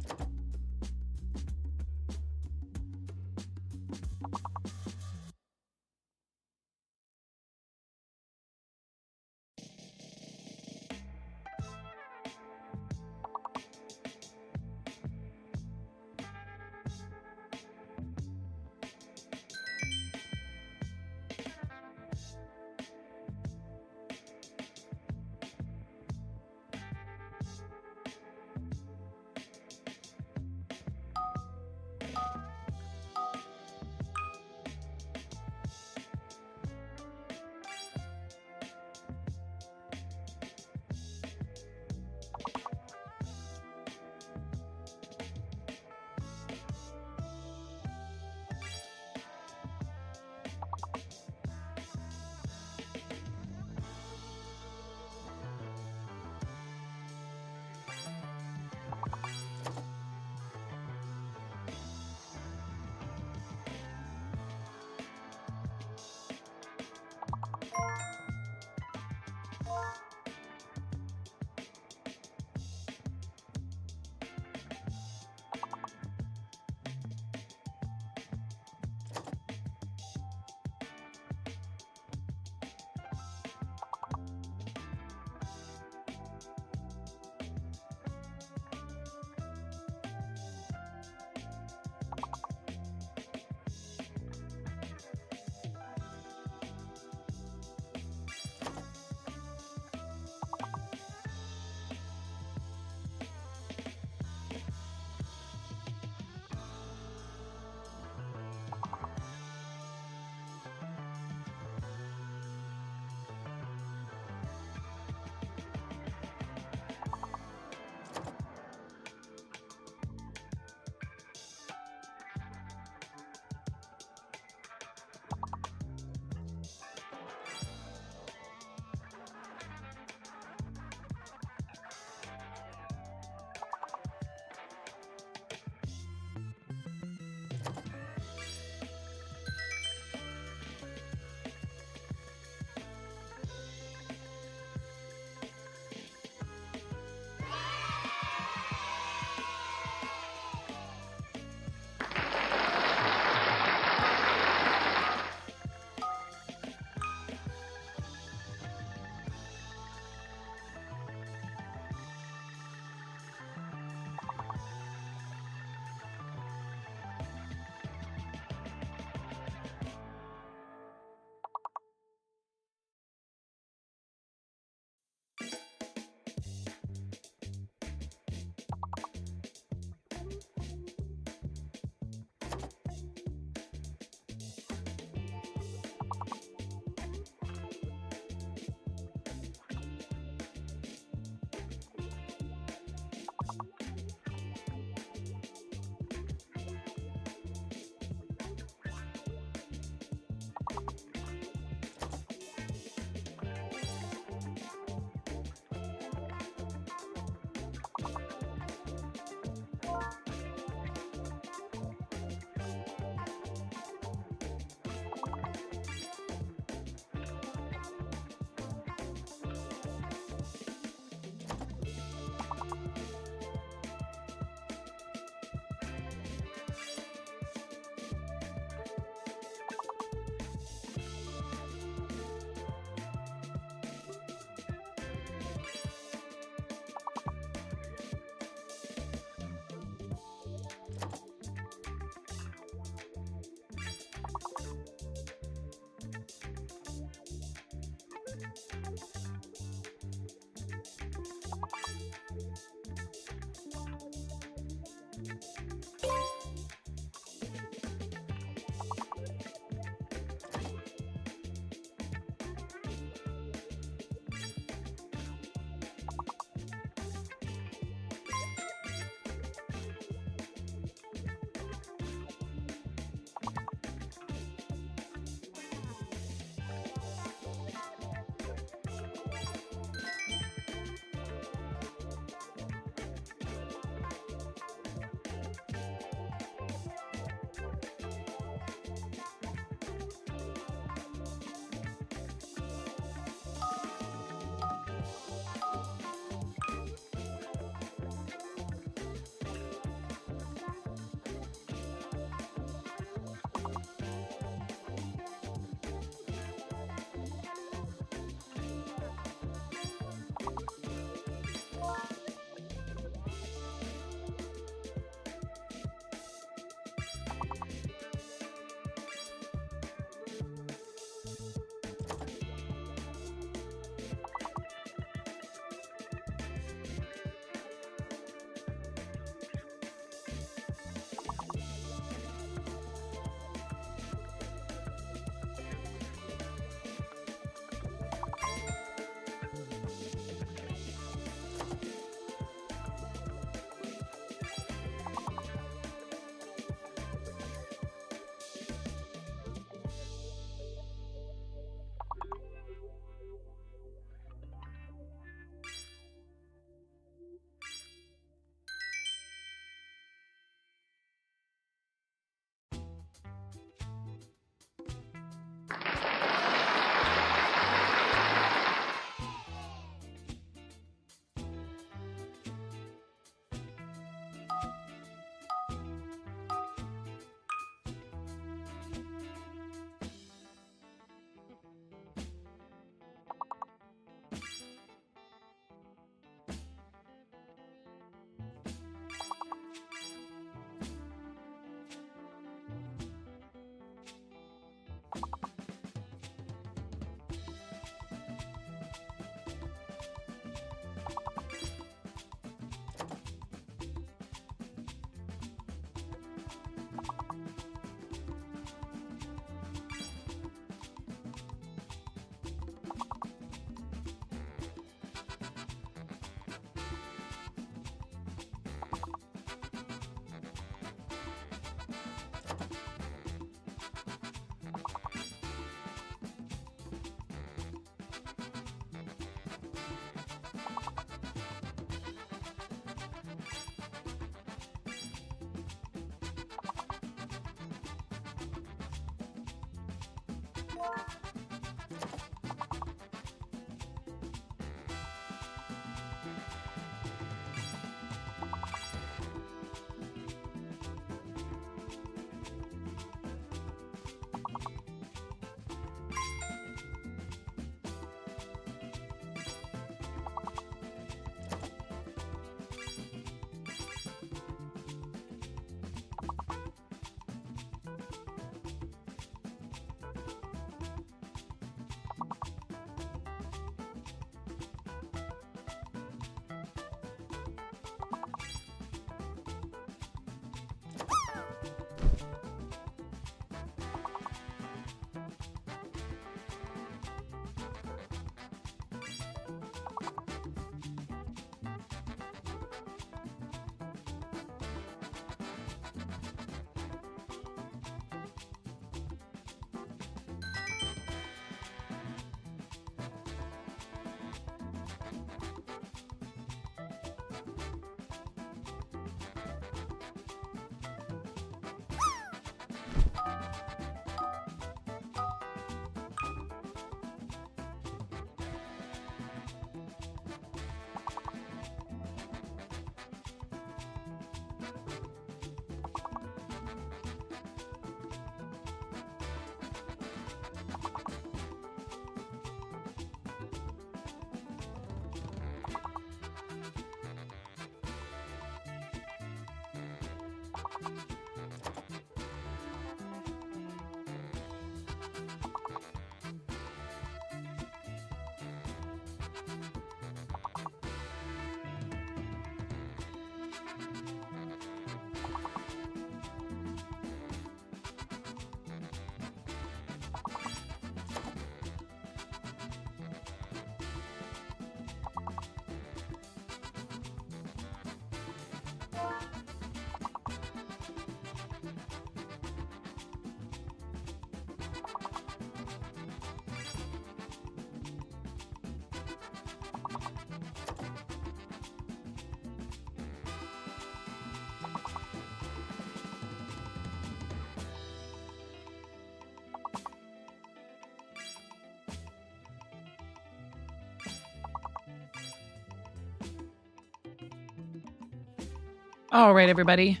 All right, everybody.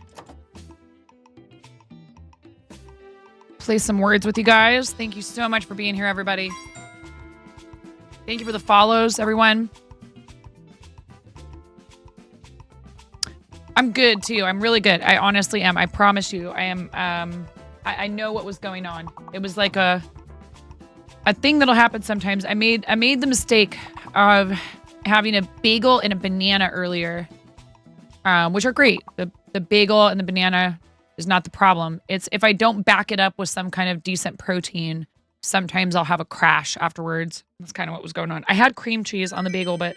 Play some words with you guys. Thank you so much for being here, everybody. Thank you for the follows, everyone. I'm good too. I'm really good. I honestly am. I promise you. I am. I know what was going on. It was like a thing that'll happen sometimes. I made the mistake of having a bagel and a banana earlier, which are great. The bagel and the banana is not the problem. It's if I don't back it up with some kind of decent protein, sometimes I'll have a crash afterwards. That's kind of what was going on. I had cream cheese on the bagel, but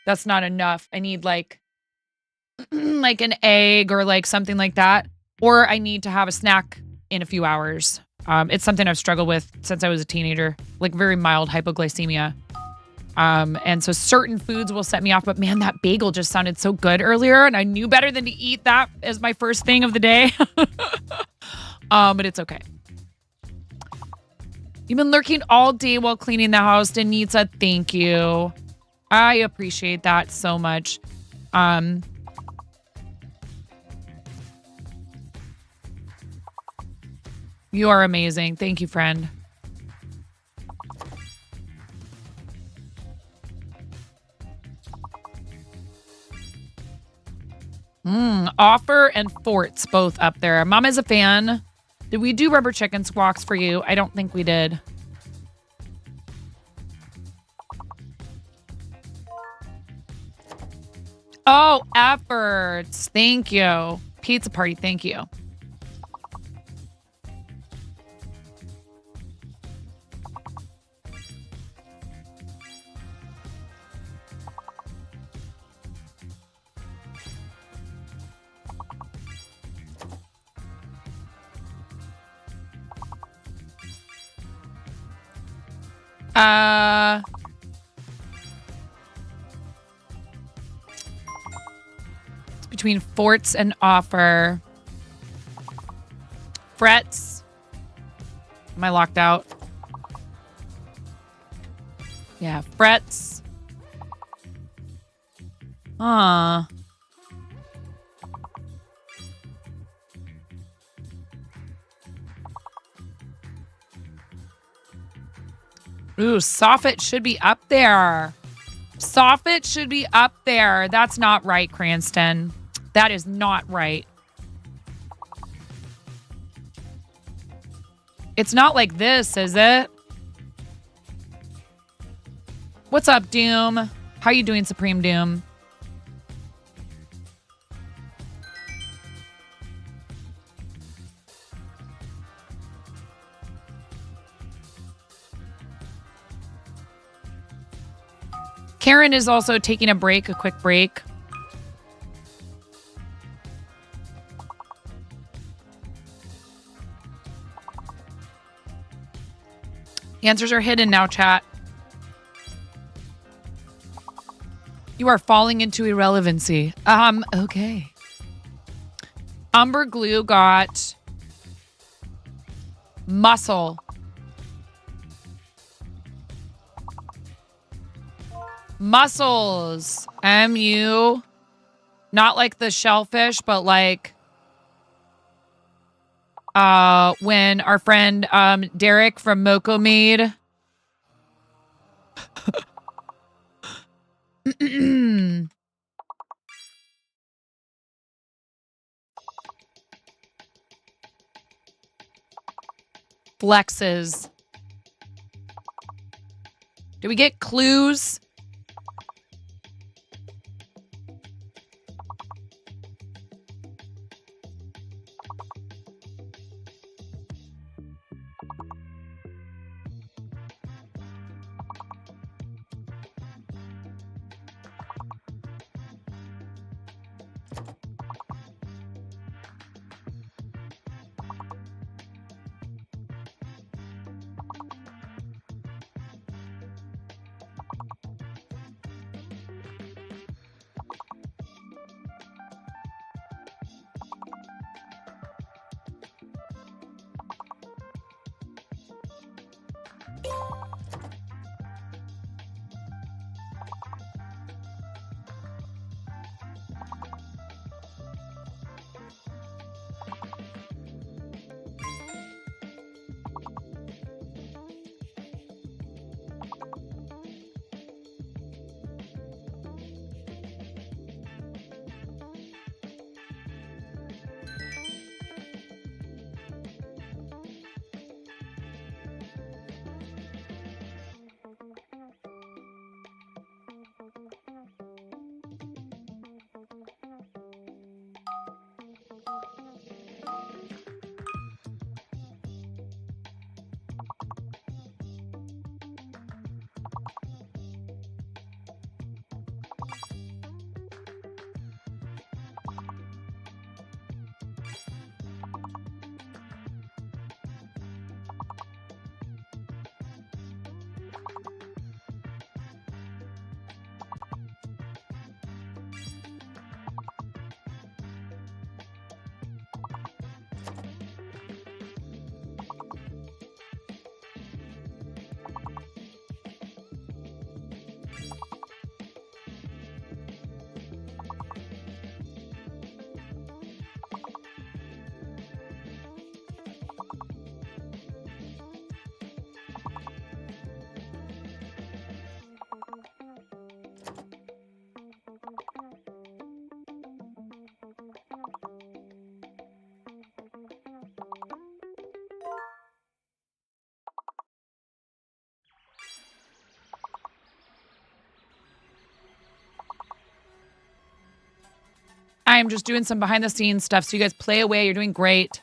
that's not enough. I need like like an egg or like something like that, or I need to have a snack in a few hours. It's something I've struggled with since I was a teenager, like very mild hypoglycemia. And so certain foods will set me off, but man, that bagel just sounded so good earlier and I knew better than to eat that as my first thing of the day. But it's okay. You've been lurking all day while cleaning the house, Denitza. Thank you. I appreciate that so much. You are amazing. Thank you, friend. Offer and Forts both up there. Mama's a fan. Did we do rubber chicken squawks for you? I don't think we did. Oh, efforts. Thank you. Pizza party. Thank you. It's between Forts and Offer. Frets. Am I locked out? Yeah, Frets. Ooh, Soffit should be up there. Soffit should be up there. That's not right, Cranston. That is not right. It's not like this, is it? What's up, Doom? How you doing, Supreme Doom? Karen is also taking a break, a quick break. Answers are hidden now, chat. You are falling into irrelevancy. Okay. Umber Glue got muscle. Mussels. MU. Not like the shellfish, but like when our friend Derek from Moco made flexes. Do we get clues? I am just doing some behind the scenes stuff. So you guys play away. You're doing great.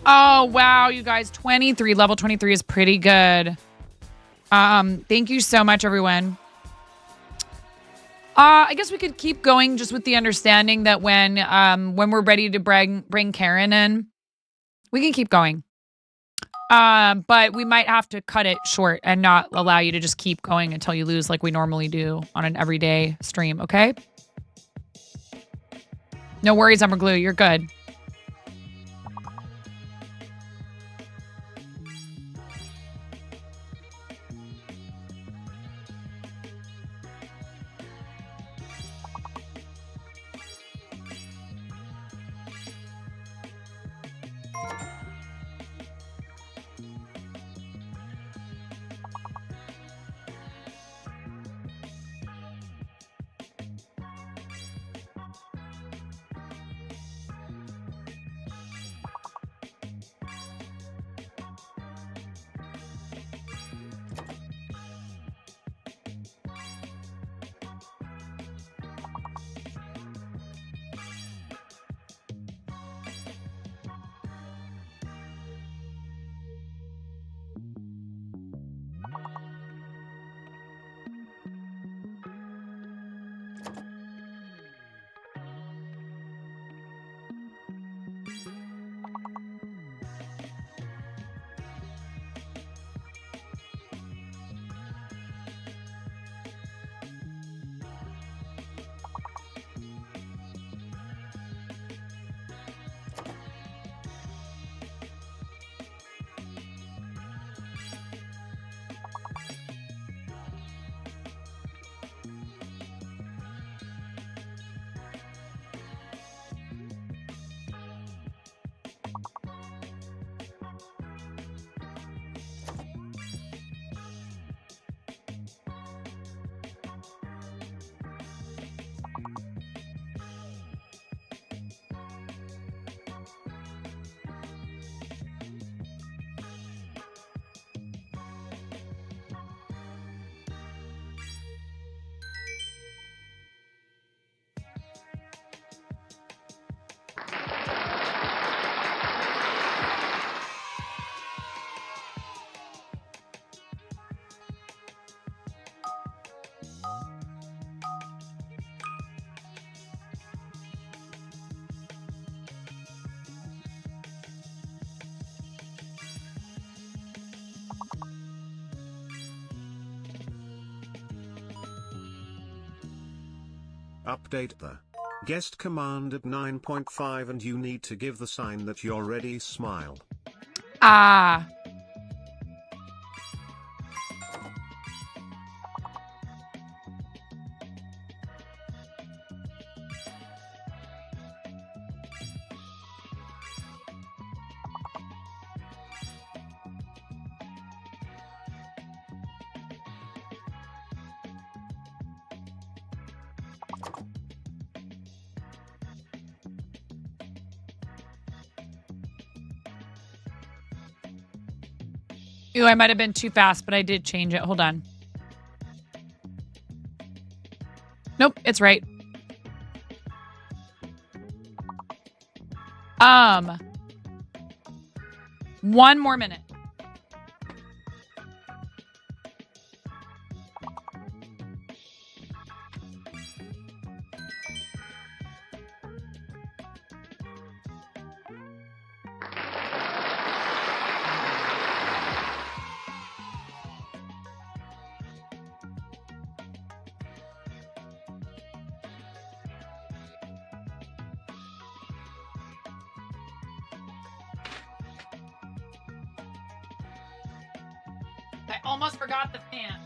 Oh, wow, you guys. 23. Level 23 is pretty good. Thank you so much, everyone. I guess we could keep going just with the understanding that when we're ready to bring Karen in, we can keep going. But we might have to cut it short and not allow you to just keep going until you lose like we normally do on an everyday stream, okay? No worries, Umber Glue. You're good. Update the guest command at 9.5 and you need to give the sign that you're ready smile. Ah. Ooh, I might have been too fast, but I did change it. Hold on. Nope, it's right. One more minute. I almost forgot the fan.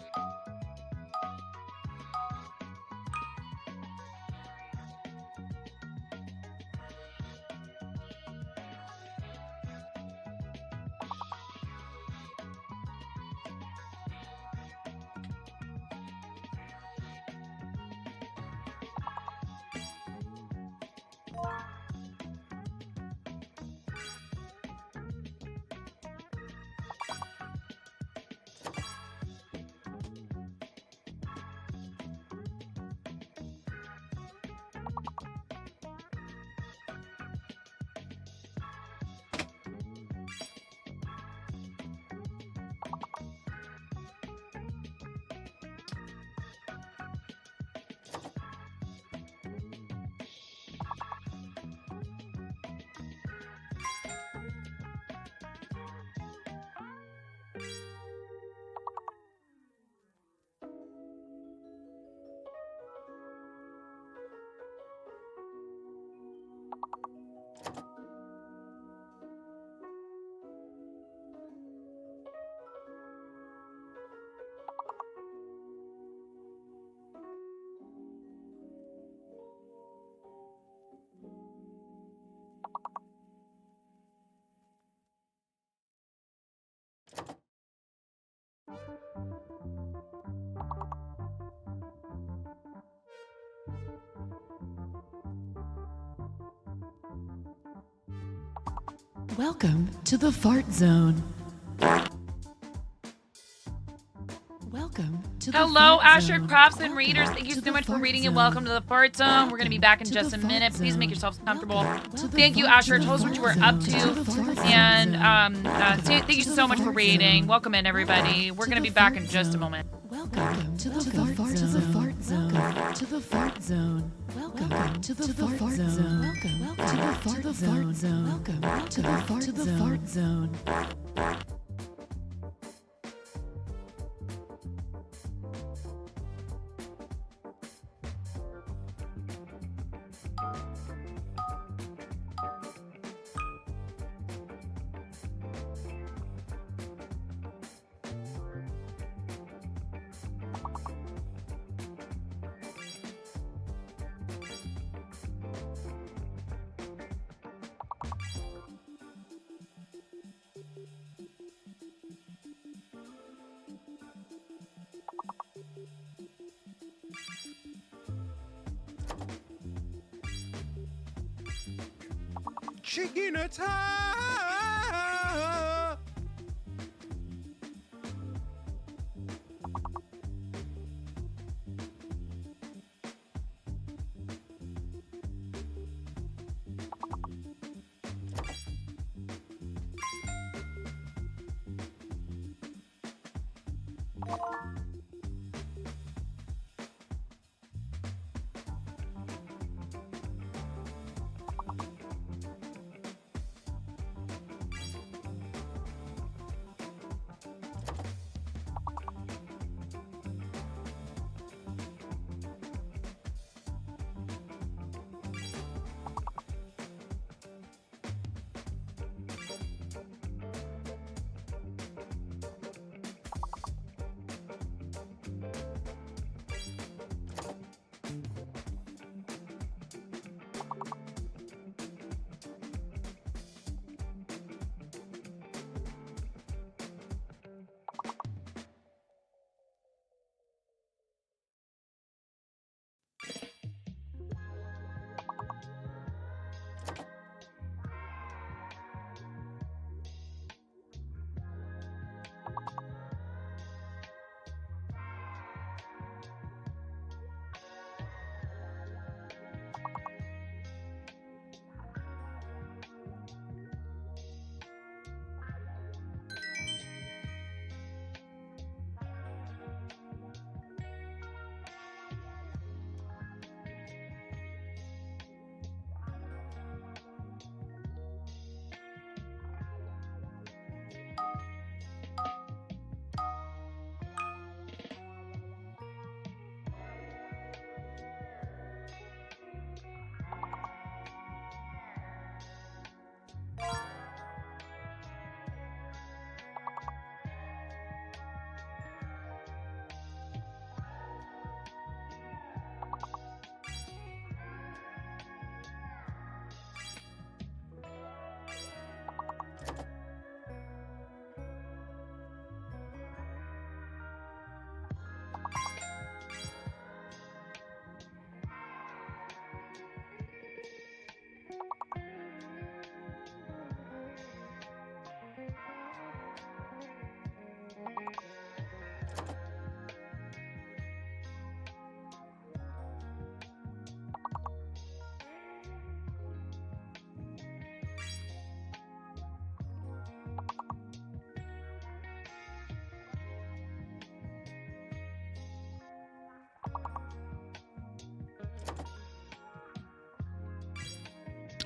Welcome to the fart zone. Welcome to the Hello, fart Asher, zone. Props, and readers. Thank you to so the much for fart reading zone. and welcome to the Fart Zone. We're going to be back in to just the a fart minute. Please make zone. yourselves comfortable. to the Thank you, fart- Asher. to the Told us what you were fart up zone. To the to. fart And zone. thank you so much for reading. Welcome in, everybody. We're going to be back in just a moment. Welcome to the fart zone. Welcome to the fart zone. Welcome to the fart zone. Welcome to the fart zone. Welcome to the fart zone. Chicken attack!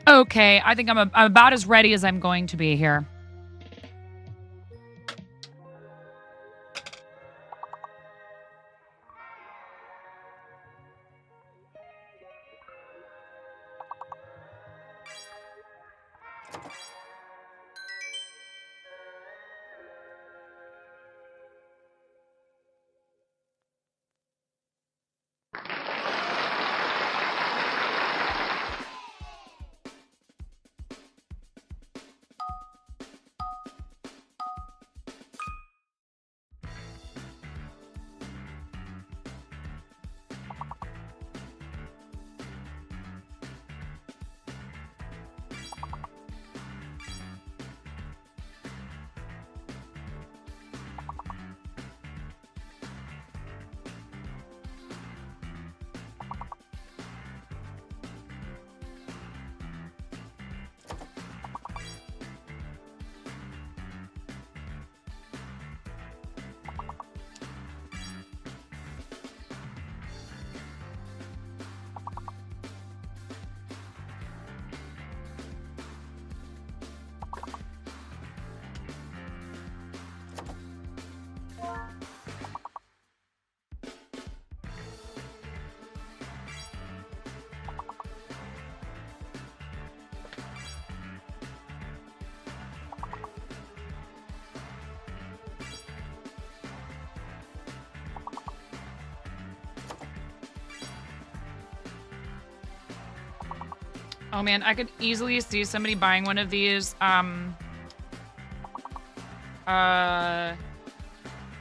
Okay, I think I'm about as ready as I'm going to be here. Oh man, I could easily see somebody buying one of these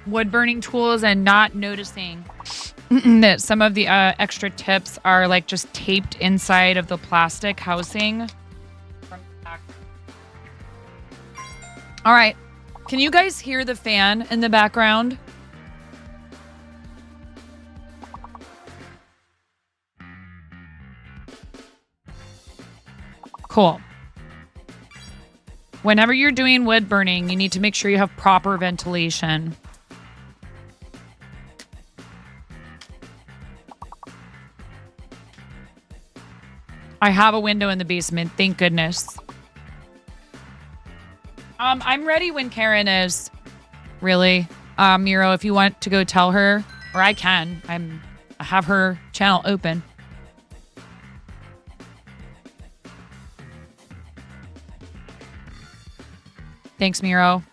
wood burning tools and not noticing that some of the extra tips are like just taped inside of the plastic housing. All right. Can you guys hear the fan in the background? Cool. Whenever you're doing wood burning, you need to make sure you have proper ventilation. I have a window in the basement, thank goodness. I'm ready when Karen is. Really. Miro, if you want to go tell her, or I can. I have her channel open. Thanks, Miro.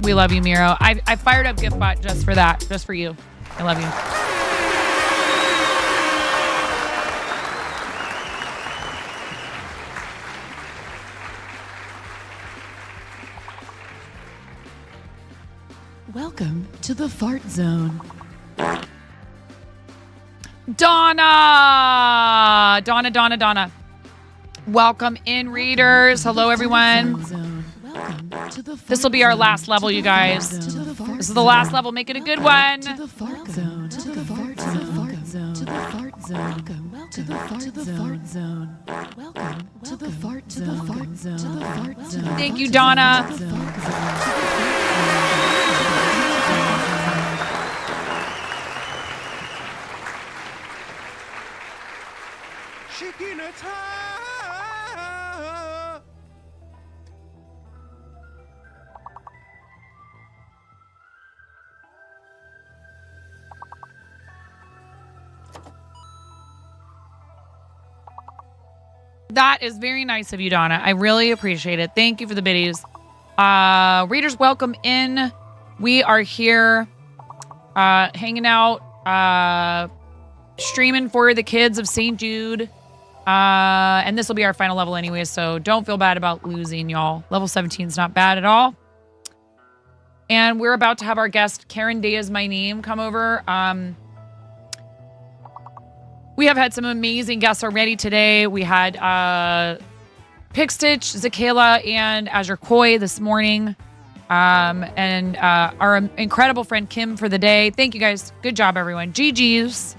We love you, Miro. I fired up GiftBot just for that, just for you. I love you. Welcome to the Fart Zone. Donna. Welcome in, readers. Hello, everyone. This will be our last level, you guys. This is the last level. Make it a good one. Thank you, Donna. That is very nice of you, Donna. I really appreciate it. Thank you for the biddies. Readers, welcome in. We are here hanging out, streaming for the kids of St. Jude. And this will be our final level anyway, so don't feel bad about losing, y'all. Level 17 is not bad at all. And we're about to have our guest, Karen Day is my name, come over. We have had some amazing guests already today. We had Pickstitch, Zakayla, and Azure Koi this morning. And our incredible friend Kim for the day. Thank you guys. Good job, everyone. GG's.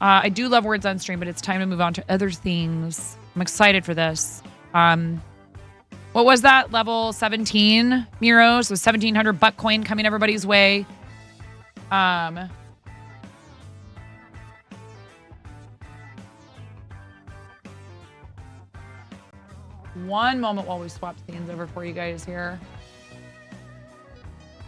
I do love words on stream, but it's time to move on to other things. I'm excited for this. What was that? Level 17, Miro. So 1,700 butt coin coming everybody's way. One moment while we swap scenes over for you guys here.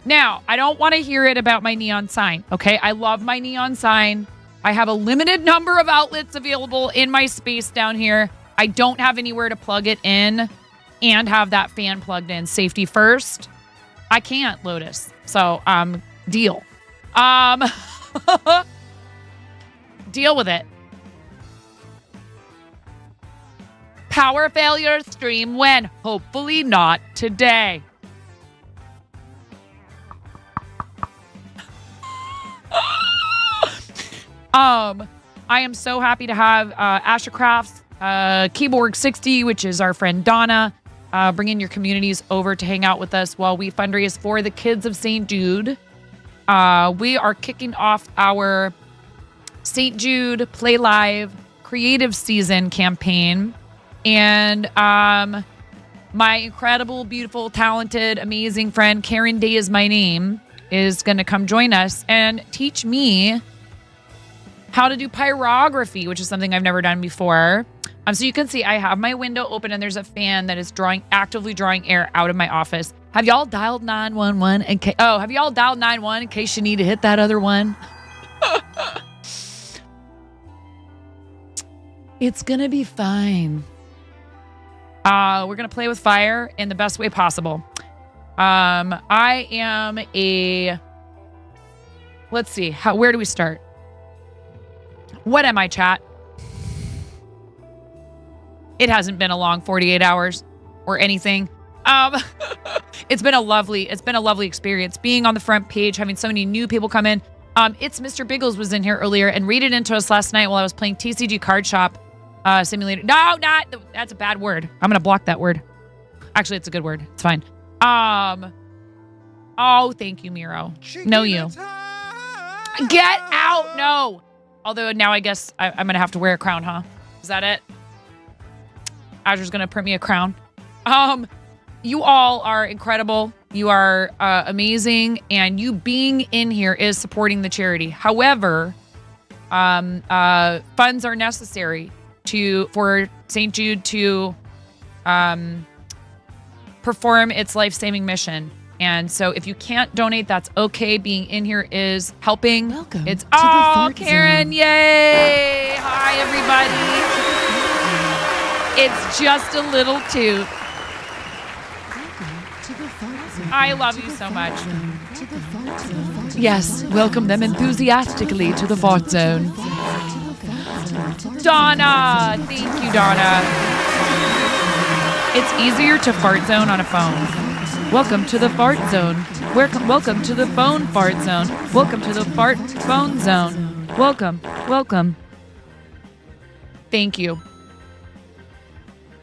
Now, I don't want to hear it about my neon sign, okay? I love my neon sign. I have a limited number of outlets available in my space down here. I don't have anywhere to plug it in and have that fan plugged in. Safety first. I can't, Lotus. So, deal. Deal with it. Power failure stream when? Hopefully not today. I am so happy to have Ashercrafts, Keyboard 60, which is our friend Donna, bringing your communities over to hang out with us while we fundraise for the kids of St. Jude. We are kicking off our St. Jude Play Live creative season campaign. And my incredible, beautiful, talented, amazing friend, Karen Day is my name, is going to come join us and teach me how to do pyrography, which is something I've never done before. So you can see I have my window open and there's a fan that is actively drawing air out of my office. Have y'all dialed 911 have y'all dialed 911 in case you need to hit that other one? It's gonna be fine. We're gonna play with fire in the best way possible. I am let's see, where do we start? What am I, chat? It hasn't been a long 48 hours or anything. It's been a lovely experience being on the front page, having so many new people come in. It's Mr. Biggles was in here earlier and raided into us last night while I was playing TCG Card Shop Simulator. No, that's a bad word. I'm gonna block that word. Actually, it's a good word. It's fine. Oh, thank you, Miro. No, you. Get out. No. Although now I guess I'm gonna have to wear a crown, huh? Is that it? Azure's gonna print me a crown. You all are incredible. You are amazing, and you being in here is supporting the charity. However, funds are necessary for St. Jude to perform its life-saving mission. And so if you can't donate, that's okay. Being in here is helping. Welcome it's to the Fart Karen, Zone. yay! Hi, everybody. It's just a little toot. I love you so much. Yes, welcome them enthusiastically to the Fart Zone. Donna! Thank you, Donna. It's easier to fart zone on a phone. Welcome to the Fart Zone. Welcome to the phone Fart Zone. Welcome to the Fart Phone Zone. Welcome. Thank you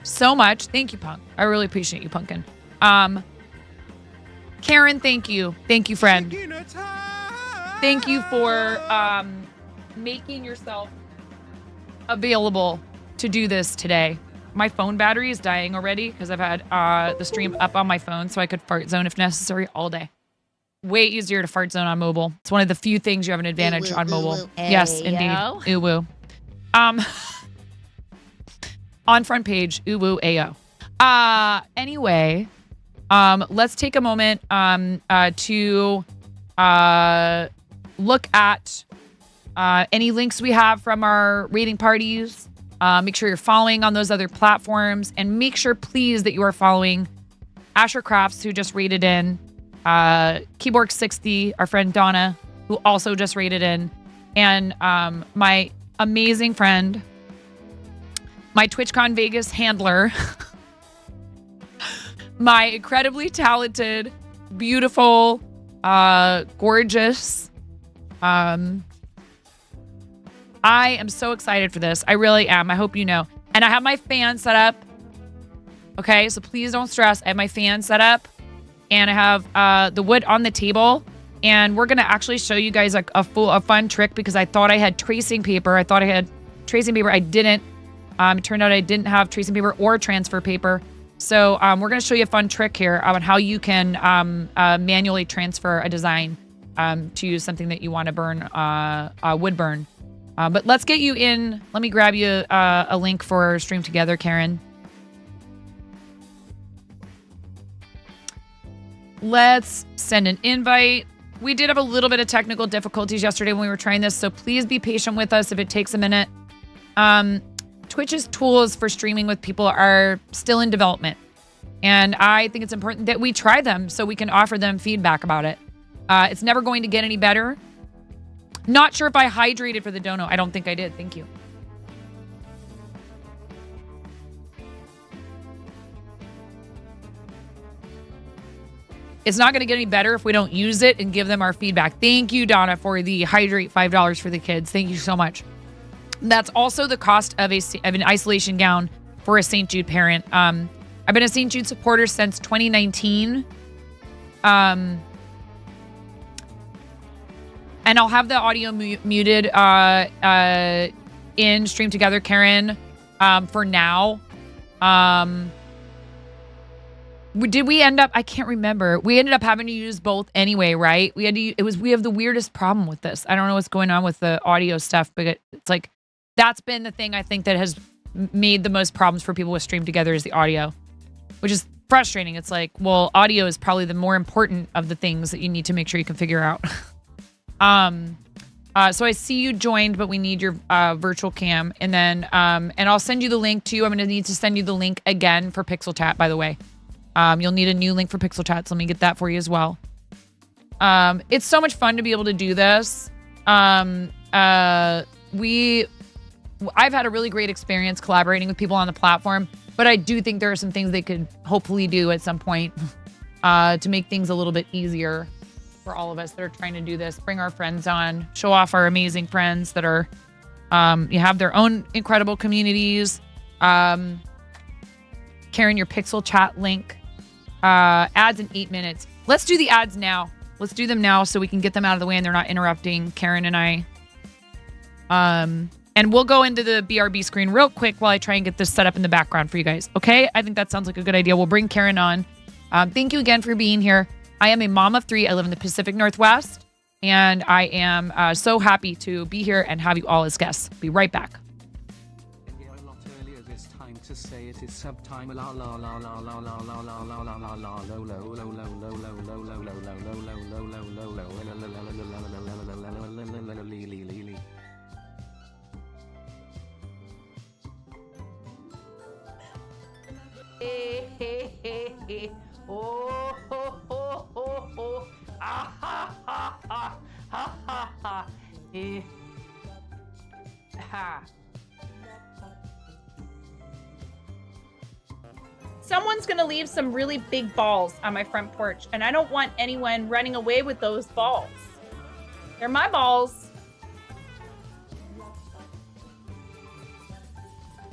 so much. Thank you, Punk. I really appreciate you, Punkin. Karen, thank you. Thank you, friend. Thank you for making yourself available to do this today. My phone battery is dying already because I've had the stream up on my phone so I could fart zone if necessary all day. Way easier to fart zone on mobile. It's one of the few things you have an advantage on mobile. Yes, indeed. Ooh woo. On front page, ooh woo ayo. Anyway, let's take a moment to look at any links we have from our raiding parties. Make sure you're following on those other platforms, and make sure, please, that you are following Ashercrafts, who just raided in, Keyboard 60, our friend Donna, who also just raided in, and my amazing friend my TwitchCon Vegas handler, my incredibly talented, beautiful, gorgeous. I am so excited for this. I really am. I hope you know. And I have my fan set up. Okay, so please don't stress. I have my fan set up, and I have the wood on the table. And we're gonna actually show you guys a fun trick, because I thought I had tracing paper. I didn't. It turned out I didn't have tracing paper or transfer paper. So we're gonna show you a fun trick here on how you can manually transfer a design to use something that you want to burn, wood burn. But let's get you in. Let me grab you a link for Stream Together, Karen. Let's send an invite. We did have a little bit of technical difficulties yesterday when we were trying this, so please be patient with us if it takes a minute. Twitch's tools for streaming with people are still in development, and I think it's important that we try them so we can offer them feedback about it. It's never going to get any better. Not sure if I hydrated for the dono. I don't think I did. Thank you. It's not going to get any better if we don't use it and give them our feedback. Thank you, Donna, for the hydrate $5 for the kids. Thank you so much. That's also the cost of an isolation gown for a St. Jude parent. I've been a St. Jude supporter since 2019. And I'll have the audio muted in Stream Together, Karen, for now. Did we end up? I can't remember. We ended up having to use both anyway, right? We have the weirdest problem with this. I don't know what's going on with the audio stuff, but it's like that's been the thing I think that has made the most problems for people with Stream Together is the audio, which is frustrating. It's like, well, audio is probably the more important of the things that you need to make sure you can figure out. So I see you joined, but we need your virtual cam, and then and I'll send you the link to you. I'm going to need to send you the link again for Pixel Chat, by the way. You'll need a new link for Pixel Chat, so let me get that for you as well. It's so much fun to be able to do this. I've had a really great experience collaborating with people on the platform, but I do think there are some things they could hopefully do at some point to make things a little bit easier for all of us that are trying to do this. Bring our friends on, show off our amazing friends that are, you have their own incredible communities. Karen, your Pixel Chat link. Ads in 8 minutes. Let's do the ads now. Let's do them now so we can get them out of the way and they're not interrupting Karen and I. And we'll go into the BRB screen real quick while I try and get this set up in the background for you guys. Okay? I think that sounds like a good idea. We'll bring Karen on. Thank you again for being here. I am a mom of 3. I live in the Pacific Northwest. And I am so happy to be here and have you all as guests. Be right back. To say it is subtime la la la la la la la la la la la la low low low low low low low low low low oh ho ho ho ho ah ha ha ha ha ha ha ha. Someone's gonna leave some really big balls on my front porch, and I don't want anyone running away with those balls. They're my balls.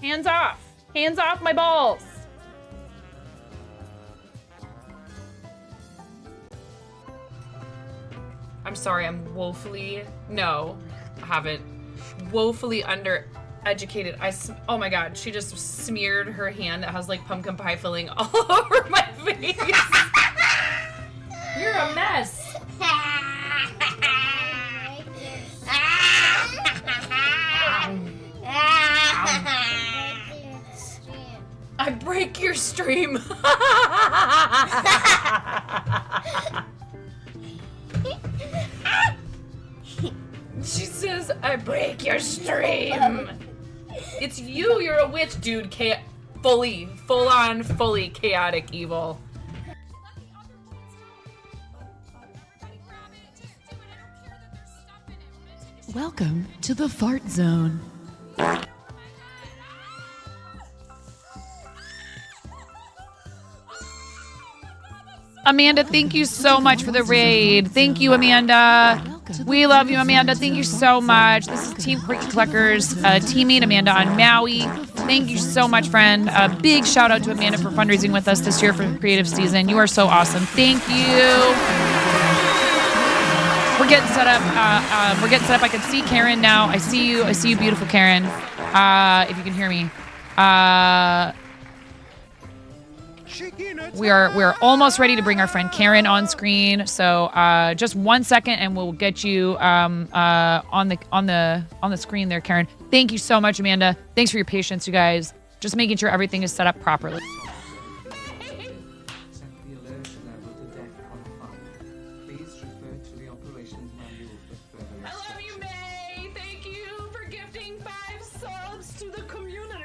Hands off. Hands off my balls. I'm sorry, I'm woefully, no, I haven't, woefully undereducated. Oh my god, she just smeared her hand that has like pumpkin pie filling all over my face. You're a mess. I break your stream. She says, I break your stream. It's you, you're a witch, dude. Fully chaotic evil. Welcome to the Fart Zone. Amanda, thank you so much for the raid. Thank you, Amanda. We love you, Amanda. Thank you so much. This is Team Quickie Cluckers, teammate Amanda on Maui. Thank you so much, friend. A big shout out to Amanda for fundraising with us this year for Creative Season. You are so awesome. Thank you. We're getting set up. I can see Karen now. I see you. I see you, beautiful Karen. If you can hear me. We're almost ready to bring our friend Karen on screen. So just 1 second, and we'll get you on the screen there, Karen. Thank you so much, Amanda. Thanks for your patience, you guys. Just making sure everything is set up properly. I love you, May. Thank you for gifting 5 subs to the community.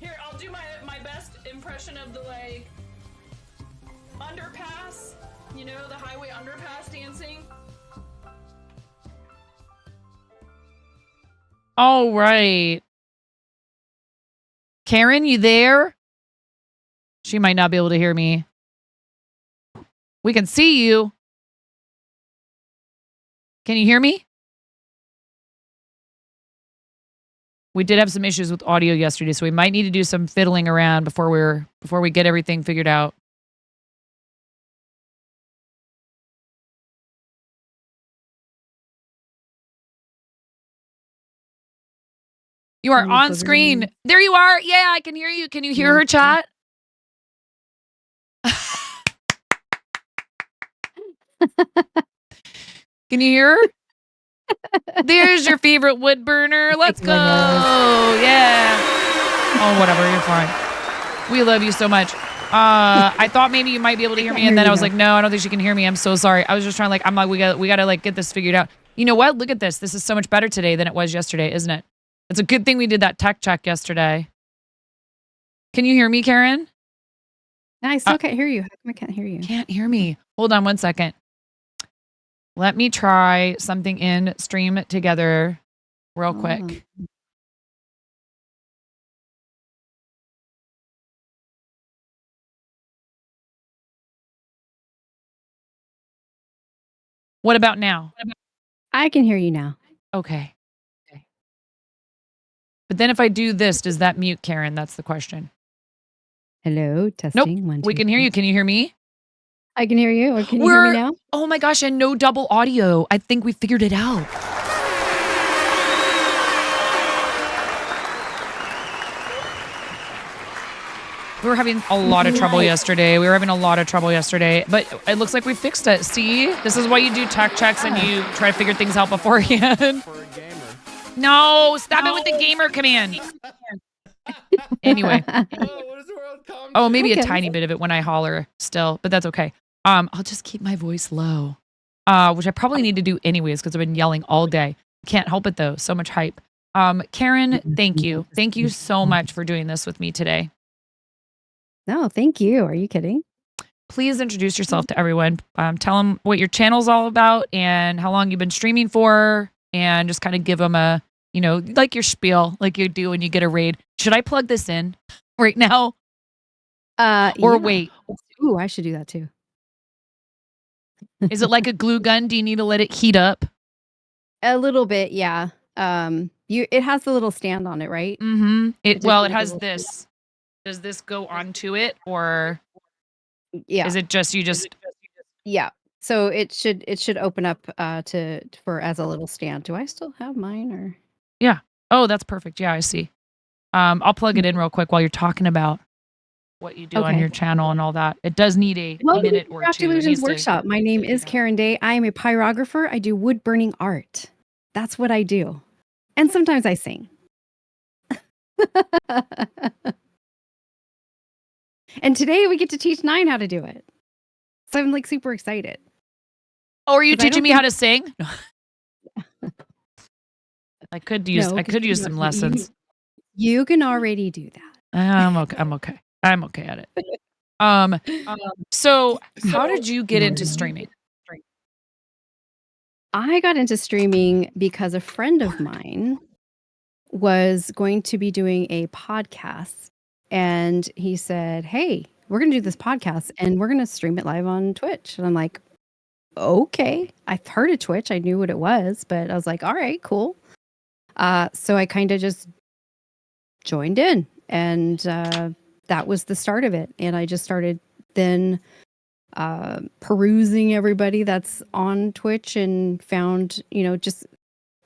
Here, I'll do my best impression of the like underpass. You know, the highway underpass dancing. All right. Karen, you there? She might not be able to hear me. We can see you. Can you hear me? We did have some issues with audio yesterday, so we might need to do some fiddling around before we get everything figured out. You are on screen. There you are. Yeah, I can hear you. Can you hear her chat? Can you hear her? There's your favorite wood burner. Let's go. Yeah. Oh, whatever. You're fine. We love you so much. I thought maybe you might be able to hear me, and then I was like, no, I don't think she can hear me. I'm so sorry. I was just trying we gotta like get this figured out. You know what? Look at this. This is so much better today than it was yesterday, isn't it? It's a good thing we did that tech check yesterday. Can you hear me, Karen? I still can't hear you. How come I can't hear you? Can't hear me. Hold on 1 second. Let me try something in Stream Together real quick. What about now? I can hear you now. Okay. But then if I do this, does that mute Karen? That's the question. Hello, testing. Nope. We can hear you. Can you hear me? I can hear you. Can you hear me now? Oh my gosh, and no double audio. I think we figured it out. We were having a lot of trouble yesterday. But it looks like we fixed it. See? This is why you do tech checks and you try to figure things out beforehand. No, stop it with the gamer command. Anyway. Oh, maybe a tiny bit of it when I holler still, but that's okay. I'll just keep my voice low, which I probably need to do anyways because I've been yelling all day. Can't help it though. So much hype. Karen, thank you. Thank you so much for doing this with me today. No, thank you. Are you kidding? Please introduce yourself to everyone. Tell them what your channel's all about and how long you've been streaming for, and just kind of give them a, like your spiel, like you do when you get a raid. Should I plug this in right now? Or wait? Ooh, I should do that too. Is it like a glue gun? Do you need to let it heat up? A little bit, yeah. It has the little stand on it, right? Mm-hmm. It has this. Does this go onto it, or is it just you just? Yeah. So it should open up for as a little stand. Do I still have mine or? Yeah. Oh, that's perfect. Yeah, I see. I'll plug it in real quick while you're talking about what you do on your channel and all that. It does need a minute or Craft two. Illusions Workshop. My name is Karen Day. I am a pyrographer. I do wood burning art. That's what I do. And sometimes I sing. And today we get to teach 9 how to do it. So I'm like super excited. Oh, are you teaching me how to sing? I could use some lessons. You can already do that. I'm okay at it. So how did you get into streaming? I got into streaming because a friend of mine was going to be doing a podcast, and he said, "Hey, we're going to do this podcast and we're going to stream it live on Twitch. And I'm like, okay. I've heard of Twitch. I knew what it was, but I was like, all right, cool. So I kind of just joined in, and that was the start of it. And I just started then perusing everybody that's on Twitch and found, just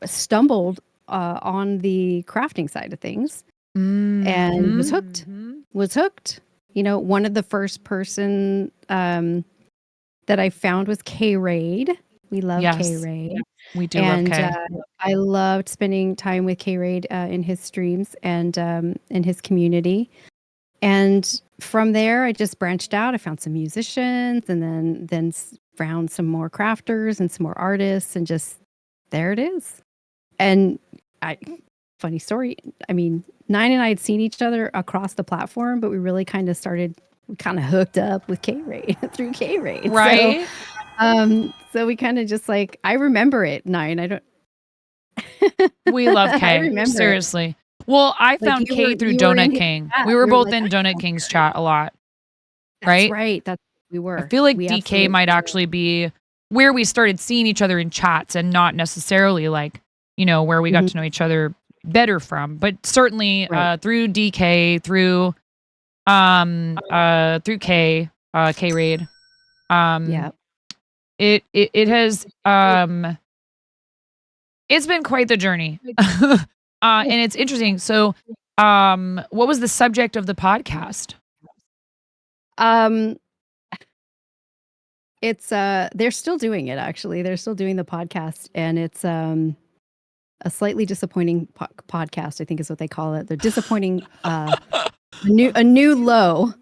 stumbled on the crafting side of things and was hooked. One of the first person that I found was K-Raid. We love Yes. K-Raid. We do And love K. I loved spending time with K-Raid in his streams and in his community. And from there, I just branched out. I found some musicians, and then found some more crafters and some more artists, and just there it is. And funny story. I mean, Nine and I had seen each other across the platform, but we really kind of hooked up with K-Raid through K-Raid. Right. So we kind of just like, I remember it, Nine. I don't. We love I K. remember it. Seriously. Well, I found you K were- through you were in Donut his King. chat. We were We were both like, in Donut King's chat a lot. That's Right? right. We were. I feel like We DK absolutely might were. actually be where we started seeing each other in chats, and not necessarily like, where we got to know each other better from, but certainly through DK, through K, K-Raid. It has it's been quite the journey. And it's interesting. So what was the subject of the podcast? It's they're still doing it, actually. They're still doing the podcast, and it's a slightly disappointing podcast, I think is what they call it. They're disappointing a new low.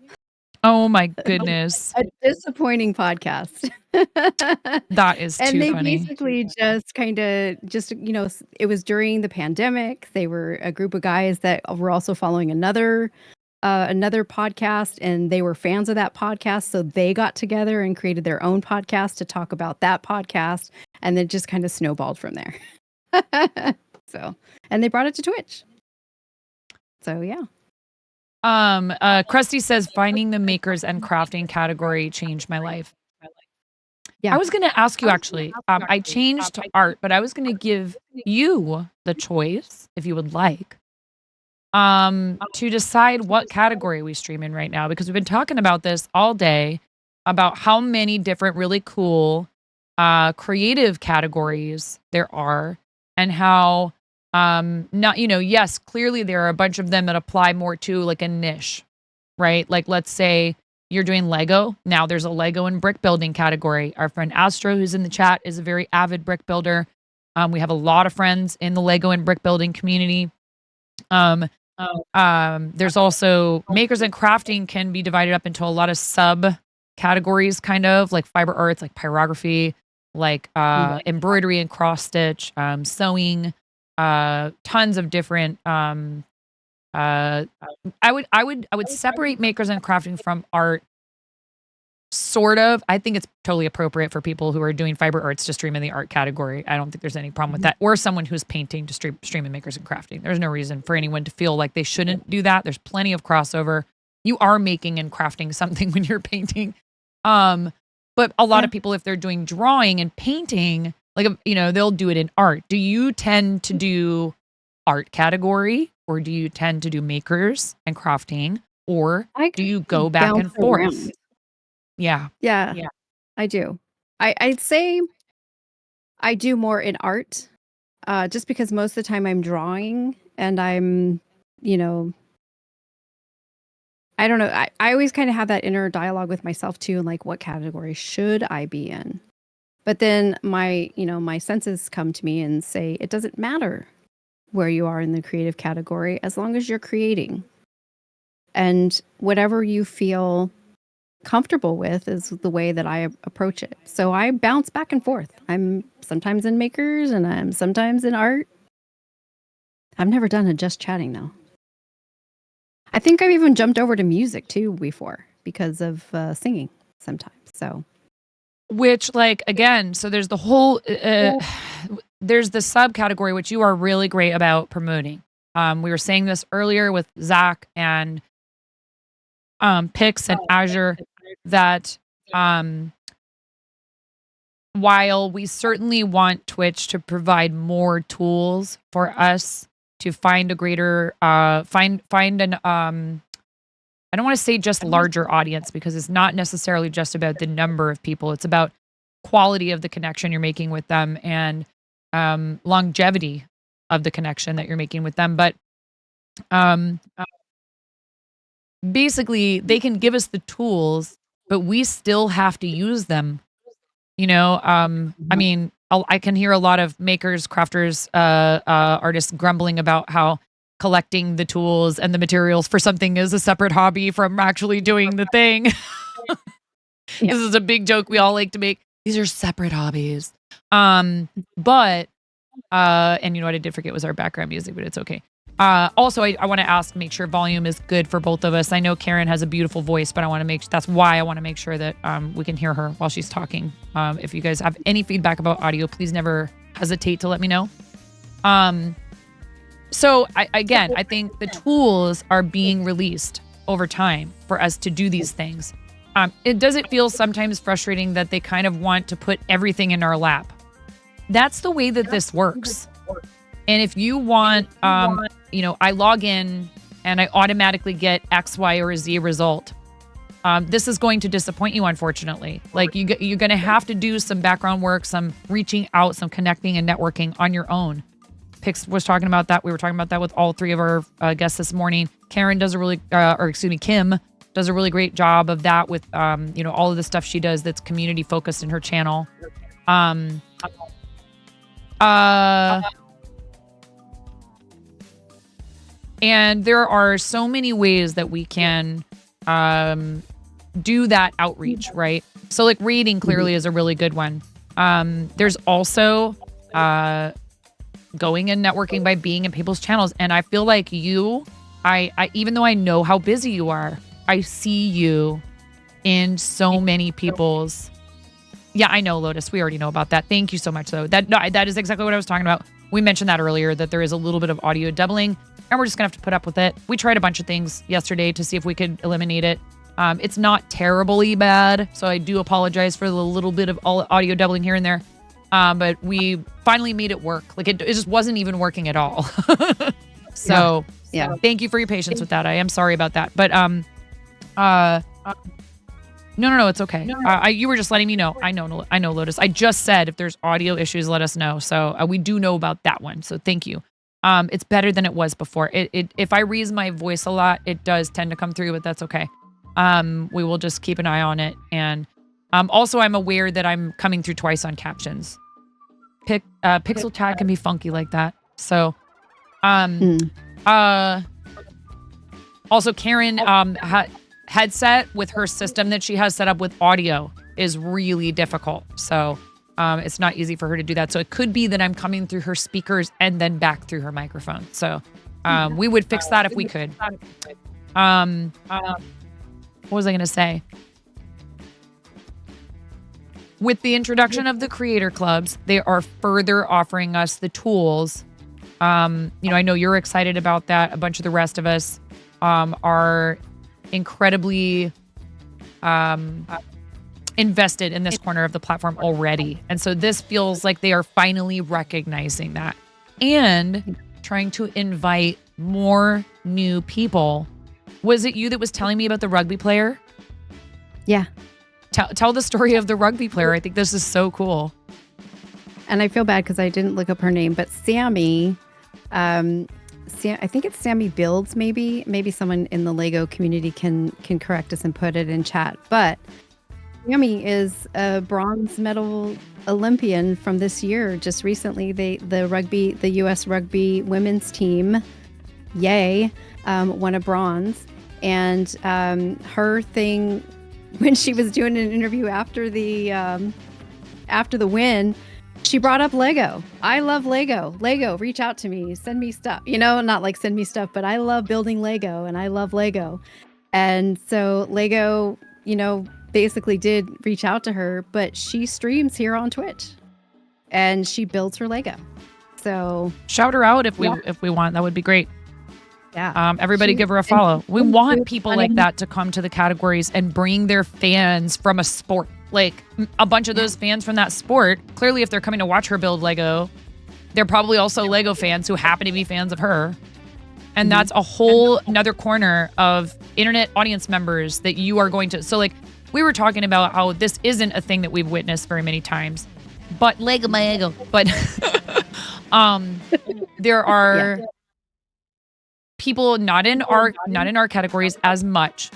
Oh my goodness. A disappointing podcast. That is too And they funny. basically just it was during the pandemic. They were a group of guys that were also following another podcast, and they were fans of that podcast. So they got together and created their own podcast to talk about that podcast. And then just kind of snowballed from there. And they brought it to Twitch. So yeah. Krusty says finding the makers and crafting category changed my life. Yeah. I was going to ask you actually. I changed to art, but I was going to give you the choice, if you would like, to decide what category we stream in right now, because we've been talking about this all day about how many different really cool creative categories there are, and how yes, clearly there are a bunch of them that apply more to like a niche, right? Like, let's say you're doing Lego. Now there's a Lego and brick building category. Our friend Astro, who's in the chat, is a very avid brick builder. We have a lot of friends in the Lego and brick building community. There's also makers and crafting can be divided up into a lot of sub categories, kind of like fiber arts, like pyrography, like embroidery and cross stitch, sewing, tons of different I would separate makers and crafting from art, sort of. I think it's totally appropriate for people who are doing fiber arts to stream in the art category. I don't think there's any problem with that, or someone who's painting to stream in makers and crafting. There's no reason for anyone to feel like they shouldn't do that. There's plenty of crossover. You are making and crafting something when you're painting. But a lot of people, if they're doing drawing and painting, like, they'll do it in art. Do you tend to do art category, or do you tend to do makers and crafting, or do you go back and bounce forth? around. Yeah. Yeah, I do. I'd say I do more in art, just because most of the time I'm drawing and I'm, I don't know. I always kind of have that inner dialogue with myself too, and like, what category should I be in? But then my senses come to me and say, it doesn't matter where you are in the creative category as long as you're creating. And whatever you feel comfortable with is the way that I approach it. So I bounce back and forth. I'm sometimes in makers and I'm sometimes in art. I've never done a just chatting though. I think I've even jumped over to music too before because of singing sometimes. So, which, like, again, so there's the whole there's the subcategory which you are really great about promoting. We were saying this earlier with Zach, and Pix and Azure that while we certainly want Twitch to provide more tools for us to find a greater find an I don't want to say just larger audience, because it's not necessarily just about the number of people. It's about quality of the connection you're making with them and longevity of the connection that you're making with them. But basically, they can give us the tools, but we still have to use them. You know, I mean, I can hear a lot of makers, crafters, artists grumbling about how collecting the tools and the materials for something is a separate hobby from actually doing the thing. This is a big joke we all like to make. These are separate hobbies. But and you know what I did forget was our background music, but it's okay. Also, I want to make sure volume is good for both of us. I know Karen has a beautiful voice, but that's why I want to make sure that we can hear her while she's talking. If you guys have any feedback about audio, please never hesitate to let me know. So I think the tools are being released over time for us to do these things. Does it feel sometimes frustrating that they kind of want to put everything in our lap? That's the way that this works. And if you want, I log in and I automatically get X, Y, or Z result. This is going to disappoint you, unfortunately. Like you're going to have to do some background work, some reaching out, some connecting and networking on your own. Pix was talking about that. We were talking about that with all three of our guests this morning. Kim does a really great job of that with, all of the stuff she does that's community focused in her channel. And there are so many ways that we can do that outreach, right? So like raiding clearly is a really good one. There's also going and networking by being in people's channels. And I feel like I even though I know how busy you are, I see you in so many people's. Yeah, I know, Lotus. We already know about that. Thank you so much, though. That is exactly what I was talking about. We mentioned that earlier, that there is a little bit of audio doubling, and we're just going to have to put up with it. We tried a bunch of things yesterday to see if we could eliminate it. It's not terribly bad, so I do apologize for the little bit of audio doubling here and there. But we finally made it work. Like it just wasn't even working at all. So thank you for your patience with that. I am sorry about that. But no, it's okay. You were just letting me know. I know, Lotus. I just said if there's audio issues, let us know. So we do know about that one. So thank you. It's better than it was before. If I raise my voice a lot, it does tend to come through, but that's okay. We will just keep an eye on it. And also, I'm aware that I'm coming through twice on captions. Pixel chat can be funky like that. So, also Karen, headset with her system that she has set up with audio is really difficult. So, it's not easy for her to do that. So it could be that I'm coming through her speakers and then back through her microphone. So, we would fix that if we could. What was I going to say? With the introduction of the creator clubs, they are further offering us the tools. I know you're excited about that. A bunch of the rest of us are incredibly invested in this corner of the platform already. And so this feels like they are finally recognizing that and trying to invite more new people. Was it you that was telling me about the rugby player? Yeah. Tell the story of the rugby player. I think this is so cool. And I feel bad because I didn't look up her name, but Sammy, I think it's Sammy Builds, maybe someone in the Lego community can correct us and put it in chat. But Sammy is a bronze medal Olympian from this year. Just recently, the U.S. rugby women's team, yay, won a bronze. And her thing, when she was doing an interview after the win, she brought up Lego. I love Lego. Lego, reach out to me, send me stuff. Not like send me stuff, but I love building Lego and I love Lego. And so Lego, basically did reach out to her, but she streams here on Twitch and she builds her Lego. So shout her out if we want. That would be great. Yeah. Everybody She- give her a and follow. We she want was people funny. like that to come to the categories and bring their fans from a sport. Like a bunch of those fans from that sport, clearly if they're coming to watch her build Lego, they're probably also Lego fans who happen to be fans of her. And that's a whole another corner of internet audience members that you are going to. So like we were talking about how this isn't a thing that we've witnessed very many times. But Lego my ego. But there are people not in our categories as much,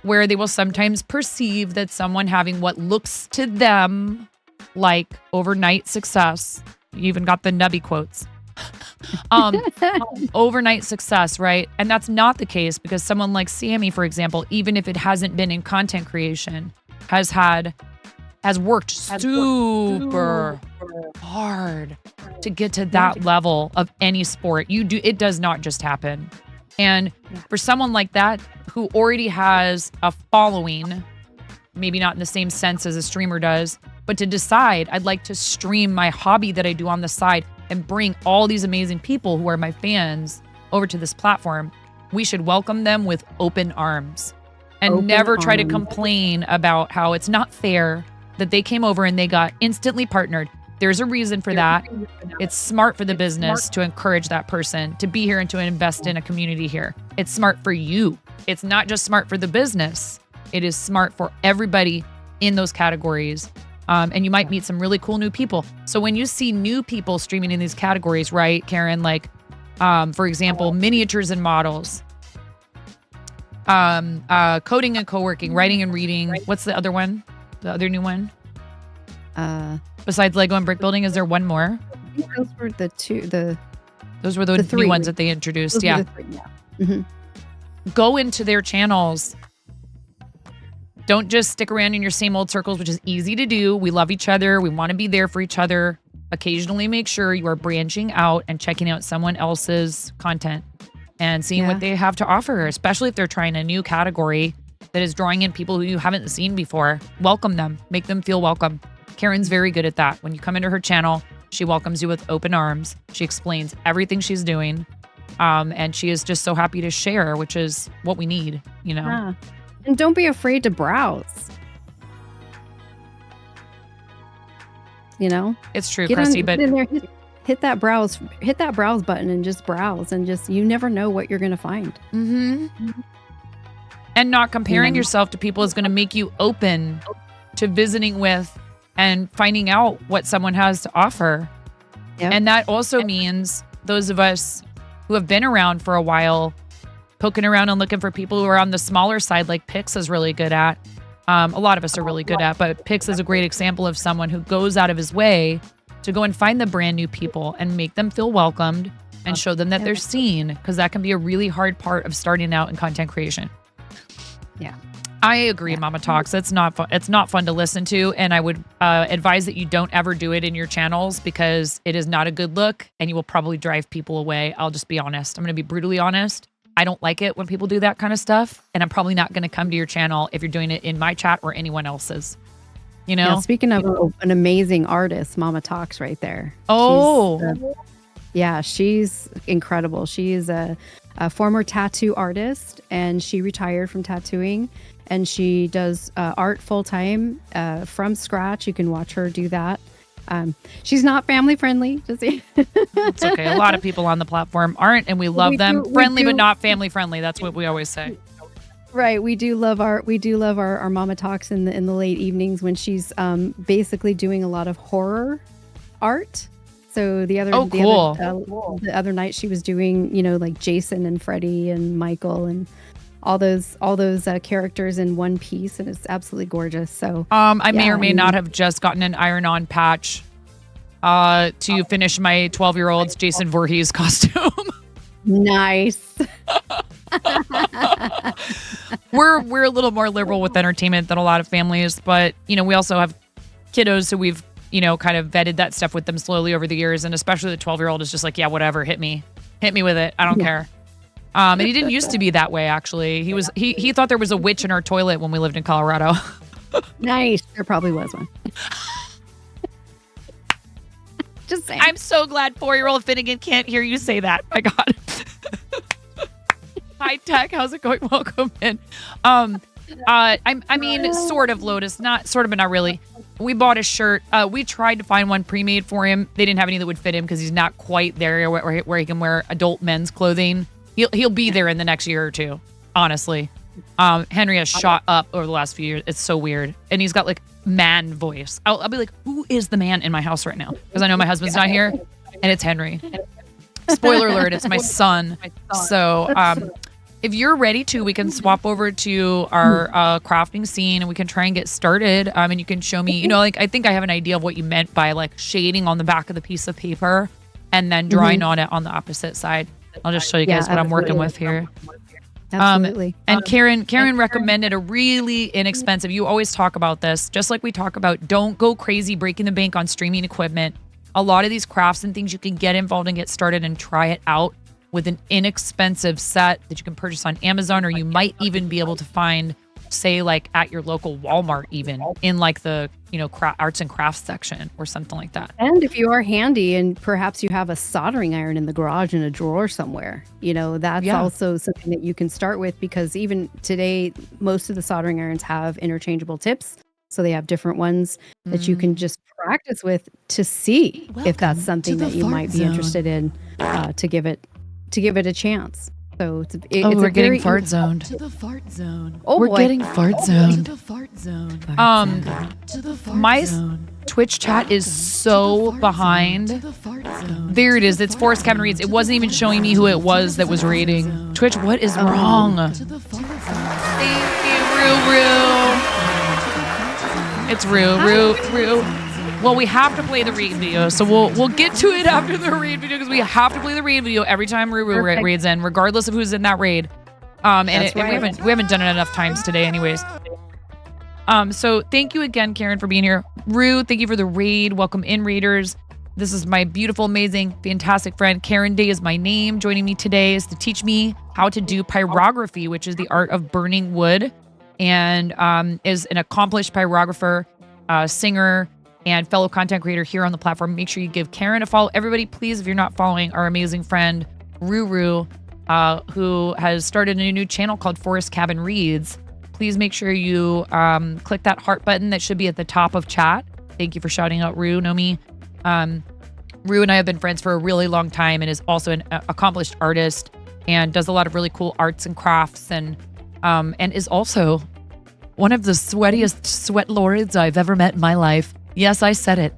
where they will sometimes perceive that someone having what looks to them like overnight success. You even got the nubby quotes. Overnight success, right? And that's not the case, because someone like Sammy, for example, even if it hasn't been in content creation, has worked super hard to get to that level of any sport. It does not just happen. And for someone like that who already has a following, maybe not in the same sense as a streamer does, but to decide, I'd like to stream my hobby that I do on the side and bring all these amazing people who are my fans over to this platform, we should welcome them with open arms and Open never try to arms. complain about how it's not fair that they came over and they got instantly partnered. There's a reason for that. It's smart for the business to encourage that person to be here and to invest in a community here. It's smart for you. It's not just smart for the business. It is smart for everybody in those categories. And you might meet some really cool new people. So when you see new people streaming in these categories, right, Karen, like, for example, miniatures and models, coding and co-working, writing and reading. What's the other one? The other new one? Besides Lego and brick building, is there one more? I think those were the two. Those were the three new ones that they introduced. Those were Yeah. the three, Mhm. Go into their channels. Don't just stick around in your same old circles, which is easy to do. We love each other. We want to be there for each other. Occasionally make sure you are branching out and checking out someone else's content and seeing what they have to offer, especially if they're trying a new category that is drawing in people who you haven't seen before. Welcome them. Make them feel welcome. Karen's very good at that. When you come into her channel, she welcomes you with open arms. She explains everything she's doing. And she is just so happy to share, which is what we need, you know? Yeah. And don't be afraid to browse. You know? It's true, Get Christy, but get in there, hit that browse button and just browse, and just, you never know what you're going to find. and not comparing Yeah. yourself to people is going to make you open to visiting with and finding out what someone has to offer. And that also means those of us who have been around for a while, poking around and looking for people who are on the smaller side, like Pix is really good at. A lot of us are really good at, but Pix is a great example of someone who goes out of his way to go and find the brand new people and make them feel welcomed and show them that they're seen, because that can be a really hard part of starting out in content creation. Yeah. I agree, Mama Talks. It's not fun. It's not fun to listen to, and I would advise that you don't ever do it in your channels, because it is not a good look, and you will probably drive people away. I'll just be honest. I'm going to be brutally honest. I don't like it when people do that kind of stuff, and I'm probably not going to come to your channel if you're doing it in my chat or anyone else's. You know? Yeah, speaking of an amazing artist, Mama Talks right there. Oh. She's incredible. She is a former tattoo artist, and she retired from tattooing, and she does art full time from scratch. You can watch her do that. She's not family friendly. It's okay. A lot of people on the platform aren't, and we love them. Friendly, but not family friendly. That's what we always say. Right. We do love our Mama Talks in the late evenings, when she's basically doing a lot of horror art. So the other night she was doing, like Jason and Freddy and Michael and all those characters in one piece, and it's absolutely gorgeous. So I may or may not have just gotten an iron-on patch to finish my 12-year-old's Jason Voorhees costume. Nice. We're a little more liberal with entertainment than a lot of families, but we also have kiddos, so we've kind of vetted that stuff with them slowly over the years, and especially the 12-year-old is just like, yeah, whatever, hit me with it, I don't care. And he didn't used to be that way, actually. He thought there was a witch in our toilet when we lived in Colorado. Nice. There probably was one. Just saying. I'm so glad 4-year-old Finnegan can't hear you say that. My God. Hi Tech, how's it going? Welcome in. I mean, sort of, Lotus, not sort of, but not really. We bought a shirt. We tried to find one pre-made for him. They didn't have any that would fit him because he's not quite there where he can wear adult men's clothing. He'll be there in the next year or two, honestly. Henry has shot up over the last few years. It's so weird, and he's got like man voice. I'll be like, who is the man in my house right now? Because I know my husband's not here, and it's Henry. Spoiler alert, it's my son. So if you're ready to, we can swap over to our crafting scene and we can try and get started. And you can show me, like, I think I have an idea of what you meant by like shading on the back of the piece of paper and then drawing on it on the opposite side. I'll just show you guys what I'm working with here. Absolutely. And Karen recommended a really inexpensive, you always talk about this, just like we talk about, don't go crazy breaking the bank on streaming equipment. A lot of these crafts and things you can get involved and get started and try it out with an inexpensive set that you can purchase on Amazon, or you might even be able to find, say, like at your local Walmart, even in like the, arts and crafts section or something like that. And if you are handy and perhaps you have a soldering iron in the garage in a drawer somewhere, that's also something that you can start with, because even today, most of the soldering irons have interchangeable tips. So they have different ones that you can just practice with to see if that's something that you might be interested in, to give it a chance. So we're getting fart zoned. To the fart zone. Oh, we're getting fart zoned. To the fart zone. To the fart My zone. Twitch chat is so behind. There it is. It's Forrest Kevin Reads. It wasn't even showing me who it was that was reading. Twitch, what is wrong? Thank you, Rue. It's Rue. Well, we have to play the read video, so we'll get to it after the raid video, because we have to play the raid video every time Ruru raids in, regardless of who's in that raid. And we haven't done it enough times today, anyways. So thank you again, Karen, for being here. Rue, thank you for the raid. Welcome in, raiders. This is my beautiful, amazing, fantastic friend. Karen Day is my name. Joining me today is to teach me how to do pyrography, which is the art of burning wood, and is an accomplished pyrographer, singer, and fellow content creator here on the platform. Make sure you give Karen a follow. Everybody, please, if you're not following our amazing friend, Ruru, who has started a new channel called Forest Cabin Reads, please make sure you click that heart button that should be at the top of chat. Thank you for shouting out Rue, Nomi. Rue and I have been friends for a really long time and is also an accomplished artist and does a lot of really cool arts and crafts, and is also one of the sweatiest sweat lords I've ever met in my life. Yes, I said it.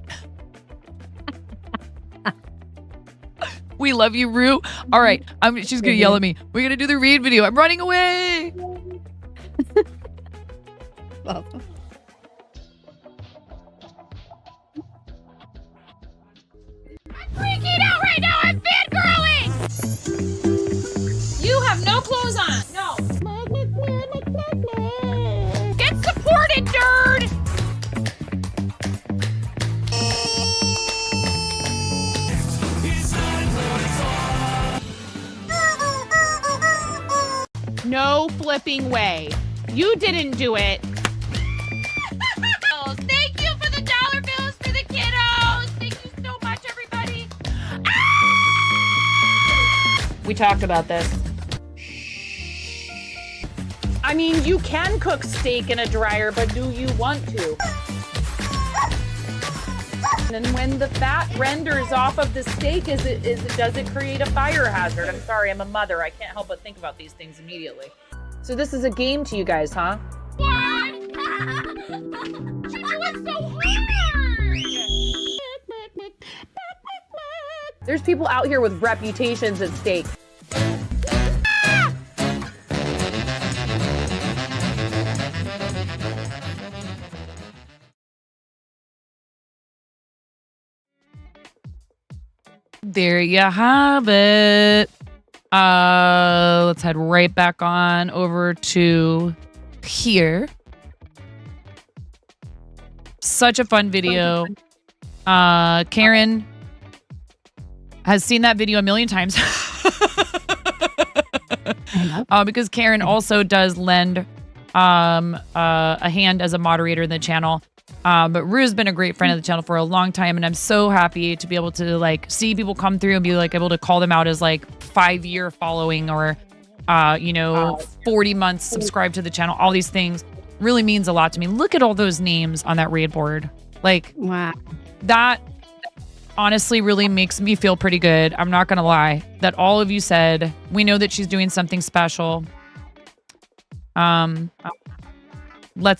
We love you, Rue. All right, she's gonna yell at me. We're gonna do the read video. I'm running away. Freaking out right now! I'm fangirling! You have no clothes on! No! Get supported, nerd! No flipping way. You didn't do it. Thank you for the dollar bills for the kiddos. Thank you so much, everybody. We talked about this. I mean, you can cook steak in a dryer, but do you want to? And when the fat renders off of the steak, does it create a fire hazard? I'm sorry, I'm a mother. I can't help but think about these things immediately. So this is a game to you guys, huh? What? You're doing so hard! There's people out here with reputations at stake. There you have it. Let's head right back on over to here. Such a fun video. Karen has seen that video a million times. Because Karen also does lend a hand as a moderator in the channel. But Rue's been a great friend of the channel for a long time, and I'm so happy to be able to like see people come through and be like able to call them out as like 5-year following or 40 months subscribed to the channel, all these things really means a lot to me. Look at all those names on that raid board. Like, wow, that honestly really makes me feel pretty good. I'm not going to lie that all of you said, we know that she's doing something special. Let's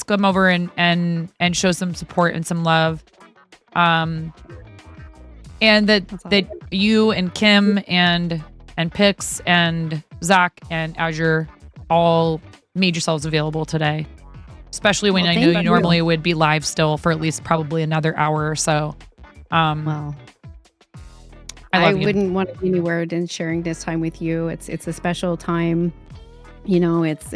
come over and show some support and some love. And that you and Kim and Pix and Zach and Azure all made yourselves available today. Especially when I know you normally would be live still for at least probably another hour or so. Well, I wouldn't want to be anywhere than sharing this time with you. It's a special time. You know, it's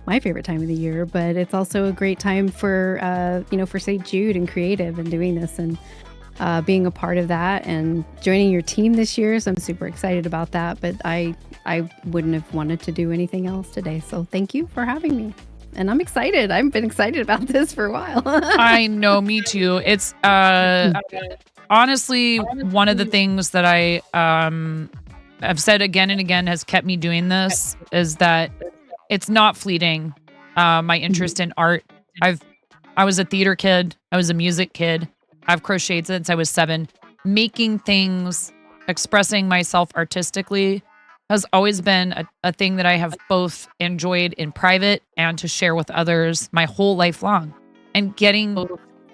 my favorite time of the year, but it's also a great time for for St. Jude and Creative and doing this and being a part of that and joining your team this year. So I'm super excited about that. But I wouldn't have wanted to do anything else today. So thank you for having me. And I'm excited. I've been excited about this for a while. I know, me too. It's honestly one of the things that I've said again and again has kept me doing this is that it's not fleeting. My interest in art. I was a theater kid. I was a music kid. I've crocheted since I was 7. Making things, expressing myself artistically has always been a thing that I have both enjoyed in private and to share with others my whole life long. And getting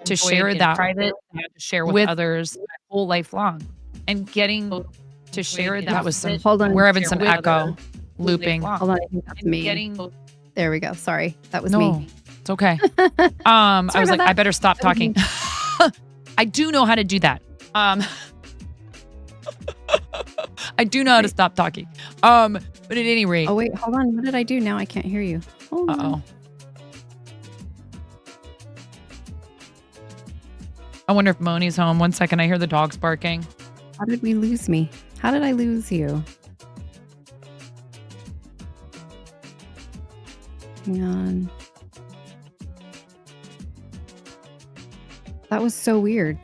to share that private and to share with others my whole life long. And getting to share that was some. Hold on. We're having some echo looping. Hold on, I think that's me. There we go. Sorry, that was No, me. it's okay. I was about like, I that. better stop talking. I do know how to do that. I do know how to stop talking. But at any rate. Oh wait, hold on. What did I do? Now I can't hear you. Hold on. Uh-oh. I wonder if Moni's home. 1 second, I hear the dogs barking. How did we lose me? How did I lose you? Hang on. That was so weird.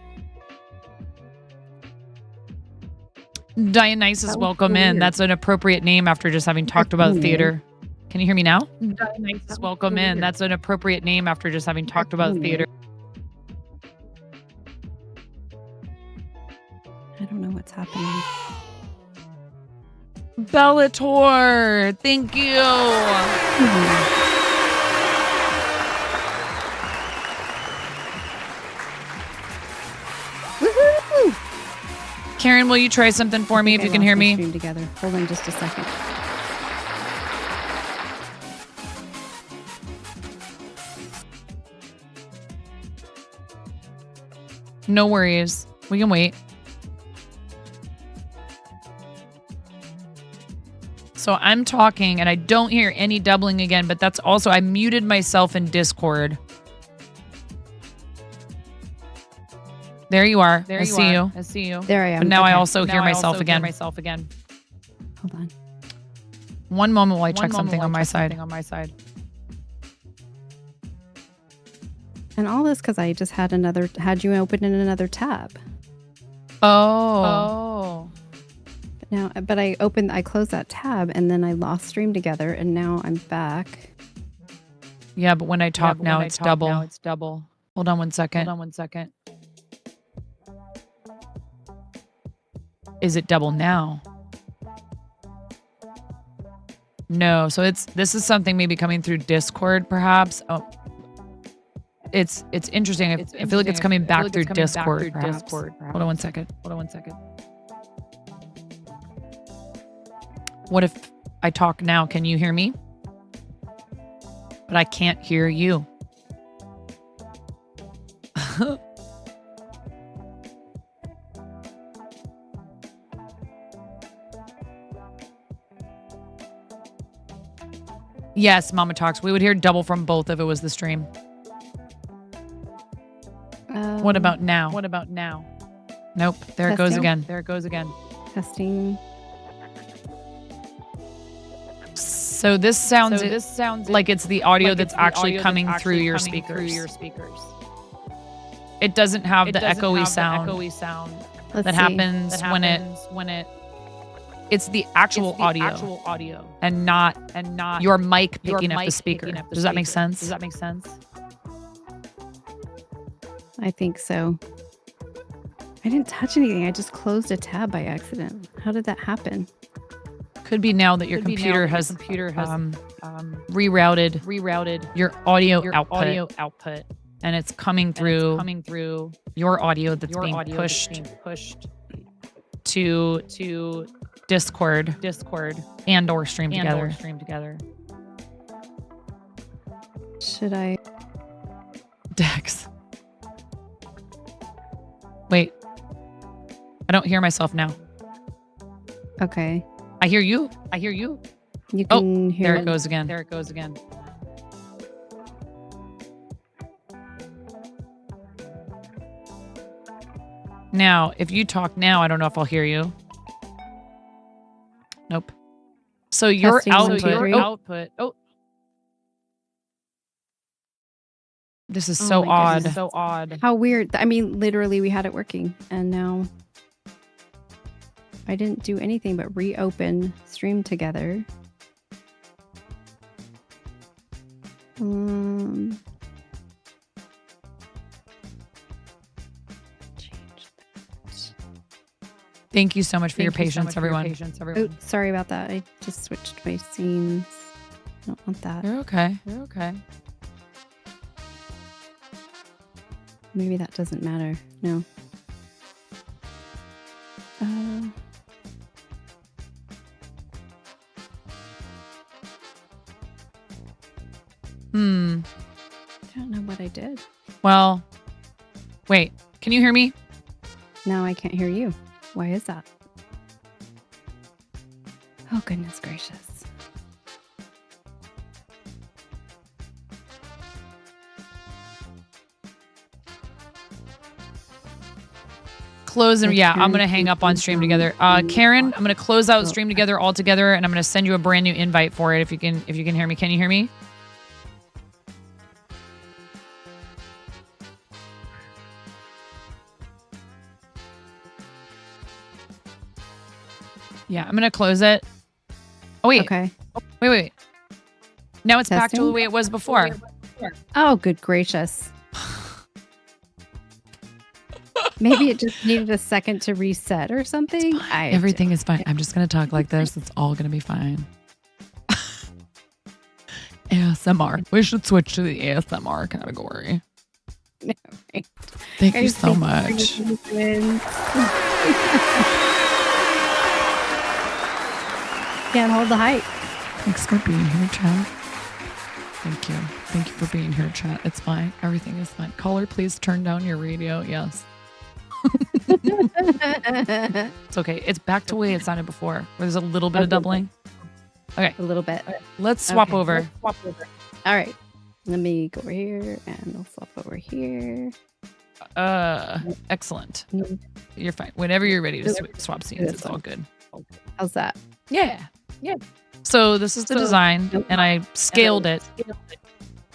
Dionysus, That was welcome so in. weird. That's an appropriate name after just having talked about weird. theater. Can you hear me now? Dionysus, welcome in. That's an appropriate name after just having talked about theater. I don't know what's happening. Bellator, thank you. Woohoo! Karen, will you try something for me if you can hear me? Stream together. Hold on just a second. No worries. We can wait. So I'm talking and I don't hear any doubling again, but that's also, I muted myself in Discord. There you are. I see you. I see you. There I am. But now I Okay. also hear myself again. Hold on. One moment while I check something on my side. And all this because I just had you open in another tab. Oh. Now, but I closed that tab and then I lost stream together and now I'm back. Yeah, but when I talk now, it's double. Now it's double. Hold on 1 second. Hold on 1 second. Is it double now? No. So this is something maybe coming through Discord, perhaps. Oh, it's interesting. I feel like it's coming back through Discord. Perhaps. Hold on 1 second. What if I talk now? Can you hear me? But I can't hear you. Yes, Mama Talks. We would hear double from both if it was the stream. What about now? Nope. There it goes again. Testing. So this sounds like it's the audio that's actually coming through your speakers. It doesn't have the echoey sound Let's that see. happens when It's the actual audio. And not your mic picking up the speaker. Does that make sense? I think so. I didn't touch anything. I just closed a tab by accident. How did that happen? Could be now that your computer has rerouted your audio output, and it's coming through your audio that's being pushed to Discord and or stream together. Should I? Dex. Wait. I don't hear myself now. Okay. I hear you. You can hear there it goes again. Now, if you talk now, I don't know if I'll hear you. Nope. So your output. Oh. This is so odd. How weird. I mean, literally, we had it working, and now I didn't do anything but reopen Stream Together. Thank you so much for your patience, everyone. Oh, sorry about that. I just switched my scenes. I don't want that. You're okay. Maybe that doesn't matter. No. I don't know what I did. Well, wait. Can you hear me? No, I can't hear you. Why is that? Oh, goodness gracious. Close and I'm gonna hang up on Stream Together. Karen, I'm gonna close out Stream Together altogether, and I'm gonna send you a brand new invite for it if you can hear me. Can you hear me? Yeah, I'm gonna close it. Oh wait. Okay. Wait. Now it's back to the way it was before. Oh, good gracious. Maybe it just needed a second to reset or something. Everything is fine. I'm just gonna talk like this. It's all gonna be fine. ASMR. We should switch to the ASMR category. Right. Thank you so much. Can't hold the hype. Thanks for being here, chat. Thank you. Thank you for being here, chat. It's fine. Everything is fine. Caller, please turn down your radio. Yes. It's okay. It's back to the way it sounded before, where there's a little bit of doubling. Okay. A little bit. Let's swap over. All right. Let me go over here and I'll swap over here. Excellent. You're fine. Whenever you're ready to swap scenes, it's all good. How's that? Yeah. So this is the design, and I scaled it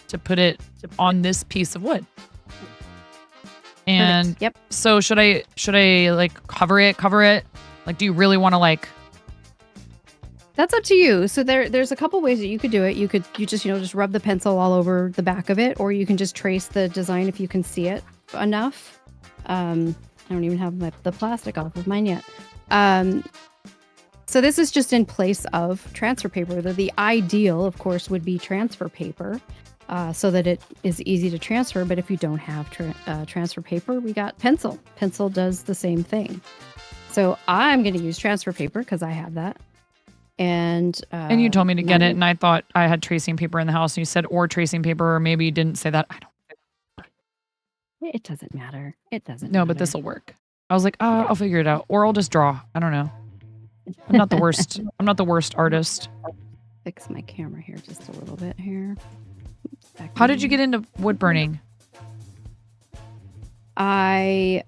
to put it on this piece of wood. And so should I like cover it? Like, do you really want to like? That's up to you. So there's a couple ways that you could do it. You just rub the pencil all over the back of it, or you can just trace the design if you can see it enough. I don't even have the plastic off of mine yet. So this is just in place of transfer paper. The ideal, of course, would be transfer paper, so that it is easy to transfer. But if you don't have transfer paper, we got pencil. Pencil does the same thing. So I'm going to use transfer paper because I have that. And you told me to get it, and I thought I had tracing paper in the house, and you said or tracing paper, or maybe you didn't say that. I don't. It doesn't matter. It doesn't. No, but this will work. I was like, I'll figure it out, or I'll just draw. I don't know. I'm not the worst. I'm not the worst artist. Fix my camera here just a little bit here. How did you get into wood burning? I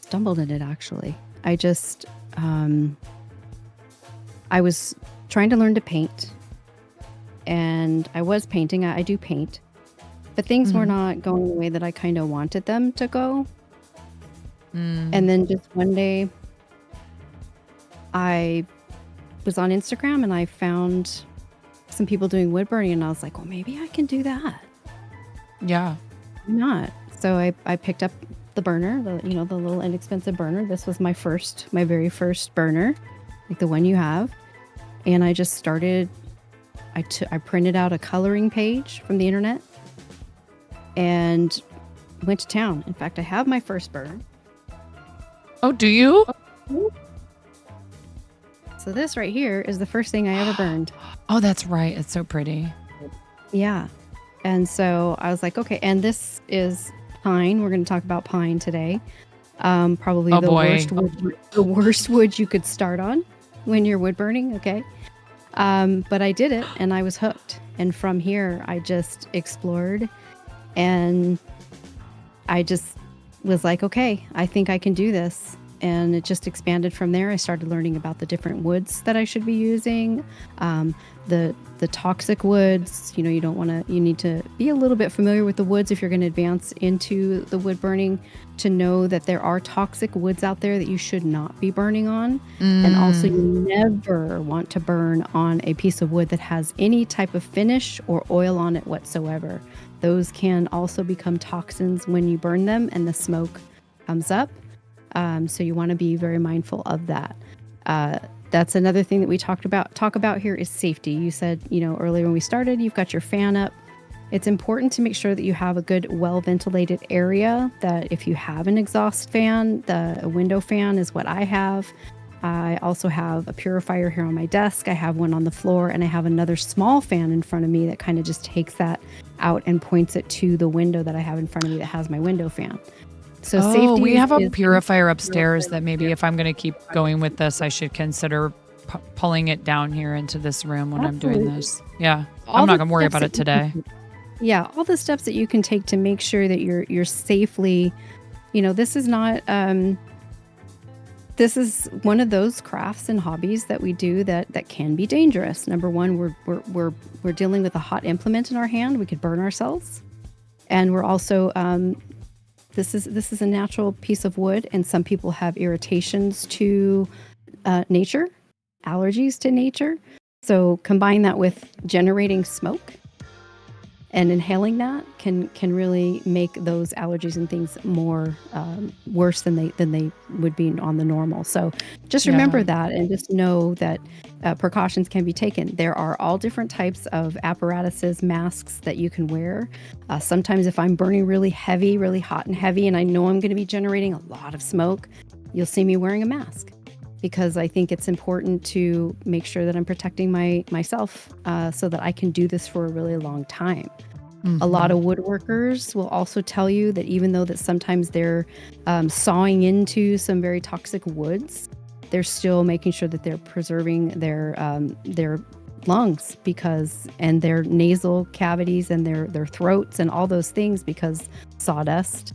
stumbled in it, actually. I just I was trying to learn to paint, and I was painting. I do paint, but things were not going the way that I kind of wanted them to go. And then just one day, I was on Instagram and I found some people doing wood burning, and I was like, well, maybe I can do that. Yeah. Why not? So I picked up the burner, the little inexpensive burner. This was my very first burner, like the one you have. And I just started, I printed out a coloring page from the internet and went to town. In fact, I have my first burn. Oh, do you? So this right here is the first thing I ever burned. Oh, that's right. It's so pretty. Yeah. And so I was like, okay, and this is pine. We're going to talk about pine today. Probably the worst wood you could start on when you're wood burning. Okay. But I did it and I was hooked. And from here, I just explored and I just was like, okay, I think I can do this. And it just expanded from there. I started learning about the different woods that I should be using, the toxic woods. You need to be a little bit familiar with the woods if you're going to advance into the wood burning, to know that there are toxic woods out there that you should not be burning on. And also you never want to burn on a piece of wood that has any type of finish or oil on it whatsoever. Those can also become toxins when you burn them and the smoke comes up. So you want to be very mindful of that. That's another thing that we talk about here is safety. You said, earlier when we started, you've got your fan up. It's important to make sure that you have a good, well-ventilated area, that if you have an exhaust fan, a window fan is what I have. I also have a purifier here on my desk. I have one on the floor, and I have another small fan in front of me that kind of just takes that out and points it to the window that I have in front of me that has my window fan. So safety. We have a purifier upstairs that maybe if I'm going to keep going with this, I should consider pulling it down here into this room when I'm doing this. Yeah. I'm not going to worry about it today. Yeah. All the steps that you can take to make sure that you're safely, this is not, this is one of those crafts and hobbies that we do that can be dangerous. Number one, we're dealing with a hot implement in our hand. We could burn ourselves. And we're also, this is a natural piece of wood, and some people have irritations to nature, allergies to nature. So combine that with generating smoke and inhaling that can really make those allergies and things more worse than they would be on the normal. So just remember that, and just know that precautions can be taken. There are all different types of apparatuses, masks that you can wear. Sometimes if I'm burning really heavy, really hot and heavy, and I know I'm going to be generating a lot of smoke, you'll see me wearing a mask, because I think it's important to make sure that I'm protecting myself so that I can do this for a really long time. Mm-hmm. A lot of woodworkers will also tell you that even though that sometimes they're sawing into some very toxic woods, they're still making sure that they're preserving their lungs and their nasal cavities and their throats and all those things, because sawdust,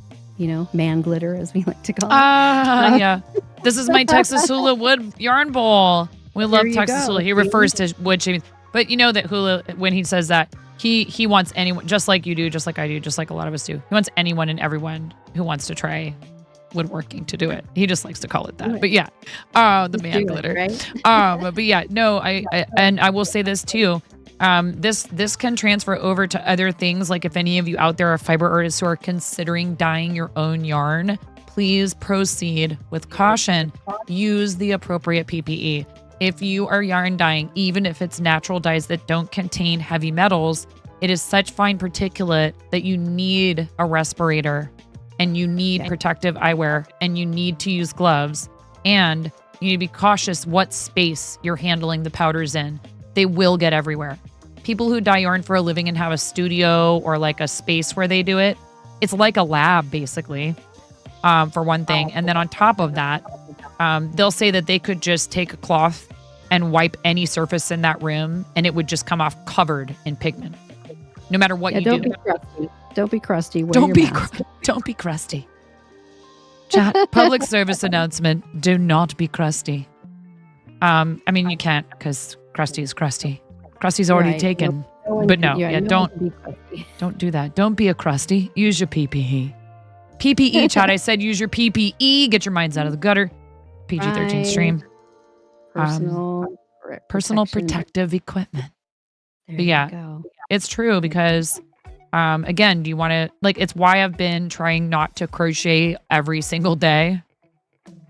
man glitter, as we like to call it. Yeah. This is my Texas Hula wood yarn bowl. We love Texas Hula. He refers to wood shavings. But you know that Hula, when he says that, he wants anyone, just like you do, just like I do, just like a lot of us do. He wants anyone and everyone who wants to try woodworking to do it. He just likes to call it that. But yeah, the man glitter. But yeah, no, I will say this too. This can transfer over to other things. Like if any of you out there are fiber artists who are considering dyeing your own yarn, please proceed with caution. Use the appropriate PPE. If you are yarn dyeing, even if it's natural dyes that don't contain heavy metals, it is such fine particulate that you need a respirator, and you need protective eyewear, and you need to use gloves, and you need to be cautious what space you're handling the powders in. They will get everywhere. People who dye yarn for a living and have a studio or like a space where they do it, it's like a lab basically, for one thing. And then on top of that, they'll say that they could just take a cloth and wipe any surface in that room and it would just come off covered in pigment, no matter what you do. Don't be crusty. Don't be crusty. Chat, public service announcement, do not be crusty. I mean, you can't, because crusty is crusty. Crusty's already taken. But no, don't do that. Don't be a crusty. Use your PPE. PPE, chat. I said use your PPE. Get your minds out of the gutter. PG-13 stream. Personal personal protection. protective equipment. There But you yeah, go. it's true because again, do you want to like it's why I've been trying not to crochet every single day.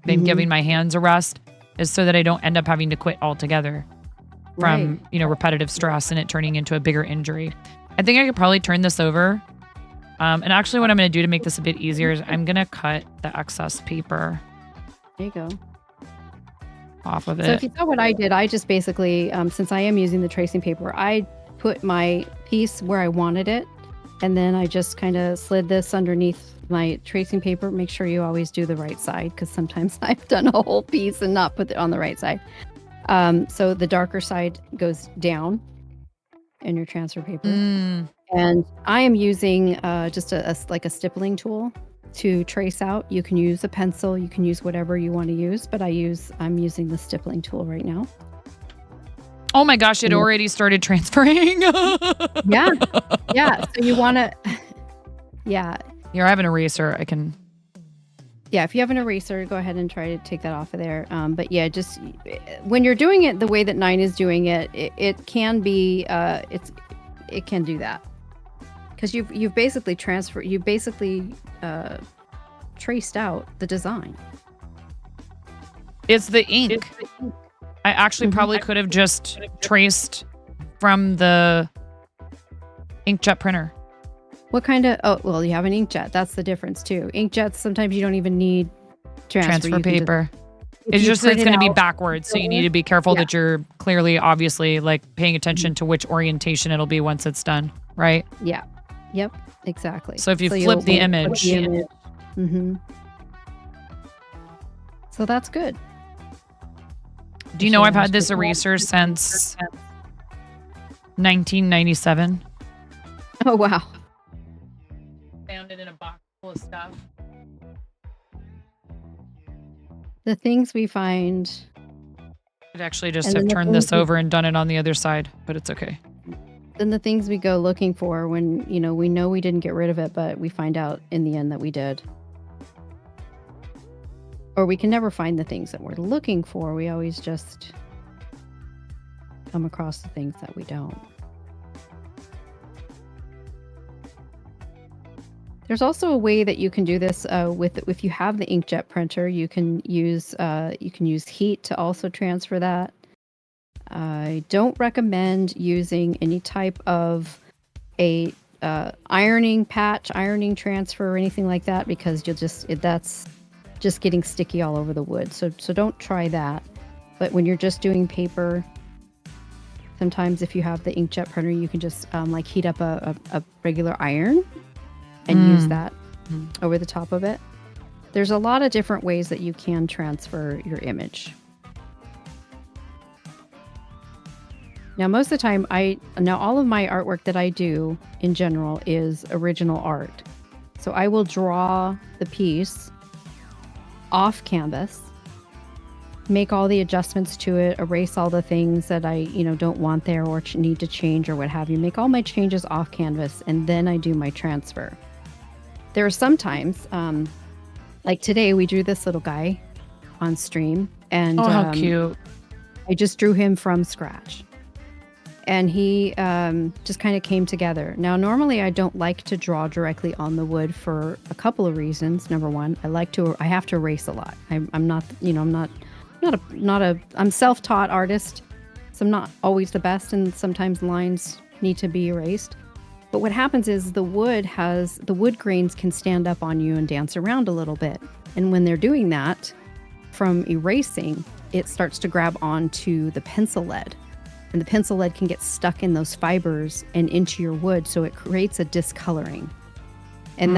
Been Mhm. giving my hands a rest is so that I don't end up having to quit altogether from, repetitive stress and it turning into a bigger injury. I think I could probably turn this over. And actually what I'm going to do to make this a bit easier is I'm going to cut the excess paper There you go. off of So it. if you saw what I did, I just basically, since I am using the tracing paper, I put my piece where I wanted it. And then I just kind of slid this underneath my tracing paper. Make sure you always do the right side because sometimes I've done a whole piece and not put it on the right side. So the darker side goes down in your transfer paper. And I am using just like a stippling tool to trace out. You can use a pencil, you can use whatever you want to use, but I'm using the stippling tool right now. Oh my gosh, it already started transferring. Yeah. Yeah. So you want to, yeah. Here, I have an eraser. I can. Yeah. If you have an eraser, go ahead and try to take that off of there. But yeah, just when you're doing it the way that 9 is doing it, it can be, it can do that. Because you've basically traced out the design. It's the ink. I actually probably could have just traced from the inkjet printer. What kind of, oh, well, you have an inkjet. That's the difference too. Inkjets, sometimes you don't even need transfer. Transfer You can just- paper. if It's you just that it's print it going to be out- backwards. So you need to be careful Yeah. that you're clearly, obviously, like paying attention to which orientation it'll be once it's done, right? Yeah. Yep. Exactly. So if you you'll- flip the when you flip image- Mm-hmm. So that's good. Do you know I've had this eraser since 1997? Oh, wow. Found it in a box full of stuff. The things we find. I'd actually just And have then the turned this things we- over and done it on the other side, but it's okay. Then the things we go looking for when, we know we didn't get rid of it, but we find out in the end that we did. Or we can never find the things that we're looking for. We always just come across the things that we don't. There's also a way that you can do this if you have the inkjet printer. You can use heat to also transfer that. I don't recommend using any type of a ironing patch, ironing transfer, or anything like that because that's just getting sticky all over the wood. So don't try that. But when you're just doing paper, sometimes if you have the inkjet printer, you can just like heat up a regular iron and use that over the top of it. There's a lot of different ways that you can transfer your image. Now, most of the time, all of my artwork that I do in general is original art. So I will draw the piece off canvas, make all the adjustments to it, erase all the things that I, don't want there or need to change or what have you. Make all my changes off canvas, and then I do my transfer. There are sometimes, like today, we drew this little guy on stream, and how cute! I just drew him from scratch. And he just kind of came together. Now, normally I don't like to draw directly on the wood for a couple of reasons. Number one, I have to erase a lot. I'm not, I'm self-taught artist, so I'm not always the best, and sometimes lines need to be erased. But what happens is the wood grains can stand up on you and dance around a little bit. And when they're doing that, from erasing, it starts to grab onto the pencil lead. And the pencil lead can get stuck in those fibers and into your wood, so it creates a discoloring. And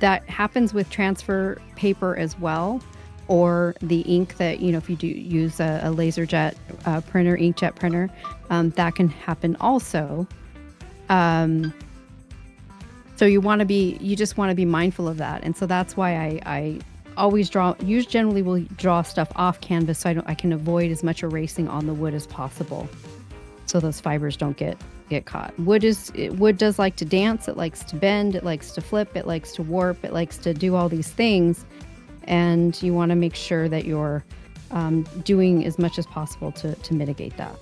that happens with transfer paper as well, or the ink that, if you do use a LaserJet printer, inkjet printer, that can happen also. So you just want to be mindful of that. And so that's why I always generally will draw stuff off canvas so I can avoid as much erasing on the wood as possible, so those fibers don't get caught. Wood does like to dance, it likes to bend, it likes to flip, it likes to warp, it likes to do all these things, and you want to make sure that you're doing as much as possible to mitigate that.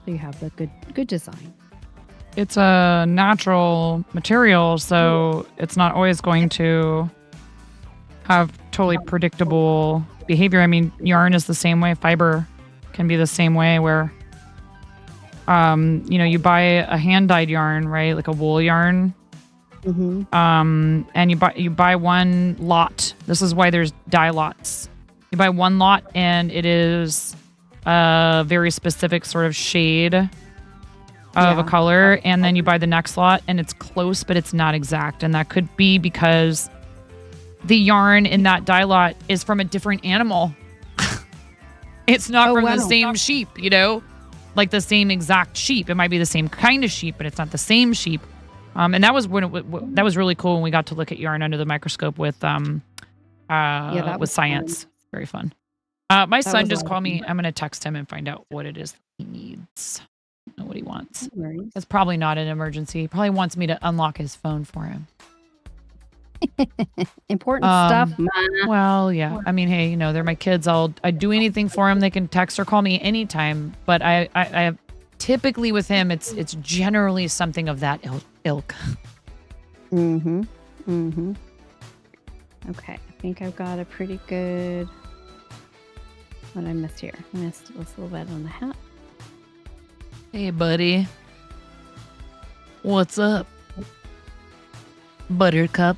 So you have the good design. It's a natural material, so it's not always going to have totally predictable behavior. I mean, yarn is the same way. Fiber can be the same way where, you buy a hand-dyed yarn, right? Like a wool yarn. Mm-hmm. And you buy one lot. This is why there's dye lots. You buy one lot and it is a very specific sort of shade of a color, and then you buy the next lot and it's close, but it's not exact. And that could be because the yarn in that dye lot is from a different animal. It's not from the same sheep, like the same exact sheep. It might be the same kind of sheep, but it's not the same sheep. And that was that was really cool when we got to look at yarn under the microscope with science. Fun. Very fun. My son just called me. I'm gonna text him and find out what it is he needs. I don't know what he wants. It's probably not an emergency. He probably wants me to unlock his phone for him. Important stuff, Ma. Well, yeah. I mean, hey, they're my kids. I'd do anything for them. They can text or call me anytime. But I have typically with him, it's generally something of that ilk. Mm-hmm. Mm-hmm. Okay, I think I've got a pretty good. What did I miss here? I missed a little bit on the hat. Hey, buddy. What's up? Buttercup.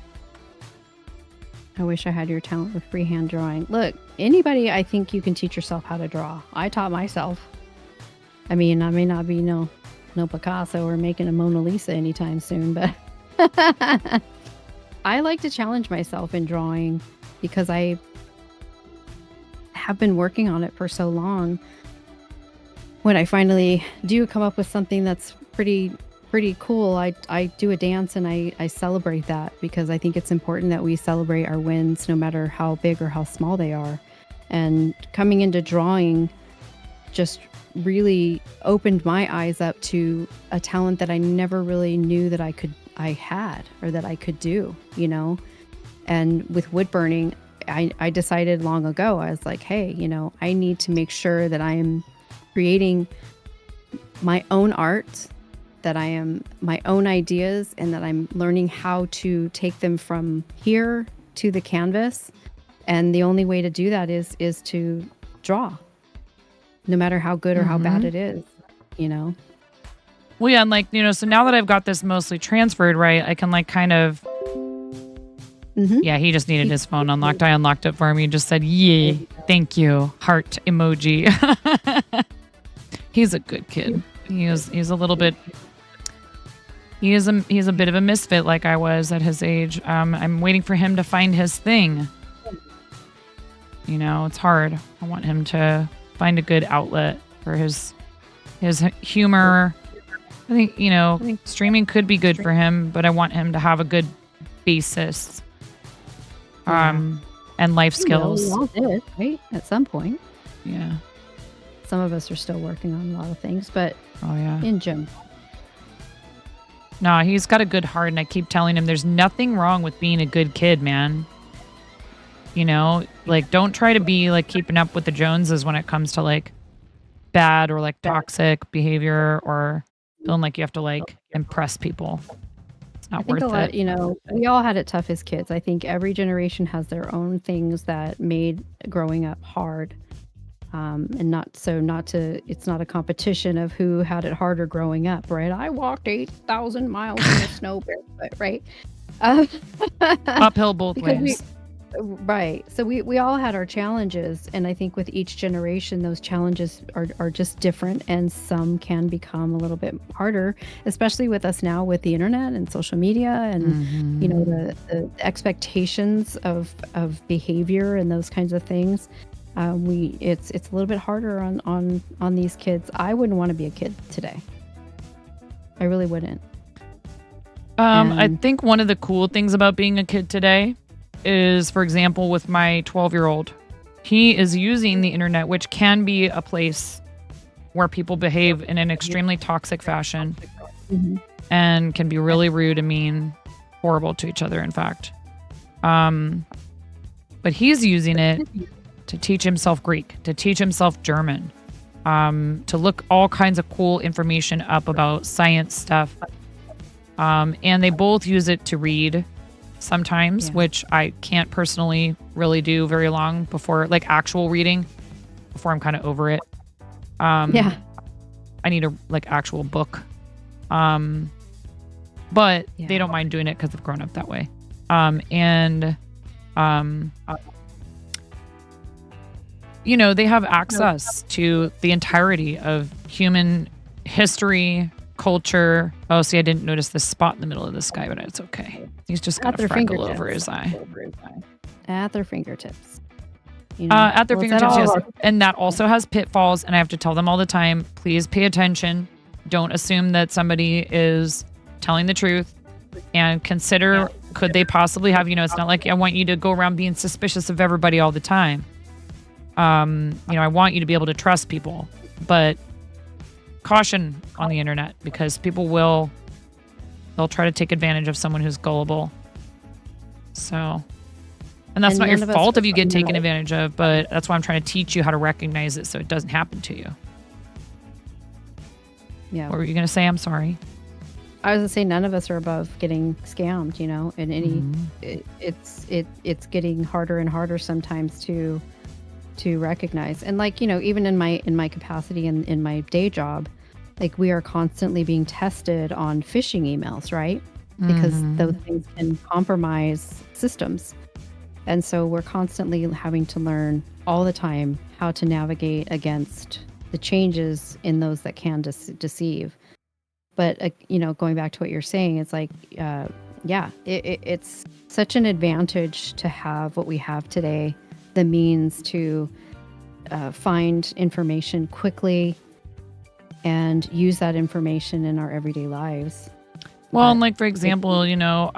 I wish I had your talent with freehand drawing. Look, anybody, I think you can teach yourself how to draw. I taught myself. I mean, I may not be no Picasso or making a Mona Lisa anytime soon, but I like to challenge myself in drawing because I have been working on it for so long. When I finally do come up with something that's pretty cool, I do a dance and I celebrate that because I think it's important that we celebrate our wins no matter how big or how small they are. And coming into drawing just really opened my eyes up to a talent that I never really knew that I had or that I could do, And with wood burning, I decided long ago, I was like, hey, I need to make sure that I'm creating my own art, that I am my own ideas, and that I'm learning how to take them from here to the canvas. And the only way to do that is to draw, no matter how good or how bad it is, Well, yeah, and so now that I've got this mostly transferred, right, I can kind of. Mm-hmm. Yeah, he just needed his phone unlocked. I unlocked it for him. He just said, "Yay, thank you, heart emoji." He's a good kid. He's a little bit. He's a bit of a misfit, like I was at his age. I'm waiting for him to find his thing. It's hard. I want him to find a good outlet for his humor. I think streaming could be good for him, but I want him to have a good basis. And life skills. We all did, right? At some point. Yeah. Some of us are still working on a lot of things, but in general. No, he's got a good heart, and I keep telling him there's nothing wrong with being a good kid, man. Don't try to be keeping up with the Joneses when it comes to bad or toxic behavior or feeling like you have to impress people. It's not worth it. We all had it tough as kids. I think every generation has their own things that made growing up hard. And it's not a competition of who had it harder growing up, right? I walked 8,000 miles in the snow barefoot, right? Uphill both ways. Right. So we all had our challenges, and I think with each generation, those challenges are just different, and some can become a little bit harder, especially with us now with the internet and social media and the expectations of behavior and those kinds of things. It's a little bit harder on these kids. I wouldn't want to be a kid today. I really wouldn't. I think one of the cool things about being a kid today is, for example, with my 12-year-old, he is using the internet, which can be a place where people behave in an extremely toxic fashion and can be really rude and mean, horrible to each other, in fact. But he's using it to teach himself Greek, to teach himself German, to look all kinds of cool information up about science stuff. And they both use it to read sometimes, which I can't personally really do very long before, like actual reading, before I'm kind of over it. Yeah. I need a like actual book. But they don't mind doing it because they've grown up that way. You know, they have access to the entirety of human history, culture. Oh, see, I didn't notice this spot in the middle of the sky, but it's okay. He's just got At a their freckle over his eye. At their fingertips. You know, At their well, is that fingertips, all yes. And that also has pitfalls, and I have to tell them all the time, please pay attention. Don't assume that somebody is telling the truth, and consider, could they possibly have, you know, it's not like I want you to go around being suspicious of everybody all the time. You know, I want you to be able to trust people, but caution on the internet, because they'll try to take advantage of someone who's gullible. So, and that's And not your none of us fault if you are get taken criminals. advantage of, but that's why I'm trying to teach you how to recognize it so it doesn't happen to you. Yeah. What were you going to say? I'm sorry. I was gonna say none of us are above getting scammed, you know, and Mm-hmm. it's getting harder and harder sometimes to recognize. And like, you know, even in my capacity in my day job, like we are constantly being tested on phishing emails, right? Because Mhm. those things can compromise systems. And so we're constantly having to learn all the time how to navigate against the changes in those that can deceive. But you know, going back to what you're saying, it's like, it's such an advantage to have what we have today, the means to find information quickly and use that information in our everyday lives. Well, and like, for example, you know,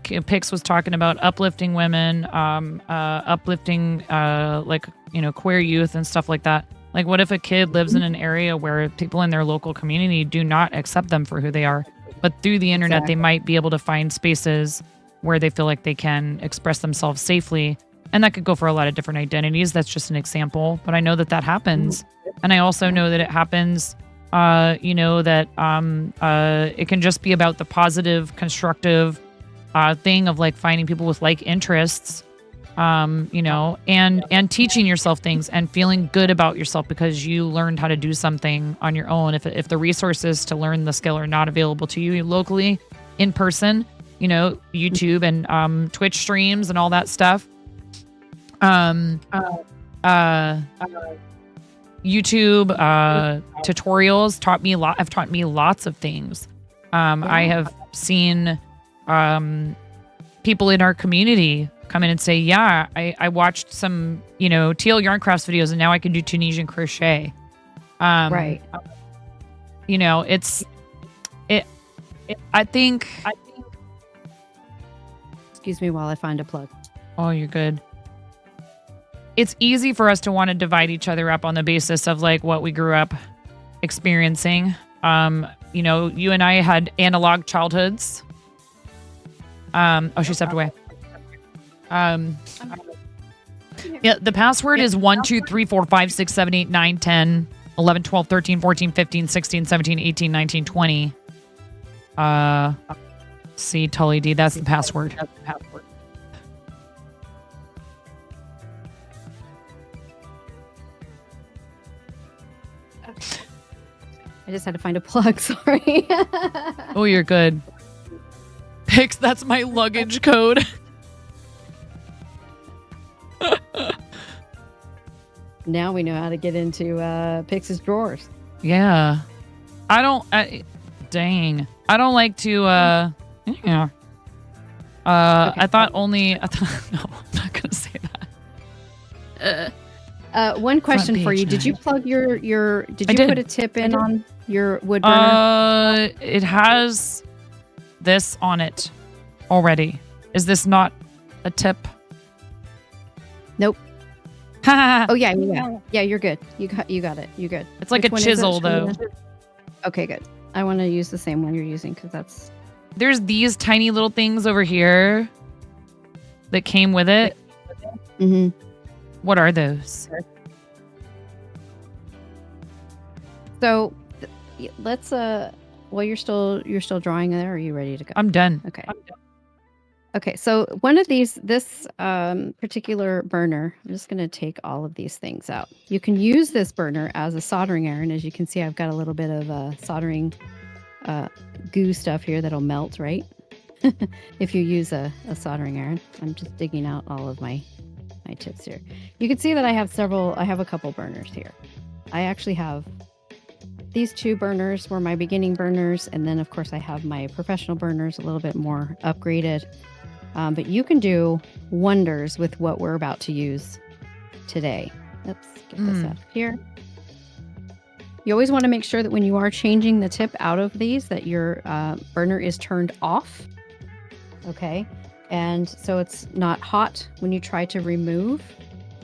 Pix was talking about uplifting women, uplifting, like, you know, queer youth and stuff like that. Like, what if a kid lives in an area where people in their local community do not accept them for who they are, but through the internet, Exactly. they might be able to find spaces where they feel like they can express themselves safely. And that could go for a lot of different identities. That's just an example, but I know that happens. And I also know that it happens, you know, that it can just be about the positive, constructive thing of like finding people with like interests, you know, and teaching yourself things and feeling good about yourself because you learned how to do something on your own. If the resources to learn the skill are not available to you locally, in person, you know, YouTube and Twitch streams and all that stuff. YouTube tutorials have taught me lots of things. I have seen people in our community come in and say, yeah, I watched some, you know, Teal Yarn Crafts videos and now I can do Tunisian crochet. Right. You know, I think. Excuse me while I find a plug. Oh, you're good. It's easy for us to want to divide each other up on the basis of like what we grew up experiencing. You know, you and I had analog childhoods. Oh, she stepped away. Yeah, the password is 1, 2, 3, 4, 5, 6, 7, 8, 9, 10, 11, 12, 13, 14, 15, 16, 17, 18, 19, 20. See, Tully D, that's the password. I just had to find a plug, sorry. Oh, you're good. Pix, that's my luggage code. Now we know how to get into Pix's drawers. Yeah. Dang. I don't like to, yeah. I thought no, I'm not going to say that. One question for you. page, Did you nice. plug did I you did. put a tip in on your wood burner? It has this on it already. Is this not a tip? Nope. Oh yeah. Yeah, you're good. You got it. You good. It's like Which a one is it, chisel, though. Sharina? Okay, good. I want to use the same one you're using because that's There's these tiny little things over here that came with it. Mm-hmm. What are those? So let's well, you're still drawing there. Or are you ready to go? I'm done. Okay. Okay, so one of this particular burner, I'm just going to take all of these things out. You can use this burner as a soldering iron. As you can see, I've got a little bit of soldering goo stuff here that'll melt, right? If you use a soldering iron. I'm just digging out all of my tips here. You can see that I have a couple burners here. I actually have these 2 burners were my beginning burners, and then of course I have my professional burners, a little bit more upgraded. But you can do wonders with what we're about to use today. Let's get this up here. You always want to make sure that when you are changing the tip out of these, that your burner is turned off. Okay, and so it's not hot when you try to remove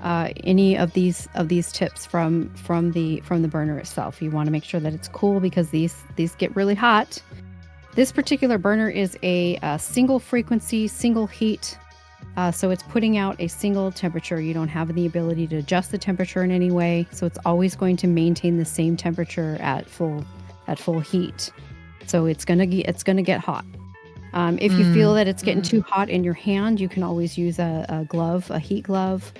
any of these tips from the burner itself. You want to make sure that it's cool because these get really hot. This particular burner is a single frequency, single heat, so it's putting out a single temperature. You don't have the ability to adjust the temperature in any way, so it's always going to maintain the same temperature at full heat. So it's gonna get hot. If you feel that it's getting too hot in your hand, you can always use a glove, a heat glove,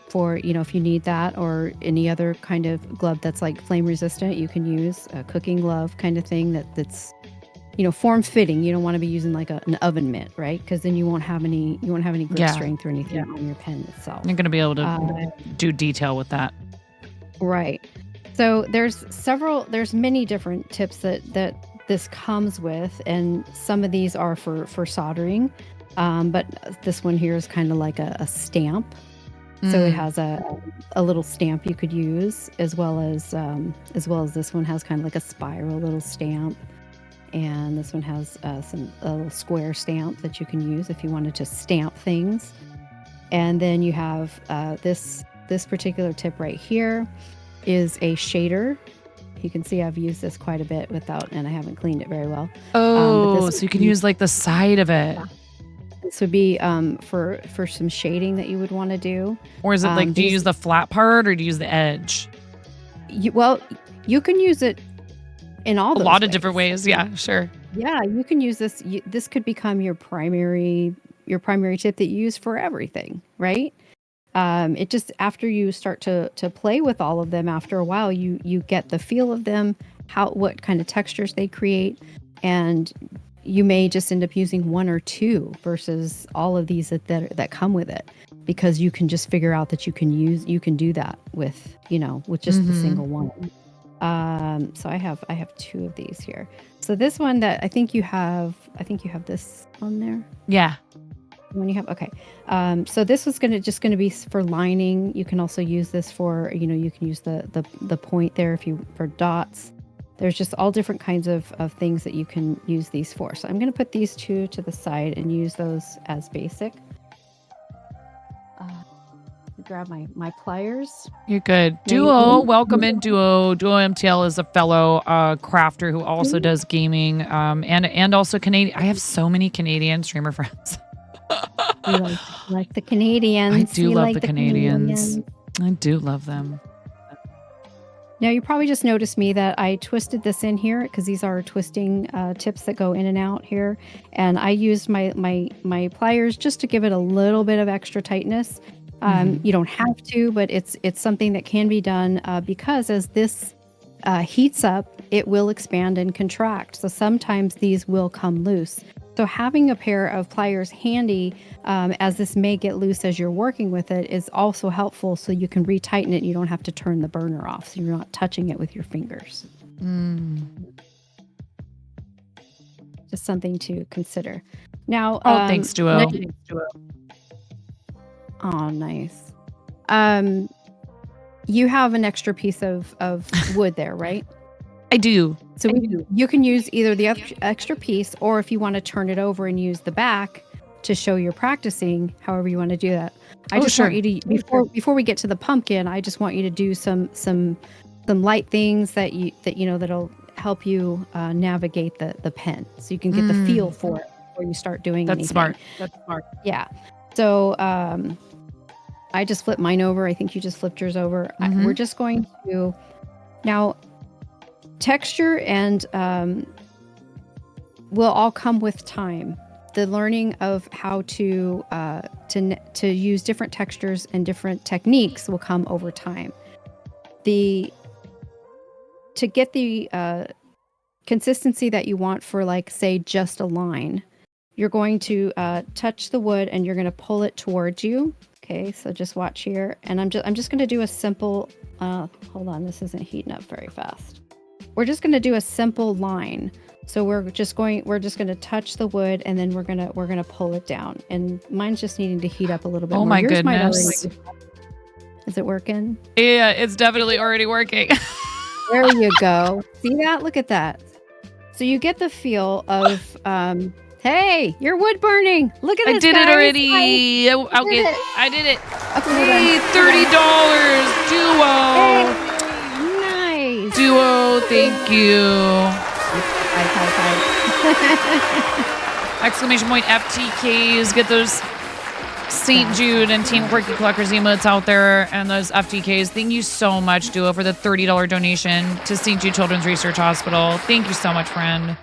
for if you need that, or any other kind of glove that's like flame resistant. You can use a cooking glove kind of thing that's form fitting. You don't want to be using like an oven mitt, right? Because then you won't have any grip strength or anything on your pen itself. You're going to be able to do detail with that. Right. So there's many different tips that this comes with, and some of these are for soldering, but this one here is kind of like a stamp. So it has a little stamp you could use, as well as this one has kind of like a spiral little stamp, and this one has a little square stamp that you can use if you wanted to stamp things. And then you have this particular tip right here is a shader. You can see I've used this quite a bit and I haven't cleaned it very well. Oh, so you can use like the side of it. Yeah. This would be for some shading that you would want to do. Or is it like, do you use the flat part or do you use the edge? You can use it in all those a lot ways. of different ways. Yeah, sure. Yeah, you can use this. This could become your primary tip that you use for everything, right? It just, after you start to play with all of them, after a while, you get the feel of them, what kind of textures they create, and you may just end up using 1 or 2 versus all of these that come with it, because you can just figure out that you can do that with just the single one. So I have 2 of these here. So this one that I think you have this on there. Yeah. When you have, okay. So this was just going to be for lining. You can also use this for, you can use the point there for dots. There's just all different kinds of things that you can use these for. So I'm going to put these 2 to the side and use those as basic. Grab my pliers. You're good. Duo, welcome in, Duo. Duo MTL is a fellow crafter who also does gaming and also Canadian. I have so many Canadian streamer friends. You like the Canadians. I do love like the Canadians. I do love them. Now, you probably just noticed me that I twisted this in here because these are twisting tips that go in and out here. And I used my pliers just to give it a little bit of extra tightness. You don't have to, but it's something that can be done because as this heats up, it will expand and contract. So sometimes these will come loose. So having a pair of pliers handy, as this may get loose as you're working with it, is also helpful, so you can retighten it and you don't have to turn the burner off, so you're not touching it with your fingers. Just something to consider. Now, thanks, Duo. Oh, nice. You have an extra piece of wood there, right? I do. So you can use either the extra piece, or if you want to turn it over and use the back to show you're practicing, however you want to do that. I just want you to, before we get to the pumpkin, I just want you to do some light things that'll help you navigate the pen, so you can get the feel for it before you start doing anything. That's smart. Yeah. So I just flipped mine over. I think you just flipped yours over. We're just going to now texture and will all come with time. The learning of how to use different textures and different techniques will come over time. To get the consistency that you want for, like, say, just a line, you're going to touch the wood and you're going to pull it towards you. Okay, so just watch here, and I'm just going to do a simple. Hold on, this isn't heating up very fast. We're just going to do a simple line. So we're just going to touch the wood, and then we're gonna pull it down. And mine's just needing to heat up a little bit. Oh more. my Yours might goodness! Is it working? Yeah, it's definitely already working. There you go. See that? Look at that. So you get the feel of, hey, your wood burning. Look at this, I did guys. it already. I did it. Hey, $30 Duo. Hey, nice. Duo, thank you. Exclamation point FTKs. Get those St. Jude and Team Quirky Cluckers emotes out there, and those FTKs. Thank you so much, Duo, for the $30 donation to St. Jude Children's Research Hospital. Thank you so much, friend.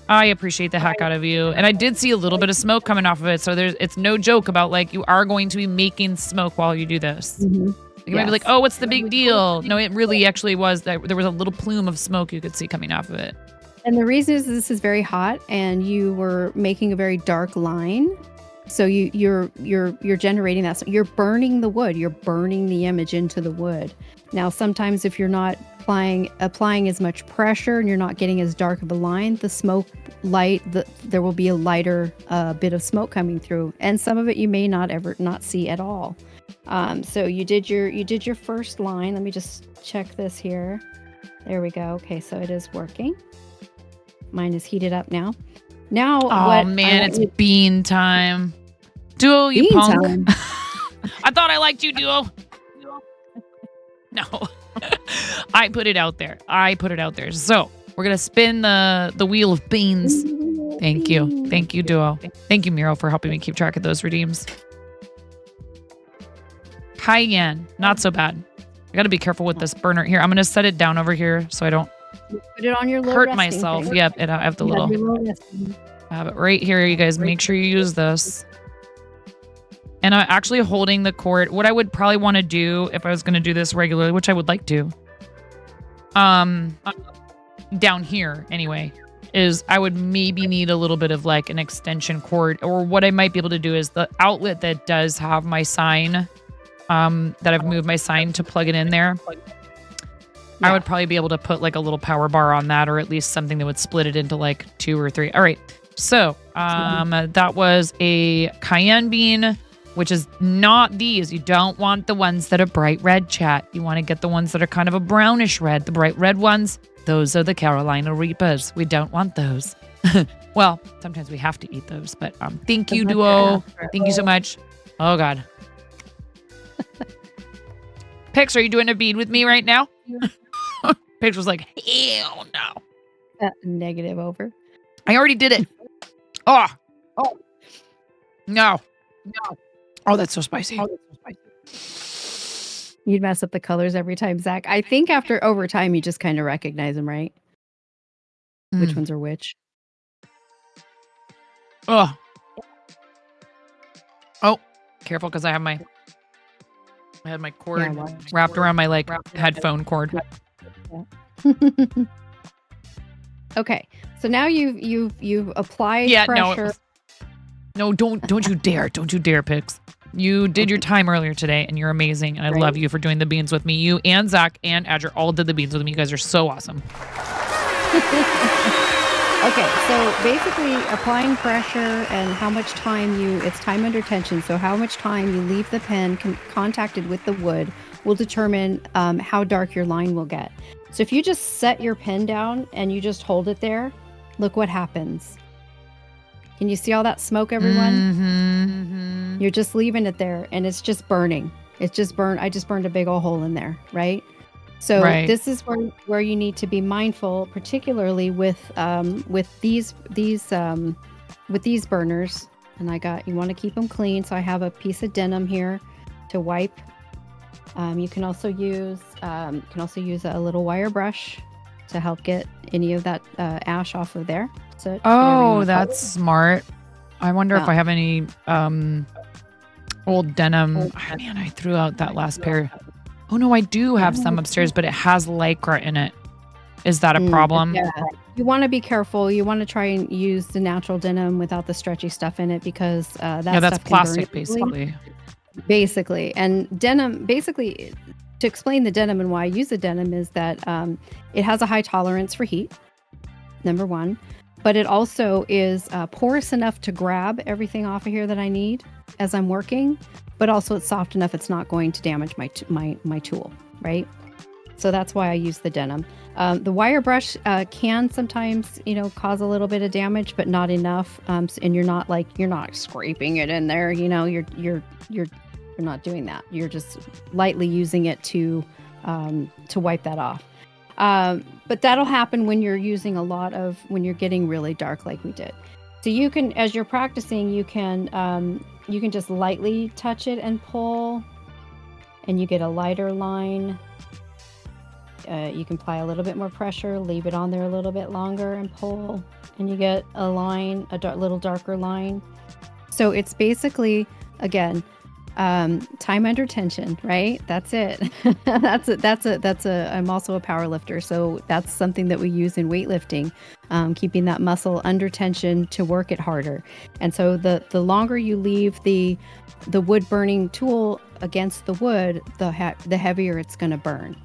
I appreciate the heck out of you. And I did see a little bit of smoke coming off of it, so it's no joke about, like, you are going to be making smoke while you do this. You might be like, oh, what's the big deal? No, it really actually was that there was a little plume of smoke you could see coming off of it. And the reason is this is very hot, and you were making a very dark line. So you're generating that. So you're burning the wood. You're burning the image into the wood. Now, sometimes if you're not applying as much pressure and you're not getting as dark of a line, the smoke light, there will be a lighter bit of smoke coming through, and some of it you may not see at all. So you did your first line. Let me just check this here. There we go. Okay, so it is working. Mine is heated up now. Now, oh man, it's bean time. Duo, you Bean punk. time. I thought I liked you, Duo. No. I put it out there. So we're gonna spin the wheel of beans. Thank you. Thank you, Duo. Thank you, Miro, for helping me keep track of those redeems. Cayenne. Not so bad. I gotta be careful with this burner here. I'm gonna set it down over here so I don't Put it on your low hurt resting myself. thing. Yep, I have the You have your little. low resting. I have it right here. You guys make sure you use this. And I'm actually holding the cord. What I would probably want to do if I was going to do this regularly, which I would like to, down here anyway, is I would maybe need a little bit of like an extension cord, or what I might be able to do is the outlet that does have my sign, that I've moved my sign to plug it in there. I would probably be able to put like a little power bar on that, or at least something that would split it into like 2 or 3. All right. So that was a cayenne bean, which is not these. You don't want the ones that are bright red, chat. You want to get the ones that are kind of a brownish red. The bright red ones, those are the Carolina Reapers. We don't want those. Well, sometimes we have to eat those, but thank you, Duo. Thank you so much. Oh, God. Pix, are you doing a bead with me right now? Pix was like, ew, no. Negative over. I already did it. Oh. No. Oh, that's so spicy. You'd mess up the colors every time, Zach. I think over time, you just kind of recognize them, right? Which ones are which? Oh. Oh, careful, because I had my cord wrapped around my like headphone cord. Okay, so now you've applied pressure. No, don't you dare. Don't you dare, Pix. You did your time earlier today, and you're amazing. And I love you for doing the beans with me. You and Zach and Adger all did the beans with me. You guys are so awesome. Okay, so basically applying pressure and how much time it's time under tension. So how much time you leave the pen contacted with the wood will determine how dark your line will get. So if you just set your pen down and you just hold it there, look what happens. Can you see all that smoke, everyone? You're just leaving it there, and it's just burning. It's just burned. I just burned a big old hole in there, right? So this is where you need to be mindful, particularly with these burners. And you want to keep them clean. So I have a piece of denim here. wipe. You can also use a little wire brush to help get any of that ash off of there. So Oh, that's smart. I wonder if Yeah. I have any old denim. Oh, man, I threw out that last pair. Oh no, I do have some upstairs, but it has Lycra in it. Is that a problem? Yeah. You want to be careful. You want to try and use the natural denim without the stretchy stuff in it because that Yeah, that's stuff can burn plastic, easily. basically. Basically, and denim. Basically, to explain the denim and why I use the denim is that it has a high tolerance for heat. Number one, but it also is porous enough to grab everything off of here that I need as I'm working. But also, it's soft enough; it's not going to damage my tool, right? So that's why I use the denim. The wire brush can sometimes, cause a little bit of damage, but not enough. And you're not scraping it in there. You're not doing that. You're just lightly using it to wipe that off. But that'll happen when you're using when you're getting really dark, like we did. So you can, as you're practicing, you can just lightly touch it and pull, and you get a lighter line. You can apply a little bit more pressure, leave it on there a little bit longer and pull, and you get a line, little darker line. So it's basically, again, time under tension, right? That's it. I'm also a power lifter, so that's something that we use in weightlifting, keeping that muscle under tension to work it harder. And so the longer you leave the wood burning tool against the wood, the heavier it's going to burn.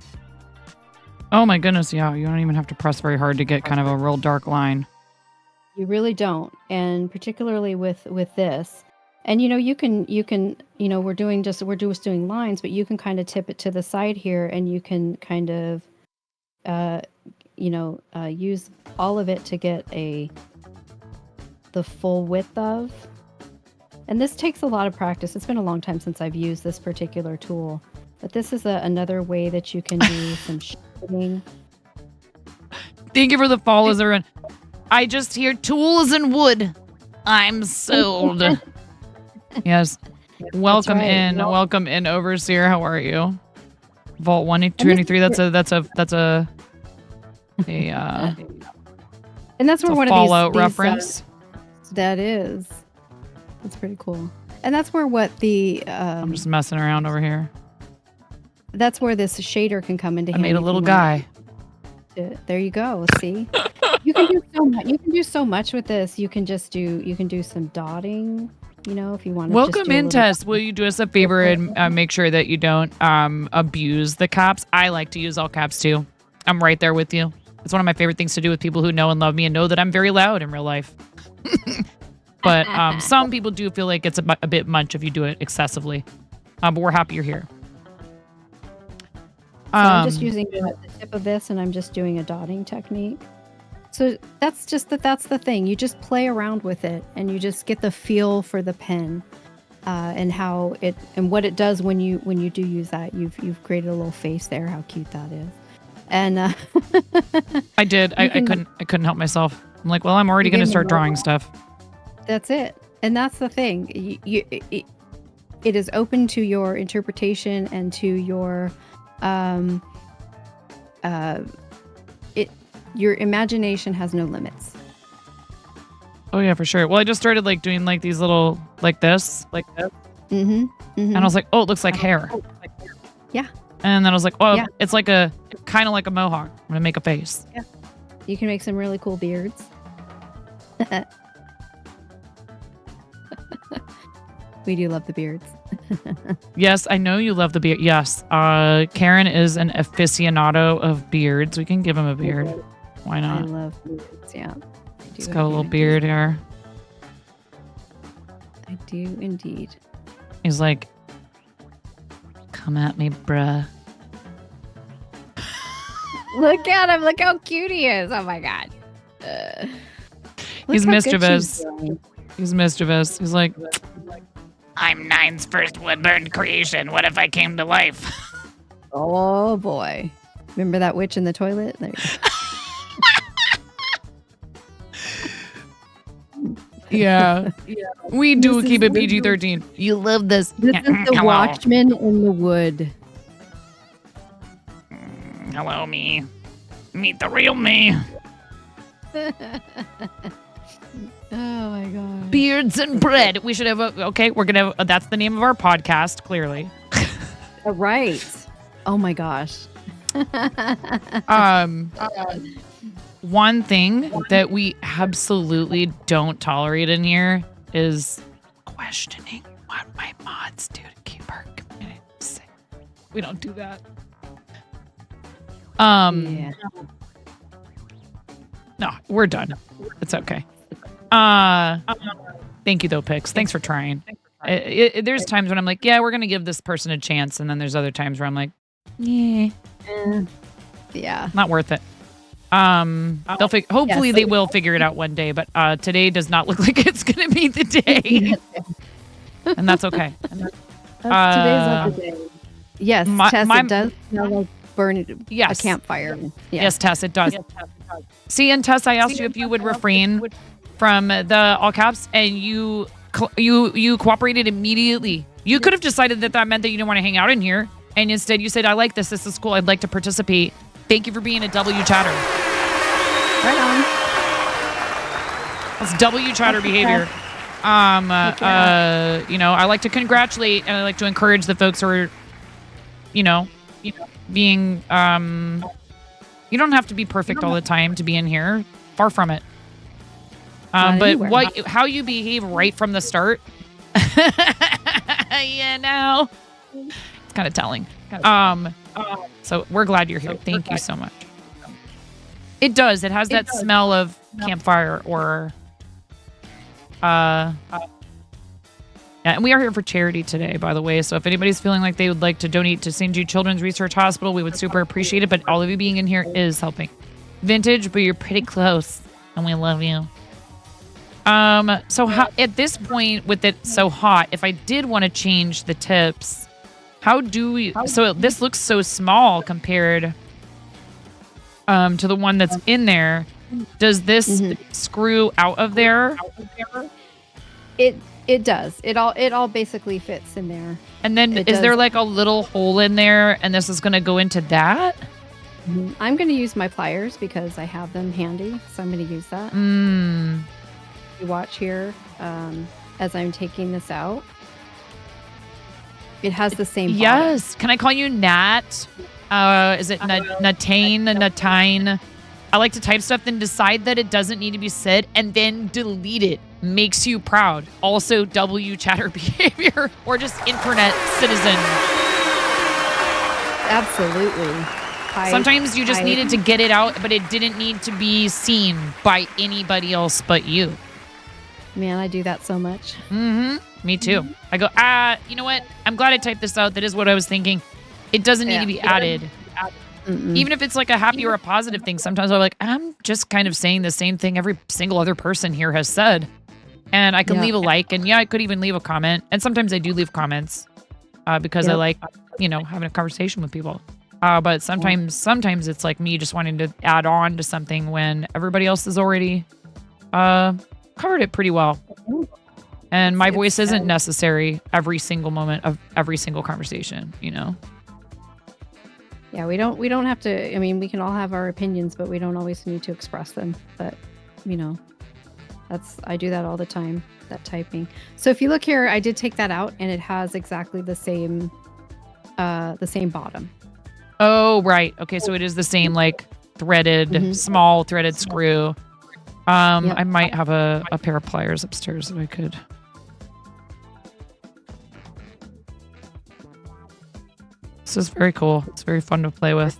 Oh my goodness, yeah. You don't even have to press very hard to get kind of a real dark line. You really don't. And particularly with this. And you can we're just doing lines, but you can kind of tip it to the side here and you can kind of use all of it to get the full width of. And this takes a lot of practice. It's been a long time since I've used this particular tool. But this is another way that you can do some shading. Thank you for the follows, everyone. I just hear tools and wood. I'm sold. Yes. Welcome right. in. Well- Welcome in, Overseer. How are you? Vault 123. That's a And that's where a one Fallout of these reference. That is. That's pretty cool. And that's where I'm just messing around over here. that's where this shader can come into I handy. made a if little you guy. want to- There you go. See, you can do so much. You can do so much with this. You can do some dotting. If you want to. Welcome in, Tess. Will you do us a favor and make sure that you don't abuse the caps? I like to use all caps too. I'm right there with you. It's one of my favorite things to do with people who know and love me and know that I'm very loud in real life. But some people do feel like it's a bit much if you do it excessively. But we're happy you're here. So I'm just using the tip of this, and I'm just doing a dotting technique. So that's the thing. You just play around with it, and you just get the feel for the pen, and how it and what it does when you do use that. You've created a little face there. How cute that is. And I did. I couldn't help myself. I'm like, well, I'm already going to start drawing stuff. That's it. And that's the thing. It is open to your interpretation and to your your imagination has no limits. Oh yeah, for sure. Well, I just started doing these little like this. Mm-hmm. And I was like, oh, it looks like hair. Yeah. And then I was like, well, Yeah. it's like a kind of like a mohawk. I'm gonna make a face. Yeah. You can make some really cool beards. We do love the beards. Yes, I know you love the beard. Yes, Karen is an aficionado of beards. We can give him a beard. Why not? I love beards. Yeah. He's got a little beard here. I do indeed. He's like, come at me, bruh. Look at him. Look how cute he is. Oh my god. He's Look how good mischievous. she's doing. He's mischievous. He's like, I'm Nine's first woodburn creation. What if I came to life? Oh boy. Remember that witch in the toilet? There you go. Yeah. We do This keep is it PG-13. You love this. This is the Hello. Watchman in the Wood. Hello, me. Meet the real me. Oh my god. Beards and bread. We should have okay, we're going to that's the name of our podcast, clearly. Right. Oh my gosh. One thing that we absolutely don't tolerate in here is questioning what my mods do to keep our community safe. We don't do that. Yeah. No, we're done. It's okay. Thank you though, Pix. Thanks for trying. There's times when I'm like, yeah, we're gonna give this person a chance, and then there's other times where I'm like, yeah, yeah, not worth it. They'll hopefully they will figure it out one day, but today does not look like it's gonna be the day, and that's okay. Today's not the day. Yes, Tess, it does smell like burning a campfire. Yeah. Yes, Tess, it does. See, and Tess, I asked you if you would refrain from the all caps, and you cooperated immediately. You could have decided that meant that you didn't want to hang out in here, and instead you said, I like this. This is cool. I'd like to participate. Thank you for being a W chatter. Right on. That's W chatter behavior. I like to congratulate and I like to encourage the folks who are, being, you don't have to be perfect all the time to be in here. Far from it. But how you behave right from the start, it's kind of telling. So we're glad you're here. Thank you so much. It does. It has that smell of campfire or, and we are here for charity today, by the way. So if anybody's feeling like they would like to donate to St. Jude Children's Research Hospital, we would super appreciate it. But all of you being in here is helping. Vintage, but you're pretty close, and we love you. So at this point, with it so hot, if I did want to change the tips, how do we? So this looks so small compared to the one that's in there. Does this screw out of there? It does. It all basically fits in there. And then is there like a little hole in there, and this is going to go into that? I'm going to use my pliers because I have them handy, so I'm going to use that. You watch here as I'm taking this out. It has the same bottom. Yes. Can I call you Nat? Is it Natine? I like to type stuff, then decide that it doesn't need to be said, and then delete it. Makes you proud. Also, W chatter behavior, or just internet citizen. Absolutely. Sometimes you just needed to get it out, but it didn't need to be seen by anybody else but you. Man, I do that so much. Me too. I go, you know what? I'm glad I typed this out. That is what I was thinking. It doesn't need to be added. Even if it's like a happy or a positive thing, sometimes I'm like, I'm just kind of saying the same thing every single other person here has said. And I can leave a like, and I could even leave a comment. And sometimes I do leave comments because I like, having a conversation with people. But sometimes it's like me just wanting to add on to something when everybody else has already covered it pretty well. And my voice isn't necessary every single moment of every single conversation, Yeah, we don't have to. I mean, we can all have our opinions, but we don't always need to express them. But I do that all the time. That typing. So if you look here, I did take that out, and it has exactly the same bottom. Oh, right. Okay, so it is the same like threaded, small threaded screw. I might have a pair of pliers upstairs that I could. This is very cool. It's very fun to play with.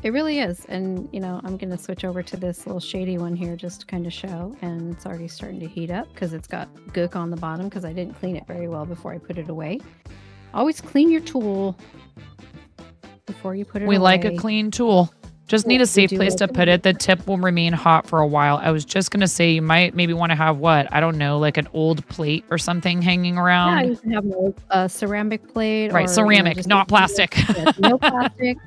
It really is. And, I'm going to switch over to this little shady one here just to kind of show. And it's already starting to heat up because it's got gook on the bottom because I didn't clean it very well before I put it away. Always clean your tool before you put it away. We like a clean tool. Just need a safe place to put it. The tip will remain hot for a while. I was just going to say you might maybe want to have I don't know, like an old plate or something hanging around. Yeah, you can have a ceramic plate. Right, or, ceramic, not plastic. No plastic.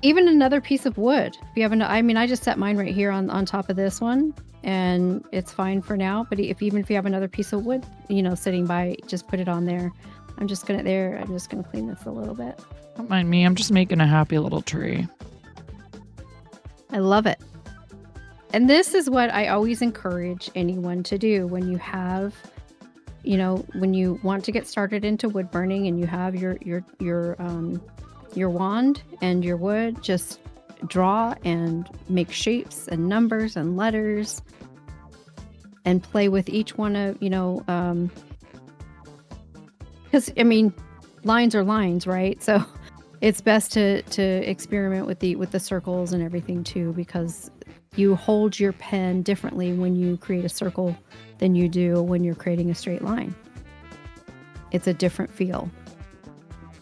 Even another piece of wood. If you have I mean, I just set mine right here on top of this one, and it's fine for now. But even if you have another piece of wood, sitting by, just put it on there. I'm just gonna clean this a little bit. Don't mind me. I'm just making a happy little tree. I love it. And this is what I always encourage anyone to do when you have, when you want to get started into wood burning and you have your wand and your wood, just draw and make shapes and numbers and letters and play with each one of, because lines are lines, right? So it's best to experiment with the circles and everything too, because you hold your pen differently when you create a circle than you do when you're creating a straight line. It's a different feel.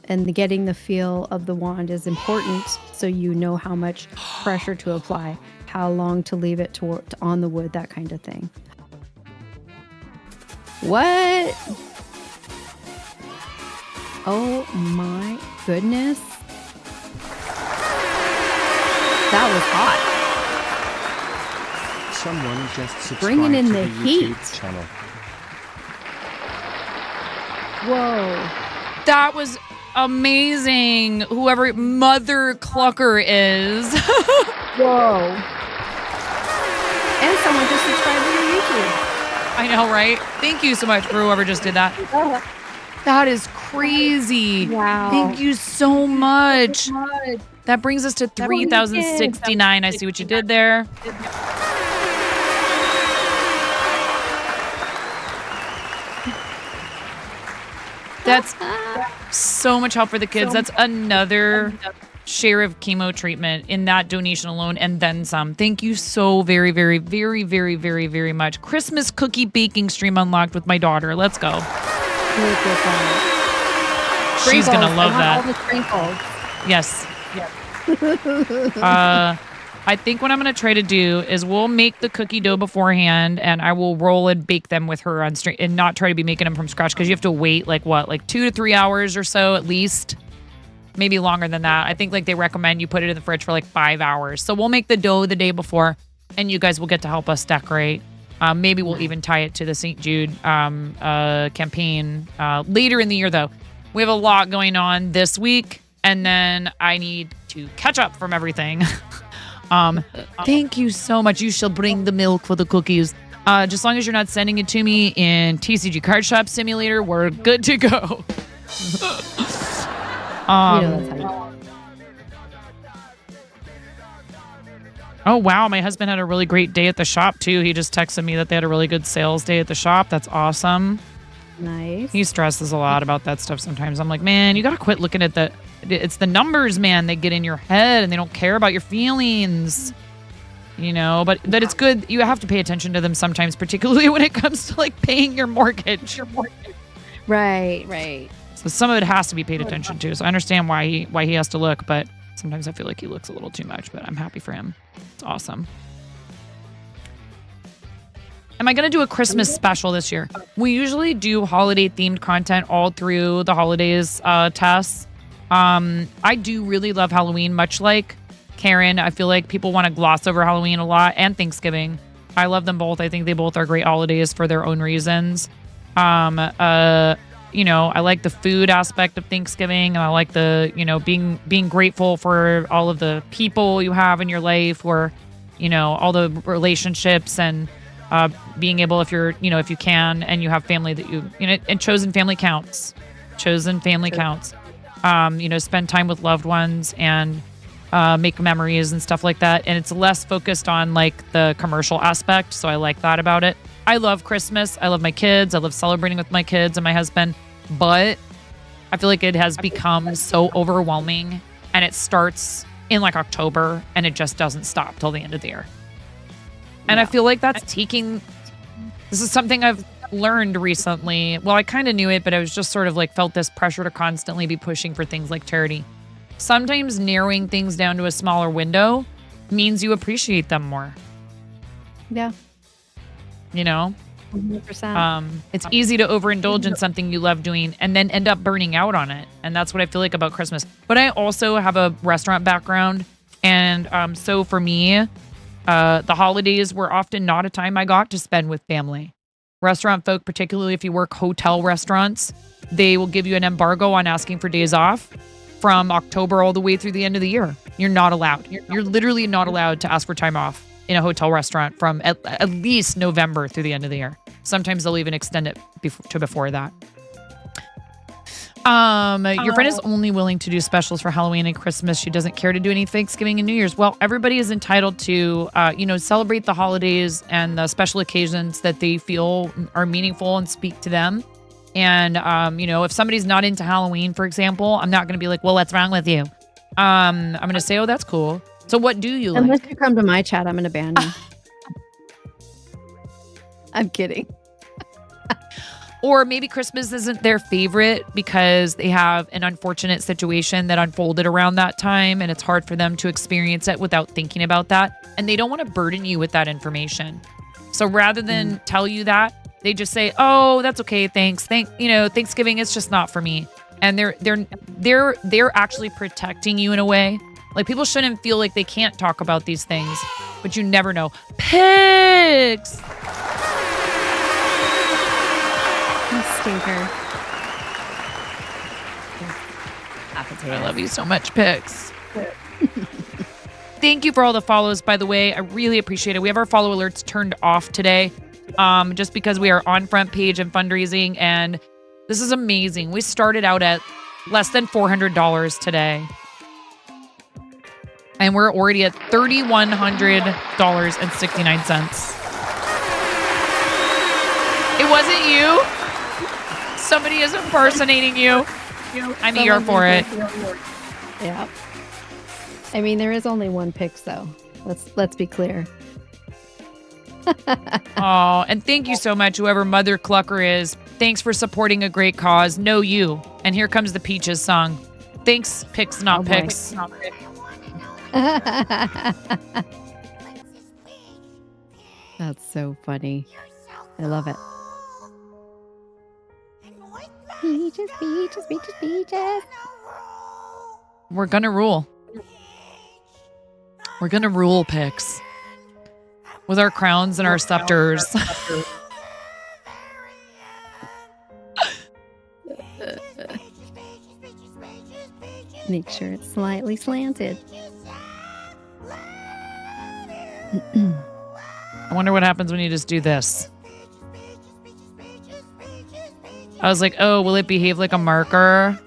And getting the feel of the wand is important, so you know how much pressure to apply, how long to leave it on the wood, that kind of thing. What? Oh my goodness. That was hot. Someone just subscribed Bringing in to the the heat. YouTube channel. Whoa. That was amazing. Whoever Mother Clucker is. Whoa. And someone just subscribed to your YouTube. I know, right? Thank you so much for whoever just did that. That is crazy. Wow. Thank you so much. That brings us to 3,069. I see what you did there. That's so much help for the kids. That's another share of chemo treatment in that donation alone, and then some. Thank you so very, very, very, very, very, very much. Christmas cookie baking stream unlocked with my daughter. Let's go. She's going to love that. All the sprinkles. Yes. I think what I'm going to try to do is we'll make the cookie dough beforehand, and I will roll and bake them with her on stream, and not try to be making them from scratch, because you have to wait like 2 to 3 hours or so at least. Maybe longer than that. I think they recommend you put it in the fridge for 5 hours. So we'll make the dough the day before, and you guys will get to help us decorate. Maybe we'll even tie it to the St. Jude campaign later in the year, though. We have a lot going on this week, and then I need to catch up from everything. Thank you so much. You shall bring the milk for the cookies. Just as long as you're not sending it to me in TCG Card Shop Simulator, we're good to go. Oh, wow. My husband had a really great day at the shop, too. He just texted me that they had a really good sales day at the shop. That's awesome. Nice. He stresses a lot about that stuff sometimes. I'm like, man, you got to quit looking at it's the numbers, man. They get in your head and they don't care about your feelings. But it's good. You have to pay attention to them sometimes, particularly when it comes to paying your mortgage. Right. So some of it has to be paid attention to. So I understand why he has to look, but sometimes I feel like he looks a little too much, but I'm happy for him. It's awesome. Am I going to do a Christmas special this year? We usually do holiday themed content all through the holidays, Tess. I do really love Halloween, much like Karen. I feel like people want to gloss over Halloween a lot, and Thanksgiving. I love them both. I think they both are great holidays for their own reasons. I like the food aspect of Thanksgiving, and I like the, being grateful for all of the people you have in your life, or, all the relationships, and being able, if you can, and you have family that and chosen family counts. Chosen family counts. Spend time with loved ones and make memories and stuff like that. And it's less focused on the commercial aspect. So I like that about it. I love Christmas. I love my kids. I love celebrating with my kids and my husband. But I feel like it has become so overwhelming, and it starts in October, and it just doesn't stop till the end of the year. And I feel like this is something I've learned recently. Well, I kind of knew it, but I was just sort of felt this pressure to constantly be pushing for things like charity. Sometimes narrowing things down to a smaller window means you appreciate them more. Yeah. 100%. It's easy to overindulge in something you love doing and then end up burning out on it. And that's what I feel like about Christmas. But I also have a restaurant background. And so for me, the holidays were often not a time I got to spend with family. Restaurant folk, particularly if you work hotel restaurants, they will give you an embargo on asking for days off from October all the way through the end of the year. You're not allowed. You're literally not allowed to ask for time off in a hotel restaurant from at least November through the end of the year. Sometimes they'll even extend it before that. Your friend is only willing to do specials for Halloween and Christmas. She doesn't care to do any Thanksgiving and New Year's. Well, everybody is entitled to, celebrate the holidays and the special occasions that they feel are meaningful and speak to them. And, if somebody's not into Halloween, for example, I'm not going to be like, well, what's wrong with you? I'm going to say, oh, that's cool. So what do you like? Unless you come to my chat, I'm going to ban you. I'm kidding. Or maybe Christmas isn't their favorite because they have an unfortunate situation that unfolded around that time and it's hard for them to experience it without thinking about that. And they don't want to burden you with that information. So rather than tell you that, they just say, "Oh, that's okay, thanks. Thanksgiving is just not for me." And they're actually protecting you in a way. Like, people shouldn't feel like they can't talk about these things, but you never know. Pigs! You stinker. I love you so much, Pigs. Thank you for all the follows, by the way. I really appreciate it. We have our follow alerts turned off today, just because we are on front page and fundraising, and this is amazing. We started out at less than $400 today. And we're already at $3,100.69. It wasn't you? Somebody is impersonating you. I'm here for it. Yeah. I mean, there is only one Pix, though. Let's be clear. Oh, and thank you so much, whoever Mother Clucker is. Thanks for supporting a great cause. Know you. And here comes the Peaches song. Thanks, Pix, not Pix. That's so funny. I love it. Peaches, peaches, peaches, peaches. We're gonna rule. We're gonna rule, Pix. With our crowns and our scepters. Make sure it's slightly slanted. I wonder what happens when you just do this. I was like, oh, will it behave like a marker?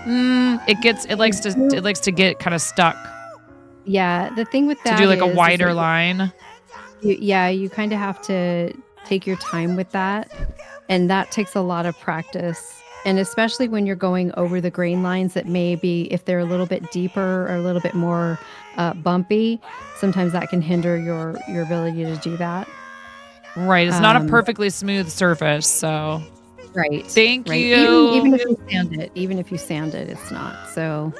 It likes to get kind of stuck. Yeah, the thing with that to do like a is wider line. You kind of have to take your time with that, and that takes a lot of practice. And especially when you're going over the grain lines that maybe if they're a little bit deeper or a little bit more bumpy, sometimes that can hinder your ability to do that. Right. It's not a perfectly smooth surface, so. Right. Thank you. Even if you sand it, it's not. So.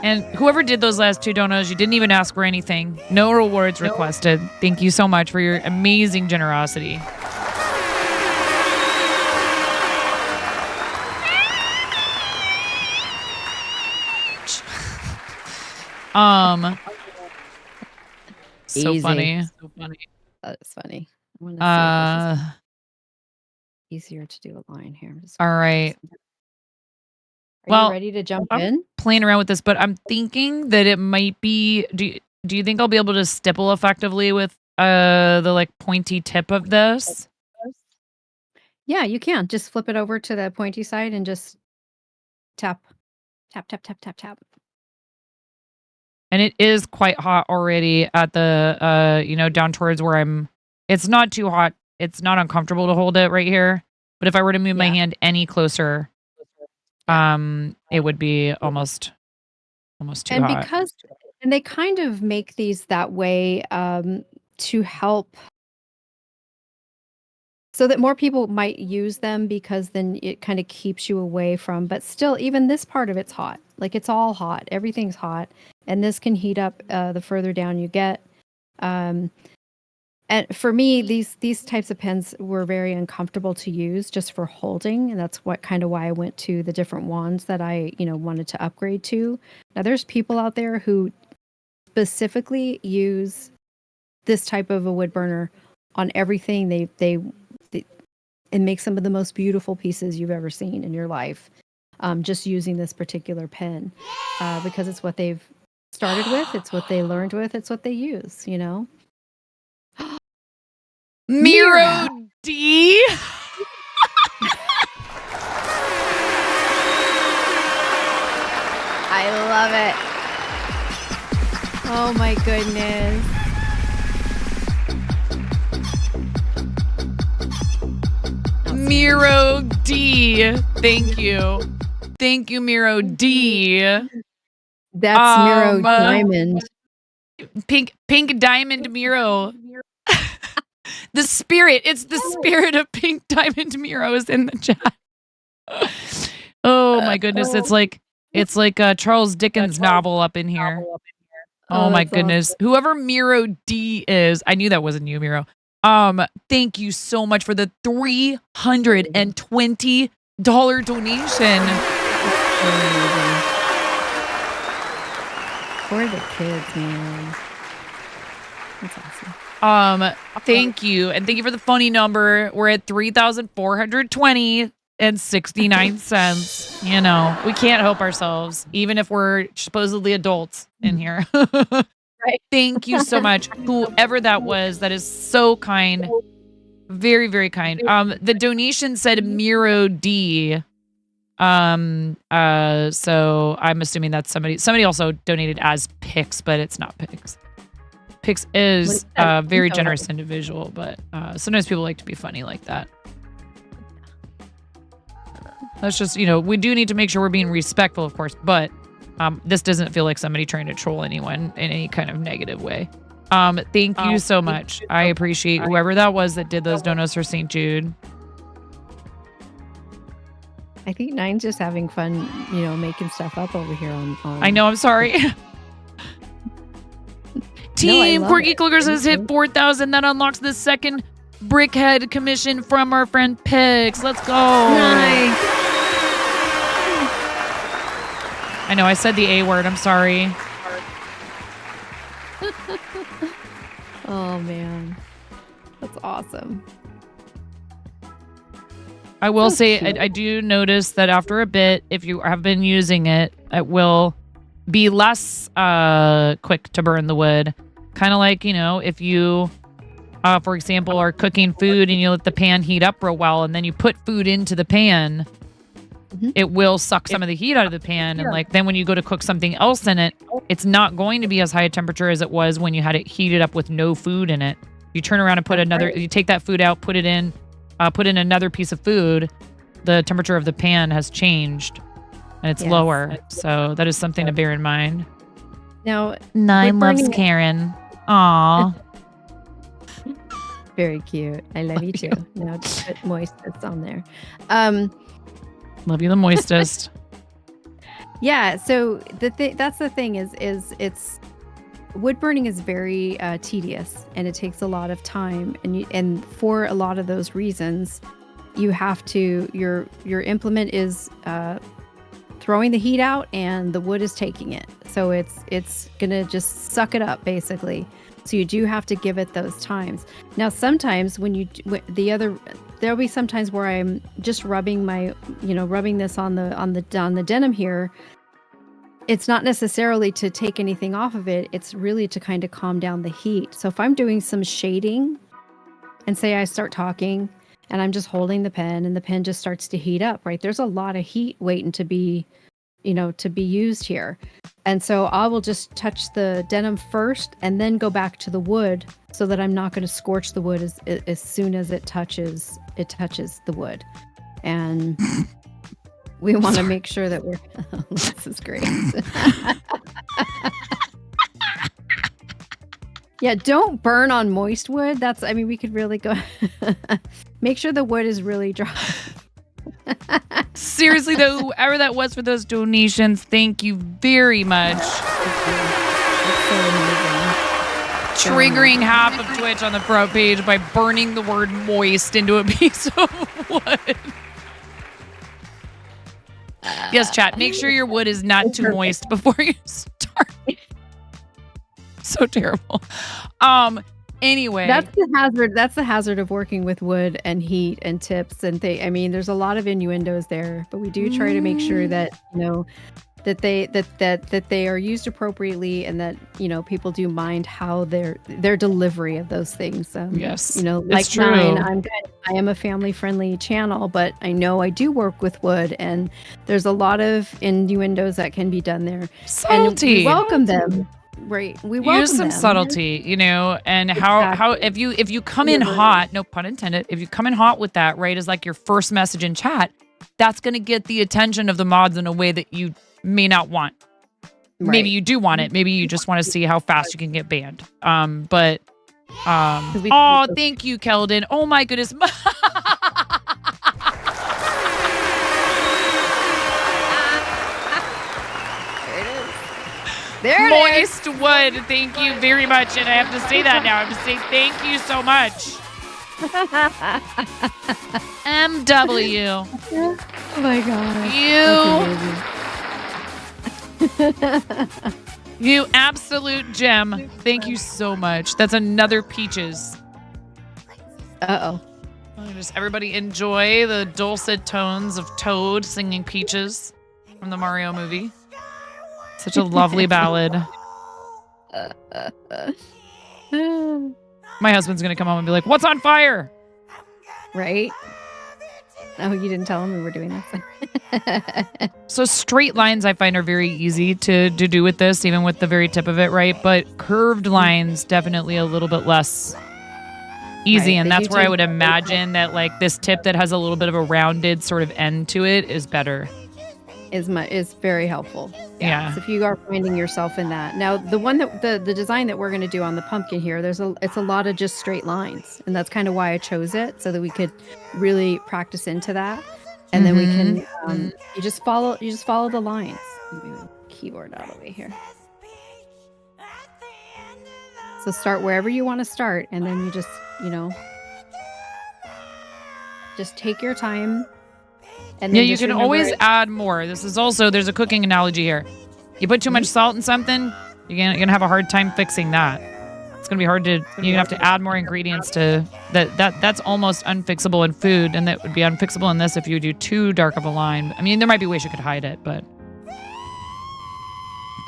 And whoever did those last two donos, you didn't even ask for anything. No rewards requested. Thank you so much for your amazing generosity. So Easy. funny. That is funny. I want to see if this is easier to do a line here. All right. Are you ready to jump in? Playing around with this, but I'm thinking that it might be. Do you think I'll be able to stipple effectively with the like pointy tip of this? Yeah, you can. Just flip it over to the pointy side and just tap, tap, tap, tap, tap, tap. And it is quite hot already at the down towards where I'm. It's not too hot. It's not uncomfortable to hold it right here. But if I were to move my hand any closer, it would be almost too hot. And they kind of make these that way to help so that more people might use them, because then it kind of keeps you away from, but still, even this part of it's hot. Like, it's all hot. Everything's hot. And this can heat up the further down you get. And for me, these types of pens were very uncomfortable to use just for holding, and that's what kind of why I went to the different wands that I wanted to upgrade to. Now there's people out there who specifically use this type of a wood burner on everything. They it makes some of the most beautiful pieces you've ever seen in your life, just using this particular pen, because it's what they've started with, it's what they learned with, it's what they use, Miro D. I love it. Oh my goodness. Miro D. Thank you. Thank you, Miro D. That's Miro Diamond. Pink Diamond Miro. The spirit. It's the spirit of Pink Diamond Miro is in the chat. Oh my goodness. It's like a Charles Dickens novel up in here. Oh my goodness. Awesome. Whoever Miro D is, I knew that wasn't you, Miro. Thank you so much for the $320 donation. For the kids, man. That's awesome. Thank you. And thank you for the funny number. We're at 3,420 and 69 cents. We can't help ourselves, even if we're supposedly adults in here. Right. Thank you so much. Whoever that was, that is so kind. Very, very kind. The donation said Miro D. So I'm assuming that's somebody also donated as Pix, but it's not Pix. Pix is a very generous individual, but sometimes people like to be funny like that. That's just, we do need to make sure we're being respectful, of course, but this doesn't feel like somebody trying to troll anyone in any kind of negative way. Thank you so much. I appreciate whoever that was that did those donos for St. Jude. I think Nine's just having fun, making stuff up over here on I know, I'm sorry. Team Quirky Clickers has hit 4,000. That unlocks the second Brickhead commission from our friend Pix. Let's go. Nice. I know I said the A word. I'm sorry. Oh, man. That's awesome. I will say, I do notice that after a bit, if you have been using it, it will be less quick to burn the wood. Kind of like, if you, for example, are cooking food and you let the pan heat up real well and then you put food into the pan, it will suck some of the heat out of the pan. And then when you go to cook something else in it, it's not going to be as high a temperature as it was when you had it heated up with no food in it. You turn around and put you take that food out, put in another piece of food, the temperature of the pan has changed and it's lower. So that is something to bear in mind. Now, Nine loves Karen. Aw. Very cute. I love you too. Now just put moistest on there. Love you the moistest. Yeah. So that's the thing is it's wood burning is very tedious and it takes a lot of time, and for a lot of those reasons, you have to your implement is throwing the heat out and the wood is taking it, so it's gonna just suck it up basically. So you do have to give it those times. Now sometimes there'll be some times where I'm just rubbing this on the denim here. It's not necessarily to take anything off of it. It's really to kind of calm down the heat. So if I'm doing some shading and say I start talking and I'm just holding the pen and the pen just starts to heat up, right? There's a lot of heat waiting to be used here. And so I will just touch the denim first and then go back to the wood so that I'm not going to scorch the wood as soon as it touches the wood. And we want to make sure that we're this is great. Yeah, don't burn on moist wood. We could really go make sure the wood is really dry. Seriously though, whoever that was for those donations, thank you very much. triggering half of Twitch on the front page by burning the word moist into a piece of wood. Yes, chat. Make sure your wood is not too moist before you start. So terrible. Anyway, that's the hazard. That's the hazard of working with wood and heat and tips and I mean, there's a lot of innuendos there, but we do try to make sure that that they are used appropriately and that people do mind how their delivery of those things. Yes, like it's true. Nine, I am a family friendly channel, but I know I do work with wood, and there's a lot of innuendos that can be done there. Subtlety. And we welcome them. Right. We welcome use some them. subtlety, and how if you come in hot, no pun intended, if you come in hot with that, right, as like your first message in chat, that's going to get the attention of the mods in a way that you may not want. Right. Maybe you do want it. Maybe you just want to see how fast you can get banned. Thank you, Keldon. Oh my goodness. There Moist wood. Thank you very much. And I have to say that now. I have to say thank you so much. MW. Oh my god. You absolute gem. Thank you so much. That's another Peaches. Uh-oh. Just everybody enjoy the dulcet tones of Toad singing Peaches from the Mario movie. Such a lovely ballad. My husband's going to come home and be like, "What's on fire?" Right? Oh, you didn't tell him we were doing this. So straight lines I find are very easy to do with this, even with the very tip of it, right? But curved lines definitely a little bit less easy. Right, And they that's do where I take would imagine that like this tip that has a little bit of a rounded sort of end to it is better. Is very helpful. Yeah. So if you are finding yourself in that. Now, the one that the design that we're going to do on the pumpkin here, it's a lot of just straight lines, and that's kind of why I chose it, so that we could really practice into that, and then we can you just follow the lines. Let me move the keyboard out of the way here. So start wherever you want to start, and then you just just take your time. And yeah, then you just can remember always add more. This is also, there's a cooking analogy here. You put too much salt in something, you're gonna have a hard time fixing that. It's gonna be hard to, you're gonna have to add more ingredients to that's almost unfixable in food, and that would be unfixable in this if you do too dark of a line. I mean, there might be ways you could hide it, but.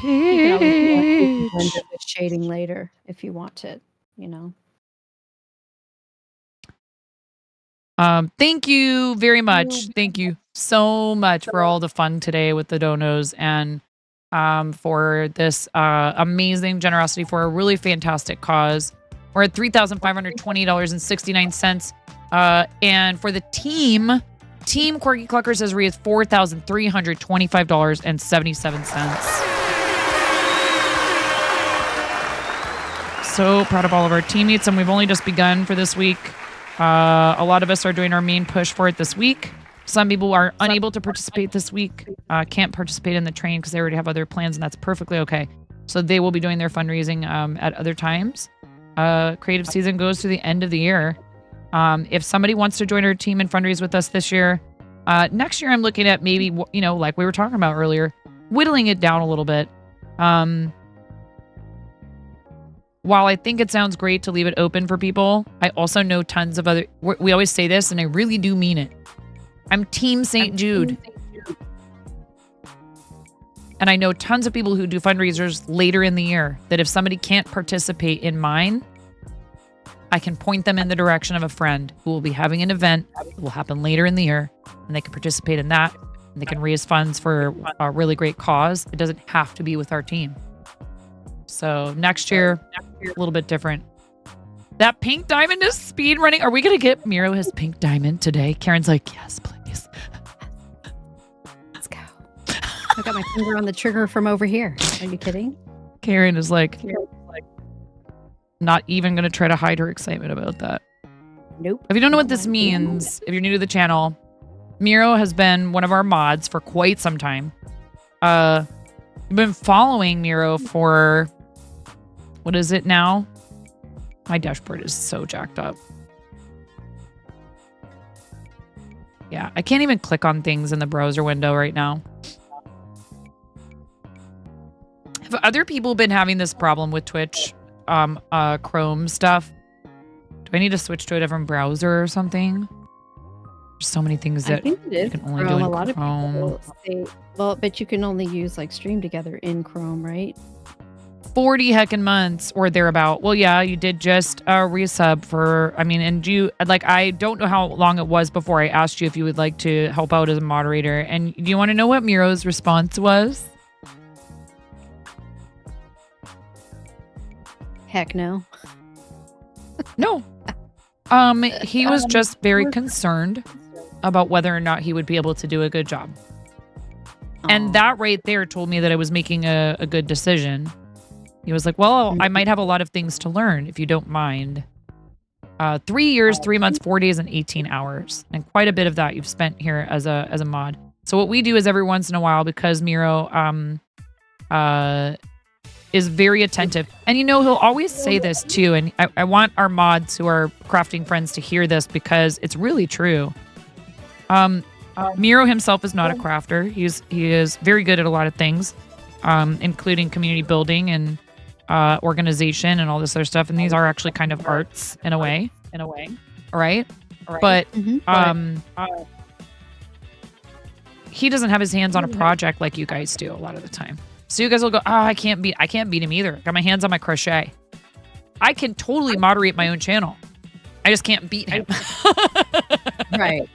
You can always blend it with shading later if you want to, Thank you very much. Thank you so much for all the fun today with the donos, and for this amazing generosity for a really fantastic cause. We're at $3,520.69. And for the team Quirky Cluckers has raised $4,325.77. So proud of all of our teammates, and we've only just begun for this week. A lot of us are doing our main push for it this week. Some people are unable to participate this week, can't participate in the train because they already have other plans, and that's perfectly okay. So they will be doing their fundraising at other times. Creative season goes to the end of the year. If somebody wants to join our team and fundraise with us this year, next year I'm looking at maybe, like we were talking about earlier, whittling it down a little bit. While I think it sounds great to leave it open for people, I also know tons of other... We always say this, and I really do mean it. I'm Team St. Jude. And I know tons of people who do fundraisers later in the year that if somebody can't participate in mine, I can point them in the direction of a friend who will be having an event that will happen later in the year, and they can participate in that, and they can raise funds for a really great cause. It doesn't have to be with our team. So next year, a little bit different. That pink diamond is speed running. Are we going to get Miro his pink diamond today? Karen's like, yes, please. Let's go. I got my finger on the trigger from over here. Are you kidding? Karen is like not even going to try to hide her excitement about that. Nope. If you don't know what this means, if you're new to the channel, Miro has been one of our mods for quite some time. I've been following Miro for... what is it now? My dashboard is so jacked up. Yeah, I can't even click on things in the browser window right now. Have other people been having this problem with Twitch, Chrome stuff? Do I need to switch to a different browser or something? There's so many things I that think it you is can only do Chrome. in A lot Chrome. of people say, well, but you can only use like Stream Together in Chrome, right? 40 heckin' months or thereabout. Well, yeah, you did just resub for, I mean, and you, like, I don't know how long it was before I asked you if you would like to help out as a moderator. And do you want to know what Miro's response was? Heck no. No. He was just very concerned about whether or not he would be able to do a good job. And that right there told me that I was making a good decision. He was like, well, I might have a lot of things to learn if you don't mind. 3 years, 3 months, 4 days, and 18 hours. And quite a bit of that you've spent here as a mod. So what we do is every once in a while, because Miro is very attentive. And you know, he'll always say this too. And I want our mods who are crafting friends to hear this because it's really true. Miro himself is not a crafter. He is very good at a lot of things, including community building and organization and all this other stuff. And these are actually kind of arts in a way. All right. But he doesn't have his hands on a project like you guys do a lot of the time. So you guys will go, oh, I can't beat him either. Got my hands on my crochet. I can totally moderate my own channel. I just can't beat him. Right.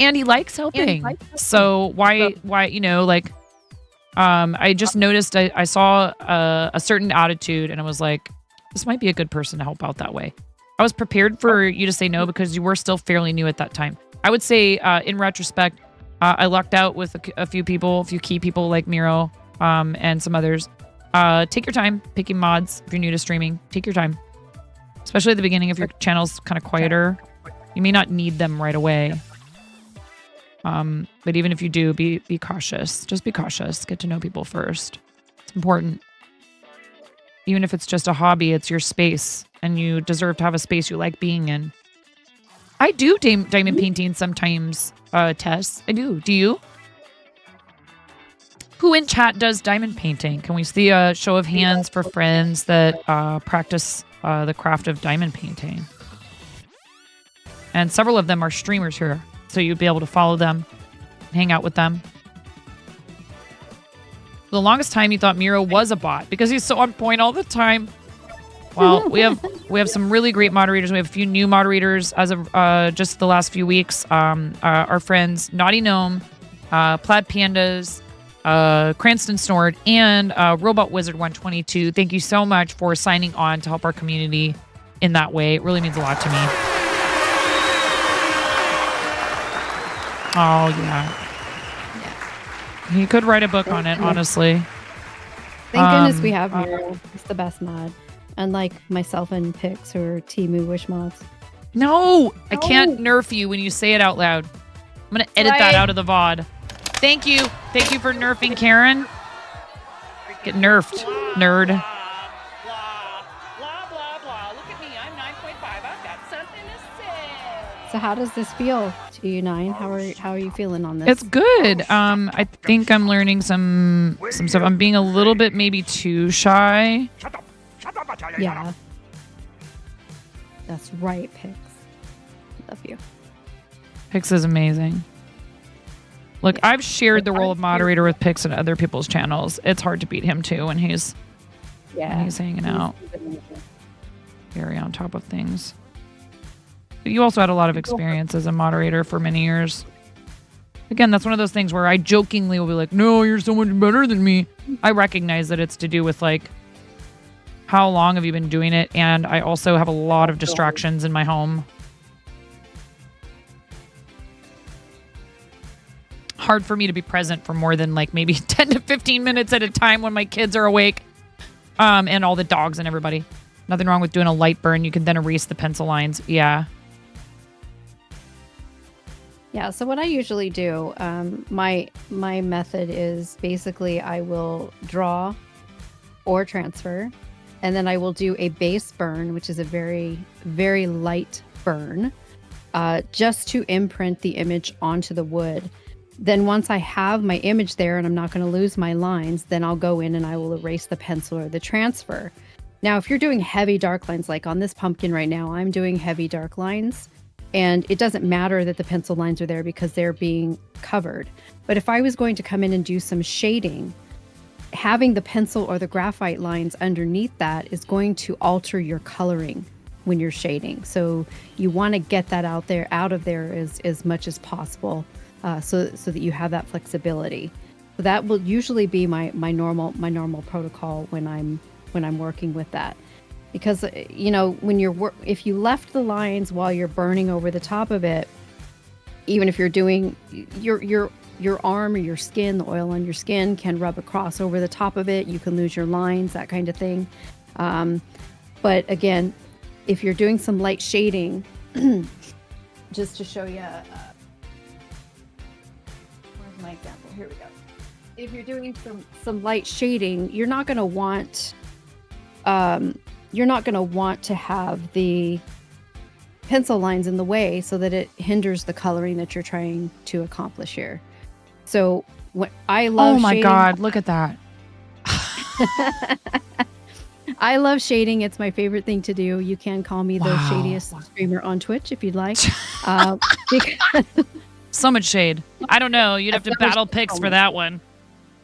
And he likes helping. So why, you know, like, I just noticed I saw a certain attitude and I was like, this might be a good person to help out that way. I was prepared for you to say no because you were still fairly new at that time. I would say, in retrospect, I lucked out with a few people, a few key people like Miro, and some others. Take your time picking mods if you're new to streaming. Take your time. Especially at the beginning if your channel's kind of quieter. You may not need them right away. But even if you do, be cautious. Just be cautious. Get to know people first. It's important. Even if it's just a hobby, it's your space. And you deserve to have a space you like being in. I do diamond painting sometimes, Tess. I do. Do you? Who in chat does diamond painting? Can we see a show of hands for friends that practice the craft of diamond painting? And several of them are streamers here, so you'd be able to follow them, hang out with them. For the longest time, you thought Miro was a bot because he's so on point all the time. Well, we have some really great moderators. We have a few new moderators as of just the last few weeks. Our friends Naughty Gnome, Plaid Pandas, Cranston Snord, and Robot Wizard 122. Thank you so much for signing on to help our community in that way. It really means a lot to me. Oh, yeah. He could write a book on it, honestly. Thank goodness we have Miro. He's the best mod. Unlike myself and Pix, who are Timu Wish mods. No! I can't nerf you when you say it out loud. I'm going to edit that out of the VOD. Thank you. Thank you for nerfing Karen. Get nerfed, nerd. So how does this feel to you, Nine? How are you feeling on this? It's good. I think I'm learning some stuff. I'm being a little bit maybe too shy. Yeah. That's right, Pix. Love you. Pix is amazing. Look, I've shared the role of moderator with Pix and other people's channels. It's hard to beat him too when he's hanging out. Very on top of things. But you also had a lot of experience as a moderator for many years. Again, that's one of those things where I jokingly will be like, no, you're so much better than me. I recognize that it's to do with like, how long have you been doing it? And I also have a lot of distractions in my home. Hard for me to be present for more than like maybe 10 to 15 minutes at a time when my kids are awake. And all the dogs and everybody. Nothing wrong with doing a light burn. You can then erase the pencil lines. Yeah. Yeah, so what I usually do, my method is basically I will draw or transfer, and then I will do a base burn, which is a very, very light burn, just to imprint the image onto the wood. Then once I have my image there and I'm not going to lose my lines, then I'll go in and I will erase the pencil or the transfer. Now, if you're doing heavy dark lines, like on this pumpkin right now, I'm doing heavy dark lines, and it doesn't matter that the pencil lines are there because they're being covered. But if I was going to come in and do some shading, having the pencil or the graphite lines underneath that is going to alter your coloring when you're shading. So you want to get that out of there as much as possible, so that you have that flexibility. So that will usually be my normal protocol when I'm working with that, because when if you left the lines while you're burning over the top of it, even if you're doing your arm or your skin, the oil on your skin can rub across over the top of it. You can lose your lines, that kind of thing. But again, if you're doing some light shading, just to show you, where's my example? Here we go. If you're doing some light shading, you're not going to want to have the pencil lines in the way so that it hinders the coloring that you're trying to accomplish here. So what I love. Oh my shading, God! Look at that. I love shading. It's my favorite thing to do. You can call me the shadiest streamer on Twitch if you'd like. Because So much shade. I don't know. You'd have to battle Pix for that one.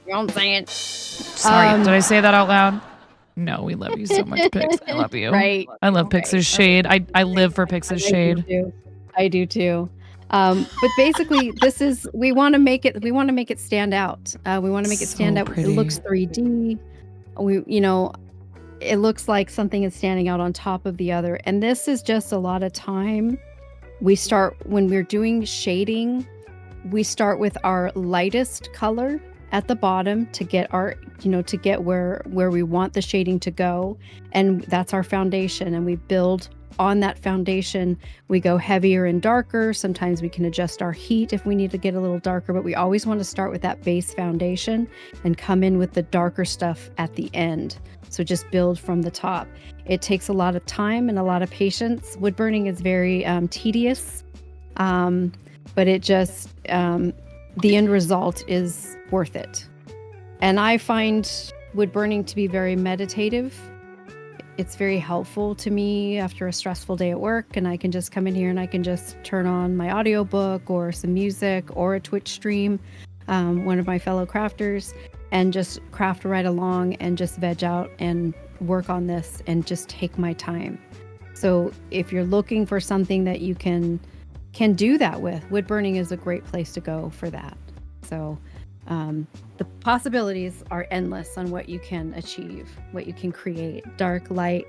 You know what I'm saying? Sorry, did I say that out loud? No, we love you so much, Pix. I love you. Right. I love Pix's shade. I live for Pix's shade. I do too. But basically, we want to make it stand out. We want to make it stand out. pretty. It looks 3D. It looks like something is standing out on top of the other. And this is just a lot of time. When we're doing shading, we start with our lightest color at the bottom to get where we want the shading to go. And that's our foundation. And we build on that foundation. We go heavier and darker. Sometimes we can adjust our heat if we need to get a little darker, but we always want to start with that base foundation and come in with the darker stuff at the end. So just build from the top. It takes a lot of time and a lot of patience. Wood burning is very tedious, but it just, the end result is worth it. And I find wood burning to be very meditative. It's very helpful to me after a stressful day at work, and I can just come in here and I can just turn on my audiobook or some music or a Twitch stream, one of my fellow crafters, and just craft right along and just veg out and work on this and just take my time. So if you're looking for something that you can do that with, wood burning is a great place to go for that. So the possibilities are endless on what you can achieve, what you can create, dark, light.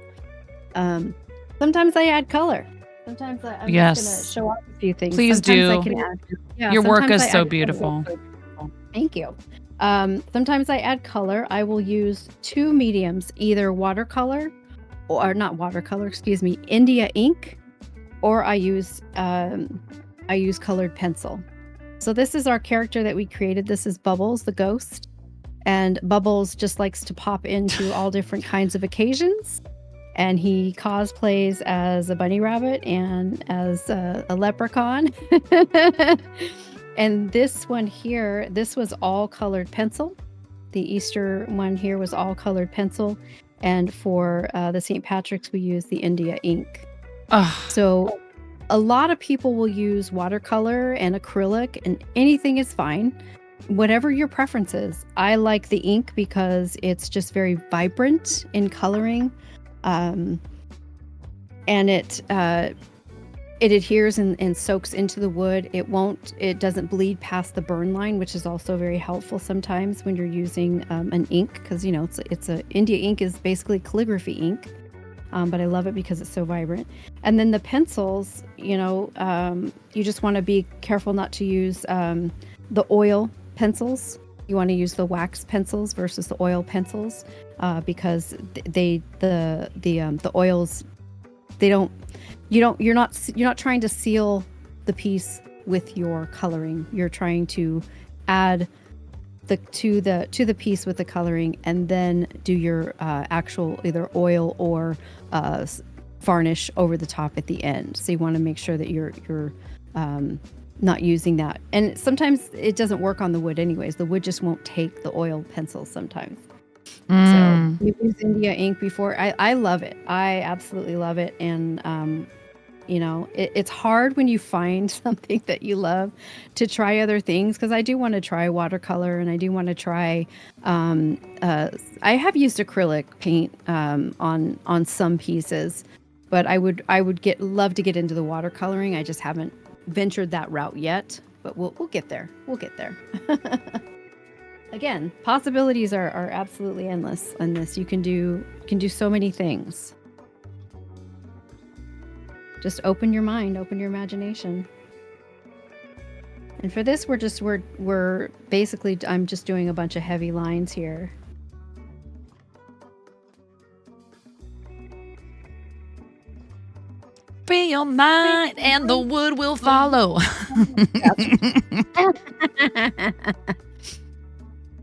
Sometimes I add color. Sometimes I'm just going to show off a few things. Please sometimes do. I can add, Your work sometimes is I so add beautiful. color. Thank you. Sometimes I add color. I will use two mediums, either watercolor or not watercolor, India ink, or I use colored pencil. So this is our character that we created. This is Bubbles, the ghost. And Bubbles just likes to pop into all different kinds of occasions. And he cosplays as a bunny rabbit and as a leprechaun. And this one here, this was all colored pencil. The Easter one here was all colored pencil. And for the St. Patrick's, we use the India ink. So a lot of people will use watercolor and acrylic, and anything is fine. Whatever your preference is. I like the ink because it's just very vibrant in coloring. And it adheres and soaks into the wood. It doesn't bleed past the burn line, which is also very helpful sometimes when you're using an ink, because India ink is basically calligraphy ink. But I love it because it's so vibrant. And then the pencils, you just want to be careful not to use the oil pencils. You want to use the wax pencils versus the oil pencils because the oils, you're not trying to seal the piece with your coloring. You're trying to add to the piece with the coloring, and then do your actual either oil or varnish over the top at the end. So you want to make sure that you're not using that. And sometimes it doesn't work on the wood anyways. The wood just won't take the oil pencil sometimes. So we've used India ink before. I love it. I absolutely love it. And it's hard when you find something that you love to try other things, because I do want to try watercolor, and I do want to try I have used acrylic paint on some pieces, but I would love to get into the watercoloring. I just haven't ventured that route yet, but we'll get there. We'll get there. Again, possibilities are absolutely endless on this. You can do so many things. Just open your mind, open your imagination. And for this, we're basically, I'm just doing a bunch of heavy lines here. Free your mind and the wood will follow.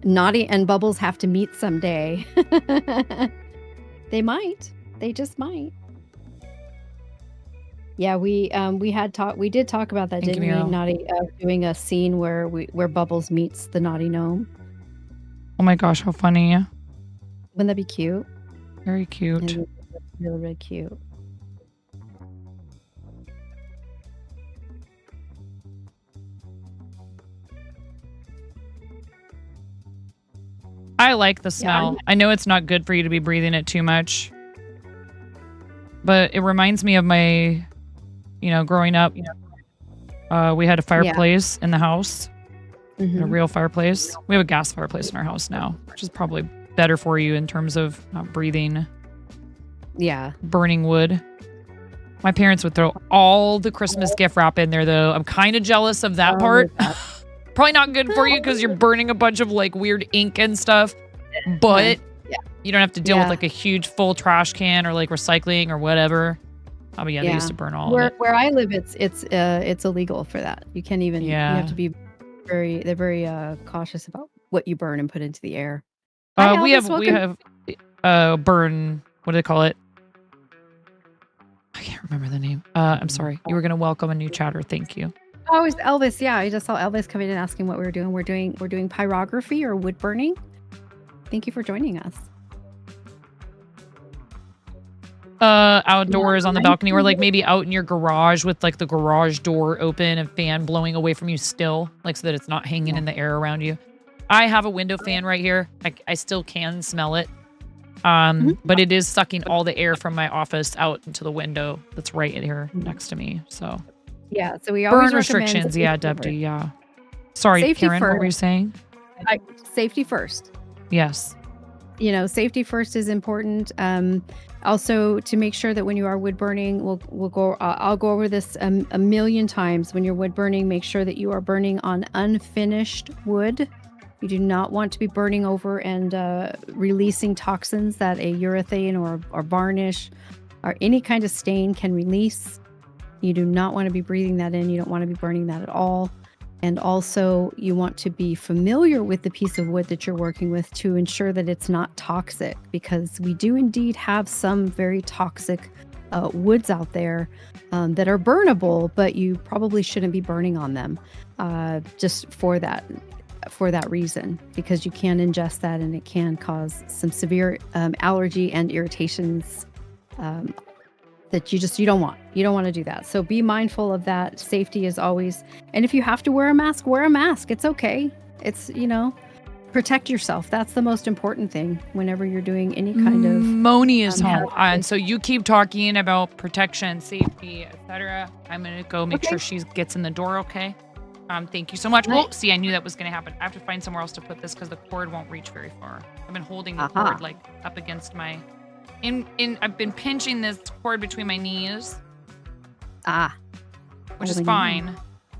Naughty and Bubbles have to meet someday. They might. They just might. Yeah, we did talk about that, Thank didn't you, we? Miro. Naughty doing a scene where Bubbles meets the naughty gnome. Oh my gosh, how funny. Wouldn't that be cute? Very cute. Really, really cute. I like the smell. I know it's not good for you to be breathing it too much, but it reminds me of my, growing up. We had a fireplace in the house, a real fireplace. We have a gas fireplace in our house now, which is probably better for you in terms of not breathing. Yeah. Burning wood. My parents would throw all the Christmas gift wrap in there, though. I'm kind of jealous of that part. Probably not good for you because you're burning a bunch of like weird ink and stuff, but you don't have to deal with like a huge full trash can or like recycling or whatever. Oh, but yeah, they used to burn all of it. Where I live, it's illegal for that. You can't even. You have to be they're very cautious about what you burn and put into the air. Hi, we Elvis, have burn. What do they call it? I can't remember the name. I'm sorry. You were gonna welcome a new chatter. Thank you. Oh, it's Elvis. Yeah, I just saw Elvis come in and asking what we were doing. We're doing pyrography or wood burning. Thank you for joining us. Outdoors on the balcony, or like maybe out in your garage with like the garage door open and fan blowing away from you still, like so that it's not hanging in the air around you. I have a window fan right here. I still can smell it. But it is sucking all the air from my office out into the window that's right in here next to me. So yeah, so we always burn restrictions. Yeah, Debty. Yeah. Sorry, Safety Karen. What first. were you saying? Safety first. Yes. Safety first is important. Also, to make sure that when you are wood burning, we'll go. I'll go over this a million times. When you're wood burning, make sure that you are burning on unfinished wood. You do not want to be burning over and releasing toxins that a urethane or varnish or any kind of stain can release. You do not want to be breathing that in. You don't want to be burning that at all. And also, you want to be familiar with the piece of wood that you're working with to ensure that it's not toxic, because we do indeed have some very toxic woods out there that are burnable, but you probably shouldn't be burning on them just for that reason, because you can ingest that and it can cause some severe allergy and irritations that you don't want. You don't want to do that. So be mindful of that. Safety is always, and if you have to wear a mask, wear a mask. It's okay. It's, protect yourself. That's the most important thing whenever you're doing any kind of Moni is home. And so you keep talking about protection, safety, etc. I'm going to go make sure she gets in the door. Okay. Thank you so much. Well, see, I knew that was going to happen. I have to find somewhere else to put this because the cord won't reach very far. I've been holding the cord like up against my, I've been pinching this cord between my knees. Which is fine.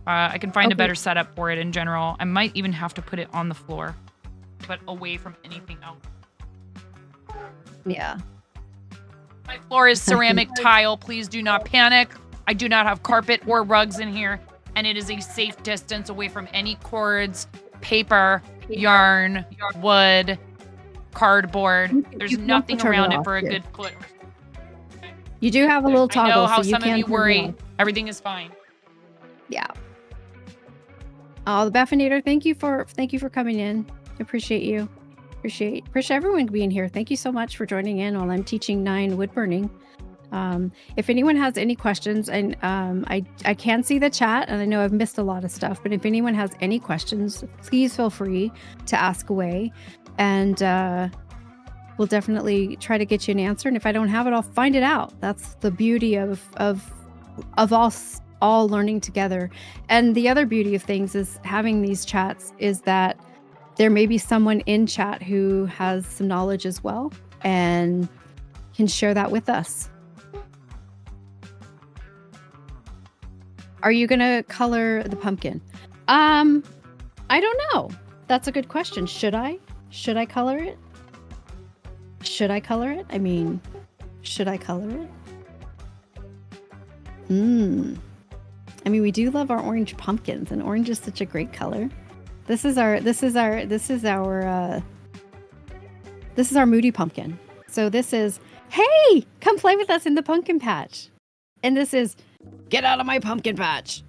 I can find a better setup for it in general. I might even have to put it on the floor, but away from anything else. Yeah. My floor is ceramic tile. Please do not panic. I do not have carpet or rugs in here, and it is a safe distance away from any cords, paper, yarn, wood, cardboard. There's you can nothing turn it around it off, for a yeah. good foot. You do have a little I toggle, know how so you some of can you turn it worry. on. Everything is fine. Yeah. Oh, the Baffinator, thank you for coming in. Appreciate you. Appreciate everyone being here. Thank you so much for joining in while I'm teaching 9 wood burning. If anyone has any questions, and I can see the chat, and I know I've missed a lot of stuff, but if anyone has any questions, please feel free to ask away, and we'll definitely try to get you an answer. And if I don't have it, I'll find it out. That's the beauty of all learning together. And the other beauty of things is having these chats is that there may be someone in chat who has some knowledge as well and can share that with us. Are you gonna color the pumpkin? I don't know. That's a good question. Should I color it? Should I color it? I mean, should I color it? I mean, we do love our orange pumpkins, and orange is such a great color. This is our Moody pumpkin. So this is, hey, come play with us in the pumpkin patch. And this is, get out of my pumpkin patch.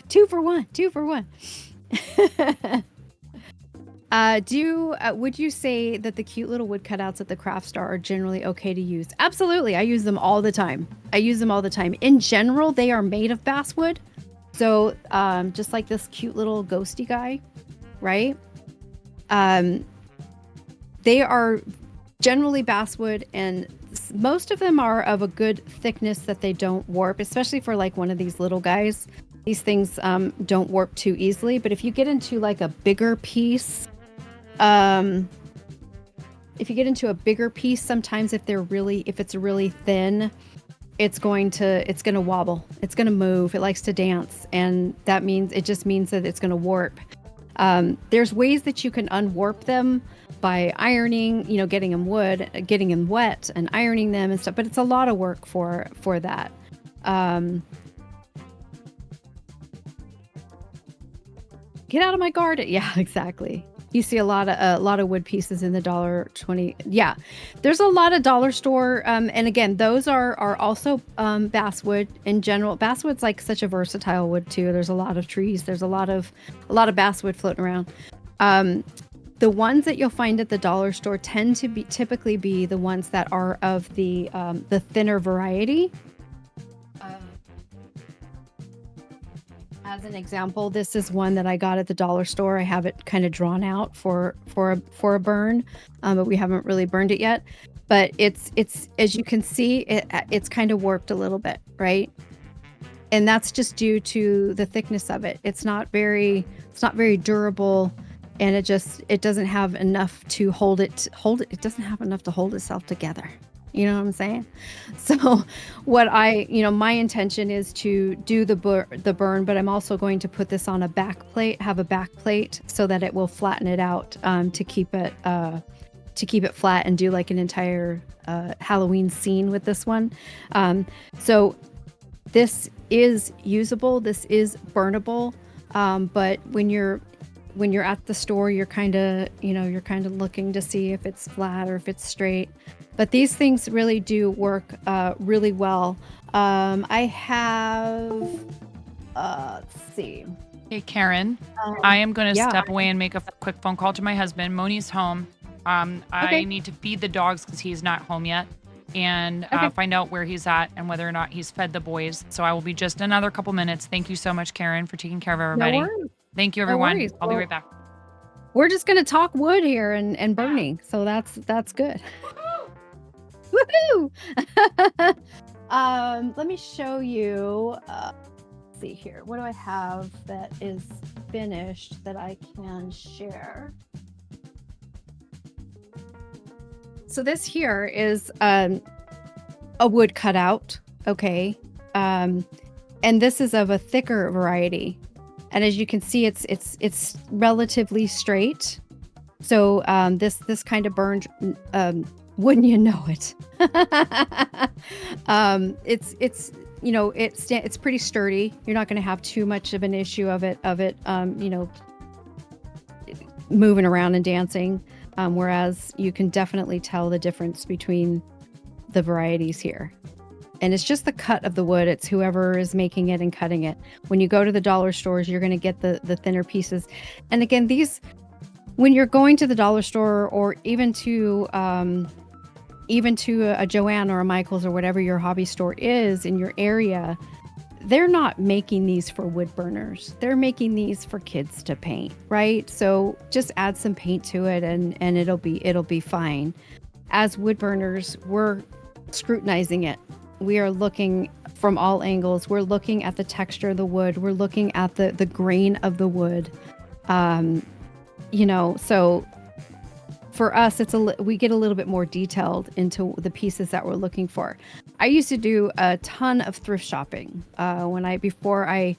2 for 1. Would you say that the cute little wood cutouts at the craft store are generally okay to use? Absolutely. I use them all the time. In general, they are made of basswood. So just like this cute little ghosty guy, right? They are generally basswood, and most of them are of a good thickness that they don't warp, especially for like one of these little guys. These things don't warp too easily, but if you get into like a bigger piece, sometimes if it's really thin, it's going to wobble. It's going to move. It likes to dance, and it just means that it's going to warp. There's ways that you can unwarp them by ironing, getting them wet and ironing them and stuff, but it's a lot of work for that. Get out of my garden. Yeah, exactly. You see a lot of wood pieces in the $1.20. Yeah, there's a lot of dollar store. And again, those are also basswood in general. Basswood's like such a versatile wood too. There's a lot of trees. There's a lot of basswood floating around. The ones that you'll find at the dollar store tend to typically be the ones that are of the thinner variety. As an example, this is one that I got at the dollar store. I have it kind of drawn out for a burn, but we haven't really burned it yet. But it's as you can see, it's kind of warped a little bit, right? And that's just due to the thickness of it. It's not very durable, and it doesn't have enough to hold it. It doesn't have enough to hold itself together. You know what I'm saying? So my intention is to do the burn, but I'm also going to put this on a back plate so that it will flatten it out to keep it flat and do like an entire Halloween scene with this one. So this is usable. This is burnable. But when you're at the store, you're kind of looking to see if it's flat or if it's straight. But these things really do work really well. I have, let's see. Hey, Karen, I am going to step away and make a quick phone call to my husband. Moni's home. I need to feed the dogs because he's not home yet, and find out where he's at and whether or not he's fed the boys. So I will be just another couple minutes. Thank you so much, Karen, for taking care of everybody. No worries. Thank you, No everyone. worries. I'll be right back. We're just going to talk wood here and burning. So that's good. Woohoo! Let me show you. Let's see here. What do I have that is finished that I can share? So this here is a wood cutout. Okay. And this is of a thicker variety. And as you can see, it's relatively straight. So this kind of burned. Wouldn't you know it? you know, it's pretty sturdy. You're not going to have too much of an issue of it, you know, moving around and dancing. Whereas you can definitely tell the difference between the varieties here. And it's just the cut of the wood. It's whoever is making it and cutting it. When you go to the dollar stores, you're going to get the thinner pieces. And again, when you're going to the dollar store or even to a Joann or a Michael's or whatever your hobby store is in your area, they're not making these for wood burners. They're making these for kids to paint, right? So just add some paint to it and it'll be fine. As wood burners, we're scrutinizing it. We are looking from all angles. We're looking at the texture of the wood. We're looking at the grain of the wood. You know, so for us, we get a little bit more detailed into the pieces that we're looking for. I used to do a ton of thrift shopping before I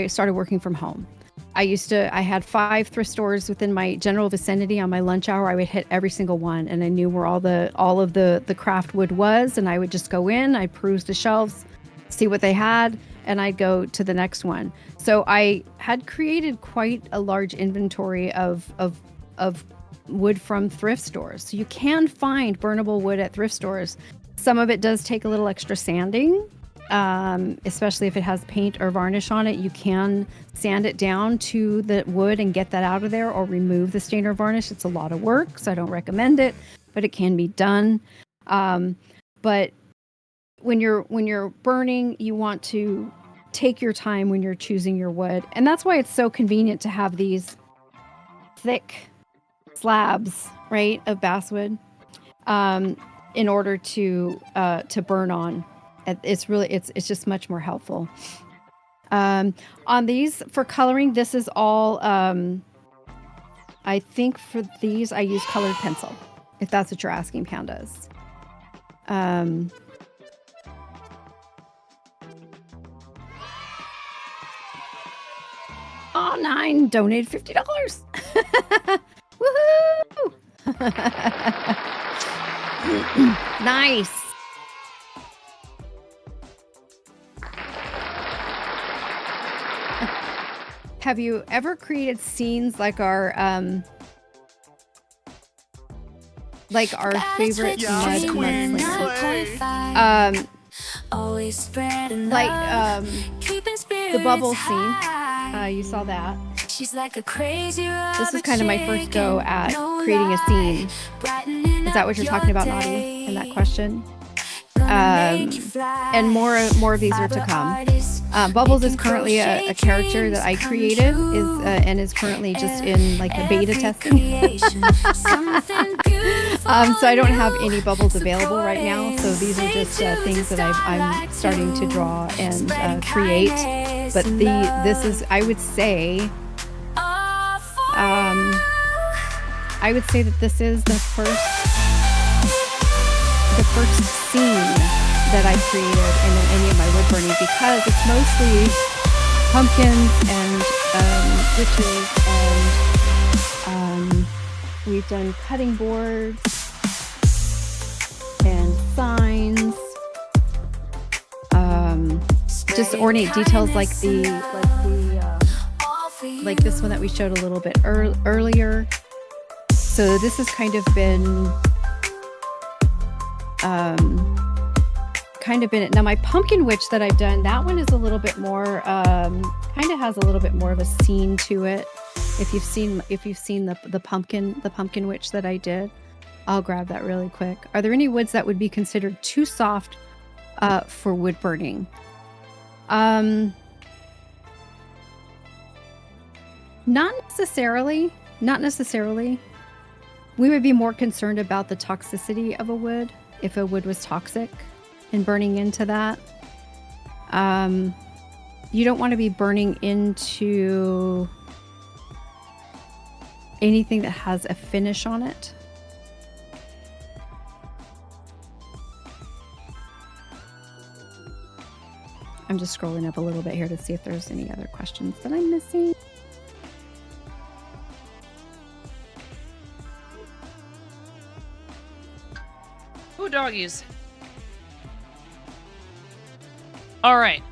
started working from home. I had 5 thrift stores within my general vicinity. On my lunch hour, I would hit every single one, and I knew where all of the craft wood was, and I would just go in, I'd peruse the shelves, see what they had, and I'd go to the next one. So I had created quite a large inventory of wood from thrift stores. So you can find burnable wood at thrift stores. Some of it does take a little extra sanding, especially if it has paint or varnish on it. You can sand it down to the wood and get that out of there, or remove the stain or varnish. It's a lot of work, so I don't recommend it, but it can be done. But when you're burning, you want to take your time when you're choosing your wood. And that's why it's so convenient to have these thick slabs, right, of basswood, in order to burn on. It's just much more helpful. On these for coloring, this is all, I think for these I use colored pencil, if that's what you're asking, Pandas. Oh, 9 donated $50. Woohoo! Nice. Have you ever created scenes like our favorite the bubble scene? You saw that. This is kind of my first go at creating a scene. Is that what you're talking about, Naughty, in that question? And more of these are to come. Bubbles is currently a character that I created and is currently just in like a beta testing. So I don't have any bubbles available right now. So these are just things that I'm starting to draw and create. But this is, I would say that this is the first scene that I created in any of my wood burning, because it's mostly pumpkins and witches, and we've done cutting boards and signs, just ornate details like like this one that we showed a little bit earlier. So this has kind of been it. Now my pumpkin witch that I've done, that one is a little bit more kind of has a little bit more of a scene to it. If you've seen the pumpkin witch that I did, I'll grab that really quick. Are there any woods that would be considered too soft for wood burning? Not necessarily. We would be more concerned about the toxicity of a wood, if a wood was toxic, and burning into that. You don't want to be burning into anything that has a finish on it. I'm just scrolling up a little bit here to see if there's any other questions that I'm missing. Ooh, doggies. All right.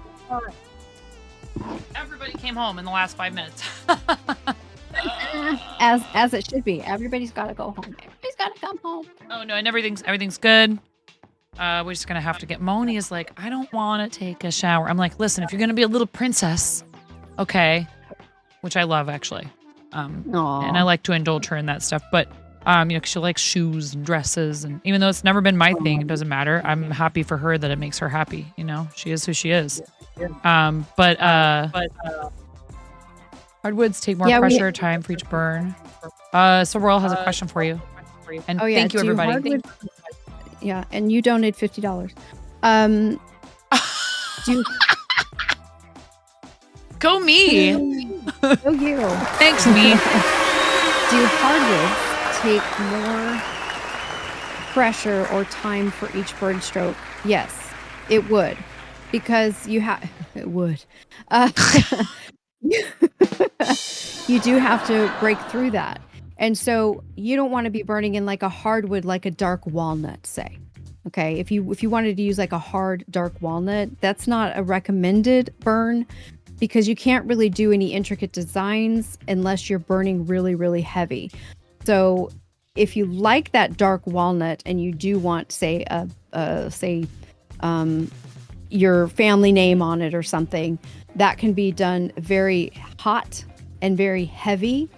Everybody came home in the last 5 minutes. As it should be. Everybody's got to go home. Everybody's got to come home. Oh no, and everything's good. We're just gonna have to get. Moni is like, I don't want to take a shower. I'm like, listen, if you're gonna be a little princess, okay, which I love actually. And I like to indulge her in that stuff. But you know, 'cause she likes shoes and dresses, and even though it's never been my thing, it doesn't matter. I'm happy for her that it makes her happy. You know, she is who she is. But hardwoods take more pressure, time for each burn. So Royal has a question for you. And thank you, everybody. Yeah, and you donated $50. Go me. Go you. Thanks, me. Do hardwoods take more pressure or time for each burn stroke? Yes, it would, because you have. It would. You do have to break through that. And so you don't want to be burning in like a hardwood, like a dark walnut, say. Okay, if you wanted to use like a hard dark walnut, that's not a recommended burn, because you can't really do any intricate designs unless you're burning really, really heavy. So if you like that dark walnut and you do want, say, your family name on it or something, that can be done very hot and very heavy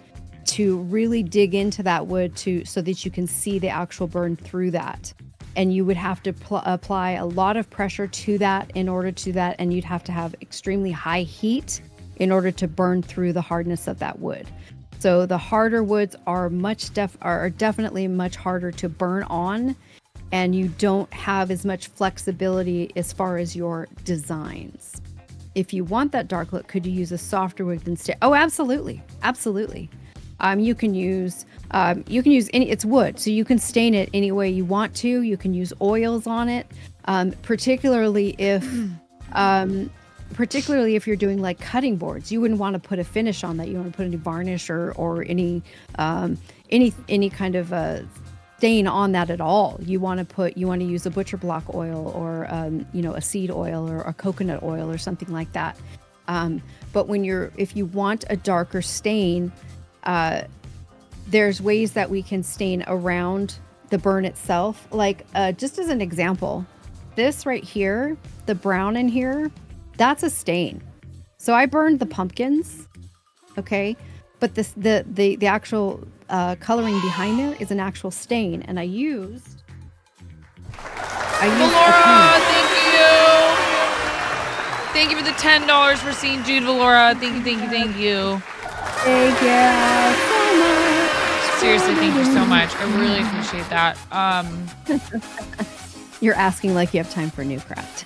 to really dig into that wood so that you can see the actual burn through that. And you would have to apply a lot of pressure to that in order to that, and you'd have to have extremely high heat in order to burn through the hardness of that wood. So the harder woods are definitely much harder to burn on, and you don't have as much flexibility as far as your designs. If you want that dark look, could you use a softer wood instead? Oh, absolutely, absolutely. You can use any. It's wood, so you can stain it any way you want to. You can use oils on it, particularly if you're doing like cutting boards. You wouldn't want to put a finish on that. You want to put any varnish or any kind of stain on that at all. You want to use a butcher block oil or a seed oil or a coconut oil or something like that. But if you want a darker stain, there's ways that we can stain around the burn itself. Like just as an example, this right here, the brown in here, that's a stain. So I burned the pumpkins, okay, but the actual coloring behind there is an actual stain, and I used Valora, thank you for the $10 for seeing Jude. Valora, thank you. Thank you so much. Seriously, thank you so much. I really appreciate that. You're asking like you have time for new craft.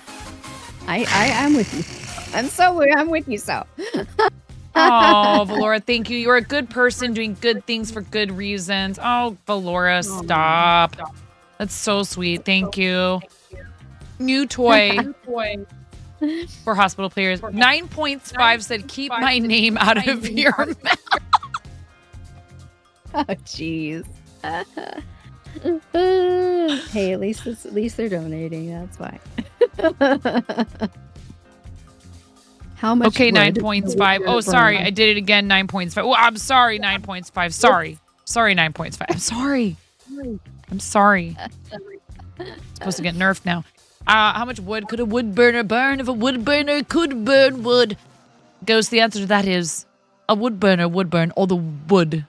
I am with you. I'm with you. So. Oh, Valora, thank you. You're a good person doing good things for good reasons. Oh, Valora, stop. That's so sweet. Thank you. New toy for hospital players. 9.5 said, keep my name out of your mouth. Oh, jeez. Hey, at least they're donating. That's why. How much? Okay, 9.5. Oh, sorry, I did it again. 9.5. Oh, I'm sorry. 9.5. Sorry, 9.5. I'm sorry. I'm sorry. Supposed to get nerfed now. How much wood could a wood burner burn if a wood burner could burn wood? Ghost, the answer to that is a wood burner would burn all the wood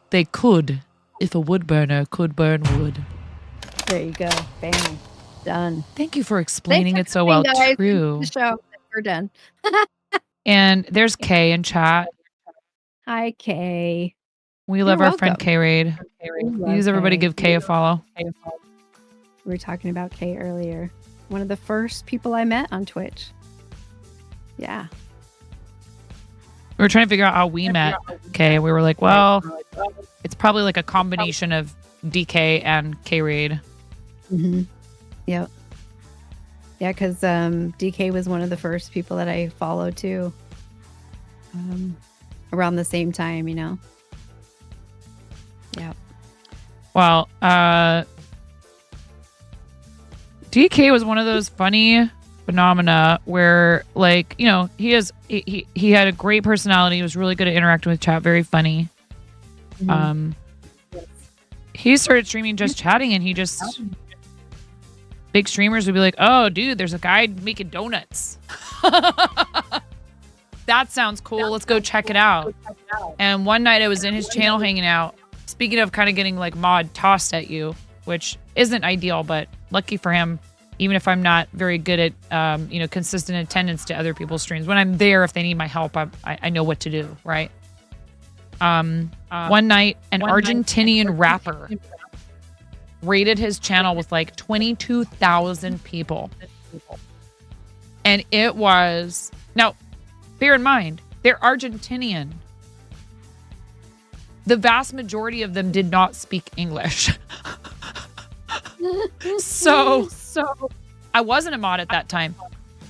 they could if a wood burner could burn wood. There you go. Bam. Done. Thank you for explaining it so well. Guys. True. The show. We're done. And there's Kay in chat. Hi, Kay. We love our friend Kay Raid. Please, everybody, give Kay a follow. We were talking about Kay earlier. One of the first people I met on Twitch. Yeah. We were trying to figure out how we met Kay. We were like, well, it's probably like a combination of DK and Kay Raid. Mm-hmm. Yep. Yeah, because DK was one of the first people that I followed too. Around the same time, Yeah. Well, DK was one of those funny phenomena where, like, you know, he had a great personality. He was really good at interacting with chat. Very funny. He started streaming just chatting, and he just big streamers would be like, "Oh, dude, there's a guy making donuts. That sounds cool. Let's go check it out." And one night I was in his channel hanging out. Speaking of kind of getting like mod tossed at you, which isn't ideal, but lucky for him, even if I'm not very good at, you know, consistent attendance to other people's streams, when I'm there, if they need my help, I know what to do, right? One night, an Argentinian rapper raided his channel with like 22,000 people. And it was, now, bear in mind, they're Argentinian. The vast majority of them did not speak English. So I wasn't a mod at that time.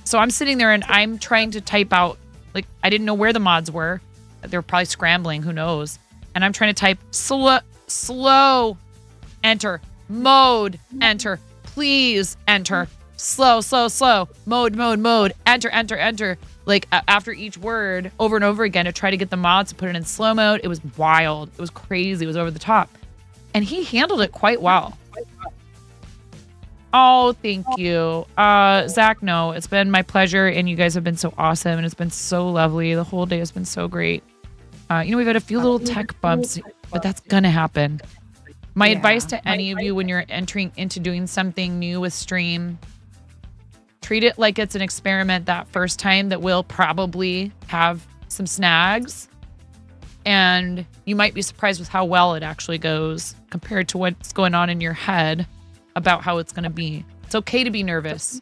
So I'm sitting there and I'm trying to type out, like, I didn't know where the mods were. They were probably scrambling, who knows. And I'm trying to type slow, enter, mode, enter, please, enter, slow, mode, enter. Like after each word over and over again to try to get the mods to put it in slow mode. It was wild. It was crazy. It was over the top. And he handled it quite well. Oh, thank you. Zach, no, it's been my pleasure, and you guys have been so awesome, and it's been so lovely. The whole day has been so great. You know, we've had a few little tech bumps, but that's gonna happen. My advice to any of you when you're entering into doing something new with stream, treat it like it's an experiment that first time that will probably have some snags, and you might be surprised with how well it actually goes compared to what's going on in your head about how it's going to be. It's okay to be nervous.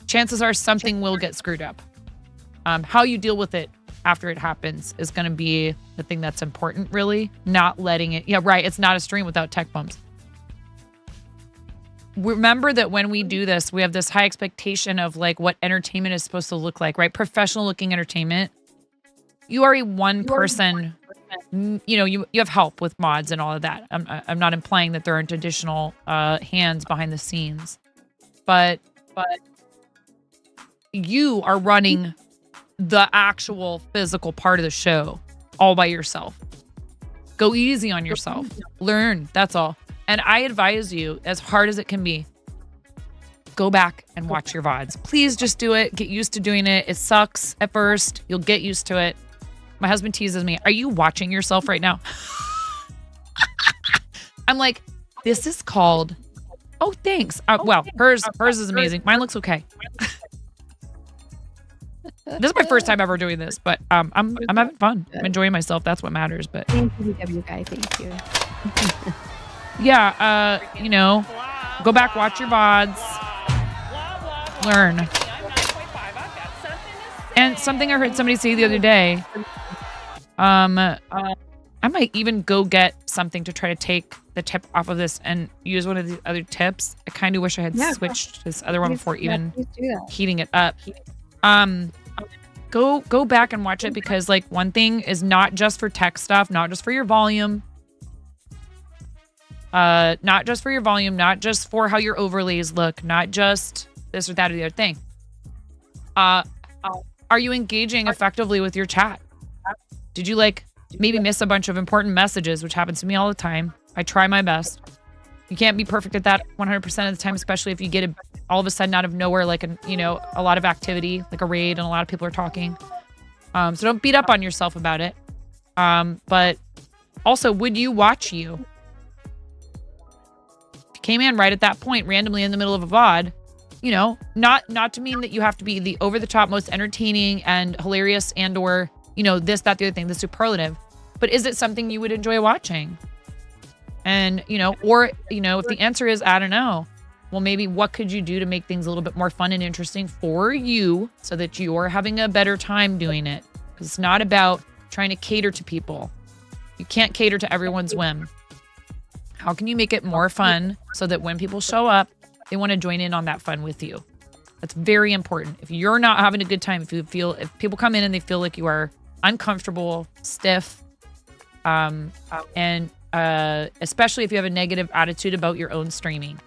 Chances are something will get screwed up. How you deal with it after it happens is going to be the thing that's important, really. Not letting it... Yeah, right. It's not a stream without tech bumps. Remember that when we do this, we have this high expectation of like what entertainment is supposed to look like, right? Professional looking entertainment. You are a one person... You know, you have help with mods and all of that. I'm not implying that there aren't additional hands behind the scenes, but you are running the actual physical part of the show all by yourself. Go easy on yourself. Learn. That's all. And I advise you, as hard as it can be, go back and watch your VODs. Please just do it. Get used to doing it. It sucks at first. You'll get used to it. My husband teases me, "Are you watching yourself right now?" I'm like, this is called, oh, thanks. Well, hers is amazing. Mine looks okay. This is my first time ever doing this, but I'm having fun. I'm enjoying myself. That's what matters. But Thank you, W guy. Thank you. yeah, you know, go back, watch your VODs, learn. And something I heard somebody say the other day, I might even go get something to try to take the tip off of this and use one of the other tips. I kind of wish I had switched this other one before even heating it up. Go back and watch it, because like one thing is not just for tech stuff, not just for your volume, not just for your volume, not just for how your overlays look, not just this or that or the other thing. Are you engaging effectively with your chat? Did you like maybe miss a bunch of important messages, which happens to me all the time? I try my best. You can't be perfect at that 100% of the time, especially if you get all of a sudden out of nowhere, like a lot of activity, like a raid, and a lot of people are talking. So don't beat up on yourself about it. But also, would you watch you? If you came in right at that point, randomly in the middle of a VOD, you know, not to mean that you have to be the over the top, most entertaining and hilarious and or, you know, this, that, the other thing, the superlative, but is it something you would enjoy watching? And, you know, or, you know, if the answer is, I don't know, well, maybe what could you do to make things a little bit more fun and interesting for you so that you're having a better time doing it? Because it's not about trying to cater to people. You can't cater to everyone's whim. How can you make it more fun so that when people show up, they want to join in on that fun with you? That's very important. If you're not having a good time, if people come in and they feel like you are uncomfortable, stiff, and especially if you have a negative attitude about your own streaming,